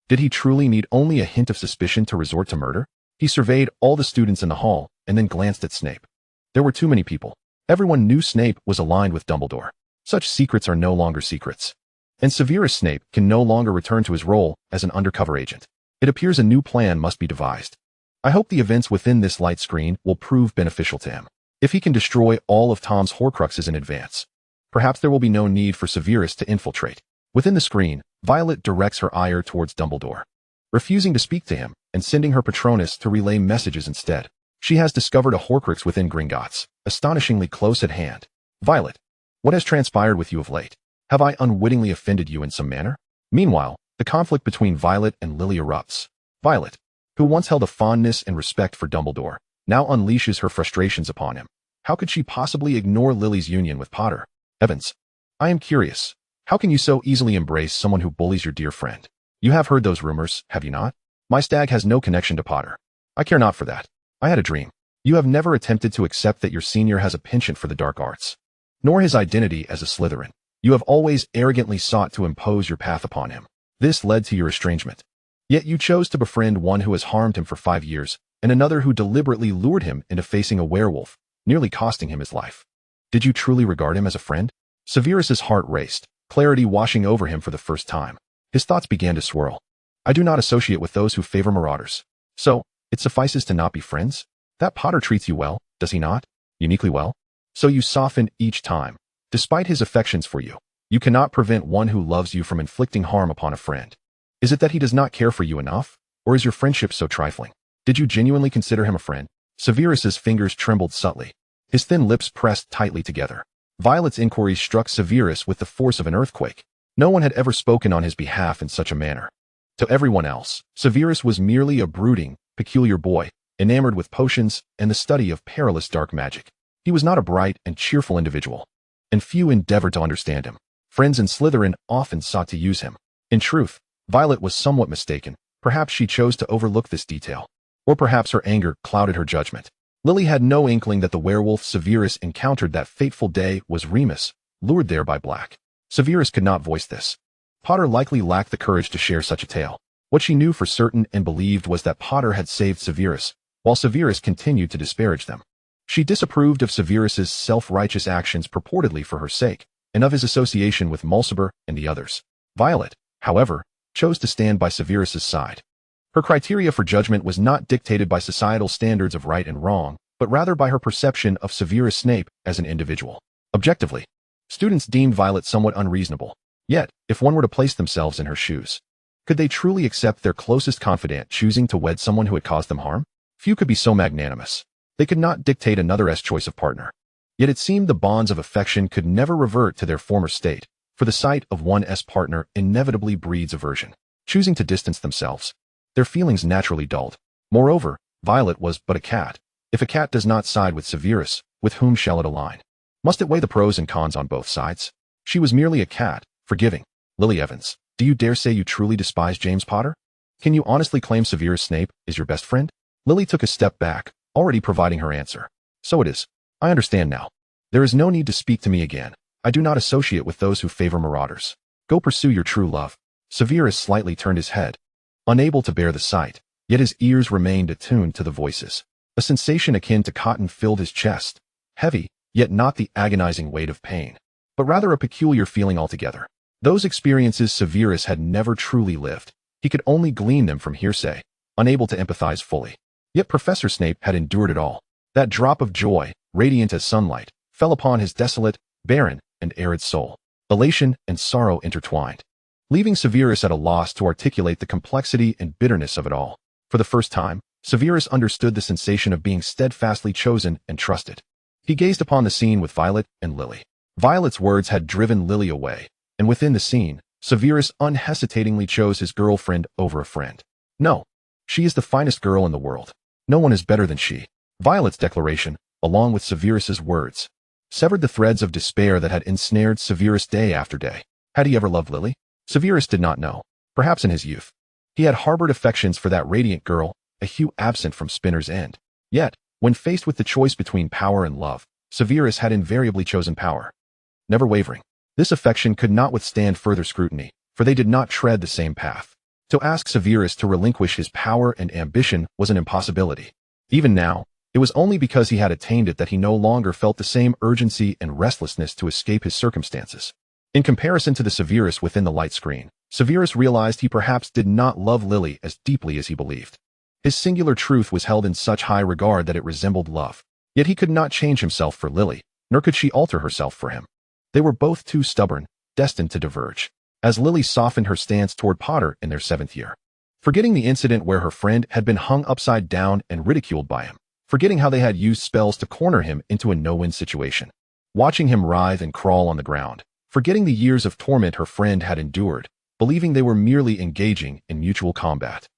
Did he truly need only a hint of suspicion to resort to murder? He surveyed all the students in the hall and then glanced at Snape. There were too many people. Everyone knew Snape was aligned with Dumbledore. Such secrets are no longer secrets. And Severus Snape can no longer return to his role as an undercover agent. It appears a new plan must be devised. I hope the events within this light screen will prove beneficial to him. If he can destroy all of Tom's Horcruxes in advance, perhaps there will be no need for Severus to infiltrate. Within the screen, Violet directs her ire towards Dumbledore, refusing to speak to him and sending her Patronus to relay messages instead. She has discovered a Horcrux within Gringotts, astonishingly close at hand. Violet, what has transpired with you of late? Have I unwittingly offended you in some manner? Meanwhile, the conflict between Violet and Lily erupts. Violet, who once held a fondness and respect for Dumbledore, now unleashes her frustrations upon him. How could she possibly ignore Lily's union with Potter? Evans, I am curious. How can you so easily embrace someone who bullies your dear friend? You have heard those rumors, have you not? My stag has no connection to Potter. I care not for that. I had a dream. You have never attempted to accept that your senior has a penchant for the dark arts, nor his identity as a Slytherin. You have always arrogantly sought to impose your path upon him. This led to your estrangement. Yet you chose to befriend one who has harmed him for 5 years, and another who deliberately lured him into facing a werewolf, nearly costing him his life. Did you truly regard him as a friend? Severus's heart raced, clarity washing over him for the first time. His thoughts began to swirl. I do not associate with those who favor marauders. So, it suffices to not be friends? That Potter treats you well, does he not? Uniquely well? So you soften each time. Despite his affections for you, you cannot prevent one who loves you from inflicting harm upon a friend. Is it that he does not care for you enough? Or is your friendship so trifling? Did you genuinely consider him a friend? Severus's fingers trembled subtly. His thin lips pressed tightly together. Violet's inquiries struck Severus with the force of an earthquake. No one had ever spoken on his behalf in such a manner. To everyone else, Severus was merely a brooding, peculiar boy, enamored with potions and the study of perilous dark magic. He was not a bright and cheerful individual, and few endeavored to understand him. Friends in Slytherin often sought to use him. In truth, Violet was somewhat mistaken. Perhaps she chose to overlook this detail. Or perhaps her anger clouded her judgment. Lily had no inkling that the werewolf Severus encountered that fateful day was Remus, lured there by Black. Severus could not voice this. Potter likely lacked the courage to share such a tale. What she knew for certain and believed was that Potter had saved Severus, while Severus continued to disparage them. She disapproved of Severus's self-righteous actions purportedly for her sake, and of his association with Mulciber and the others. Violet, however, chose to stand by Severus's side. Her criteria for judgment was not dictated by societal standards of right and wrong, but rather by her perception of Severus Snape as an individual. Objectively, students deemed Violet somewhat unreasonable. Yet, if one were to place themselves in her shoes, could they truly accept their closest confidant choosing to wed someone who had caused them harm? Few could be so magnanimous. They could not dictate another's choice of partner. Yet it seemed the bonds of affection could never revert to their former state, for the sight of one's partner inevitably breeds aversion. Choosing to distance themselves, their feelings naturally dulled. Moreover, Violet was but a cat. If a cat does not side with Severus, with whom shall it align? Must it weigh the pros and cons on both sides? She was merely a cat, forgiving. Lily Evans, do you dare say you truly despise James Potter? Can you honestly claim Severus Snape is your best friend? Lily took a step back, already providing her answer. So it is. I understand now. There is no need to speak to me again. I do not associate with those who favor marauders. Go pursue your true love. Severus slightly turned his head, unable to bear the sight, yet his ears remained attuned to the voices. A sensation akin to cotton filled his chest, heavy, yet not the agonizing weight of pain, but rather a peculiar feeling altogether. Those experiences Severus had never truly lived. He could only glean them from hearsay, unable to empathize fully. Yet Professor Snape had endured it all. That drop of joy, radiant as sunlight, fell upon his desolate, barren, and arid soul. Elation and sorrow intertwined, leaving Severus at a loss to articulate the complexity and bitterness of it all. For the first time, Severus understood the sensation of being steadfastly chosen and trusted. He gazed upon the scene with Violet and Lily. Violet's words had driven Lily away, and within the scene, Severus unhesitatingly chose his girlfriend over a friend. No, she is the finest girl in the world. No one is better than she. Violet's declaration, along with Severus's words, severed the threads of despair that had ensnared Severus day after day. Had he ever loved Lily? Severus did not know. Perhaps in his youth, He had harbored affections for that radiant girl, a hue absent from Spinner's End. Yet, when faced with the choice between power and love, Severus had invariably chosen power. Never wavering, this affection could not withstand further scrutiny, for they did not tread the same path. To ask Severus to relinquish his power and ambition was an impossibility. Even now, it was only because he had attained it that he no longer felt the same urgency and restlessness to escape his circumstances. In comparison to the Severus within the light screen, Severus realized he perhaps did not love Lily as deeply as he believed. His singular truth was held in such high regard that it resembled love. Yet he could not change himself for Lily, nor could she alter herself for him. They were both too stubborn, destined to diverge. As Lily softened her stance toward Potter in their 7th year, forgetting the incident where her friend had been hung upside down and ridiculed by him, forgetting how they had used spells to corner him into a no-win situation, watching him writhe and crawl on the ground, forgetting the years of torment her friend had endured, believing they were merely engaging in mutual combat.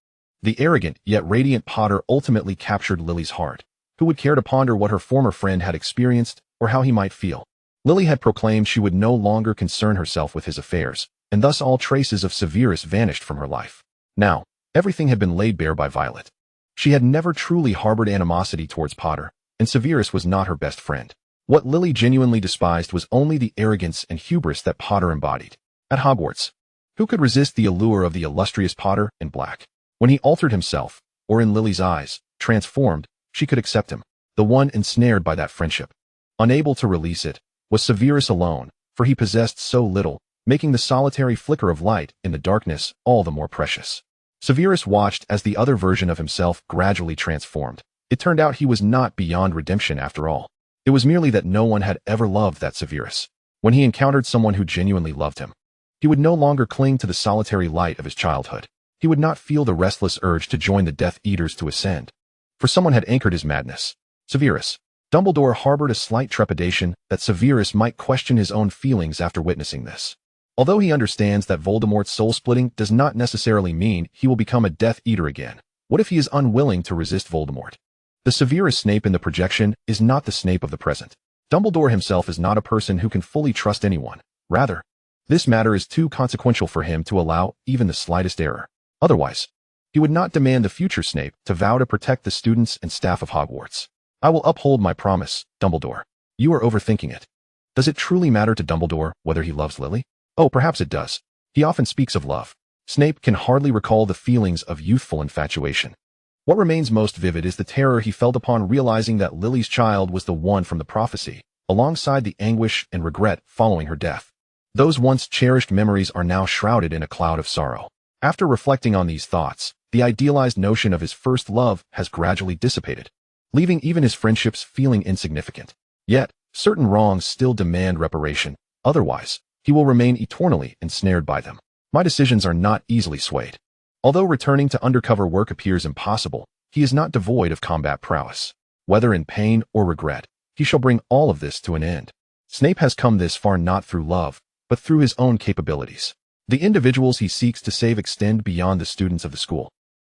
The arrogant yet radiant Potter ultimately captured Lily's heart. Who would care to ponder what her former friend had experienced or how he might feel? Lily had proclaimed she would no longer concern herself with his affairs, and thus all traces of Severus vanished from her life. Now, everything had been laid bare by Violet. She had never truly harbored animosity towards Potter, and Severus was not her best friend. What Lily genuinely despised was only the arrogance and hubris that Potter embodied. At Hogwarts, who could resist the allure of the illustrious Potter in black? When he altered himself, or in Lily's eyes, transformed, she could accept him. The one ensnared by that friendship, unable to release it, was Severus alone, for he possessed so little, making the solitary flicker of light in the darkness all the more precious. Severus watched as the other version of himself gradually transformed. It turned out he was not beyond redemption after all. It was merely that no one had ever loved that Severus. When he encountered someone who genuinely loved him, he would no longer cling to the solitary light of his childhood. He would not feel the restless urge to join the Death Eaters to ascend. For someone had anchored his madness. Severus. Dumbledore harbored a slight trepidation that Severus might question his own feelings after witnessing this. Although he understands that Voldemort's soul-splitting does not necessarily mean he will become a Death Eater again, what if he is unwilling to resist Voldemort? The Severus Snape in the projection is not the Snape of the present. Dumbledore himself is not a person who can fully trust anyone. Rather, this matter is too consequential for him to allow even the slightest error. Otherwise, he would not demand the future Snape to vow to protect the students and staff of Hogwarts. I will uphold my promise, Dumbledore. You are overthinking it. Does it truly matter to Dumbledore whether he loves Lily? Oh, perhaps it does. He often speaks of love. Snape can hardly recall the feelings of youthful infatuation. What remains most vivid is the terror he felt upon realizing that Lily's child was the one from the prophecy, alongside the anguish and regret following her death. Those once cherished memories are now shrouded in a cloud of sorrow. After reflecting on these thoughts, the idealized notion of his first love has gradually dissipated, leaving even his friendships feeling insignificant. Yet, certain wrongs still demand reparation, otherwise, he will remain eternally ensnared by them. My decisions are not easily swayed. Although returning to undercover work appears impossible, he is not devoid of combat prowess. Whether in pain or regret, he shall bring all of this to an end. Snape has come this far not through love, but through his own capabilities. The individuals he seeks to save extend beyond the students of the school.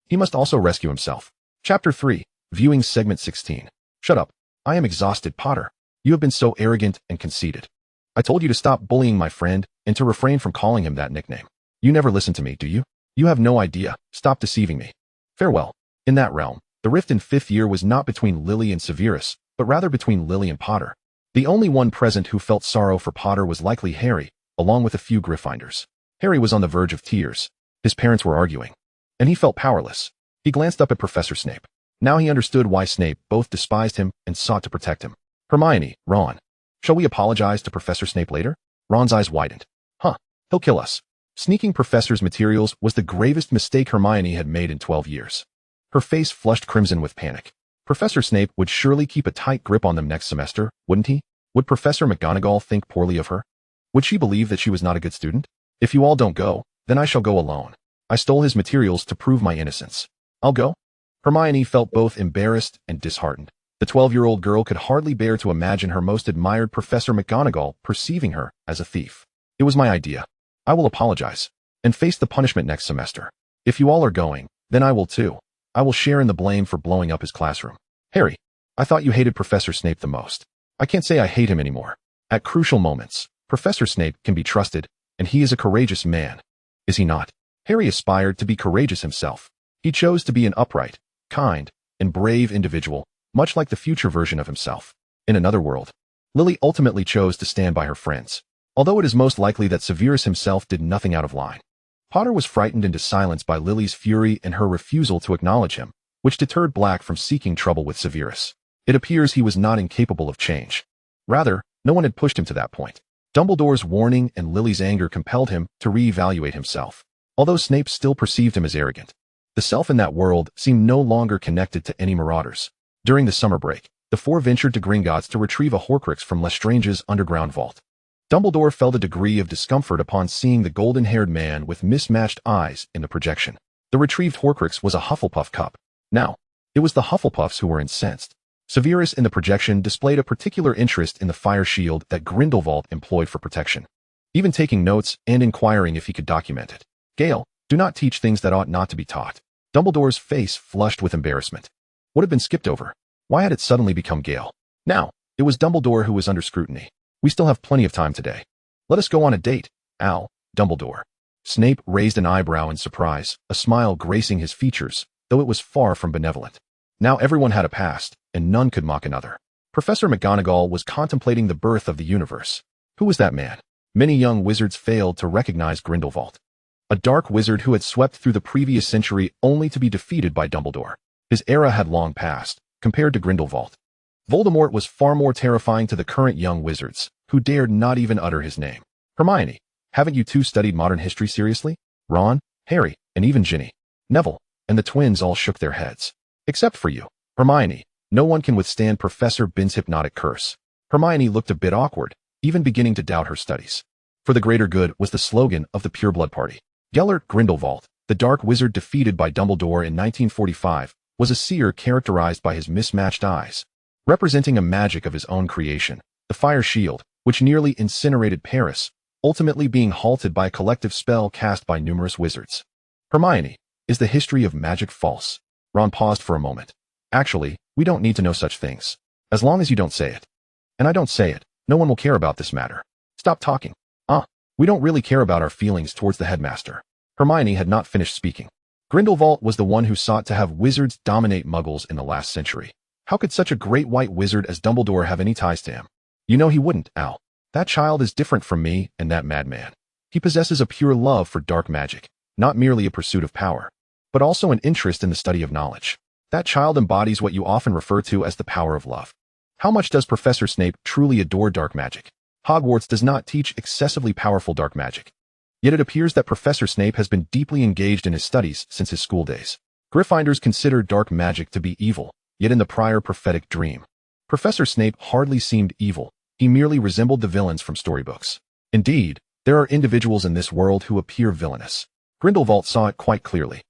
He must also rescue himself. Chapter 3. Viewing Segment 16. Shut up. I am exhausted, Potter. You have been so arrogant and conceited. I told you to stop bullying my friend and to refrain from calling him that nickname. You never listen to me, do you? You have no idea. Stop deceiving me. Farewell. In that realm, the rift in 5th year was not between Lily and Severus, but rather between Lily and Potter. The only one present who felt sorrow for Potter was likely Harry, along with a few Gryffindors. Harry was on the verge of tears. His parents were arguing, and he felt powerless. He glanced up at Professor Snape. Now he understood why Snape both despised him and sought to protect him. Hermione, Ron. Shall we apologize to Professor Snape later? Ron's eyes widened. Huh, he'll kill us. Sneaking Professor's materials was the gravest mistake Hermione had made in 12 years. Her face flushed crimson with panic. Professor Snape would surely keep a tight grip on them next semester, wouldn't he? Would Professor McGonagall think poorly of her? Would she believe that she was not a good student? If you all don't go, then I shall go alone. I stole his materials to prove my innocence. I'll go? Hermione felt both embarrassed and disheartened. The 12-year-old girl could hardly bear to imagine her most admired Professor McGonagall perceiving her as a thief. It was my idea. I will apologize and face the punishment next semester. If you all are going, then I will too. I will share in the blame for blowing up his classroom. Harry, I thought you hated Professor Snape the most. I can't say I hate him anymore. At crucial moments, Professor Snape can be trusted, and he is a courageous man. Is he not? Harry aspired to be courageous himself. He chose to be an upright, kind, and brave individual, much like the future version of himself. In another world, Lily ultimately chose to stand by her friends, although it is most likely that Severus himself did nothing out of line. Potter was frightened into silence by Lily's fury and her refusal to acknowledge him, which deterred Black from seeking trouble with Severus. It appears he was not incapable of change. Rather, no one had pushed him to that point. Dumbledore's warning and Lily's anger compelled him to re-evaluate himself, although Snape still perceived him as arrogant. The self in that world seemed no longer connected to any marauders. During the summer break, the four ventured to Gringotts to retrieve a Horcrux from Lestrange's underground vault. Dumbledore felt a degree of discomfort upon seeing the golden-haired man with mismatched eyes in the projection. The retrieved Horcrux was a Hufflepuff cup. Now, it was the Hufflepuffs who were incensed. Severus in the projection displayed a particular interest in the fire shield that Grindelwald employed for protection, even taking notes and inquiring if he could document it. Gale, do not teach things that ought not to be taught. Dumbledore's face flushed with embarrassment. What had been skipped over? Why had it suddenly become Gale? Now, it was Dumbledore who was under scrutiny. We still have plenty of time today. Let us go on a date, Al, Dumbledore. Snape raised an eyebrow in surprise, a smile gracing his features, though it was far from benevolent. Now everyone had a past, and none could mock another. Professor McGonagall was contemplating the birth of the universe. Who was that man? Many young wizards failed to recognize Grindelwald, a dark wizard who had swept through the previous century only to be defeated by Dumbledore. His era had long passed, compared to Grindelwald. Voldemort was far more terrifying to the current young wizards, who dared not even utter his name. Hermione, haven't you two studied modern history seriously? Ron, Harry, and even Ginny, Neville, and the twins all shook their heads. Except for you, Hermione. No one can withstand Professor Binns' hypnotic curse. Hermione looked a bit awkward, even beginning to doubt her studies. For the greater good was the slogan of the Pureblood Party. Gellert Grindelwald, the dark wizard defeated by Dumbledore in 1945, was a seer characterized by his mismatched eyes, representing a magic of his own creation, the fire shield, which nearly incinerated Paris, ultimately being halted by a collective spell cast by numerous wizards. Hermione, is the history of magic false? Ron paused for a moment. Actually, we don't need to know such things. As long as you don't say it. And I don't say it, no one will care about this matter. Stop talking. We don't really care about our feelings towards the headmaster. Hermione had not finished speaking. Grindelwald was the one who sought to have wizards dominate muggles in the last century. How could such a great white wizard as Dumbledore have any ties to him? You know he wouldn't, Al. That child is different from me and that madman. He possesses a pure love for dark magic, not merely a pursuit of power, but also an interest in the study of knowledge. That child embodies what you often refer to as the power of love. How much does Professor Snape truly adore dark magic? Hogwarts does not teach excessively powerful dark magic. Yet it appears that Professor Snape has been deeply engaged in his studies since his school days. Gryffindors consider dark magic to be evil, yet in the prior prophetic dream, Professor Snape hardly seemed evil. He merely resembled the villains from storybooks. Indeed, there are individuals in this world who appear villainous. Grindelwald saw it quite clearly.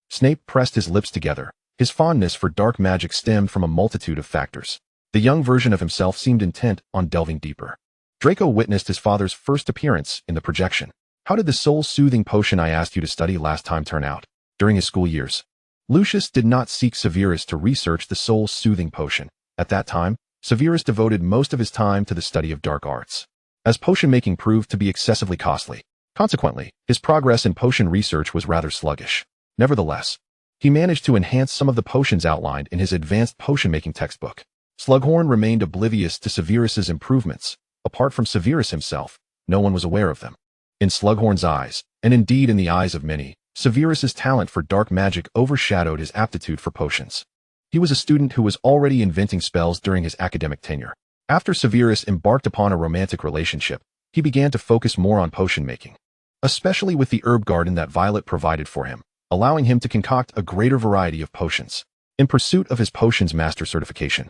Snape pressed his lips together. His fondness for dark magic stemmed from a multitude of factors. The young version of himself seemed intent on delving deeper. Draco witnessed his father's first appearance in the projection. How did the soul-soothing potion I asked you to study last time turn out? During his school years, Lucius did not seek Severus to research the soul-soothing potion. At that time, Severus devoted most of his time to the study of dark arts, as potion-making proved to be excessively costly. Consequently, his progress in potion research was rather sluggish. Nevertheless, he managed to enhance some of the potions outlined in his advanced potion-making textbook. Slughorn remained oblivious to Severus's improvements. Apart from Severus himself, no one was aware of them. In Slughorn's eyes, and indeed in the eyes of many, Severus's talent for dark magic overshadowed his aptitude for potions. He was a student who was already inventing spells during his academic tenure. After Severus embarked upon a romantic relationship, he began to focus more on potion making, especially with the herb garden that Violet provided for him, allowing him to concoct a greater variety of potions. In pursuit of his potions master certification,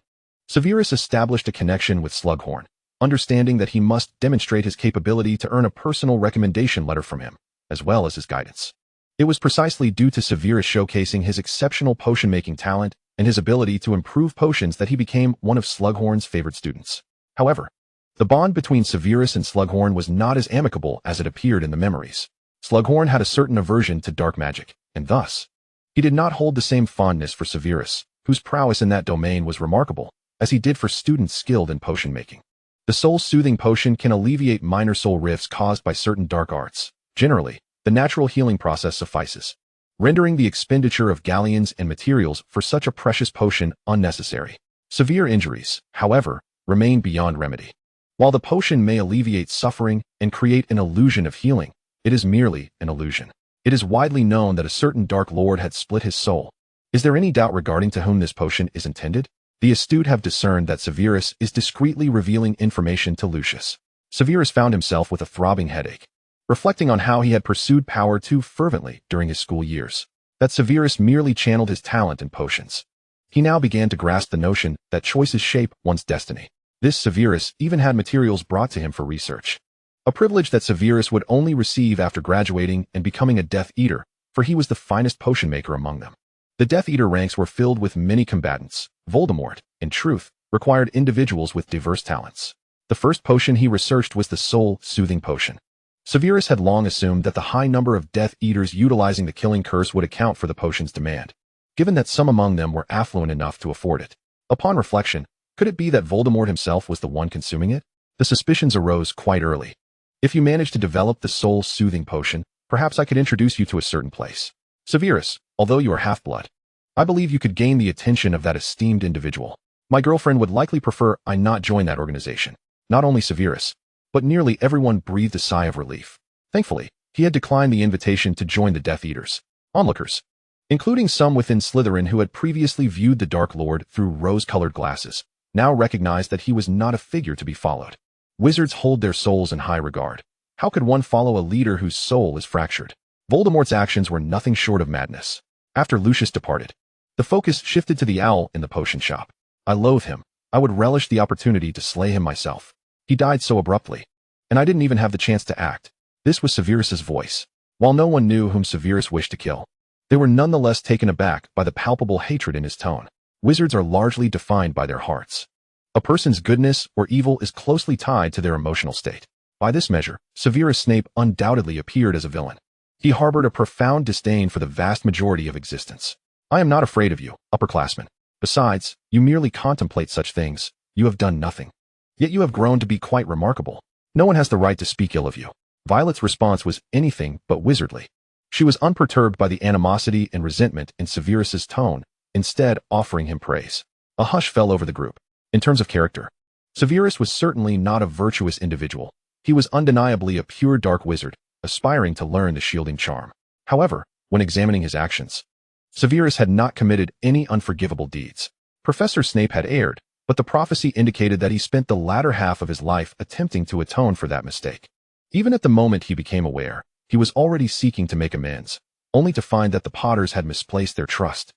Severus established a connection with Slughorn, understanding that he must demonstrate his capability to earn a personal recommendation letter from him, as well as his guidance. It was precisely due to Severus showcasing his exceptional potion-making talent and his ability to improve potions that he became one of Slughorn's favorite students. However, the bond between Severus and Slughorn was not as amicable as it appeared in the memories. Slughorn had a certain aversion to dark magic, and thus, he did not hold the same fondness for Severus, whose prowess in that domain was remarkable, as he did for students skilled in potion-making. The soul-soothing potion can alleviate minor soul rifts caused by certain dark arts. Generally, The natural healing process suffices, rendering the expenditure of galleons and materials for such a precious potion unnecessary. Severe injuries, however, remain beyond remedy. While the potion may alleviate suffering and create an illusion of healing, it is merely an illusion. It is widely known that a certain Dark Lord had split his soul. Is there any doubt regarding to whom this potion is intended? The astute have discerned that Severus is discreetly revealing information to Lucius. Severus found himself with a throbbing headache, reflecting on how he had pursued power too fervently during his school years, that Severus merely channeled his talent in potions. He now began to grasp the notion that choices shape one's destiny. This Severus even had materials brought to him for research, a privilege that Severus would only receive after graduating and becoming a Death Eater, for he was the finest potion maker among them. The Death Eater ranks were filled with many combatants. Voldemort, in truth, required individuals with diverse talents. The first potion he researched was the soul-soothing potion. Severus had long assumed that the high number of Death Eaters utilizing the killing curse would account for the potion's demand, given that some among them were affluent enough to afford it. Upon reflection, could it be that Voldemort himself was the one consuming it? The suspicions arose quite early. If you manage to develop the soul-soothing potion, perhaps I could introduce you to a certain place. Severus, although you are half-blood, I believe you could gain the attention of that esteemed individual. My girlfriend would likely prefer I not join that organization. Not only Severus, but nearly everyone breathed a sigh of relief. Thankfully, he had declined the invitation to join the Death Eaters. Onlookers, including some within Slytherin who had previously viewed the Dark Lord through rose-colored glasses, now recognized that he was not a figure to be followed. Wizards hold their souls in high regard. How could one follow a leader whose soul is fractured? Voldemort's actions were nothing short of madness. After Lucius departed, the focus shifted to the owl in the potion shop. I loathe him. I would relish the opportunity to slay him myself. He died so abruptly, and I didn't even have the chance to act. This was Severus's voice. While no one knew whom Severus wished to kill, they were nonetheless taken aback by the palpable hatred in his tone. Wizards are largely defined by their hearts. A person's goodness or evil is closely tied to their emotional state. By this measure, Severus Snape undoubtedly appeared as a villain. He harbored a profound disdain for the vast majority of existence. I am not afraid of you, upperclassmen. Besides, you merely contemplate such things. You have done nothing. Yet you have grown to be quite remarkable. No one has the right to speak ill of you. Violet's response was anything but wizardly. She was unperturbed by the animosity and resentment in Severus's tone, instead offering him praise. A hush fell over the group. In terms of character, Severus was certainly not a virtuous individual. He was undeniably a pure dark wizard, aspiring to learn the shielding charm. However, when examining his actions, Severus had not committed any unforgivable deeds. Professor Snape had erred, but the prophecy indicated that he spent the latter half of his life attempting to atone for that mistake. Even at the moment he became aware, he was already seeking to make amends, only to find that the Potters had misplaced their trust,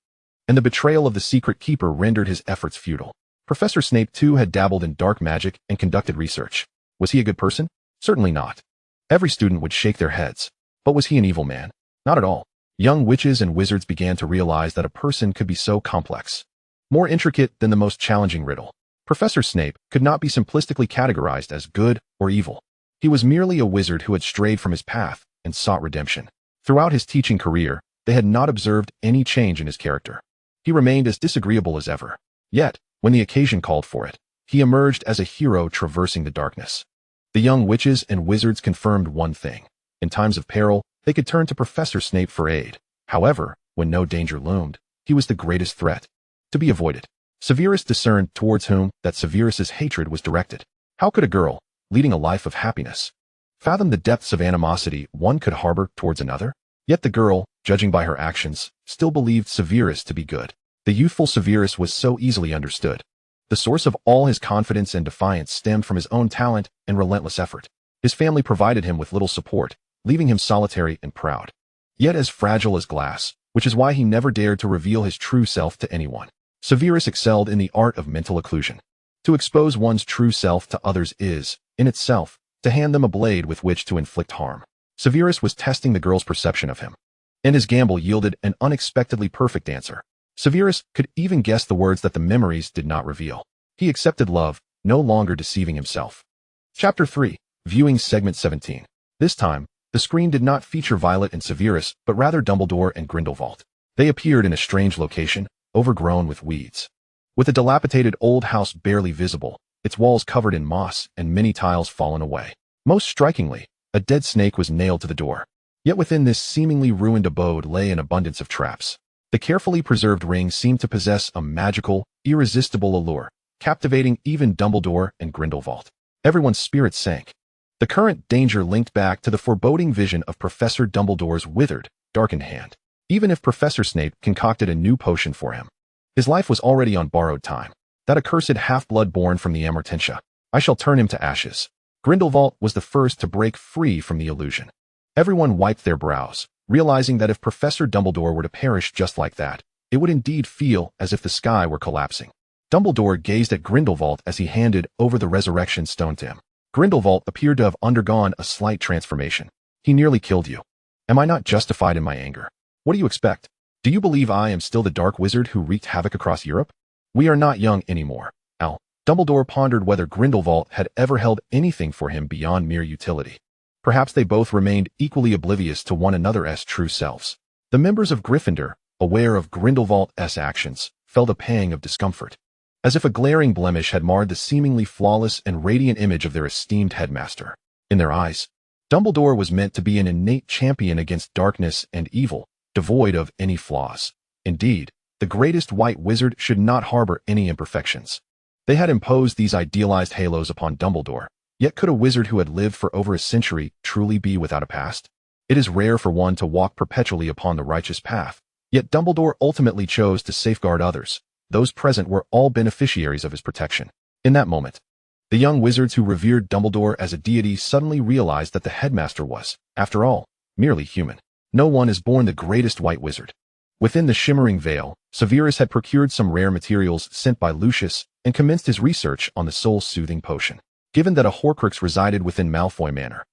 and the betrayal of the secret keeper rendered his efforts futile. Professor Snape too had dabbled in dark magic and conducted research. Was he a good person? Certainly not. Every student would shake their heads. But was he an evil man? Not at all. Young witches and wizards began to realize that a person could be so complex, more intricate than the most challenging riddle. Professor Snape could not be simplistically categorized as good or evil. He was merely a wizard who had strayed from his path and sought redemption. Throughout his teaching career, they had not observed any change in his character. He remained as disagreeable as ever. Yet, when the occasion called for it, he emerged as a hero traversing the darkness. The young witches and wizards confirmed one thing. In times of peril, they could turn to Professor Snape for aid. However, when no danger loomed, he was the greatest threat, to be avoided. Severus discerned towards whom that Severus's hatred was directed. How could a girl, leading a life of happiness, fathom the depths of animosity one could harbor towards another? Yet the girl, judging by her actions, still believed Severus to be good. The youthful Severus was so easily understood. The source of all his confidence and defiance stemmed from his own talent and relentless effort. His family provided him with little support, leaving him solitary and proud, yet as fragile as glass, which is why he never dared to reveal his true self to anyone. Severus excelled in the art of mental occlusion. To expose one's true self to others is, in itself, to hand them a blade with which to inflict harm. Severus was testing the girl's perception of him, and his gamble yielded an unexpectedly perfect answer. Severus could even guess the words that the memories did not reveal. He accepted love, no longer deceiving himself. Chapter 3. Viewing Segment 17. This time, the screen did not feature Violet and Severus, but rather Dumbledore and Grindelwald. They appeared in a strange location, overgrown with weeds. With a dilapidated old house barely visible, its walls covered in moss and many tiles fallen away. Most strikingly, a dead snake was nailed to the door. Yet within this seemingly ruined abode lay an abundance of traps. The carefully preserved ring seemed to possess a magical, irresistible allure, captivating even Dumbledore and Grindelwald. Everyone's spirits sank. The current danger linked back to the foreboding vision of Professor Dumbledore's withered, darkened hand. Even if Professor Snape concocted a new potion for him, his life was already on borrowed time. That accursed half-blood born from the Amortentia. I shall turn him to ashes. Grindelwald was the first to break free from the illusion. Everyone wiped their brows, realizing that if Professor Dumbledore were to perish just like that, it would indeed feel as if the sky were collapsing. Dumbledore gazed at Grindelwald as he handed over the resurrection stone to him. Grindelwald appeared to have undergone a slight transformation. He nearly killed you. Am I not justified in my anger? What do you expect? Do you believe I am still the dark wizard who wreaked havoc across Europe? We are not young anymore, Al. Dumbledore pondered whether Grindelwald had ever held anything for him beyond mere utility. Perhaps they both remained equally oblivious to one another's true selves. The members of Gryffindor, aware of Grindelwald's actions, felt a pang of discomfort, as if a glaring blemish had marred the seemingly flawless and radiant image of their esteemed headmaster. In their eyes, Dumbledore was meant to be an innate champion against darkness and evil, devoid of any flaws. Indeed, the greatest white wizard should not harbor any imperfections. They had imposed these idealized halos upon Dumbledore, yet could a wizard who had lived for over a century truly be without a past? It is rare for one to walk perpetually upon the righteous path, yet Dumbledore ultimately chose to safeguard others. Those present were all beneficiaries of his protection. In that moment, the young wizards who revered Dumbledore as a deity suddenly realized that the headmaster was, after all, merely human. No one is born the greatest white wizard. Within the shimmering veil, Severus had procured some rare materials sent by Lucius and commenced his research on the soul-soothing potion. Given that a Horcrux resided within Malfoy Manor,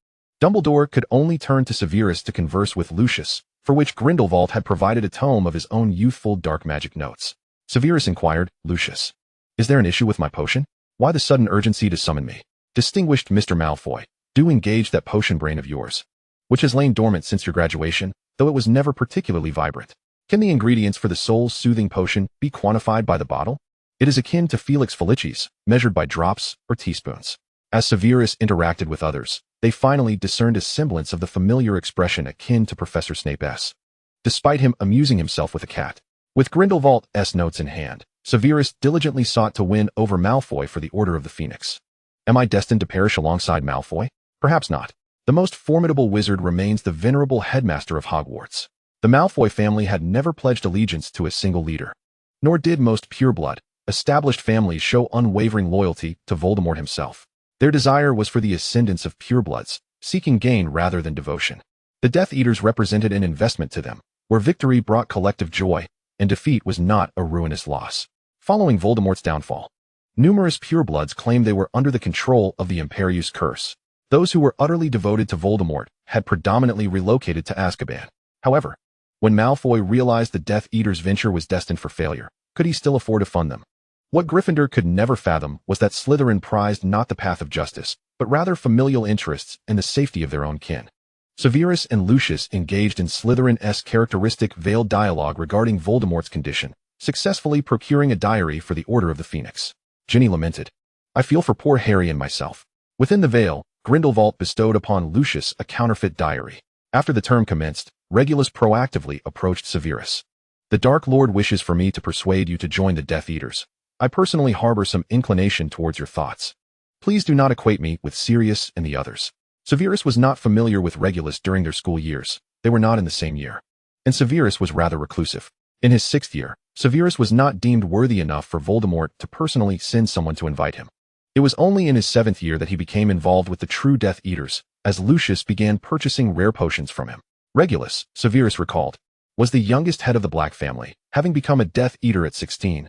Dumbledore could only turn to Severus to converse with Lucius, for which Grindelwald had provided a tome of his own youthful dark magic notes. Severus inquired, Lucius, is there an issue with my potion? Why the sudden urgency to summon me? Distinguished Mr. Malfoy, do engage that potion brain of yours, which has lain dormant since your graduation, though it was never particularly vibrant. Can the ingredients for the soul-soothing potion be quantified by the bottle? It is akin to Felix Felicis, measured by drops or teaspoons. As Severus interacted with others, they finally discerned a semblance of the familiar expression akin to Professor Snape's. Despite him amusing himself with a cat, with Grindelwald's notes in hand, Severus diligently sought to win over Malfoy for the Order of the Phoenix. Am I destined to perish alongside Malfoy? Perhaps not. The most formidable wizard remains the venerable headmaster of Hogwarts. The Malfoy family had never pledged allegiance to a single leader. Nor did most pureblood, established families show unwavering loyalty to Voldemort himself. Their desire was for the ascendance of purebloods, seeking gain rather than devotion. The Death Eaters represented an investment to them, where victory brought collective joy, and defeat was not a ruinous loss. Following Voldemort's downfall, numerous purebloods claimed they were under the control of the Imperius Curse. Those who were utterly devoted to Voldemort had predominantly relocated to Azkaban. However, when Malfoy realized the Death Eaters' venture was destined for failure, could he still afford to fund them? What Gryffindor could never fathom was that Slytherin prized not the path of justice, but rather familial interests and the safety of their own kin. Severus and Lucius engaged in Slytherin-esque characteristic veiled dialogue regarding Voldemort's condition, successfully procuring a diary for the Order of the Phoenix. Ginny lamented, I feel for poor Harry and myself. Within the veil, Grindelwald bestowed upon Lucius a counterfeit diary. After the term commenced, Regulus proactively approached Severus. The Dark Lord wishes for me to persuade you to join the Death Eaters. I personally harbor some inclination towards your thoughts. Please do not equate me with Sirius and the others. Severus was not familiar with Regulus during their school years. They were not in the same year. And Severus was rather reclusive. In his 6th year, Severus was not deemed worthy enough for Voldemort to personally send someone to invite him. It was only in his 7th year that he became involved with the true Death Eaters, as Lucius began purchasing rare potions from him. Regulus, Severus recalled, was the youngest head of the Black family, having become a Death Eater at 16.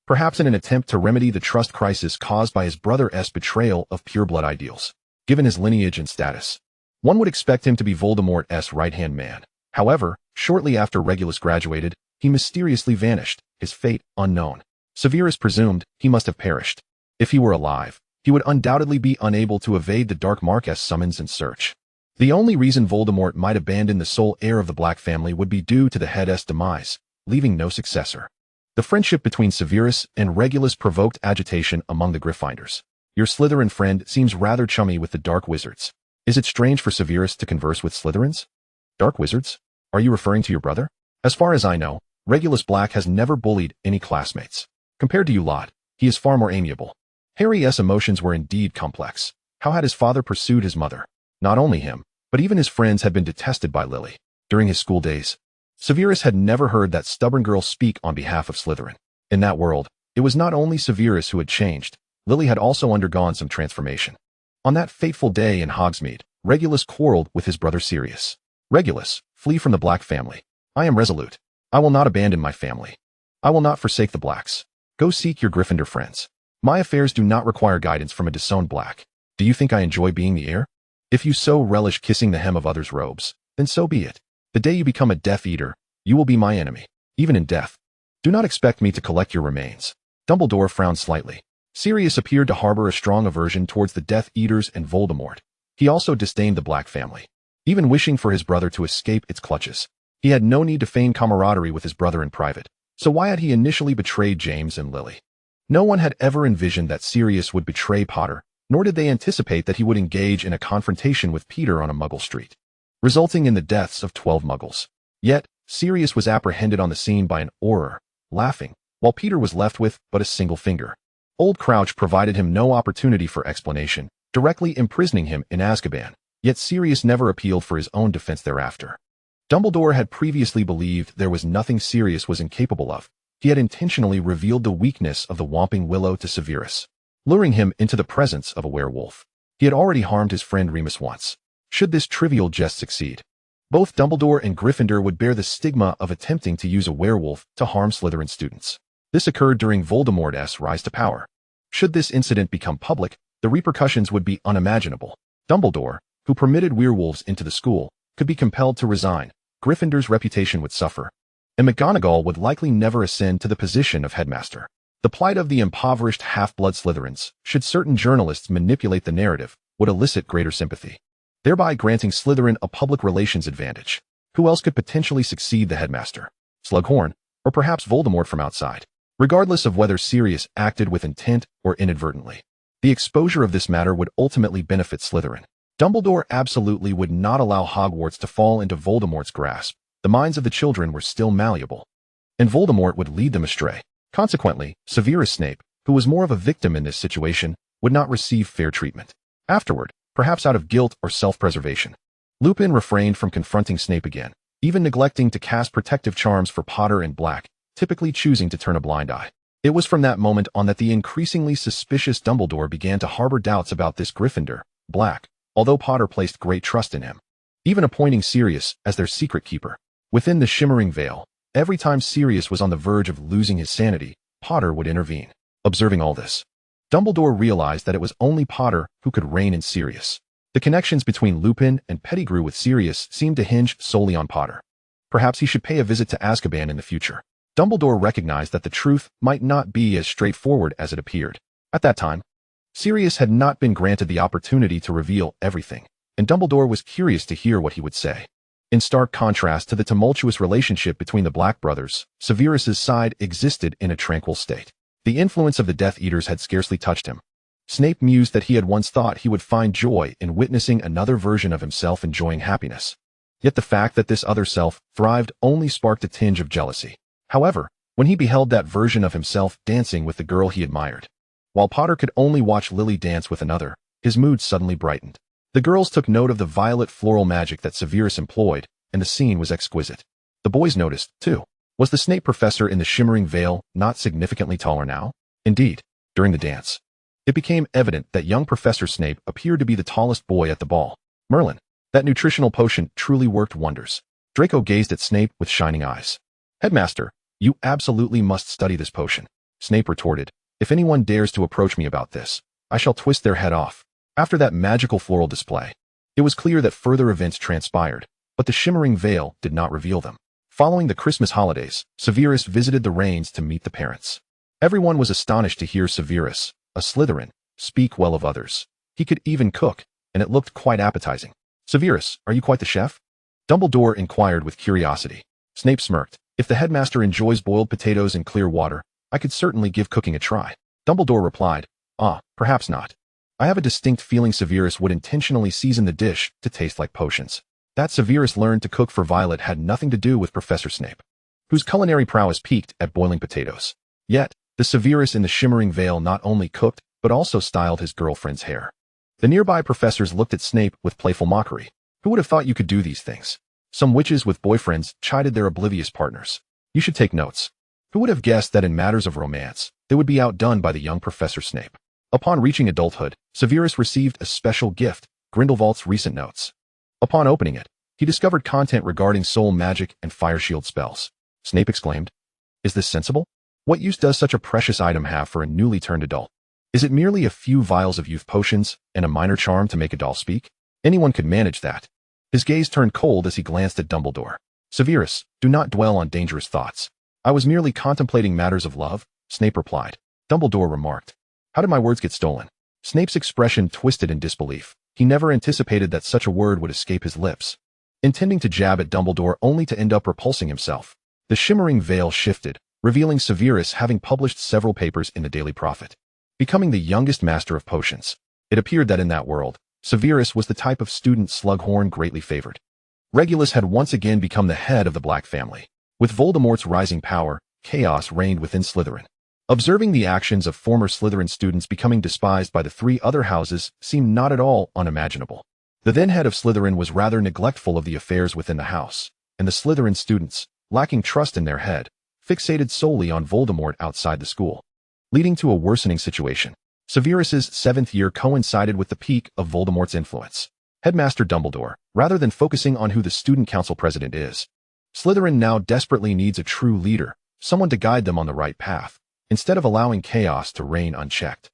Perhaps in an attempt to remedy the trust crisis caused by his brother's betrayal of pureblood ideals. Given his lineage and status, one would expect him to be Voldemort's right-hand man. However, shortly after Regulus graduated, he mysteriously vanished, his fate unknown. Severus presumed he must have perished. If he were alive, he would undoubtedly be unable to evade the Dark Marquess summons and search. The only reason Voldemort might abandon the sole heir of the Black family would be due to the head's demise, leaving no successor. The friendship between Severus and Regulus provoked agitation among the Gryffindors. Your Slytherin friend seems rather chummy with the Dark Wizards. Is it strange for Severus to converse with Slytherins? Dark wizards? Are you referring to your brother? As far as I know, Regulus Black has never bullied any classmates. Compared to you lot, he is far more amiable. Harry's emotions were indeed complex. How had his father pursued his mother? Not only him, but even his friends had been detested by Lily. During his school days, Severus had never heard that stubborn girl speak on behalf of Slytherin. In that world, it was not only Severus who had changed, Lily had also undergone some transformation. On that fateful day in Hogsmeade, Regulus quarreled with his brother Sirius. Regulus, flee from the Black family. I am resolute. I will not abandon my family. I will not forsake the Blacks. Go seek your Gryffindor friends. My affairs do not require guidance from a disowned Black. Do you think I enjoy being the heir? If you so relish kissing the hem of others' robes, then so be it. The day you become a Death Eater, you will be my enemy, even in death. Do not expect me to collect your remains. Dumbledore frowned slightly. Sirius appeared to harbor a strong aversion towards the Death Eaters and Voldemort. He also disdained the Black family, even wishing for his brother to escape its clutches. He had no need to feign camaraderie with his brother in private, so why had he initially betrayed James and Lily? No one had ever envisioned that Sirius would betray Potter, nor did they anticipate that he would engage in a confrontation with Peter on a Muggle street, resulting in the deaths of 12 Muggles. Yet, Sirius was apprehended on the scene by an Auror, laughing, while Peter was left with but a single finger. Old Crouch provided him no opportunity for explanation, directly imprisoning him in Azkaban, yet Sirius never appealed for his own defense thereafter. Dumbledore had previously believed there was nothing Sirius was incapable of. He had intentionally revealed the weakness of the Whomping Willow to Severus, luring him into the presence of a werewolf. He had already harmed his friend Remus once. Should this trivial jest succeed, both Dumbledore and Gryffindor would bear the stigma of attempting to use a werewolf to harm Slytherin students. This occurred during Voldemort's rise to power. Should this incident become public, the repercussions would be unimaginable. Dumbledore, who permitted werewolves into the school, could be compelled to resign. Gryffindor's reputation would suffer, and McGonagall would likely never ascend to the position of headmaster. The plight of the impoverished half-blood Slytherins, should certain journalists manipulate the narrative, would elicit greater sympathy, thereby granting Slytherin a public relations advantage. Who else could potentially succeed the headmaster? Slughorn, or perhaps Voldemort from outside? Regardless of whether Sirius acted with intent or inadvertently, the exposure of this matter would ultimately benefit Slytherin. Dumbledore absolutely would not allow Hogwarts to fall into Voldemort's grasp. The minds of the children were still malleable, and Voldemort would lead them astray. Consequently, Severus Snape, who was more of a victim in this situation, would not receive fair treatment. Afterward, perhaps out of guilt or self-preservation, Lupin refrained from confronting Snape again, even neglecting to cast protective charms for Potter and Black, typically choosing to turn a blind eye. It was from that moment on that the increasingly suspicious Dumbledore began to harbor doubts about this Gryffindor, Black, although Potter placed great trust in him, even appointing Sirius as their secret keeper. Within the Shimmering Veil, every time Sirius was on the verge of losing his sanity, Potter would intervene. Observing all this, Dumbledore realized that it was only Potter who could rein in Sirius. The connections between Lupin and Pettigrew with Sirius seemed to hinge solely on Potter. Perhaps he should pay a visit to Azkaban in the future. Dumbledore recognized that the truth might not be as straightforward as it appeared. At that time, Sirius had not been granted the opportunity to reveal everything, and Dumbledore was curious to hear what he would say. In stark contrast to the tumultuous relationship between the Black brothers, Severus's side existed in a tranquil state. The influence of the Death Eaters had scarcely touched him. Snape mused that he had once thought he would find joy in witnessing another version of himself enjoying happiness. Yet the fact that this other self thrived only sparked a tinge of jealousy. However, when he beheld that version of himself dancing with the girl he admired, while Potter could only watch Lily dance with another, his mood suddenly brightened. The girls took note of the violet floral magic that Severus employed, and the scene was exquisite. The boys noticed, too. Was the Snape professor in the Shimmering Veil not significantly taller now? Indeed, during the dance, it became evident that young Professor Snape appeared to be the tallest boy at the ball. Merlin, that nutritional potion truly worked wonders. Draco gazed at Snape with shining eyes. Headmaster, you absolutely must study this potion. Snape retorted, if anyone dares to approach me about this, I shall twist their head off. After that magical floral display, it was clear that further events transpired, but the Shimmering Veil did not reveal them. Following the Christmas holidays, Severus visited the Rains to meet the parents. Everyone was astonished to hear Severus, a Slytherin, speak well of others. He could even cook, and it looked quite appetizing. Severus, are you quite the chef? Dumbledore inquired with curiosity. Snape smirked. If the headmaster enjoys boiled potatoes and clear water, I could certainly give cooking a try. Dumbledore replied, perhaps not. I have a distinct feeling Severus would intentionally season the dish to taste like potions. That Severus learned to cook for Violet had nothing to do with Professor Snape, whose culinary prowess peaked at boiling potatoes. Yet, the Severus in the shimmering veil not only cooked, but also styled his girlfriend's hair. The nearby professors looked at Snape with playful mockery. Who would have thought you could do these things? Some witches with boyfriends chided their oblivious partners. You should take notes. Who would have guessed that in matters of romance, they would be outdone by the young Professor Snape? Upon reaching adulthood, Severus received a special gift, Grindelwald's recent notes. Upon opening it, he discovered content regarding soul magic and fire shield spells. Snape exclaimed, "Is this sensible? What use does such a precious item have for a newly turned adult? Is it merely a few vials of youth potions and a minor charm to make a doll speak? Anyone could manage that." His gaze turned cold as he glanced at Dumbledore. "Severus, do not dwell on dangerous thoughts. I was merely contemplating matters of love," Snape replied. Dumbledore remarked, "How did my words get stolen?" Snape's expression twisted in disbelief. He never anticipated that such a word would escape his lips. Intending to jab at Dumbledore only to end up repulsing himself, the shimmering veil shifted, revealing Severus having published several papers in the Daily Prophet. Becoming the youngest master of potions, it appeared that in that world, Severus was the type of student Slughorn greatly favored. Regulus had once again become the head of the Black family. With Voldemort's rising power, chaos reigned within Slytherin. Observing the actions of former Slytherin students becoming despised by the three other houses seemed not at all unimaginable. The then head of Slytherin was rather neglectful of the affairs within the house, and the Slytherin students, lacking trust in their head, fixated solely on Voldemort outside the school, leading to a worsening situation. Severus's 7th year coincided with the peak of Voldemort's influence. Headmaster Dumbledore, rather than focusing on who the student council president is, Slytherin now desperately needs a true leader, someone to guide them on the right path, instead of allowing chaos to reign unchecked.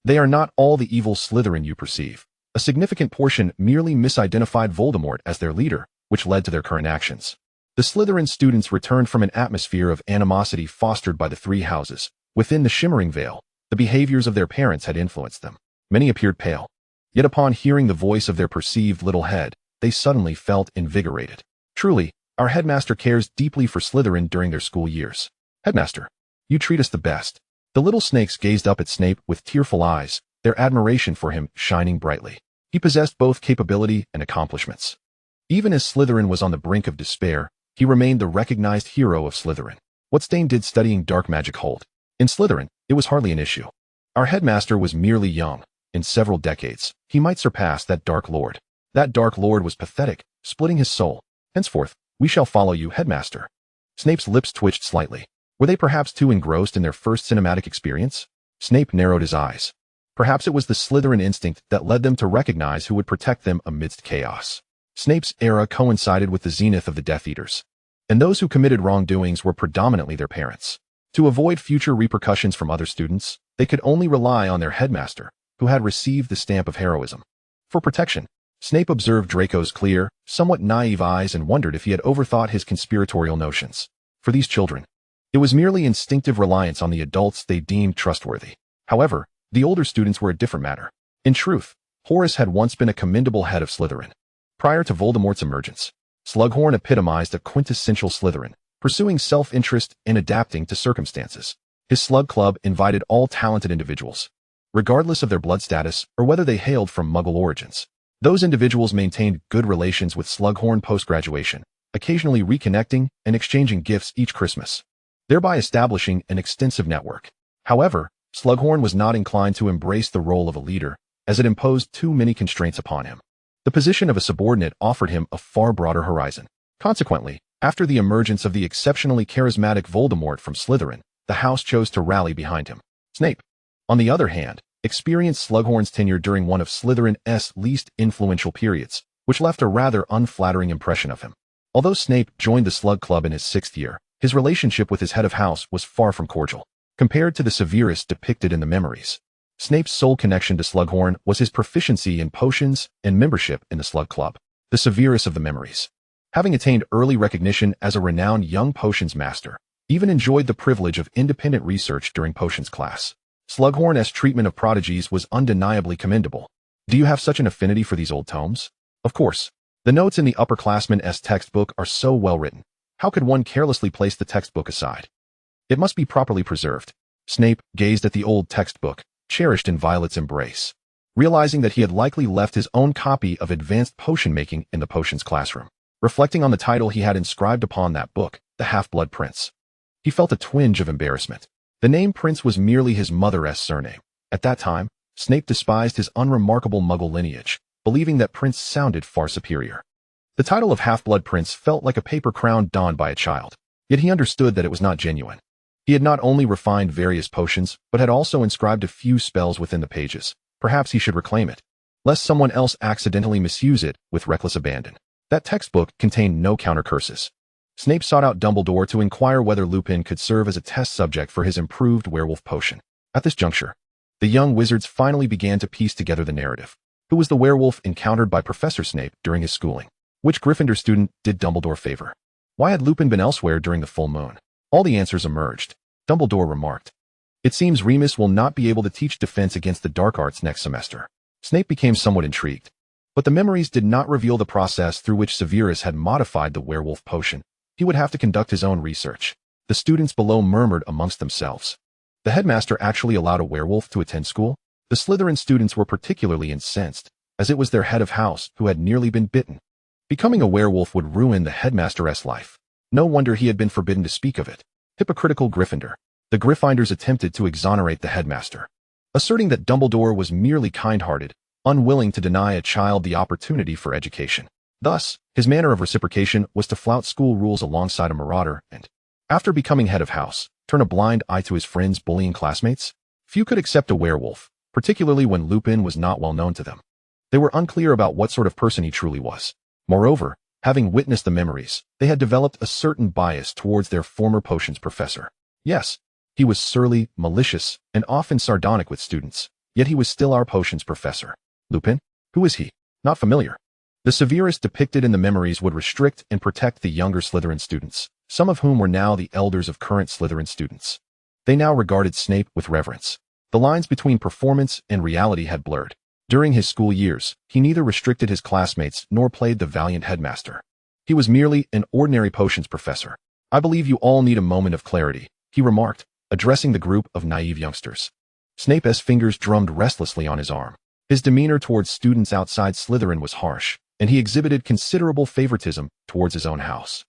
They are not all the evil Slytherin you perceive. A significant portion merely misidentified Voldemort as their leader, which led to their current actions. The Slytherin students returned from an atmosphere of animosity fostered by the three houses. Within the shimmering veil, the behaviors of their parents had influenced them. Many appeared pale. Yet upon hearing the voice of their perceived little head, they suddenly felt invigorated. Truly, our headmaster cares deeply for Slytherin during their school years. Headmaster, you treat us the best. The little snakes gazed up at Snape with tearful eyes, their admiration for him shining brightly. He possessed both capability and accomplishments. Even as Slytherin was on the brink of despair, he remained the recognized hero of Slytherin. What stain did studying dark magic hold? In Slytherin, it was hardly an issue. Our headmaster was merely young. In several decades, he might surpass that Dark Lord. That Dark Lord was pathetic, splitting his soul. Henceforth, we shall follow you, headmaster. Snape's lips twitched slightly. Were they perhaps too engrossed in their first cinematic experience? Snape narrowed his eyes. Perhaps it was the Slytherin instinct that led them to recognize who would protect them amidst chaos. Snape's era coincided with the zenith of the Death Eaters, and those who committed wrongdoings were predominantly their parents. To avoid future repercussions from other students, they could only rely on their headmaster, who had received the stamp of heroism. For protection, Snape observed Draco's clear, somewhat naive eyes and wondered if he had overthought his conspiratorial notions. For these children, it was merely instinctive reliance on the adults they deemed trustworthy. However, the older students were a different matter. In truth, Horace had once been a commendable head of Slytherin. Prior to Voldemort's emergence, Slughorn epitomized a quintessential Slytherin, pursuing self-interest and adapting to circumstances. His Slug Club invited all talented individuals, regardless of their blood status or whether they hailed from Muggle origins. Those individuals maintained good relations with Slughorn post-graduation, occasionally reconnecting and exchanging gifts each Christmas, thereby establishing an extensive network. However, Slughorn was not inclined to embrace the role of a leader, as it imposed too many constraints upon him. The position of a subordinate offered him a far broader horizon. Consequently, after the emergence of the exceptionally charismatic Voldemort from Slytherin, the house chose to rally behind him. Snape, on the other hand, experienced Slughorn's tenure during one of Slytherin's least influential periods, which left a rather unflattering impression of him. Although Snape joined the Slug Club in his 6th year, his relationship with his head of house was far from cordial. Compared to the Severus depicted in the memories, Snape's sole connection to Slughorn was his proficiency in potions and membership in the Slug Club. The Severus of the memories, having attained early recognition as a renowned young potions master, even enjoyed the privilege of independent research during potions class. Slughorn's treatment of prodigies was undeniably commendable. Do you have such an affinity for these old tomes? Of course. The notes in the upperclassman's textbook are so well written. How could one carelessly place the textbook aside? It must be properly preserved. Snape gazed at the old textbook, cherished in Violet's embrace. realizing that he had likely left his own copy of Advanced Potion Making in the potions classroom. Reflecting on the title he had inscribed upon that book, The Half-Blood Prince, he felt a twinge of embarrassment. The name Prince was merely his mother's surname. At that time, Snape despised his unremarkable Muggle lineage, believing that Prince sounded far superior. The title of Half-Blood Prince felt like a paper crown donned by a child, yet he understood that it was not genuine. He had not only refined various potions, but had also inscribed a few spells within the pages. Perhaps he should reclaim it, lest someone else accidentally misuse it with reckless abandon. That textbook contained no counter curses. Snape sought out Dumbledore to inquire whether Lupin could serve as a test subject for his improved werewolf potion. At this juncture, the young wizards finally began to piece together the narrative. Who was the werewolf encountered by Professor Snape during his schooling? Which Gryffindor student did Dumbledore favor? Why had Lupin been elsewhere during the full moon? All the answers emerged. Dumbledore remarked, "It seems Remus will not be able to teach defense against the dark arts next semester." Snape became somewhat intrigued. But the memories did not reveal the process through which Severus had modified the werewolf potion. He would have to conduct his own research. The students below murmured amongst themselves. The headmaster actually allowed a werewolf to attend school? The Slytherin students were particularly incensed, as it was their head of house who had nearly been bitten. Becoming a werewolf would ruin the headmaster's life. No wonder he had been forbidden to speak of it. Hypocritical Gryffindor. The Gryffindors attempted to exonerate the headmaster, asserting that Dumbledore was merely kind-hearted, unwilling to deny a child the opportunity for education. Thus, his manner of reciprocation was to flout school rules alongside a marauder and, after becoming head of house, turn a blind eye to his friends' bullying classmates. Few could accept a werewolf, particularly when Lupin was not well known to them. They were unclear about what sort of person he truly was. Moreover, having witnessed the memories, they had developed a certain bias towards their former potions professor. Yes, he was surly, malicious, and often sardonic with students, yet he was still our potions professor. Lupin? Who is he? Not familiar. The Severus depicted in the memories would restrict and protect the younger Slytherin students, some of whom were now the elders of current Slytherin students. They now regarded Snape with reverence. The lines between performance and reality had blurred. During his school years, he neither restricted his classmates nor played the valiant headmaster. He was merely an ordinary potions professor. "I believe you all need a moment of clarity," he remarked, addressing the group of naive youngsters. Snape's fingers drummed restlessly on his arm. His demeanor towards students outside Slytherin was harsh, and he exhibited considerable favoritism towards his own house.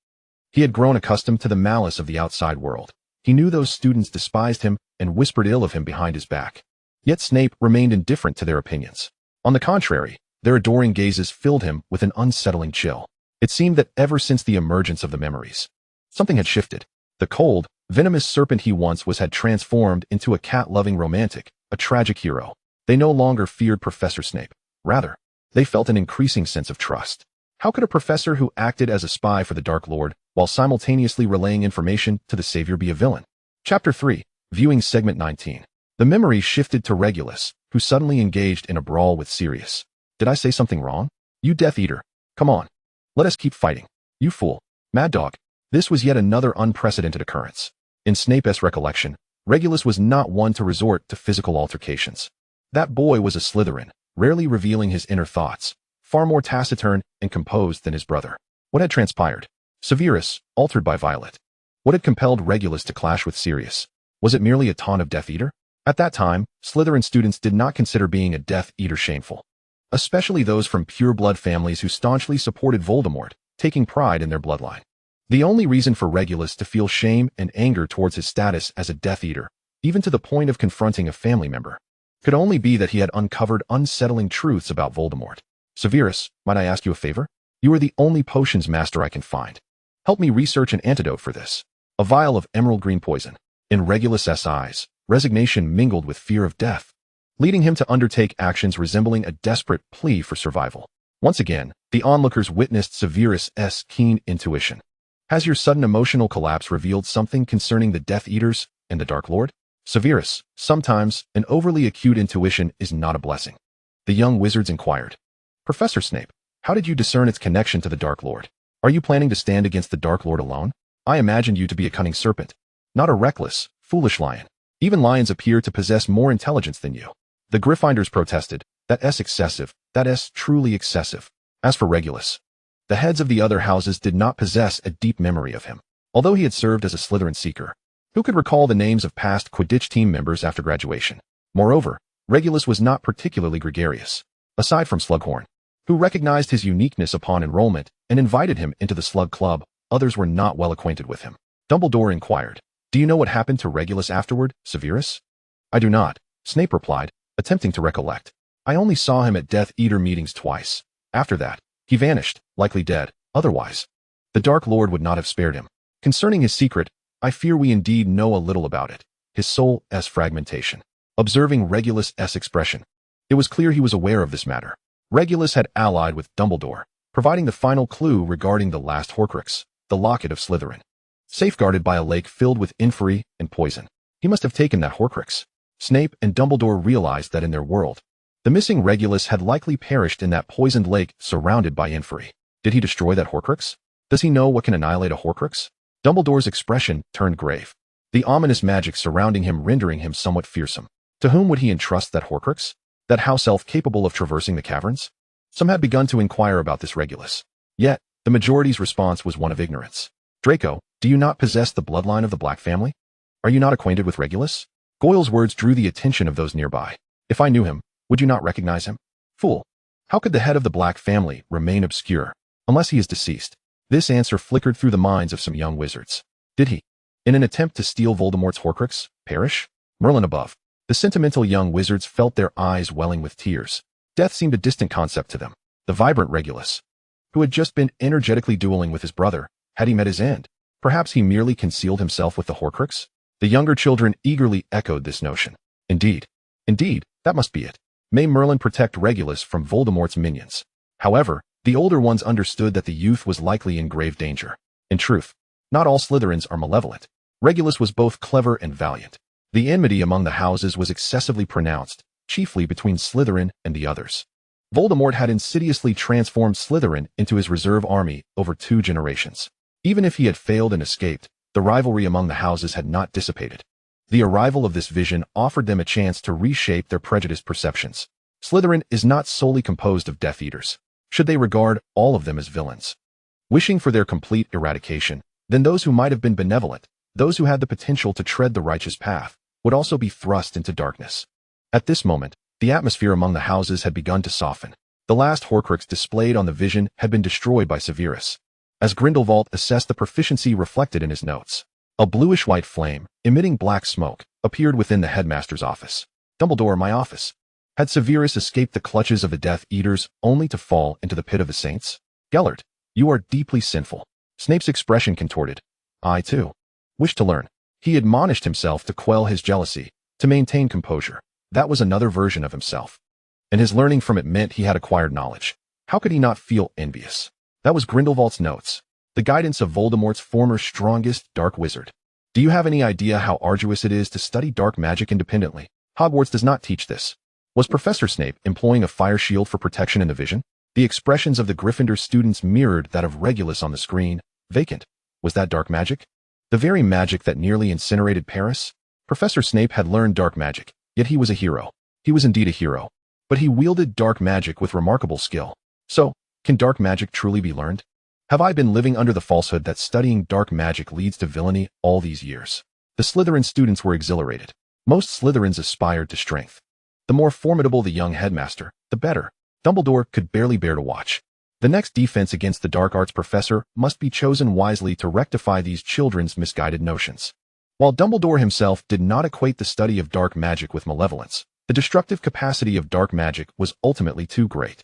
He had grown accustomed to the malice of the outside world. He knew those students despised him and whispered ill of him behind his back. Yet Snape remained indifferent to their opinions. On the contrary, their adoring gazes filled him with an unsettling chill. It seemed that ever since the emergence of the memories, something had shifted. The cold, venomous serpent he once was had transformed into a cat-loving romantic, a tragic hero. They no longer feared Professor Snape. Rather, they felt an increasing sense of trust. How could a professor who acted as a spy for the Dark Lord, while simultaneously relaying information to the Savior, be a villain? Chapter 3, Viewing Segment 19. The memory shifted to Regulus, who suddenly engaged in a brawl with Sirius. "Did I say something wrong? You Death Eater. Come on. Let us keep fighting. You fool. Mad Dog." This was yet another unprecedented occurrence. In Snape's recollection, Regulus was not one to resort to physical altercations. That boy was a Slytherin, rarely revealing his inner thoughts, far more taciturn and composed than his brother. What had transpired? Severus, altered by Violet. What had compelled Regulus to clash with Sirius? Was it merely a taunt of Death Eater? At that time, Slytherin students did not consider being a Death Eater shameful, especially those from pure-blood families who staunchly supported Voldemort, taking pride in their bloodline. The only reason for Regulus to feel shame and anger towards his status as a Death Eater, even to the point of confronting a family member, could only be that he had uncovered unsettling truths about Voldemort. "Severus, might I ask you a favor? You are the only potions master I can find. Help me research an antidote for this." A vial of emerald green poison. In Regulus's eyes, resignation mingled with fear of death, leading him to undertake actions resembling a desperate plea for survival. Once again, the onlookers witnessed Severus's keen intuition. Has your sudden emotional collapse revealed something concerning the Death Eaters and the Dark Lord? Severus, sometimes an overly acute intuition is not a blessing. The young wizards inquired. "Professor Snape, how did you discern its connection to the Dark Lord? Are you planning to stand against the Dark Lord alone? I imagined you to be a cunning serpent, not a reckless, foolish lion. Even lions appear to possess more intelligence than you." The Gryffindors protested. "That's excessive. That's truly excessive." As for Regulus, the heads of the other houses did not possess a deep memory of him. Although he had served as a Slytherin seeker, who could recall the names of past Quidditch team members after graduation? Moreover, Regulus was not particularly gregarious, aside from Slughorn, who recognized his uniqueness upon enrollment and invited him into the Slug Club. Others were not well acquainted with him. Dumbledore inquired, "Do you know what happened to Regulus afterward, Severus?" "I do not," Snape replied, attempting to recollect. "I only saw him at Death Eater meetings twice. After that, he vanished, likely dead. Otherwise, the Dark Lord would not have spared him. Concerning his secret, I fear we indeed know a little about it. His soul's fragmentation." Observing Regulus' expression, it was clear he was aware of this matter. Regulus had allied with Dumbledore, providing the final clue regarding the last Horcrux, the Locket of Slytherin. Safeguarded by a lake filled with inferi and poison, he must have taken that Horcrux. Snape and Dumbledore realized that in their world, the missing Regulus had likely perished in that poisoned lake surrounded by inferi. Did he destroy that Horcrux? Does he know what can annihilate a Horcrux? Dumbledore's expression turned grave, the ominous magic surrounding him rendering him somewhat fearsome. To whom would he entrust that Horcrux? That house elf capable of traversing the caverns? Some had begun to inquire about this Regulus. Yet, the majority's response was one of ignorance. "Draco, do you not possess the bloodline of the Black family? Are you not acquainted with Regulus?" Goyle's words drew the attention of those nearby. "If I knew him, would you not recognize him? Fool! How could the head of the Black family remain obscure, unless he is deceased?" This answer flickered through the minds of some young wizards. Did he, in an attempt to steal Voldemort's Horcrux, perish? Merlin above. The sentimental young wizards felt their eyes welling with tears. Death seemed a distant concept to them. The vibrant Regulus, who had just been energetically dueling with his brother, had he met his end? Perhaps he merely concealed himself with the Horcrux? The younger children eagerly echoed this notion. Indeed, that must be it. May Merlin protect Regulus from Voldemort's minions. However, the older ones understood that the youth was likely in grave danger. In truth, not all Slytherins are malevolent. Regulus was both clever and valiant. The enmity among the houses was excessively pronounced, chiefly between Slytherin and the others. Voldemort had insidiously transformed Slytherin into his reserve army over 2 generations. Even if he had failed and escaped, the rivalry among the houses had not dissipated. The arrival of this vision offered them a chance to reshape their prejudiced perceptions. Slytherin is not solely composed of Death Eaters. Should they regard all of them as villains, wishing for their complete eradication, then those who might have been benevolent, those who had the potential to tread the righteous path, would also be thrust into darkness. At this moment, the atmosphere among the houses had begun to soften. The last Horcrux displayed on the vision had been destroyed by Severus. As Grindelwald assessed the proficiency reflected in his notes, a bluish-white flame, emitting black smoke, appeared within the headmaster's office. "Dumbledore, my office." Had Severus escaped the clutches of the Death Eaters only to fall into the pit of the saints? "Gellert, you are deeply sinful." Snape's expression contorted. "I, too, wish to learn." He admonished himself to quell his jealousy, to maintain composure. That was another version of himself. And his learning from it meant he had acquired knowledge. How could he not feel envious? That was Grindelwald's notes. The guidance of Voldemort's former strongest dark wizard. Do you have any idea how arduous it is to study dark magic independently? Hogwarts does not teach this. Was Professor Snape employing a fire shield for protection in the vision? The expressions of the Gryffindor students mirrored that of Regulus on the screen. Vacant. Was that dark magic? The very magic that nearly incinerated Paris? Professor Snape had learned dark magic, yet he was a hero. He was indeed a hero. But he wielded dark magic with remarkable skill. So, can dark magic truly be learned? Have I been living under the falsehood that studying dark magic leads to villainy all these years? The Slytherin students were exhilarated. Most Slytherins aspired to strength. The more formidable the young headmaster, the better. Dumbledore could barely bear to watch. The next defense against the dark arts professor must be chosen wisely to rectify these children's misguided notions. While Dumbledore himself did not equate the study of dark magic with malevolence, the destructive capacity of dark magic was ultimately too great.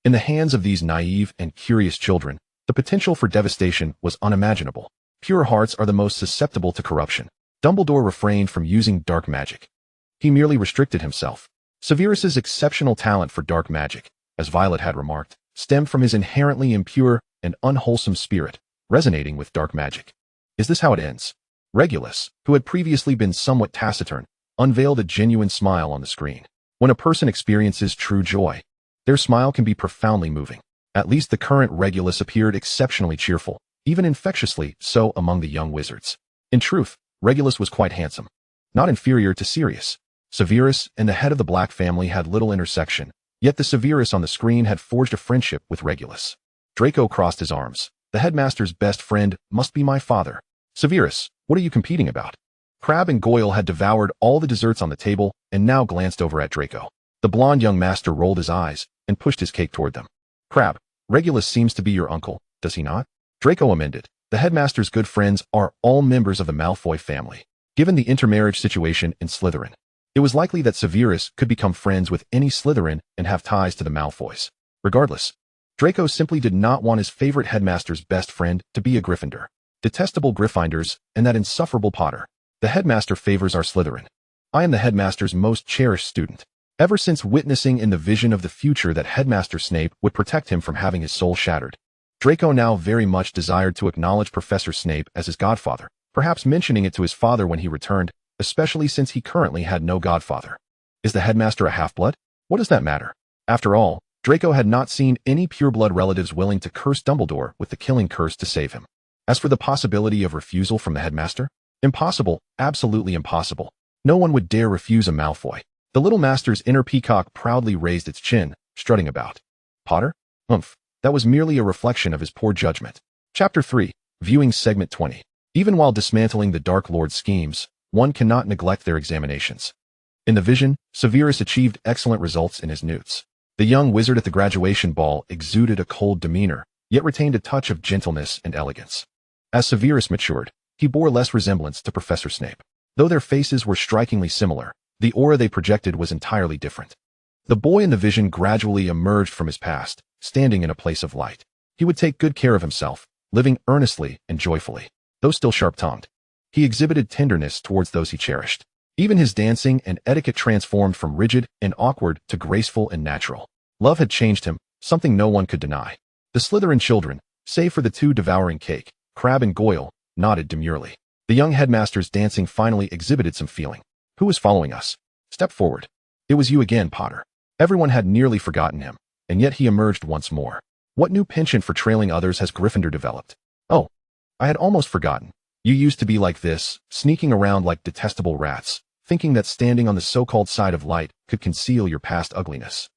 In the hands of these naive and curious children, the potential for devastation was unimaginable. Pure hearts are the most susceptible to corruption. Dumbledore refrained from using dark magic. He merely restricted himself. Severus's exceptional talent for dark magic, as Violet had remarked, stemmed from his inherently impure and unwholesome spirit, resonating with dark magic. Is this how it ends? Regulus, who had previously been somewhat taciturn, unveiled a genuine smile on the screen. When a person experiences true joy, their smile can be profoundly moving. At least the current Regulus appeared exceptionally cheerful, even infectiously so among the young wizards. In truth, Regulus was quite handsome, not inferior to Sirius. Severus and the head of the Black family had little intersection, yet the Severus on the screen had forged a friendship with Regulus. Draco crossed his arms. The headmaster's best friend must be my father. Severus, what are you competing about? Crabbe and Goyle had devoured all the desserts on the table and now glanced over at Draco. The blond young master rolled his eyes and pushed his cake toward them. Crabbe, Regulus seems to be your uncle, does he not? Draco amended. The headmaster's good friends are all members of the Malfoy family. Given the intermarriage situation in Slytherin, it was likely that Severus could become friends with any Slytherin and have ties to the Malfoys. Regardless, Draco simply did not want his favorite headmaster's best friend to be a Gryffindor. Detestable Gryffindors and that insufferable Potter. The headmaster favors our Slytherin. I am the headmaster's most cherished student. Ever since witnessing in the vision of the future that Headmaster Snape would protect him from having his soul shattered, Draco now very much desired to acknowledge Professor Snape as his godfather, perhaps mentioning it to his father when he returned, especially since he currently had no godfather. Is the headmaster a half-blood? What does that matter? After all, Draco had not seen any pureblood relatives willing to curse Dumbledore with the killing curse to save him. As for the possibility of refusal from the headmaster, impossible, absolutely impossible. No one would dare refuse a Malfoy. The little master's inner peacock proudly raised its chin, strutting about. Potter? Humph. That was merely a reflection of his poor judgment. Chapter 3. Viewing Segment 20. Even while dismantling the Dark Lord's schemes, one cannot neglect their examinations. In the vision, Severus achieved excellent results in his newts. The young wizard at the graduation ball exuded a cold demeanor, yet retained a touch of gentleness and elegance. As Severus matured, he bore less resemblance to Professor Snape. Though their faces were strikingly similar, the aura they projected was entirely different. The boy in the vision gradually emerged from his past, standing in a place of light. He would take good care of himself, living earnestly and joyfully. Though still sharp-tongued, he exhibited tenderness towards those he cherished. Even his dancing and etiquette transformed from rigid and awkward to graceful and natural. Love had changed him, something no one could deny. The Slytherin children, save for the two devouring cake, Crabbe and Goyle, nodded demurely. The young headmaster's dancing finally exhibited some feeling. Who was following us? Step forward. It was you again, Potter. Everyone had nearly forgotten him, and yet he emerged once more. What new penchant for trailing others has Gryffindor developed? Oh, I had almost forgotten. You used to be like this, sneaking around like detestable rats, thinking that standing on the so-called side of light could conceal your past ugliness.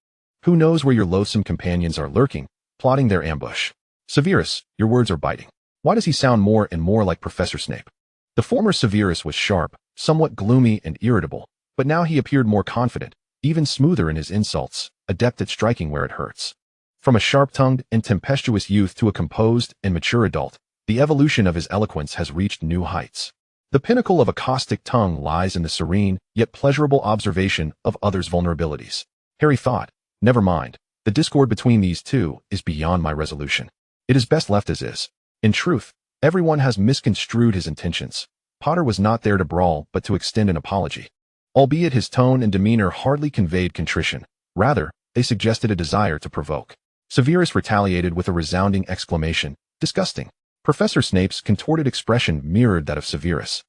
Who knows where your loathsome companions are lurking, plotting their ambush? Severus, your words are biting. Why does he sound more and more like Professor Snape? The former Severus was sharp, somewhat gloomy and irritable, but now he appeared more confident, even smoother in his insults, adept at striking where it hurts. From a sharp-tongued and tempestuous youth to a composed and mature adult, the evolution of his eloquence has reached new heights. The pinnacle of a caustic tongue lies in the serene, yet pleasurable observation of others' vulnerabilities. Harry thought, never mind, the discord between these two is beyond my resolution. It is best left as is. In truth, everyone has misconstrued his intentions. Potter was not there to brawl but to extend an apology. Albeit his tone and demeanor hardly conveyed contrition, rather, they suggested a desire to provoke. Severus retaliated with a resounding exclamation, disgusting. Professor Snape's contorted expression mirrored that of Severus.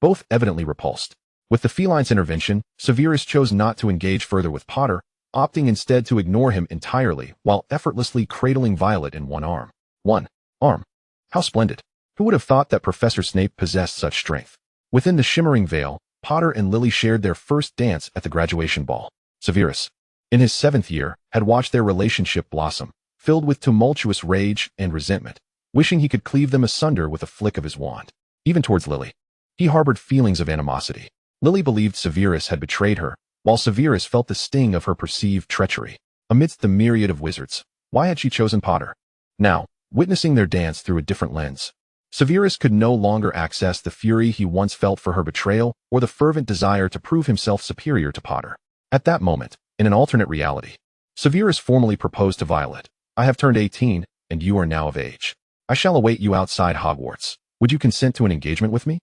Both evidently repulsed. With the feline's intervention, Severus chose not to engage further with Potter, opting instead to ignore him entirely while effortlessly cradling Violet in one arm. One arm. How splendid. Who would have thought that Professor Snape possessed such strength? Within the shimmering veil, Potter and Lily shared their first dance at the graduation ball. Severus, in his 7th year, had watched their relationship blossom, filled with tumultuous rage and resentment, wishing he could cleave them asunder with a flick of his wand. Even towards Lily, he harbored feelings of animosity. Lily believed Severus had betrayed her, while Severus felt the sting of her perceived treachery. Amidst the myriad of wizards, why had she chosen Potter? Now, witnessing their dance through a different lens, Severus could no longer access the fury he once felt for her betrayal or the fervent desire to prove himself superior to Potter. At that moment, in an alternate reality, Severus formally proposed to Violet. I have turned 18, and you are now of age. I shall await you outside Hogwarts. Would you consent to an engagement with me?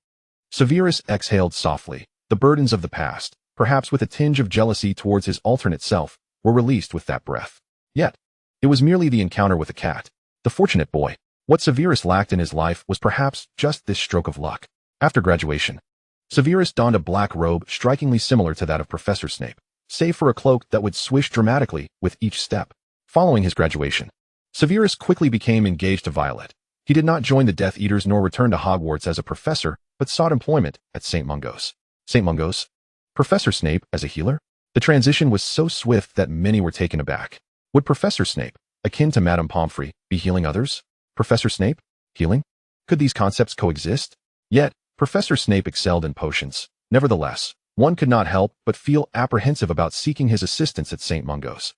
Severus exhaled softly. The burdens of the past, perhaps with a tinge of jealousy towards his alternate self, were released with that breath. Yet, it was merely the encounter with a cat. The fortunate boy. What Severus lacked in his life was perhaps just this stroke of luck. After graduation, Severus donned a black robe strikingly similar to that of Professor Snape, save for a cloak that would swish dramatically with each step. Following his graduation, Severus quickly became engaged to Violet. He did not join the Death Eaters nor return to Hogwarts as a professor, but sought employment at St. Mungo's. St. Mungo's? Professor Snape as a healer? The transition was so swift that many were taken aback. Would Professor Snape, akin to Madame Pomfrey, be healing others? Professor Snape? Healing? Could these concepts coexist? Yet, Professor Snape excelled in potions. Nevertheless, one could not help but feel apprehensive about seeking his assistance at St. Mungo's.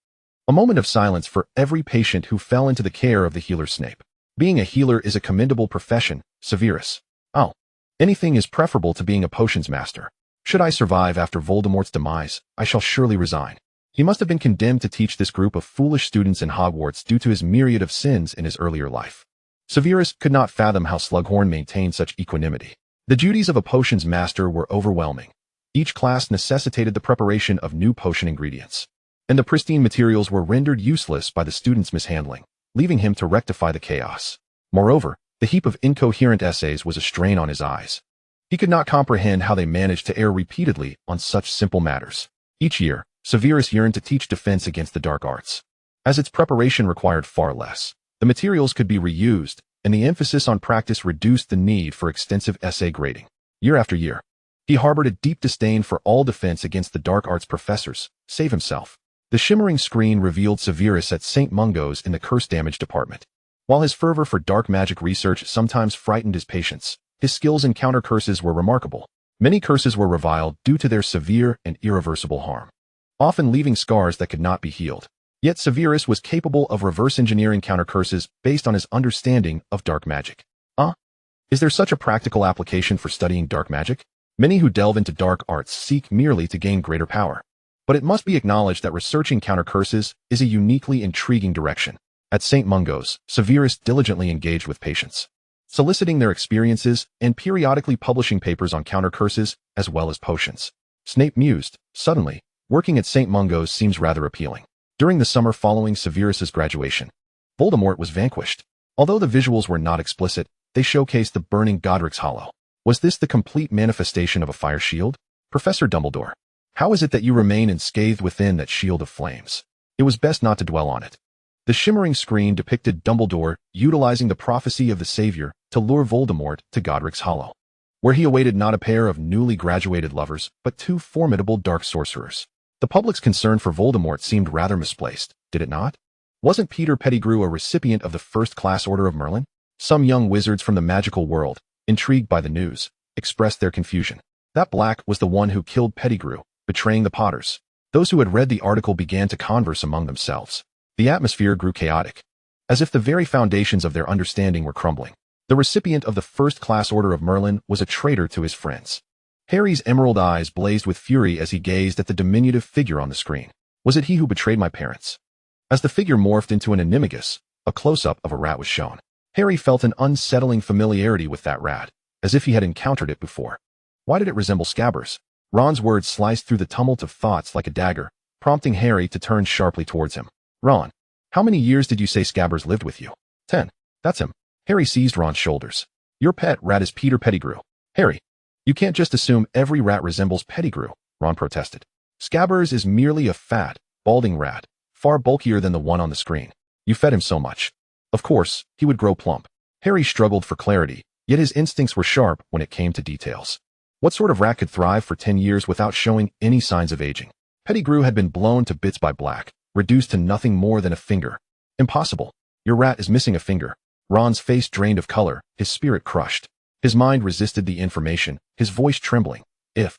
A moment of silence for every patient who fell into the care of the healer Snape. Being a healer is a commendable profession, Severus. Oh, anything is preferable to being a potions master. Should I survive after Voldemort's demise, I shall surely resign. He must have been condemned to teach this group of foolish students in Hogwarts due to his myriad of sins in his earlier life. Severus could not fathom how Slughorn maintained such equanimity. The duties of a potions master were overwhelming. Each class necessitated the preparation of new potion ingredients, and the pristine materials were rendered useless by the students' mishandling, leaving him to rectify the chaos. Moreover, the heap of incoherent essays was a strain on his eyes. He could not comprehend how they managed to err repeatedly on such simple matters. Each year, Severus yearned to teach defense against the dark arts. As its preparation required far less, the materials could be reused, and the emphasis on practice reduced the need for extensive essay grading. Year after year, he harbored a deep disdain for all defense against the dark arts professors, save himself. The shimmering screen revealed Severus at St. Mungo's in the curse damage department. While his fervor for dark magic research sometimes frightened his patients, his skills in counter curses were remarkable. Many curses were reviled due to their severe and irreversible harm, often leaving scars that could not be healed. Yet Severus was capable of reverse engineering counter curses based on his understanding of dark magic. Is there such a practical application for studying dark magic? Many who delve into dark arts seek merely to gain greater power. But it must be acknowledged that researching counter curses is a uniquely intriguing direction. At St. Mungo's, Severus diligently engaged with patients, soliciting their experiences and periodically publishing papers on counter curses as well as potions. Snape mused. Suddenly, working at St. Mungo's seems rather appealing. During the summer following Severus's graduation, Voldemort was vanquished. Although the visuals were not explicit, they showcased the burning Godric's Hollow. Was this the complete manifestation of a fire shield? Professor Dumbledore, how is it that you remain unscathed within that shield of flames? It was best not to dwell on it. The shimmering screen depicted Dumbledore utilizing the prophecy of the Savior to lure Voldemort to Godric's Hollow, where he awaited not a pair of newly graduated lovers, but two formidable dark sorcerers. The public's concern for Voldemort seemed rather misplaced, did it not? Wasn't Peter Pettigrew a recipient of the First-Class Order of Merlin? Some young wizards from the magical world, intrigued by the news, expressed their confusion. That Black was the one who killed Pettigrew, betraying the Potters. Those who had read the article began to converse among themselves. The atmosphere grew chaotic, as if the very foundations of their understanding were crumbling. The recipient of the First-Class Order of Merlin was a traitor to his friends. Harry's emerald eyes blazed with fury as he gazed at the diminutive figure on the screen. Was it he who betrayed my parents? As the figure morphed into an animagus, a close-up of a rat was shown. Harry felt an unsettling familiarity with that rat, as if he had encountered it before. Why did it resemble Scabbers? Ron's words sliced through the tumult of thoughts like a dagger, prompting Harry to turn sharply towards him. Ron, how many years did you say Scabbers lived with you? 10. That's him. Harry seized Ron's shoulders. Your pet rat is Peter Pettigrew. Harry, you can't just assume every rat resembles Pettigrew, Ron protested. Scabbers is merely a fat, balding rat, far bulkier than the one on the screen. You fed him so much. Of course, he would grow plump. Harry struggled for clarity, yet his instincts were sharp when it came to details. What sort of rat could thrive for 10 years without showing any signs of aging? Pettigrew had been blown to bits by Black, reduced to nothing more than a finger. Impossible. Your rat is missing a finger. Ron's face drained of color, his spirit crushed. His mind resisted the information, his voice trembling. If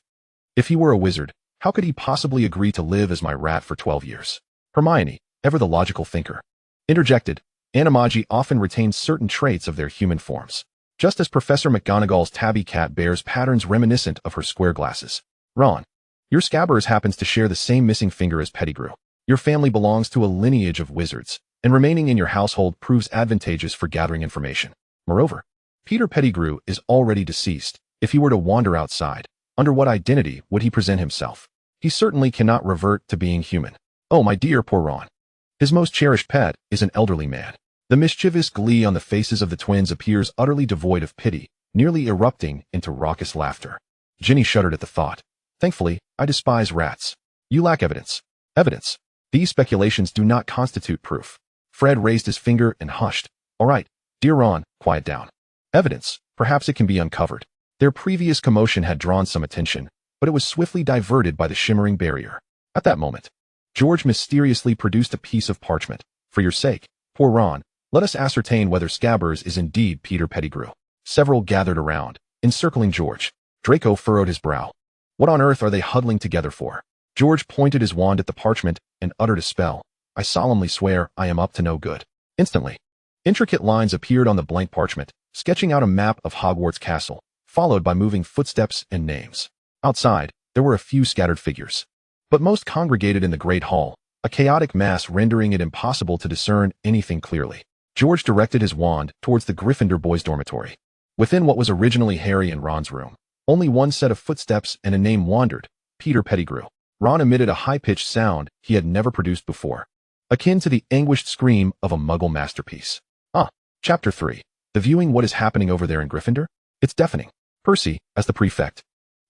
he were a wizard, how could he possibly agree to live as my rat for 12 years? Hermione, ever the logical thinker, interjected. Animagi often retain certain traits of their human forms, just as Professor McGonagall's tabby cat bears patterns reminiscent of her square glasses. Ron, your Scabbers happens to share the same missing finger as Pettigrew. Your family belongs to a lineage of wizards, and remaining in your household proves advantageous for gathering information. Moreover, Peter Pettigrew is already deceased. If he were to wander outside, under what identity would he present himself? He certainly cannot revert to being human. Oh, my dear, poor Ron. His most cherished pet is an elderly man. The mischievous glee on the faces of the twins appears utterly devoid of pity, nearly erupting into raucous laughter. Ginny shuddered at the thought. Thankfully, I despise rats. You lack evidence. Evidence. These speculations do not constitute proof. Fred raised his finger and hushed. All right, dear Ron, quiet down. Evidence. Perhaps it can be uncovered. Their previous commotion had drawn some attention, but it was swiftly diverted by the shimmering barrier. At that moment, George mysteriously produced a piece of parchment. For your sake, poor Ron, let us ascertain whether Scabbers is indeed Peter Pettigrew. Several gathered around, encircling George. Draco furrowed his brow. What on earth are they huddling together for? George pointed his wand at the parchment and uttered a spell. I solemnly swear I am up to no good. Instantly, intricate lines appeared on the blank parchment, sketching out a map of Hogwarts Castle, followed by moving footsteps and names. Outside, there were a few scattered figures, but most congregated in the great hall, a chaotic mass rendering it impossible to discern anything clearly. George directed his wand towards the Gryffindor boys' dormitory. Within what was originally Harry and Ron's room, only one set of footsteps and a name wandered: Peter Pettigrew. Ron emitted a high-pitched sound he had never produced before, akin to the anguished scream of a Muggle masterpiece. Chapter 3. The viewing what is happening over there in Gryffindor? It's deafening. Percy, as the prefect,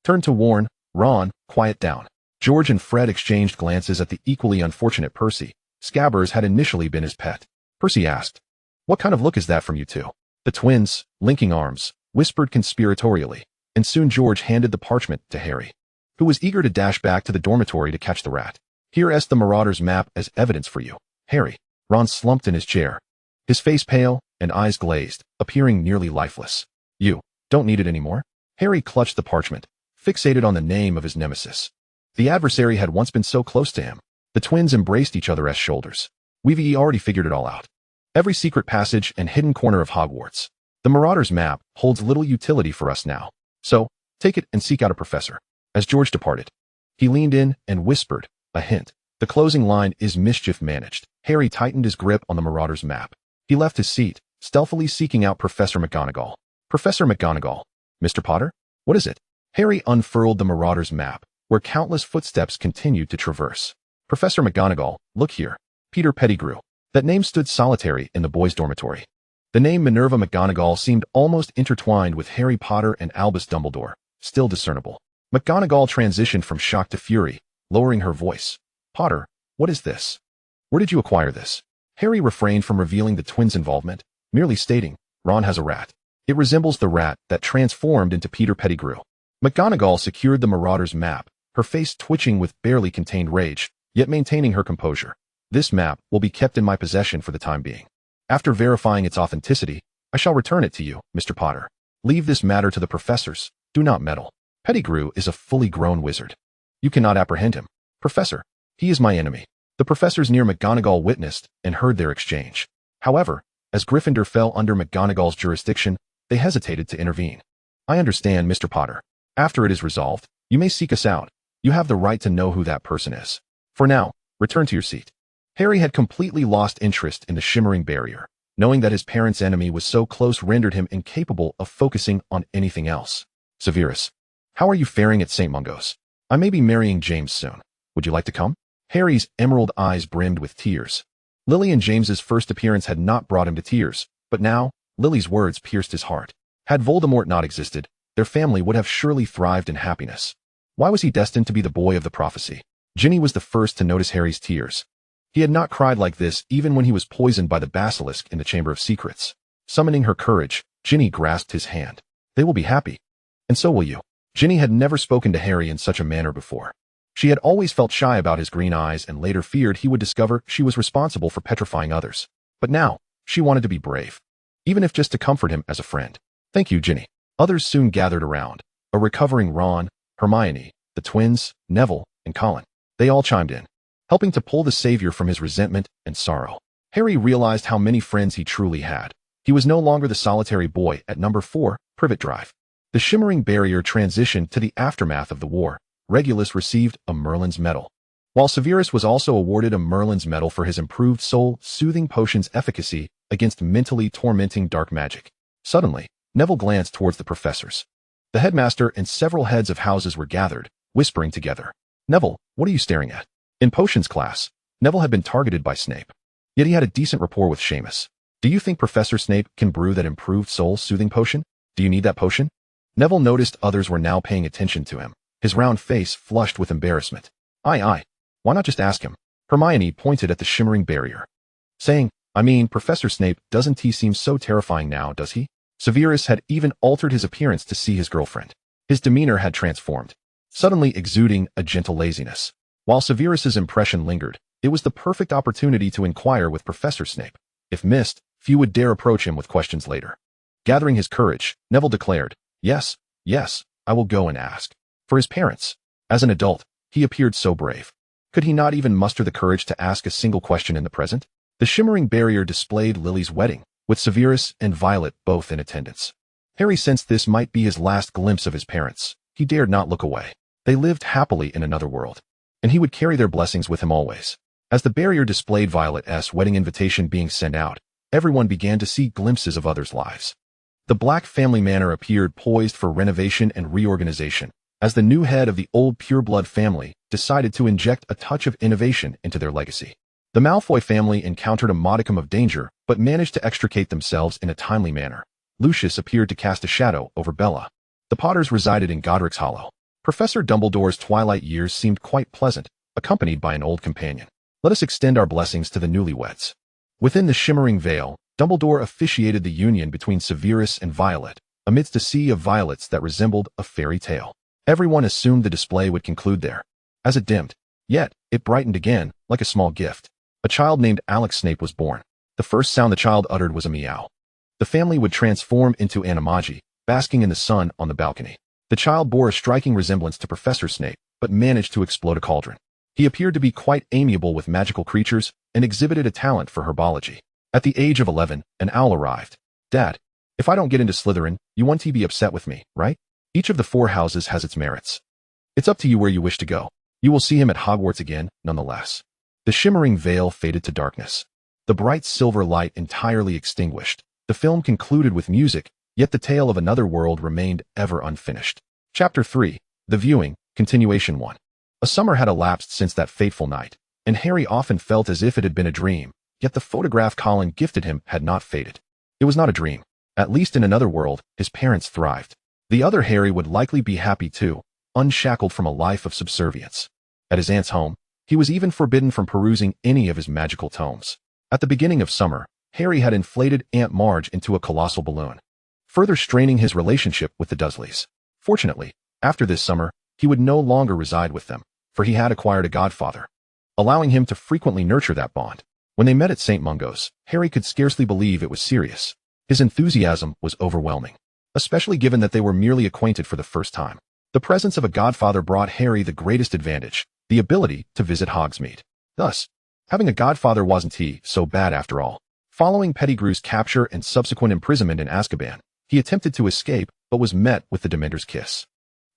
turned to warn Ron, quiet down. George and Fred exchanged glances at the equally unfortunate Percy. Scabbers had initially been his pet. Percy asked, "What kind of look is that from you two?" The twins, linking arms, whispered conspiratorially, and soon George handed the parchment to Harry, who was eager to dash back to the dormitory to catch the rat. "Here's the Marauder's map as evidence for you, Harry." Ron slumped in his chair, his face pale and eyes glazed, appearing nearly lifeless. "You don't need it anymore?" Harry clutched the parchment, fixated on the name of his nemesis. The adversary had once been so close to him. The twins embraced each other as shoulders. "We've already figured it all out. Every secret passage and hidden corner of Hogwarts. The Marauder's map holds little utility for us now. So, take it and seek out a professor." As George departed, he leaned in and whispered, a hint. The closing line is mischief managed. Harry tightened his grip on the Marauder's map. He left his seat, stealthily seeking out Professor McGonagall. "Professor McGonagall. Mr. Potter? What is it?" Harry unfurled the Marauder's map, where countless footsteps continued to traverse. "Professor McGonagall, look here. Peter Pettigrew." That name stood solitary in the boys' dormitory. The name Minerva McGonagall seemed almost intertwined with Harry Potter and Albus Dumbledore, still discernible. McGonagall transitioned from shock to fury, lowering her voice. "Potter, what is this? Where did you acquire this?" Harry refrained from revealing the twins' involvement, merely stating, "Ron has a rat. It resembles the rat that transformed into Peter Pettigrew." McGonagall secured the Marauder's map, her face twitching with barely contained rage, yet maintaining her composure. "This map will be kept in my possession for the time being. After verifying its authenticity, I shall return it to you, Mr. Potter. Leave this matter to the professors. Do not meddle. Pettigrew is a fully grown wizard. You cannot apprehend him. Professor, he is my enemy." The professors near McGonagall witnessed and heard their exchange. However, as Gryffindor fell under McGonagall's jurisdiction, they hesitated to intervene. "I understand, Mr. Potter. After it is resolved, you may seek us out. You have the right to know who that person is. For now, return to your seat." Harry had completely lost interest in the shimmering barrier. Knowing that his parents' enemy was so close rendered him incapable of focusing on anything else. "Severus, how are you faring at St. Mungo's? I may be marrying James soon. Would you like to come?" Harry's emerald eyes brimmed with tears. Lily and James's first appearance had not brought him to tears, but now, Lily's words pierced his heart. Had Voldemort not existed, their family would have surely thrived in happiness. Why was he destined to be the boy of the prophecy? Ginny was the first to notice Harry's tears. He had not cried like this even when he was poisoned by the basilisk in the Chamber of Secrets. Summoning her courage, Ginny grasped his hand. "They will be happy. And so will you." Ginny had never spoken to Harry in such a manner before. She had always felt shy about his green eyes and later feared he would discover she was responsible for petrifying others. But now, she wanted to be brave, even if just to comfort him as a friend. "Thank you, Ginny." Others soon gathered around. A recovering Ron, Hermione, the twins, Neville, and Colin. They all chimed in, helping to pull the savior from his resentment and sorrow. Harry realized how many friends he truly had. He was no longer the solitary boy at number 4, Privet Drive. The shimmering barrier transitioned to the aftermath of the war. Regulus received a Merlin's Medal, while Severus was also awarded a Merlin's Medal for his improved soul-soothing potion's efficacy against mentally tormenting dark magic. Suddenly, Neville glanced towards the professors. The headmaster and several heads of houses were gathered, whispering together. "Neville, what are you staring at?" In potions class, Neville had been targeted by Snape. Yet he had a decent rapport with Seamus. "Do you think Professor Snape can brew that improved soul-soothing potion? Do you need that potion?" Neville noticed others were now paying attention to him, his round face flushed with embarrassment. Aye. Why not just ask him?" Hermione pointed at the shimmering barrier, saying, "I mean, Professor Snape, doesn't he seem so terrifying now, does he?" Severus had even altered his appearance to see his girlfriend. His demeanor had transformed, suddenly exuding a gentle laziness. While Severus's impression lingered, it was the perfect opportunity to inquire with Professor Snape. If missed, few would dare approach him with questions later. Gathering his courage, Neville declared, "Yes, Yes, I will go and ask. For his parents. As an adult, he appeared so brave. Could he not even muster the courage to ask a single question in the present? The shimmering barrier displayed Lily's wedding, with Severus and Violet both in attendance. Harry sensed this might be his last glimpse of his parents. He dared not look away. They lived happily in another world, and he would carry their blessings with him always. As the barrier displayed Violet's wedding invitation being sent out, everyone began to see glimpses of others' lives. The Black family manor appeared poised for renovation and reorganization, as the new head of the old pureblood family decided to inject a touch of innovation into their legacy. The Malfoy family encountered a modicum of danger, but managed to extricate themselves in a timely manner. Lucius appeared to cast a shadow over Bella. The Potters resided in Godric's Hollow. Professor Dumbledore's twilight years seemed quite pleasant, accompanied by an old companion. Let us extend our blessings to the newlyweds. Within the shimmering veil, Dumbledore officiated the union between Severus and Violet, amidst a sea of violets that resembled a fairy tale. Everyone assumed the display would conclude there. As it dimmed, yet it brightened again, like a small gift. A child named Alex Snape was born. The first sound the child uttered was a meow. The family would transform into animagi, basking in the sun on the balcony. The child bore a striking resemblance to Professor Snape, but managed to explode a cauldron. He appeared to be quite amiable with magical creatures and exhibited a talent for herbology. At the age of 11, an owl arrived. Dad, if I don't get into Slytherin, you won't be upset with me, right? Each of the 4 houses has its merits. It's up to you where you wish to go. You will see him at Hogwarts again, nonetheless. The shimmering veil faded to darkness. The bright silver light entirely extinguished. The film concluded with music, yet the tale of another world remained ever unfinished. Chapter 3. The Viewing, Continuation 1. A summer had elapsed since that fateful night, and Harry often felt as if it had been a dream, yet the photograph Colin gifted him had not faded. It was not a dream. At least in another world, his parents thrived. The other Harry would likely be happy too, unshackled from a life of subservience. At his aunt's home, he was even forbidden from perusing any of his magical tomes. At the beginning of summer, Harry had inflated Aunt Marge into a colossal balloon, further straining his relationship with the Dursleys. Fortunately, after this summer, he would no longer reside with them, for he had acquired a godfather, allowing him to frequently nurture that bond. When they met at St. Mungo's, Harry could scarcely believe it was serious. His enthusiasm was overwhelming, especially given that they were merely acquainted for the first time. The presence of a godfather brought Harry the greatest advantage, the ability to visit Hogsmeade. Thus, having a godfather wasn't so bad after all. Following Pettigrew's capture and subsequent imprisonment in Azkaban, he attempted to escape but was met with the Dementor's kiss.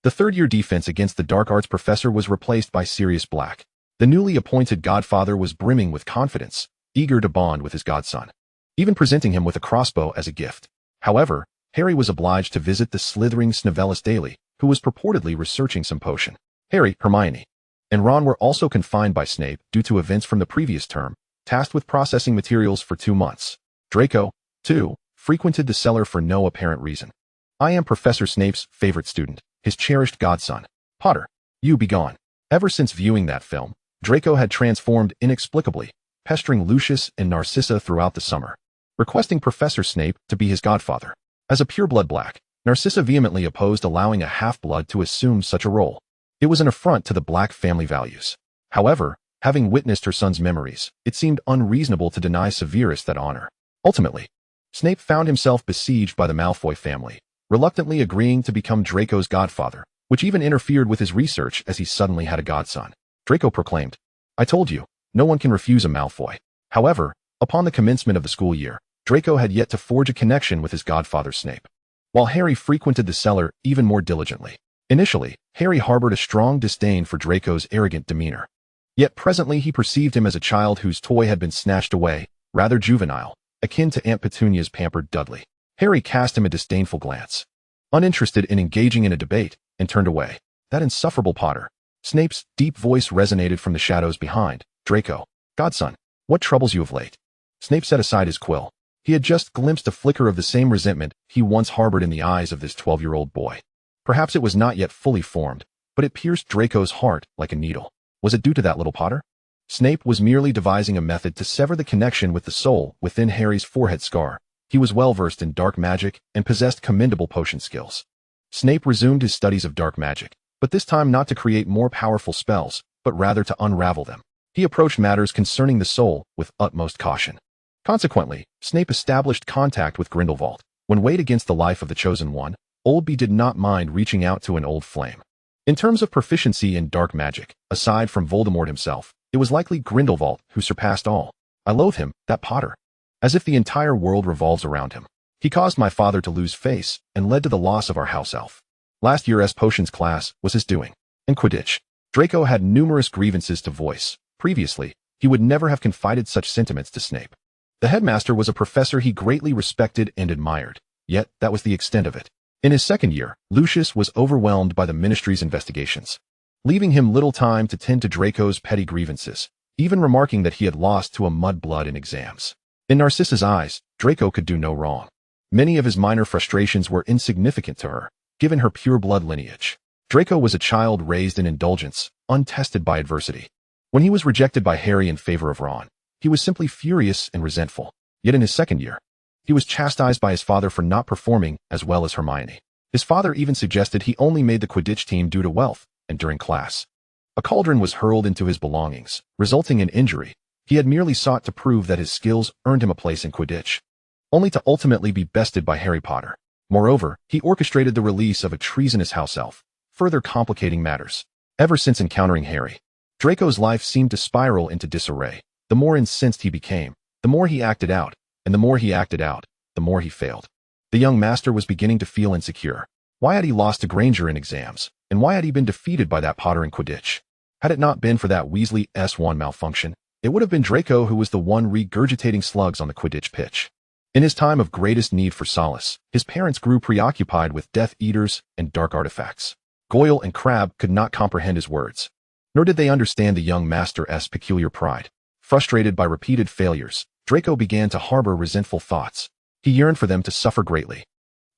The third-year defense against the dark arts professor was replaced by Sirius Black. The newly appointed godfather was brimming with confidence, eager to bond with his godson, even presenting him with a crossbow as a gift. However, Harry was obliged to visit the slithering Snivellus daily, who was purportedly researching some potion. Harry, Hermione, and Ron were also confined by Snape due to events from the previous term, tasked with processing materials for 2 months. Draco, too, frequented the cellar for no apparent reason. I am Professor Snape's favorite student, his cherished godson. Potter, you be gone. Ever since viewing that film, Draco had transformed inexplicably, pestering Lucius and Narcissa throughout the summer, requesting Professor Snape to be his godfather. As a pureblood Black, Narcissa vehemently opposed allowing a half-blood to assume such a role. It was an affront to the Black family values. However, having witnessed her son's memories, it seemed unreasonable to deny Severus that honor. Ultimately, Snape found himself besieged by the Malfoy family, reluctantly agreeing to become Draco's godfather, which even interfered with his research as he suddenly had a godson. Draco proclaimed, I told you, no one can refuse a Malfoy. However, upon the commencement of the school year, Draco had yet to forge a connection with his godfather Snape, while Harry frequented the cellar even more diligently. Initially, Harry harbored a strong disdain for Draco's arrogant demeanor. Yet presently he perceived him as a child whose toy had been snatched away, rather juvenile, akin to Aunt Petunia's pampered Dudley. Harry cast him a disdainful glance, uninterested in engaging in a debate, and turned away. That insufferable Potter. Snape's deep voice resonated from the shadows behind. Draco, godson, what troubles you of late? Snape set aside his quill. He had just glimpsed a flicker of the same resentment he once harbored in the eyes of this 12-year-old boy. Perhaps it was not yet fully formed, but it pierced Draco's heart like a needle. Was it due to that little Potter? Snape was merely devising a method to sever the connection with the soul within Harry's forehead scar. He was well-versed in dark magic and possessed commendable potion skills. Snape resumed his studies of dark magic, but this time not to create more powerful spells, but rather to unravel them. He approached matters concerning the soul with utmost caution. Consequently, Snape established contact with Grindelwald. When weighed against the life of the Chosen One, Oldby did not mind reaching out to an old flame. In terms of proficiency in dark magic, aside from Voldemort himself, it was likely Grindelwald who surpassed all. I loathe him, that Potter. As if the entire world revolves around him. He caused my father to lose face and led to the loss of our house elf. Last year's potions class was his doing. In Quidditch, Draco had numerous grievances to voice. Previously, he would never have confided such sentiments to Snape. The headmaster was a professor he greatly respected and admired, yet that was the extent of it. In his second year, Lucius was overwhelmed by the ministry's investigations, leaving him little time to tend to Draco's petty grievances, even remarking that he had lost to a mudblood in exams. In Narcissa's eyes, Draco could do no wrong. Many of his minor frustrations were insignificant to her, given her pure-blood lineage. Draco was a child raised in indulgence, untested by adversity. When he was rejected by Harry in favor of Ron, he was simply furious and resentful. Yet in his second year, he was chastised by his father for not performing as well as Hermione. His father even suggested he only made the Quidditch team due to wealth, and during class, a cauldron was hurled into his belongings, resulting in injury. He had merely sought to prove that his skills earned him a place in Quidditch, only to ultimately be bested by Harry Potter. Moreover, he orchestrated the release of a treasonous house elf, further complicating matters. Ever since encountering Harry, Draco's life seemed to spiral into disarray. The more incensed he became, the more he acted out, and the more he acted out, the more he failed. The young master was beginning to feel insecure. Why had he lost to Granger in exams, and why had he been defeated by that Potter in Quidditch? Had it not been for that Weasley S1 malfunction, it would have been Draco who was the one regurgitating slugs on the Quidditch pitch. In his time of greatest need for solace, his parents grew preoccupied with Death Eaters and dark artifacts. Goyle and Crabbe could not comprehend his words, nor did they understand the young master's peculiar pride. Frustrated by repeated failures, Draco began to harbor resentful thoughts. He yearned for them to suffer greatly,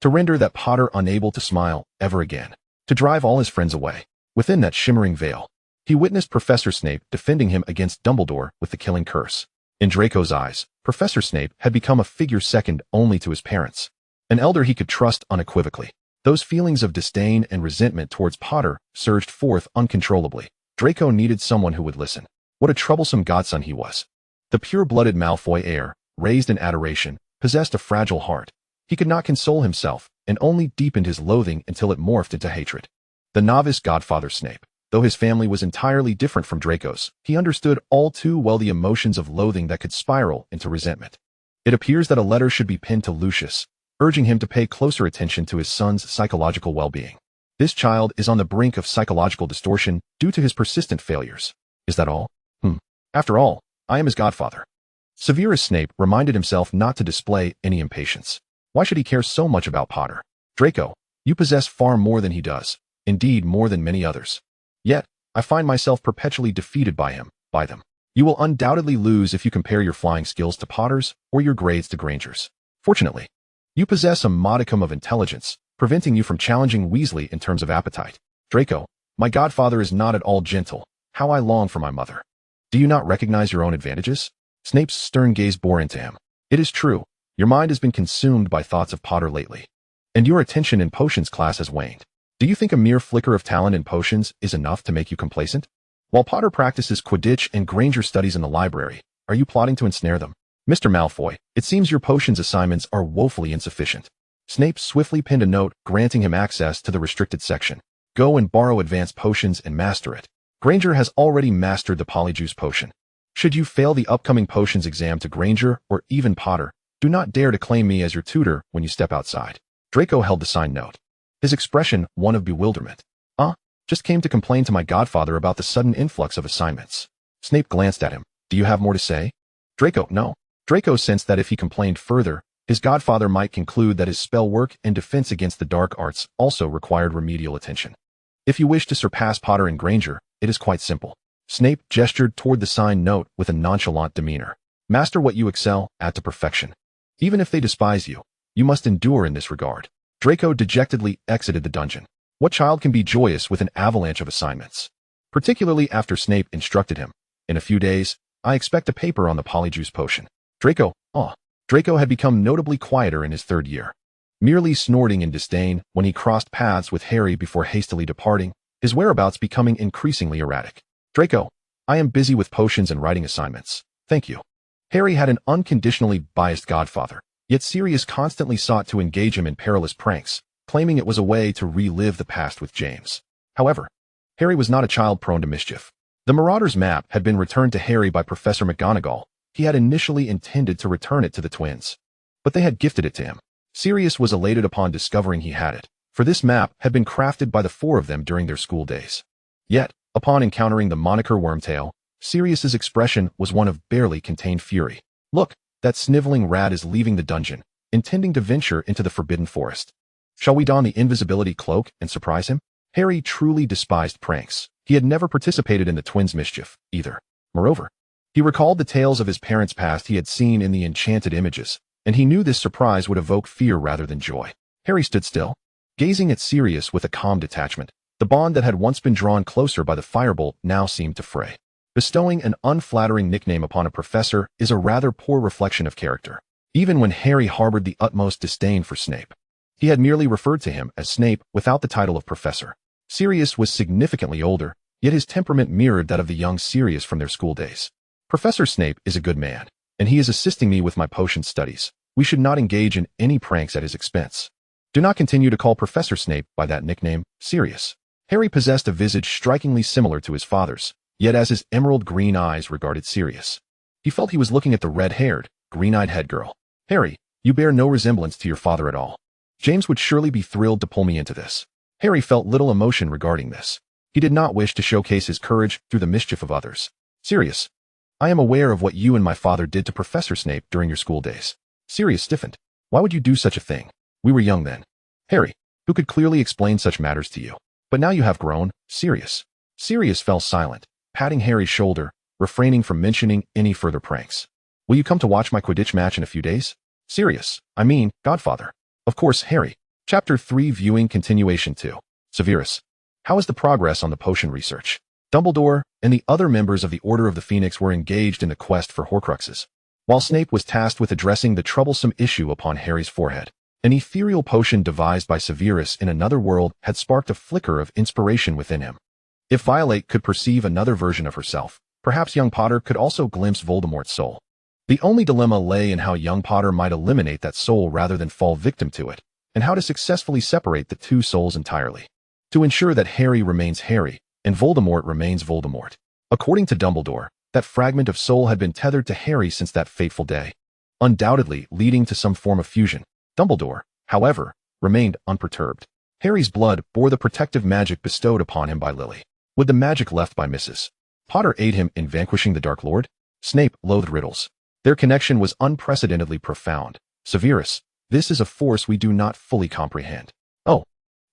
to render that Potter unable to smile ever again, to drive all his friends away. Within that shimmering veil, he witnessed Professor Snape defending him against Dumbledore with the killing curse. In Draco's eyes, Professor Snape had become a figure second only to his parents, an elder he could trust unequivocally. Those feelings of disdain and resentment towards Potter surged forth uncontrollably. Draco needed someone who would listen. What a troublesome godson he was. The pure-blooded Malfoy heir, raised in adoration, possessed a fragile heart. He could not console himself, and only deepened his loathing until it morphed into hatred. The novice godfather Snape, though his family was entirely different from Draco's, he understood all too well the emotions of loathing that could spiral into resentment. It appears that a letter should be pinned to Lucius, urging him to pay closer attention to his son's psychological well-being. This child is on the brink of psychological distortion due to his persistent failures. Is that all? After all, I am his godfather. Severus Snape reminded himself not to display any impatience. Why should he care so much about Potter? Draco, you possess far more than he does, indeed more than many others. Yet, I find myself perpetually defeated by them. You will undoubtedly lose if you compare your flying skills to Potter's or your grades to Granger's. Fortunately, you possess a modicum of intelligence, preventing you from challenging Weasley in terms of appetite. Draco, my godfather is not at all gentle. How I long for my mother. Do you not recognize your own advantages? Snape's stern gaze bore into him. It is true, your mind has been consumed by thoughts of Potter lately, and your attention in potions class has waned. Do you think a mere flicker of talent in potions is enough to make you complacent? While Potter practices Quidditch and Granger studies in the library, are you plotting to ensnare them? Mr. Malfoy, it seems your potions assignments are woefully insufficient. Snape swiftly pinned a note granting him access to the restricted section. Go and borrow advanced potions and master it. Granger has already mastered the Polyjuice potion. Should you fail the upcoming potions exam to Granger or even Potter, do not dare to claim me as your tutor when you step outside. Draco held the signed note, his expression one of bewilderment. Just came to complain to my godfather about the sudden influx of assignments. Snape glanced at him. Do you have more to say? Draco, no. Draco sensed that if he complained further, his godfather might conclude that his spell work and defense against the dark arts also required remedial attention. If you wish to surpass Potter and Granger, it is quite simple. Snape gestured toward the signed note with a nonchalant demeanor. Master what you excel at to perfection. Even if they despise you, you must endure in this regard. Draco dejectedly exited the dungeon. What child can be joyous with an avalanche of assignments? Particularly after Snape instructed him. In a few days, I expect a paper on the Polyjuice potion. Draco had become notably quieter in his third year, merely snorting in disdain when he crossed paths with Harry before hastily departing, his whereabouts becoming increasingly erratic. Draco, I am busy with potions and writing assignments. Thank you. Harry had an unconditionally biased godfather, yet Sirius constantly sought to engage him in perilous pranks, claiming it was a way to relive the past with James. However, Harry was not a child prone to mischief. The Marauder's map had been returned to Harry by Professor McGonagall. He had initially intended to return it to the twins, but they had gifted it to him. Sirius was elated upon discovering he had it, for this map had been crafted by the four of them during their school days. Yet, upon encountering the moniker Wormtail, Sirius's expression was one of barely contained fury. Look, that sniveling rat is leaving the dungeon, intending to venture into the Forbidden Forest. Shall we don the invisibility cloak and surprise him? Harry truly despised pranks. He had never participated in the twins' mischief, either. Moreover, he recalled the tales of his parents' past he had seen in the enchanted images, and he knew this surprise would evoke fear rather than joy. Harry stood still, gazing at Sirius with a calm detachment. The bond that had once been drawn closer by the firebolt now seemed to fray. Bestowing an unflattering nickname upon a professor is a rather poor reflection of character. Even when Harry harbored the utmost disdain for Snape, he had merely referred to him as Snape without the title of professor. Sirius was significantly older, yet his temperament mirrored that of the young Sirius from their school days. Professor Snape is a good man, and he is assisting me with my potion studies. We should not engage in any pranks at his expense. Do not continue to call Professor Snape by that nickname, Sirius. Harry possessed a visage strikingly similar to his father's, yet as his emerald green eyes regarded Sirius, he felt he was looking at the red-haired, green-eyed head girl. Harry, you bear no resemblance to your father at all. James would surely be thrilled to pull me into this. Harry felt little emotion regarding this. He did not wish to showcase his courage through the mischief of others. Sirius, I am aware of what you and my father did to Professor Snape during your school days. Sirius stiffened. Why would you do such a thing? We were young then. Harry, who could clearly explain such matters to you. But now you have grown, Sirius. Sirius fell silent, patting Harry's shoulder, refraining from mentioning any further pranks. Will you come to watch my Quidditch match in a few days? Sirius, I mean, Godfather. Of course, Harry. Chapter 3 Viewing Continuation 2. Severus. How is the progress on the potion research? Dumbledore and the other members of the Order of the Phoenix were engaged in the quest for Horcruxes, while Snape was tasked with addressing the troublesome issue upon Harry's forehead. An ethereal potion devised by Severus in another world had sparked a flicker of inspiration within him. If Violet could perceive another version of herself, perhaps young Potter could also glimpse Voldemort's soul. The only dilemma lay in how young Potter might eliminate that soul rather than fall victim to it, and how to successfully separate the two souls entirely, to ensure that Harry remains Harry, and Voldemort remains Voldemort. According to Dumbledore, that fragment of soul had been tethered to Harry since that fateful day, undoubtedly leading to some form of fusion. Dumbledore, however, remained unperturbed. Harry's blood bore the protective magic bestowed upon him by Lily. Would the magic left by Mrs. Potter aid him in vanquishing the Dark Lord? Snape loathed riddles. Their connection was unprecedentedly profound. Severus, this is a force we do not fully comprehend. Oh,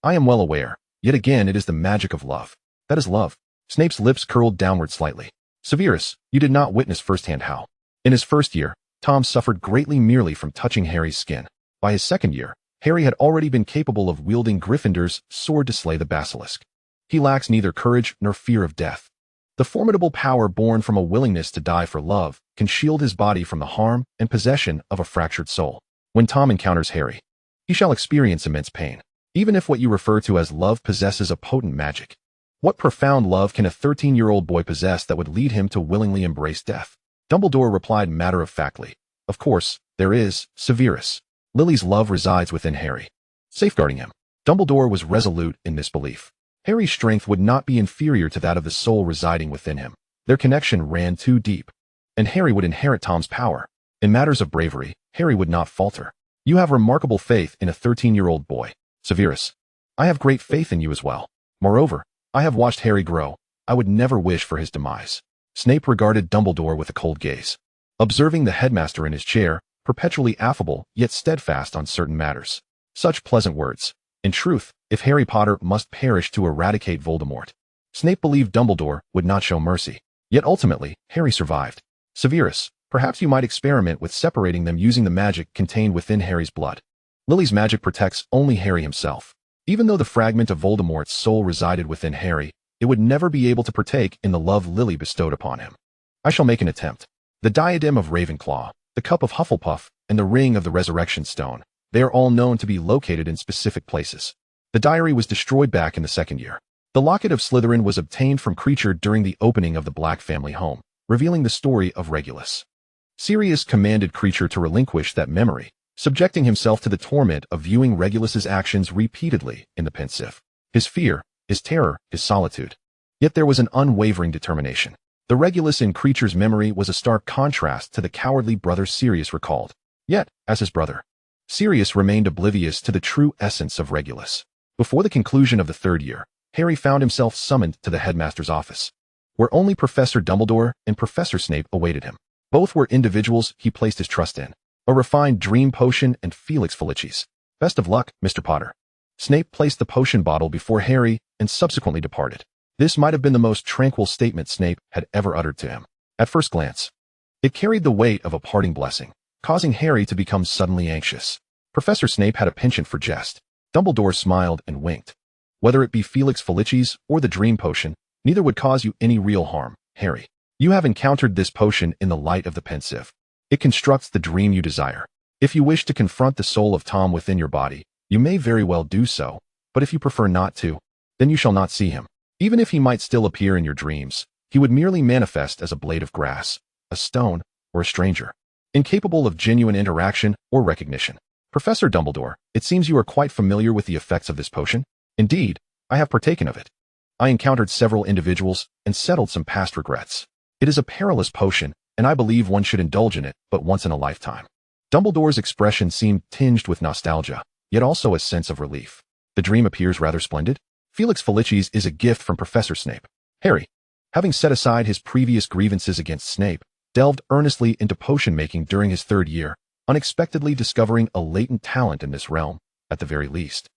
I am well aware. Yet again it is the magic of love. That is love. Snape's lips curled downward slightly. Severus, you did not witness firsthand how. In his first year, Tom suffered greatly merely from touching Harry's skin. By his second year, Harry had already been capable of wielding Gryffindor's sword to slay the basilisk. He lacks neither courage nor fear of death. The formidable power born from a willingness to die for love can shield his body from the harm and possession of a fractured soul. When Tom encounters Harry, he shall experience immense pain, even if what you refer to as love possesses a potent magic. What profound love can a 13-year-old boy possess that would lead him to willingly embrace death? Dumbledore replied matter-of-factly, of course, there is, Severus. Lily's love resides within Harry, safeguarding him. Dumbledore was resolute in this belief. Harry's strength would not be inferior to that of the soul residing within him. Their connection ran too deep, and Harry would inherit Tom's power. In matters of bravery, Harry would not falter. You have remarkable faith in a 13-year-old boy. Severus, I have great faith in you as well. Moreover, I have watched Harry grow. I would never wish for his demise. Snape regarded Dumbledore with a cold gaze, observing the headmaster in his chair, perpetually affable yet steadfast on certain matters. Such pleasant words. In truth, if Harry Potter must perish to eradicate Voldemort, Snape believed Dumbledore would not show mercy. Yet ultimately, Harry survived. Severus, perhaps you might experiment with separating them using the magic contained within Harry's blood. Lily's magic protects only Harry himself. Even though the fragment of Voldemort's soul resided within Harry, it would never be able to partake in the love Lily bestowed upon him. I shall make an attempt. The diadem of Ravenclaw, the cup of Hufflepuff, and the ring of the Resurrection Stone, they are all known to be located in specific places. The diary was destroyed back in the second year. The locket of Slytherin was obtained from Kreacher during the opening of the Black family home, revealing the story of Regulus. Sirius commanded Kreacher to relinquish that memory, subjecting himself to the torment of viewing Regulus's actions repeatedly in the pensive. His fear, his terror, his solitude. Yet there was an unwavering determination. The Regulus in Creature's memory was a stark contrast to the cowardly brother Sirius recalled. Yet, as his brother, Sirius remained oblivious to the true essence of Regulus. Before the conclusion of the third year, Harry found himself summoned to the headmaster's office, where only Professor Dumbledore and Professor Snape awaited him. Both were individuals he placed his trust in. A refined dream potion and Felix Felicis. Best of luck, Mr. Potter. Snape placed the potion bottle before Harry and subsequently departed. This might have been the most tranquil statement Snape had ever uttered to him. At first glance, it carried the weight of a parting blessing, causing Harry to become suddenly anxious. Professor Snape had a penchant for jest. Dumbledore smiled and winked. Whether it be Felix Felicis or the dream potion, neither would cause you any real harm, Harry. You have encountered this potion in the light of the pensive. It constructs the dream you desire. If you wish to confront the soul of Tom within your body, you may very well do so, but if you prefer not to, then you shall not see him. Even if he might still appear in your dreams, he would merely manifest as a blade of grass, a stone, or a stranger, incapable of genuine interaction or recognition. Professor Dumbledore, it seems you are quite familiar with the effects of this potion. Indeed, I have partaken of it. I encountered several individuals and settled some past regrets. It is a perilous potion, and I believe one should indulge in it but once in a lifetime. Dumbledore's expression seemed tinged with nostalgia, yet also a sense of relief. The dream appears rather splendid. Felix Felicis is a gift from Professor Snape. Harry, having set aside his previous grievances against Snape, delved earnestly into potion-making during his third year, unexpectedly discovering a latent talent in this realm, at the very least.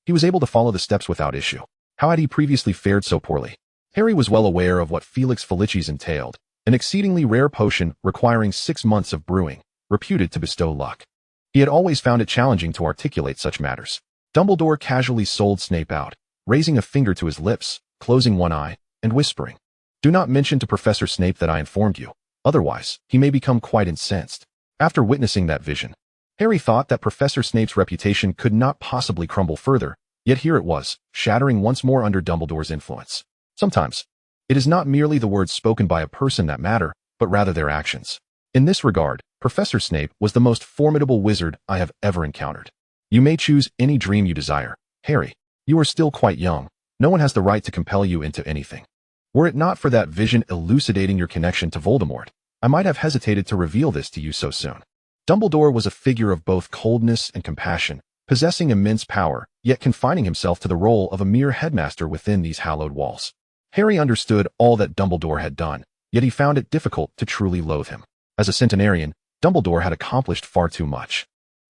He was able to follow the steps without issue. How had he previously fared so poorly? Harry was well aware of what Felix Felicis entailed, an exceedingly rare potion requiring 6 months of brewing, reputed to bestow luck. He had always found it challenging to articulate such matters. Dumbledore casually sold Snape out, raising a finger to his lips, closing one eye, and whispering, "Do not mention to Professor Snape that I informed you, otherwise he may become quite incensed." After witnessing that vision, Harry thought that Professor Snape's reputation could not possibly crumble further, yet here it was, shattering once more under Dumbledore's influence. Sometimes, it is not merely the words spoken by a person that matter, but rather their actions. In this regard, Professor Snape was the most formidable wizard I have ever encountered. You may choose any dream you desire, Harry. You are still quite young. No one has the right to compel you into anything. Were it not for that vision elucidating your connection to Voldemort, I might have hesitated to reveal this to you so soon. Dumbledore was a figure of both coldness and compassion, possessing immense power, yet confining himself to the role of a mere headmaster within these hallowed walls. Harry understood all that Dumbledore had done, yet he found it difficult to truly loathe him. As a centenarian, Dumbledore had accomplished far too much.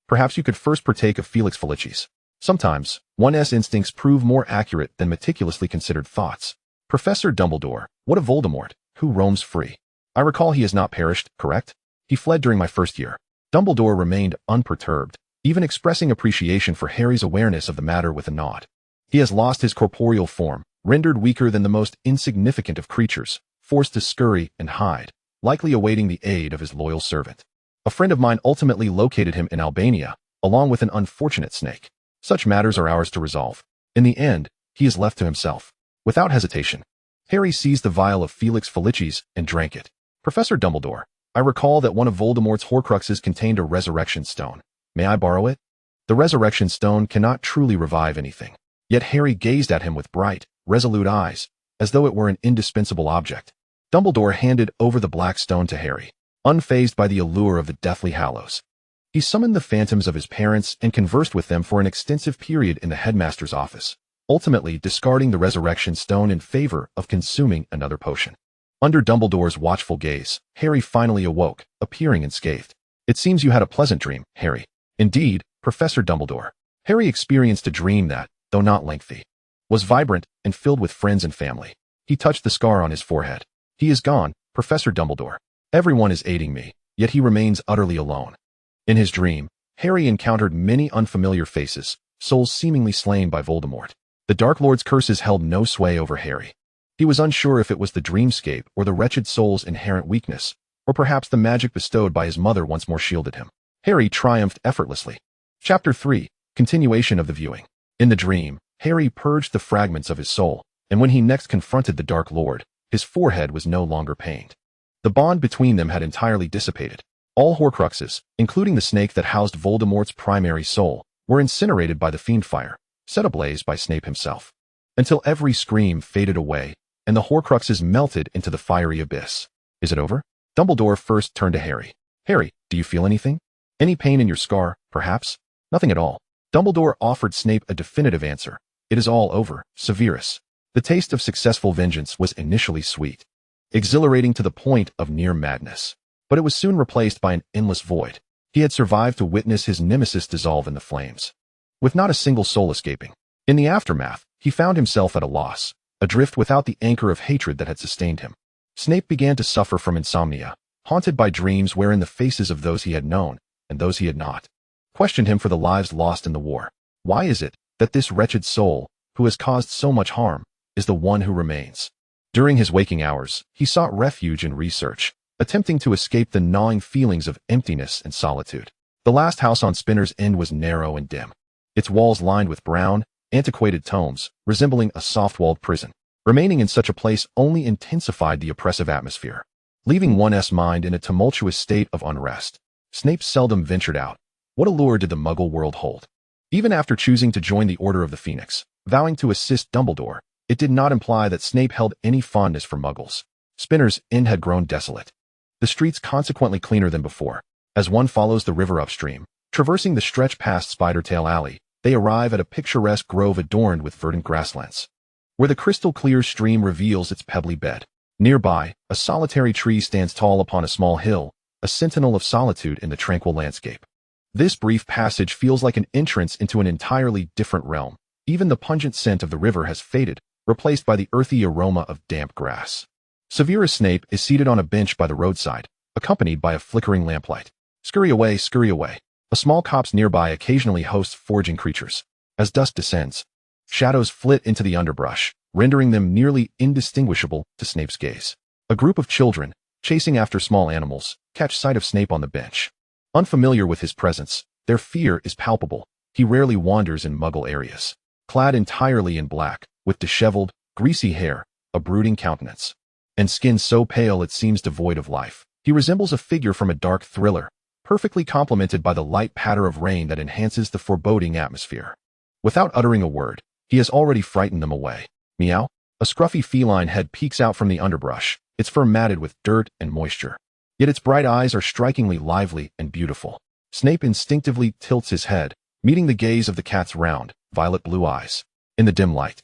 Perhaps you could first partake of Felix Felicis. Sometimes, one's instincts prove more accurate than meticulously considered thoughts. Professor Dumbledore, what of Voldemort, who roams free? I recall he has not perished, correct? He fled during my first year. Dumbledore remained unperturbed, even expressing appreciation for Harry's awareness of the matter with a nod. He has lost his corporeal form, rendered weaker than the most insignificant of creatures, forced to scurry and hide, likely awaiting the aid of his loyal servant. A friend of mine ultimately located him in Albania, along with an unfortunate snake. Such matters are ours to resolve. In the end, he is left to himself. Without hesitation, Harry seized the vial of Felix Felicis and drank it. Professor Dumbledore, I recall that one of Voldemort's Horcruxes contained a resurrection stone. May I borrow it? The resurrection stone cannot truly revive anything. Yet Harry gazed at him with bright, resolute eyes, as though it were an indispensable object. Dumbledore handed over the black stone to Harry, unfazed by the allure of the Deathly Hallows. He summoned the phantoms of his parents and conversed with them for an extensive period in the headmaster's office, ultimately discarding the resurrection stone in favor of consuming another potion. Under Dumbledore's watchful gaze, Harry finally awoke, appearing unscathed. It seems you had a pleasant dream, Harry. Indeed, Professor Dumbledore. Harry experienced a dream that, though not lengthy, was vibrant and filled with friends and family. He touched the scar on his forehead. He is gone, Professor Dumbledore. Everyone is aiding me, yet he remains utterly alone. In his dream, Harry encountered many unfamiliar faces, souls seemingly slain by Voldemort. The Dark Lord's curses held no sway over Harry. He was unsure if it was the dreamscape or the wretched soul's inherent weakness, or perhaps the magic bestowed by his mother once more shielded him. Harry triumphed effortlessly. Chapter 3. Continuation of the viewing. In the dream, Harry purged the fragments of his soul, and when he next confronted the Dark Lord, his forehead was no longer pained. The bond between them had entirely dissipated. All Horcruxes, including the snake that housed Voldemort's primary soul, were incinerated by the fiend fire, set ablaze by Snape himself, until every scream faded away and the Horcruxes melted into the fiery abyss. Is it over? Dumbledore first turned to Harry. Harry, do you feel anything? Any pain in your scar, perhaps? Nothing at all. Dumbledore offered Snape a definitive answer. It is all over, Severus. The taste of successful vengeance was initially sweet, exhilarating to the point of near madness. But it was soon replaced by an endless void. He had survived to witness his nemesis dissolve in the flames, with not a single soul escaping. In the aftermath, he found himself at a loss, adrift without the anchor of hatred that had sustained him. Snape began to suffer from insomnia, haunted by dreams wherein the faces of those he had known, and those he had not, questioned him for the lives lost in the war. Why is it that this wretched soul, who has caused so much harm, is the one who remains? During his waking hours, he sought refuge in research, attempting to escape the gnawing feelings of emptiness and solitude. The last house on Spinner's End was narrow and dim, its walls lined with brown, antiquated tomes, resembling a soft-walled prison. Remaining in such a place only intensified the oppressive atmosphere, leaving one's mind in a tumultuous state of unrest. Snape seldom ventured out. What allure did the Muggle world hold? Even after choosing to join the Order of the Phoenix, vowing to assist Dumbledore, it did not imply that Snape held any fondness for Muggles. Spinner's End had grown desolate, the streets consequently cleaner than before. As one follows the river upstream, traversing the stretch past Spidertail Alley, they arrive at a picturesque grove adorned with verdant grasslands, where the crystal-clear stream reveals its pebbly bed. Nearby, a solitary tree stands tall upon a small hill, a sentinel of solitude in the tranquil landscape. This brief passage feels like an entrance into an entirely different realm. Even the pungent scent of the river has faded, replaced by the earthy aroma of damp grass. Severus Snape is seated on a bench by the roadside, accompanied by a flickering lamplight. Scurry away, scurry away. A small copse nearby occasionally hosts foraging creatures. As dusk descends, shadows flit into the underbrush, rendering them nearly indistinguishable to Snape's gaze. A group of children, chasing after small animals, catch sight of Snape on the bench. Unfamiliar with his presence, their fear is palpable. He rarely wanders in Muggle areas. Clad entirely in black, with disheveled, greasy hair, a brooding countenance, and skin so pale it seems devoid of life, he resembles a figure from a dark thriller, perfectly complemented by the light patter of rain that enhances the foreboding atmosphere. Without uttering a word, he has already frightened them away. Meow. A scruffy feline head peeks out from the underbrush, its fur matted with dirt and moisture. Yet its bright eyes are strikingly lively and beautiful. Snape instinctively tilts his head, meeting the gaze of the cat's round, violet blue eyes. In the dim light,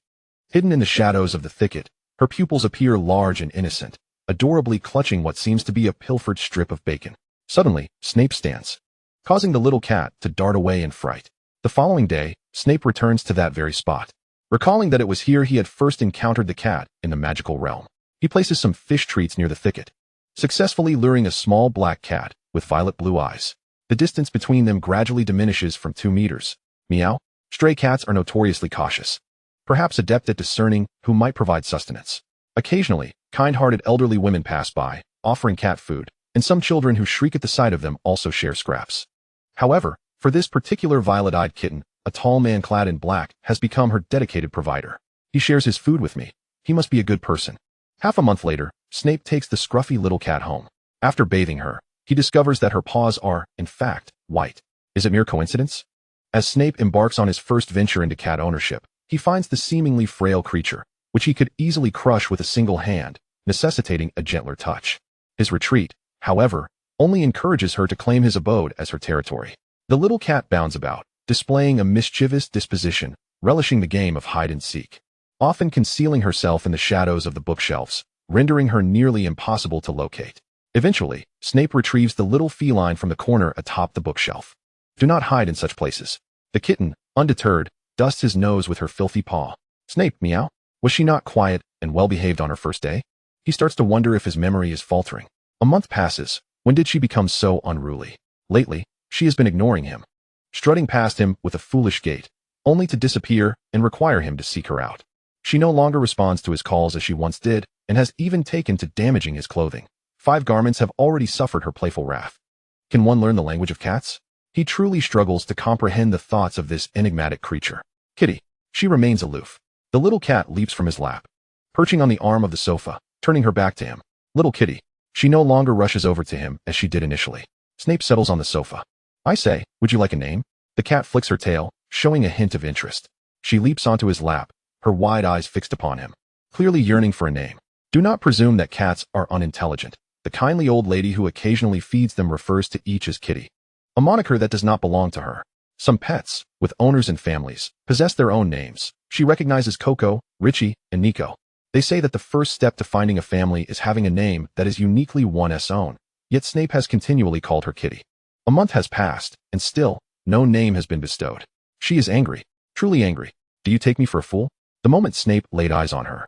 hidden in the shadows of the thicket, her pupils appear large and innocent, adorably clutching what seems to be a pilfered strip of bacon. Suddenly, Snape stands, causing the little cat to dart away in fright. The following day, Snape returns to that very spot, recalling that it was here he had first encountered the cat in the magical realm. He places some fish treats near the thicket, successfully luring a small black cat with violet blue eyes. The distance between them gradually diminishes from 2 meters. Meow. Stray cats are notoriously cautious, perhaps adept at discerning who might provide sustenance. Occasionally, kind-hearted elderly women pass by, offering cat food, and some children who shriek at the sight of them also share scraps. However, for this particular violet-eyed kitten, a tall man clad in black has become her dedicated provider. He shares his food with me. He must be a good person. Half a month later, Snape takes the scruffy little cat home. After bathing her, he discovers that her paws are, in fact, white. Is it mere coincidence? As Snape embarks on his first venture into cat ownership, he finds the seemingly frail creature, which he could easily crush with a single hand, necessitating a gentler touch. His retreat, however, only encourages her to claim his abode as her territory. The little cat bounds about, displaying a mischievous disposition, relishing the game of hide-and-seek, often concealing herself in the shadows of the bookshelves, rendering her nearly impossible to locate. Eventually, Snape retrieves the little feline from the corner atop the bookshelf. Do not hide in such places. The kitten, undeterred, dusts his nose with her filthy paw. Snape, meow. Was she not quiet and well-behaved on her first day? He starts to wonder if his memory is faltering. A month passes. When did she become so unruly? Lately, she has been ignoring him, strutting past him with a foolish gait, only to disappear and require him to seek her out. She no longer responds to his calls as she once did, and has even taken to damaging his clothing. 5 garments have already suffered her playful wrath. Can one learn the language of cats? He truly struggles to comprehend the thoughts of this enigmatic creature. Kitty. She remains aloof. The little cat leaps from his lap, perching on the arm of the sofa, turning her back to him. Little Kitty. She no longer rushes over to him as she did initially. Snape settles on the sofa. I say, would you like a name? The cat flicks her tail, showing a hint of interest. She leaps onto his lap, her wide eyes fixed upon him, clearly yearning for a name. Do not presume that cats are unintelligent. The kindly old lady who occasionally feeds them refers to each as Kitty, a moniker that does not belong to her. Some pets, with owners and families, possess their own names. She recognizes Coco, Richie, and Nico. They say that the first step to finding a family is having a name that is uniquely one's own. Yet Snape has continually called her Kitty. A month has passed, and still, no name has been bestowed. She is angry, truly angry. Do you take me for a fool? The moment Snape laid eyes on her,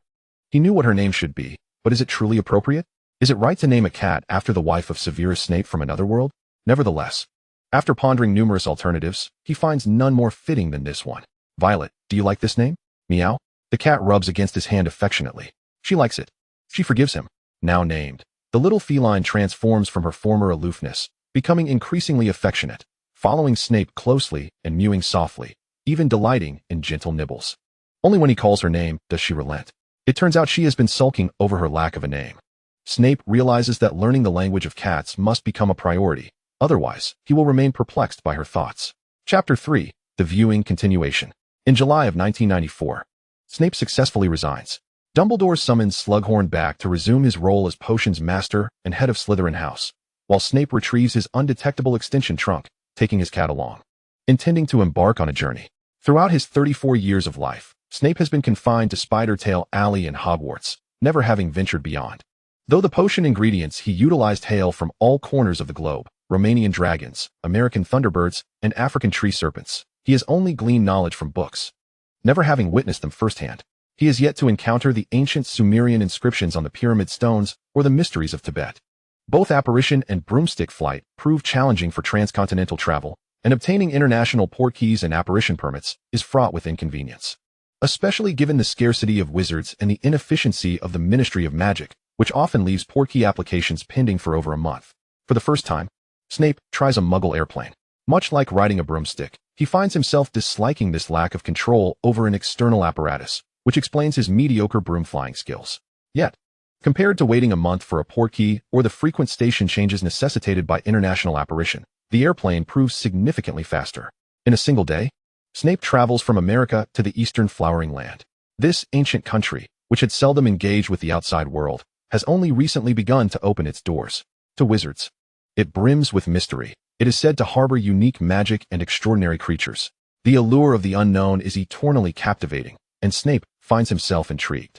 he knew what her name should be, but is it truly appropriate? Is it right to name a cat after the wife of Severus Snape from another world? Nevertheless, after pondering numerous alternatives, he finds none more fitting than this one. Violet, do you like this name? Meow. The cat rubs against his hand affectionately. She likes it. She forgives him. Now named, the little feline transforms from her former aloofness, becoming increasingly affectionate, following Snape closely and mewing softly, even delighting in gentle nibbles. Only when he calls her name does she relent. It turns out she has been sulking over her lack of a name. Snape realizes that learning the language of cats must become a priority, otherwise, he will remain perplexed by her thoughts. Chapter 3, The Viewing Continuation. In July of 1994, Snape successfully resigns. Dumbledore summons Slughorn back to resume his role as Potions Master and head of Slytherin House, while Snape retrieves his undetectable extension trunk, taking his cat along, intending to embark on a journey. Throughout his 34 years of life, Snape has been confined to Spidertail Alley and Hogwarts, never having ventured beyond. Though the potion ingredients he utilized hail from all corners of the globe, Romanian dragons, American thunderbirds, and African tree serpents, he has only gleaned knowledge from books. Never having witnessed them firsthand, he has yet to encounter the ancient Sumerian inscriptions on the pyramid stones or the mysteries of Tibet. Both apparition and broomstick flight prove challenging for transcontinental travel, and obtaining international portkeys and apparition permits is fraught with inconvenience, especially given the scarcity of wizards and the inefficiency of the Ministry of Magic, which often leaves portkey applications pending for over a month. For the first time, Snape tries a Muggle airplane. Much like riding a broomstick, he finds himself disliking this lack of control over an external apparatus, which explains his mediocre broom flying skills. Yet, compared to waiting a month for a portkey or the frequent station changes necessitated by international apparition, the airplane proves significantly faster. In a single day, Snape travels from America to the Eastern Flowering Land. This ancient country, which had seldom engaged with the outside world, has only recently begun to open its doors to wizards. It brims with mystery. It is said to harbor unique magic and extraordinary creatures. The allure of the unknown is eternally captivating, and Snape finds himself intrigued.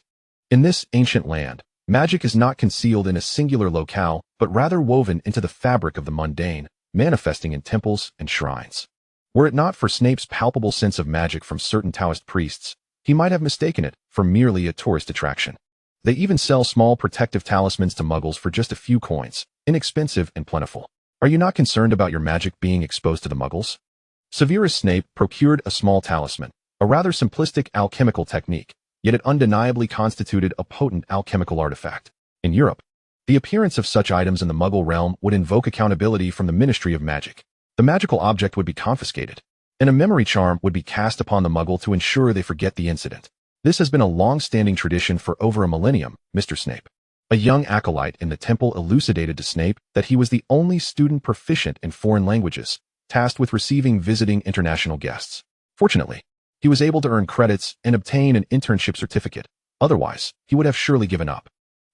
In this ancient land, magic is not concealed in a singular locale, but rather woven into the fabric of the mundane, manifesting in temples and shrines. Were it not for Snape's palpable sense of magic from certain Taoist priests, he might have mistaken it for merely a tourist attraction. They even sell small protective talismans to muggles for just a few coins, inexpensive and plentiful. Are you not concerned about your magic being exposed to the muggles? Severus Snape procured a small talisman, a rather simplistic alchemical technique, yet it undeniably constituted a potent alchemical artifact. In Europe, the appearance of such items in the Muggle realm would invoke accountability from the Ministry of Magic. The magical object would be confiscated, and a memory charm would be cast upon the Muggle to ensure they forget the incident. This has been a long-standing tradition for over a millennium, Mr. Snape. A young acolyte in the temple elucidated to Snape that he was the only student proficient in foreign languages, tasked with receiving visiting international guests. Fortunately, he was able to earn credits and obtain an internship certificate. Otherwise, he would have surely given up.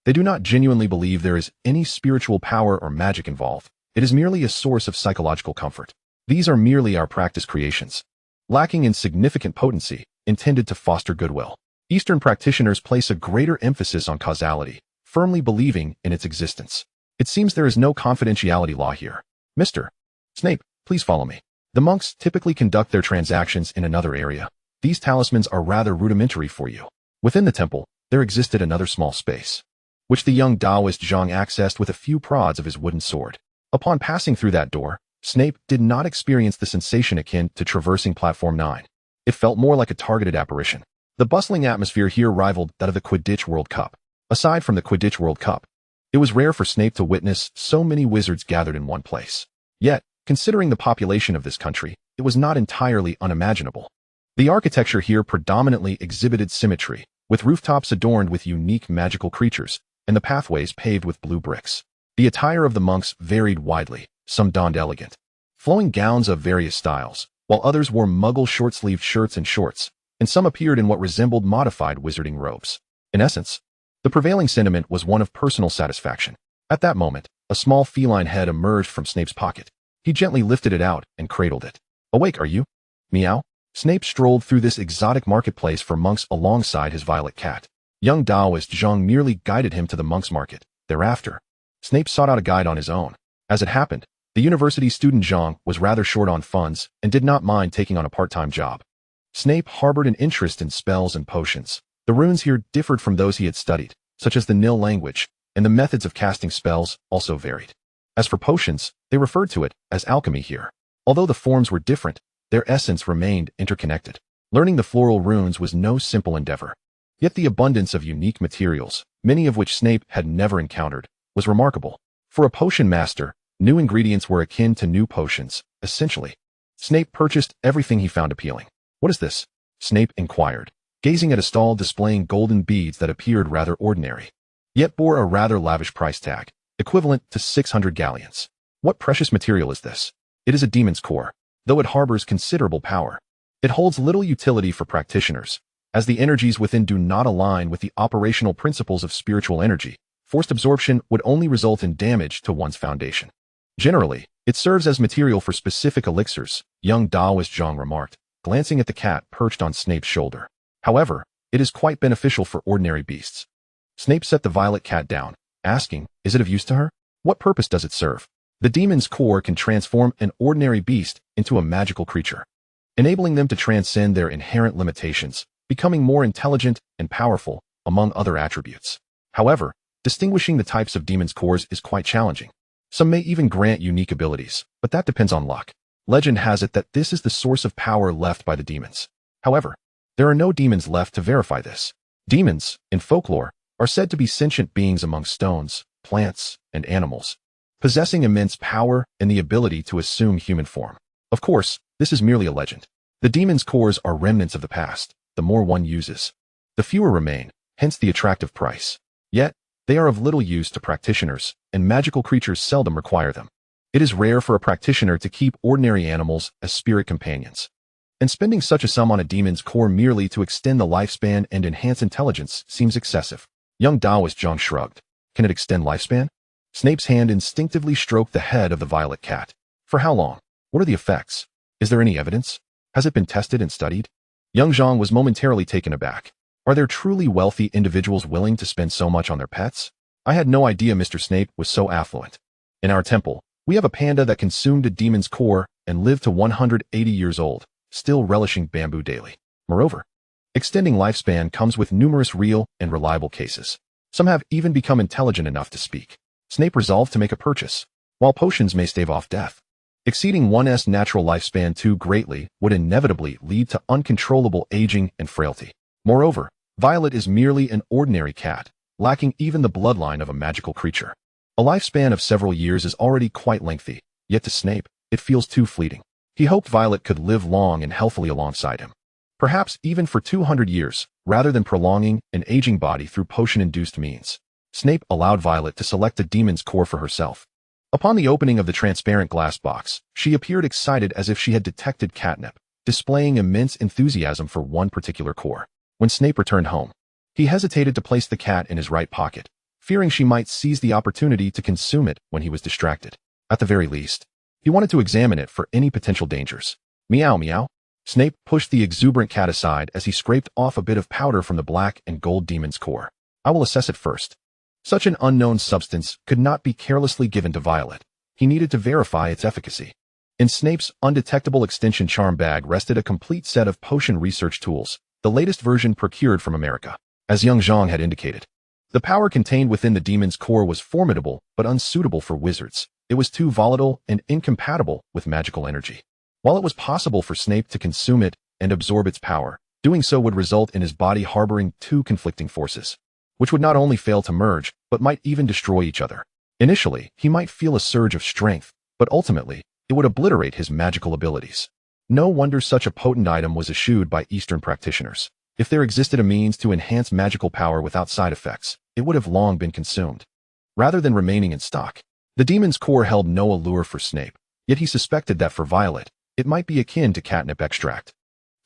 They do not genuinely believe there is any spiritual power or magic involved. It is merely a source of psychological comfort. These are merely our practice creations, lacking in significant potency, intended to foster goodwill. Eastern practitioners place a greater emphasis on causality, firmly believing in its existence. It seems there is no confidentiality law here. Mr. Snape, please follow me. The monks typically conduct their transactions in another area. These talismans are rather rudimentary for you. Within the temple, there existed another small space, which the young Taoist Zhang accessed with a few prods of his wooden sword. Upon passing through that door, Snape did not experience the sensation akin to traversing Platform 9. It felt more like a targeted apparition. The bustling atmosphere here rivaled that of the Quidditch World Cup. Aside from the Quidditch World Cup, it was rare for Snape to witness so many wizards gathered in one place. Yet, considering the population of this country, it was not entirely unimaginable. The architecture here predominantly exhibited symmetry, with rooftops adorned with unique magical creatures, and the pathways paved with blue bricks. The attire of the monks varied widely, some donned elegant, flowing gowns of various styles, while others wore muggle short-sleeved shirts and shorts, and some appeared in what resembled modified wizarding robes. In essence, the prevailing sentiment was one of personal satisfaction. At that moment, a small feline head emerged from Snape's pocket. He gently lifted it out and cradled it. "Awake, are you? Meow?" Snape strolled through this exotic marketplace for monks alongside his violet cat. Young Taoist Zhang merely guided him to the monks' market. Thereafter, Snape sought out a guide on his own. As it happened, the university student Zhang was rather short on funds and did not mind taking on a part-time job. Snape harbored an interest in spells and potions. The runes here differed from those he had studied, such as the Nil language, and the methods of casting spells also varied. As for potions, they referred to it as alchemy here. Although the forms were different, their essence remained interconnected. Learning the floral runes was no simple endeavor. Yet the abundance of unique materials, many of which Snape had never encountered, was remarkable. For a potion master, new ingredients were akin to new potions, essentially. Snape purchased everything he found appealing. "What is this?" Snape inquired, gazing at a stall displaying golden beads that appeared rather ordinary, yet bore a rather lavish price tag, equivalent to 600 galleons. "What precious material is this?" "It is a demon's core, though it harbors considerable power. It holds little utility for practitioners, as the energies within do not align with the operational principles of spiritual energy. Forced absorption would only result in damage to one's foundation. Generally, it serves as material for specific elixirs," young Taoist Zhang remarked, glancing at the cat perched on Snape's shoulder. "However, it is quite beneficial for ordinary beasts." Snape set the violet cat down, asking, "Is it of use to her? What purpose does it serve?" "The demon's core can transform an ordinary beast into a magical creature, enabling them to transcend their inherent limitations, becoming more intelligent and powerful, among other attributes. However, distinguishing the types of demon's cores is quite challenging. Some may even grant unique abilities, but that depends on luck. Legend has it that this is the source of power left by the demons. However, there are no demons left to verify this. Demons, in folklore, are said to be sentient beings among stones, plants, and animals, possessing immense power and the ability to assume human form. Of course, this is merely a legend. The demon's cores are remnants of the past. The more one uses, the fewer remain, hence the attractive price. Yet, they are of little use to practitioners, and magical creatures seldom require them. It is rare for a practitioner to keep ordinary animals as spirit companions, and spending such a sum on a demon's core merely to extend the lifespan and enhance intelligence seems excessive. Young Taoist Zhang shrugged. "Can it extend lifespan?" Snape's hand instinctively stroked the head of the violet cat. "For how long? What are the effects? Is there any evidence? Has it been tested and studied?" Young Zhang was momentarily taken aback. Are there truly wealthy individuals willing to spend so much on their pets? "I had no idea Mr. Snape was so affluent. In our temple, we have a panda that consumed a demon's core and lived to 180 years old, still relishing bamboo daily. Moreover, extending lifespan comes with numerous real and reliable cases. Some have even become intelligent enough to speak." Snape resolved to make a purchase. While potions may stave off death, exceeding one's natural lifespan too greatly would inevitably lead to uncontrollable aging and frailty. Moreover, Violet is merely an ordinary cat, lacking even the bloodline of a magical creature. A lifespan of several years is already quite lengthy, yet to Snape, it feels too fleeting. He hoped Violet could live long and healthily alongside him, perhaps even for 200 years, rather than prolonging an aging body through potion-induced means. Snape allowed Violet to select a demon's core for herself. Upon the opening of the transparent glass box, she appeared excited as if she had detected catnip, displaying immense enthusiasm for one particular core. When Snape returned home, he hesitated to place the cat in his right pocket, fearing she might seize the opportunity to consume it when he was distracted. At the very least, he wanted to examine it for any potential dangers. "Meow meow." Snape pushed the exuberant cat aside as he scraped off a bit of powder from the black and gold demon's core. "I will assess it first." Such an unknown substance could not be carelessly given to Violet. He needed to verify its efficacy. In Snape's undetectable extension charm bag rested a complete set of potion research tools, the latest version procured from America. As young Zhang had indicated, the power contained within the demon's core was formidable but unsuitable for wizards. It was too volatile and incompatible with magical energy. While it was possible for Snape to consume it and absorb its power, doing so would result in his body harboring two conflicting forces, which would not only fail to merge, but might even destroy each other. Initially, he might feel a surge of strength, but ultimately, it would obliterate his magical abilities. No wonder such a potent item was eschewed by Eastern practitioners. If there existed a means to enhance magical power without side effects, it would have long been consumed. Rather than remaining in stock, The demon's core held no allure for Snape, yet he suspected that for Violet, it might be akin to catnip extract.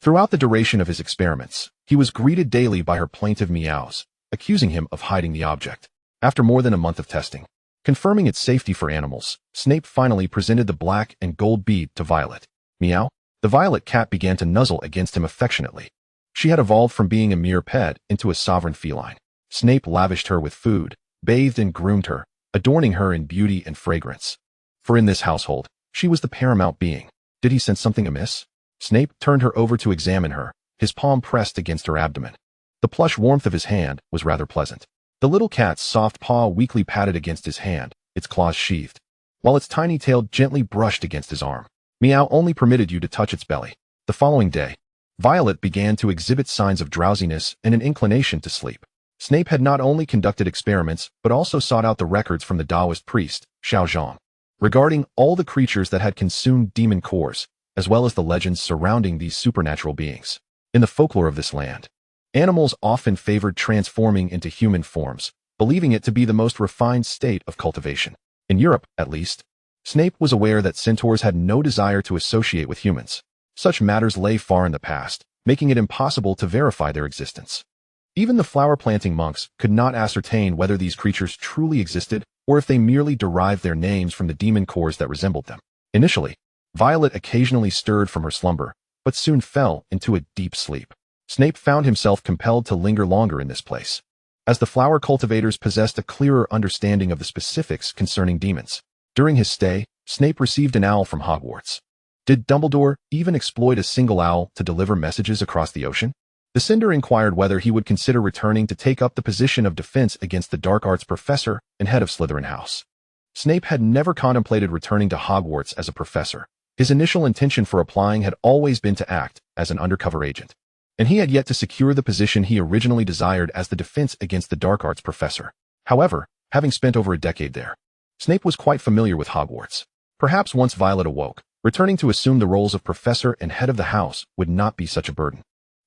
Throughout the duration of his experiments, he was greeted daily by her plaintive meows, accusing him of hiding the object. After more than a month of testing, confirming its safety for animals, Snape finally presented the black and gold bead to Violet. Meow. The violet cat began to nuzzle against him affectionately. She had evolved from being a mere pet into a sovereign feline. Snape lavished her with food, bathed and groomed her, adorning her in beauty and fragrance. For in this household, she was the paramount being. Did he sense something amiss? Snape turned her over to examine her, his palm pressed against her abdomen. The plush warmth of his hand was rather pleasant. The little cat's soft paw weakly patted against his hand, its claws sheathed, while its tiny tail gently brushed against his arm. Meow only permitted you to touch its belly. The following day, Violet began to exhibit signs of drowsiness and an inclination to sleep. Snape had not only conducted experiments, but also sought out the records from the Taoist priest, Xiao Zhang, regarding all the creatures that had consumed demon cores, as well as the legends surrounding these supernatural beings. In the folklore of this land, animals often favored transforming into human forms, believing it to be the most refined state of cultivation. In Europe, at least, Snape was aware that centaurs had no desire to associate with humans. Such matters lay far in the past, making it impossible to verify their existence. Even the flower-planting monks could not ascertain whether these creatures truly existed or if they merely derived their names from the demon cores that resembled them. Initially, Violet occasionally stirred from her slumber, but soon fell into a deep sleep. Snape found himself compelled to linger longer in this place, as the flower cultivators possessed a clearer understanding of the specifics concerning demons. During his stay, Snape received an owl from Hogwarts. Did Dumbledore even exploit a single owl to deliver messages across the ocean? The Cinder inquired whether he would consider returning to take up the position of defense against the dark arts professor and head of Slytherin House. Snape had never contemplated returning to Hogwarts as a professor. His initial intention for applying had always been to act as an undercover agent, and he had yet to secure the position he originally desired as the defense against the dark arts professor. However, having spent over a decade there, Snape was quite familiar with Hogwarts. Perhaps once Violet awoke, returning to assume the roles of professor and head of the house would not be such a burden.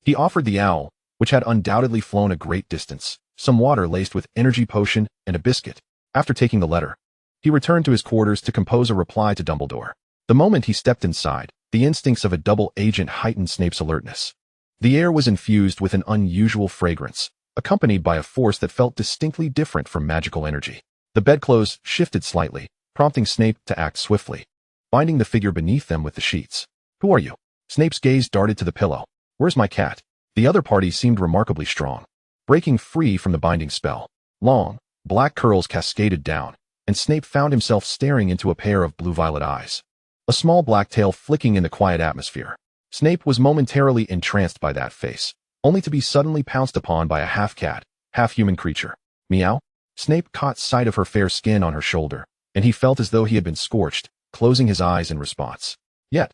He offered the owl, which had undoubtedly flown a great distance, some water laced with energy potion and a biscuit. After taking the letter, he returned to his quarters to compose a reply to Dumbledore. The moment he stepped inside, the instincts of a double agent heightened Snape's alertness. The air was infused with an unusual fragrance, accompanied by a force that felt distinctly different from magical energy. The bedclothes shifted slightly, prompting Snape to act swiftly, binding the figure beneath them with the sheets. Who are you? Snape's gaze darted to the pillow. Where's my cat? The other party seemed remarkably strong, breaking free from the binding spell. Long, black curls cascaded down, and Snape found himself staring into a pair of blue-violet eyes, a small black tail flicking in the quiet atmosphere. Snape was momentarily entranced by that face, only to be suddenly pounced upon by a half-cat, half-human creature. Meow? Snape caught sight of her fair skin on her shoulder, and he felt as though he had been scorched, closing his eyes in response. Yet,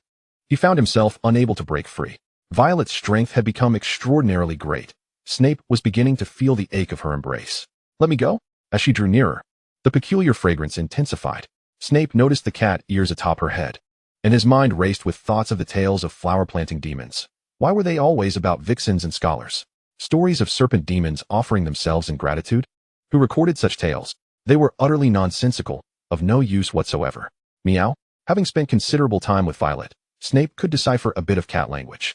he found himself unable to break free. Violet's strength had become extraordinarily great. Snape was beginning to feel the ache of her embrace. Let me go? As she drew nearer, the peculiar fragrance intensified. Snape noticed the cat ears atop her head, and his mind raced with thoughts of the tales of flower-planting demons. Why were they always about vixens and scholars? Stories of serpent demons offering themselves in gratitude? Who recorded such tales? They were utterly nonsensical, of no use whatsoever. Meow? Having spent considerable time with Violet, Snape could decipher a bit of cat language.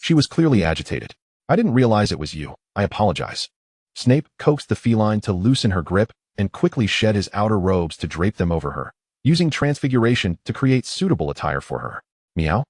She was clearly agitated. I didn't realize it was you. I apologize. Snape coaxed the feline to loosen her grip and quickly shed his outer robes to drape them over her, using transfiguration to create suitable attire for her. Meow?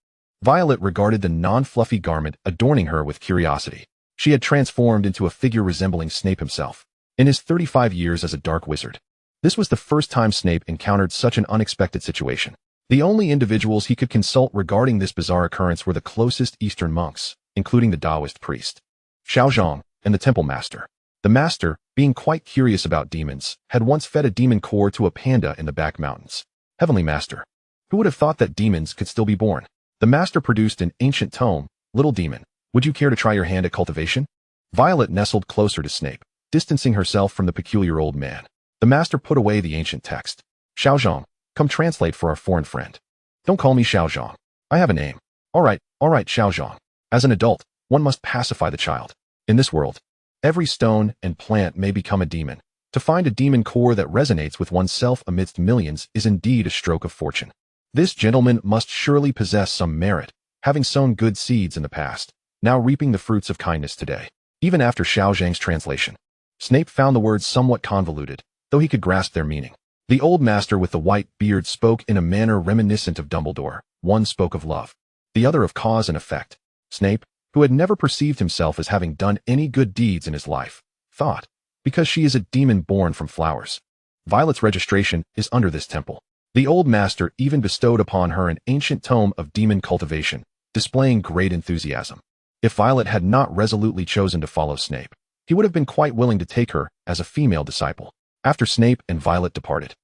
Violet regarded the non-fluffy garment adorning her with curiosity. She had transformed into a figure resembling Snape himself. In his 35 years as a dark wizard, this was the first time Snape encountered such an unexpected situation. The only individuals he could consult regarding this bizarre occurrence were the closest Eastern monks, including the Taoist priest, Xiao Zhang, and the temple master. The master, being quite curious about demons, had once fed a demon core to a panda in the back mountains. Heavenly Master. Who would have thought that demons could still be born? The master produced an ancient tome. Little demon, would you care to try your hand at cultivation? Violet nestled closer to Snape, distancing herself from the peculiar old man. The master put away the ancient text. Xiao Zhang, come translate for our foreign friend. Don't call me Xiao Zhang. I have a name. All right, Xiao Zhang. As an adult, one must pacify the child. In this world, every stone and plant may become a demon, To find a demon core that resonates with oneself amidst millions is indeed a stroke of fortune. This gentleman must surely possess some merit, having sown good seeds in the past, now reaping the fruits of kindness today. Even after Xiao Zhang's translation, Snape found the words somewhat convoluted, though he could grasp their meaning. The old master with the white beard spoke in a manner reminiscent of Dumbledore. One spoke of love, the other of cause and effect. Snape, who had never perceived himself as having done any good deeds in his life, thought, because she is a demon born from flowers. Violet's registration is under this temple. The old master even bestowed upon her an ancient tome of demon cultivation, displaying great enthusiasm. If Violet had not resolutely chosen to follow Snape, he would have been quite willing to take her as a female disciple. After Snape and Violet departed,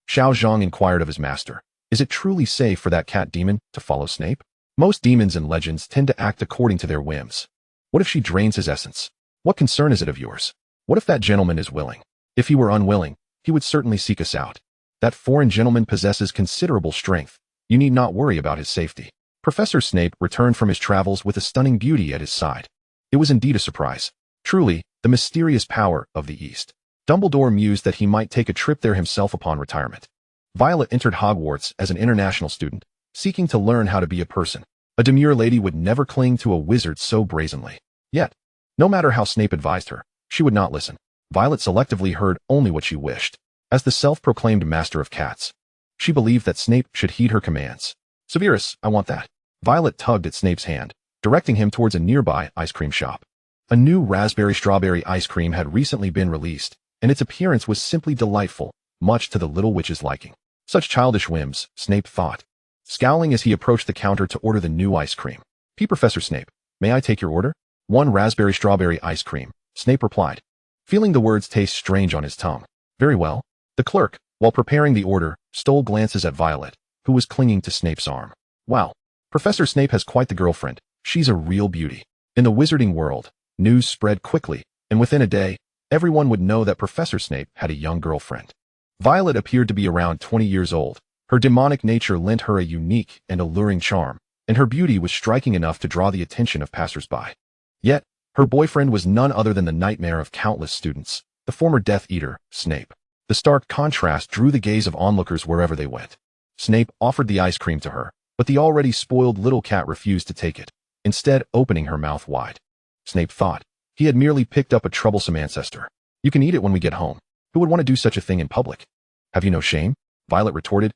Xiao Zhang inquired of his master, "Is it truly safe for that cat demon to follow Snape? Most demons and legends tend to act according to their whims. What if she drains his essence? What concern is it of yours? What if that gentleman is willing? If he were unwilling, he would certainly seek us out. That foreign gentleman possesses considerable strength. You need not worry about his safety." Professor Snape returned from his travels with a stunning beauty at his side. It was indeed a surprise. Truly, the mysterious power of the East. Dumbledore mused that he might take a trip there himself upon retirement. Violet entered Hogwarts as an international student, seeking to learn how to be a person. A demure lady would never cling to a wizard so brazenly. Yet, no matter how Snape advised her, she would not listen. Violet selectively heard only what she wished. As the self-proclaimed master of cats, she believed that Snape should heed her commands. "Severus, I want that." Violet tugged at Snape's hand, directing him towards a nearby ice cream shop. A new raspberry-strawberry ice cream had recently been released, and its appearance was simply delightful, much to the little witch's liking. Such childish whims, Snape thought, scowling as he approached the counter to order the new ice cream. Professor Snape, may I take your order?" "One raspberry-strawberry ice cream," Snape replied, feeling the words taste strange on his tongue. "Very well." The clerk, while preparing the order, stole glances at Violet, who was clinging to Snape's arm. "Wow, Professor Snape has quite the girlfriend. She's a real beauty." In the wizarding world, news spread quickly, and within a day, everyone would know that Professor Snape had a young girlfriend. Violet appeared to be around 20 years old. Her demonic nature lent her a unique and alluring charm, and her beauty was striking enough to draw the attention of passers-by. Yet, her boyfriend was none other than the nightmare of countless students, the former Death Eater, Snape. The stark contrast drew the gaze of onlookers wherever they went. Snape offered the ice cream to her, but the already spoiled little cat refused to take it, instead opening her mouth wide. Snape thought, he had merely picked up a troublesome ancestor. "You can eat it when we get home. Who would want to do such a thing in public?" "Have you no shame?" Violet retorted.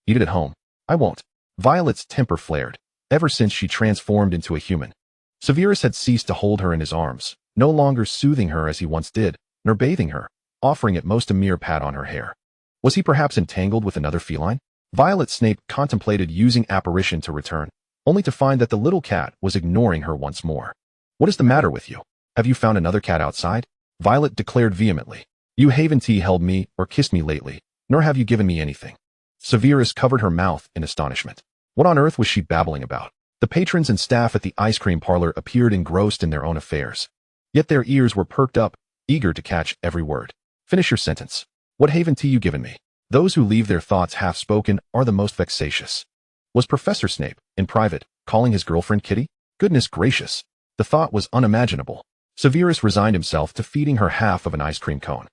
Eat it at home." "I won't." Violet's temper flared, ever since she transformed into a human. Severus had ceased to hold her in his arms, no longer soothing her as he once did, nor bathing her, offering at most a mere pat on her hair. Was he perhaps entangled with another feline? Violet Snape contemplated using apparition to return, only to find that the little cat was ignoring her once more. "What is the matter with you? Have you found another cat outside?" Violet declared vehemently. "You haven't held me or kissed me lately, nor have you given me anything." Severus covered her mouth in astonishment. What on earth was she babbling about? The patrons and staff at the ice cream parlor appeared engrossed in their own affairs. Yet their ears were perked up, eager to catch every word. "Finish your sentence. What haven't you given me?" Those who leave their thoughts half-spoken are the most vexatious. Was Professor Snape, in private, calling his girlfriend Kitty? Goodness gracious! The thought was unimaginable. Severus resigned himself to feeding her half of an ice cream cone,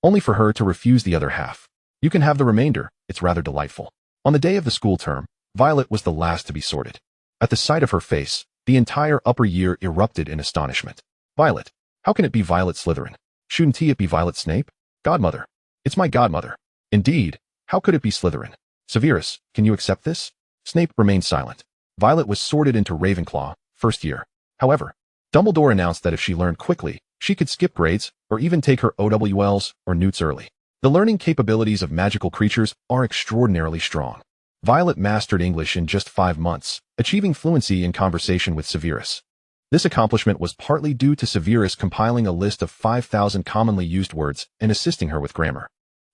only for her to refuse the other half. "You can have the remainder, it's rather delightful." On the day of the school term, Violet was the last to be sorted. At the sight of her face, the entire upper year erupted in astonishment. "Violet? How can it be Violet Slytherin? Shouldn't it be Violet Snape? Godmother. It's my godmother." "Indeed, how could it be Slytherin?" "Severus, can you accept this?" Snape remained silent. Violet was sorted into Ravenclaw, first year. However, Dumbledore announced that if she learned quickly, she could skip grades, or even take her OWLs or newts early. The learning capabilities of magical creatures are extraordinarily strong. Violet mastered English in just 5 months, achieving fluency in conversation with Severus. This accomplishment was partly due to Severus compiling a list of 5,000 commonly used words and assisting her with grammar.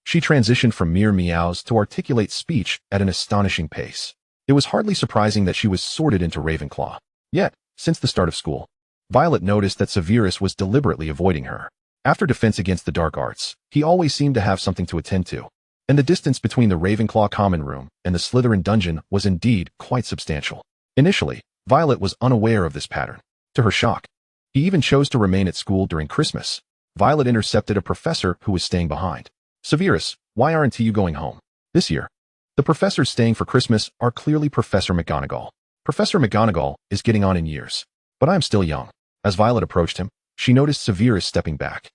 She transitioned from mere meows to articulate speech at an astonishing pace. It was hardly surprising that she was sorted into Ravenclaw. Yet, since the start of school, Violet noticed that Severus was deliberately avoiding her. After Defense Against the Dark Arts, he always seemed to have something to attend to, and the distance between the Ravenclaw common room and the Slytherin dungeon was indeed quite substantial. Initially, Violet was unaware of this pattern. To her shock, he even chose to remain at school during Christmas. Violet intercepted a professor who was staying behind. Severus, why aren't you going home this year? The professors staying for Christmas are clearly Professor McGonagall. Professor McGonagall is getting on in years, but I am still young. As Violet approached him, she noticed Severus stepping back.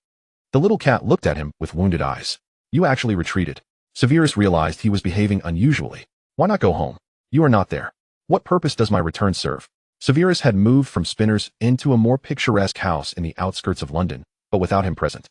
The little cat looked at him with wounded eyes. You actually retreated. Severus realized he was behaving unusually. Why not go home? You are not there. What purpose does my return serve? Severus had moved from Spinner's Inn to a more picturesque house in the outskirts of London, but without him present.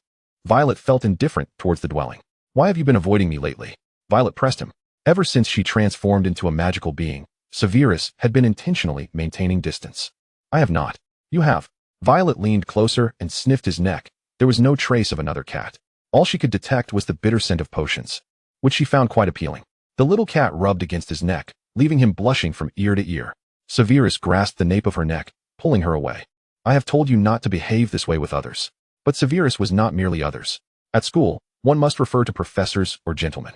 Violet felt indifferent towards the dwelling. Why have you been avoiding me lately? Violet pressed him. Ever since she transformed into a magical being, Severus had been intentionally maintaining distance. I have not. You have. Violet leaned closer and sniffed his neck. There was no trace of another cat. All she could detect was the bitter scent of potions, which she found quite appealing. The little cat rubbed against his neck, leaving him blushing from ear to ear. Severus grasped the nape of her neck, pulling her away. I have told you not to behave this way with others. But Severus was not merely others. At school, one must refer to professors or gentlemen.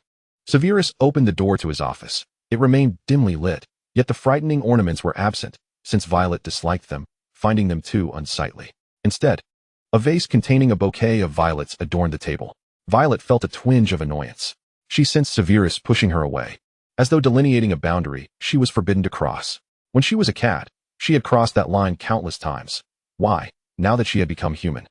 Severus opened the door to his office. It remained dimly lit, yet the frightening ornaments were absent, since Violet disliked them, finding them too unsightly. Instead, a vase containing a bouquet of violets adorned the table. Violet felt a twinge of annoyance. She sensed Severus pushing her away. As though delineating a boundary she was forbidden to cross. When she was a cat, she had crossed that line countless times. Why, now that she had become human?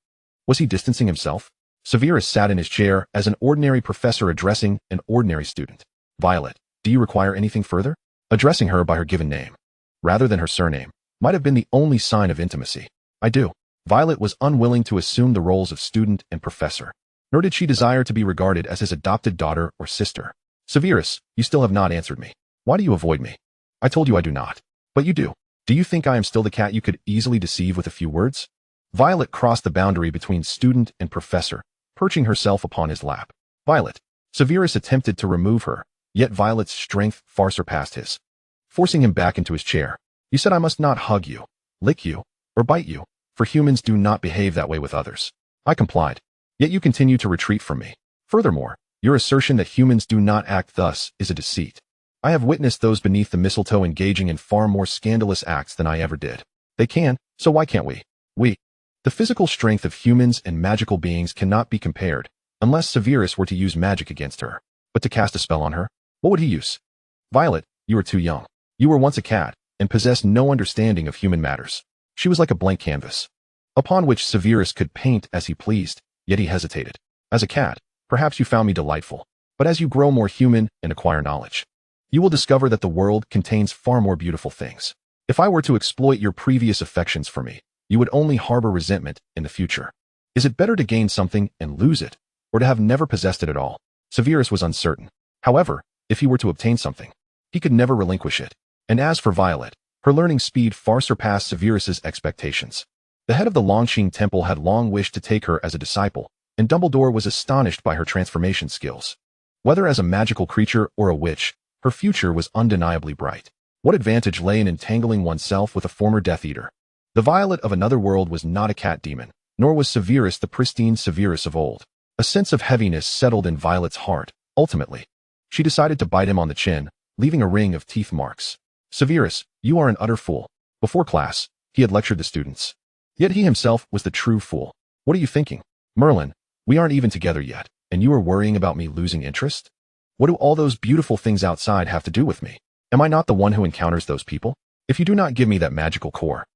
Was he distancing himself? Severus sat in his chair as an ordinary professor addressing an ordinary student. Violet, do you require anything further? Addressing her by her given name, rather than her surname, might have been the only sign of intimacy. I do. Violet was unwilling to assume the roles of student and professor, nor did she desire to be regarded as his adopted daughter or sister. Severus, you still have not answered me. Why do you avoid me? I told you I do not. But you do. Do you think I am still the cat you could easily deceive with a few words? Violet crossed the boundary between student and professor, perching herself upon his lap. Violet. Severus attempted to remove her, yet Violet's strength far surpassed his, forcing him back into his chair. You said I must not hug you, lick you, or bite you, for humans do not behave that way with others. I complied. Yet you continue to retreat from me. Furthermore, your assertion that humans do not act thus is a deceit. I have witnessed those beneath the mistletoe engaging in far more scandalous acts than I ever did. They can, so why can't we? The physical strength of humans and magical beings cannot be compared, unless Severus were to use magic against her. But to cast a spell on her, what would he use? Violet, you are too young. You were once a cat, and possessed no understanding of human matters. She was like a blank canvas, upon which Severus could paint as he pleased, yet he hesitated. As a cat, perhaps you found me delightful, but as you grow more human and acquire knowledge, you will discover that the world contains far more beautiful things. If I were to exploit your previous affections for me, you would only harbor resentment in the future. Is it better to gain something and lose it, or to have never possessed it at all? Severus was uncertain. However, if he were to obtain something, he could never relinquish it. And as for Violet, her learning speed far surpassed Severus's expectations. The head of the Longsheen Temple had long wished to take her as a disciple, and Dumbledore was astonished by her transformation skills. Whether as a magical creature or a witch, her future was undeniably bright. What advantage lay in entangling oneself with a former Death Eater? The Violet of another world was not a cat demon, nor was Severus the pristine Severus of old. A sense of heaviness settled in Violet's heart. Ultimately, she decided to bite him on the chin, leaving a ring of teeth marks. Severus, you are an utter fool. Before class, he had lectured the students. Yet he himself was the true fool. What are you thinking? Merlin, we aren't even together yet, and you are worrying about me losing interest? What do all those beautiful things outside have to do with me? Am I not the one who encounters those people? If you do not give me that magical core,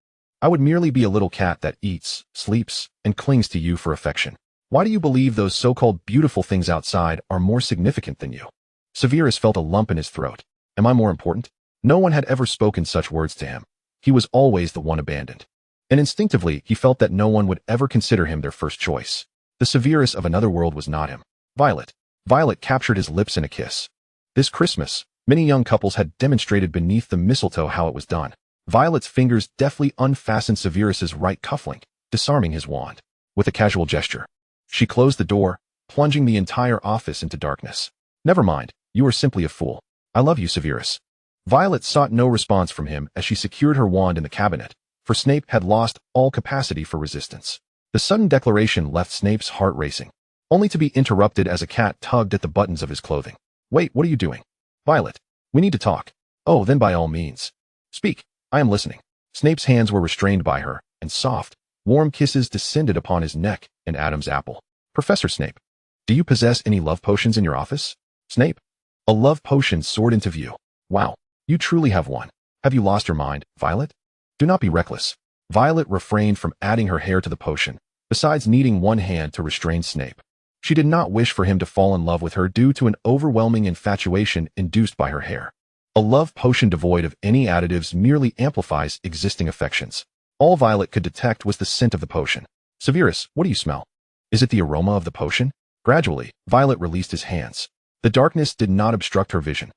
I would merely be a little cat that eats, sleeps, and clings to you for affection. Why do you believe those so-called beautiful things outside are more significant than you? Severus felt a lump in his throat. Am I more important? No one had ever spoken such words to him. He was always the one abandoned. And instinctively, he felt that no one would ever consider him their first choice. The Severus of another world was not him. Violet. Violet captured his lips in a kiss. This Christmas, many young couples had demonstrated beneath the mistletoe how it was done. Violet's fingers deftly unfastened Severus's right cufflink, disarming his wand. With a casual gesture, she closed the door, plunging the entire office into darkness. Never mind, you are simply a fool. I love you, Severus. Violet sought no response from him as she secured her wand in the cabinet, for Snape had lost all capacity for resistance. The sudden declaration left Snape's heart racing, only to be interrupted as a cat tugged at the buttons of his clothing. Wait, what are you doing? Violet, we need to talk. Oh, then by all means. Speak. I am listening. Snape's hands were restrained by her, and soft, Warm kisses descended upon his neck and Adam's apple. Professor Snape, do you possess any love potions in your office? Snape. A love potion soared into view. Wow, you truly have one. Have you lost your mind, Violet? Do not be reckless. Violet refrained from adding her hair to the potion, besides needing one hand to restrain Snape. She did not wish for him to fall in love with her due to an overwhelming infatuation induced by her hair. A love potion devoid of any additives merely amplifies existing affections. All Violet could detect was the scent of the potion. Severus, what do you smell? Is it the aroma of the potion? Gradually, Violet released his hands. The darkness did not obstruct her vision.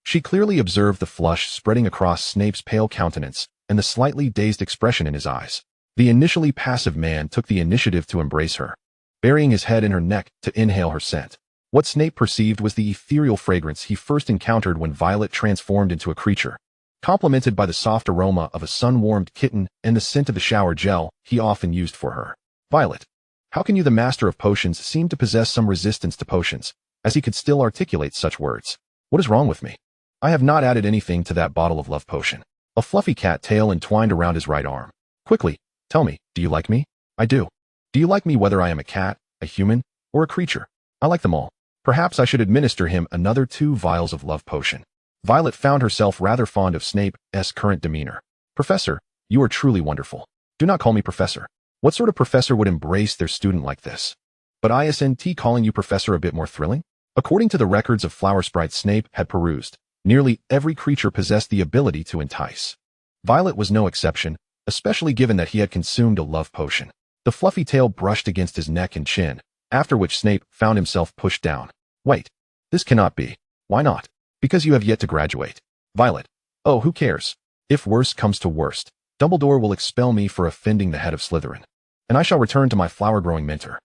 She clearly observed the flush spreading across Snape's pale countenance and the slightly dazed expression in his eyes. The initially passive man took the initiative to embrace her, burying his head in her neck to inhale her scent. What Snape perceived was the ethereal fragrance he first encountered when Violet transformed into a creature, complemented by the soft aroma of a sun-warmed kitten and the scent of the shower gel he often used for her. Violet, how can you, the master of potions, seem to possess some resistance to potions, as he could still articulate such words? What is wrong with me? I have not added anything to that bottle of love potion. A fluffy cat tail entwined around his right arm. Quickly, tell me, do you like me? I do. Do you like me whether I am a cat, a human, or a creature? I like them all. Perhaps I should administer him another 2 vials of love potion. Violet found herself rather fond of Snape's current demeanor. Professor, you are truly wonderful. Do not call me professor. What sort of professor would embrace their student like this? But isn't calling you professor a bit more thrilling? According to the records of Flower Sprite Snape had perused, nearly every creature possessed the ability to entice. Violet was no exception, especially given that he had consumed a love potion. The fluffy tail brushed against his neck and chin, after which Snape found himself pushed down. Wait, this cannot be. Why not? Because you have yet to graduate. Violet. Oh, who cares? If worst comes to worst, Dumbledore will expel me for offending the head of Slytherin, and I shall return to my flower-growing mentor.